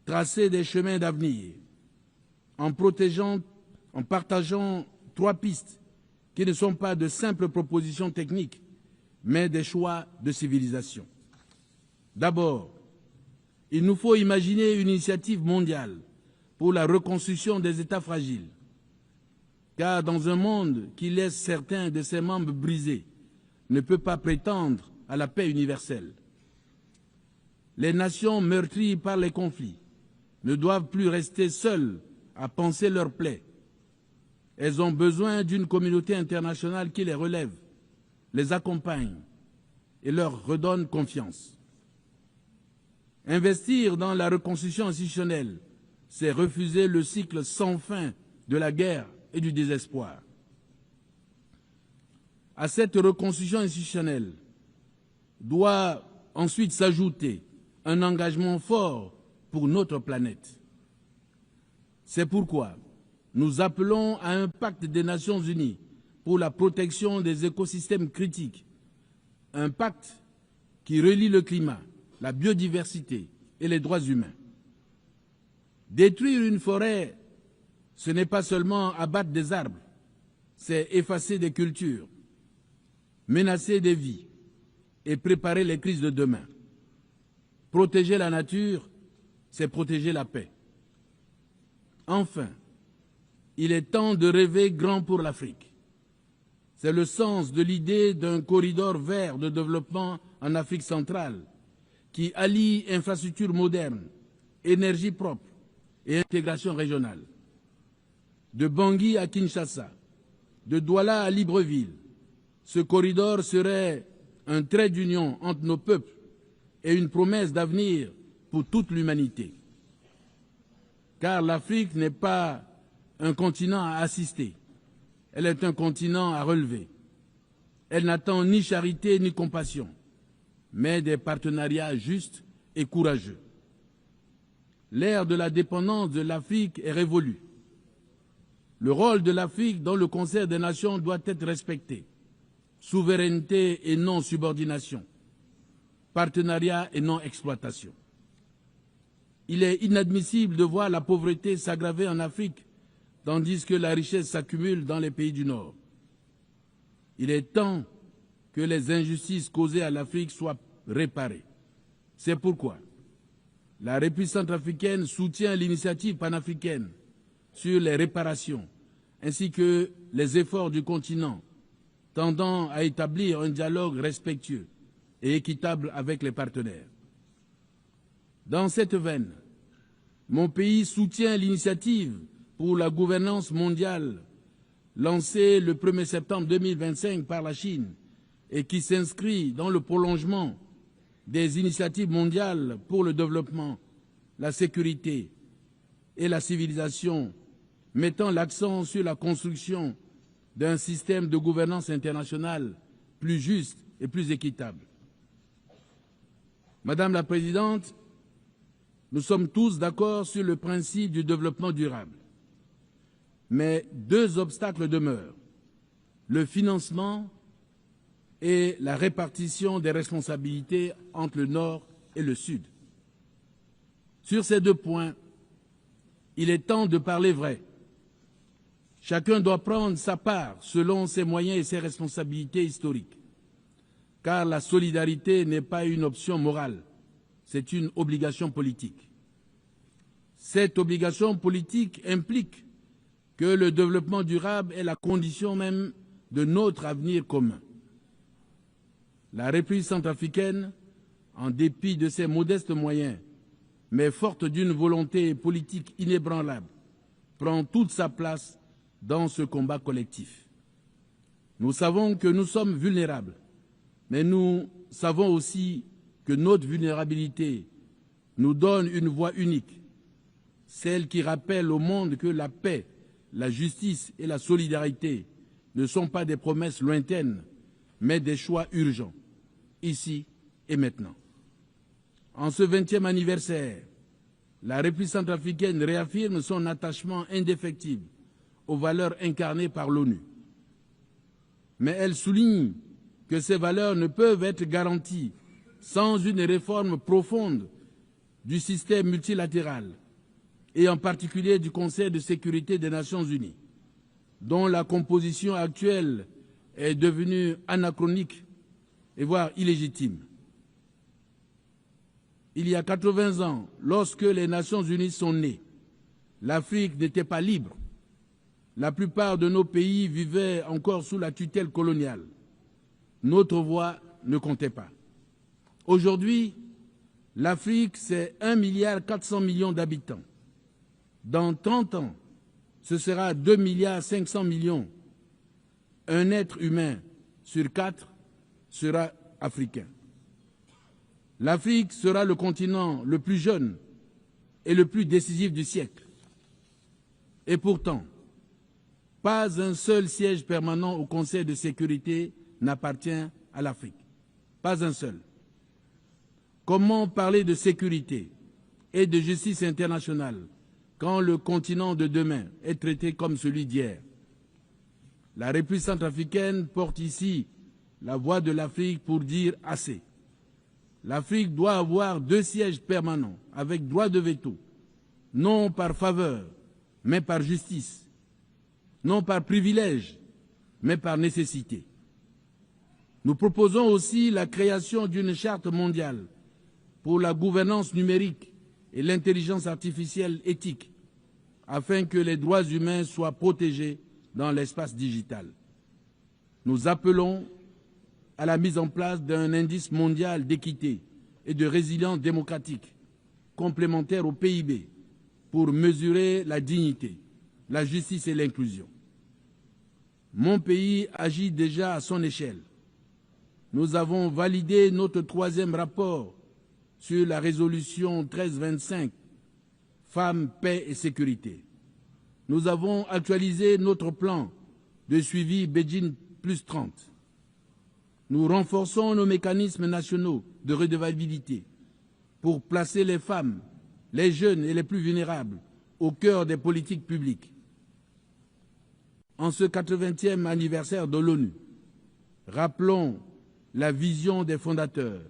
tracer des chemins d'avenir en partageant 3 pistes qui ne sont pas de simples propositions techniques, mais des choix de civilisation. D'abord, il nous faut imaginer une initiative mondiale pour la reconstruction des États fragiles, car dans un monde qui laisse certains de ses membres brisés, ne peut pas prétendre à la paix universelle. Les nations meurtries par les conflits ne doivent plus rester seules à panser leurs plaies. Elles ont besoin d'une communauté internationale qui les relève, les accompagne et leur redonne confiance. Investir dans la reconstruction institutionnelle, c'est refuser le cycle sans fin de la guerre et du désespoir. À cette reconstruction institutionnelle doit ensuite s'ajouter un engagement fort pour notre planète. C'est pourquoi nous appelons à un pacte des Nations Unies pour la protection des écosystèmes critiques, un pacte qui relie le climat, la biodiversité et les droits humains. Détruire une forêt, ce n'est pas seulement abattre des arbres, c'est effacer des cultures, menacer des vies et préparer les crises de demain. Protéger la nature, c'est protéger la paix. Enfin, il est temps de rêver grand pour l'Afrique. C'est le sens de l'idée d'un corridor vert de développement en Afrique centrale qui allie infrastructures modernes, énergie propre et intégration régionale. De Bangui à Kinshasa, de Douala à Libreville, ce corridor serait un trait d'union entre nos peuples et une promesse d'avenir pour toute l'humanité. Car l'Afrique n'est pas un continent à assister, elle est un continent à relever. Elle n'attend ni charité ni compassion, mais des partenariats justes et courageux. L'ère de la dépendance de l'Afrique est révolue. Le rôle de l'Afrique dans le concert des nations doit être respecté. Souveraineté et non subordination. Partenariat et non exploitation. Il est inadmissible de voir la pauvreté s'aggraver en Afrique, tandis que la richesse s'accumule dans les pays du Nord. Il est temps que les injustices causées à l'Afrique soient réparées. C'est pourquoi la République centrafricaine soutient l'initiative panafricaine sur les réparations, ainsi que les efforts du continent tendant à établir un dialogue respectueux et équitable avec les partenaires. Dans cette veine, mon pays soutient l'initiative pour la gouvernance mondiale lancée le 1er septembre 2025 par la Chine et qui s'inscrit dans le prolongement des initiatives mondiales pour le développement, la sécurité et la civilisation, mettant l'accent sur la construction d'un système de gouvernance internationale plus juste et plus équitable. Madame la Présidente, nous sommes tous d'accord sur le principe du développement durable. Mais deux obstacles demeurent, le financement et la répartition des responsabilités entre le Nord et le Sud. Sur ces deux points, il est temps de parler vrai. Chacun doit prendre sa part selon ses moyens et ses responsabilités historiques, car la solidarité n'est pas une option morale, c'est une obligation politique. Cette obligation politique implique que le développement durable est la condition même de notre avenir commun. La République centrafricaine, en dépit de ses modestes moyens, mais forte d'une volonté politique inébranlable, prend toute sa place dans ce combat collectif. Nous savons que nous sommes vulnérables, mais nous savons aussi que notre vulnérabilité nous donne une voix unique, celle qui rappelle au monde que la paix, la justice et la solidarité ne sont pas des promesses lointaines, mais des choix urgents, ici et maintenant. En ce 20e anniversaire, la République centrafricaine réaffirme son attachement indéfectible aux valeurs incarnées par l'ONU. Mais elle souligne que ces valeurs ne peuvent être garanties sans une réforme profonde du système multilatéral et en particulier du Conseil de sécurité des Nations Unies, dont la composition actuelle est devenue anachronique et voire illégitime. Il y a 80 ans, lorsque les Nations Unies sont nées, l'Afrique n'était pas libre. La plupart de nos pays vivaient encore sous la tutelle coloniale. Notre voix ne comptait pas. Aujourd'hui, l'Afrique, c'est 1,4 milliard d'habitants. Dans 30 ans, ce sera 2,5 milliards. Un être humain sur 4 sera africain. L'Afrique sera le continent le plus jeune et le plus décisif du siècle. Et pourtant, pas un seul siège permanent au Conseil de sécurité n'appartient à l'Afrique. Pas un seul. Comment parler de sécurité et de justice internationale quand le continent de demain est traité comme celui d'hier? La République centrafricaine porte ici la voix de l'Afrique pour dire assez. L'Afrique doit avoir 2 sièges permanents avec droit de veto, non par faveur, mais par justice, non par privilège, mais par nécessité. Nous proposons aussi la création d'une charte mondiale pour la gouvernance numérique et l'intelligence artificielle éthique, afin que les droits humains soient protégés dans l'espace digital. Nous appelons à la mise en place d'un indice mondial d'équité et de résilience démocratique, complémentaire au PIB, pour mesurer la dignité, la justice et l'inclusion. Mon pays agit déjà à son échelle. Nous avons validé notre 3e rapport sur la résolution 1325, Femmes, paix et sécurité. Nous avons actualisé notre plan de suivi Beijing +30. Nous renforçons nos mécanismes nationaux de redevabilité pour placer les femmes, les jeunes et les plus vulnérables au cœur des politiques publiques. En ce 80e anniversaire de l'ONU, rappelons la vision des fondateurs,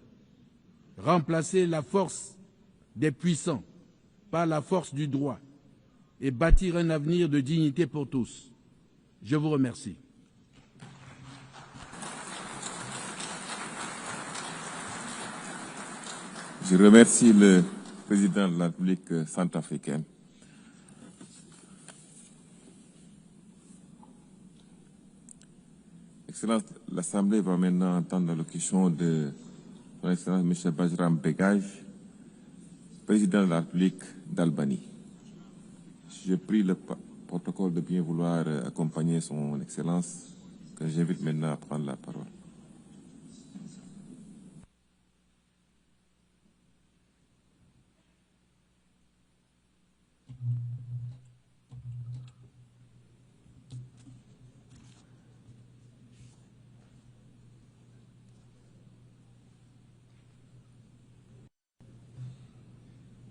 remplacer la force des puissants par la force du droit et bâtir un avenir de dignité pour tous. Je vous remercie. Je remercie le président de la République centrafricaine. Excellence, l'Assemblée va maintenant entendre l'allocution de Son Excellence M. Bajram Begaj, président de la République d'Albanie. Je prie le protocole de bien vouloir accompagner son Excellence, que j'invite maintenant à prendre la parole.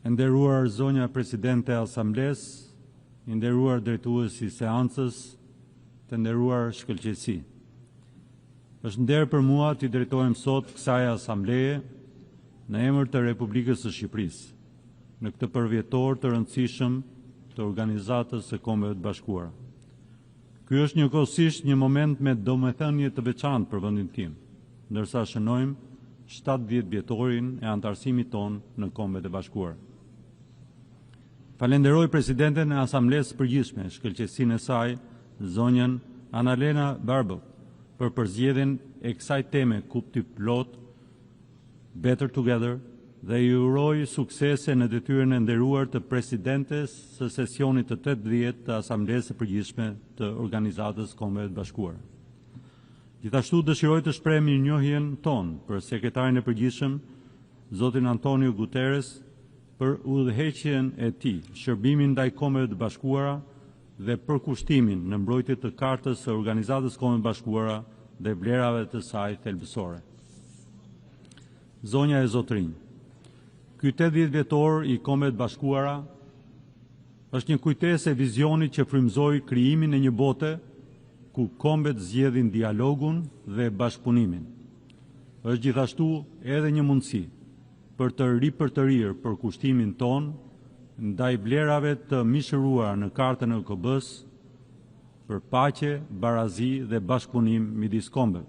Nderuar zonja Presidente e Asamblees, nderuar drejtues I seancës, të nderuar shkëlqësi. Është nder për mua t'i drejtohem sot kësaj Asambleje në emër të Republikës së Shqipërisë, në këtë përvjetor të rëndësishëm të Organizatës së Kombeve të Bashkuara. Ky është njëkohësisht një moment me domethënie të veçantë për vendin tim, ndërsa shënojmë 70 vjetorin e antarësimit ton në Kombet e Bashkuara. Falenderoj Presidenten e Asamblesë Përgjithshme, shkëlqësinë e saj, zonjën Annalena Baerbock, për përzgjedhjen e kësaj teme kupti plot, Better Together, dhe I uroj suksese në detyrën e nderuar të Presidentes së sesionit të 80 të Asamblesë Përgjithshme të Organizatës Kombeve të Bashkuara. Gjithashtu dëshiroj të shpreh mirënjohjen tonë për sekretarin e përgjithshëm, zotin Antonio Guterres, për udhëheqjen e tij, shërbimin ndaj Kombeve të Bashkuara dhe përkushtimin në mbrojtje të Kartës së Organizatës Kombeve të Bashkuara dhe vlerave të saj thelbësore. Zonja e Zotrinj, ky 80 vjetor I Kombeve të Bashkuara është një kujtesë e vizionit që frymëzoi krijimin e një bote ku kombet zgjedhin dialogun dhe bashkëpunimin. Është gjithashtu edhe një mundësi për të ripërtërir përkushtimin ton ndaj vlerave të mishëruara në Kartën e OKB-s për paqe, barazi dhe bashkëpunim midis kombeve.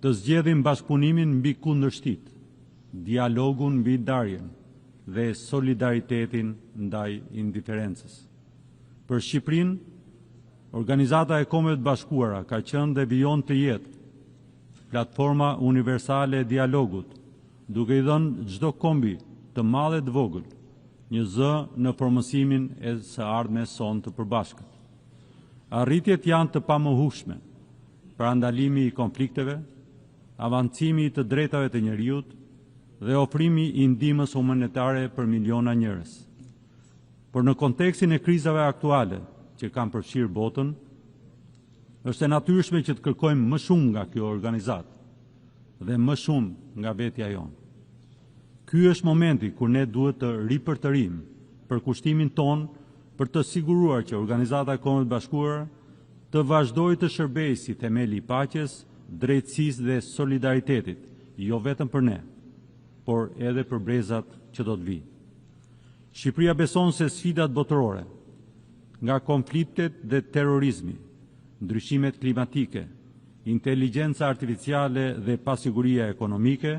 Të zgjedhim bashkëpunimin mbi kundërshtit, dialogun mbi ndarjen dhe solidaritetin ndaj indiferencës. Për Shqipërinë, Organizata e Kombeve të Bashkuara ka qenë dhe vijon të jetë platforma universale e dialogut, duke I dhënë çdo kombi të madh e të vogël një zë në formësimin e së ardhmes son të përbashkët. Arritjet janë të pamohueshme, parandalimi I konflikteve, avancimi I të drejtave të njerëzit dhe ofrimi I ndihmës humanitare për miliona njerëz. Por në kontekstin e krizave aktuale që kanë përfshirë botën, është e natyrshme që të kërkojmë më shumë nga kjo organizatë dhe më shumë nga vetja jonë. Ky është momenti kur ne duhet të ripërtërim përkushtimin ton për të siguruar që Organizata e Kombeve të Bashkuara të vazhdojë të shërbejë si themeli I paqes, drejtësisë dhe solidaritetit, jo vetëm për ne, por edhe për brezat që do të vijnë. Shqipëria beson se sfidat botërore, nga konfliktet dhe terrorizmi, ndryshimet klimatike, inteligjenca artificiale dhe pasiguria ekonomike,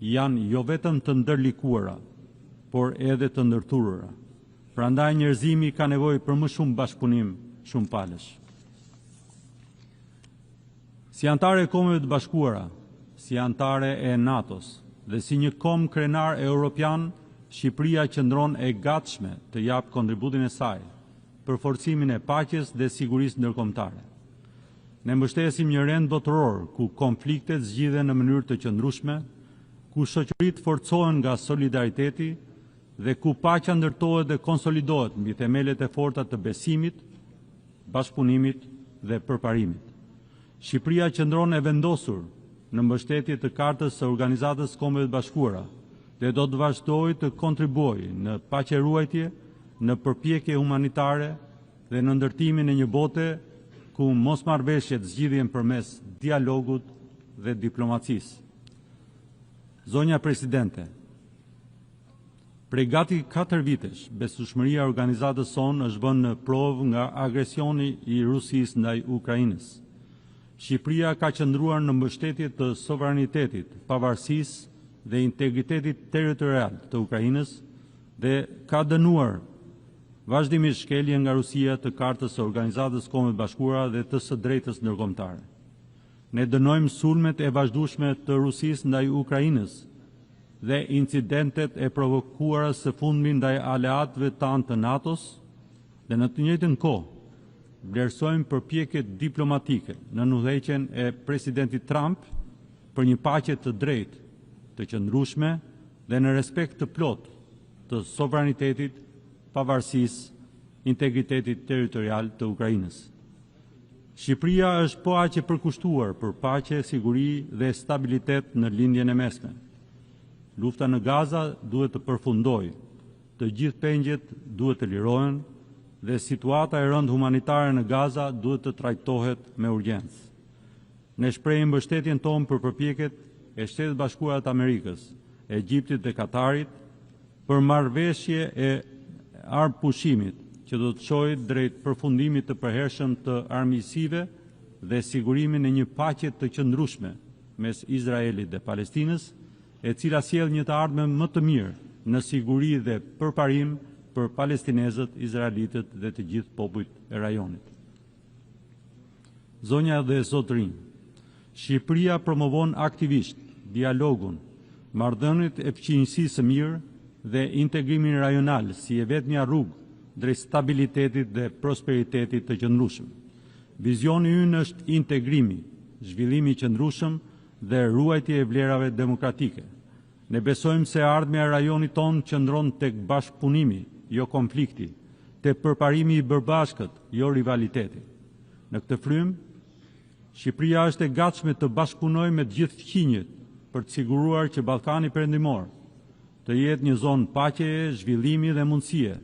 janë jo vetëm të ndërlikuara, por edhe të ndërthurura. Prandaj njerëzimi ka nevojë për më shumë bashkëpunim, shumë palësh. Si antare e Kombeve të Bashkuara, si antare e NATO-s dhe si një kom krenar europian, Shqipëria qëndron e gatshme të japë kontributin e saj për forcimin e paqes dhe sigurisë ndërkombëtare. Ne mbështesim një rend botëror ku konfliktet zgjidhen në mënyrë të qëndrueshme, ku shoqëritë forcohen nga solidariteti dhe ku paqja ndërtohet dhe konsolidohet mbi themelet e forta të besimit, bashkëpunimit dhe përparimit. Shqipëria qëndron e vendosur në mbështetje të Kartës së Organizatës Kombeve të Bashkuara dhe do të vazhdojë të kontribuojë në paqeruajtje, në përpjekje humanitare dhe në ndërtimin e një bote ku mosmarrveshjet zgjidhen përmes dialogut dhe diplomacisë. Zonja Presidente, prej gati 4 vitesh, besueshmëria e organizatës sonë është vënë në provë nga agresioni I Rusisë ndaj Ukrainës. Shqipëria ka qëndruar në mbështetje të sovranitetit, pavarësisë dhe integritetit territorial të Ukrainës dhe ka dënuar vazhdimisht shkelje nga Rusia të Kartës së Organizatës Kombeve të Bashkuara dhe të së drejtës ndërkombëtare. Ne dënojmë sulmet e vazhdueshme të Rusisë ndaj Ukrainës dhe incidentet e provokuara së fundmi ndaj aleatëve tanë të NATO-s, dhe në të njëjtën kohë vlerësojmë përpjekjet diplomatike në udhëheqjen e presidentit Trump për një paqe të drejtë, të qëndrueshme dhe në respekt të plot të sovranitetit, pavarësisë, integritetit territorial të Ukrainës. Shqipëria është po aq e përkushtuar për paqe, siguri dhe stabilitet në lindjen e mesme. Lufta në Gaza duhet të përfundojë, të gjithë pengjet duhet të lirohen dhe situata e rëndë humanitare në Gaza duhet të trajtohet me urgjencë. Ne shprehim mbështetjen tonë për përpjekjet e Shtetit Bashkuar të Amerikës, Egjiptit dhe Katarit për marrëveshje e armëpushimit që do të çojë drejt përfundimit të përhershëm të armiqësive dhe sigurimin e një paqe të qëndrueshme mes Izraelit dhe Palestinës, e cila sjell një të ardhme më të mirë në siguri dhe përparim për palestinezët, izraelitët dhe të gjithë popujt e rajonit. Zonja dhe zotërinj, Shqipëria promovon aktivisht dialogun, marrëdhëniet e fqinjësisë së mirë dhe integrimin rajonal si e vetmja rrugë drejt stabilitetit dhe prosperitetit të qëndrueshëm. Vizioni ynë është integrimi, zhvillimi i qëndrueshëm dhe ruajtja e vlerave demokratike. Ne besojmë se ardhmja e rajonit tonë qëndron tek bashkëpunimi, jo konflikti, tek përparimi i bërbashkët, jo rivaliteti. Në këtë frym, Shqipëria është e gatshme të bashkëpunojë me të gjithë fqinjet për të siguruar që Ballkani Perëndimor të jetë një zonë paqeje, zhvillimi dhe mundësie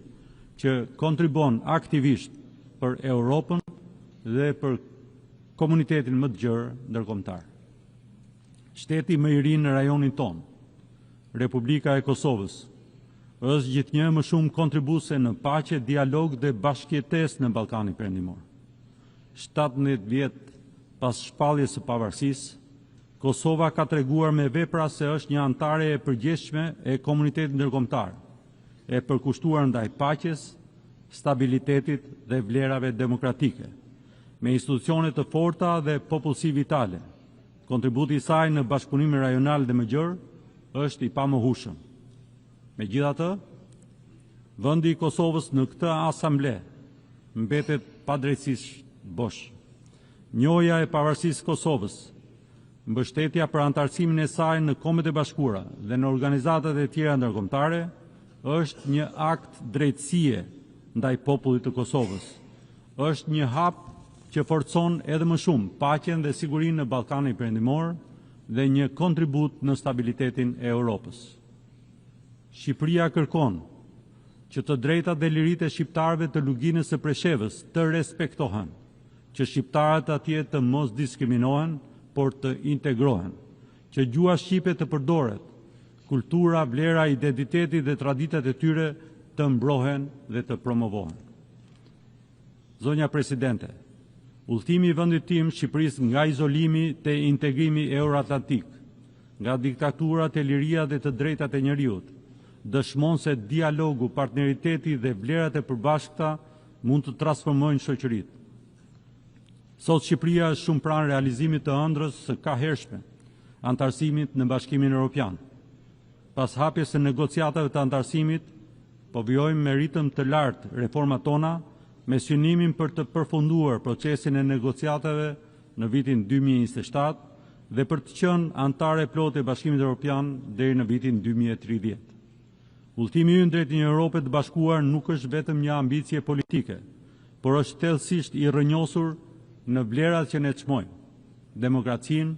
që kontribon aktivisht për Europën dhe për komunitetin më të gjerë ndërkombëtar. Shteti më i ri në rajonin tonë, Republika e Kosovës, është gjithnjë më shumë kontribuese në paqe, dialog dhe bashkëjetesë në Ballkanin Perëndimor. 17 vjet pas shpalljes së pavarësisë, Kosova ka treguar me vepra se është një anëtare e përgjithshme e komunitetit ndërkombëtar, e përkushtuar ndaj paqes, stabilitetit dhe vlerave demokratike, me institucione të forta dhe popullsi vitale. Kontributi i saj në bashkëpunimin rajonal dhe më gjerë është i pamohueshëm. Megjithatë, vendi i Kosovës në këtë asamble mbetet padrejtësisht bosh. Njohja e pavarësisë Kosovës, mbështetja për antarësimin e saj në Kombet e Bashkuara dhe në organizatat e tjera ndërkombëtare është një akt drejtësie ndaj popullit të Kosovës. Është një hap që forcon edhe më shumë paqen dhe sigurinë në Ballkanin Perëndimor dhe një kontribut në stabilitetin e Europës. Shqipëria kërkon që të drejtat dhe liritë e shqiptarëve të luginës së Preshevës të respektohen, që shqiptarët atje të mos diskriminohen, por të integrohen, që gjua shqipe të përdoret, kultura, vlera, identiteti dhe traditat e tyre të mbrohen dhe të promovohen. Zonja Presidente, udhëtimi i vendit tim Shqipërisë nga izolimi te integrimi euroatlantik, nga diktaturat e liria dhe të drejtat e njerëzit, dëshmon se dialogu, partneriteti dhe vlerat e përbashkëta mund të transformojnë shoqëritë. Sot Shqipëria është shumë pranë realizimit të ëndrrës së kahershme antarësimit në Bashkimin Evropian. Pas hapjes së negociatave të antarësimit, po vijojmë me ritëm të lartë reformat tona me synimin për të përfunduar procesin e negociatave në vitin 2027 dhe për të qenë antare plotë e Bashkimit Evropian deri në vitin 2030. Udhëtimi ynë drejt një Europe të bashkuar nuk është vetëm një ambicie politike, por është thellësisht i rrënjosur në vlerat që ne çmojmë, demokracinë,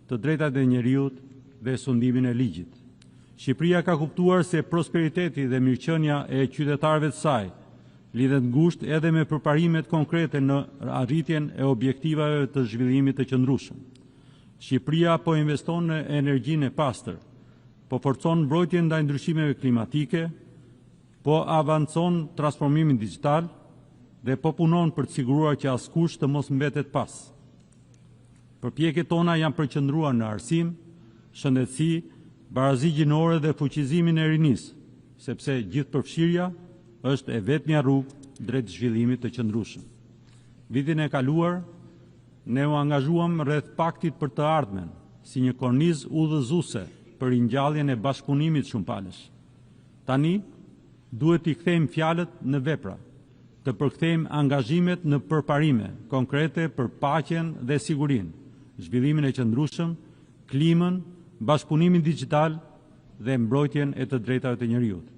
të drejtat e njerëzit dhe sundimin e ligjit. Shqipëria ka kuptuar se prosperiteti dhe mirëqenia e qytetarëve të saj lidhet ngushtë edhe me përparimet konkrete në arritjen e objektivave të zhvillimit të qëndrueshëm. Shqipëria po investon në energjinë e pastër, po forcon mbrojtjen ndaj ndryshimeve klimatike, po avancon transformimin digital dhe po punon për të siguruar që askush të mos mbetet pas. Përpjekjet tona janë përqendruar në arsim, shëndetësi, barazi gjinore dhe fuqizimin e rinisë, sepse gjithëpërfshirja është e vetmja rrugë drejt zhvillimit të qëndrueshëm. Vitin e kaluar, ne u angazhuam rreth paktit për të ardhmen, si një kornizë udhëzuese për ringjalljen e bashkëpunimit shumëpalësh. Tani, duhet t'i kthejmë fjalët në vepra, të përkthejmë angazhimet në përparime konkrete për paqen dhe sigurinë, zhvillimin e qëndrueshëm, klimën, bashkëpunimin digjital dhe mbrojtjen e të drejtave të njerëzit.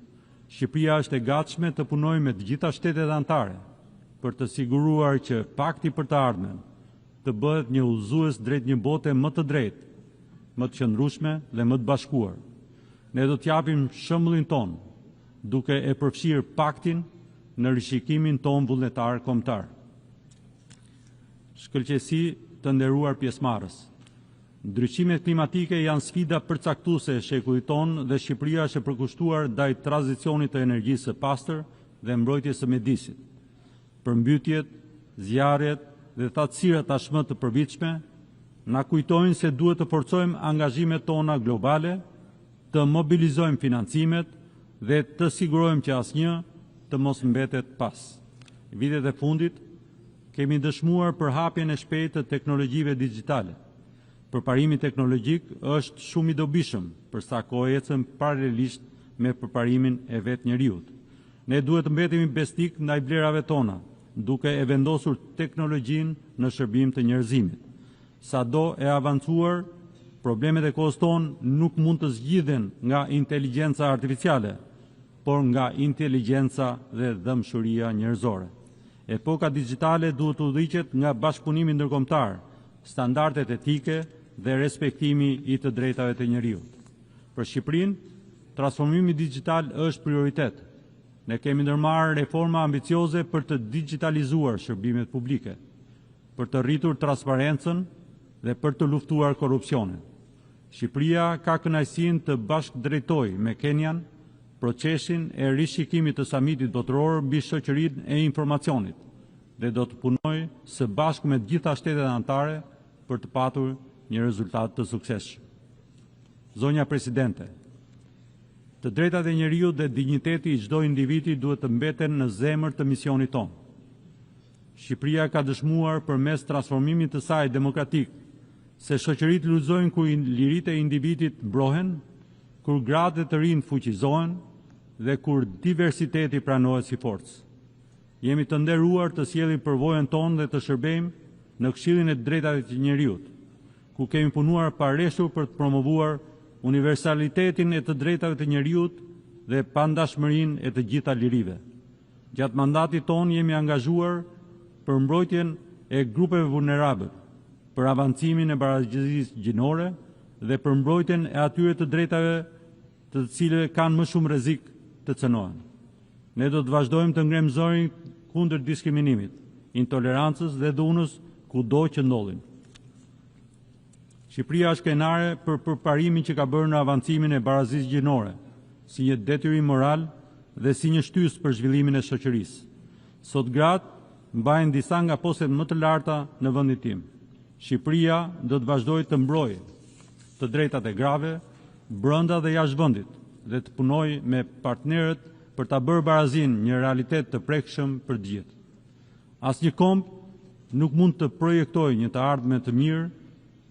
Shqipëria është e gatshme të punojë me të gjitha shtetet anëtare për të siguruar që pakti për të ardhmen të bëhet një udhëzues drejt një bote më të drejtë, më të qëndrueshme dhe më të bashkuar. Ne do t'japim shembullin ton, duke e përfshirë paktin në rishikimin ton vullnetar kombëtar. Shkëlqësi të nderuar pjesëmarrës. Ndryshimet klimatike janë sfida përcaktuese e shekullit ton dhe Shqipëria është e përkushtuar ndaj tranzicionit të energjisë së pastër dhe mbrojtjes së mjedisit. Përmbytjet, zjarret dhe thatësirat tashmë të përvitshme na kujtojnë se duhet të forcojmë angazhimet tona globale, të mobilizojmë financimet dhe të sigurojmë që asnjë të mos mbetet pas. Vitet e fundit kemi dëshmuar përhapjen e shpejtë të teknologjive digjitale. Përparimi teknologjik është shumë i dobishëm, përsa kohë ecën paralelisht me përparimin e vetë njeriut. Ne duhet të mbetemi besnik ndaj vlerave tona, duke e vendosur teknologjinë në shërbim të njerëzimit. Sado e avancuar, problemet e kohës tonë nuk mund të zgjidhen nga inteligjenca artificiale, por nga inteligjenca dhe dëmshuria njerëzore. Epoka digjitale duhet të udhëhiqet nga bashkëpunimi ndërkombëtar, standardet etike dhe respektimi i të drejtave të njerëzit. Për Shqipërinë, transformimi digjital është prioritet. Ne kemi ndërmarrë reforma ambicioze për të digitalizuar shërbimet publike, për të rritur transparencën dhe për të luftuar korrupsionin. Shqipëria ka kënaqësinë të bashkëdrejtojë me Kenyan procesin e rishikimit të samitit botëror mbi shoqërinë e informacionit dhe do të punojë së bashku me të gjitha shtetet anëtare për të patur një rezultat të suksesshëm. Zonja Presidente, të drejtat e njeriut dhe dinjiteti i çdo individi duhet të mbeten në zemër të misionit tonë. Shqipëria ka dëshmuar përmes transformimit të saj demokratik se shoqëritë lullëzojnë kur liritë e individit mbrohen, kur gratë të rinj fuqizohen dhe kur diversiteti pranohet si forcë. Jemi të nderuar të sjellim përvojën tonë dhe të shërbejmë në Këshillin e Drejtave të Njeriut, ku kemi punuar pareshur për të promovuar universalitetin e të drejtave të njeriut dhe pandashmërinë e të gjitha lirive. Gjatë mandatit tonë jemi angazhuar për mbrojtjen e grupeve vulnerabël, për avancimin e barazdisë gjinore dhe për mbrojtjen e atyre të drejtave të cilëve kanë më shumë rrezik të cënohen. Ne do të vazhdojmë të ngrem zërin kundër diskriminimit, intolerancës dhe dhunës kudo që ndodhin. Shqipëria është krenare për përparimin që ka bërë në avancimin e barazdisë gjinore, si një detyrim moral dhe si një shtysë për zhvillimin e shoqërisë. Sot gratë mbajnë disa nga postet më të larta në vendin tim. Shqipëria do të vazhdojë të mbrojë të drejtat e grave brenda dhe jashtë vendit dhe të punojë me partnerët për ta bërë barazinë një realitet të prekshëm për të gjithë. Asnjë komb nuk mund të projektojë një të ardhme të mirë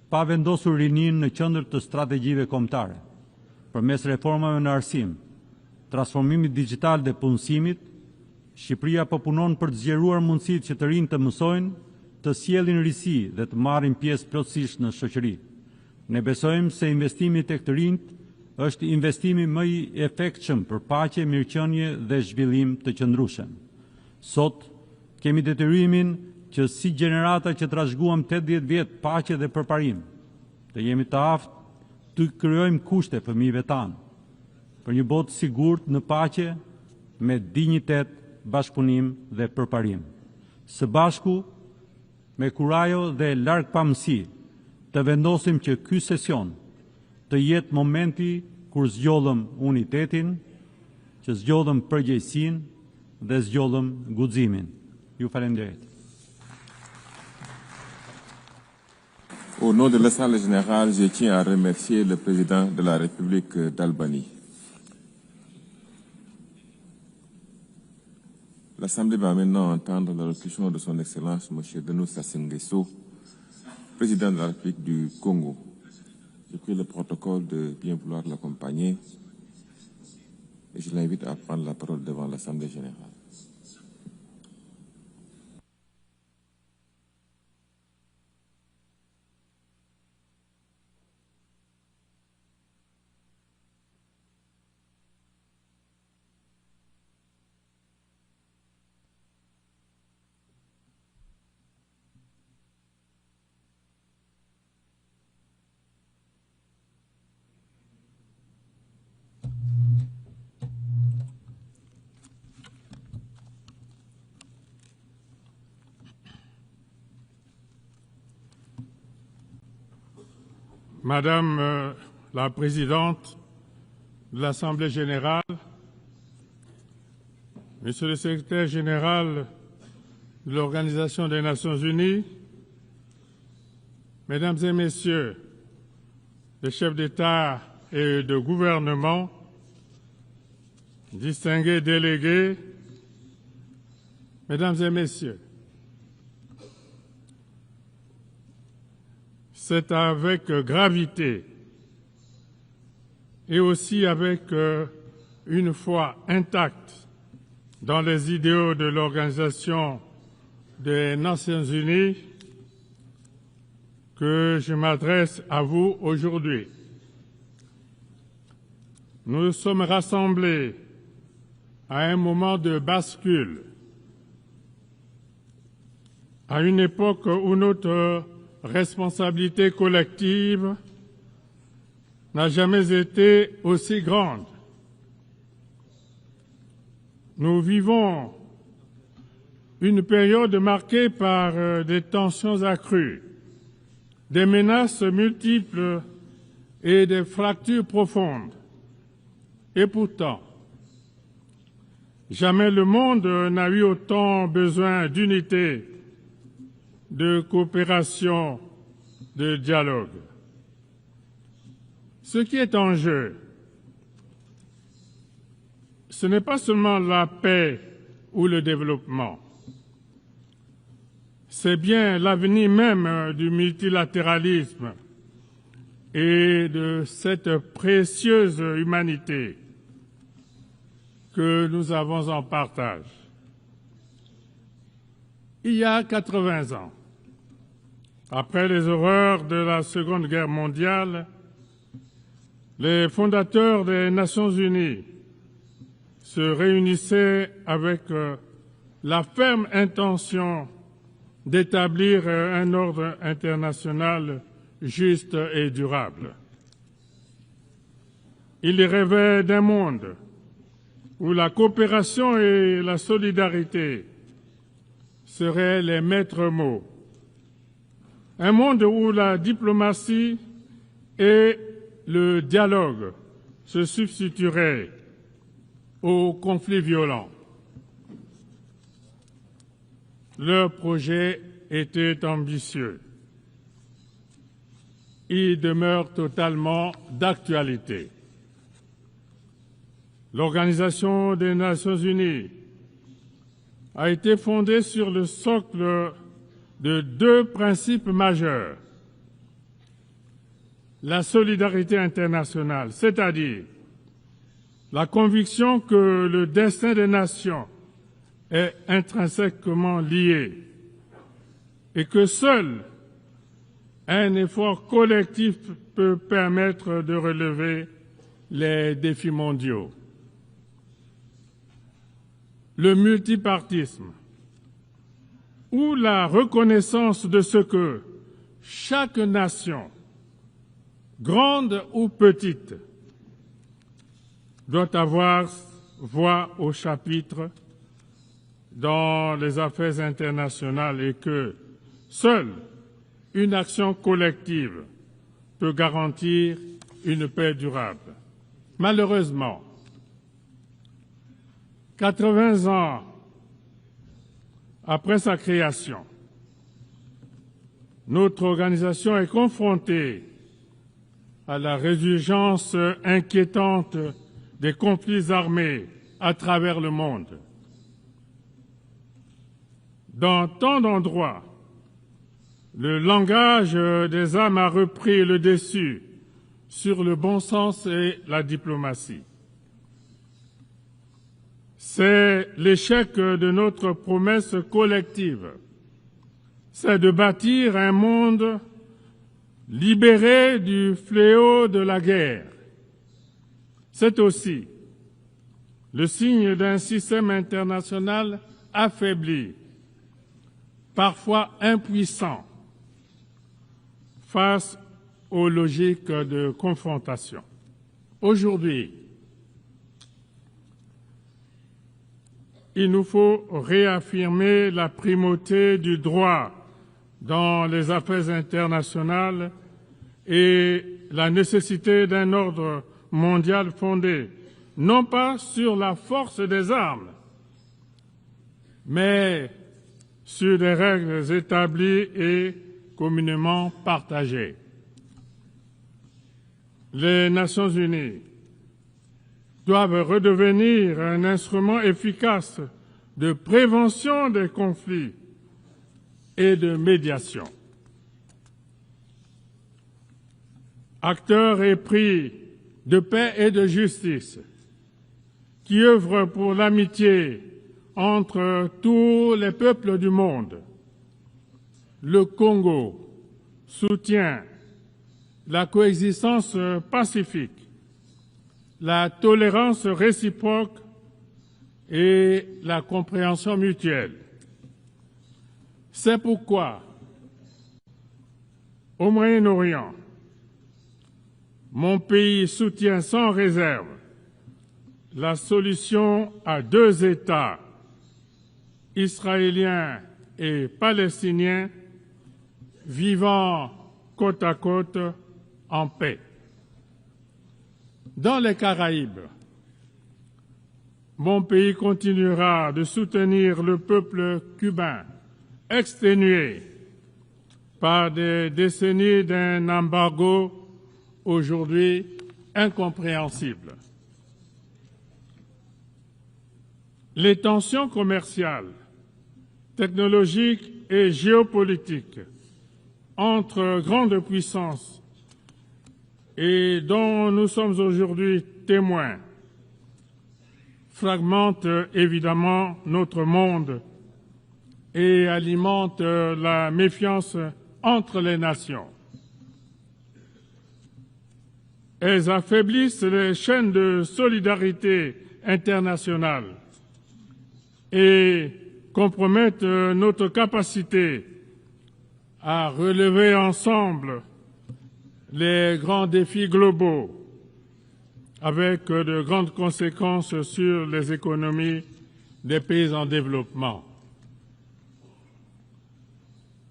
pa vendosur rinin në qendër të strategjive kombëtare. Përmes reformave në arsim, transformimit digjital dhe punësimit, Shqipëria po punon për të zgjeruar mundësitë që të rinjtë të mësojnë, të sjellin risi dhe të marrin pjesë plotësisht në shoqëri. Ne besojmë se investimi tek të rinjtë është investimi më i efektshëm për paqe, mirëqenie dhe zhvillim të qëndrueshëm. Sot kemi detyrimin që si gjenerata që trashëguam 80 vjet paqe dhe përparim, të jemi të aftë të krijojmë kushte fëmijëve tanë për një botë sigurt në paqe me dinjitet, bashkëpunim dhe përparim. Së bashku me kurajo dhe largpamësi të vendosim që ky sesion të jetë momenti kur zgjodhëm unitetin, që zgjodhëm përgjegjësinë dhe zgjodhëm guximin. Ju falenderoj. Au nom de l'Assemblée Générale, je tiens à remercier le président de la République d'Albanie. L'Assemblée va maintenant entendre l'allocution de son Excellence M. Denis Sassou Nguesso, président de la République du Congo. J'ai pris le protocole de bien vouloir l'accompagner et je l'invite à prendre la parole devant l'Assemblée générale. Madame la Présidente de l'Assemblée générale, Monsieur le Secrétaire général de l'Organisation des Nations Unies, Mesdames et Messieurs les chefs d'État et de gouvernement, distingués délégués, Mesdames et Messieurs, c'est avec gravité et aussi avec une foi intacte dans les idéaux de l'Organisation des Nations Unies que je m'adresse à vous aujourd'hui. Nous sommes rassemblés à un moment de bascule, à une époque où notre responsabilité collective n'a jamais été aussi grande. Nous vivons une période marquée par des tensions accrues, des menaces multiples et des fractures profondes. Et pourtant, jamais le monde n'a eu autant besoin d'unité, de coopération, de dialogue. Ce qui est en jeu, ce n'est pas seulement la paix ou le développement, c'est bien l'avenir même du multilatéralisme et de cette précieuse humanité que nous avons en partage. Il y a 80 ans, après les horreurs de la Seconde Guerre mondiale, les fondateurs des Nations Unies se réunissaient avec la ferme intention d'établir un ordre international juste et durable. Ils rêvaient d'un monde où la coopération et la solidarité seraient les maîtres mots. Un monde où la diplomatie et le dialogue se substitueraient aux conflits violents. Leur projet était ambitieux. Il demeure totalement d'actualité. L'Organisation des Nations Unies a été fondée sur le socle de deux principes majeurs. La solidarité internationale, c'est-à-dire la conviction que le destin des nations est intrinsèquement lié et que seul un effort collectif peut permettre de relever les défis mondiaux. Le multipartisme, ou la reconnaissance de ce que chaque nation, grande ou petite, doit avoir voix au chapitre dans les affaires internationales et que seule une action collective peut garantir une paix durable. Malheureusement, 80 ans après sa création, notre organisation est confrontée à la résurgence inquiétante des conflits armés à travers le monde. Dans tant d'endroits, le langage des armes a repris le dessus sur le bon sens et la diplomatie. C'est l'échec de notre promesse collective. C'est de bâtir un monde libéré du fléau de la guerre. C'est aussi le signe d'un système international affaibli, parfois impuissant, face aux logiques de confrontation. Aujourd'hui, il nous faut réaffirmer la primauté du droit dans les affaires internationales et la nécessité d'un ordre mondial fondé non pas sur la force des armes, mais sur des règles établies et communément partagées. Les Nations Unies doivent redevenir un instrument efficace de prévention des conflits et de médiation. Acteurs épris de paix et de justice, qui œuvrent pour l'amitié entre tous les peuples du monde. Le Congo soutient la coexistence pacifique, la tolérance réciproque et la compréhension mutuelle. C'est pourquoi, au Moyen-Orient, mon pays soutient sans réserve la solution à 2 États, israélien et palestinien, vivant côte à côte en paix. Dans les Caraïbes, mon pays continuera de soutenir le peuple cubain, exténué par des décennies d'un embargo aujourd'hui incompréhensible. Les tensions commerciales, technologiques et géopolitiques entre grandes puissances et dont nous sommes aujourd'hui témoins fragmentent évidemment notre monde et alimentent la méfiance entre les nations. Elles affaiblissent les chaînes de solidarité internationale et compromettent notre capacité à relever ensemble les grands défis globaux avec de grandes conséquences sur les économies des pays en développement.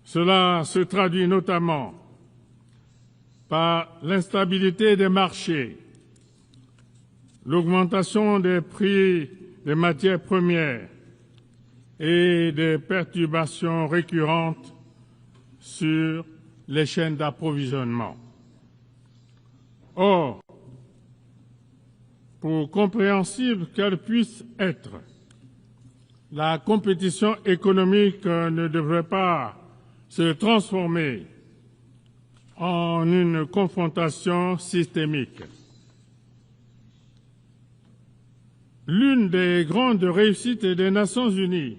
Cela se traduit notamment par l'instabilité des marchés, l'augmentation des prix des matières premières et des perturbations récurrentes sur les chaînes d'approvisionnement. Or, pour compréhensible qu'elle puisse être, la compétition économique ne devrait pas se transformer en une confrontation systémique. L'une des grandes réussites des Nations Unies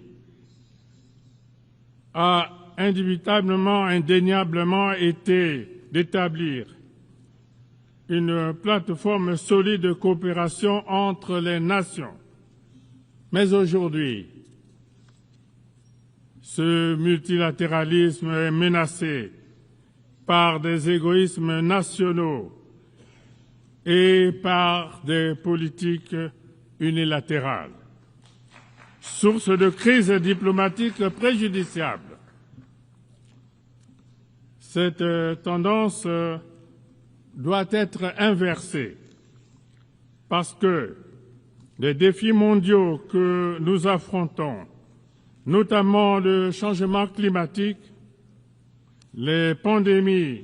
a indubitablement, indéniablement été d'établir une plateforme solide de coopération entre les nations. Mais aujourd'hui, ce multilatéralisme est menacé par des égoïsmes nationaux et par des politiques unilatérales, source de crises diplomatiques préjudiciables. Cette tendance doit être inversée parce que les défis mondiaux que nous affrontons, notamment le changement climatique, les pandémies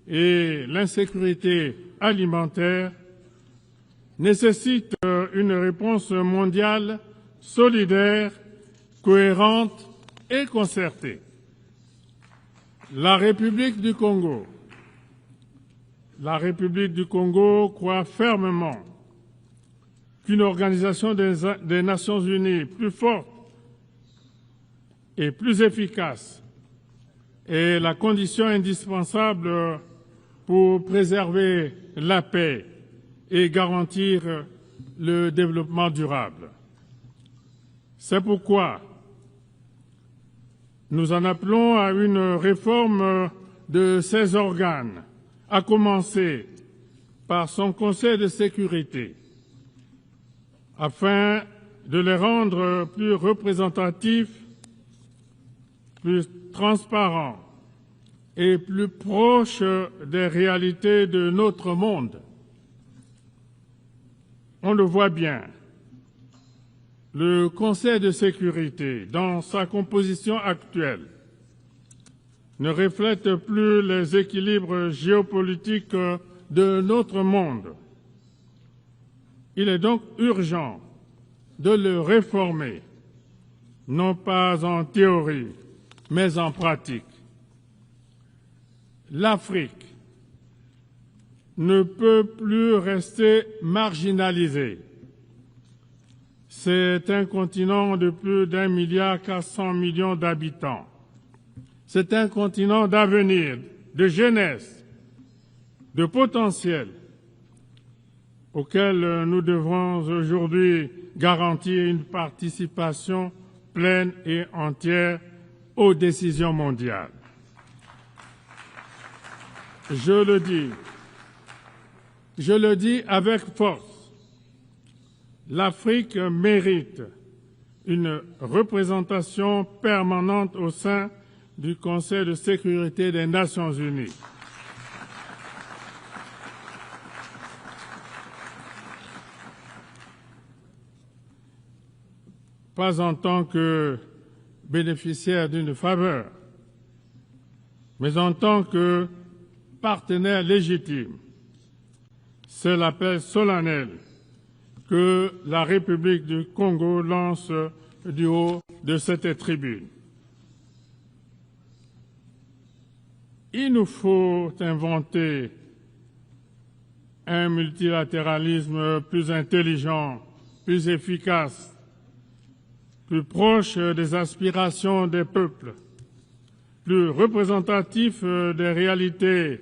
et l'insécurité alimentaire, nécessitent une réponse mondiale solidaire, cohérente et concertée. La République du Congo croit fermement qu'une organisation des Nations Unies plus forte et plus efficace est la condition indispensable pour préserver la paix et garantir le développement durable. C'est pourquoi nous en appelons à une réforme de ces organes, à commencer par son Conseil de sécurité, afin de les rendre plus représentatifs, plus transparents et plus proches des réalités de notre monde. On le voit bien, le Conseil de sécurité, dans sa composition actuelle, ne reflète plus les équilibres géopolitiques de notre monde. Il est donc urgent de le réformer, non pas en théorie, mais en pratique. L'Afrique ne peut plus rester marginalisée. C'est un continent de plus d'1,4 milliard d'habitants. C'est un continent d'avenir, de jeunesse, de potentiel, auquel nous devons aujourd'hui garantir une participation pleine et entière aux décisions mondiales. Je le dis avec force, l'Afrique mérite une représentation permanente au sein du Conseil de sécurité des Nations Unies. Pas en tant que bénéficiaire d'une faveur, mais en tant que partenaire légitime. C'est l'appel solennel que la République du Congo lance du haut de cette tribune. Il nous faut inventer un multilatéralisme plus intelligent, plus efficace, plus proche des aspirations des peuples, plus représentatif des réalités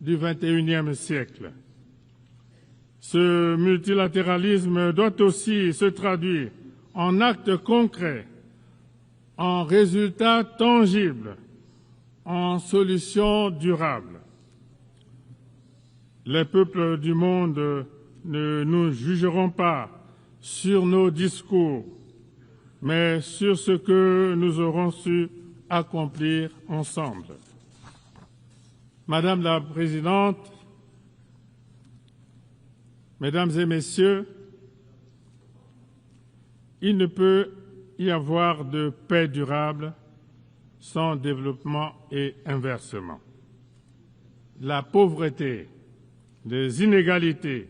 du XXIe siècle. Ce multilatéralisme doit aussi se traduire en actes concrets, en résultats tangibles, en solutions durables. Les peuples du monde ne nous jugeront pas sur nos discours, mais sur ce que nous aurons su accomplir ensemble. Madame la Présidente, Mesdames et Messieurs, il ne peut y avoir de paix durable sans développement et inversement. La pauvreté, les inégalités,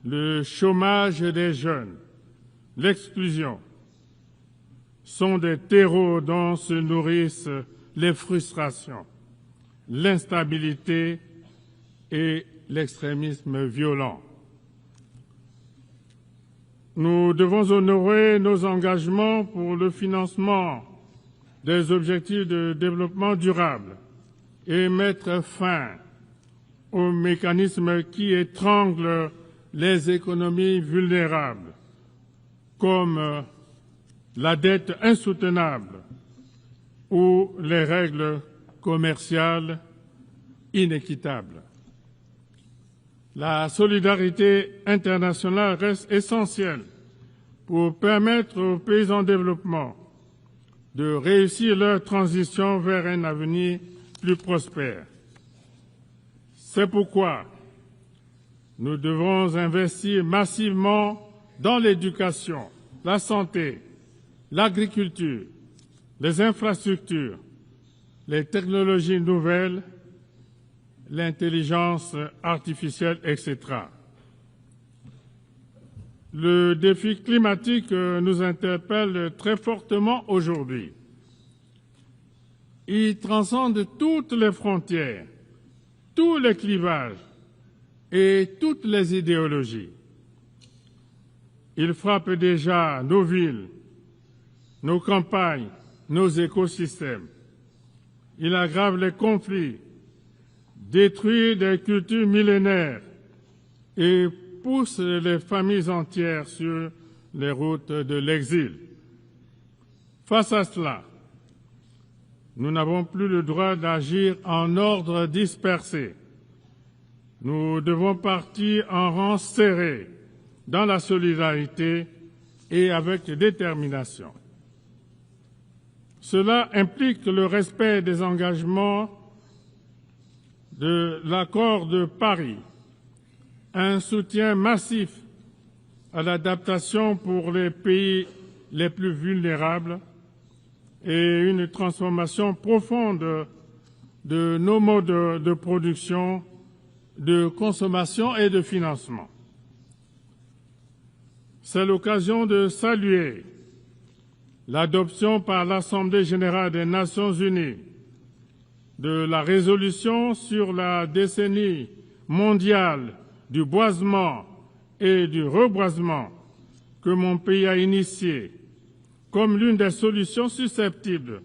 le chômage des jeunes, l'exclusion sont des terreaux dont se nourrissent les frustrations, l'instabilité et l'extrémisme violent. Nous devons honorer nos engagements pour le financement des objectifs de développement durable et mettre fin aux mécanismes qui étranglent les économies vulnérables, comme la dette insoutenable ou les règles commerciales inéquitables. La solidarité internationale reste essentielle pour permettre aux pays en développement de réussir leur transition vers un avenir plus prospère. C'est pourquoi nous devons investir massivement dans l'éducation, la santé, l'agriculture, les infrastructures, les technologies nouvelles, l'intelligence artificielle, etc. Le défi climatique nous interpelle très fortement aujourd'hui. Il transcende toutes les frontières, tous les clivages et toutes les idéologies. Il frappe déjà nos villes, nos campagnes, nos écosystèmes. Il aggrave les conflits, détruit des cultures millénaires et pousse les familles entières sur les routes de l'exil. Face à cela, nous n'avons plus le droit d'agir en ordre dispersé. Nous devons partir en rang serré, dans la solidarité et avec détermination. Cela implique le respect des engagements de l'accord de Paris, un soutien massif à l'adaptation pour les pays les plus vulnérables et une transformation profonde de nos modes de production, de consommation et de financement. C'est l'occasion de saluer l'adoption par l'Assemblée Générale des Nations Unies de la résolution sur la décennie mondiale du boisement et du reboisement que mon pays a initiée comme l'une des solutions susceptibles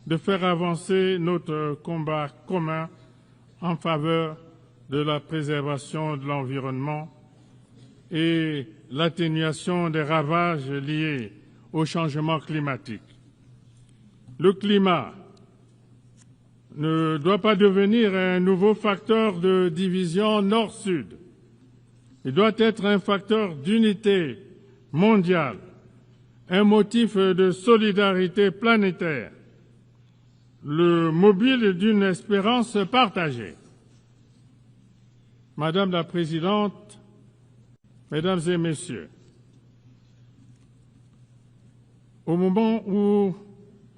de faire avancer notre combat commun en faveur de la préservation de l'environnement et l'atténuation des ravages liés au changement climatique. Le climat ne doit pas devenir un nouveau facteur de division nord-sud. Il doit être un facteur d'unité mondiale, un motif de solidarité planétaire, le mobile d'une espérance partagée. Madame la Présidente, Mesdames et Messieurs, au moment où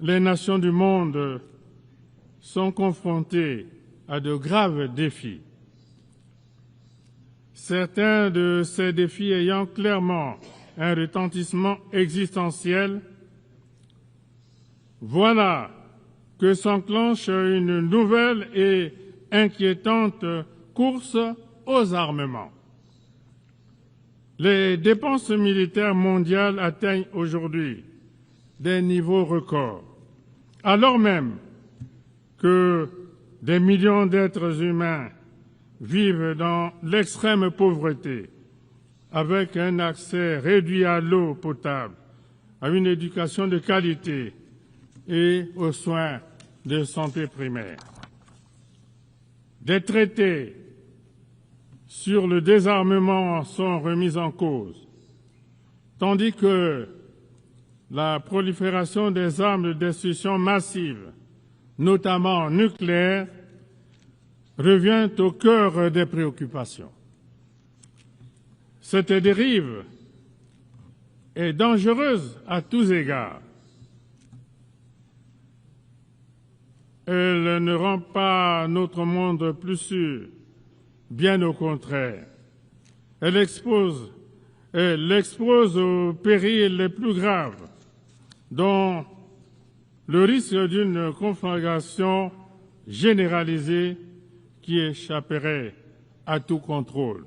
les nations du monde sont confrontées à de graves défis, certains de ces défis ayant clairement un retentissement existentiel, voilà que s'enclenche une nouvelle et inquiétante course aux armements. Les dépenses militaires mondiales atteignent aujourd'hui des niveaux records, alors même que des millions d'êtres humains vivent dans l'extrême pauvreté, avec un accès réduit à l'eau potable, à une éducation de qualité et aux soins de santé primaire. Des traités sur le désarmement sont remis en cause, tandis que la prolifération des armes de destruction massive, notamment nucléaires, revient au cœur des préoccupations. Cette dérive est dangereuse à tous égards. Elle ne rend pas notre monde plus sûr, bien au contraire. Elle l'expose aux périls les plus graves, dont le risque d'une conflagration généralisée qui échapperait à tout contrôle.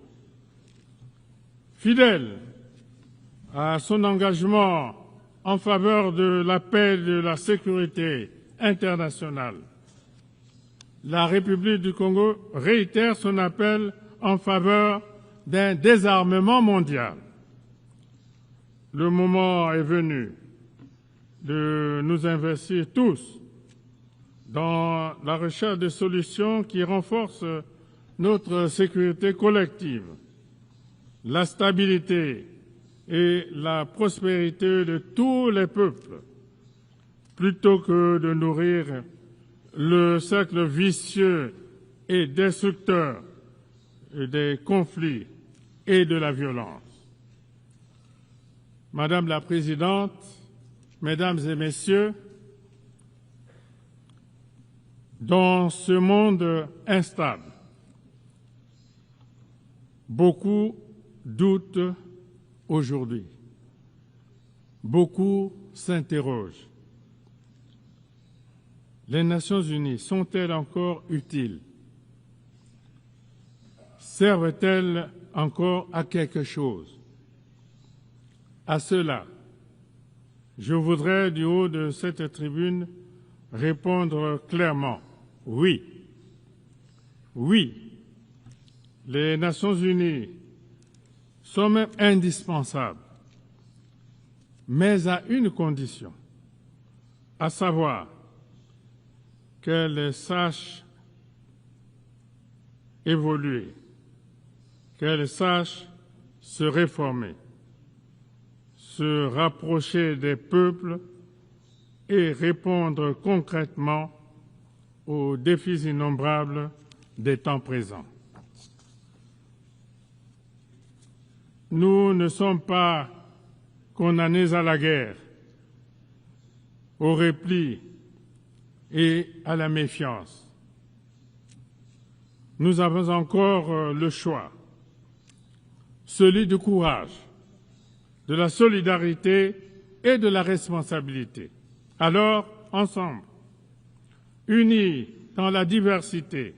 Fidèle à son engagement en faveur de la paix et de la sécurité internationale, la République du Congo réitère son appel en faveur d'un désarmement mondial. Le moment est venu de nous investir tous dans la recherche de solutions qui renforcent notre sécurité collective, la stabilité et la prospérité de tous les peuples, plutôt que de nourrir le cercle vicieux et destructeur des conflits et de la violence. Madame la Présidente, Mesdames et Messieurs, dans ce monde instable, beaucoup doutent aujourd'hui, beaucoup s'interrogent. Les Nations Unies sont-elles encore utiles? Servent-elles encore à quelque chose? À cela, je voudrais, du haut de cette tribune, répondre clairement oui. Oui, les Nations Unies sont même indispensables, mais à une condition, à savoir qu'elles sachent évoluer, qu'elles sachent se réformer, se rapprocher des peuples et répondre concrètement aux défis innombrables des temps présents. Nous ne sommes pas condamnés à la guerre, au repli et à la méfiance. Nous avons encore le choix, celui du courage, de la solidarité et de la responsabilité. Alors, ensemble, unis dans la diversité,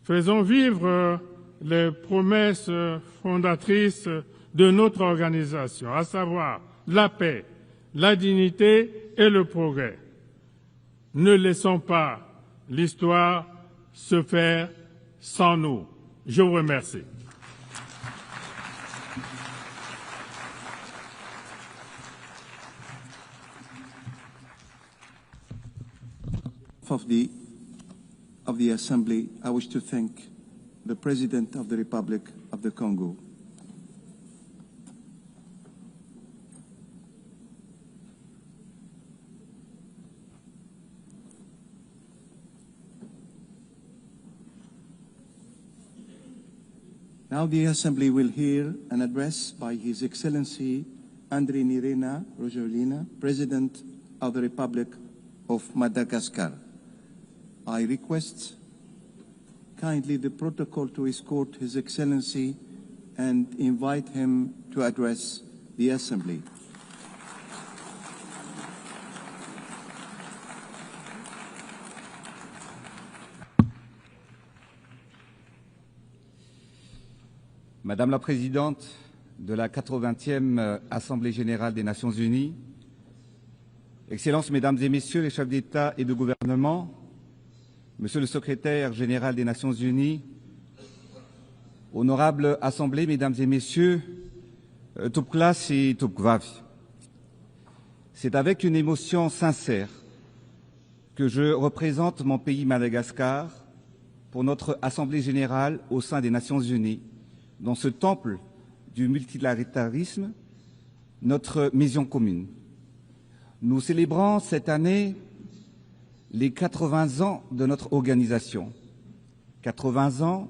faisons vivre les promesses fondatrices de notre organisation, à savoir la paix, la dignité et le progrès. Ne laissons pas l'histoire se faire sans nous. Je vous remercie. Of the Assembly, I wish to thank the President of the Republic of the Congo. Now the Assembly will hear an address by His Excellency Andry Nirina Rojolina, President of the Republic of Madagascar. I request kindly the protocol to escort His Excellency and invite him to address the Assembly. Madame la Présidente de la 80e Assemblée Générale des Nations Unies, Excellences, Mesdames et Messieurs les chefs d'État et de gouvernement, Monsieur le Secrétaire général des Nations Unies, Honorable Assemblée, Mesdames et Messieurs, Tupklas et Tupkvavi. C'est avec une émotion sincère que je représente mon pays Madagascar pour notre Assemblée Générale au sein des Nations Unies, dans ce temple du multilatéralisme, notre mission commune. Nous célébrons cette année les 80 ans de notre organisation. 80 ans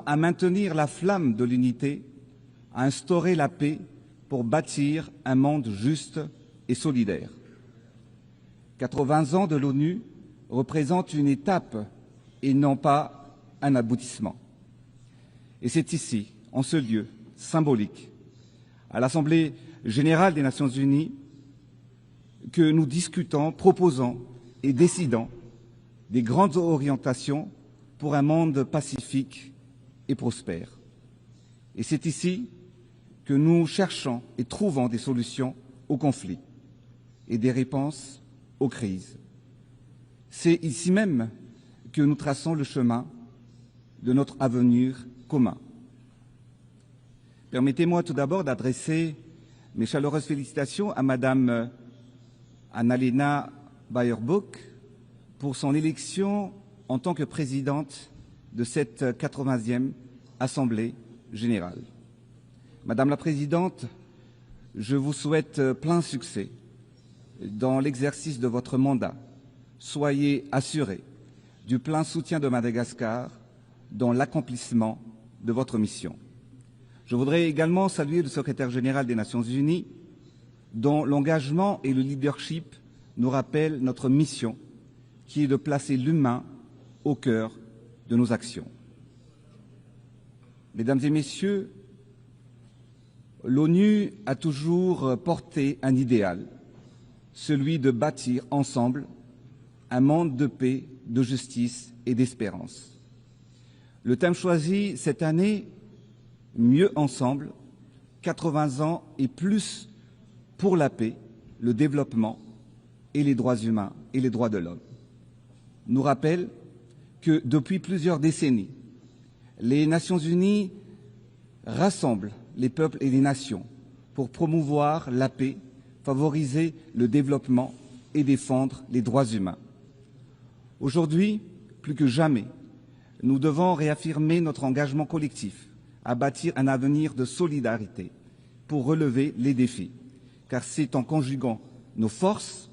à maintenir la flamme de l'unité, à instaurer la paix pour bâtir un monde juste et solidaire. 80 ans de l'ONU représentent une étape et non pas un aboutissement. Et c'est ici, en ce lieu symbolique, à l'Assemblée Générale des Nations Unies, que nous discutons, proposons et décidons des grandes orientations pour un monde pacifique et prospère. Et c'est ici que nous cherchons et trouvons des solutions aux conflits et des réponses aux crises. C'est ici même que nous traçons le chemin de notre avenir commun. Permettez-moi tout d'abord d'adresser mes chaleureuses félicitations à Madame Annalena Baerbock pour son élection en tant que présidente de cette 80e Assemblée Générale. Madame la Présidente, je vous souhaite plein succès dans l'exercice de votre mandat. Soyez assurés du plein soutien de Madagascar dans l'accomplissement de votre mission. Je voudrais également saluer le secrétaire général des Nations Unies, dont l'engagement et le leadership nous rappellent notre mission, qui est de placer l'humain au cœur de nos actions. Mesdames et Messieurs, l'ONU a toujours porté un idéal, celui de bâtir ensemble un monde de paix, de justice et d'espérance. Le thème choisi cette année, Mieux ensemble, 80 ans et plus pour la paix, le développement et les droits humains et les droits de l'homme, nous rappelle que depuis plusieurs décennies, les Nations Unies rassemblent les peuples et les nations pour promouvoir la paix, favoriser le développement et défendre les droits humains. Aujourd'hui, plus que jamais, nous devons réaffirmer notre engagement collectif à bâtir un avenir de solidarité pour relever les défis, car c'est en conjuguant nos forces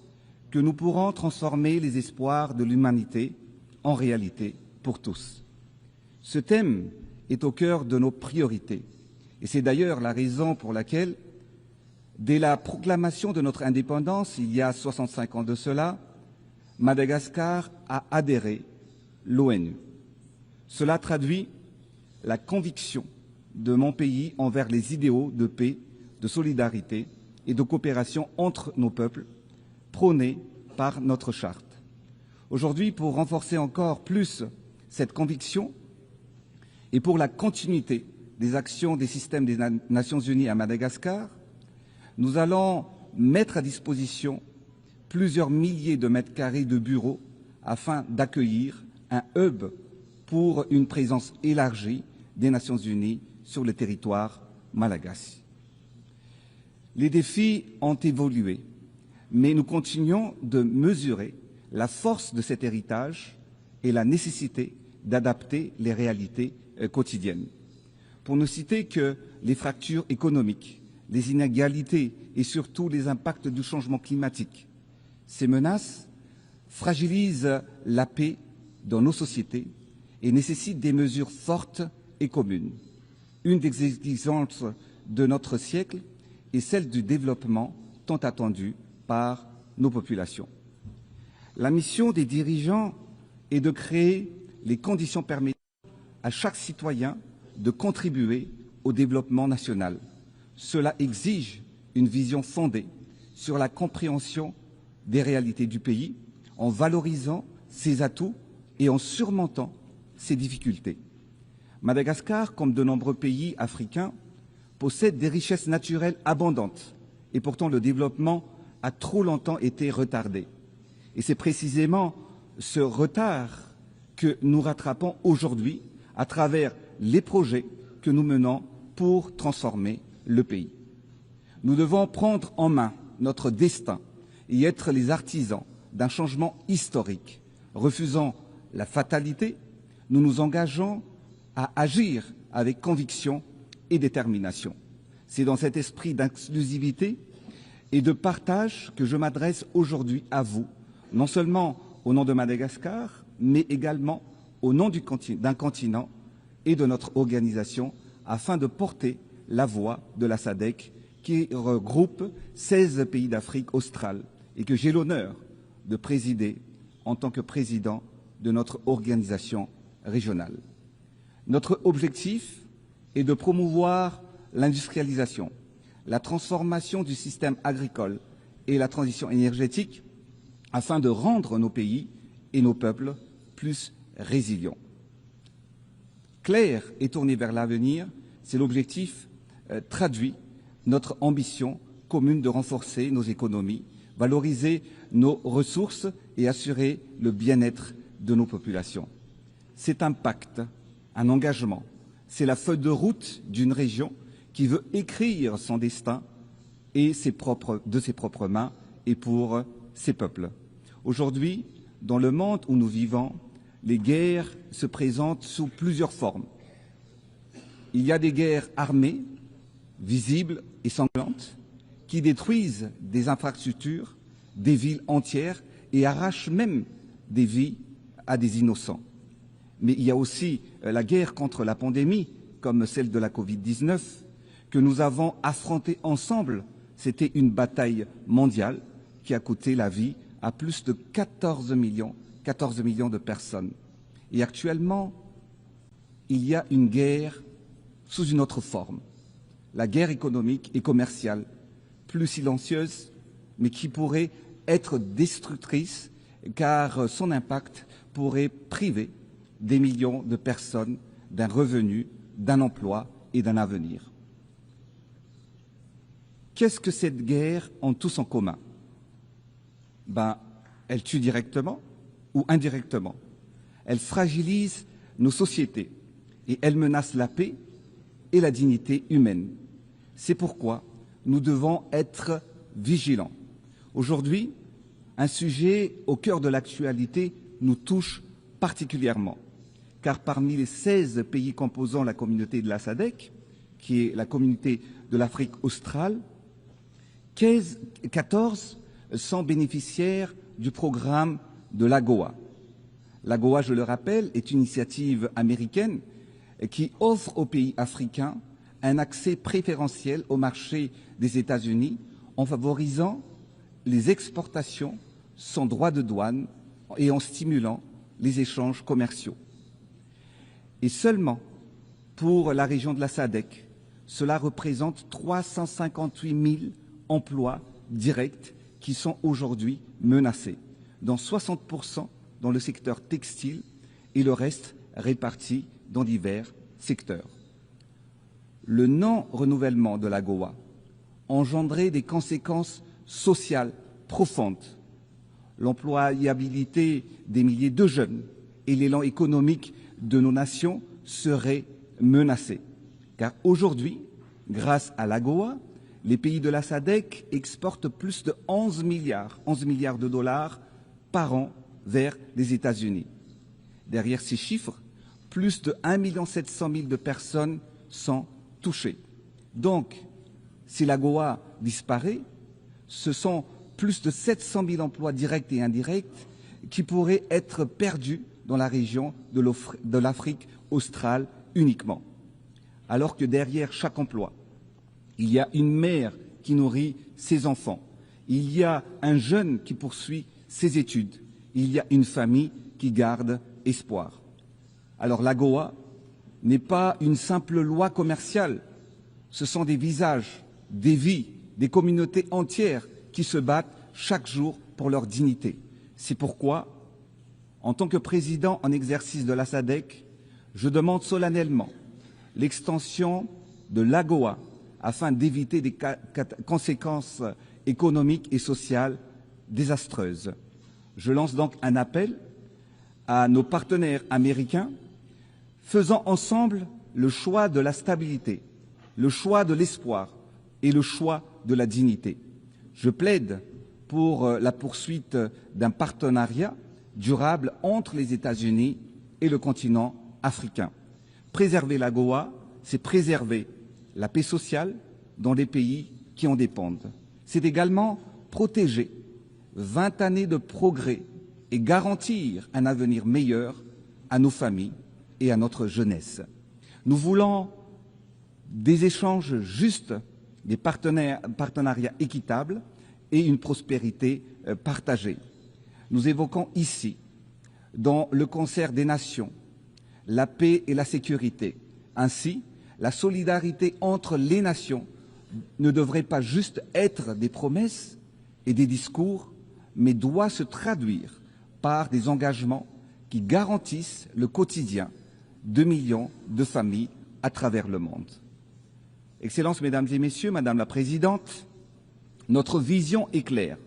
que nous pourrons transformer les espoirs de l'humanité en réalité pour tous. Ce thème est au cœur de nos priorités et c'est d'ailleurs la raison pour laquelle, dès la proclamation de notre indépendance, il y a 65 ans de cela, Madagascar a adhéré à l'ONU. Cela traduit la conviction de mon pays envers les idéaux de paix, de solidarité et de coopération entre nos peuples, prônés par notre charte. Aujourd'hui, pour renforcer encore plus cette conviction et pour la continuité des actions des systèmes des Nations Unies à Madagascar, nous allons mettre à disposition plusieurs milliers de mètres carrés de bureaux afin d'accueillir un hub pour une présence élargie des Nations Unies sur le territoire malagasy. Les défis ont évolué, mais nous continuons de mesurer la force de cet héritage et la nécessité d'adapter les réalités quotidiennes. Pour ne citer que les fractures économiques, les inégalités et surtout les impacts du changement climatique. Ces menaces fragilisent la paix dans nos sociétés et nécessitent des mesures fortes et communes. Une des exigences de notre siècle est celle du développement tant attendu par nos populations. La mission des dirigeants est de créer les conditions permettant à chaque citoyen de contribuer au développement national. Cela exige une vision fondée sur la compréhension des réalités du pays, en valorisant ses atouts et en surmontant ses difficultés. Madagascar, comme de nombreux pays africains, possède des richesses naturelles abondantes et pourtant le développement a trop longtemps été retardé. Et c'est précisément ce retard que nous rattrapons aujourd'hui à travers les projets que nous menons pour transformer le pays. Nous devons prendre en main notre destin et être les artisans d'un changement historique. Refusant la fatalité, nous nous engageons à agir avec conviction et détermination. C'est dans cet esprit d'inclusivité et de partage que je m'adresse aujourd'hui à vous, non seulement au nom de Madagascar, mais également au nom d'un continent et de notre organisation, afin de porter la voix de la SADC qui regroupe 16 pays d'Afrique australe et que j'ai l'honneur de présider en tant que président de notre organisation régionale. Notre objectif est de promouvoir l'industrialisation, la transformation du système agricole et la transition énergétique afin de rendre nos pays et nos peuples plus résilients. Clair et tourné vers l'avenir, c'est l'objectif traduit notre ambition commune de renforcer nos économies, valoriser nos ressources et assurer le bien-être de nos populations. C'est un pacte, un engagement, c'est la feuille de route d'une région qui veut écrire son destin et de ses propres mains et pour ses peuples. Aujourd'hui, dans le monde où nous vivons, les guerres se présentent sous plusieurs formes. Il y a des guerres armées, visibles et sanglantes, qui détruisent des infrastructures, des villes entières et arrachent même des vies à des innocents. Mais il y a aussi la guerre contre la pandémie, comme celle de la Covid-19, que nous avons affrontée ensemble. C'était une bataille mondiale qui a coûté la vie à plus de 14 millions de personnes. Et actuellement, il y a une guerre sous une autre forme, la guerre économique et commerciale, plus silencieuse, mais qui pourrait être destructrice car son impact pourrait priver des millions de personnes d'un revenu, d'un emploi et d'un avenir. Qu'est-ce que cette guerre a tous en commun? Elle tue directement ou indirectement. Elle fragilise nos sociétés et elle menace la paix et la dignité humaine. C'est pourquoi nous devons être vigilants. Aujourd'hui, un sujet au cœur de l'actualité nous touche particulièrement, car parmi les 16 pays composant la communauté de la SADC, qui est la communauté de l'Afrique australe, 14 sont bénéficiaires du programme de l'AGOA. L'AGOA, je le rappelle, est une initiative américaine qui offre aux pays africains un accès préférentiel au marché des États-Unis en favorisant les exportations sans droit de douane et en stimulant les échanges commerciaux. Et seulement pour la région de la SADC, cela représente 358 000 emplois directs qui sont aujourd'hui menacés, dont 60% dans le secteur textile et le reste réparti dans divers secteurs. Le non-renouvellement de l'AGOA engendrait des conséquences sociales profondes. L'employabilité des milliers de jeunes et l'élan économique de nos nations seraient menacés. Car aujourd'hui, grâce à l'AGOA, les pays de la SADC exportent plus de 11 milliards de dollars par an vers les États-Unis. Derrière ces chiffres, plus de 1 700 000 de personnes sont touchées. Donc, si l'AGOA disparaît, ce sont plus de 700 000 emplois directs et indirects qui pourraient être perdus dans la région de l'Afrique australe uniquement. Alors que derrière chaque emploi, il y a une mère qui nourrit ses enfants, il y a un jeune qui poursuit ses études, il y a une famille qui garde espoir. Alors l'AGOA n'est pas une simple loi commerciale, ce sont des visages, des vies, des communautés entières qui se battent chaque jour pour leur dignité. C'est pourquoi, en tant que président en exercice de la SADC, je demande solennellement l'extension de l'AGOA afin d'éviter des conséquences économiques et sociales désastreuses. Je lance donc un appel à nos partenaires américains, faisant ensemble le choix de la stabilité, le choix de l'espoir et le choix de la dignité. Je plaide pour la poursuite d'un partenariat durable entre les États-Unis et le continent africain. Préserver l'AGOA, c'est préserver la paix sociale dans les pays qui en dépendent. C'est également protéger 20 années de progrès et garantir un avenir meilleur à nos familles et à notre jeunesse. Nous voulons des échanges justes, des partenariats équitables et une prospérité partagée. Nous évoquons ici, dans le concert des nations, la paix et la sécurité. Ainsi, la solidarité entre les nations ne devrait pas juste être des promesses et des discours, mais doit se traduire par des engagements qui garantissent le quotidien de millions de familles à travers le monde. Excellences, Mesdames et Messieurs, Madame la Présidente, notre vision est claire.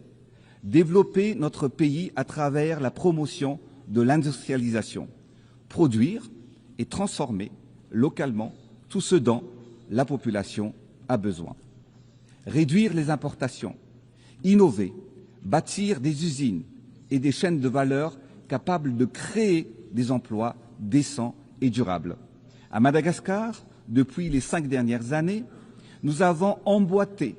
Développer notre pays à travers la promotion de l'industrialisation, produire et transformer localement tout ce dont la population a besoin. Réduire les importations, innover, bâtir des usines et des chaînes de valeur capables de créer des emplois décents et durables. À Madagascar, depuis les 5 dernières années, nous avons emboîté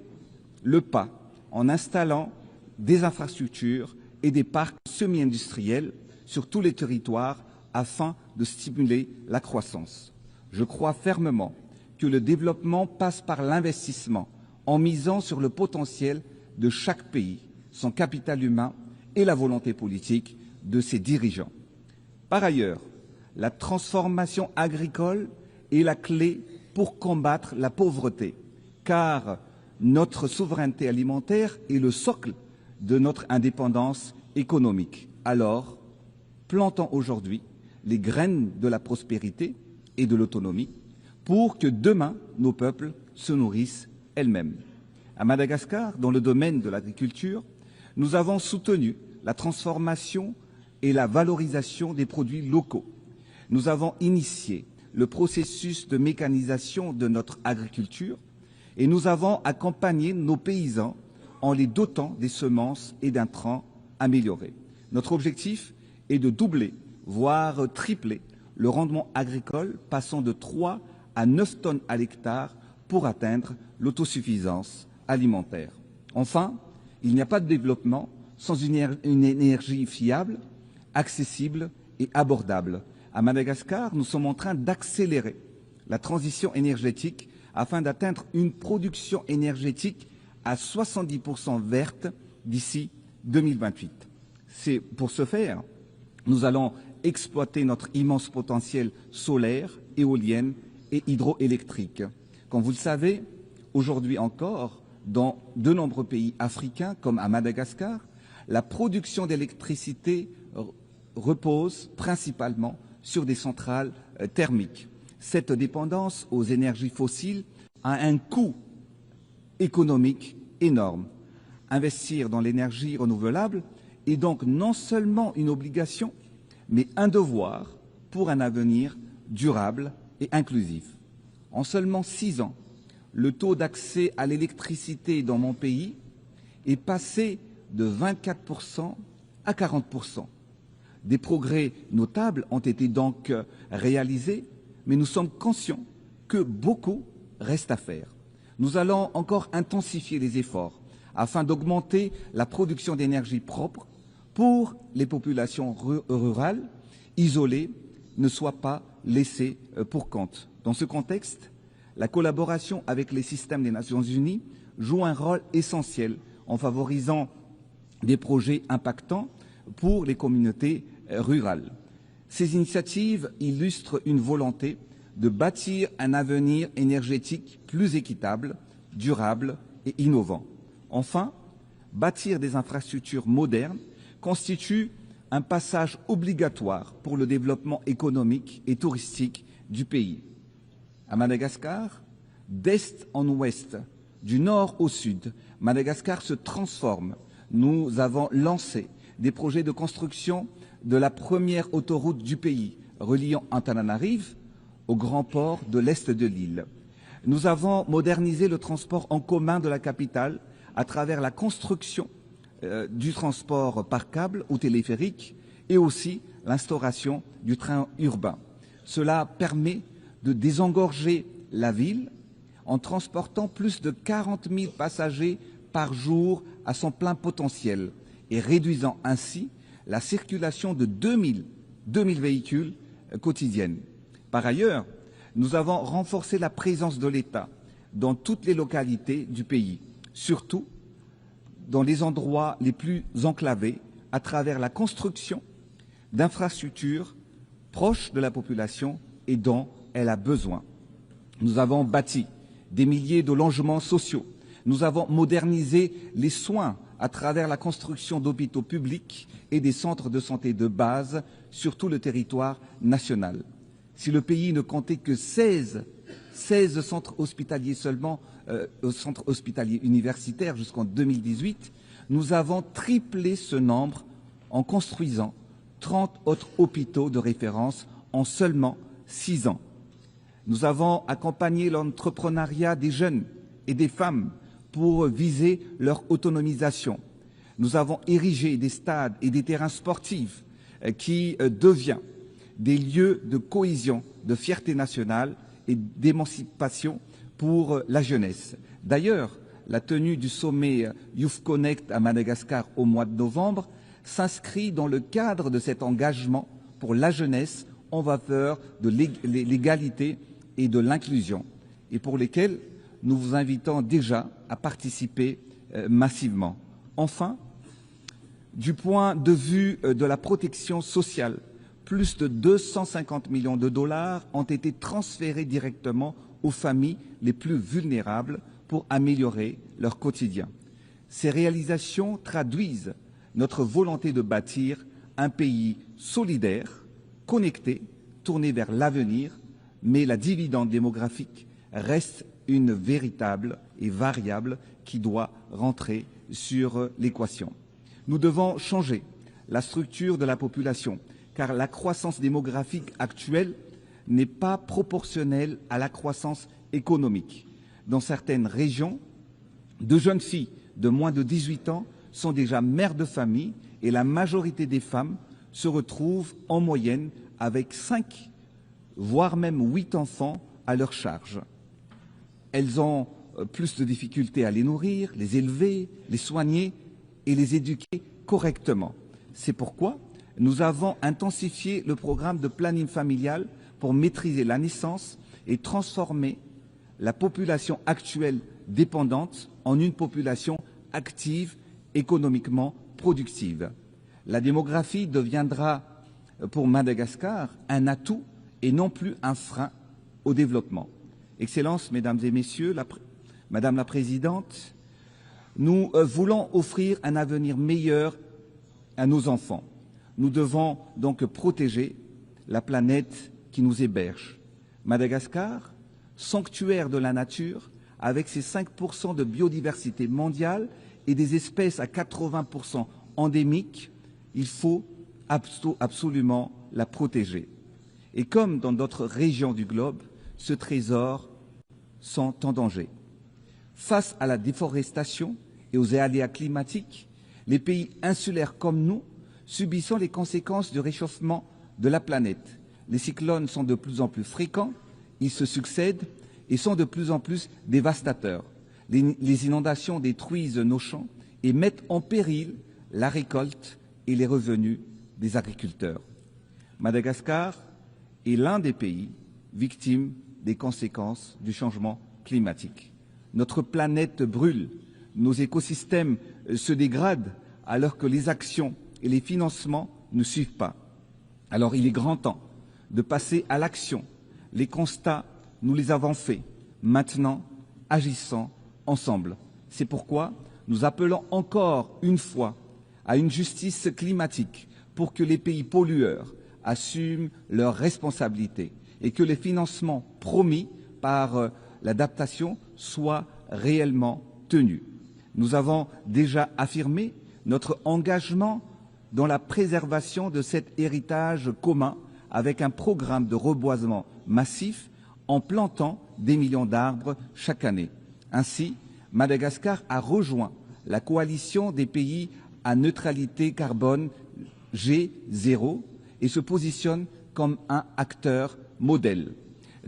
le pas en installant des infrastructures et des parcs semi-industriels sur tous les territoires afin de stimuler la croissance. Je crois fermement que le développement passe par l'investissement en misant sur le potentiel de chaque pays, son capital humain et la volonté politique de ses dirigeants. Par ailleurs, la transformation agricole est la clé pour combattre la pauvreté, car notre souveraineté alimentaire est le socle de notre indépendance économique. Alors, plantons aujourd'hui les graines de la prospérité et de l'autonomie pour que demain nos peuples se nourrissent elles-mêmes. À Madagascar, dans le domaine de l'agriculture, nous avons soutenu la transformation et la valorisation des produits locaux. Nous avons initié le processus de mécanisation de notre agriculture et nous avons accompagné nos paysans en les dotant des semences et d'intrants améliorés. Notre objectif est de doubler, voire tripler, le rendement agricole, passant de 3 à 9 tonnes à l'hectare pour atteindre l'autosuffisance alimentaire. Enfin, il n'y a pas de développement sans une énergie fiable, accessible et abordable. À Madagascar, nous sommes en train d'accélérer la transition énergétique afin d'atteindre une production énergétique à 70% verte d'ici 2028. C'est pour ce faire, nous allons exploiter notre immense potentiel solaire, éolien et hydroélectrique. Comme vous le savez, aujourd'hui encore, dans de nombreux pays africains, comme à Madagascar, la production d'électricité repose principalement sur des centrales thermiques. Cette dépendance aux énergies fossiles a un coût économique énorme. Investir dans l'énergie renouvelable est donc non seulement une obligation, mais un devoir pour un avenir durable et inclusif. En seulement 6 ans, le taux d'accès à l'électricité dans mon pays est passé de 24% à 40%. Des progrès notables ont été donc réalisés, mais nous sommes conscients que beaucoup reste à faire. Nous allons encore intensifier les efforts afin d'augmenter la production d'énergie propre pour les populations rurales, isolées, ne soient pas laissées pour compte. Dans ce contexte, la collaboration avec les systèmes des Nations Unies joue un rôle essentiel en favorisant des projets impactants pour les communautés rurales. Ces initiatives illustrent une volonté de bâtir un avenir énergétique plus équitable, durable et innovant. Enfin, bâtir des infrastructures modernes constitue un passage obligatoire pour le développement économique et touristique du pays. À Madagascar, d'est en ouest, du nord au sud, Madagascar se transforme. Nous avons lancé des projets de construction de la première autoroute du pays, reliant Antananarive au grand port de l'est de l'île. Nous avons modernisé le transport en commun de la capitale à travers la construction du transport par câble ou téléphérique et aussi l'instauration du train urbain. Cela permet de désengorger la ville en transportant plus de 40 000 passagers par jour à son plein potentiel et réduisant ainsi la circulation de 2000 véhicules quotidiennes. Par ailleurs, nous avons renforcé la présence de l'État dans toutes les localités du pays, surtout dans les endroits les plus enclavés, à travers la construction d'infrastructures proches de la population et dont elle a besoin. Nous avons bâti des milliers de logements sociaux. Nous avons modernisé les soins à travers la construction d'hôpitaux publics et des centres de santé de base sur tout le territoire national. Si le pays ne comptait que 16 centres hospitaliers seulement, centres hospitaliers universitaires jusqu'en 2018, nous avons triplé ce nombre en construisant 30 autres hôpitaux de référence en seulement 6 ans. Nous avons accompagné l'entrepreneuriat des jeunes et des femmes pour viser leur autonomisation. Nous avons érigé des stades et des terrains sportifs qui deviennent des lieux de cohésion, de fierté nationale et d'émancipation pour la jeunesse. D'ailleurs, la tenue du sommet Youth Connect à Madagascar au mois de novembre s'inscrit dans le cadre de cet engagement pour la jeunesse en faveur de l'égalité et de l'inclusion, et pour lesquels nous vous invitons déjà à participer massivement. Enfin, du point de vue de la protection sociale, plus de 250 millions de dollars ont été transférés directement aux familles les plus vulnérables pour améliorer leur quotidien. Ces réalisations traduisent notre volonté de bâtir un pays solidaire, connecté, tourné vers l'avenir, mais la dividende démographique reste une véritable et variable qui doit rentrer sur l'équation. Nous devons changer la structure de la population, car la croissance démographique actuelle n'est pas proportionnelle à la croissance économique. Dans certaines régions, de jeunes filles de moins de 18 ans sont déjà mères de famille et la majorité des femmes se retrouvent en moyenne avec 5, voire même 8 enfants à leur charge. Elles ont plus de difficultés à les nourrir, les élever, les soigner et les éduquer correctement. C'est pourquoi nous avons intensifié le programme de planning familial pour maîtriser la naissance et transformer la population actuelle dépendante en une population active, économiquement productive. La démographie deviendra pour Madagascar un atout et non plus un frein au développement. Excellences, Mesdames et Messieurs, Madame la Présidente, nous voulons offrir un avenir meilleur à nos enfants. Nous devons donc protéger la planète qui nous héberge. Madagascar, sanctuaire de la nature, avec ses 5% de biodiversité mondiale et des espèces à 80% endémiques, il faut absolument la protéger. Et comme dans d'autres régions du globe, ce trésor sont en danger. Face à la déforestation et aux aléas climatiques, les pays insulaires comme nous subissons les conséquences du réchauffement de la planète. Les cyclones sont de plus en plus fréquents, ils se succèdent et sont de plus en plus dévastateurs. Les inondations détruisent nos champs et mettent en péril la récolte et les revenus des agriculteurs. Madagascar est l'un des pays victimes des conséquences du changement climatique. Notre planète brûle, nos écosystèmes se dégradent alors que les actions et les financements ne suivent pas. Alors il est grand temps de passer à l'action. Les constats, nous les avons faits. Maintenant, agissons ensemble. C'est pourquoi nous appelons encore une fois à une justice climatique pour que les pays pollueurs assument leurs responsabilités et que les financements promis par l'adaptation soient réellement tenus. Nous avons déjà affirmé notre engagement dans la préservation de cet héritage commun avec un programme de reboisement massif en plantant des millions d'arbres chaque année. Ainsi, Madagascar a rejoint la coalition des pays à neutralité carbone G0 et se positionne comme un acteur modèle.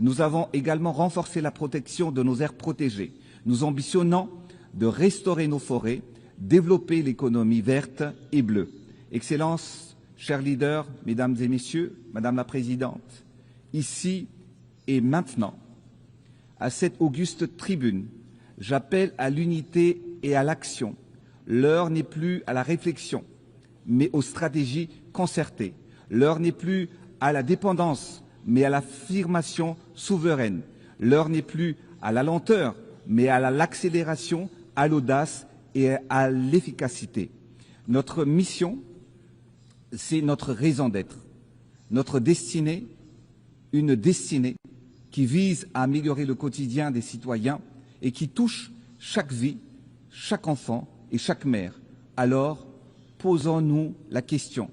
Nous avons également renforcé la protection de nos aires protégées. Nous ambitionnons de restaurer nos forêts, développer l'économie verte et bleue. Excellences, chers leaders, Mesdames et Messieurs, Madame la Présidente, ici et maintenant, à cette auguste tribune, j'appelle à l'unité et à l'action. L'heure n'est plus à la réflexion, mais aux stratégies concertées. L'heure n'est plus à la dépendance, mais à l'affirmation souveraine. L'heure n'est plus à la lenteur, mais à l'accélération, à l'audace et à l'efficacité. Notre mission, c'est notre raison d'être. Notre destinée, une destinée qui vise à améliorer le quotidien des citoyens et qui touche chaque vie, chaque enfant et chaque mère. Alors, posons-nous la question.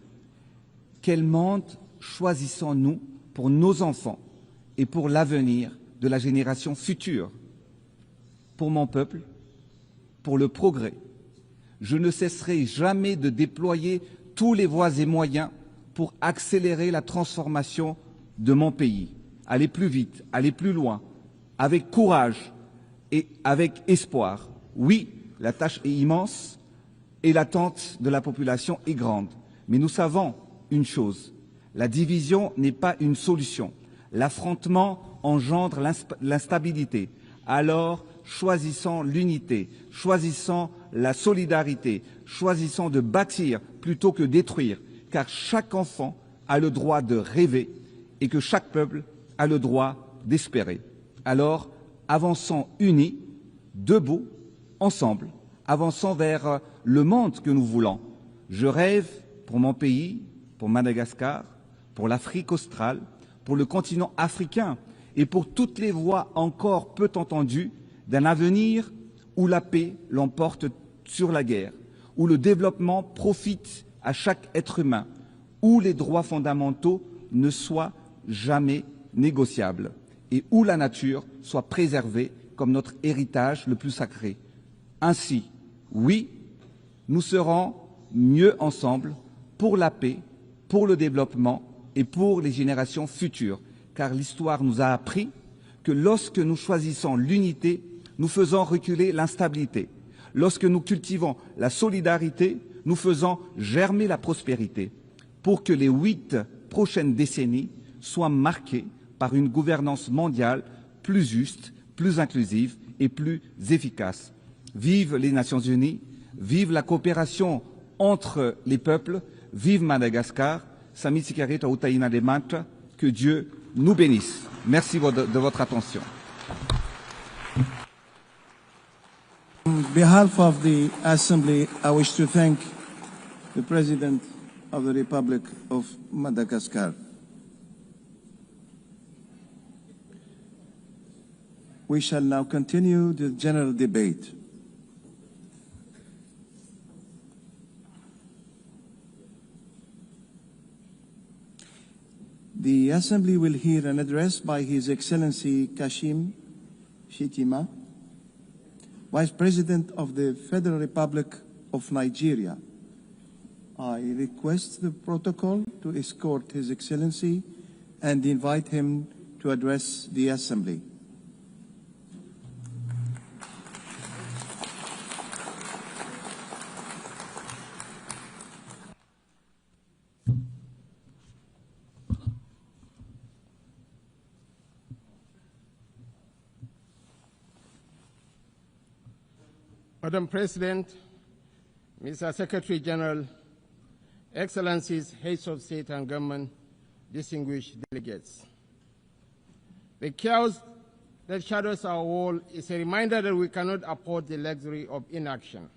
Quel monde choisissons-nous pour nos enfants et pour l'avenir de la génération future? Pour mon peuple, pour le progrès, je ne cesserai jamais de déployer tous les voies et moyens pour accélérer la transformation de mon pays. Aller plus vite, aller plus loin, avec courage et avec espoir. Oui, la tâche est immense et l'attente de la population est grande. Mais nous savons une chose, la division n'est pas une solution. L'affrontement engendre l'instabilité. Alors, choisissons l'unité, choisissons la solidarité, choisissons de bâtir plutôt que détruire, car chaque enfant a le droit de rêver et que chaque peuple a le droit d'espérer. Alors, avançons unis, debout, ensemble, avançons vers le monde que nous voulons. Je rêve pour mon pays, pour Madagascar, pour l'Afrique australe, pour le continent africain et pour toutes les voix encore peu entendues d'un avenir où la paix l'emporte sur la guerre, où le développement profite à chaque être humain, où les droits fondamentaux ne soient jamais négociables et où la nature soit préservée comme notre héritage le plus sacré. Ainsi, oui, nous serons mieux ensemble pour la paix, pour le développement et pour les générations futures, car l'histoire nous a appris que lorsque nous choisissons l'unité, nous faisons reculer l'instabilité. Lorsque nous cultivons la solidarité, nous faisons germer la prospérité, pour que les 8 prochaines décennies soient marquées par une gouvernance mondiale plus juste, plus inclusive et plus efficace. Vive les Nations Unies, vive la coopération entre les peuples, vive Madagascar, Sami Sikareta Utaina de Manta, que Dieu nous bénisse. Merci de votre attention. On behalf of the Assembly, I wish to thank the President of the Republic of Madagascar. We shall now continue the general debate. The Assembly will hear an address by His Excellency Kashim Shettima, Vice President of the Federal Republic of Nigeria. I request the protocol to escort His Excellency and invite him to address the Assembly. Madam President, Mr. Secretary General, Excellencies, Heads of State and Government, distinguished delegates. The chaos that shadows our world is a reminder that we cannot afford the luxury of inaction.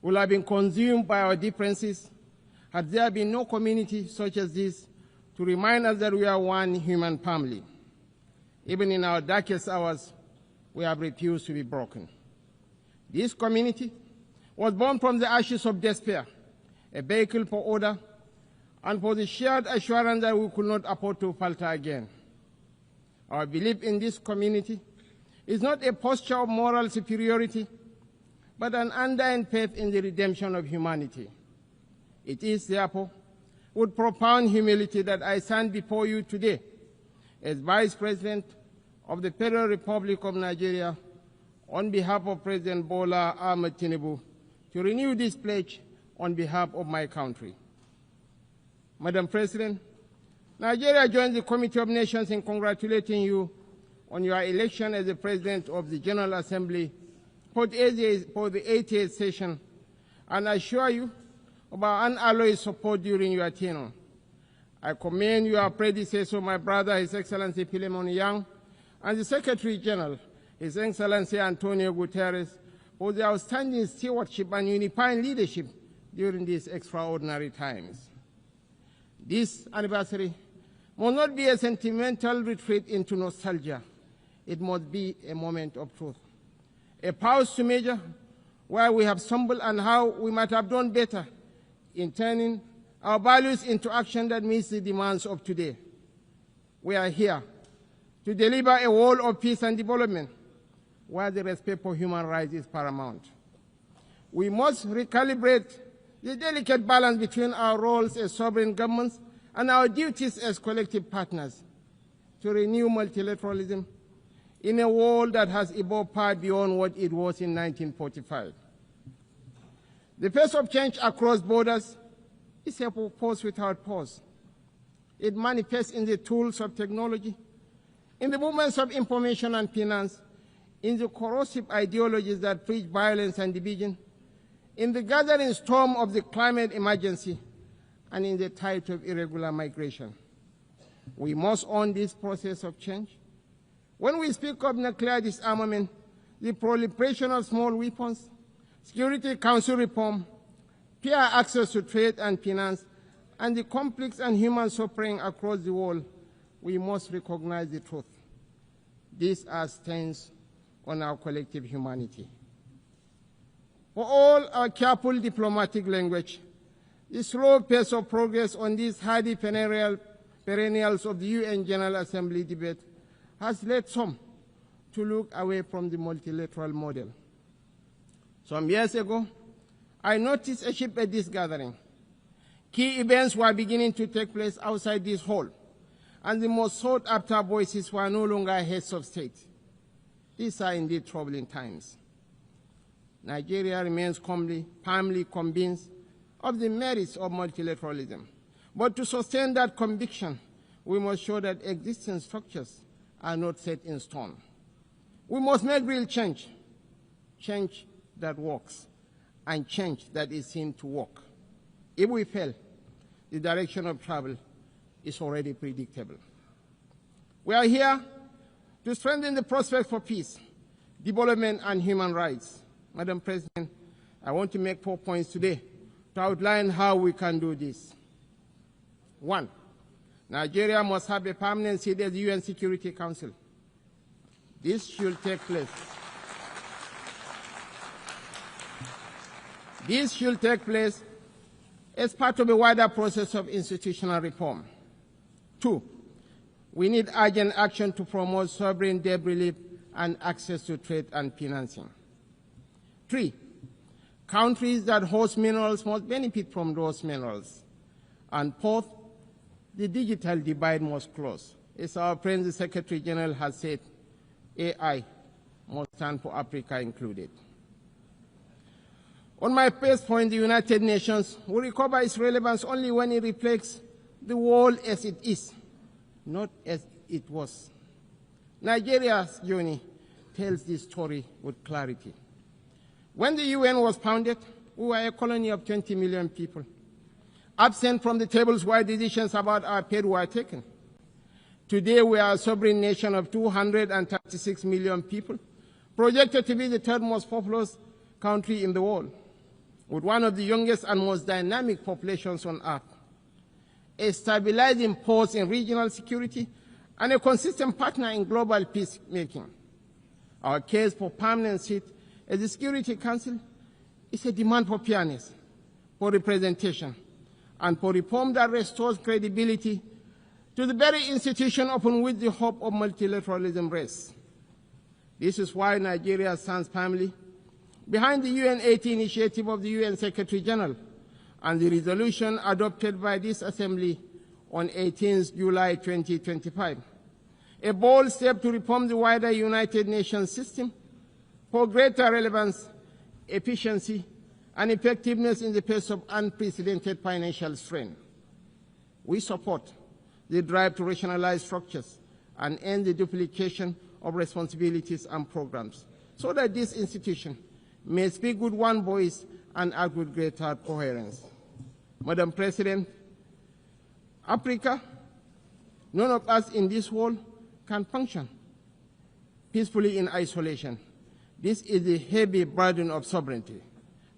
We will have been consumed by our differences had there been no community such as this to remind us that we are one human family. Even in our darkest hours, we have refused to be broken. This community was born from the ashes of despair, a vehicle for order, and for the shared assurance that we could not afford to falter again. Our belief in this community is not a posture of moral superiority, but an undying faith in the redemption of humanity. It is, therefore, with profound humility that I stand before you today as Vice President of the Federal Republic of Nigeria on behalf of President Bola Ahmed Tinubu to renew this pledge on behalf of my country. Madam President, Nigeria joins the Committee of Nations in congratulating you on your election as the President of the General Assembly for the 88th session, and assure you of our unalloyed support during your tenure. I commend your predecessor, my brother, His Excellency Philemon Yang, and the Secretary General, His Excellency Antonio Guterres, for their outstanding stewardship and unifying leadership during these extraordinary times. This anniversary must not be a sentimental retreat into nostalgia. It must be a moment of truth, a pause to measure where we have stumbled and how we might have done better in turning our values into action that meets the demands of today. We are here to deliver a world of peace and development where the respect for human rights is paramount. We must recalibrate the delicate balance between our roles as sovereign governments and our duties as collective partners to renew multilateralism in a world that has evolved far beyond what it was in 1945. The pace of change across borders is a force without pause. It manifests in the tools of technology, in the movements of information and finance, in the corrosive ideologies that preach violence and division, in the gathering storm of the climate emergency, and in the tide of irregular migration. We must own this process of change. When we speak of nuclear disarmament, the proliferation of small weapons, Security Council reform, fair access to trade and finance, and the conflicts and human suffering across the world, we must recognize the truth. These are stains on our collective humanity. For all our careful diplomatic language, the slow pace of progress on these hardy perennials of the UN General Assembly debate has led some to look away from the multilateral model. Some years ago, I noticed a shift at this gathering. Key events were beginning to take place outside this hall, and the most sought-after voices were no longer heads of state. These are indeed troubling times. Nigeria remains firmly convinced of the merits of multilateralism. But to sustain that conviction, we must show that existing structures are not set in stone. We must make real change, change that works, and change that is seen to work. If we fail, the direction of travel is already predictable. We are here to strengthen the prospects for peace, development, and human rights. Madam President, I want to make 4 points today to outline how we can do this. 1, Nigeria must have a permanent seat at the UN Security Council. This should take place. This should take place as part of a wider process of institutional reform. 2, we need urgent action to promote sovereign debt relief and access to trade and financing. 3, countries that host minerals must benefit from those minerals. And 4th, the digital divide must close. As our friend the Secretary General has said, AI must stand for Africa included. On my first point, the United Nations will recover its relevance only when it reflects the world as it is, not as it was. Nigeria's journey tells this story with clarity. When the UN was founded, we were a colony of 20 million people, absent from the tables where decisions about our fate were taken. Today, we are a sovereign nation of 236 million people, projected to be the third most populous country in the world, with one of the youngest and most dynamic populations on earth, a stabilizing force in regional security, and a consistent partner in global peacemaking. Our case for permanent seat at the Security Council is a demand for fairness, for representation, and for reform that restores credibility to the very institution upon which the hope of multilateralism rests. This is why Nigeria stands firmly behind the UN-80 initiative of the UN Secretary General and the resolution adopted by this Assembly on 18 July 2025, a bold step to reform the wider United Nations system for greater relevance, efficiency, and effectiveness in the face of unprecedented financial strain. We support the drive to rationalize structures and end the duplication of responsibilities and programs, so that this institution may speak with one voice and act with greater coherence. Madam President, Africa, none of us in this world can function peacefully in isolation. This is the heavy burden of sovereignty.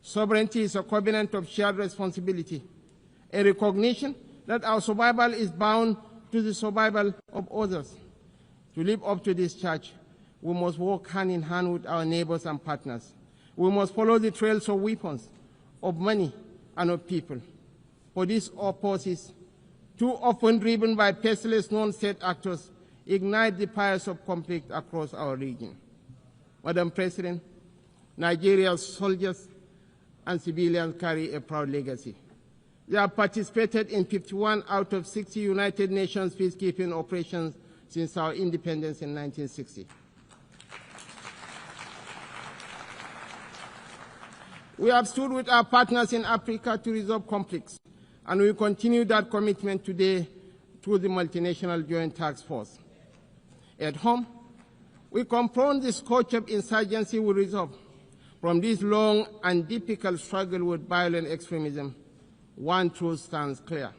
Sovereignty is a covenant of shared responsibility, a recognition that our survival is bound to the survival of others. To live up to this charge, we must work hand in hand with our neighbors and partners. We must follow the trails of weapons, of money, and of people. For these forces, too often driven by faceless non-state actors, ignite the fires of conflict across our region. Madam President, Nigeria's soldiers and civilians carry a proud legacy. They have participated in 51 out of 60 United Nations peacekeeping operations since our independence in 1960. We have stood with our partners in Africa to resolve conflicts, and we continue that commitment today through the multinational Joint Task Force. At home, we confront the scourge of insurgency with resolve. From this long and difficult struggle with violent extremism, one truth stands clear.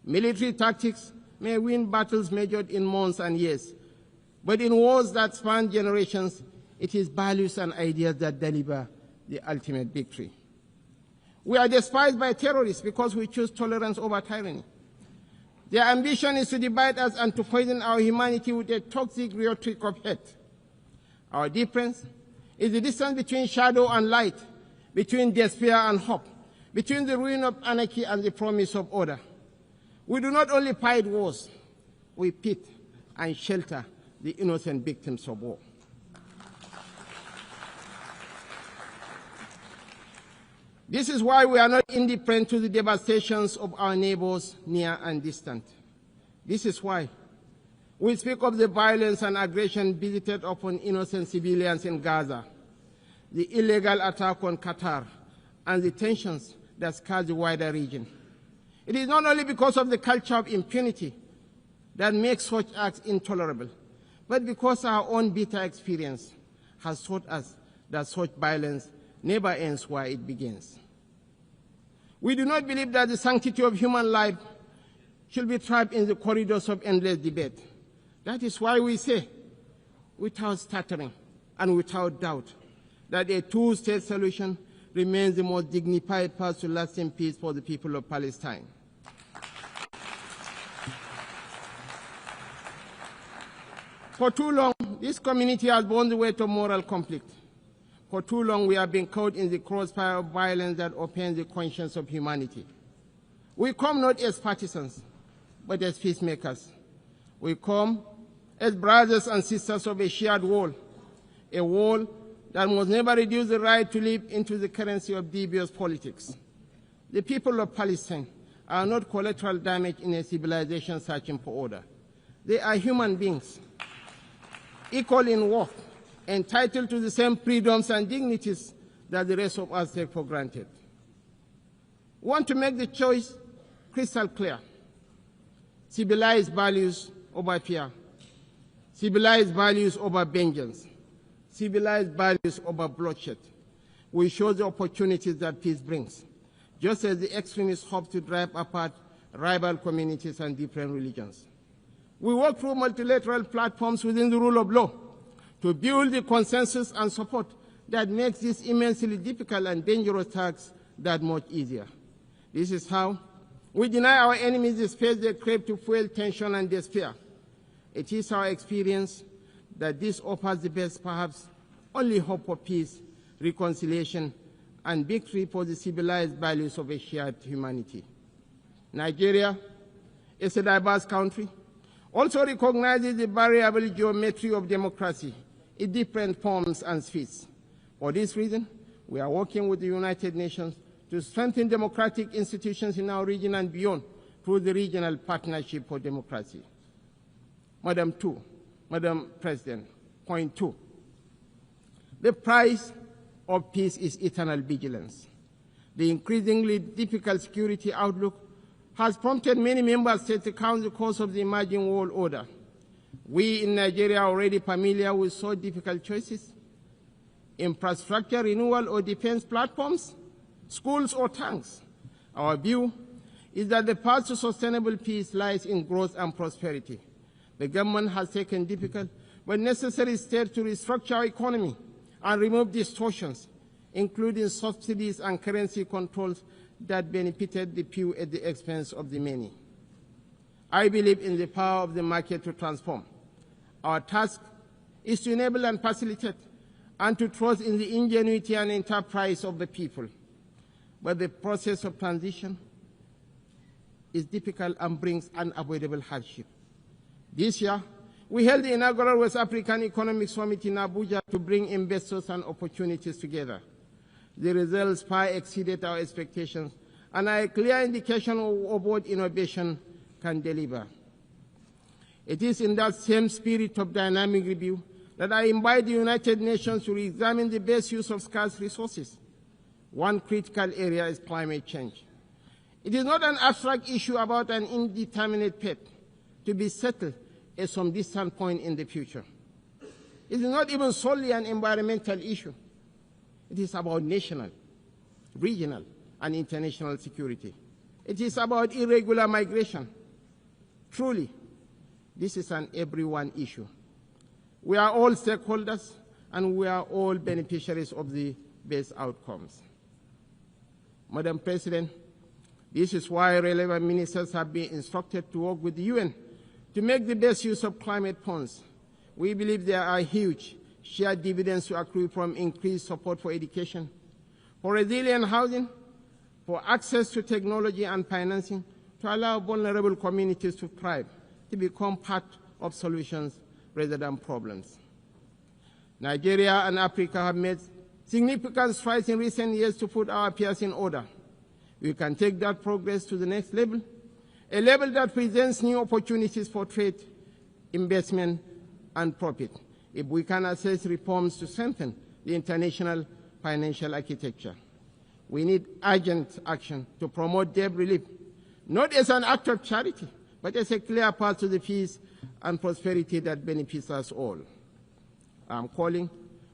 Military tactics may win battles measured in months and years, but in wars that span generations, it is values and ideas that deliver the ultimate victory. We are despised by terrorists because we choose tolerance over tyranny. Their ambition is to divide us and to poison our humanity with a toxic rhetoric of hate. Our difference is the distance between shadow and light, between despair and hope, between the ruin of anarchy and the promise of order. We do not only fight wars, we pit and shelter the innocent victims of war. This is why we are not indifferent to the devastations of our neighbors near and distant. This is why we speak of the violence and aggression visited upon innocent civilians in Gaza, the illegal attack on Qatar, and the tensions that scar the wider region. It is not only because of the culture of impunity that makes such acts intolerable, but because our own bitter experience has taught us that such violence never ends where it begins. We do not believe that the sanctity of human life should be trapped in the corridors of endless debate. That is why we say, without stuttering and without doubt, that a two-state solution remains the most dignified path to lasting peace for the people of Palestine. For too long, this community has borne the weight of moral conflict. For too long, we have been caught in the crossfire of violence that offends the conscience of humanity. We come not as partisans, but as peacemakers. We come as brothers and sisters of a shared wall, a wall that must never reduce the right to live into the currency of devious politics. The people of Palestine are not collateral damage in a civilization searching for order. They are human beings, equal in worth, entitled to the same freedoms and dignities that the rest of us take for granted. We want to make the choice crystal clear. Civilized values over fear. Civilized values over vengeance. Civilized values over bloodshed. We show the opportunities that peace brings, just as the extremists hope to drive apart rival communities and different religions. We work through multilateral platforms within the rule of law to build the consensus and support that makes this immensely difficult and dangerous task that much easier. This is how we deny our enemies the space they crave to fuel tension and despair. It is our experience that this offers the best, perhaps only hope for peace, reconciliation, and victory for the civilized values of a shared humanity. Nigeria is a diverse country, also recognizes the variable geometry of democracy in different forms and spheres. For this reason, we are working with the United Nations to strengthen democratic institutions in our region and beyond through the Regional Partnership for Democracy. Madam President, point 2. The price of peace is eternal vigilance. The increasingly difficult security outlook has prompted many member states to count the cost of the emerging world order. We in Nigeria are already familiar with so difficult choices: infrastructure renewal or defense platforms, schools or tanks. Our view is that the path to sustainable peace lies in growth and prosperity. The government has taken difficult but necessary steps to restructure our economy and remove distortions, including subsidies and currency controls that benefited the few at the expense of the many. I believe in the power of the market to transform. Our task is to enable and facilitate and to trust in the ingenuity and enterprise of the people. But the process of transition is difficult and brings unavoidable hardship. This year, we held the inaugural West African Economic Summit in Abuja to bring investors and opportunities together. The results far exceeded our expectations and are a clear indication of what innovation can deliver. It is in that same spirit of dynamic review that I invite the United Nations to re-examine the best use of scarce resources. One critical area is climate change. It is not an abstract issue about an indeterminate fate to be settled at some distant point in the future. It is not even solely an environmental issue. It is about national, regional, and international security. It is about irregular migration. Truly, this is an everyone issue. We are all stakeholders, and we are all beneficiaries of the best outcomes. Madam President, this is why relevant ministers have been instructed to work with the UN to make the best use of climate funds. We believe there are huge shared dividends to accrue from increased support for education, for resilient housing, for access to technology and financing to allow vulnerable communities to thrive, to become part of solutions rather than problems. Nigeria and Africa have made significant strides in recent years to put our affairs in order. We can take that progress to the next level, a level that presents new opportunities for trade, investment, and profit, if we can assess reforms to strengthen the international financial architecture. We need urgent action to promote debt relief, not as an act of charity, but as a clear path to the peace and prosperity that benefits us all. I'm calling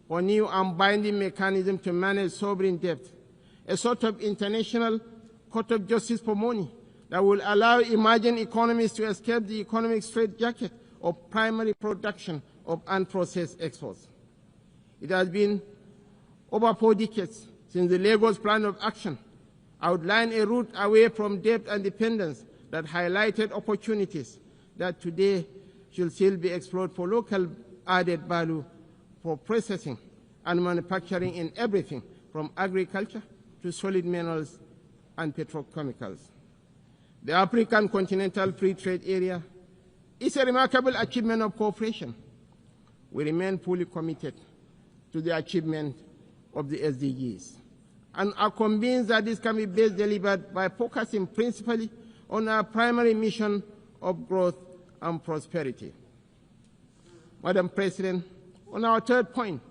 for new and binding mechanism to manage sovereign debt, a sort of international court of justice for money that will allow emerging economies to escape the economic straitjacket of primary production of unprocessed exports. It has been over 4 decades since the Lagos Plan of Action outlined a route away from debt and dependence that highlighted opportunities that today should still be explored for local added value for processing and manufacturing in everything from agriculture to solid minerals and petrochemicals. The African Continental Free Trade Area is a remarkable achievement of cooperation. We remain fully committed to the achievement of the SDGs and are convinced that this can be best delivered by focusing principally on our primary mission of growth and prosperity. Madam President, on our third point,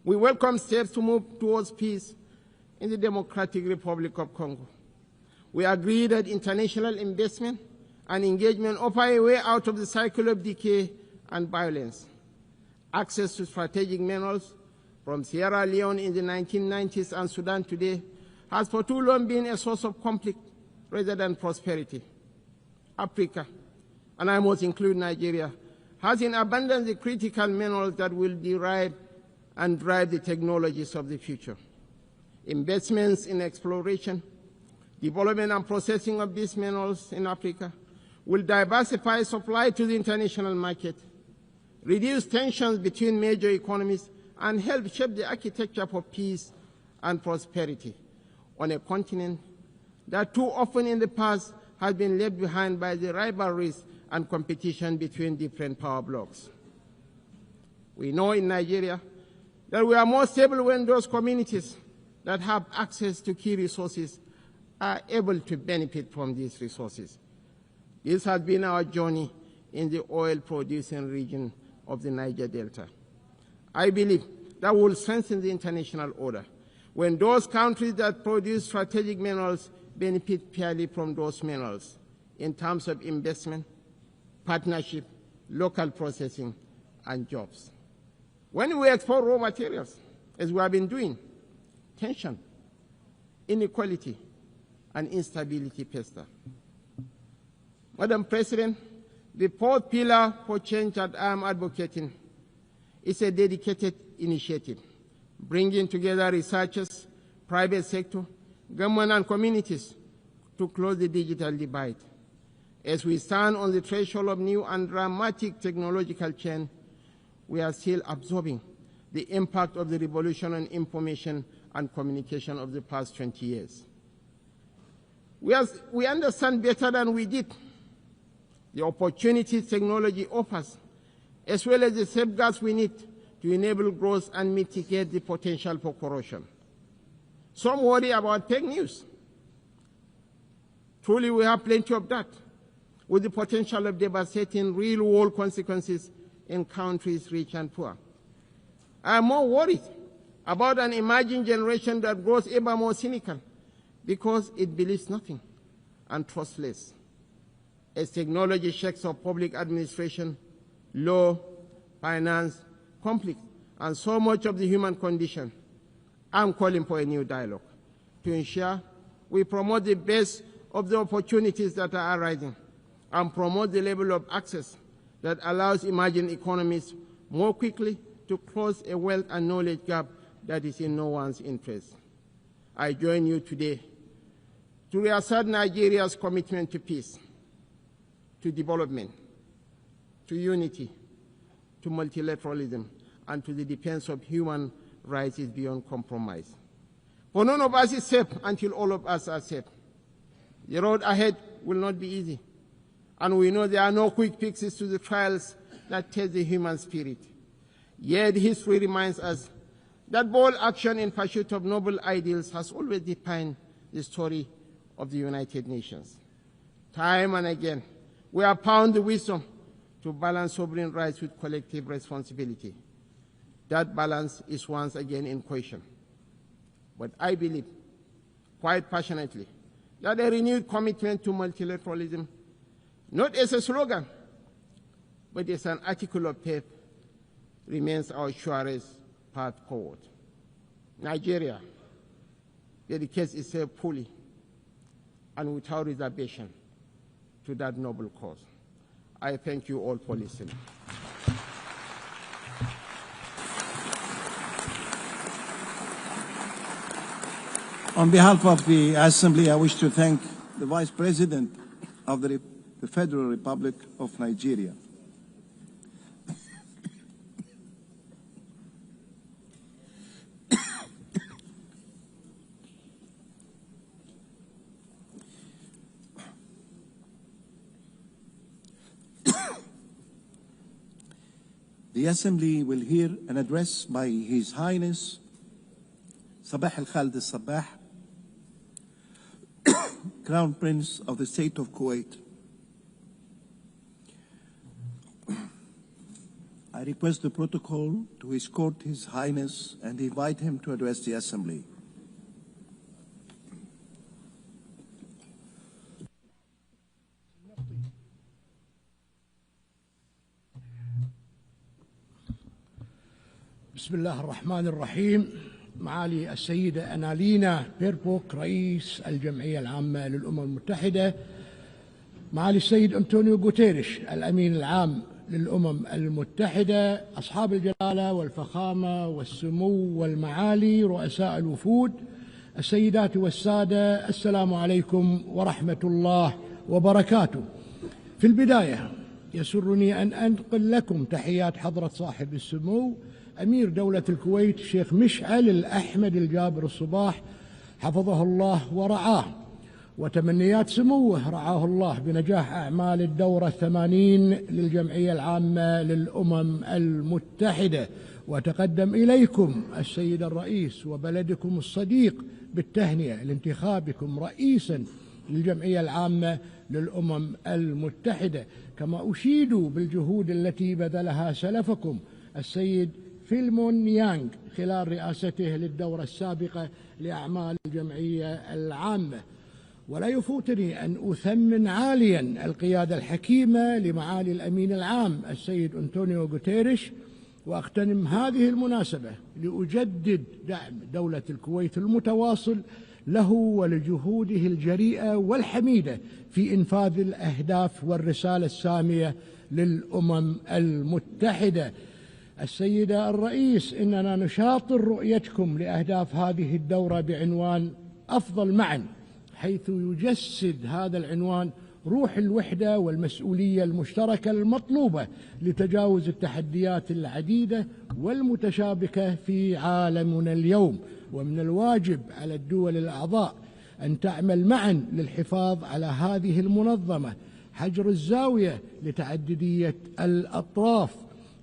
we welcome steps to move towards peace in the Democratic Republic of Congo. We agree that international investment and engagement offer a way out of the cycle of decay and violence. Access to strategic minerals from Sierra Leone in the 1990s and Sudan today has for too long been a source of conflict rather than prosperity. Africa, and I must include Nigeria, has in abundance the critical minerals that will derive and drive the technologies of the future. Investments in exploration, development and processing of these minerals in Africa will diversify supply to the international market, reduce tensions between major economies, and help shape the architecture for peace and prosperity on a continent that too often in the past has been left behind by the rivalries and competition between different power blocs. We know in Nigeria that we are more stable when those communities that have access to key resources are able to benefit from these resources. This has been our journey in the oil-producing region of the Niger Delta. I believe that will strengthen the international order when those countries that produce strategic minerals benefit fairly from those minerals in terms of investment, partnership, local processing, and jobs. When we export raw materials, as we have been doing, tension, inequality, and instability fester. Madam President, the fourth pillar for change that I am advocating is a dedicated initiative, bringing together researchers, private sector, government, and communities to close the digital divide. As we stand on the threshold of new and dramatic technological change, we are still absorbing the impact of the revolution on information and communication of the past 20 years. We understand better than we did the opportunities technology offers, as well as the safeguards we need to enable growth and mitigate the potential for corruption. Some worry about fake news. Truly, we have plenty of that, with the potential of devastating real-world consequences in countries rich and poor. I am more worried about an emerging generation that grows ever more cynical because it believes nothing and trusts less. As technology shakes up public administration, law, finance, conflict, and so much of the human condition, I'm calling for a new dialogue to ensure we promote the best of the opportunities that are arising and promote the level of access that allows emerging economies more quickly to close a wealth and knowledge gap that is in no one's interest. I join you today to reassert Nigeria's commitment to peace, to development, to unity, to multilateralism, and to the defense of human rights is beyond compromise. For none of us is safe until all of us are safe. The road ahead will not be easy, and we know there are no quick fixes to the trials that test the human spirit. Yet history reminds us that bold action in pursuit of noble ideals has always defined the story of the United Nations. Time and again, we have found the wisdom to balance sovereign rights with collective responsibility. That balance is once again in question. But I believe, quite passionately, that a renewed commitment to multilateralism, not as a slogan, but as an article of faith, remains our surest path forward. Nigeria dedicates itself fully and without reservation to that noble cause. I thank you all for listening. On behalf of the Assembly, I wish to thank the Vice President of the Federal Republic of Nigeria. The Assembly will hear an address by His Highness Sabah Al-Khalid Al-Sabah, Crown Prince of the State of Kuwait. I request the protocol to escort His Highness and invite him to address the Assembly. بسم الله الرحمن الرحيم. معالي السيدة أنالينا بيربوك رئيس الجمعية العامة للأمم المتحدة، معالي السيد أنطونيو غوتيريش الأمين العام للأمم المتحدة، أصحاب الجلالة والفخامة والسمو والمعالي رؤساء الوفود، السيدات والسادة، السلام عليكم ورحمة الله وبركاته. في البداية يسرني أن أنقل لكم تحيات حضرة صاحب السمو أمير دولة الكويت الشيخ مشعل الأحمد الجابر الصباح حفظه الله ورعاه، وتمنيات سموه رعاه الله بنجاح أعمال الدورة 80 للجمعية العامة للأمم المتحدة. وتقدم إليكم السيد الرئيس وبلدكم الصديق بالتهنئة لانتخابكم رئيسا للجمعية العامة للأمم المتحدة، كما أشيد بالجهود التي بذلها سلفكم السيد فيلمون يانغ خلال رئاسته للدورة السابقة لأعمال الجمعية العامة. ولا يفوتني أن أثمن عاليا القيادة الحكيمة لمعالي الأمين العام السيد أنطونيو غوتيريش، وأغتنم هذه المناسبة لأجدد دعم دولة الكويت المتواصل له ولجهوده الجريئة والحميدة في إنفاذ الأهداف والرسالة السامية للأمم المتحدة. السيدة الرئيس، إننا نشاطر رؤيتكم لأهداف هذه الدورة بعنوان أفضل معا، حيث يجسد هذا العنوان روح الوحدة والمسؤولية المشتركة المطلوبة لتجاوز التحديات العديدة والمتشابكة في عالمنا اليوم. ومن الواجب على الدول الأعضاء أن تعمل معا للحفاظ على هذه المنظمة، حجر الزاوية لتعددية الأطراف،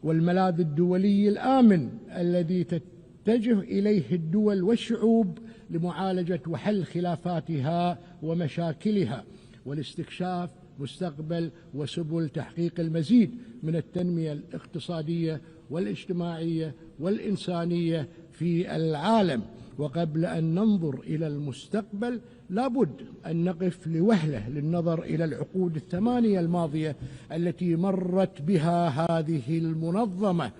والملاذ الدولي الآمن الذي تتجه إليه الدول والشعوب لمعالجة وحل خلافاتها ومشاكلها، والاستكشاف مستقبل وسبل تحقيق المزيد من التنمية الاقتصادية والاجتماعية والإنسانية في العالم. وقبل أن ننظر إلى المستقبل لابد أن نقف لوهلة للنظر إلى العقود 8 الماضية التي مرت بها هذه المنظمة،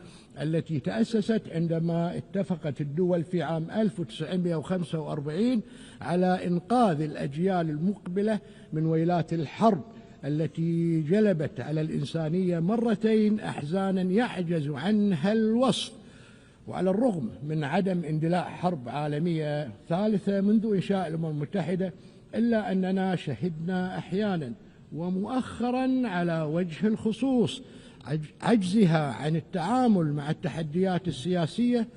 التي تأسست عندما اتفقت الدول في عام 1945 على إنقاذ الأجيال المقبلة من ويلات الحرب التي جلبت على الإنسانية مرتين أحزانا يعجز عنها الوصف. وعلى الرغم من عدم اندلاع حرب عالمية ثالثة منذ إنشاء الأمم المتحدة، إلا أننا شهدنا أحيانا ومؤخرا على وجه الخصوص عجزها عن التعامل مع التحديات السياسية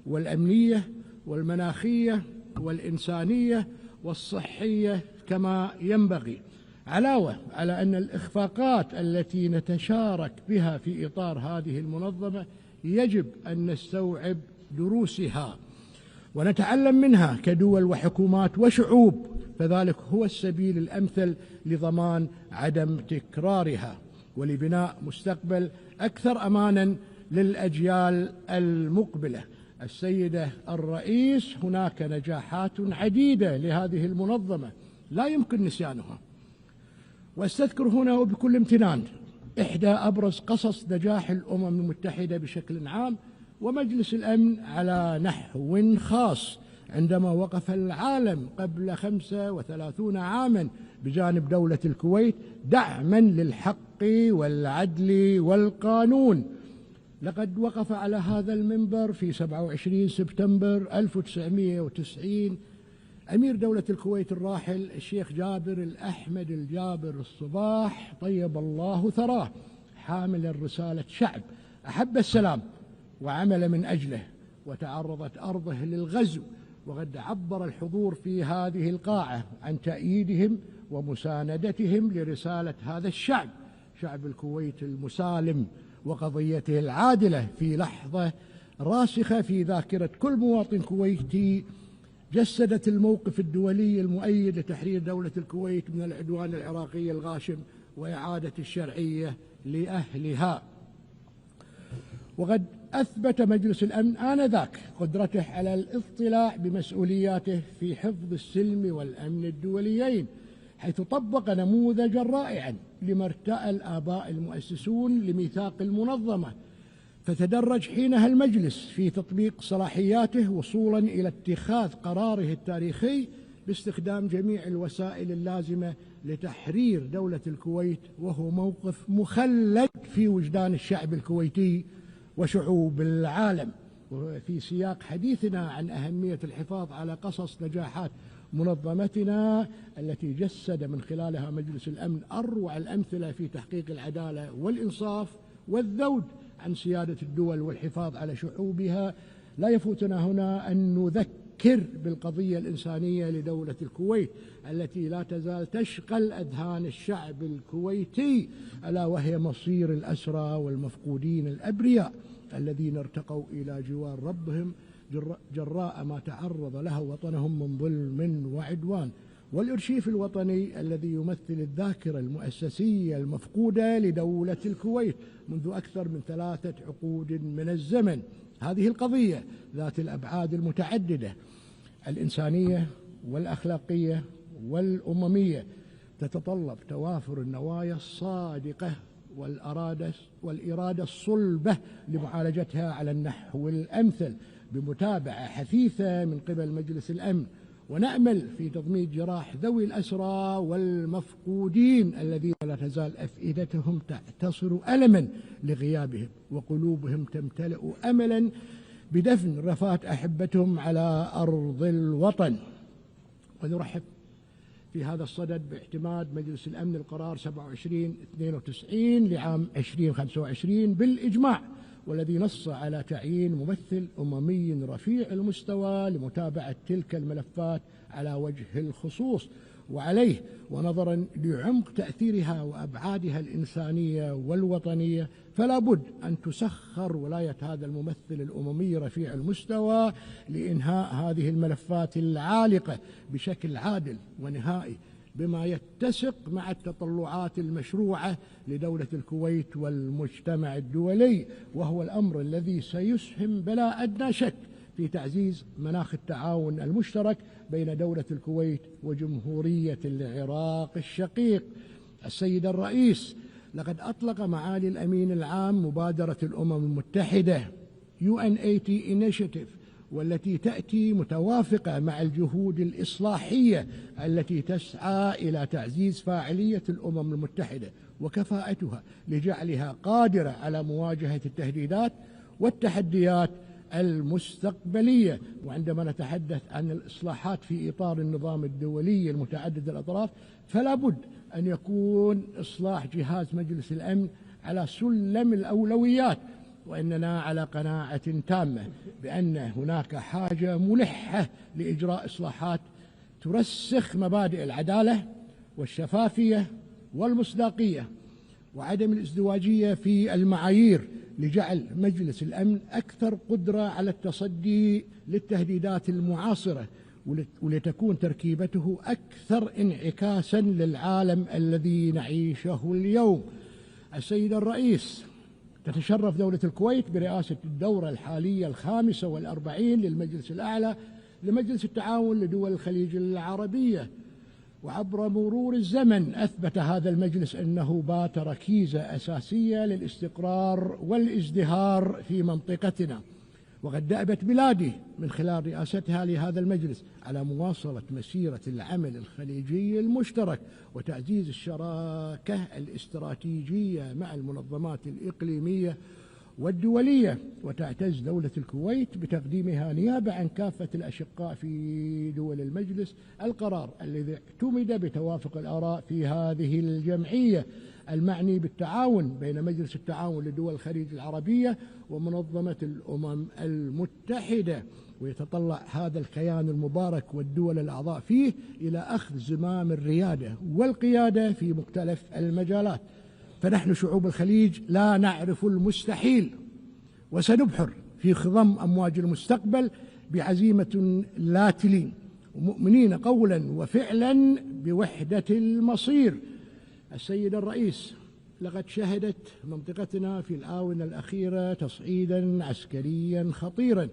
والأمنية والمناخية والإنسانية والصحية كما ينبغي، علاوة على أن الإخفاقات التي نتشارك بها في إطار هذه المنظمة يجب أن نستوعب دروسها ونتعلم منها كدول وحكومات وشعوب، فذلك هو السبيل الأمثل لضمان عدم تكرارها ولبناء مستقبل أكثر أمانا للأجيال المقبلة. السيدة الرئيس، هناك نجاحات عديدة لهذه المنظمة لا يمكن نسيانها، واستذكر هنا وبكل امتنان إحدى أبرز قصص نجاح الأمم المتحدة بشكل عام ومجلس الأمن على نحو خاص، عندما وقف العالم قبل 35 عاما بجانب دولة الكويت دعما للحق والعدل والقانون. لقد وقف على هذا المنبر في 27 سبتمبر 1990 أمير دولة الكويت الراحل الشيخ جابر الأحمد الجابر الصباح طيب الله ثراه، حاملا رسالة شعب أحب السلام وعمل من أجله، وتعرضت أرضه للغزو، وقد عبر الحضور في هذه القاعة عن تأييدهم ومساندتهم لرسالة هذا الشعب، شعب الكويت المسالم، وقضيته العادلة في لحظة راسخة في ذاكرة كل مواطن كويتي جسدت الموقف الدولي المؤيد لتحرير دولة الكويت من العدوان العراقي الغاشم وإعادة الشرعية لأهلها. وقد أثبت مجلس الأمن آنذاك قدرته على الاطلاع بمسؤولياته في حفظ السلم والأمن الدوليين، حيث طبق نموذجا رائعا لما ارتأى الآباء المؤسسون لميثاق المنظمة، فتدرج حينها المجلس في تطبيق صلاحياته وصولا إلى اتخاذ قراره التاريخي باستخدام جميع الوسائل اللازمة لتحرير دولة الكويت، وهو موقف مخلد في وجدان الشعب الكويتي وشعوب العالم. وفي سياق حديثنا عن أهمية الحفاظ على قصص نجاحات منظمتنا التي جسد من خلالها مجلس الأمن أروع الأمثلة في تحقيق العدالة والإنصاف والذود عن سيادة الدول والحفاظ على شعوبها، لا يفوتنا هنا أن نذكر بالقضية الإنسانية لدولة الكويت التي لا تزال تشغل أذهان الشعب الكويتي، ألا وهي مصير الأسرى والمفقودين الأبرياء الذين ارتقوا إلى جوار ربهم جراء ما تعرض له وطنهم من ظلم وعدوان، والإرشيف الوطني الذي يمثل الذاكرة المؤسسية المفقودة لدولة الكويت منذ أكثر من 3 عقود من الزمن. هذه القضية ذات الأبعاد المتعددة الإنسانية والأخلاقية والأممية تتطلب توافر النوايا الصادقة والإرادة الصلبة لمعالجتها على النحو الأمثل بمتابعة حثيثة من قبل مجلس الأمن، ونأمل في تضميد جراح ذوي الأسرى والمفقودين الذين لا تزال أفئدتهم تعتصر ألما لغيابهم وقلوبهم تمتلئ أملا بدفن رفات أحبتهم على أرض الوطن. ونرحب في هذا الصدد باعتماد مجلس الأمن القرار 2792 لعام 2025 بالإجماع، والذي نص على تعيين ممثل أممي رفيع المستوى لمتابعة تلك الملفات على وجه الخصوص. وعليه ونظرا لعمق تأثيرها وأبعادها الإنسانية والوطنية، فلا بد أن تسخر ولاية هذا الممثل الأممي رفيع المستوى لإنهاء هذه الملفات العالقة بشكل عادل ونهائي بما يتسق مع التطلعات المشروعة لدولة الكويت والمجتمع الدولي، وهو الأمر الذي سيسهم بلا أدنى شك في تعزيز مناخ التعاون المشترك بين دولة الكويت وجمهورية العراق الشقيق. السيد الرئيس، لقد أطلق معالي الأمين العام مبادرة الأمم المتحدة UN80 Initiative، والتي تأتي متوافقة مع الجهود الإصلاحية التي تسعى إلى تعزيز فاعلية الأمم المتحدة وكفاءتها لجعلها قادرة على مواجهة التهديدات والتحديات المستقبلية. وعندما نتحدث عن الإصلاحات في إطار النظام الدولي المتعدد الأطراف فلا بد أن يكون إصلاح جهاز مجلس الأمن على سلم الأولويات، وإننا على قناعة تامة بأن هناك حاجة ملحة لإجراء إصلاحات ترسخ مبادئ العدالة والشفافية والمصداقية وعدم الازدواجية في المعايير، لجعل مجلس الأمن أكثر قدرة على التصدي للتهديدات المعاصرة، ولتكون تركيبته أكثر انعكاسا للعالم الذي نعيشه اليوم. السيد الرئيس، تتشرف دولة الكويت برئاسة الدورة الحالية 45 للمجلس الأعلى لمجلس التعاون لدول الخليج العربية، وعبر مرور الزمن أثبت هذا المجلس أنه بات ركيزة أساسية للاستقرار والازدهار في منطقتنا. وقد دأبت بلادي من خلال رئاستها لهذا المجلس على مواصلة مسيرة العمل الخليجي المشترك وتعزيز الشراكة الاستراتيجية مع المنظمات الإقليمية والدولية. وتعتز دولة الكويت بتقديمها نيابة عن كافة الأشقاء في دول المجلس القرار الذي اعتمد بتوافق الآراء في هذه الجمعية المعني بالتعاون بين مجلس التعاون لدول الخليج العربية ومنظمة الأمم المتحدة. ويتطلع هذا الكيان المبارك والدول الأعضاء فيه إلى أخذ زمام الريادة والقيادة في مختلف المجالات، فنحن شعوب الخليج لا نعرف المستحيل، وسنبحر في خضم أمواج المستقبل بعزيمة لا تلين، ومؤمنين قولا وفعلا بوحدة المصير. السيد الرئيس، لقد شهدت منطقتنا في الآونة الأخيرة تصعيدا عسكريا خطيرا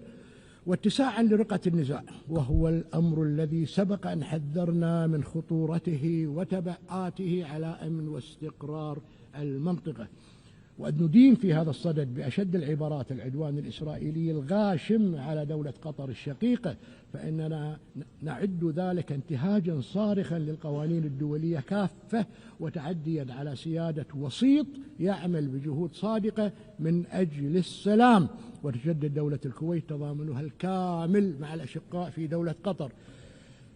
واتساعا لرقة النزاع، وهو الأمر الذي سبق أن حذرنا من خطورته وتبعاته على أمن واستقرار المنطقة. وأن ندين في هذا الصدد بأشد العبارات العدوان الإسرائيلي الغاشم على دولة قطر الشقيقة، فإننا نعد ذلك انتهاجا صارخا للقوانين الدولية كافة وتعديا على سيادة وسيط يعمل بجهود صادقة من أجل السلام. وتجدد دولة الكويت تضامنها الكامل مع الأشقاء في دولة قطر،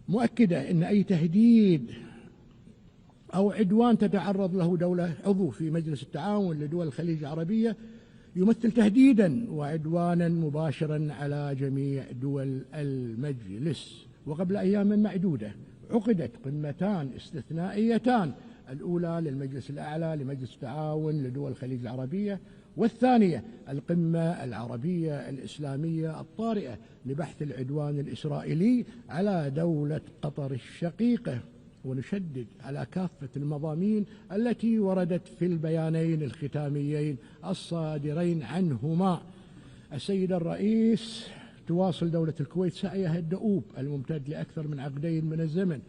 مؤكدة أن أي تهديد أو عدوان تتعرض له دولة عضو في مجلس التعاون لدول الخليج العربية يمثل تهديدا وعدوانا مباشرا على جميع دول المجلس. وقبل أيام معدودة عقدت قمتان استثنائيتان، الأولى للمجلس الأعلى لمجلس التعاون لدول الخليج العربية، والثانية القمة العربية الإسلامية الطارئة لبحث العدوان الإسرائيلي على دولة قطر الشقيقة. ونشدد على كافة المضامين التي وردت في البيانين الختاميين الصادرين عنهما. السيد الرئيس، تواصل دولة الكويت سعيها الدؤوب الممتد لأكثر من عقدين من الزمن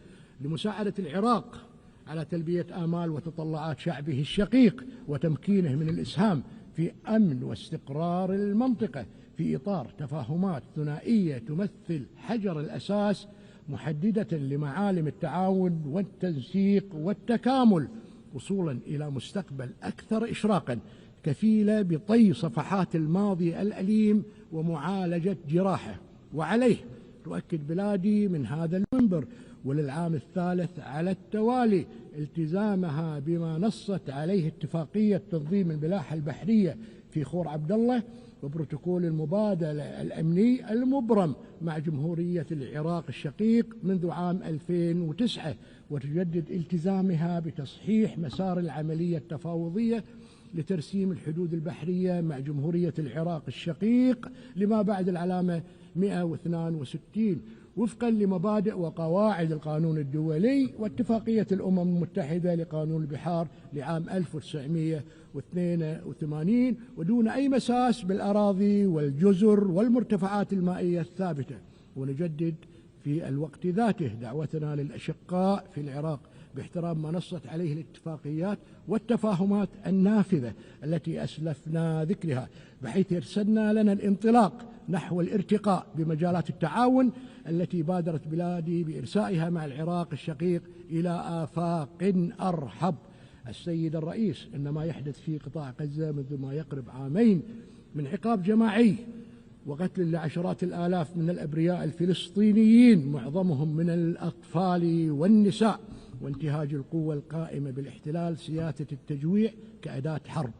لمساعدة العراق على تلبية آمال وتطلعات شعبه الشقيق وتمكينه من الإسهام في أمن واستقرار المنطقة في إطار تفاهمات ثنائية تمثل حجر الأساس محددة لمعالم التعاون والتنسيق والتكامل، وصولا إلى مستقبل أكثر إشراقا كفيلة بطي صفحات الماضي الأليم ومعالجة جراحه. وعليه تؤكد بلادي من هذا المنبر وللعام الثالث على التوالي التزامها بما نصت عليه اتفاقية تنظيم الملاحة البحرية في خور عبد الله وبروتوكول المبادلة الأمني المبرم مع جمهورية العراق الشقيق منذ عام 2009، وتجدد التزامها بتصحيح مسار العملية التفاوضية لترسيم الحدود البحرية مع جمهورية العراق الشقيق لما بعد العلامة 162 وفقا لمبادئ وقواعد القانون الدولي واتفاقية الأمم المتحدة لقانون البحار لعام 1982 ودون أي مساس بالأراضي والجزر والمرتفعات المائية الثابتة. ونجدد في الوقت ذاته دعوتنا للأشقاء في العراق باحترام ما نصت عليه الاتفاقيات والتفاهمات النافذة التي أسلفنا ذكرها، بحيث يرسلنا لنا الانطلاق نحو الارتقاء بمجالات التعاون التي بادرت بلادي بإرسائها مع العراق الشقيق إلى آفاق أرحب. السيد الرئيس، إن ما يحدث في قطاع غزة منذ ما يقرب عامين من عقاب جماعي وقتل لعشرات الآلاف من الأبرياء الفلسطينيين معظمهم من الأطفال والنساء، وانتهاج القوة القائمة بالاحتلال سياسة التجويع كأداة حرب،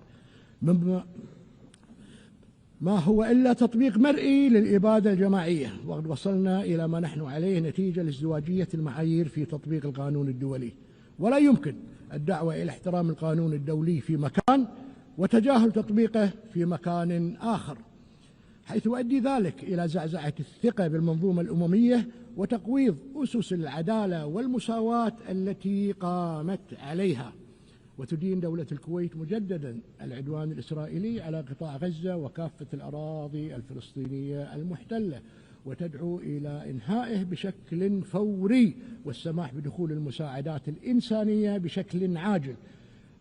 ما هو إلا تطبيق مرئي للإبادة الجماعية. وقد وصلنا إلى ما نحن عليه نتيجة لازدواجية المعايير في تطبيق القانون الدولي، ولا يمكن الدعوة إلى احترام القانون الدولي في مكان وتجاهل تطبيقه في مكان آخر، حيث يؤدي ذلك إلى زعزعة الثقة بالمنظومة الأممية وتقويض أسس العدالة والمساواة التي قامت عليها. وتدين دولة الكويت مجددا العدوان الإسرائيلي على قطاع غزة وكافة الأراضي الفلسطينية المحتلة، وتدعو إلى إنهائه بشكل فوري والسماح بدخول المساعدات الإنسانية بشكل عاجل،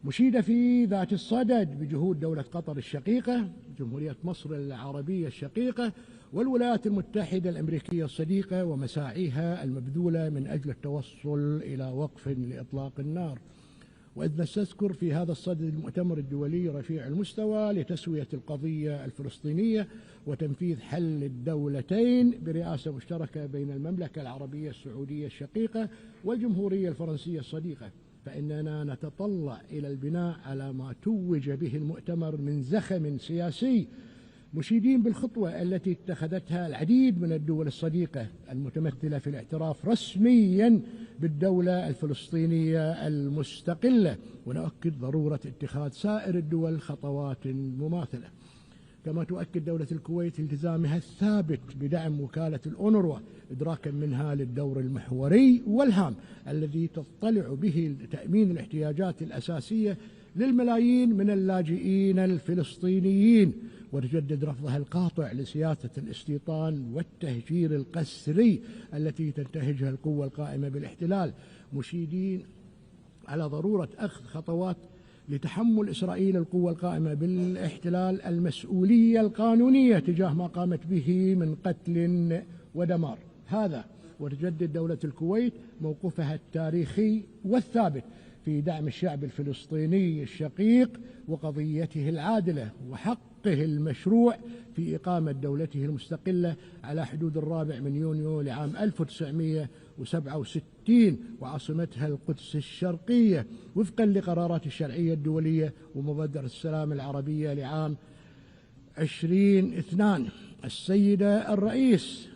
مشيدة في ذات الصدد بجهود دولة قطر الشقيقة، جمهورية مصر العربية الشقيقة، والولايات المتحدة الأمريكية الصديقة ومساعيها المبذولة من أجل التوصل إلى وقف لإطلاق النار. وإذ نستذكر في هذا الصدد المؤتمر الدولي رفيع المستوى لتسوية القضية الفلسطينية وتنفيذ حل الدولتين برئاسة مشتركة بين المملكة العربية السعودية الشقيقة والجمهورية الفرنسية الصديقة، فإننا نتطلع إلى البناء على ما توج به المؤتمر من زخم سياسي، مشيدين بالخطوة التي اتخذتها العديد من الدول الصديقة المتمثلة في الاعتراف رسميا بالدولة الفلسطينية المستقلة، ونؤكد ضرورة اتخاذ سائر الدول خطوات مماثلة. كما تؤكد دولة الكويت التزامها الثابت بدعم وكالة الأونروا إدراكا منها للدور المحوري والهام الذي تضطلع به لتأمين الاحتياجات الأساسية للملايين من اللاجئين الفلسطينيين، وتجدد رفضها القاطع لسياسة الاستيطان والتهجير القسري التي تنتهجها القوة القائمة بالاحتلال، مشيدين على ضرورة أخذ خطوات لتحمل إسرائيل القوة القائمة بالاحتلال المسؤولية القانونية تجاه ما قامت به من قتل ودمار. هذا وتجدد دولة الكويت موقفها التاريخي والثابت في دعم الشعب الفلسطيني الشقيق وقضيته العادلة وحقه المشروع في إقامة دولته المستقلة على حدود 4 يونيو لعام 1967 وعاصمتها القدس الشرقية وفقا لقرارات الشرعية الدولية ومبادرة السلام العربية لعام 2002. السيدة الرئيس،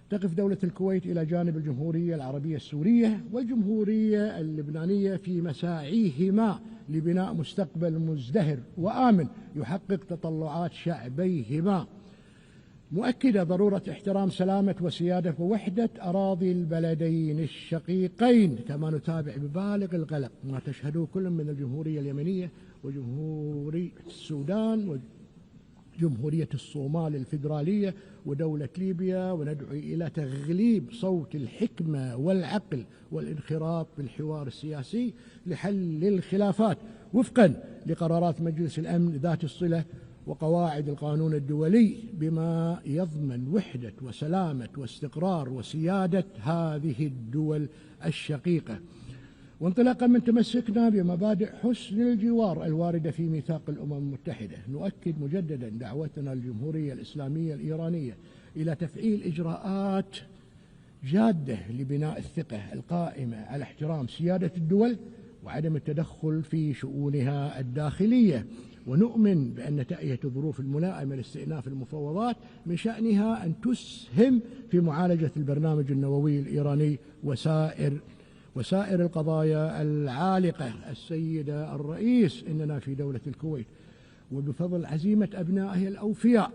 تقف دولة الكويت إلى جانب الجمهورية العربية السورية والجمهورية اللبنانية في مساعيهما لبناء مستقبل مزدهر وآمن يحقق تطلعات شعبيهما، مؤكدة ضرورة احترام سلامة وسيادة ووحدة أراضي البلدين الشقيقين. كما نتابع ببالغ القلق ما تشهده كل من الجمهورية اليمنية وجمهورية السودان وجمهورية الصومال الفيدرالية ودولة ليبيا، وندعو إلى تغليب صوت الحكمة والعقل والانخراط بالحوار السياسي لحل الخلافات وفقا لقرارات مجلس الأمن ذات الصلة وقواعد القانون الدولي، بما يضمن وحدة وسلامة واستقرار وسيادة هذه الدول الشقيقة. وانطلاقا من تمسكنا بمبادئ حسن الجوار الواردة في ميثاق الأمم المتحدة، نؤكد مجددا دعوتنا للجمهورية الإسلامية الإيرانية إلى تفعيل إجراءات جادة لبناء الثقة القائمة على احترام سيادة الدول وعدم التدخل في شؤونها الداخلية، ونؤمن بأن تأية الظروف الملائمة لاستئناف المفاوضات من شأنها أن تسهم في معالجة البرنامج النووي الإيراني وسائر القضايا العالقة. السيدة الرئيس، إننا في دولة الكويت وبفضل عزيمة أبنائها الأوفياء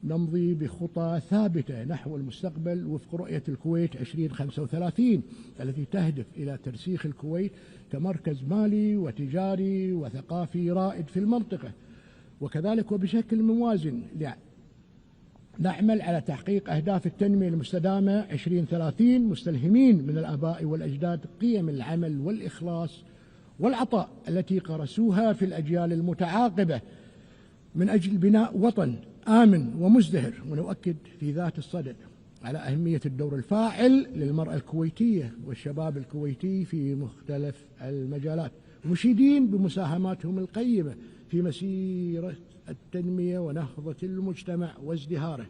نمضي بخطى ثابتة نحو المستقبل وفق رؤية الكويت 2035 التي تهدف إلى ترسيخ الكويت كمركز مالي وتجاري وثقافي رائد في المنطقة، وكذلك وبشكل موازن نعمل على تحقيق أهداف التنمية المستدامة 2030 مستلهمين من الآباء والأجداد قيم العمل والإخلاص والعطاء التي غرسوها في الأجيال المتعاقبة من أجل بناء وطن آمن ومزدهر. ونؤكد في ذات الصدد على أهمية الدور الفاعل للمرأة الكويتية والشباب الكويتي في مختلف المجالات، مشيدين بمساهماتهم القيمة في مسيرة التنمية ونهضة المجتمع وازدهاره،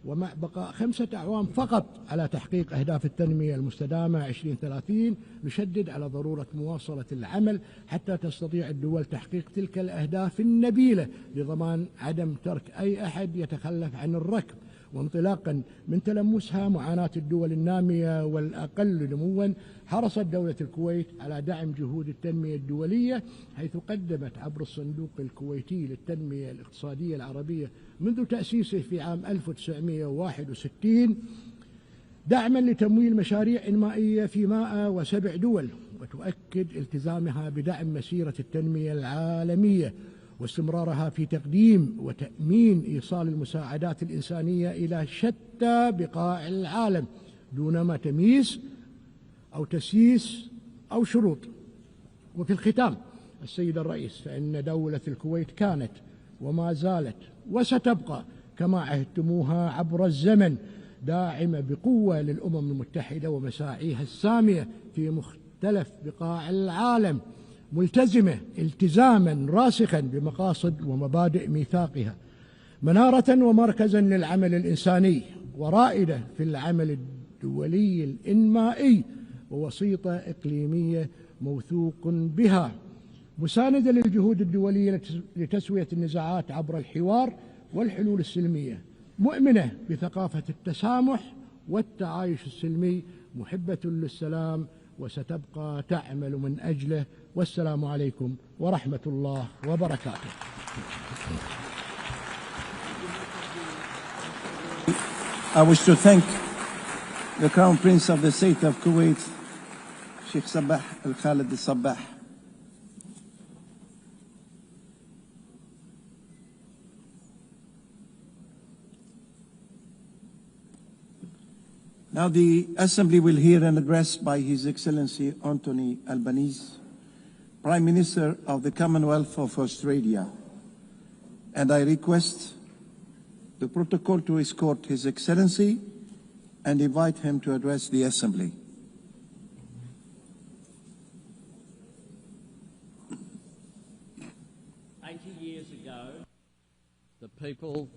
ومع بقاء 5 أعوام فقط على تحقيق أهداف التنمية المستدامة 2030 نشدد على ضرورة مواصلة العمل حتى تستطيع الدول تحقيق تلك الأهداف النبيلة لضمان عدم ترك أي أحد يتخلف عن الركب. وانطلاقا من تلمسها معاناة الدول النامية والأقل نموا، حرصت دولة الكويت على دعم جهود التنمية الدولية، حيث قدمت عبر الصندوق الكويتي للتنمية الاقتصادية العربية منذ تأسيسه في عام 1961 دعما لتمويل مشاريع إنمائية في 107 دول، وتؤكد التزامها بدعم مسيرة التنمية العالمية واستمرارها في تقديم وتأمين إيصال المساعدات الإنسانية إلى شتى بقاع العالم دون ما تمييز أو تسييس أو شروط. وفي الختام السيد الرئيس، فإن دولة الكويت كانت وما زالت وستبقى كما عهدتموها عبر الزمن داعمة بقوة للأمم المتحدة ومساعيها السامية في مختلف بقاع العالم، ملتزمة التزاما راسخا بمقاصد ومبادئ ميثاقها، منارة ومركزا للعمل الإنساني، ورائدة في العمل الدولي الإنمائي، ووسيطة إقليمية موثوق بها، مساندة للجهود الدولية لتسوية النزاعات عبر الحوار والحلول السلمية، مؤمنة بثقافة التسامح والتعايش السلمي، محبة للسلام وستبقى تعمل من أجله. والسلام عليكم ورحمة الله وبركاته. I wish to thank the Crown Prince of the State of Kuwait, Sheikh Sabah Al Khalid Al Sabah. Now the Assembly will hear an address by His Excellency Anthony Albanese, Prime Minister of the Commonwealth of Australia, and I request the protocol to escort His Excellency and invite him to address the Assembly. Years ago, the people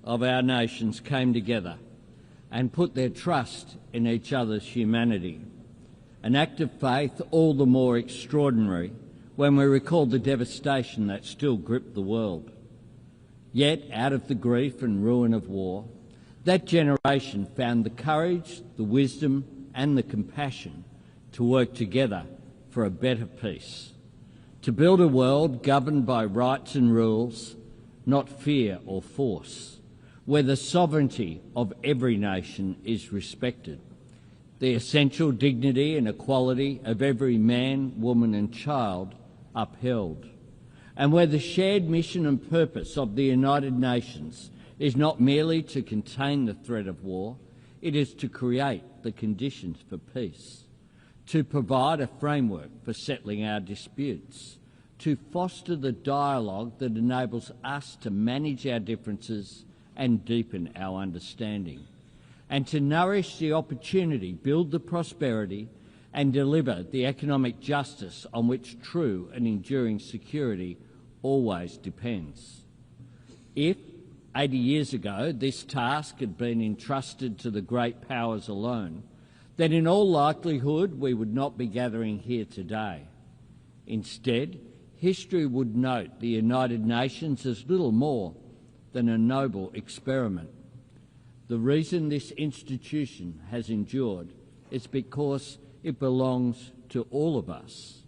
of our nations came together and put their trust in each other's humanity. An act of faith all the more extraordinary when we recall the devastation that still gripped the world. Yet, out of the grief and ruin of war, that generation found the courage, the wisdom and the compassion to work together for a better peace, to build a world governed by rights and rules, not fear or force, where the sovereignty of every nation is respected, the essential dignity and equality of every man, woman and child upheld, and where the shared mission and purpose of the United Nations is not merely to contain the threat of war, it is to create the conditions for peace, to provide a framework for settling our disputes, to foster the dialogue that enables us to manage our differences and deepen our understanding, and to nourish the opportunity, build the prosperity and deliver the economic justice on which true and enduring security always depends. If 80 years ago this task had been entrusted to the great powers alone, then in all likelihood we would not be gathering here today. Instead, history would note the United Nations as little more than a noble experiment. The reason this institution has endured is because it belongs to all of us,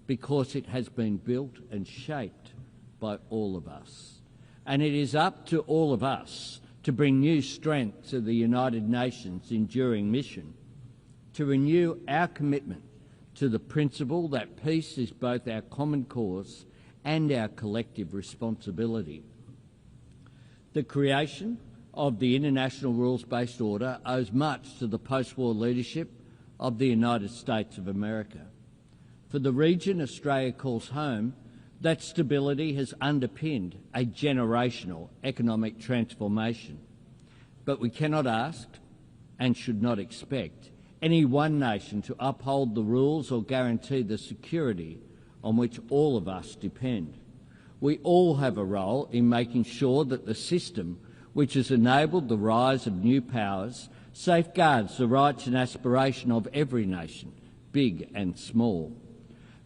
because it has been built and shaped by all of us. And it is up to all of us to bring new strength to the United Nations' enduring mission, to renew our commitment to the principle that peace is both our common cause and our collective responsibility. The creation of the International Rules-Based Order owes much to the post-war leadership of the United States of America. For the region Australia calls home, that stability has underpinned a generational economic transformation. But we cannot ask and should not expect any one nation to uphold the rules or guarantee the security on which all of us depend. We all have a role in making sure that the system, which has enabled the rise of new powers, safeguards the rights and aspiration of every nation, big and small.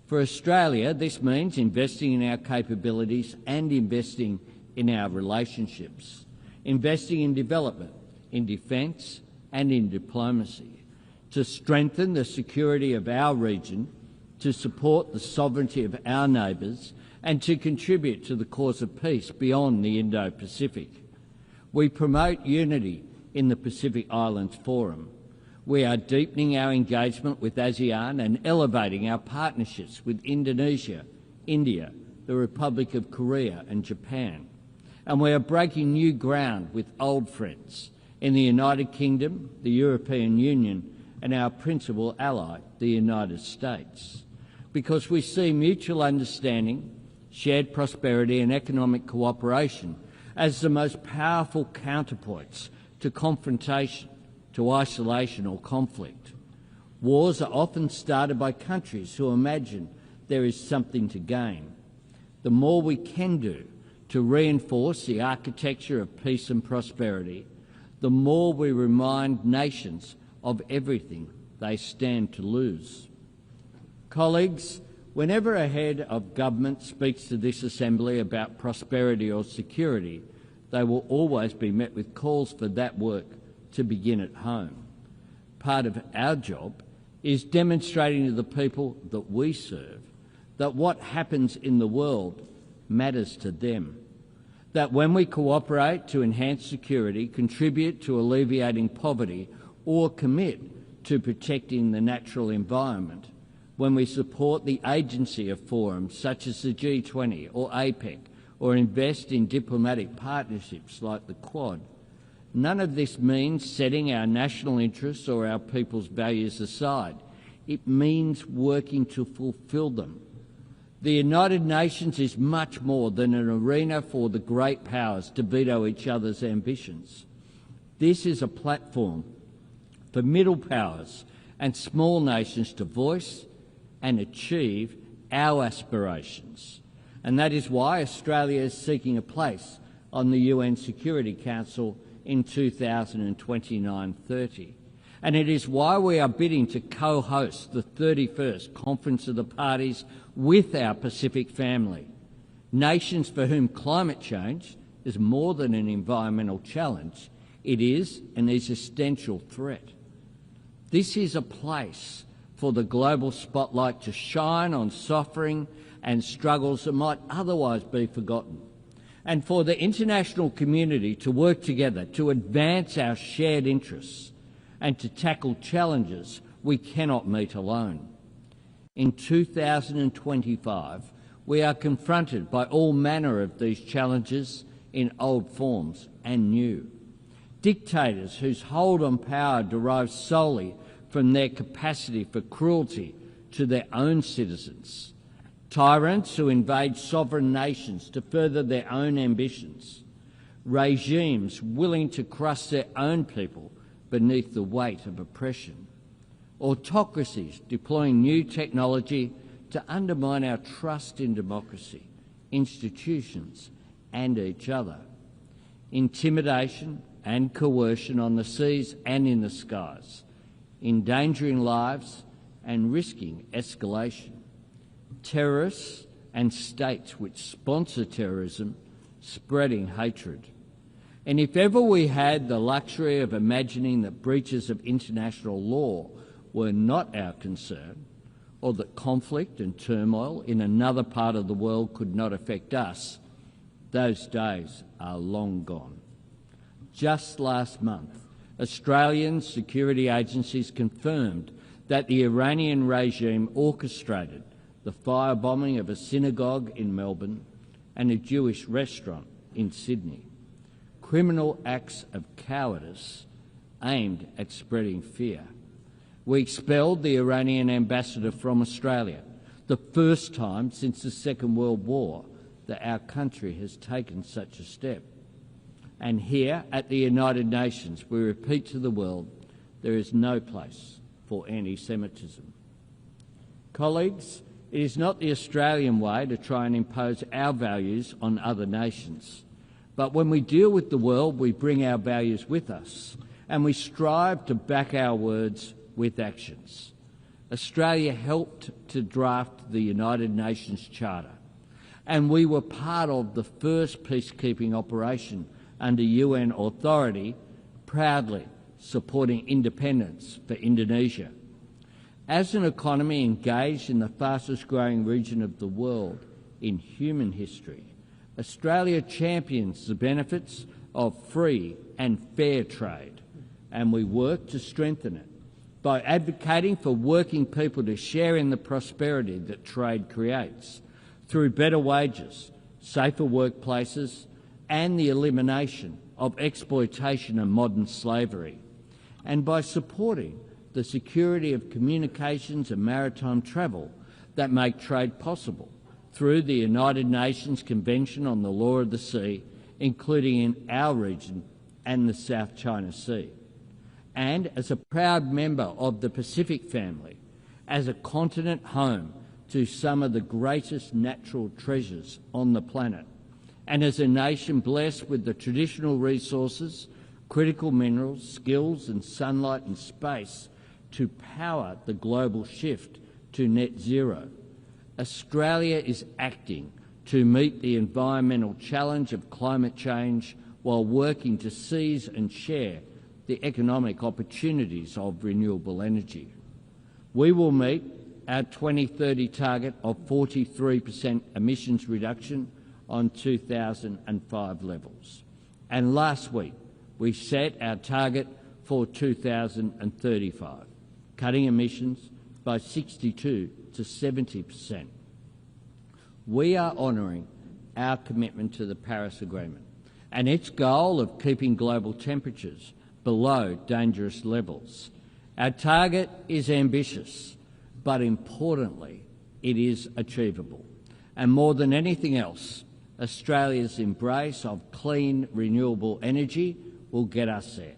For Australia, this means investing in our capabilities and investing in our relationships, investing in development, in defence and in diplomacy, to strengthen the security of our region, to support the sovereignty of our neighbours and to contribute to the cause of peace beyond the Indo-Pacific. We promote unity in the Pacific Islands Forum. We are deepening our engagement with ASEAN and elevating our partnerships with Indonesia, India, the Republic of Korea and Japan. And we are breaking new ground with old friends in the United Kingdom, the European Union and our principal ally, the United States, because we see mutual understanding, shared prosperity and economic cooperation as the most powerful counterpoints to confrontation, to isolation or conflict. Wars are often started by countries who imagine there is something to gain. The more we can do to reinforce the architecture of peace and prosperity, the more we remind nations of everything they stand to lose. Colleagues, whenever a head of government speaks to this Assembly about prosperity or security, they will always be met with calls for that work to begin at home. Part of our job is demonstrating to the people that we serve that what happens in the world matters to them, that when we cooperate to enhance security, contribute to alleviating poverty or commit to protecting the natural environment, when we support the agency of forums such as the G20 or APEC, or invest in diplomatic partnerships like the Quad, none of this means setting our national interests or our people's values aside. It means working to fulfil them. The United Nations is much more than an arena for the great powers to veto each other's ambitions. This is a platform for middle powers and small nations to voice and achieve our aspirations. And that is why Australia is seeking a place on the UN Security Council in 2029-30. And it is why we are bidding to co-host the 31st Conference of the Parties with our Pacific family, nations for whom climate change is more than an environmental challenge, it is an existential threat. This is a place for the global spotlight to shine on suffering and struggles that might otherwise be forgotten, and for the international community to work together to advance our shared interests and to tackle challenges we cannot meet alone. In 2025, we are confronted by all manner of these challenges in old forms and new. Dictators whose hold on power derives solely from their capacity for cruelty to their own citizens. Tyrants who invade sovereign nations to further their own ambitions. Regimes willing to crush their own people beneath the weight of oppression. Autocracies deploying new technology to undermine our trust in democracy, institutions and each other. Intimidation and coercion on the seas and in the skies, endangering lives and risking escalation. Terrorists and states which sponsor terrorism spreading hatred. And if ever we had the luxury of imagining that breaches of international law were not our concern, or that conflict and turmoil in another part of the world could not affect us, those days are long gone. Just last month, Australian security agencies confirmed that the Iranian regime orchestrated the firebombing of a synagogue in Melbourne and a Jewish restaurant in Sydney. Criminal acts of cowardice aimed at spreading fear. We expelled the Iranian ambassador from Australia, the first time since the Second World War that our country has taken such a step. And here at the United Nations, we repeat to the world, there is no place for anti-Semitism. Colleagues, It is not the Australian way to try and impose our values on other nations. But when we deal with the world, we bring our values with us, and we strive to back our words with actions. Australia helped to draft the United Nations Charter, and we were part of the first peacekeeping operation under UN authority, proudly supporting independence for Indonesia. As an economy engaged in the fastest-growing region of the world in human history, Australia champions the benefits of free and fair trade, and we work to strengthen it by advocating for working people to share in the prosperity that trade creates through better wages, safer workplaces, and the elimination of exploitation and modern slavery, and by supporting the security of communications and maritime travel that make trade possible through the United Nations Convention on the Law of the Sea, including in our region and the South China Sea. And as a proud member of the Pacific family, as a continent home to some of the greatest natural treasures on the planet, and as a nation blessed with the traditional resources, critical minerals, skills and sunlight and space to power the global shift to net zero, Australia is acting to meet the environmental challenge of climate change while working to seize and share the economic opportunities of renewable energy. We will meet our 2030 target of 43% emissions reduction on 2005 levels. And last week, we set our target for 2035, cutting emissions by 62 to 70%. We are honouring our commitment to the Paris Agreement and its goal of keeping global temperatures below dangerous levels. Our target is ambitious, but importantly, it is achievable. And more than anything else, Australia's embrace of clean, renewable energy will get us there.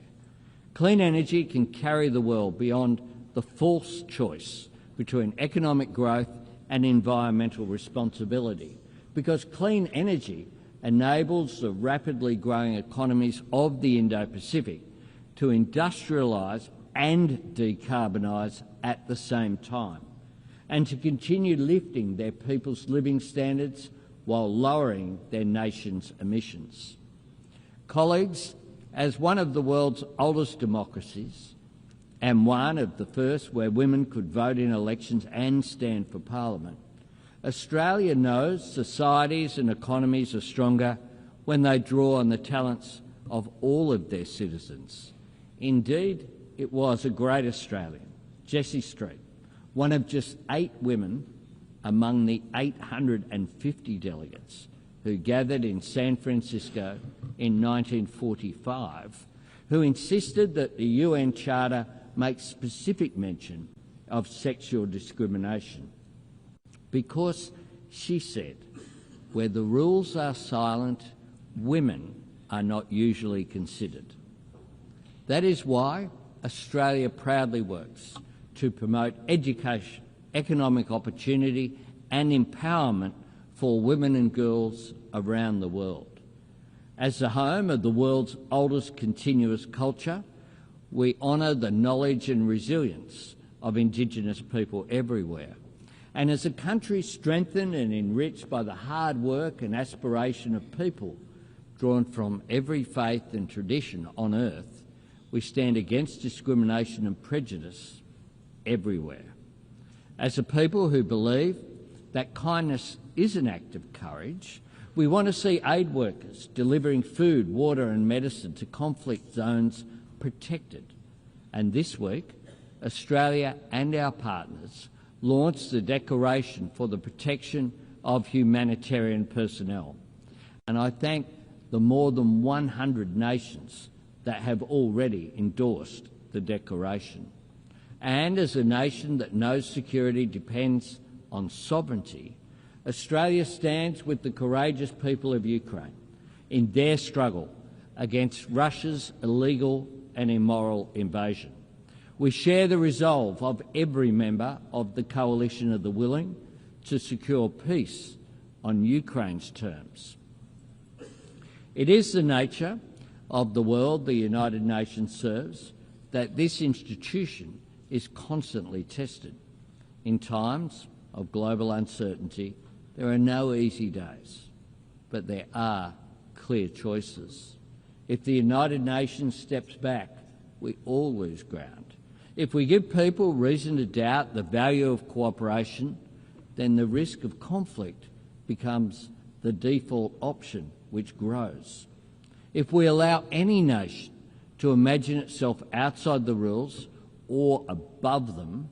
Clean energy can carry the world beyond the false choice between economic growth and environmental responsibility, because clean energy enables the rapidly growing economies of the Indo-Pacific to industrialise and decarbonise at the same time, and to continue lifting their people's living standards while lowering their nation's emissions. Colleagues, as one of the world's oldest democracies, and one of the first where women could vote in elections and stand for Parliament, Australia knows societies and economies are stronger when they draw on the talents of all of their citizens. Indeed, it was a great Australian, Jessie Street, one of just 8 women among the 850 delegates who gathered in San Francisco in 1945, who insisted that the UN Charter make specific mention of sexual discrimination. Because, she said, where the rules are silent, women are not usually considered. That is why Australia proudly works to promote education, economic opportunity and empowerment for women and girls around the world. As the home of the world's oldest continuous culture, we honour the knowledge and resilience of Indigenous people everywhere. And as a country strengthened and enriched by the hard work and aspiration of people drawn from every faith and tradition on earth, we stand against discrimination and prejudice everywhere. As a people who believe that kindness is an act of courage, we want to see aid workers delivering food, water and medicine to conflict zones protected. And this week, Australia and our partners launched the Declaration for the Protection of Humanitarian Personnel. And I thank the more than 100 nations that have already endorsed the Declaration. And as a nation that knows security depends on sovereignty, Australia stands with the courageous people of Ukraine in their struggle against Russia's illegal and immoral invasion. We share the resolve of every member of the Coalition of the Willing to secure peace on Ukraine's terms. It is the nature of the world the United Nations serves that this institution is constantly tested. In times of global uncertainty, there are no easy days, but there are clear choices. If the United Nations steps back, we all lose ground. If we give people reason to doubt the value of cooperation, then the risk of conflict becomes the default option, which grows. If we allow any nation to imagine itself outside the rules or above them,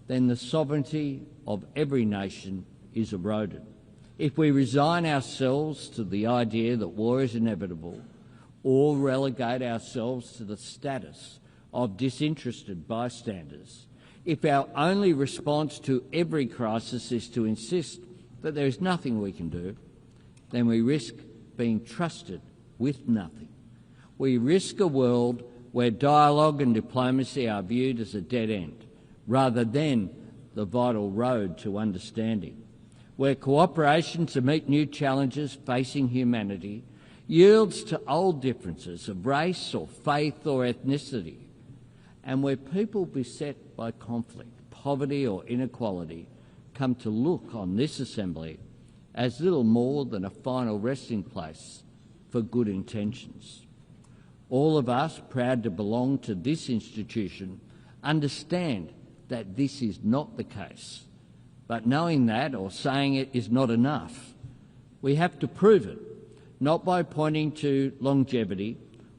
then the sovereignty of every nation is eroded. If we resign ourselves to the idea that war is inevitable, or relegate ourselves to the status of disinterested bystanders, if our only response to every crisis is to insist that there is nothing we can do, then we risk being trusted with nothing. We risk a world where dialogue and diplomacy are viewed as a dead end, rather than the vital road to understanding, where cooperation to meet new challenges facing humanity yields to old differences of race or faith or ethnicity, and where people beset by conflict, poverty or inequality come to look on this assembly as little more than a final resting place for good intentions. All of us, proud to belong to this institution, understand that this is not the case. But knowing that or saying it is not enough. We have to prove it, not by pointing to longevity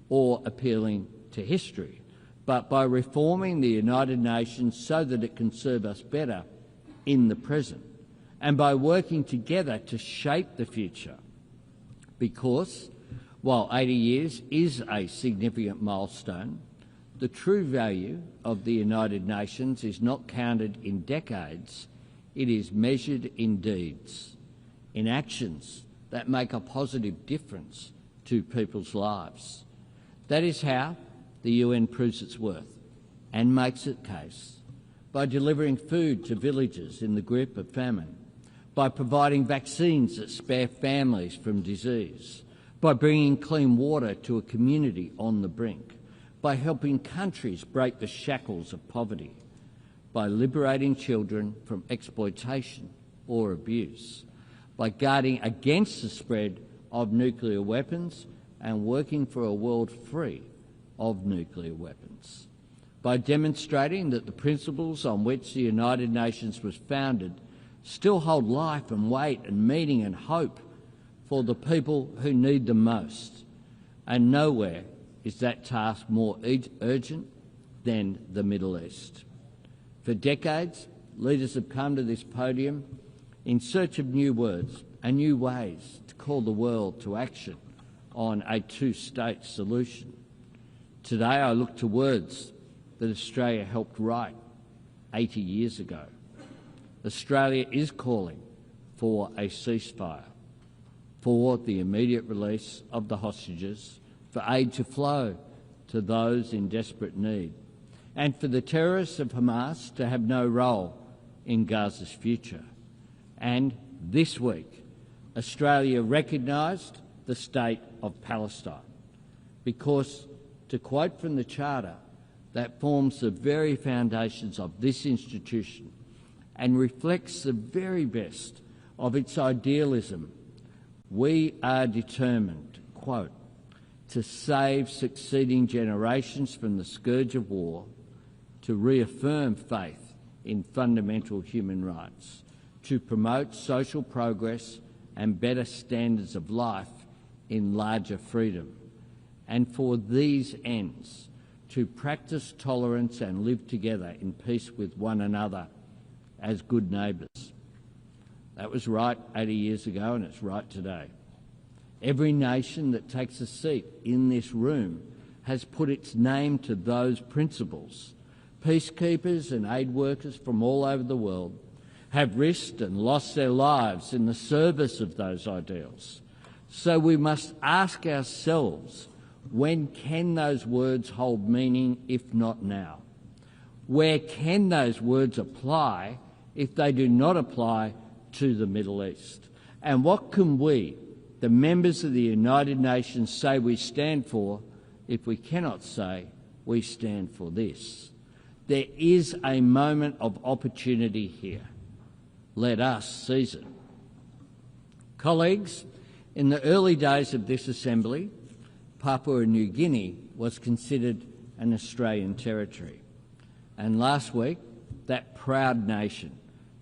or appealing to history, but by reforming the United Nations so that it can serve us better in the present, and by working together to shape the future. Because while 80 years is a significant milestone, the true value of the United Nations is not counted in decades, it is measured in deeds, in actions that make a positive difference to people's lives. That is how the UN proves its worth and makes its case, by delivering food to villages in the grip of famine, by providing vaccines that spare families from disease, by bringing clean water to a community on the brink, by helping countries break the shackles of poverty, by liberating children from exploitation or abuse, by guarding against the spread of nuclear weapons and working for a world free of nuclear weapons, by demonstrating that the principles on which the United Nations was founded still hold life and weight and meaning and hope for the people who need them most. And nowhere is that task more urgent than the Middle East. For decades, leaders have come to this podium in search of new words and new ways to call the world to action on a two-state solution. Today I look to words that Australia helped write 80 years ago. Australia is calling for a ceasefire, for the immediate release of the hostages, for aid to flow to those in desperate need, and for the terrorists of Hamas to have no role in Gaza's future. And this week, Australia recognised the state of Palestine because, to quote from the Charter, that forms the very foundations of this institution and reflects the very best of its idealism, we are determined, quote, to save succeeding generations from the scourge of war, to reaffirm faith in fundamental human rights, to promote social progress and better standards of life in larger freedom, and for these ends to practice tolerance and live together in peace with one another as good neighbours. That was right 80 years ago and it's right today. Every nation that takes a seat in this room has put its name to those principles. Peacekeepers and aid workers from all over the world have risked and lost their lives in the service of those ideals. So we must ask ourselves, when can those words hold meaning if not now? Where can those words apply if they do not apply to the Middle East. And what can we, the members of the United Nations, say we stand for if we cannot say we stand for this? There is a moment of opportunity here. Let us seize it. Colleagues, in the early days of this Assembly, Papua New Guinea was considered an Australian territory. And last week, that proud nation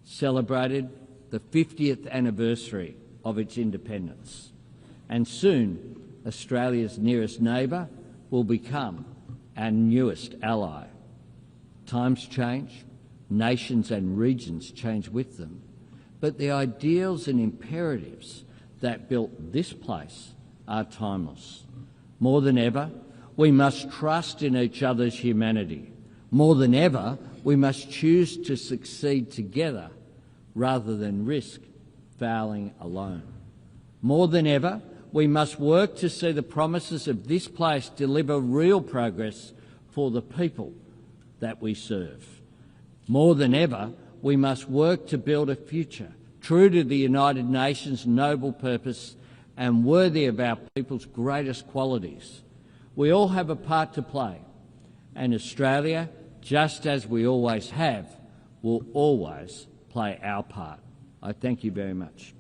celebrated the 50th anniversary of its independence. And soon, Australia's nearest neighbour will become our newest ally. Times change, nations and regions change with them, but the ideals and imperatives that built this place are timeless. More than ever, we must trust in each other's humanity. More than ever, we must choose to succeed together rather than risk failing alone. More than ever, we must work to see the promises of this place deliver real progress for the people that we serve. More than ever, we must work to build a future true to the United Nations' noble purpose and worthy of our people's greatest qualities. We all have a part to play, and Australia, just as we always have, will always play our part. I thank you very much.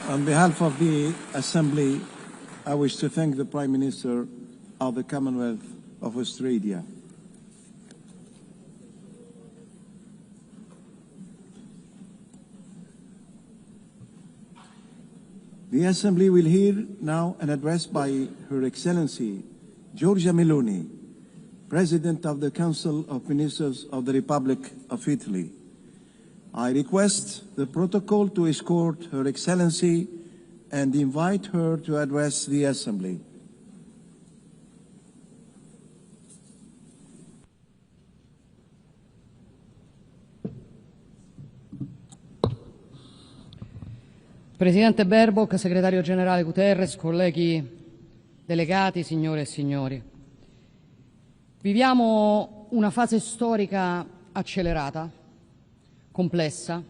On behalf of the Assembly, I wish to thank the Prime Minister of the Commonwealth of Australia. The Assembly will hear now an address by Her Excellency Giorgia Meloni, President of the Council of Ministers of the Republic of Italy. I request the protocol to escort Her Excellency and invite her to address the Assembly. Presidente Baerbock, Segretario Generale Guterres, colleghi delegati, signore e signori. Viviamo una fase storica accelerata, complessa,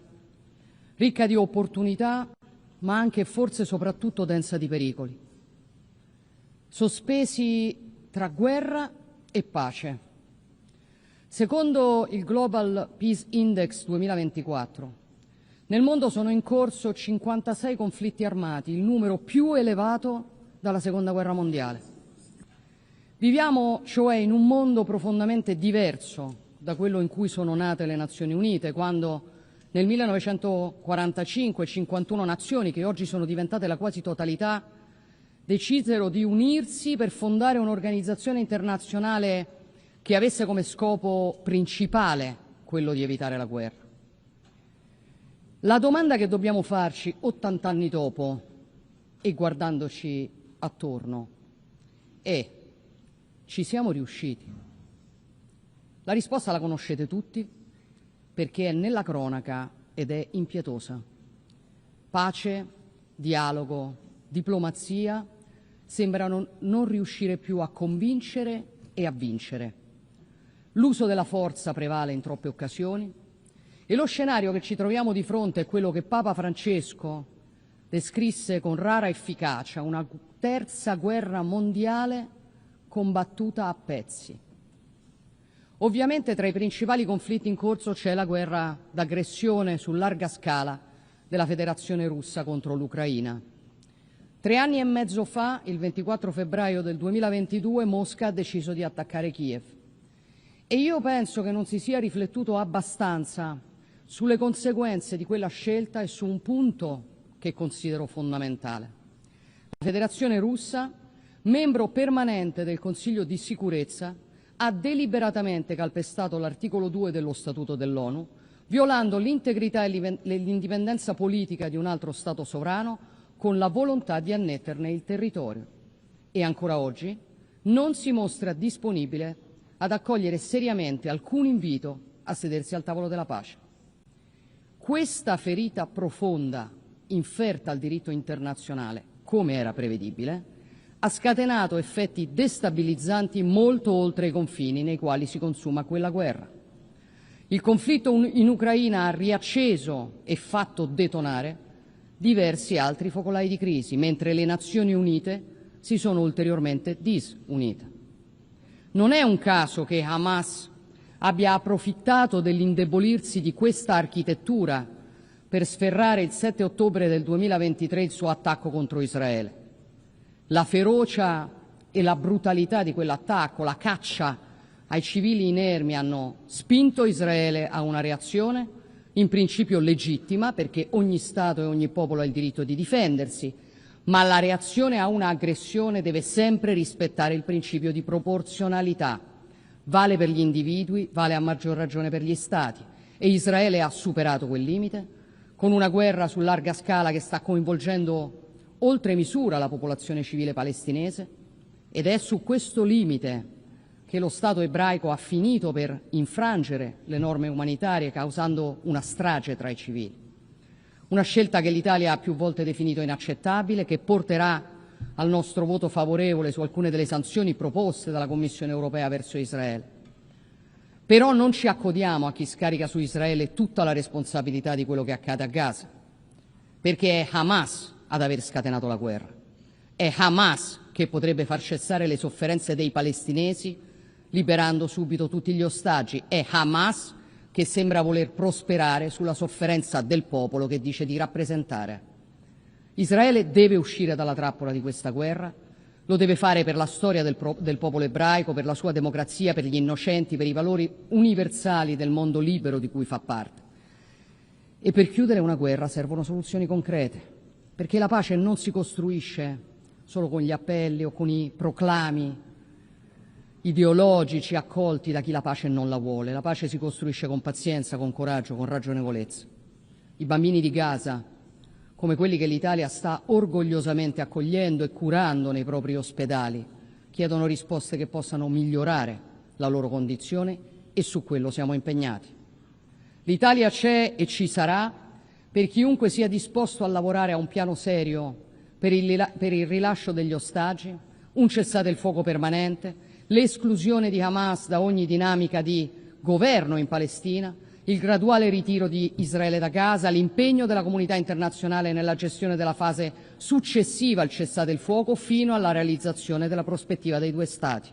ricca di opportunità, ma anche e forse soprattutto densa di pericoli. Sospesi tra guerra e pace. Secondo il Global Peace Index 2024, nel mondo sono in corso 56 conflitti armati, il numero più elevato dalla Seconda Guerra Mondiale. Viviamo cioè in un mondo profondamente diverso da quello in cui sono nate le Nazioni Unite, quando nel 1945 51 nazioni, che oggi sono diventate la quasi totalità, decisero di unirsi per fondare un'organizzazione internazionale che avesse come scopo principale quello di evitare la guerra. La domanda che dobbiamo farci 80 anni dopo e guardandoci attorno è: ci siamo riusciti? La risposta la conoscete tutti, perché è nella cronaca ed è impietosa. Pace, dialogo, diplomazia sembrano non riuscire più a convincere e a vincere. L'uso della forza prevale in troppe occasioni e lo scenario che ci troviamo di fronte è quello che Papa Francesco descrisse con rara efficacia: una terza guerra mondiale combattuta a pezzi. Ovviamente tra i principali conflitti in corso c'è la guerra d'aggressione su larga scala della Federazione Russa contro l'Ucraina. 3 anni e mezzo fa, il 24 febbraio del 2022, Mosca ha deciso di attaccare Kiev. E io penso che non si sia riflettuto abbastanza sulle conseguenze di quella scelta e su un punto che considero fondamentale. La Federazione Russa, membro permanente del Consiglio di sicurezza, ha deliberatamente calpestato l'articolo 2 dello Statuto dell'ONU, violando l'integrità e l'indipendenza politica di un altro Stato sovrano con la volontà di annetterne il territorio. E ancora oggi non si mostra disponibile ad accogliere seriamente alcun invito a sedersi al tavolo della pace. Questa ferita profonda, inferta al diritto internazionale, come era prevedibile, ha scatenato effetti destabilizzanti molto oltre i confini nei quali si consuma quella guerra. Il conflitto in Ucraina ha riacceso e fatto detonare diversi altri focolai di crisi, mentre le Nazioni Unite si sono ulteriormente disunite. Non è un caso che Hamas abbia approfittato dell'indebolirsi di questa architettura per sferrare il 7 ottobre del 2023 il suo attacco contro Israele. La ferocia e la brutalità di quell'attacco, la caccia ai civili inermi hanno spinto Israele a una reazione in principio legittima, perché ogni Stato e ogni popolo ha il diritto di difendersi, ma la reazione a un'aggressione deve sempre rispettare il principio di proporzionalità. Vale per gli individui, vale a maggior ragione per gli Stati. E Israele ha superato quel limite con una guerra su larga scala che sta coinvolgendo oltre misura la popolazione civile palestinese, ed è su questo limite che lo Stato ebraico ha finito per infrangere le norme umanitarie, causando una strage tra i civili. Una scelta che l'Italia ha più volte definito inaccettabile, che porterà al nostro voto favorevole su alcune delle sanzioni proposte dalla Commissione europea verso Israele. Però non ci accodiamo a chi scarica su Israele tutta la responsabilità di quello che accade a Gaza, perché è Hamas ad aver scatenato la guerra. È Hamas che potrebbe far cessare le sofferenze dei palestinesi liberando subito tutti gli ostaggi. È Hamas che sembra voler prosperare sulla sofferenza del popolo che dice di rappresentare. Israele deve uscire dalla trappola di questa guerra, lo deve fare per la storia del popolo ebraico, per la sua democrazia, per gli innocenti, per i valori universali del mondo libero di cui fa parte. E per chiudere una guerra servono soluzioni concrete, perché la pace non si costruisce solo con gli appelli o con i proclami ideologici accolti da chi la pace non la vuole. La pace si costruisce con pazienza, con coraggio, con ragionevolezza. I bambini di Gaza, come quelli che l'Italia sta orgogliosamente accogliendo e curando nei propri ospedali, chiedono risposte che possano migliorare la loro condizione, e su quello siamo impegnati. L'Italia c'è e ci sarà per chiunque sia disposto a lavorare a un piano serio per il rilascio degli ostaggi, un cessate il fuoco permanente, l'esclusione di Hamas da ogni dinamica di governo in Palestina, il graduale ritiro di Israele da Gaza, l'impegno della comunità internazionale nella gestione della fase successiva al cessate il fuoco fino alla realizzazione della prospettiva dei due Stati.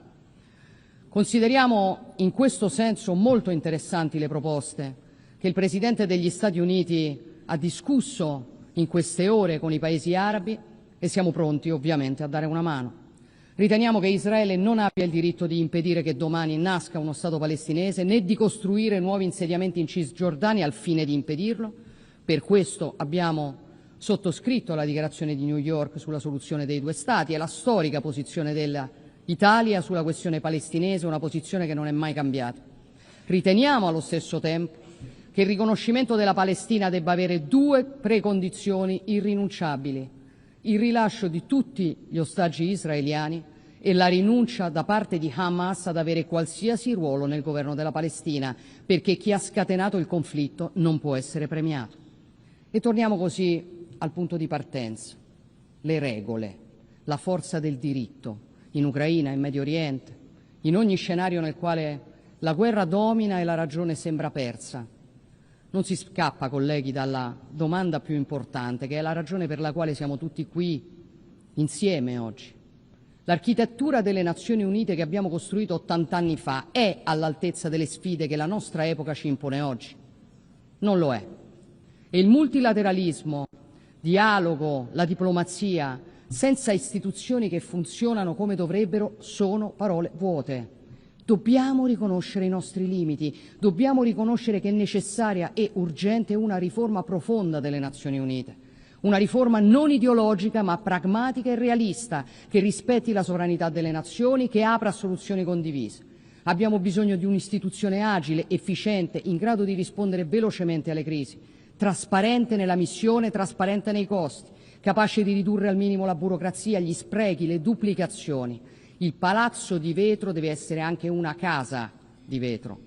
Consideriamo in questo senso molto interessanti le proposte che il Presidente degli Stati Uniti ha discusso in queste ore con i paesi arabi e siamo pronti ovviamente a dare una mano. Riteniamo che Israele non abbia il diritto di impedire che domani nasca uno Stato palestinese, né di costruire nuovi insediamenti in Cisgiordania al fine di impedirlo. Per questo abbiamo sottoscritto la dichiarazione di New York sulla soluzione dei due Stati e la storica posizione dell'Italia sulla questione palestinese, una posizione che non è mai cambiata. Riteniamo allo stesso tempo che il riconoscimento della Palestina debba avere due precondizioni irrinunciabili: il rilascio di tutti gli ostaggi israeliani e la rinuncia da parte di Hamas ad avere qualsiasi ruolo nel governo della Palestina, perché chi ha scatenato il conflitto non può essere premiato. E torniamo così al punto di partenza: le regole, la forza del diritto in Ucraina, in Medio Oriente, in ogni scenario nel quale la guerra domina e la ragione sembra persa. Non si scappa, colleghi, dalla domanda più importante, che è la ragione per la quale siamo tutti qui insieme oggi. L'architettura delle Nazioni Unite che abbiamo costruito 80 anni fa è all'altezza delle sfide che la nostra epoca ci impone oggi? Non lo è. E il multilateralismo, dialogo, la diplomazia, senza istituzioni che funzionano come dovrebbero, sono parole vuote. Dobbiamo riconoscere i nostri limiti, dobbiamo riconoscere che è necessaria e urgente una riforma profonda delle Nazioni Unite, una riforma non ideologica ma pragmatica e realista, che rispetti la sovranità delle nazioni, che apra a soluzioni condivise. Abbiamo bisogno di un'istituzione agile, efficiente, in grado di rispondere velocemente alle crisi, trasparente nella missione, trasparente nei costi, capace di ridurre al minimo la burocrazia, gli sprechi, le duplicazioni. Il palazzo di vetro deve essere anche una casa di vetro.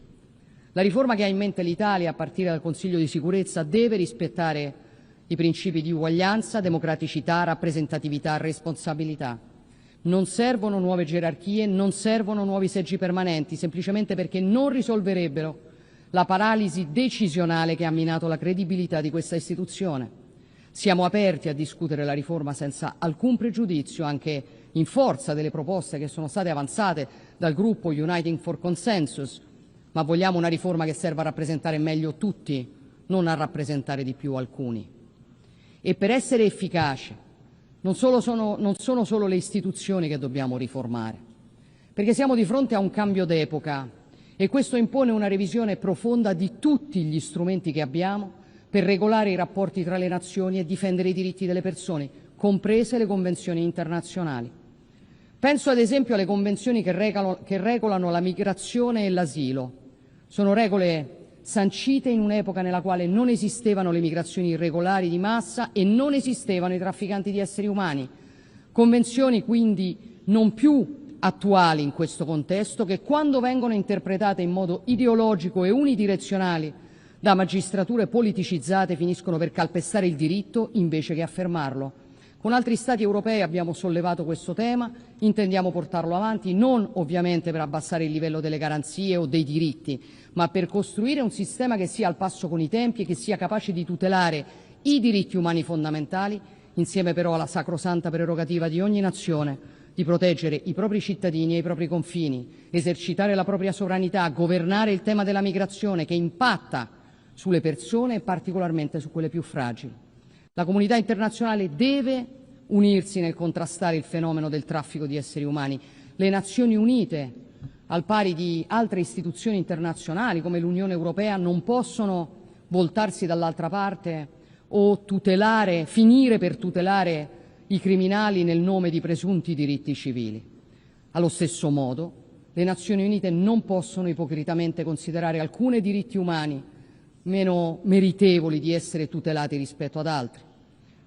La riforma che ha in mente l'Italia, a partire dal Consiglio di sicurezza, deve rispettare i principi di uguaglianza, democraticità, rappresentatività, responsabilità. Non servono nuove gerarchie, non servono nuovi seggi permanenti, semplicemente perché non risolverebbero la paralisi decisionale che ha minato la credibilità di questa istituzione. Siamo aperti a discutere la riforma senza alcun pregiudizio, anche in forza delle proposte che sono state avanzate dal gruppo Uniting for Consensus, ma vogliamo una riforma che serva a rappresentare meglio tutti, non a rappresentare di più alcuni. E per essere efficace non sono solo le istituzioni che dobbiamo riformare, perché siamo di fronte a un cambio d'epoca e questo impone una revisione profonda di tutti gli strumenti che abbiamo per regolare i rapporti tra le nazioni e difendere i diritti delle persone, comprese le convenzioni internazionali. Penso ad esempio alle convenzioni che regolano la migrazione e l'asilo. Sono regole sancite in un'epoca nella quale non esistevano le migrazioni irregolari di massa e non esistevano i trafficanti di esseri umani. Convenzioni quindi non più attuali in questo contesto, che quando vengono interpretate in modo ideologico e unidirezionale da magistrature politicizzate finiscono per calpestare il diritto invece che affermarlo. Con altri Stati europei abbiamo sollevato questo tema, intendiamo portarlo avanti, non ovviamente per abbassare il livello delle garanzie o dei diritti, ma per costruire un sistema che sia al passo con i tempi e che sia capace di tutelare i diritti umani fondamentali, insieme però alla sacrosanta prerogativa di ogni nazione di proteggere i propri cittadini e i propri confini, esercitare la propria sovranità, governare il tema della migrazione che impatta sulle persone e particolarmente su quelle più fragili. La comunità internazionale deve unirsi nel contrastare il fenomeno del traffico di esseri umani. Le Nazioni Unite, al pari di altre istituzioni internazionali come l'Unione Europea, non possono voltarsi dall'altra parte o finire per tutelare i criminali nel nome di presunti diritti civili. Allo stesso modo, le Nazioni Unite non possono ipocritamente considerare alcuni diritti umani meno meritevoli di essere tutelati rispetto ad altri.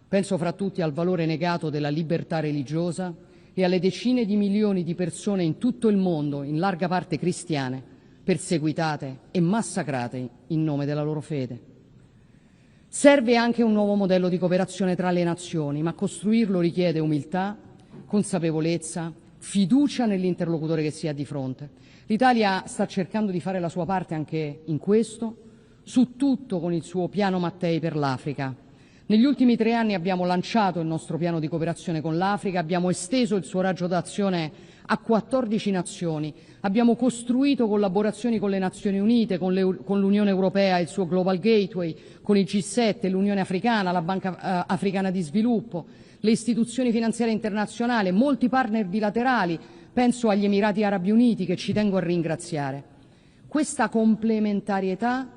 Penso fra tutti al valore negato della libertà religiosa e alle decine di milioni di persone in tutto il mondo, in larga parte cristiane, perseguitate e massacrate in nome della loro fede. Serve anche un nuovo modello di cooperazione tra le nazioni, ma costruirlo richiede umiltà, consapevolezza, fiducia nell'interlocutore che si ha di fronte. L'Italia sta cercando di fare la sua parte anche in questo, su tutto con il suo piano Mattei per l'Africa. Negli ultimi 3 anni abbiamo lanciato il nostro piano di cooperazione con l'Africa, abbiamo esteso il suo raggio d'azione a 14 nazioni, abbiamo costruito collaborazioni con le Nazioni Unite, con l'Unione Europea e il suo Global Gateway, con il G7, l'Unione Africana, la Banca Africana di Sviluppo, le istituzioni finanziarie internazionali, molti partner bilaterali, penso agli Emirati Arabi Uniti che ci tengo a ringraziare. Questa complementarietà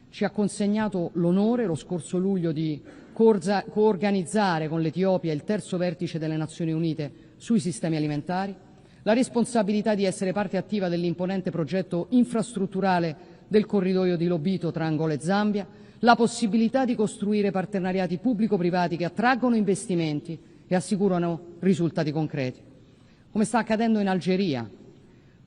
ci ha consegnato l'onore lo scorso luglio di coorganizzare con l'Etiopia il terzo vertice delle Nazioni Unite sui sistemi alimentari, la responsabilità di essere parte attiva dell'imponente progetto infrastrutturale del corridoio di Lobito tra Angola e Zambia, la possibilità di costruire partenariati pubblico-privati che attraggono investimenti e assicurano risultati concreti. Come sta accadendo in Algeria,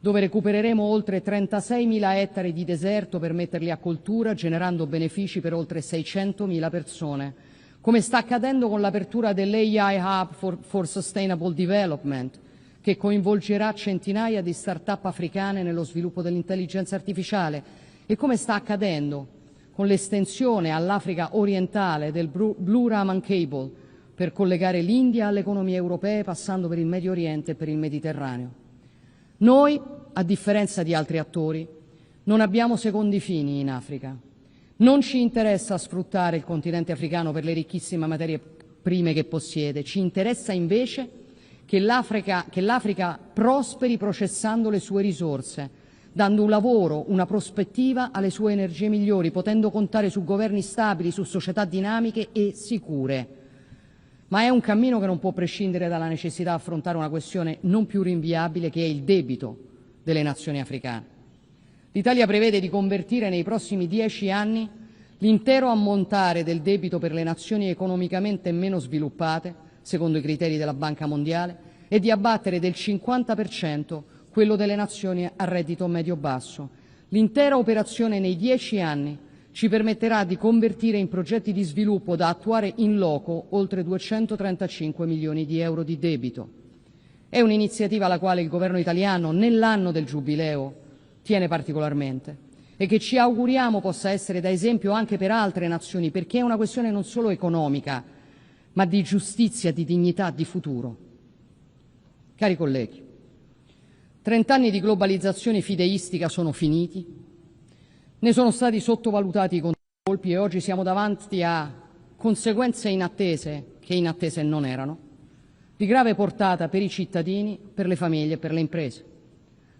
dove recupereremo oltre 36.000 ettari di deserto per metterli a coltura, generando benefici per oltre 600.000 persone. Come sta accadendo con l'apertura dell'AI Hub for Sustainable Development, che coinvolgerà centinaia di start-up africane nello sviluppo dell'intelligenza artificiale, e come sta accadendo con l'estensione all'Africa orientale del Blue Raman Cable per collegare l'India alle economie europee passando per il Medio Oriente e per il Mediterraneo. Noi, a differenza di altri attori, non abbiamo secondi fini in Africa. Non ci interessa sfruttare il continente africano per le ricchissime materie prime che possiede, ci interessa invece che l'Africa prosperi processando le sue risorse, dando un lavoro, una prospettiva alle sue energie migliori, potendo contare su governi stabili, su società dinamiche e sicure. Ma è un cammino che non può prescindere dalla necessità di affrontare una questione non più rinviabile, che è il debito delle nazioni africane. L'Italia prevede di convertire nei prossimi 10 anni l'intero ammontare del debito per le nazioni economicamente meno sviluppate, secondo i criteri della Banca Mondiale, e di abbattere del 50% quello delle nazioni a reddito medio-basso. L'intera operazione nei 10 anni ci permetterà di convertire in progetti di sviluppo da attuare in loco oltre 235 milioni di euro di debito. È un'iniziativa alla quale il governo italiano, nell'anno del Giubileo, tiene particolarmente e che ci auguriamo possa essere da esempio anche per altre nazioni, perché è una questione non solo economica, ma di giustizia, di dignità, di futuro. Cari colleghi, 30 anni di globalizzazione fideistica sono finiti, ne sono stati sottovalutati i contraccolpi e oggi siamo davanti a conseguenze inattese, che inattese non erano, di grave portata per i cittadini, per le famiglie e per le imprese.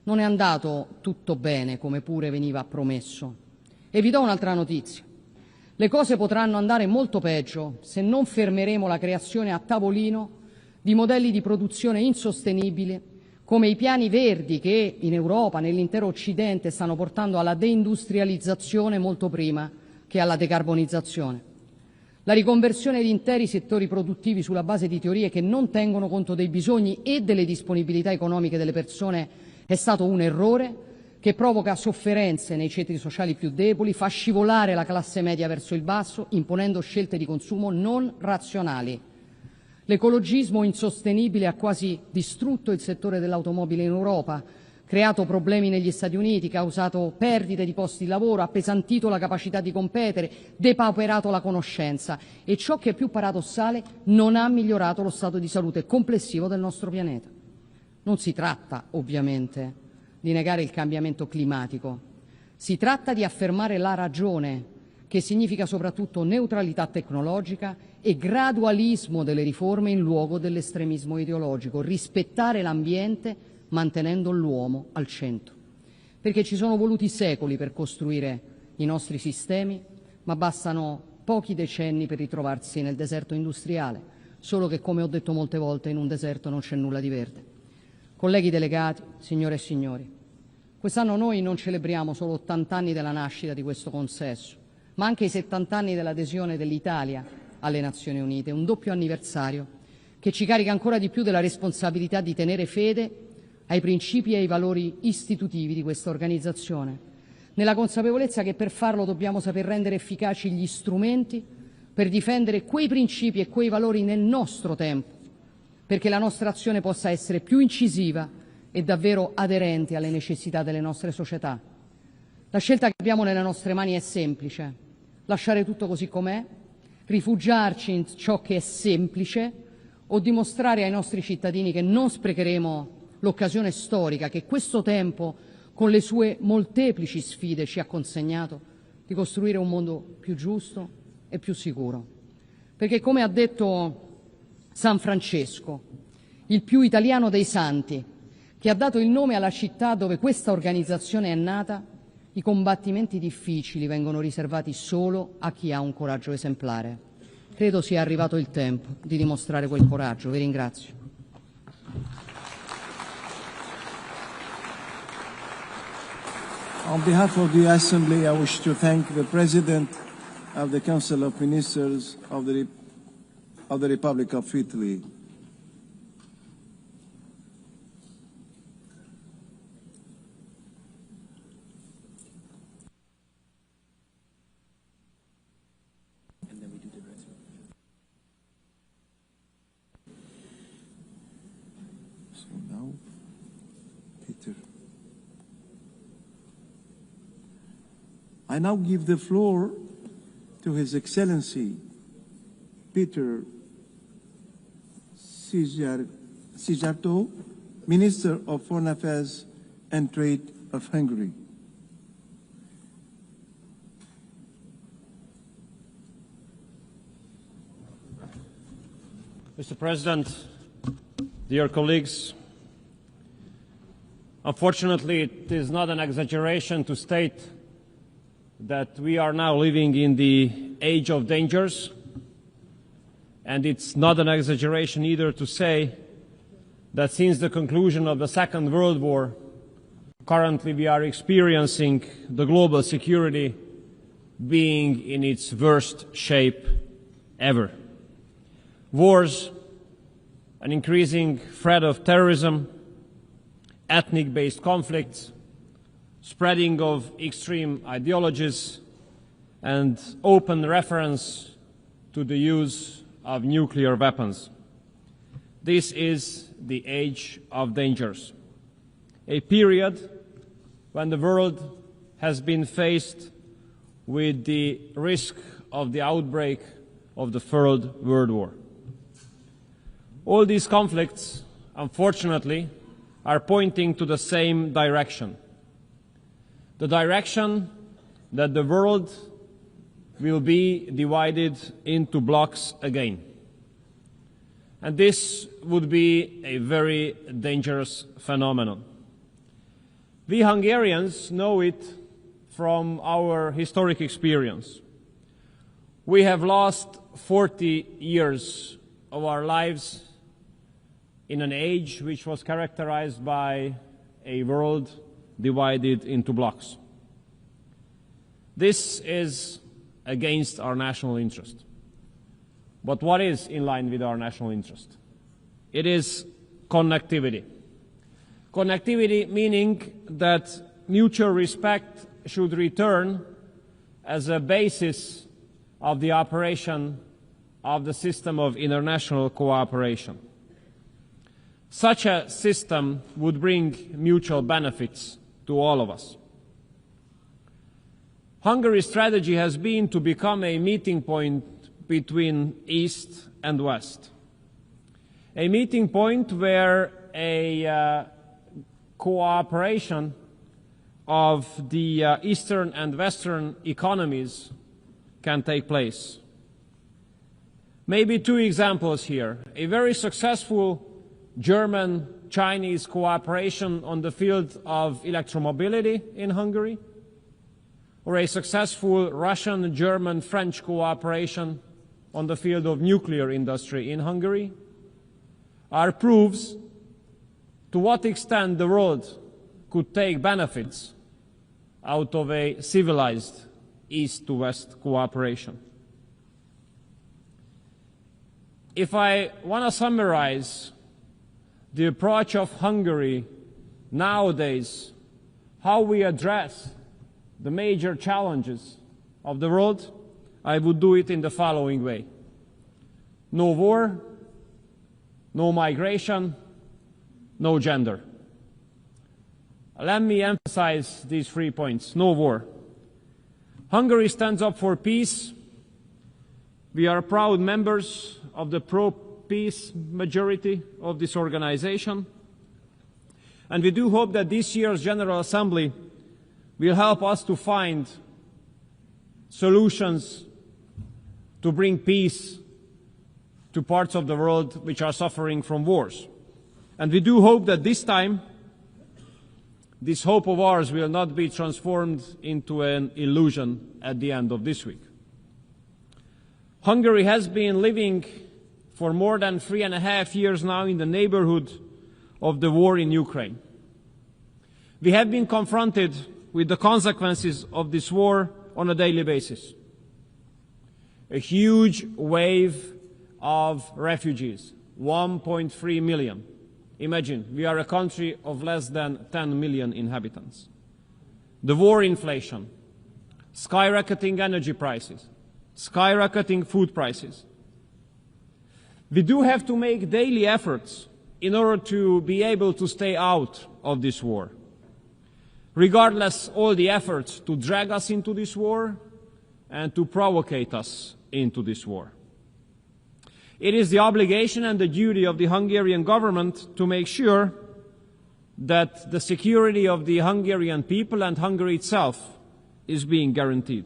Non è andato tutto bene, come pure veniva promesso. E vi do un'altra notizia. Le cose potranno andare molto peggio se non fermeremo la creazione a tavolino di modelli di produzione insostenibili, come i piani verdi che in Europa, nell'intero Occidente, stanno portando alla deindustrializzazione molto prima che alla decarbonizzazione. La riconversione di interi settori produttivi sulla base di teorie che non tengono conto dei bisogni e delle disponibilità economiche delle persone è stato un errore che provoca sofferenze nei ceti sociali più deboli, fa scivolare la classe media verso il basso, imponendo scelte di consumo non razionali. L'ecologismo insostenibile ha quasi distrutto il settore dell'automobile in Europa, creato problemi negli Stati Uniti, causato perdite di posti di lavoro, appesantito la capacità di competere, depauperato la conoscenza e, ciò che è più paradossale, non ha migliorato lo stato di salute complessivo del nostro pianeta. Non si tratta, ovviamente, di negare il cambiamento climatico. Si tratta di affermare la ragione, che significa soprattutto neutralità tecnologica e gradualismo delle riforme in luogo dell'estremismo ideologico, rispettare l'ambiente mantenendo l'uomo al centro. Perché ci sono voluti secoli per costruire i nostri sistemi, ma bastano pochi decenni per ritrovarsi nel deserto industriale, solo che, come ho detto molte volte, in un deserto non c'è nulla di verde. Colleghi delegati, signore e signori, quest'anno noi non celebriamo solo 80 anni della nascita di questo consesso, ma anche i 70 anni dell'adesione dell'Italia alle Nazioni Unite, un doppio anniversario che ci carica ancora di più della responsabilità di tenere fede ai principi e ai valori istitutivi di questa organizzazione, nella consapevolezza che per farlo dobbiamo saper rendere efficaci gli strumenti per difendere quei principi e quei valori nel nostro tempo, perché la nostra azione possa essere più incisiva e davvero aderente alle necessità delle nostre società. La scelta che abbiamo nelle nostre mani è semplice: lasciare tutto così com'è, rifugiarci in ciò che è semplice o dimostrare ai nostri cittadini che non sprecheremo l'occasione storica che questo tempo, con le sue molteplici sfide, ci ha consegnato, di costruire un mondo più giusto e più sicuro. Perché, come ha detto San Francesco, il più italiano dei santi, che ha dato il nome alla città dove questa organizzazione è nata, i combattimenti difficili vengono riservati solo a chi ha un coraggio esemplare. Credo sia arrivato il tempo di dimostrare quel coraggio. Vi ringrazio. On behalf of the Assembly, I wish to thank the President of the Council of Ministers of the Republic of Italy. So now, Peter. I now give the floor to His Excellency Peter Szijjártó, Minister of Foreign Affairs and Trade of Hungary. Mr. President, dear colleagues, unfortunately, it is not an exaggeration to state that we are now living in the age of dangers, and it's not an exaggeration either to say that since the conclusion of the Second World War, currently we are experiencing the global security being in its worst shape ever. Wars, an increasing threat of terrorism, ethnic-based conflicts, spreading of extreme ideologies, and open reference to the use of nuclear weapons. This is the age of dangers, a period when the world has been faced with the risk of the outbreak of the Third World War. All these conflicts, unfortunately, are pointing to the same direction. The direction that the world will be divided into blocks again. And this would be a very dangerous phenomenon. We Hungarians know it from our historic experience. We have lost 40 years of our lives in an age which was characterized by a world divided into blocks. This is against our national interest. But what is in line with our national interest? It is connectivity. Connectivity meaning that mutual respect should return as a basis of the operation of the system of international cooperation. Such a system would bring mutual benefits to all of us. Hungary's strategy has been to become a meeting point between East and West. A meeting point where a cooperation of the Eastern and Western economies can take place. Maybe two examples here. A very successful German-Chinese cooperation on the field of electromobility in Hungary, or a successful Russian, German, French cooperation on the field of nuclear industry in Hungary, are proofs to what extent the world could take benefits out of a civilized East-to-West cooperation. If I want to summarize the approach of Hungary nowadays, how we address the major challenges of the world, I would do it in the following way. No war, no migration, no gender. Let me emphasize these 3 points. No war. Hungary stands up for peace. We are proud members of the pro-peace majority of this organization. And we do hope that this year's General Assembly will help us to find solutions to bring peace to parts of the world which are suffering from wars. And we do hope that this time, this hope of ours will not be transformed into an illusion at the end of this week. Hungary has been living for more than 3.5 years now in the neighborhood of the war in Ukraine. We have been confronted with the consequences of this war on a daily basis. A huge wave of refugees, 1.3 million. Imagine, we are a country of less than 10 million inhabitants. The war inflation, skyrocketing energy prices, skyrocketing food prices. We do have to make daily efforts in order to be able to stay out of this war. Regardless all the efforts to drag us into this war and to provocate us into this war. It is the obligation and the duty of the Hungarian government to make sure that the security of the Hungarian people and Hungary itself is being guaranteed.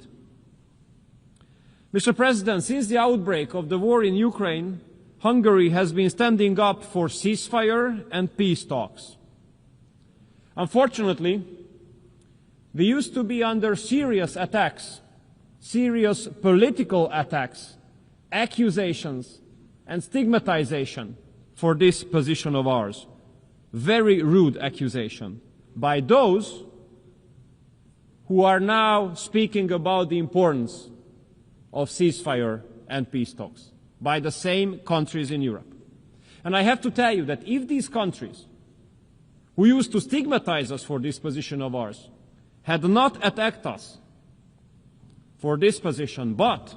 Mr. President, since the outbreak of the war in Ukraine, Hungary has been standing up for ceasefire and peace talks. Unfortunately, we used to be under serious attacks, serious political attacks, accusations, and stigmatization for this position of ours. Very rude accusation by those who are now speaking about the importance of ceasefire and peace talks, by the same countries in Europe. And I have to tell you that if these countries who used to stigmatize us for this position of ours had not attacked us for this position, but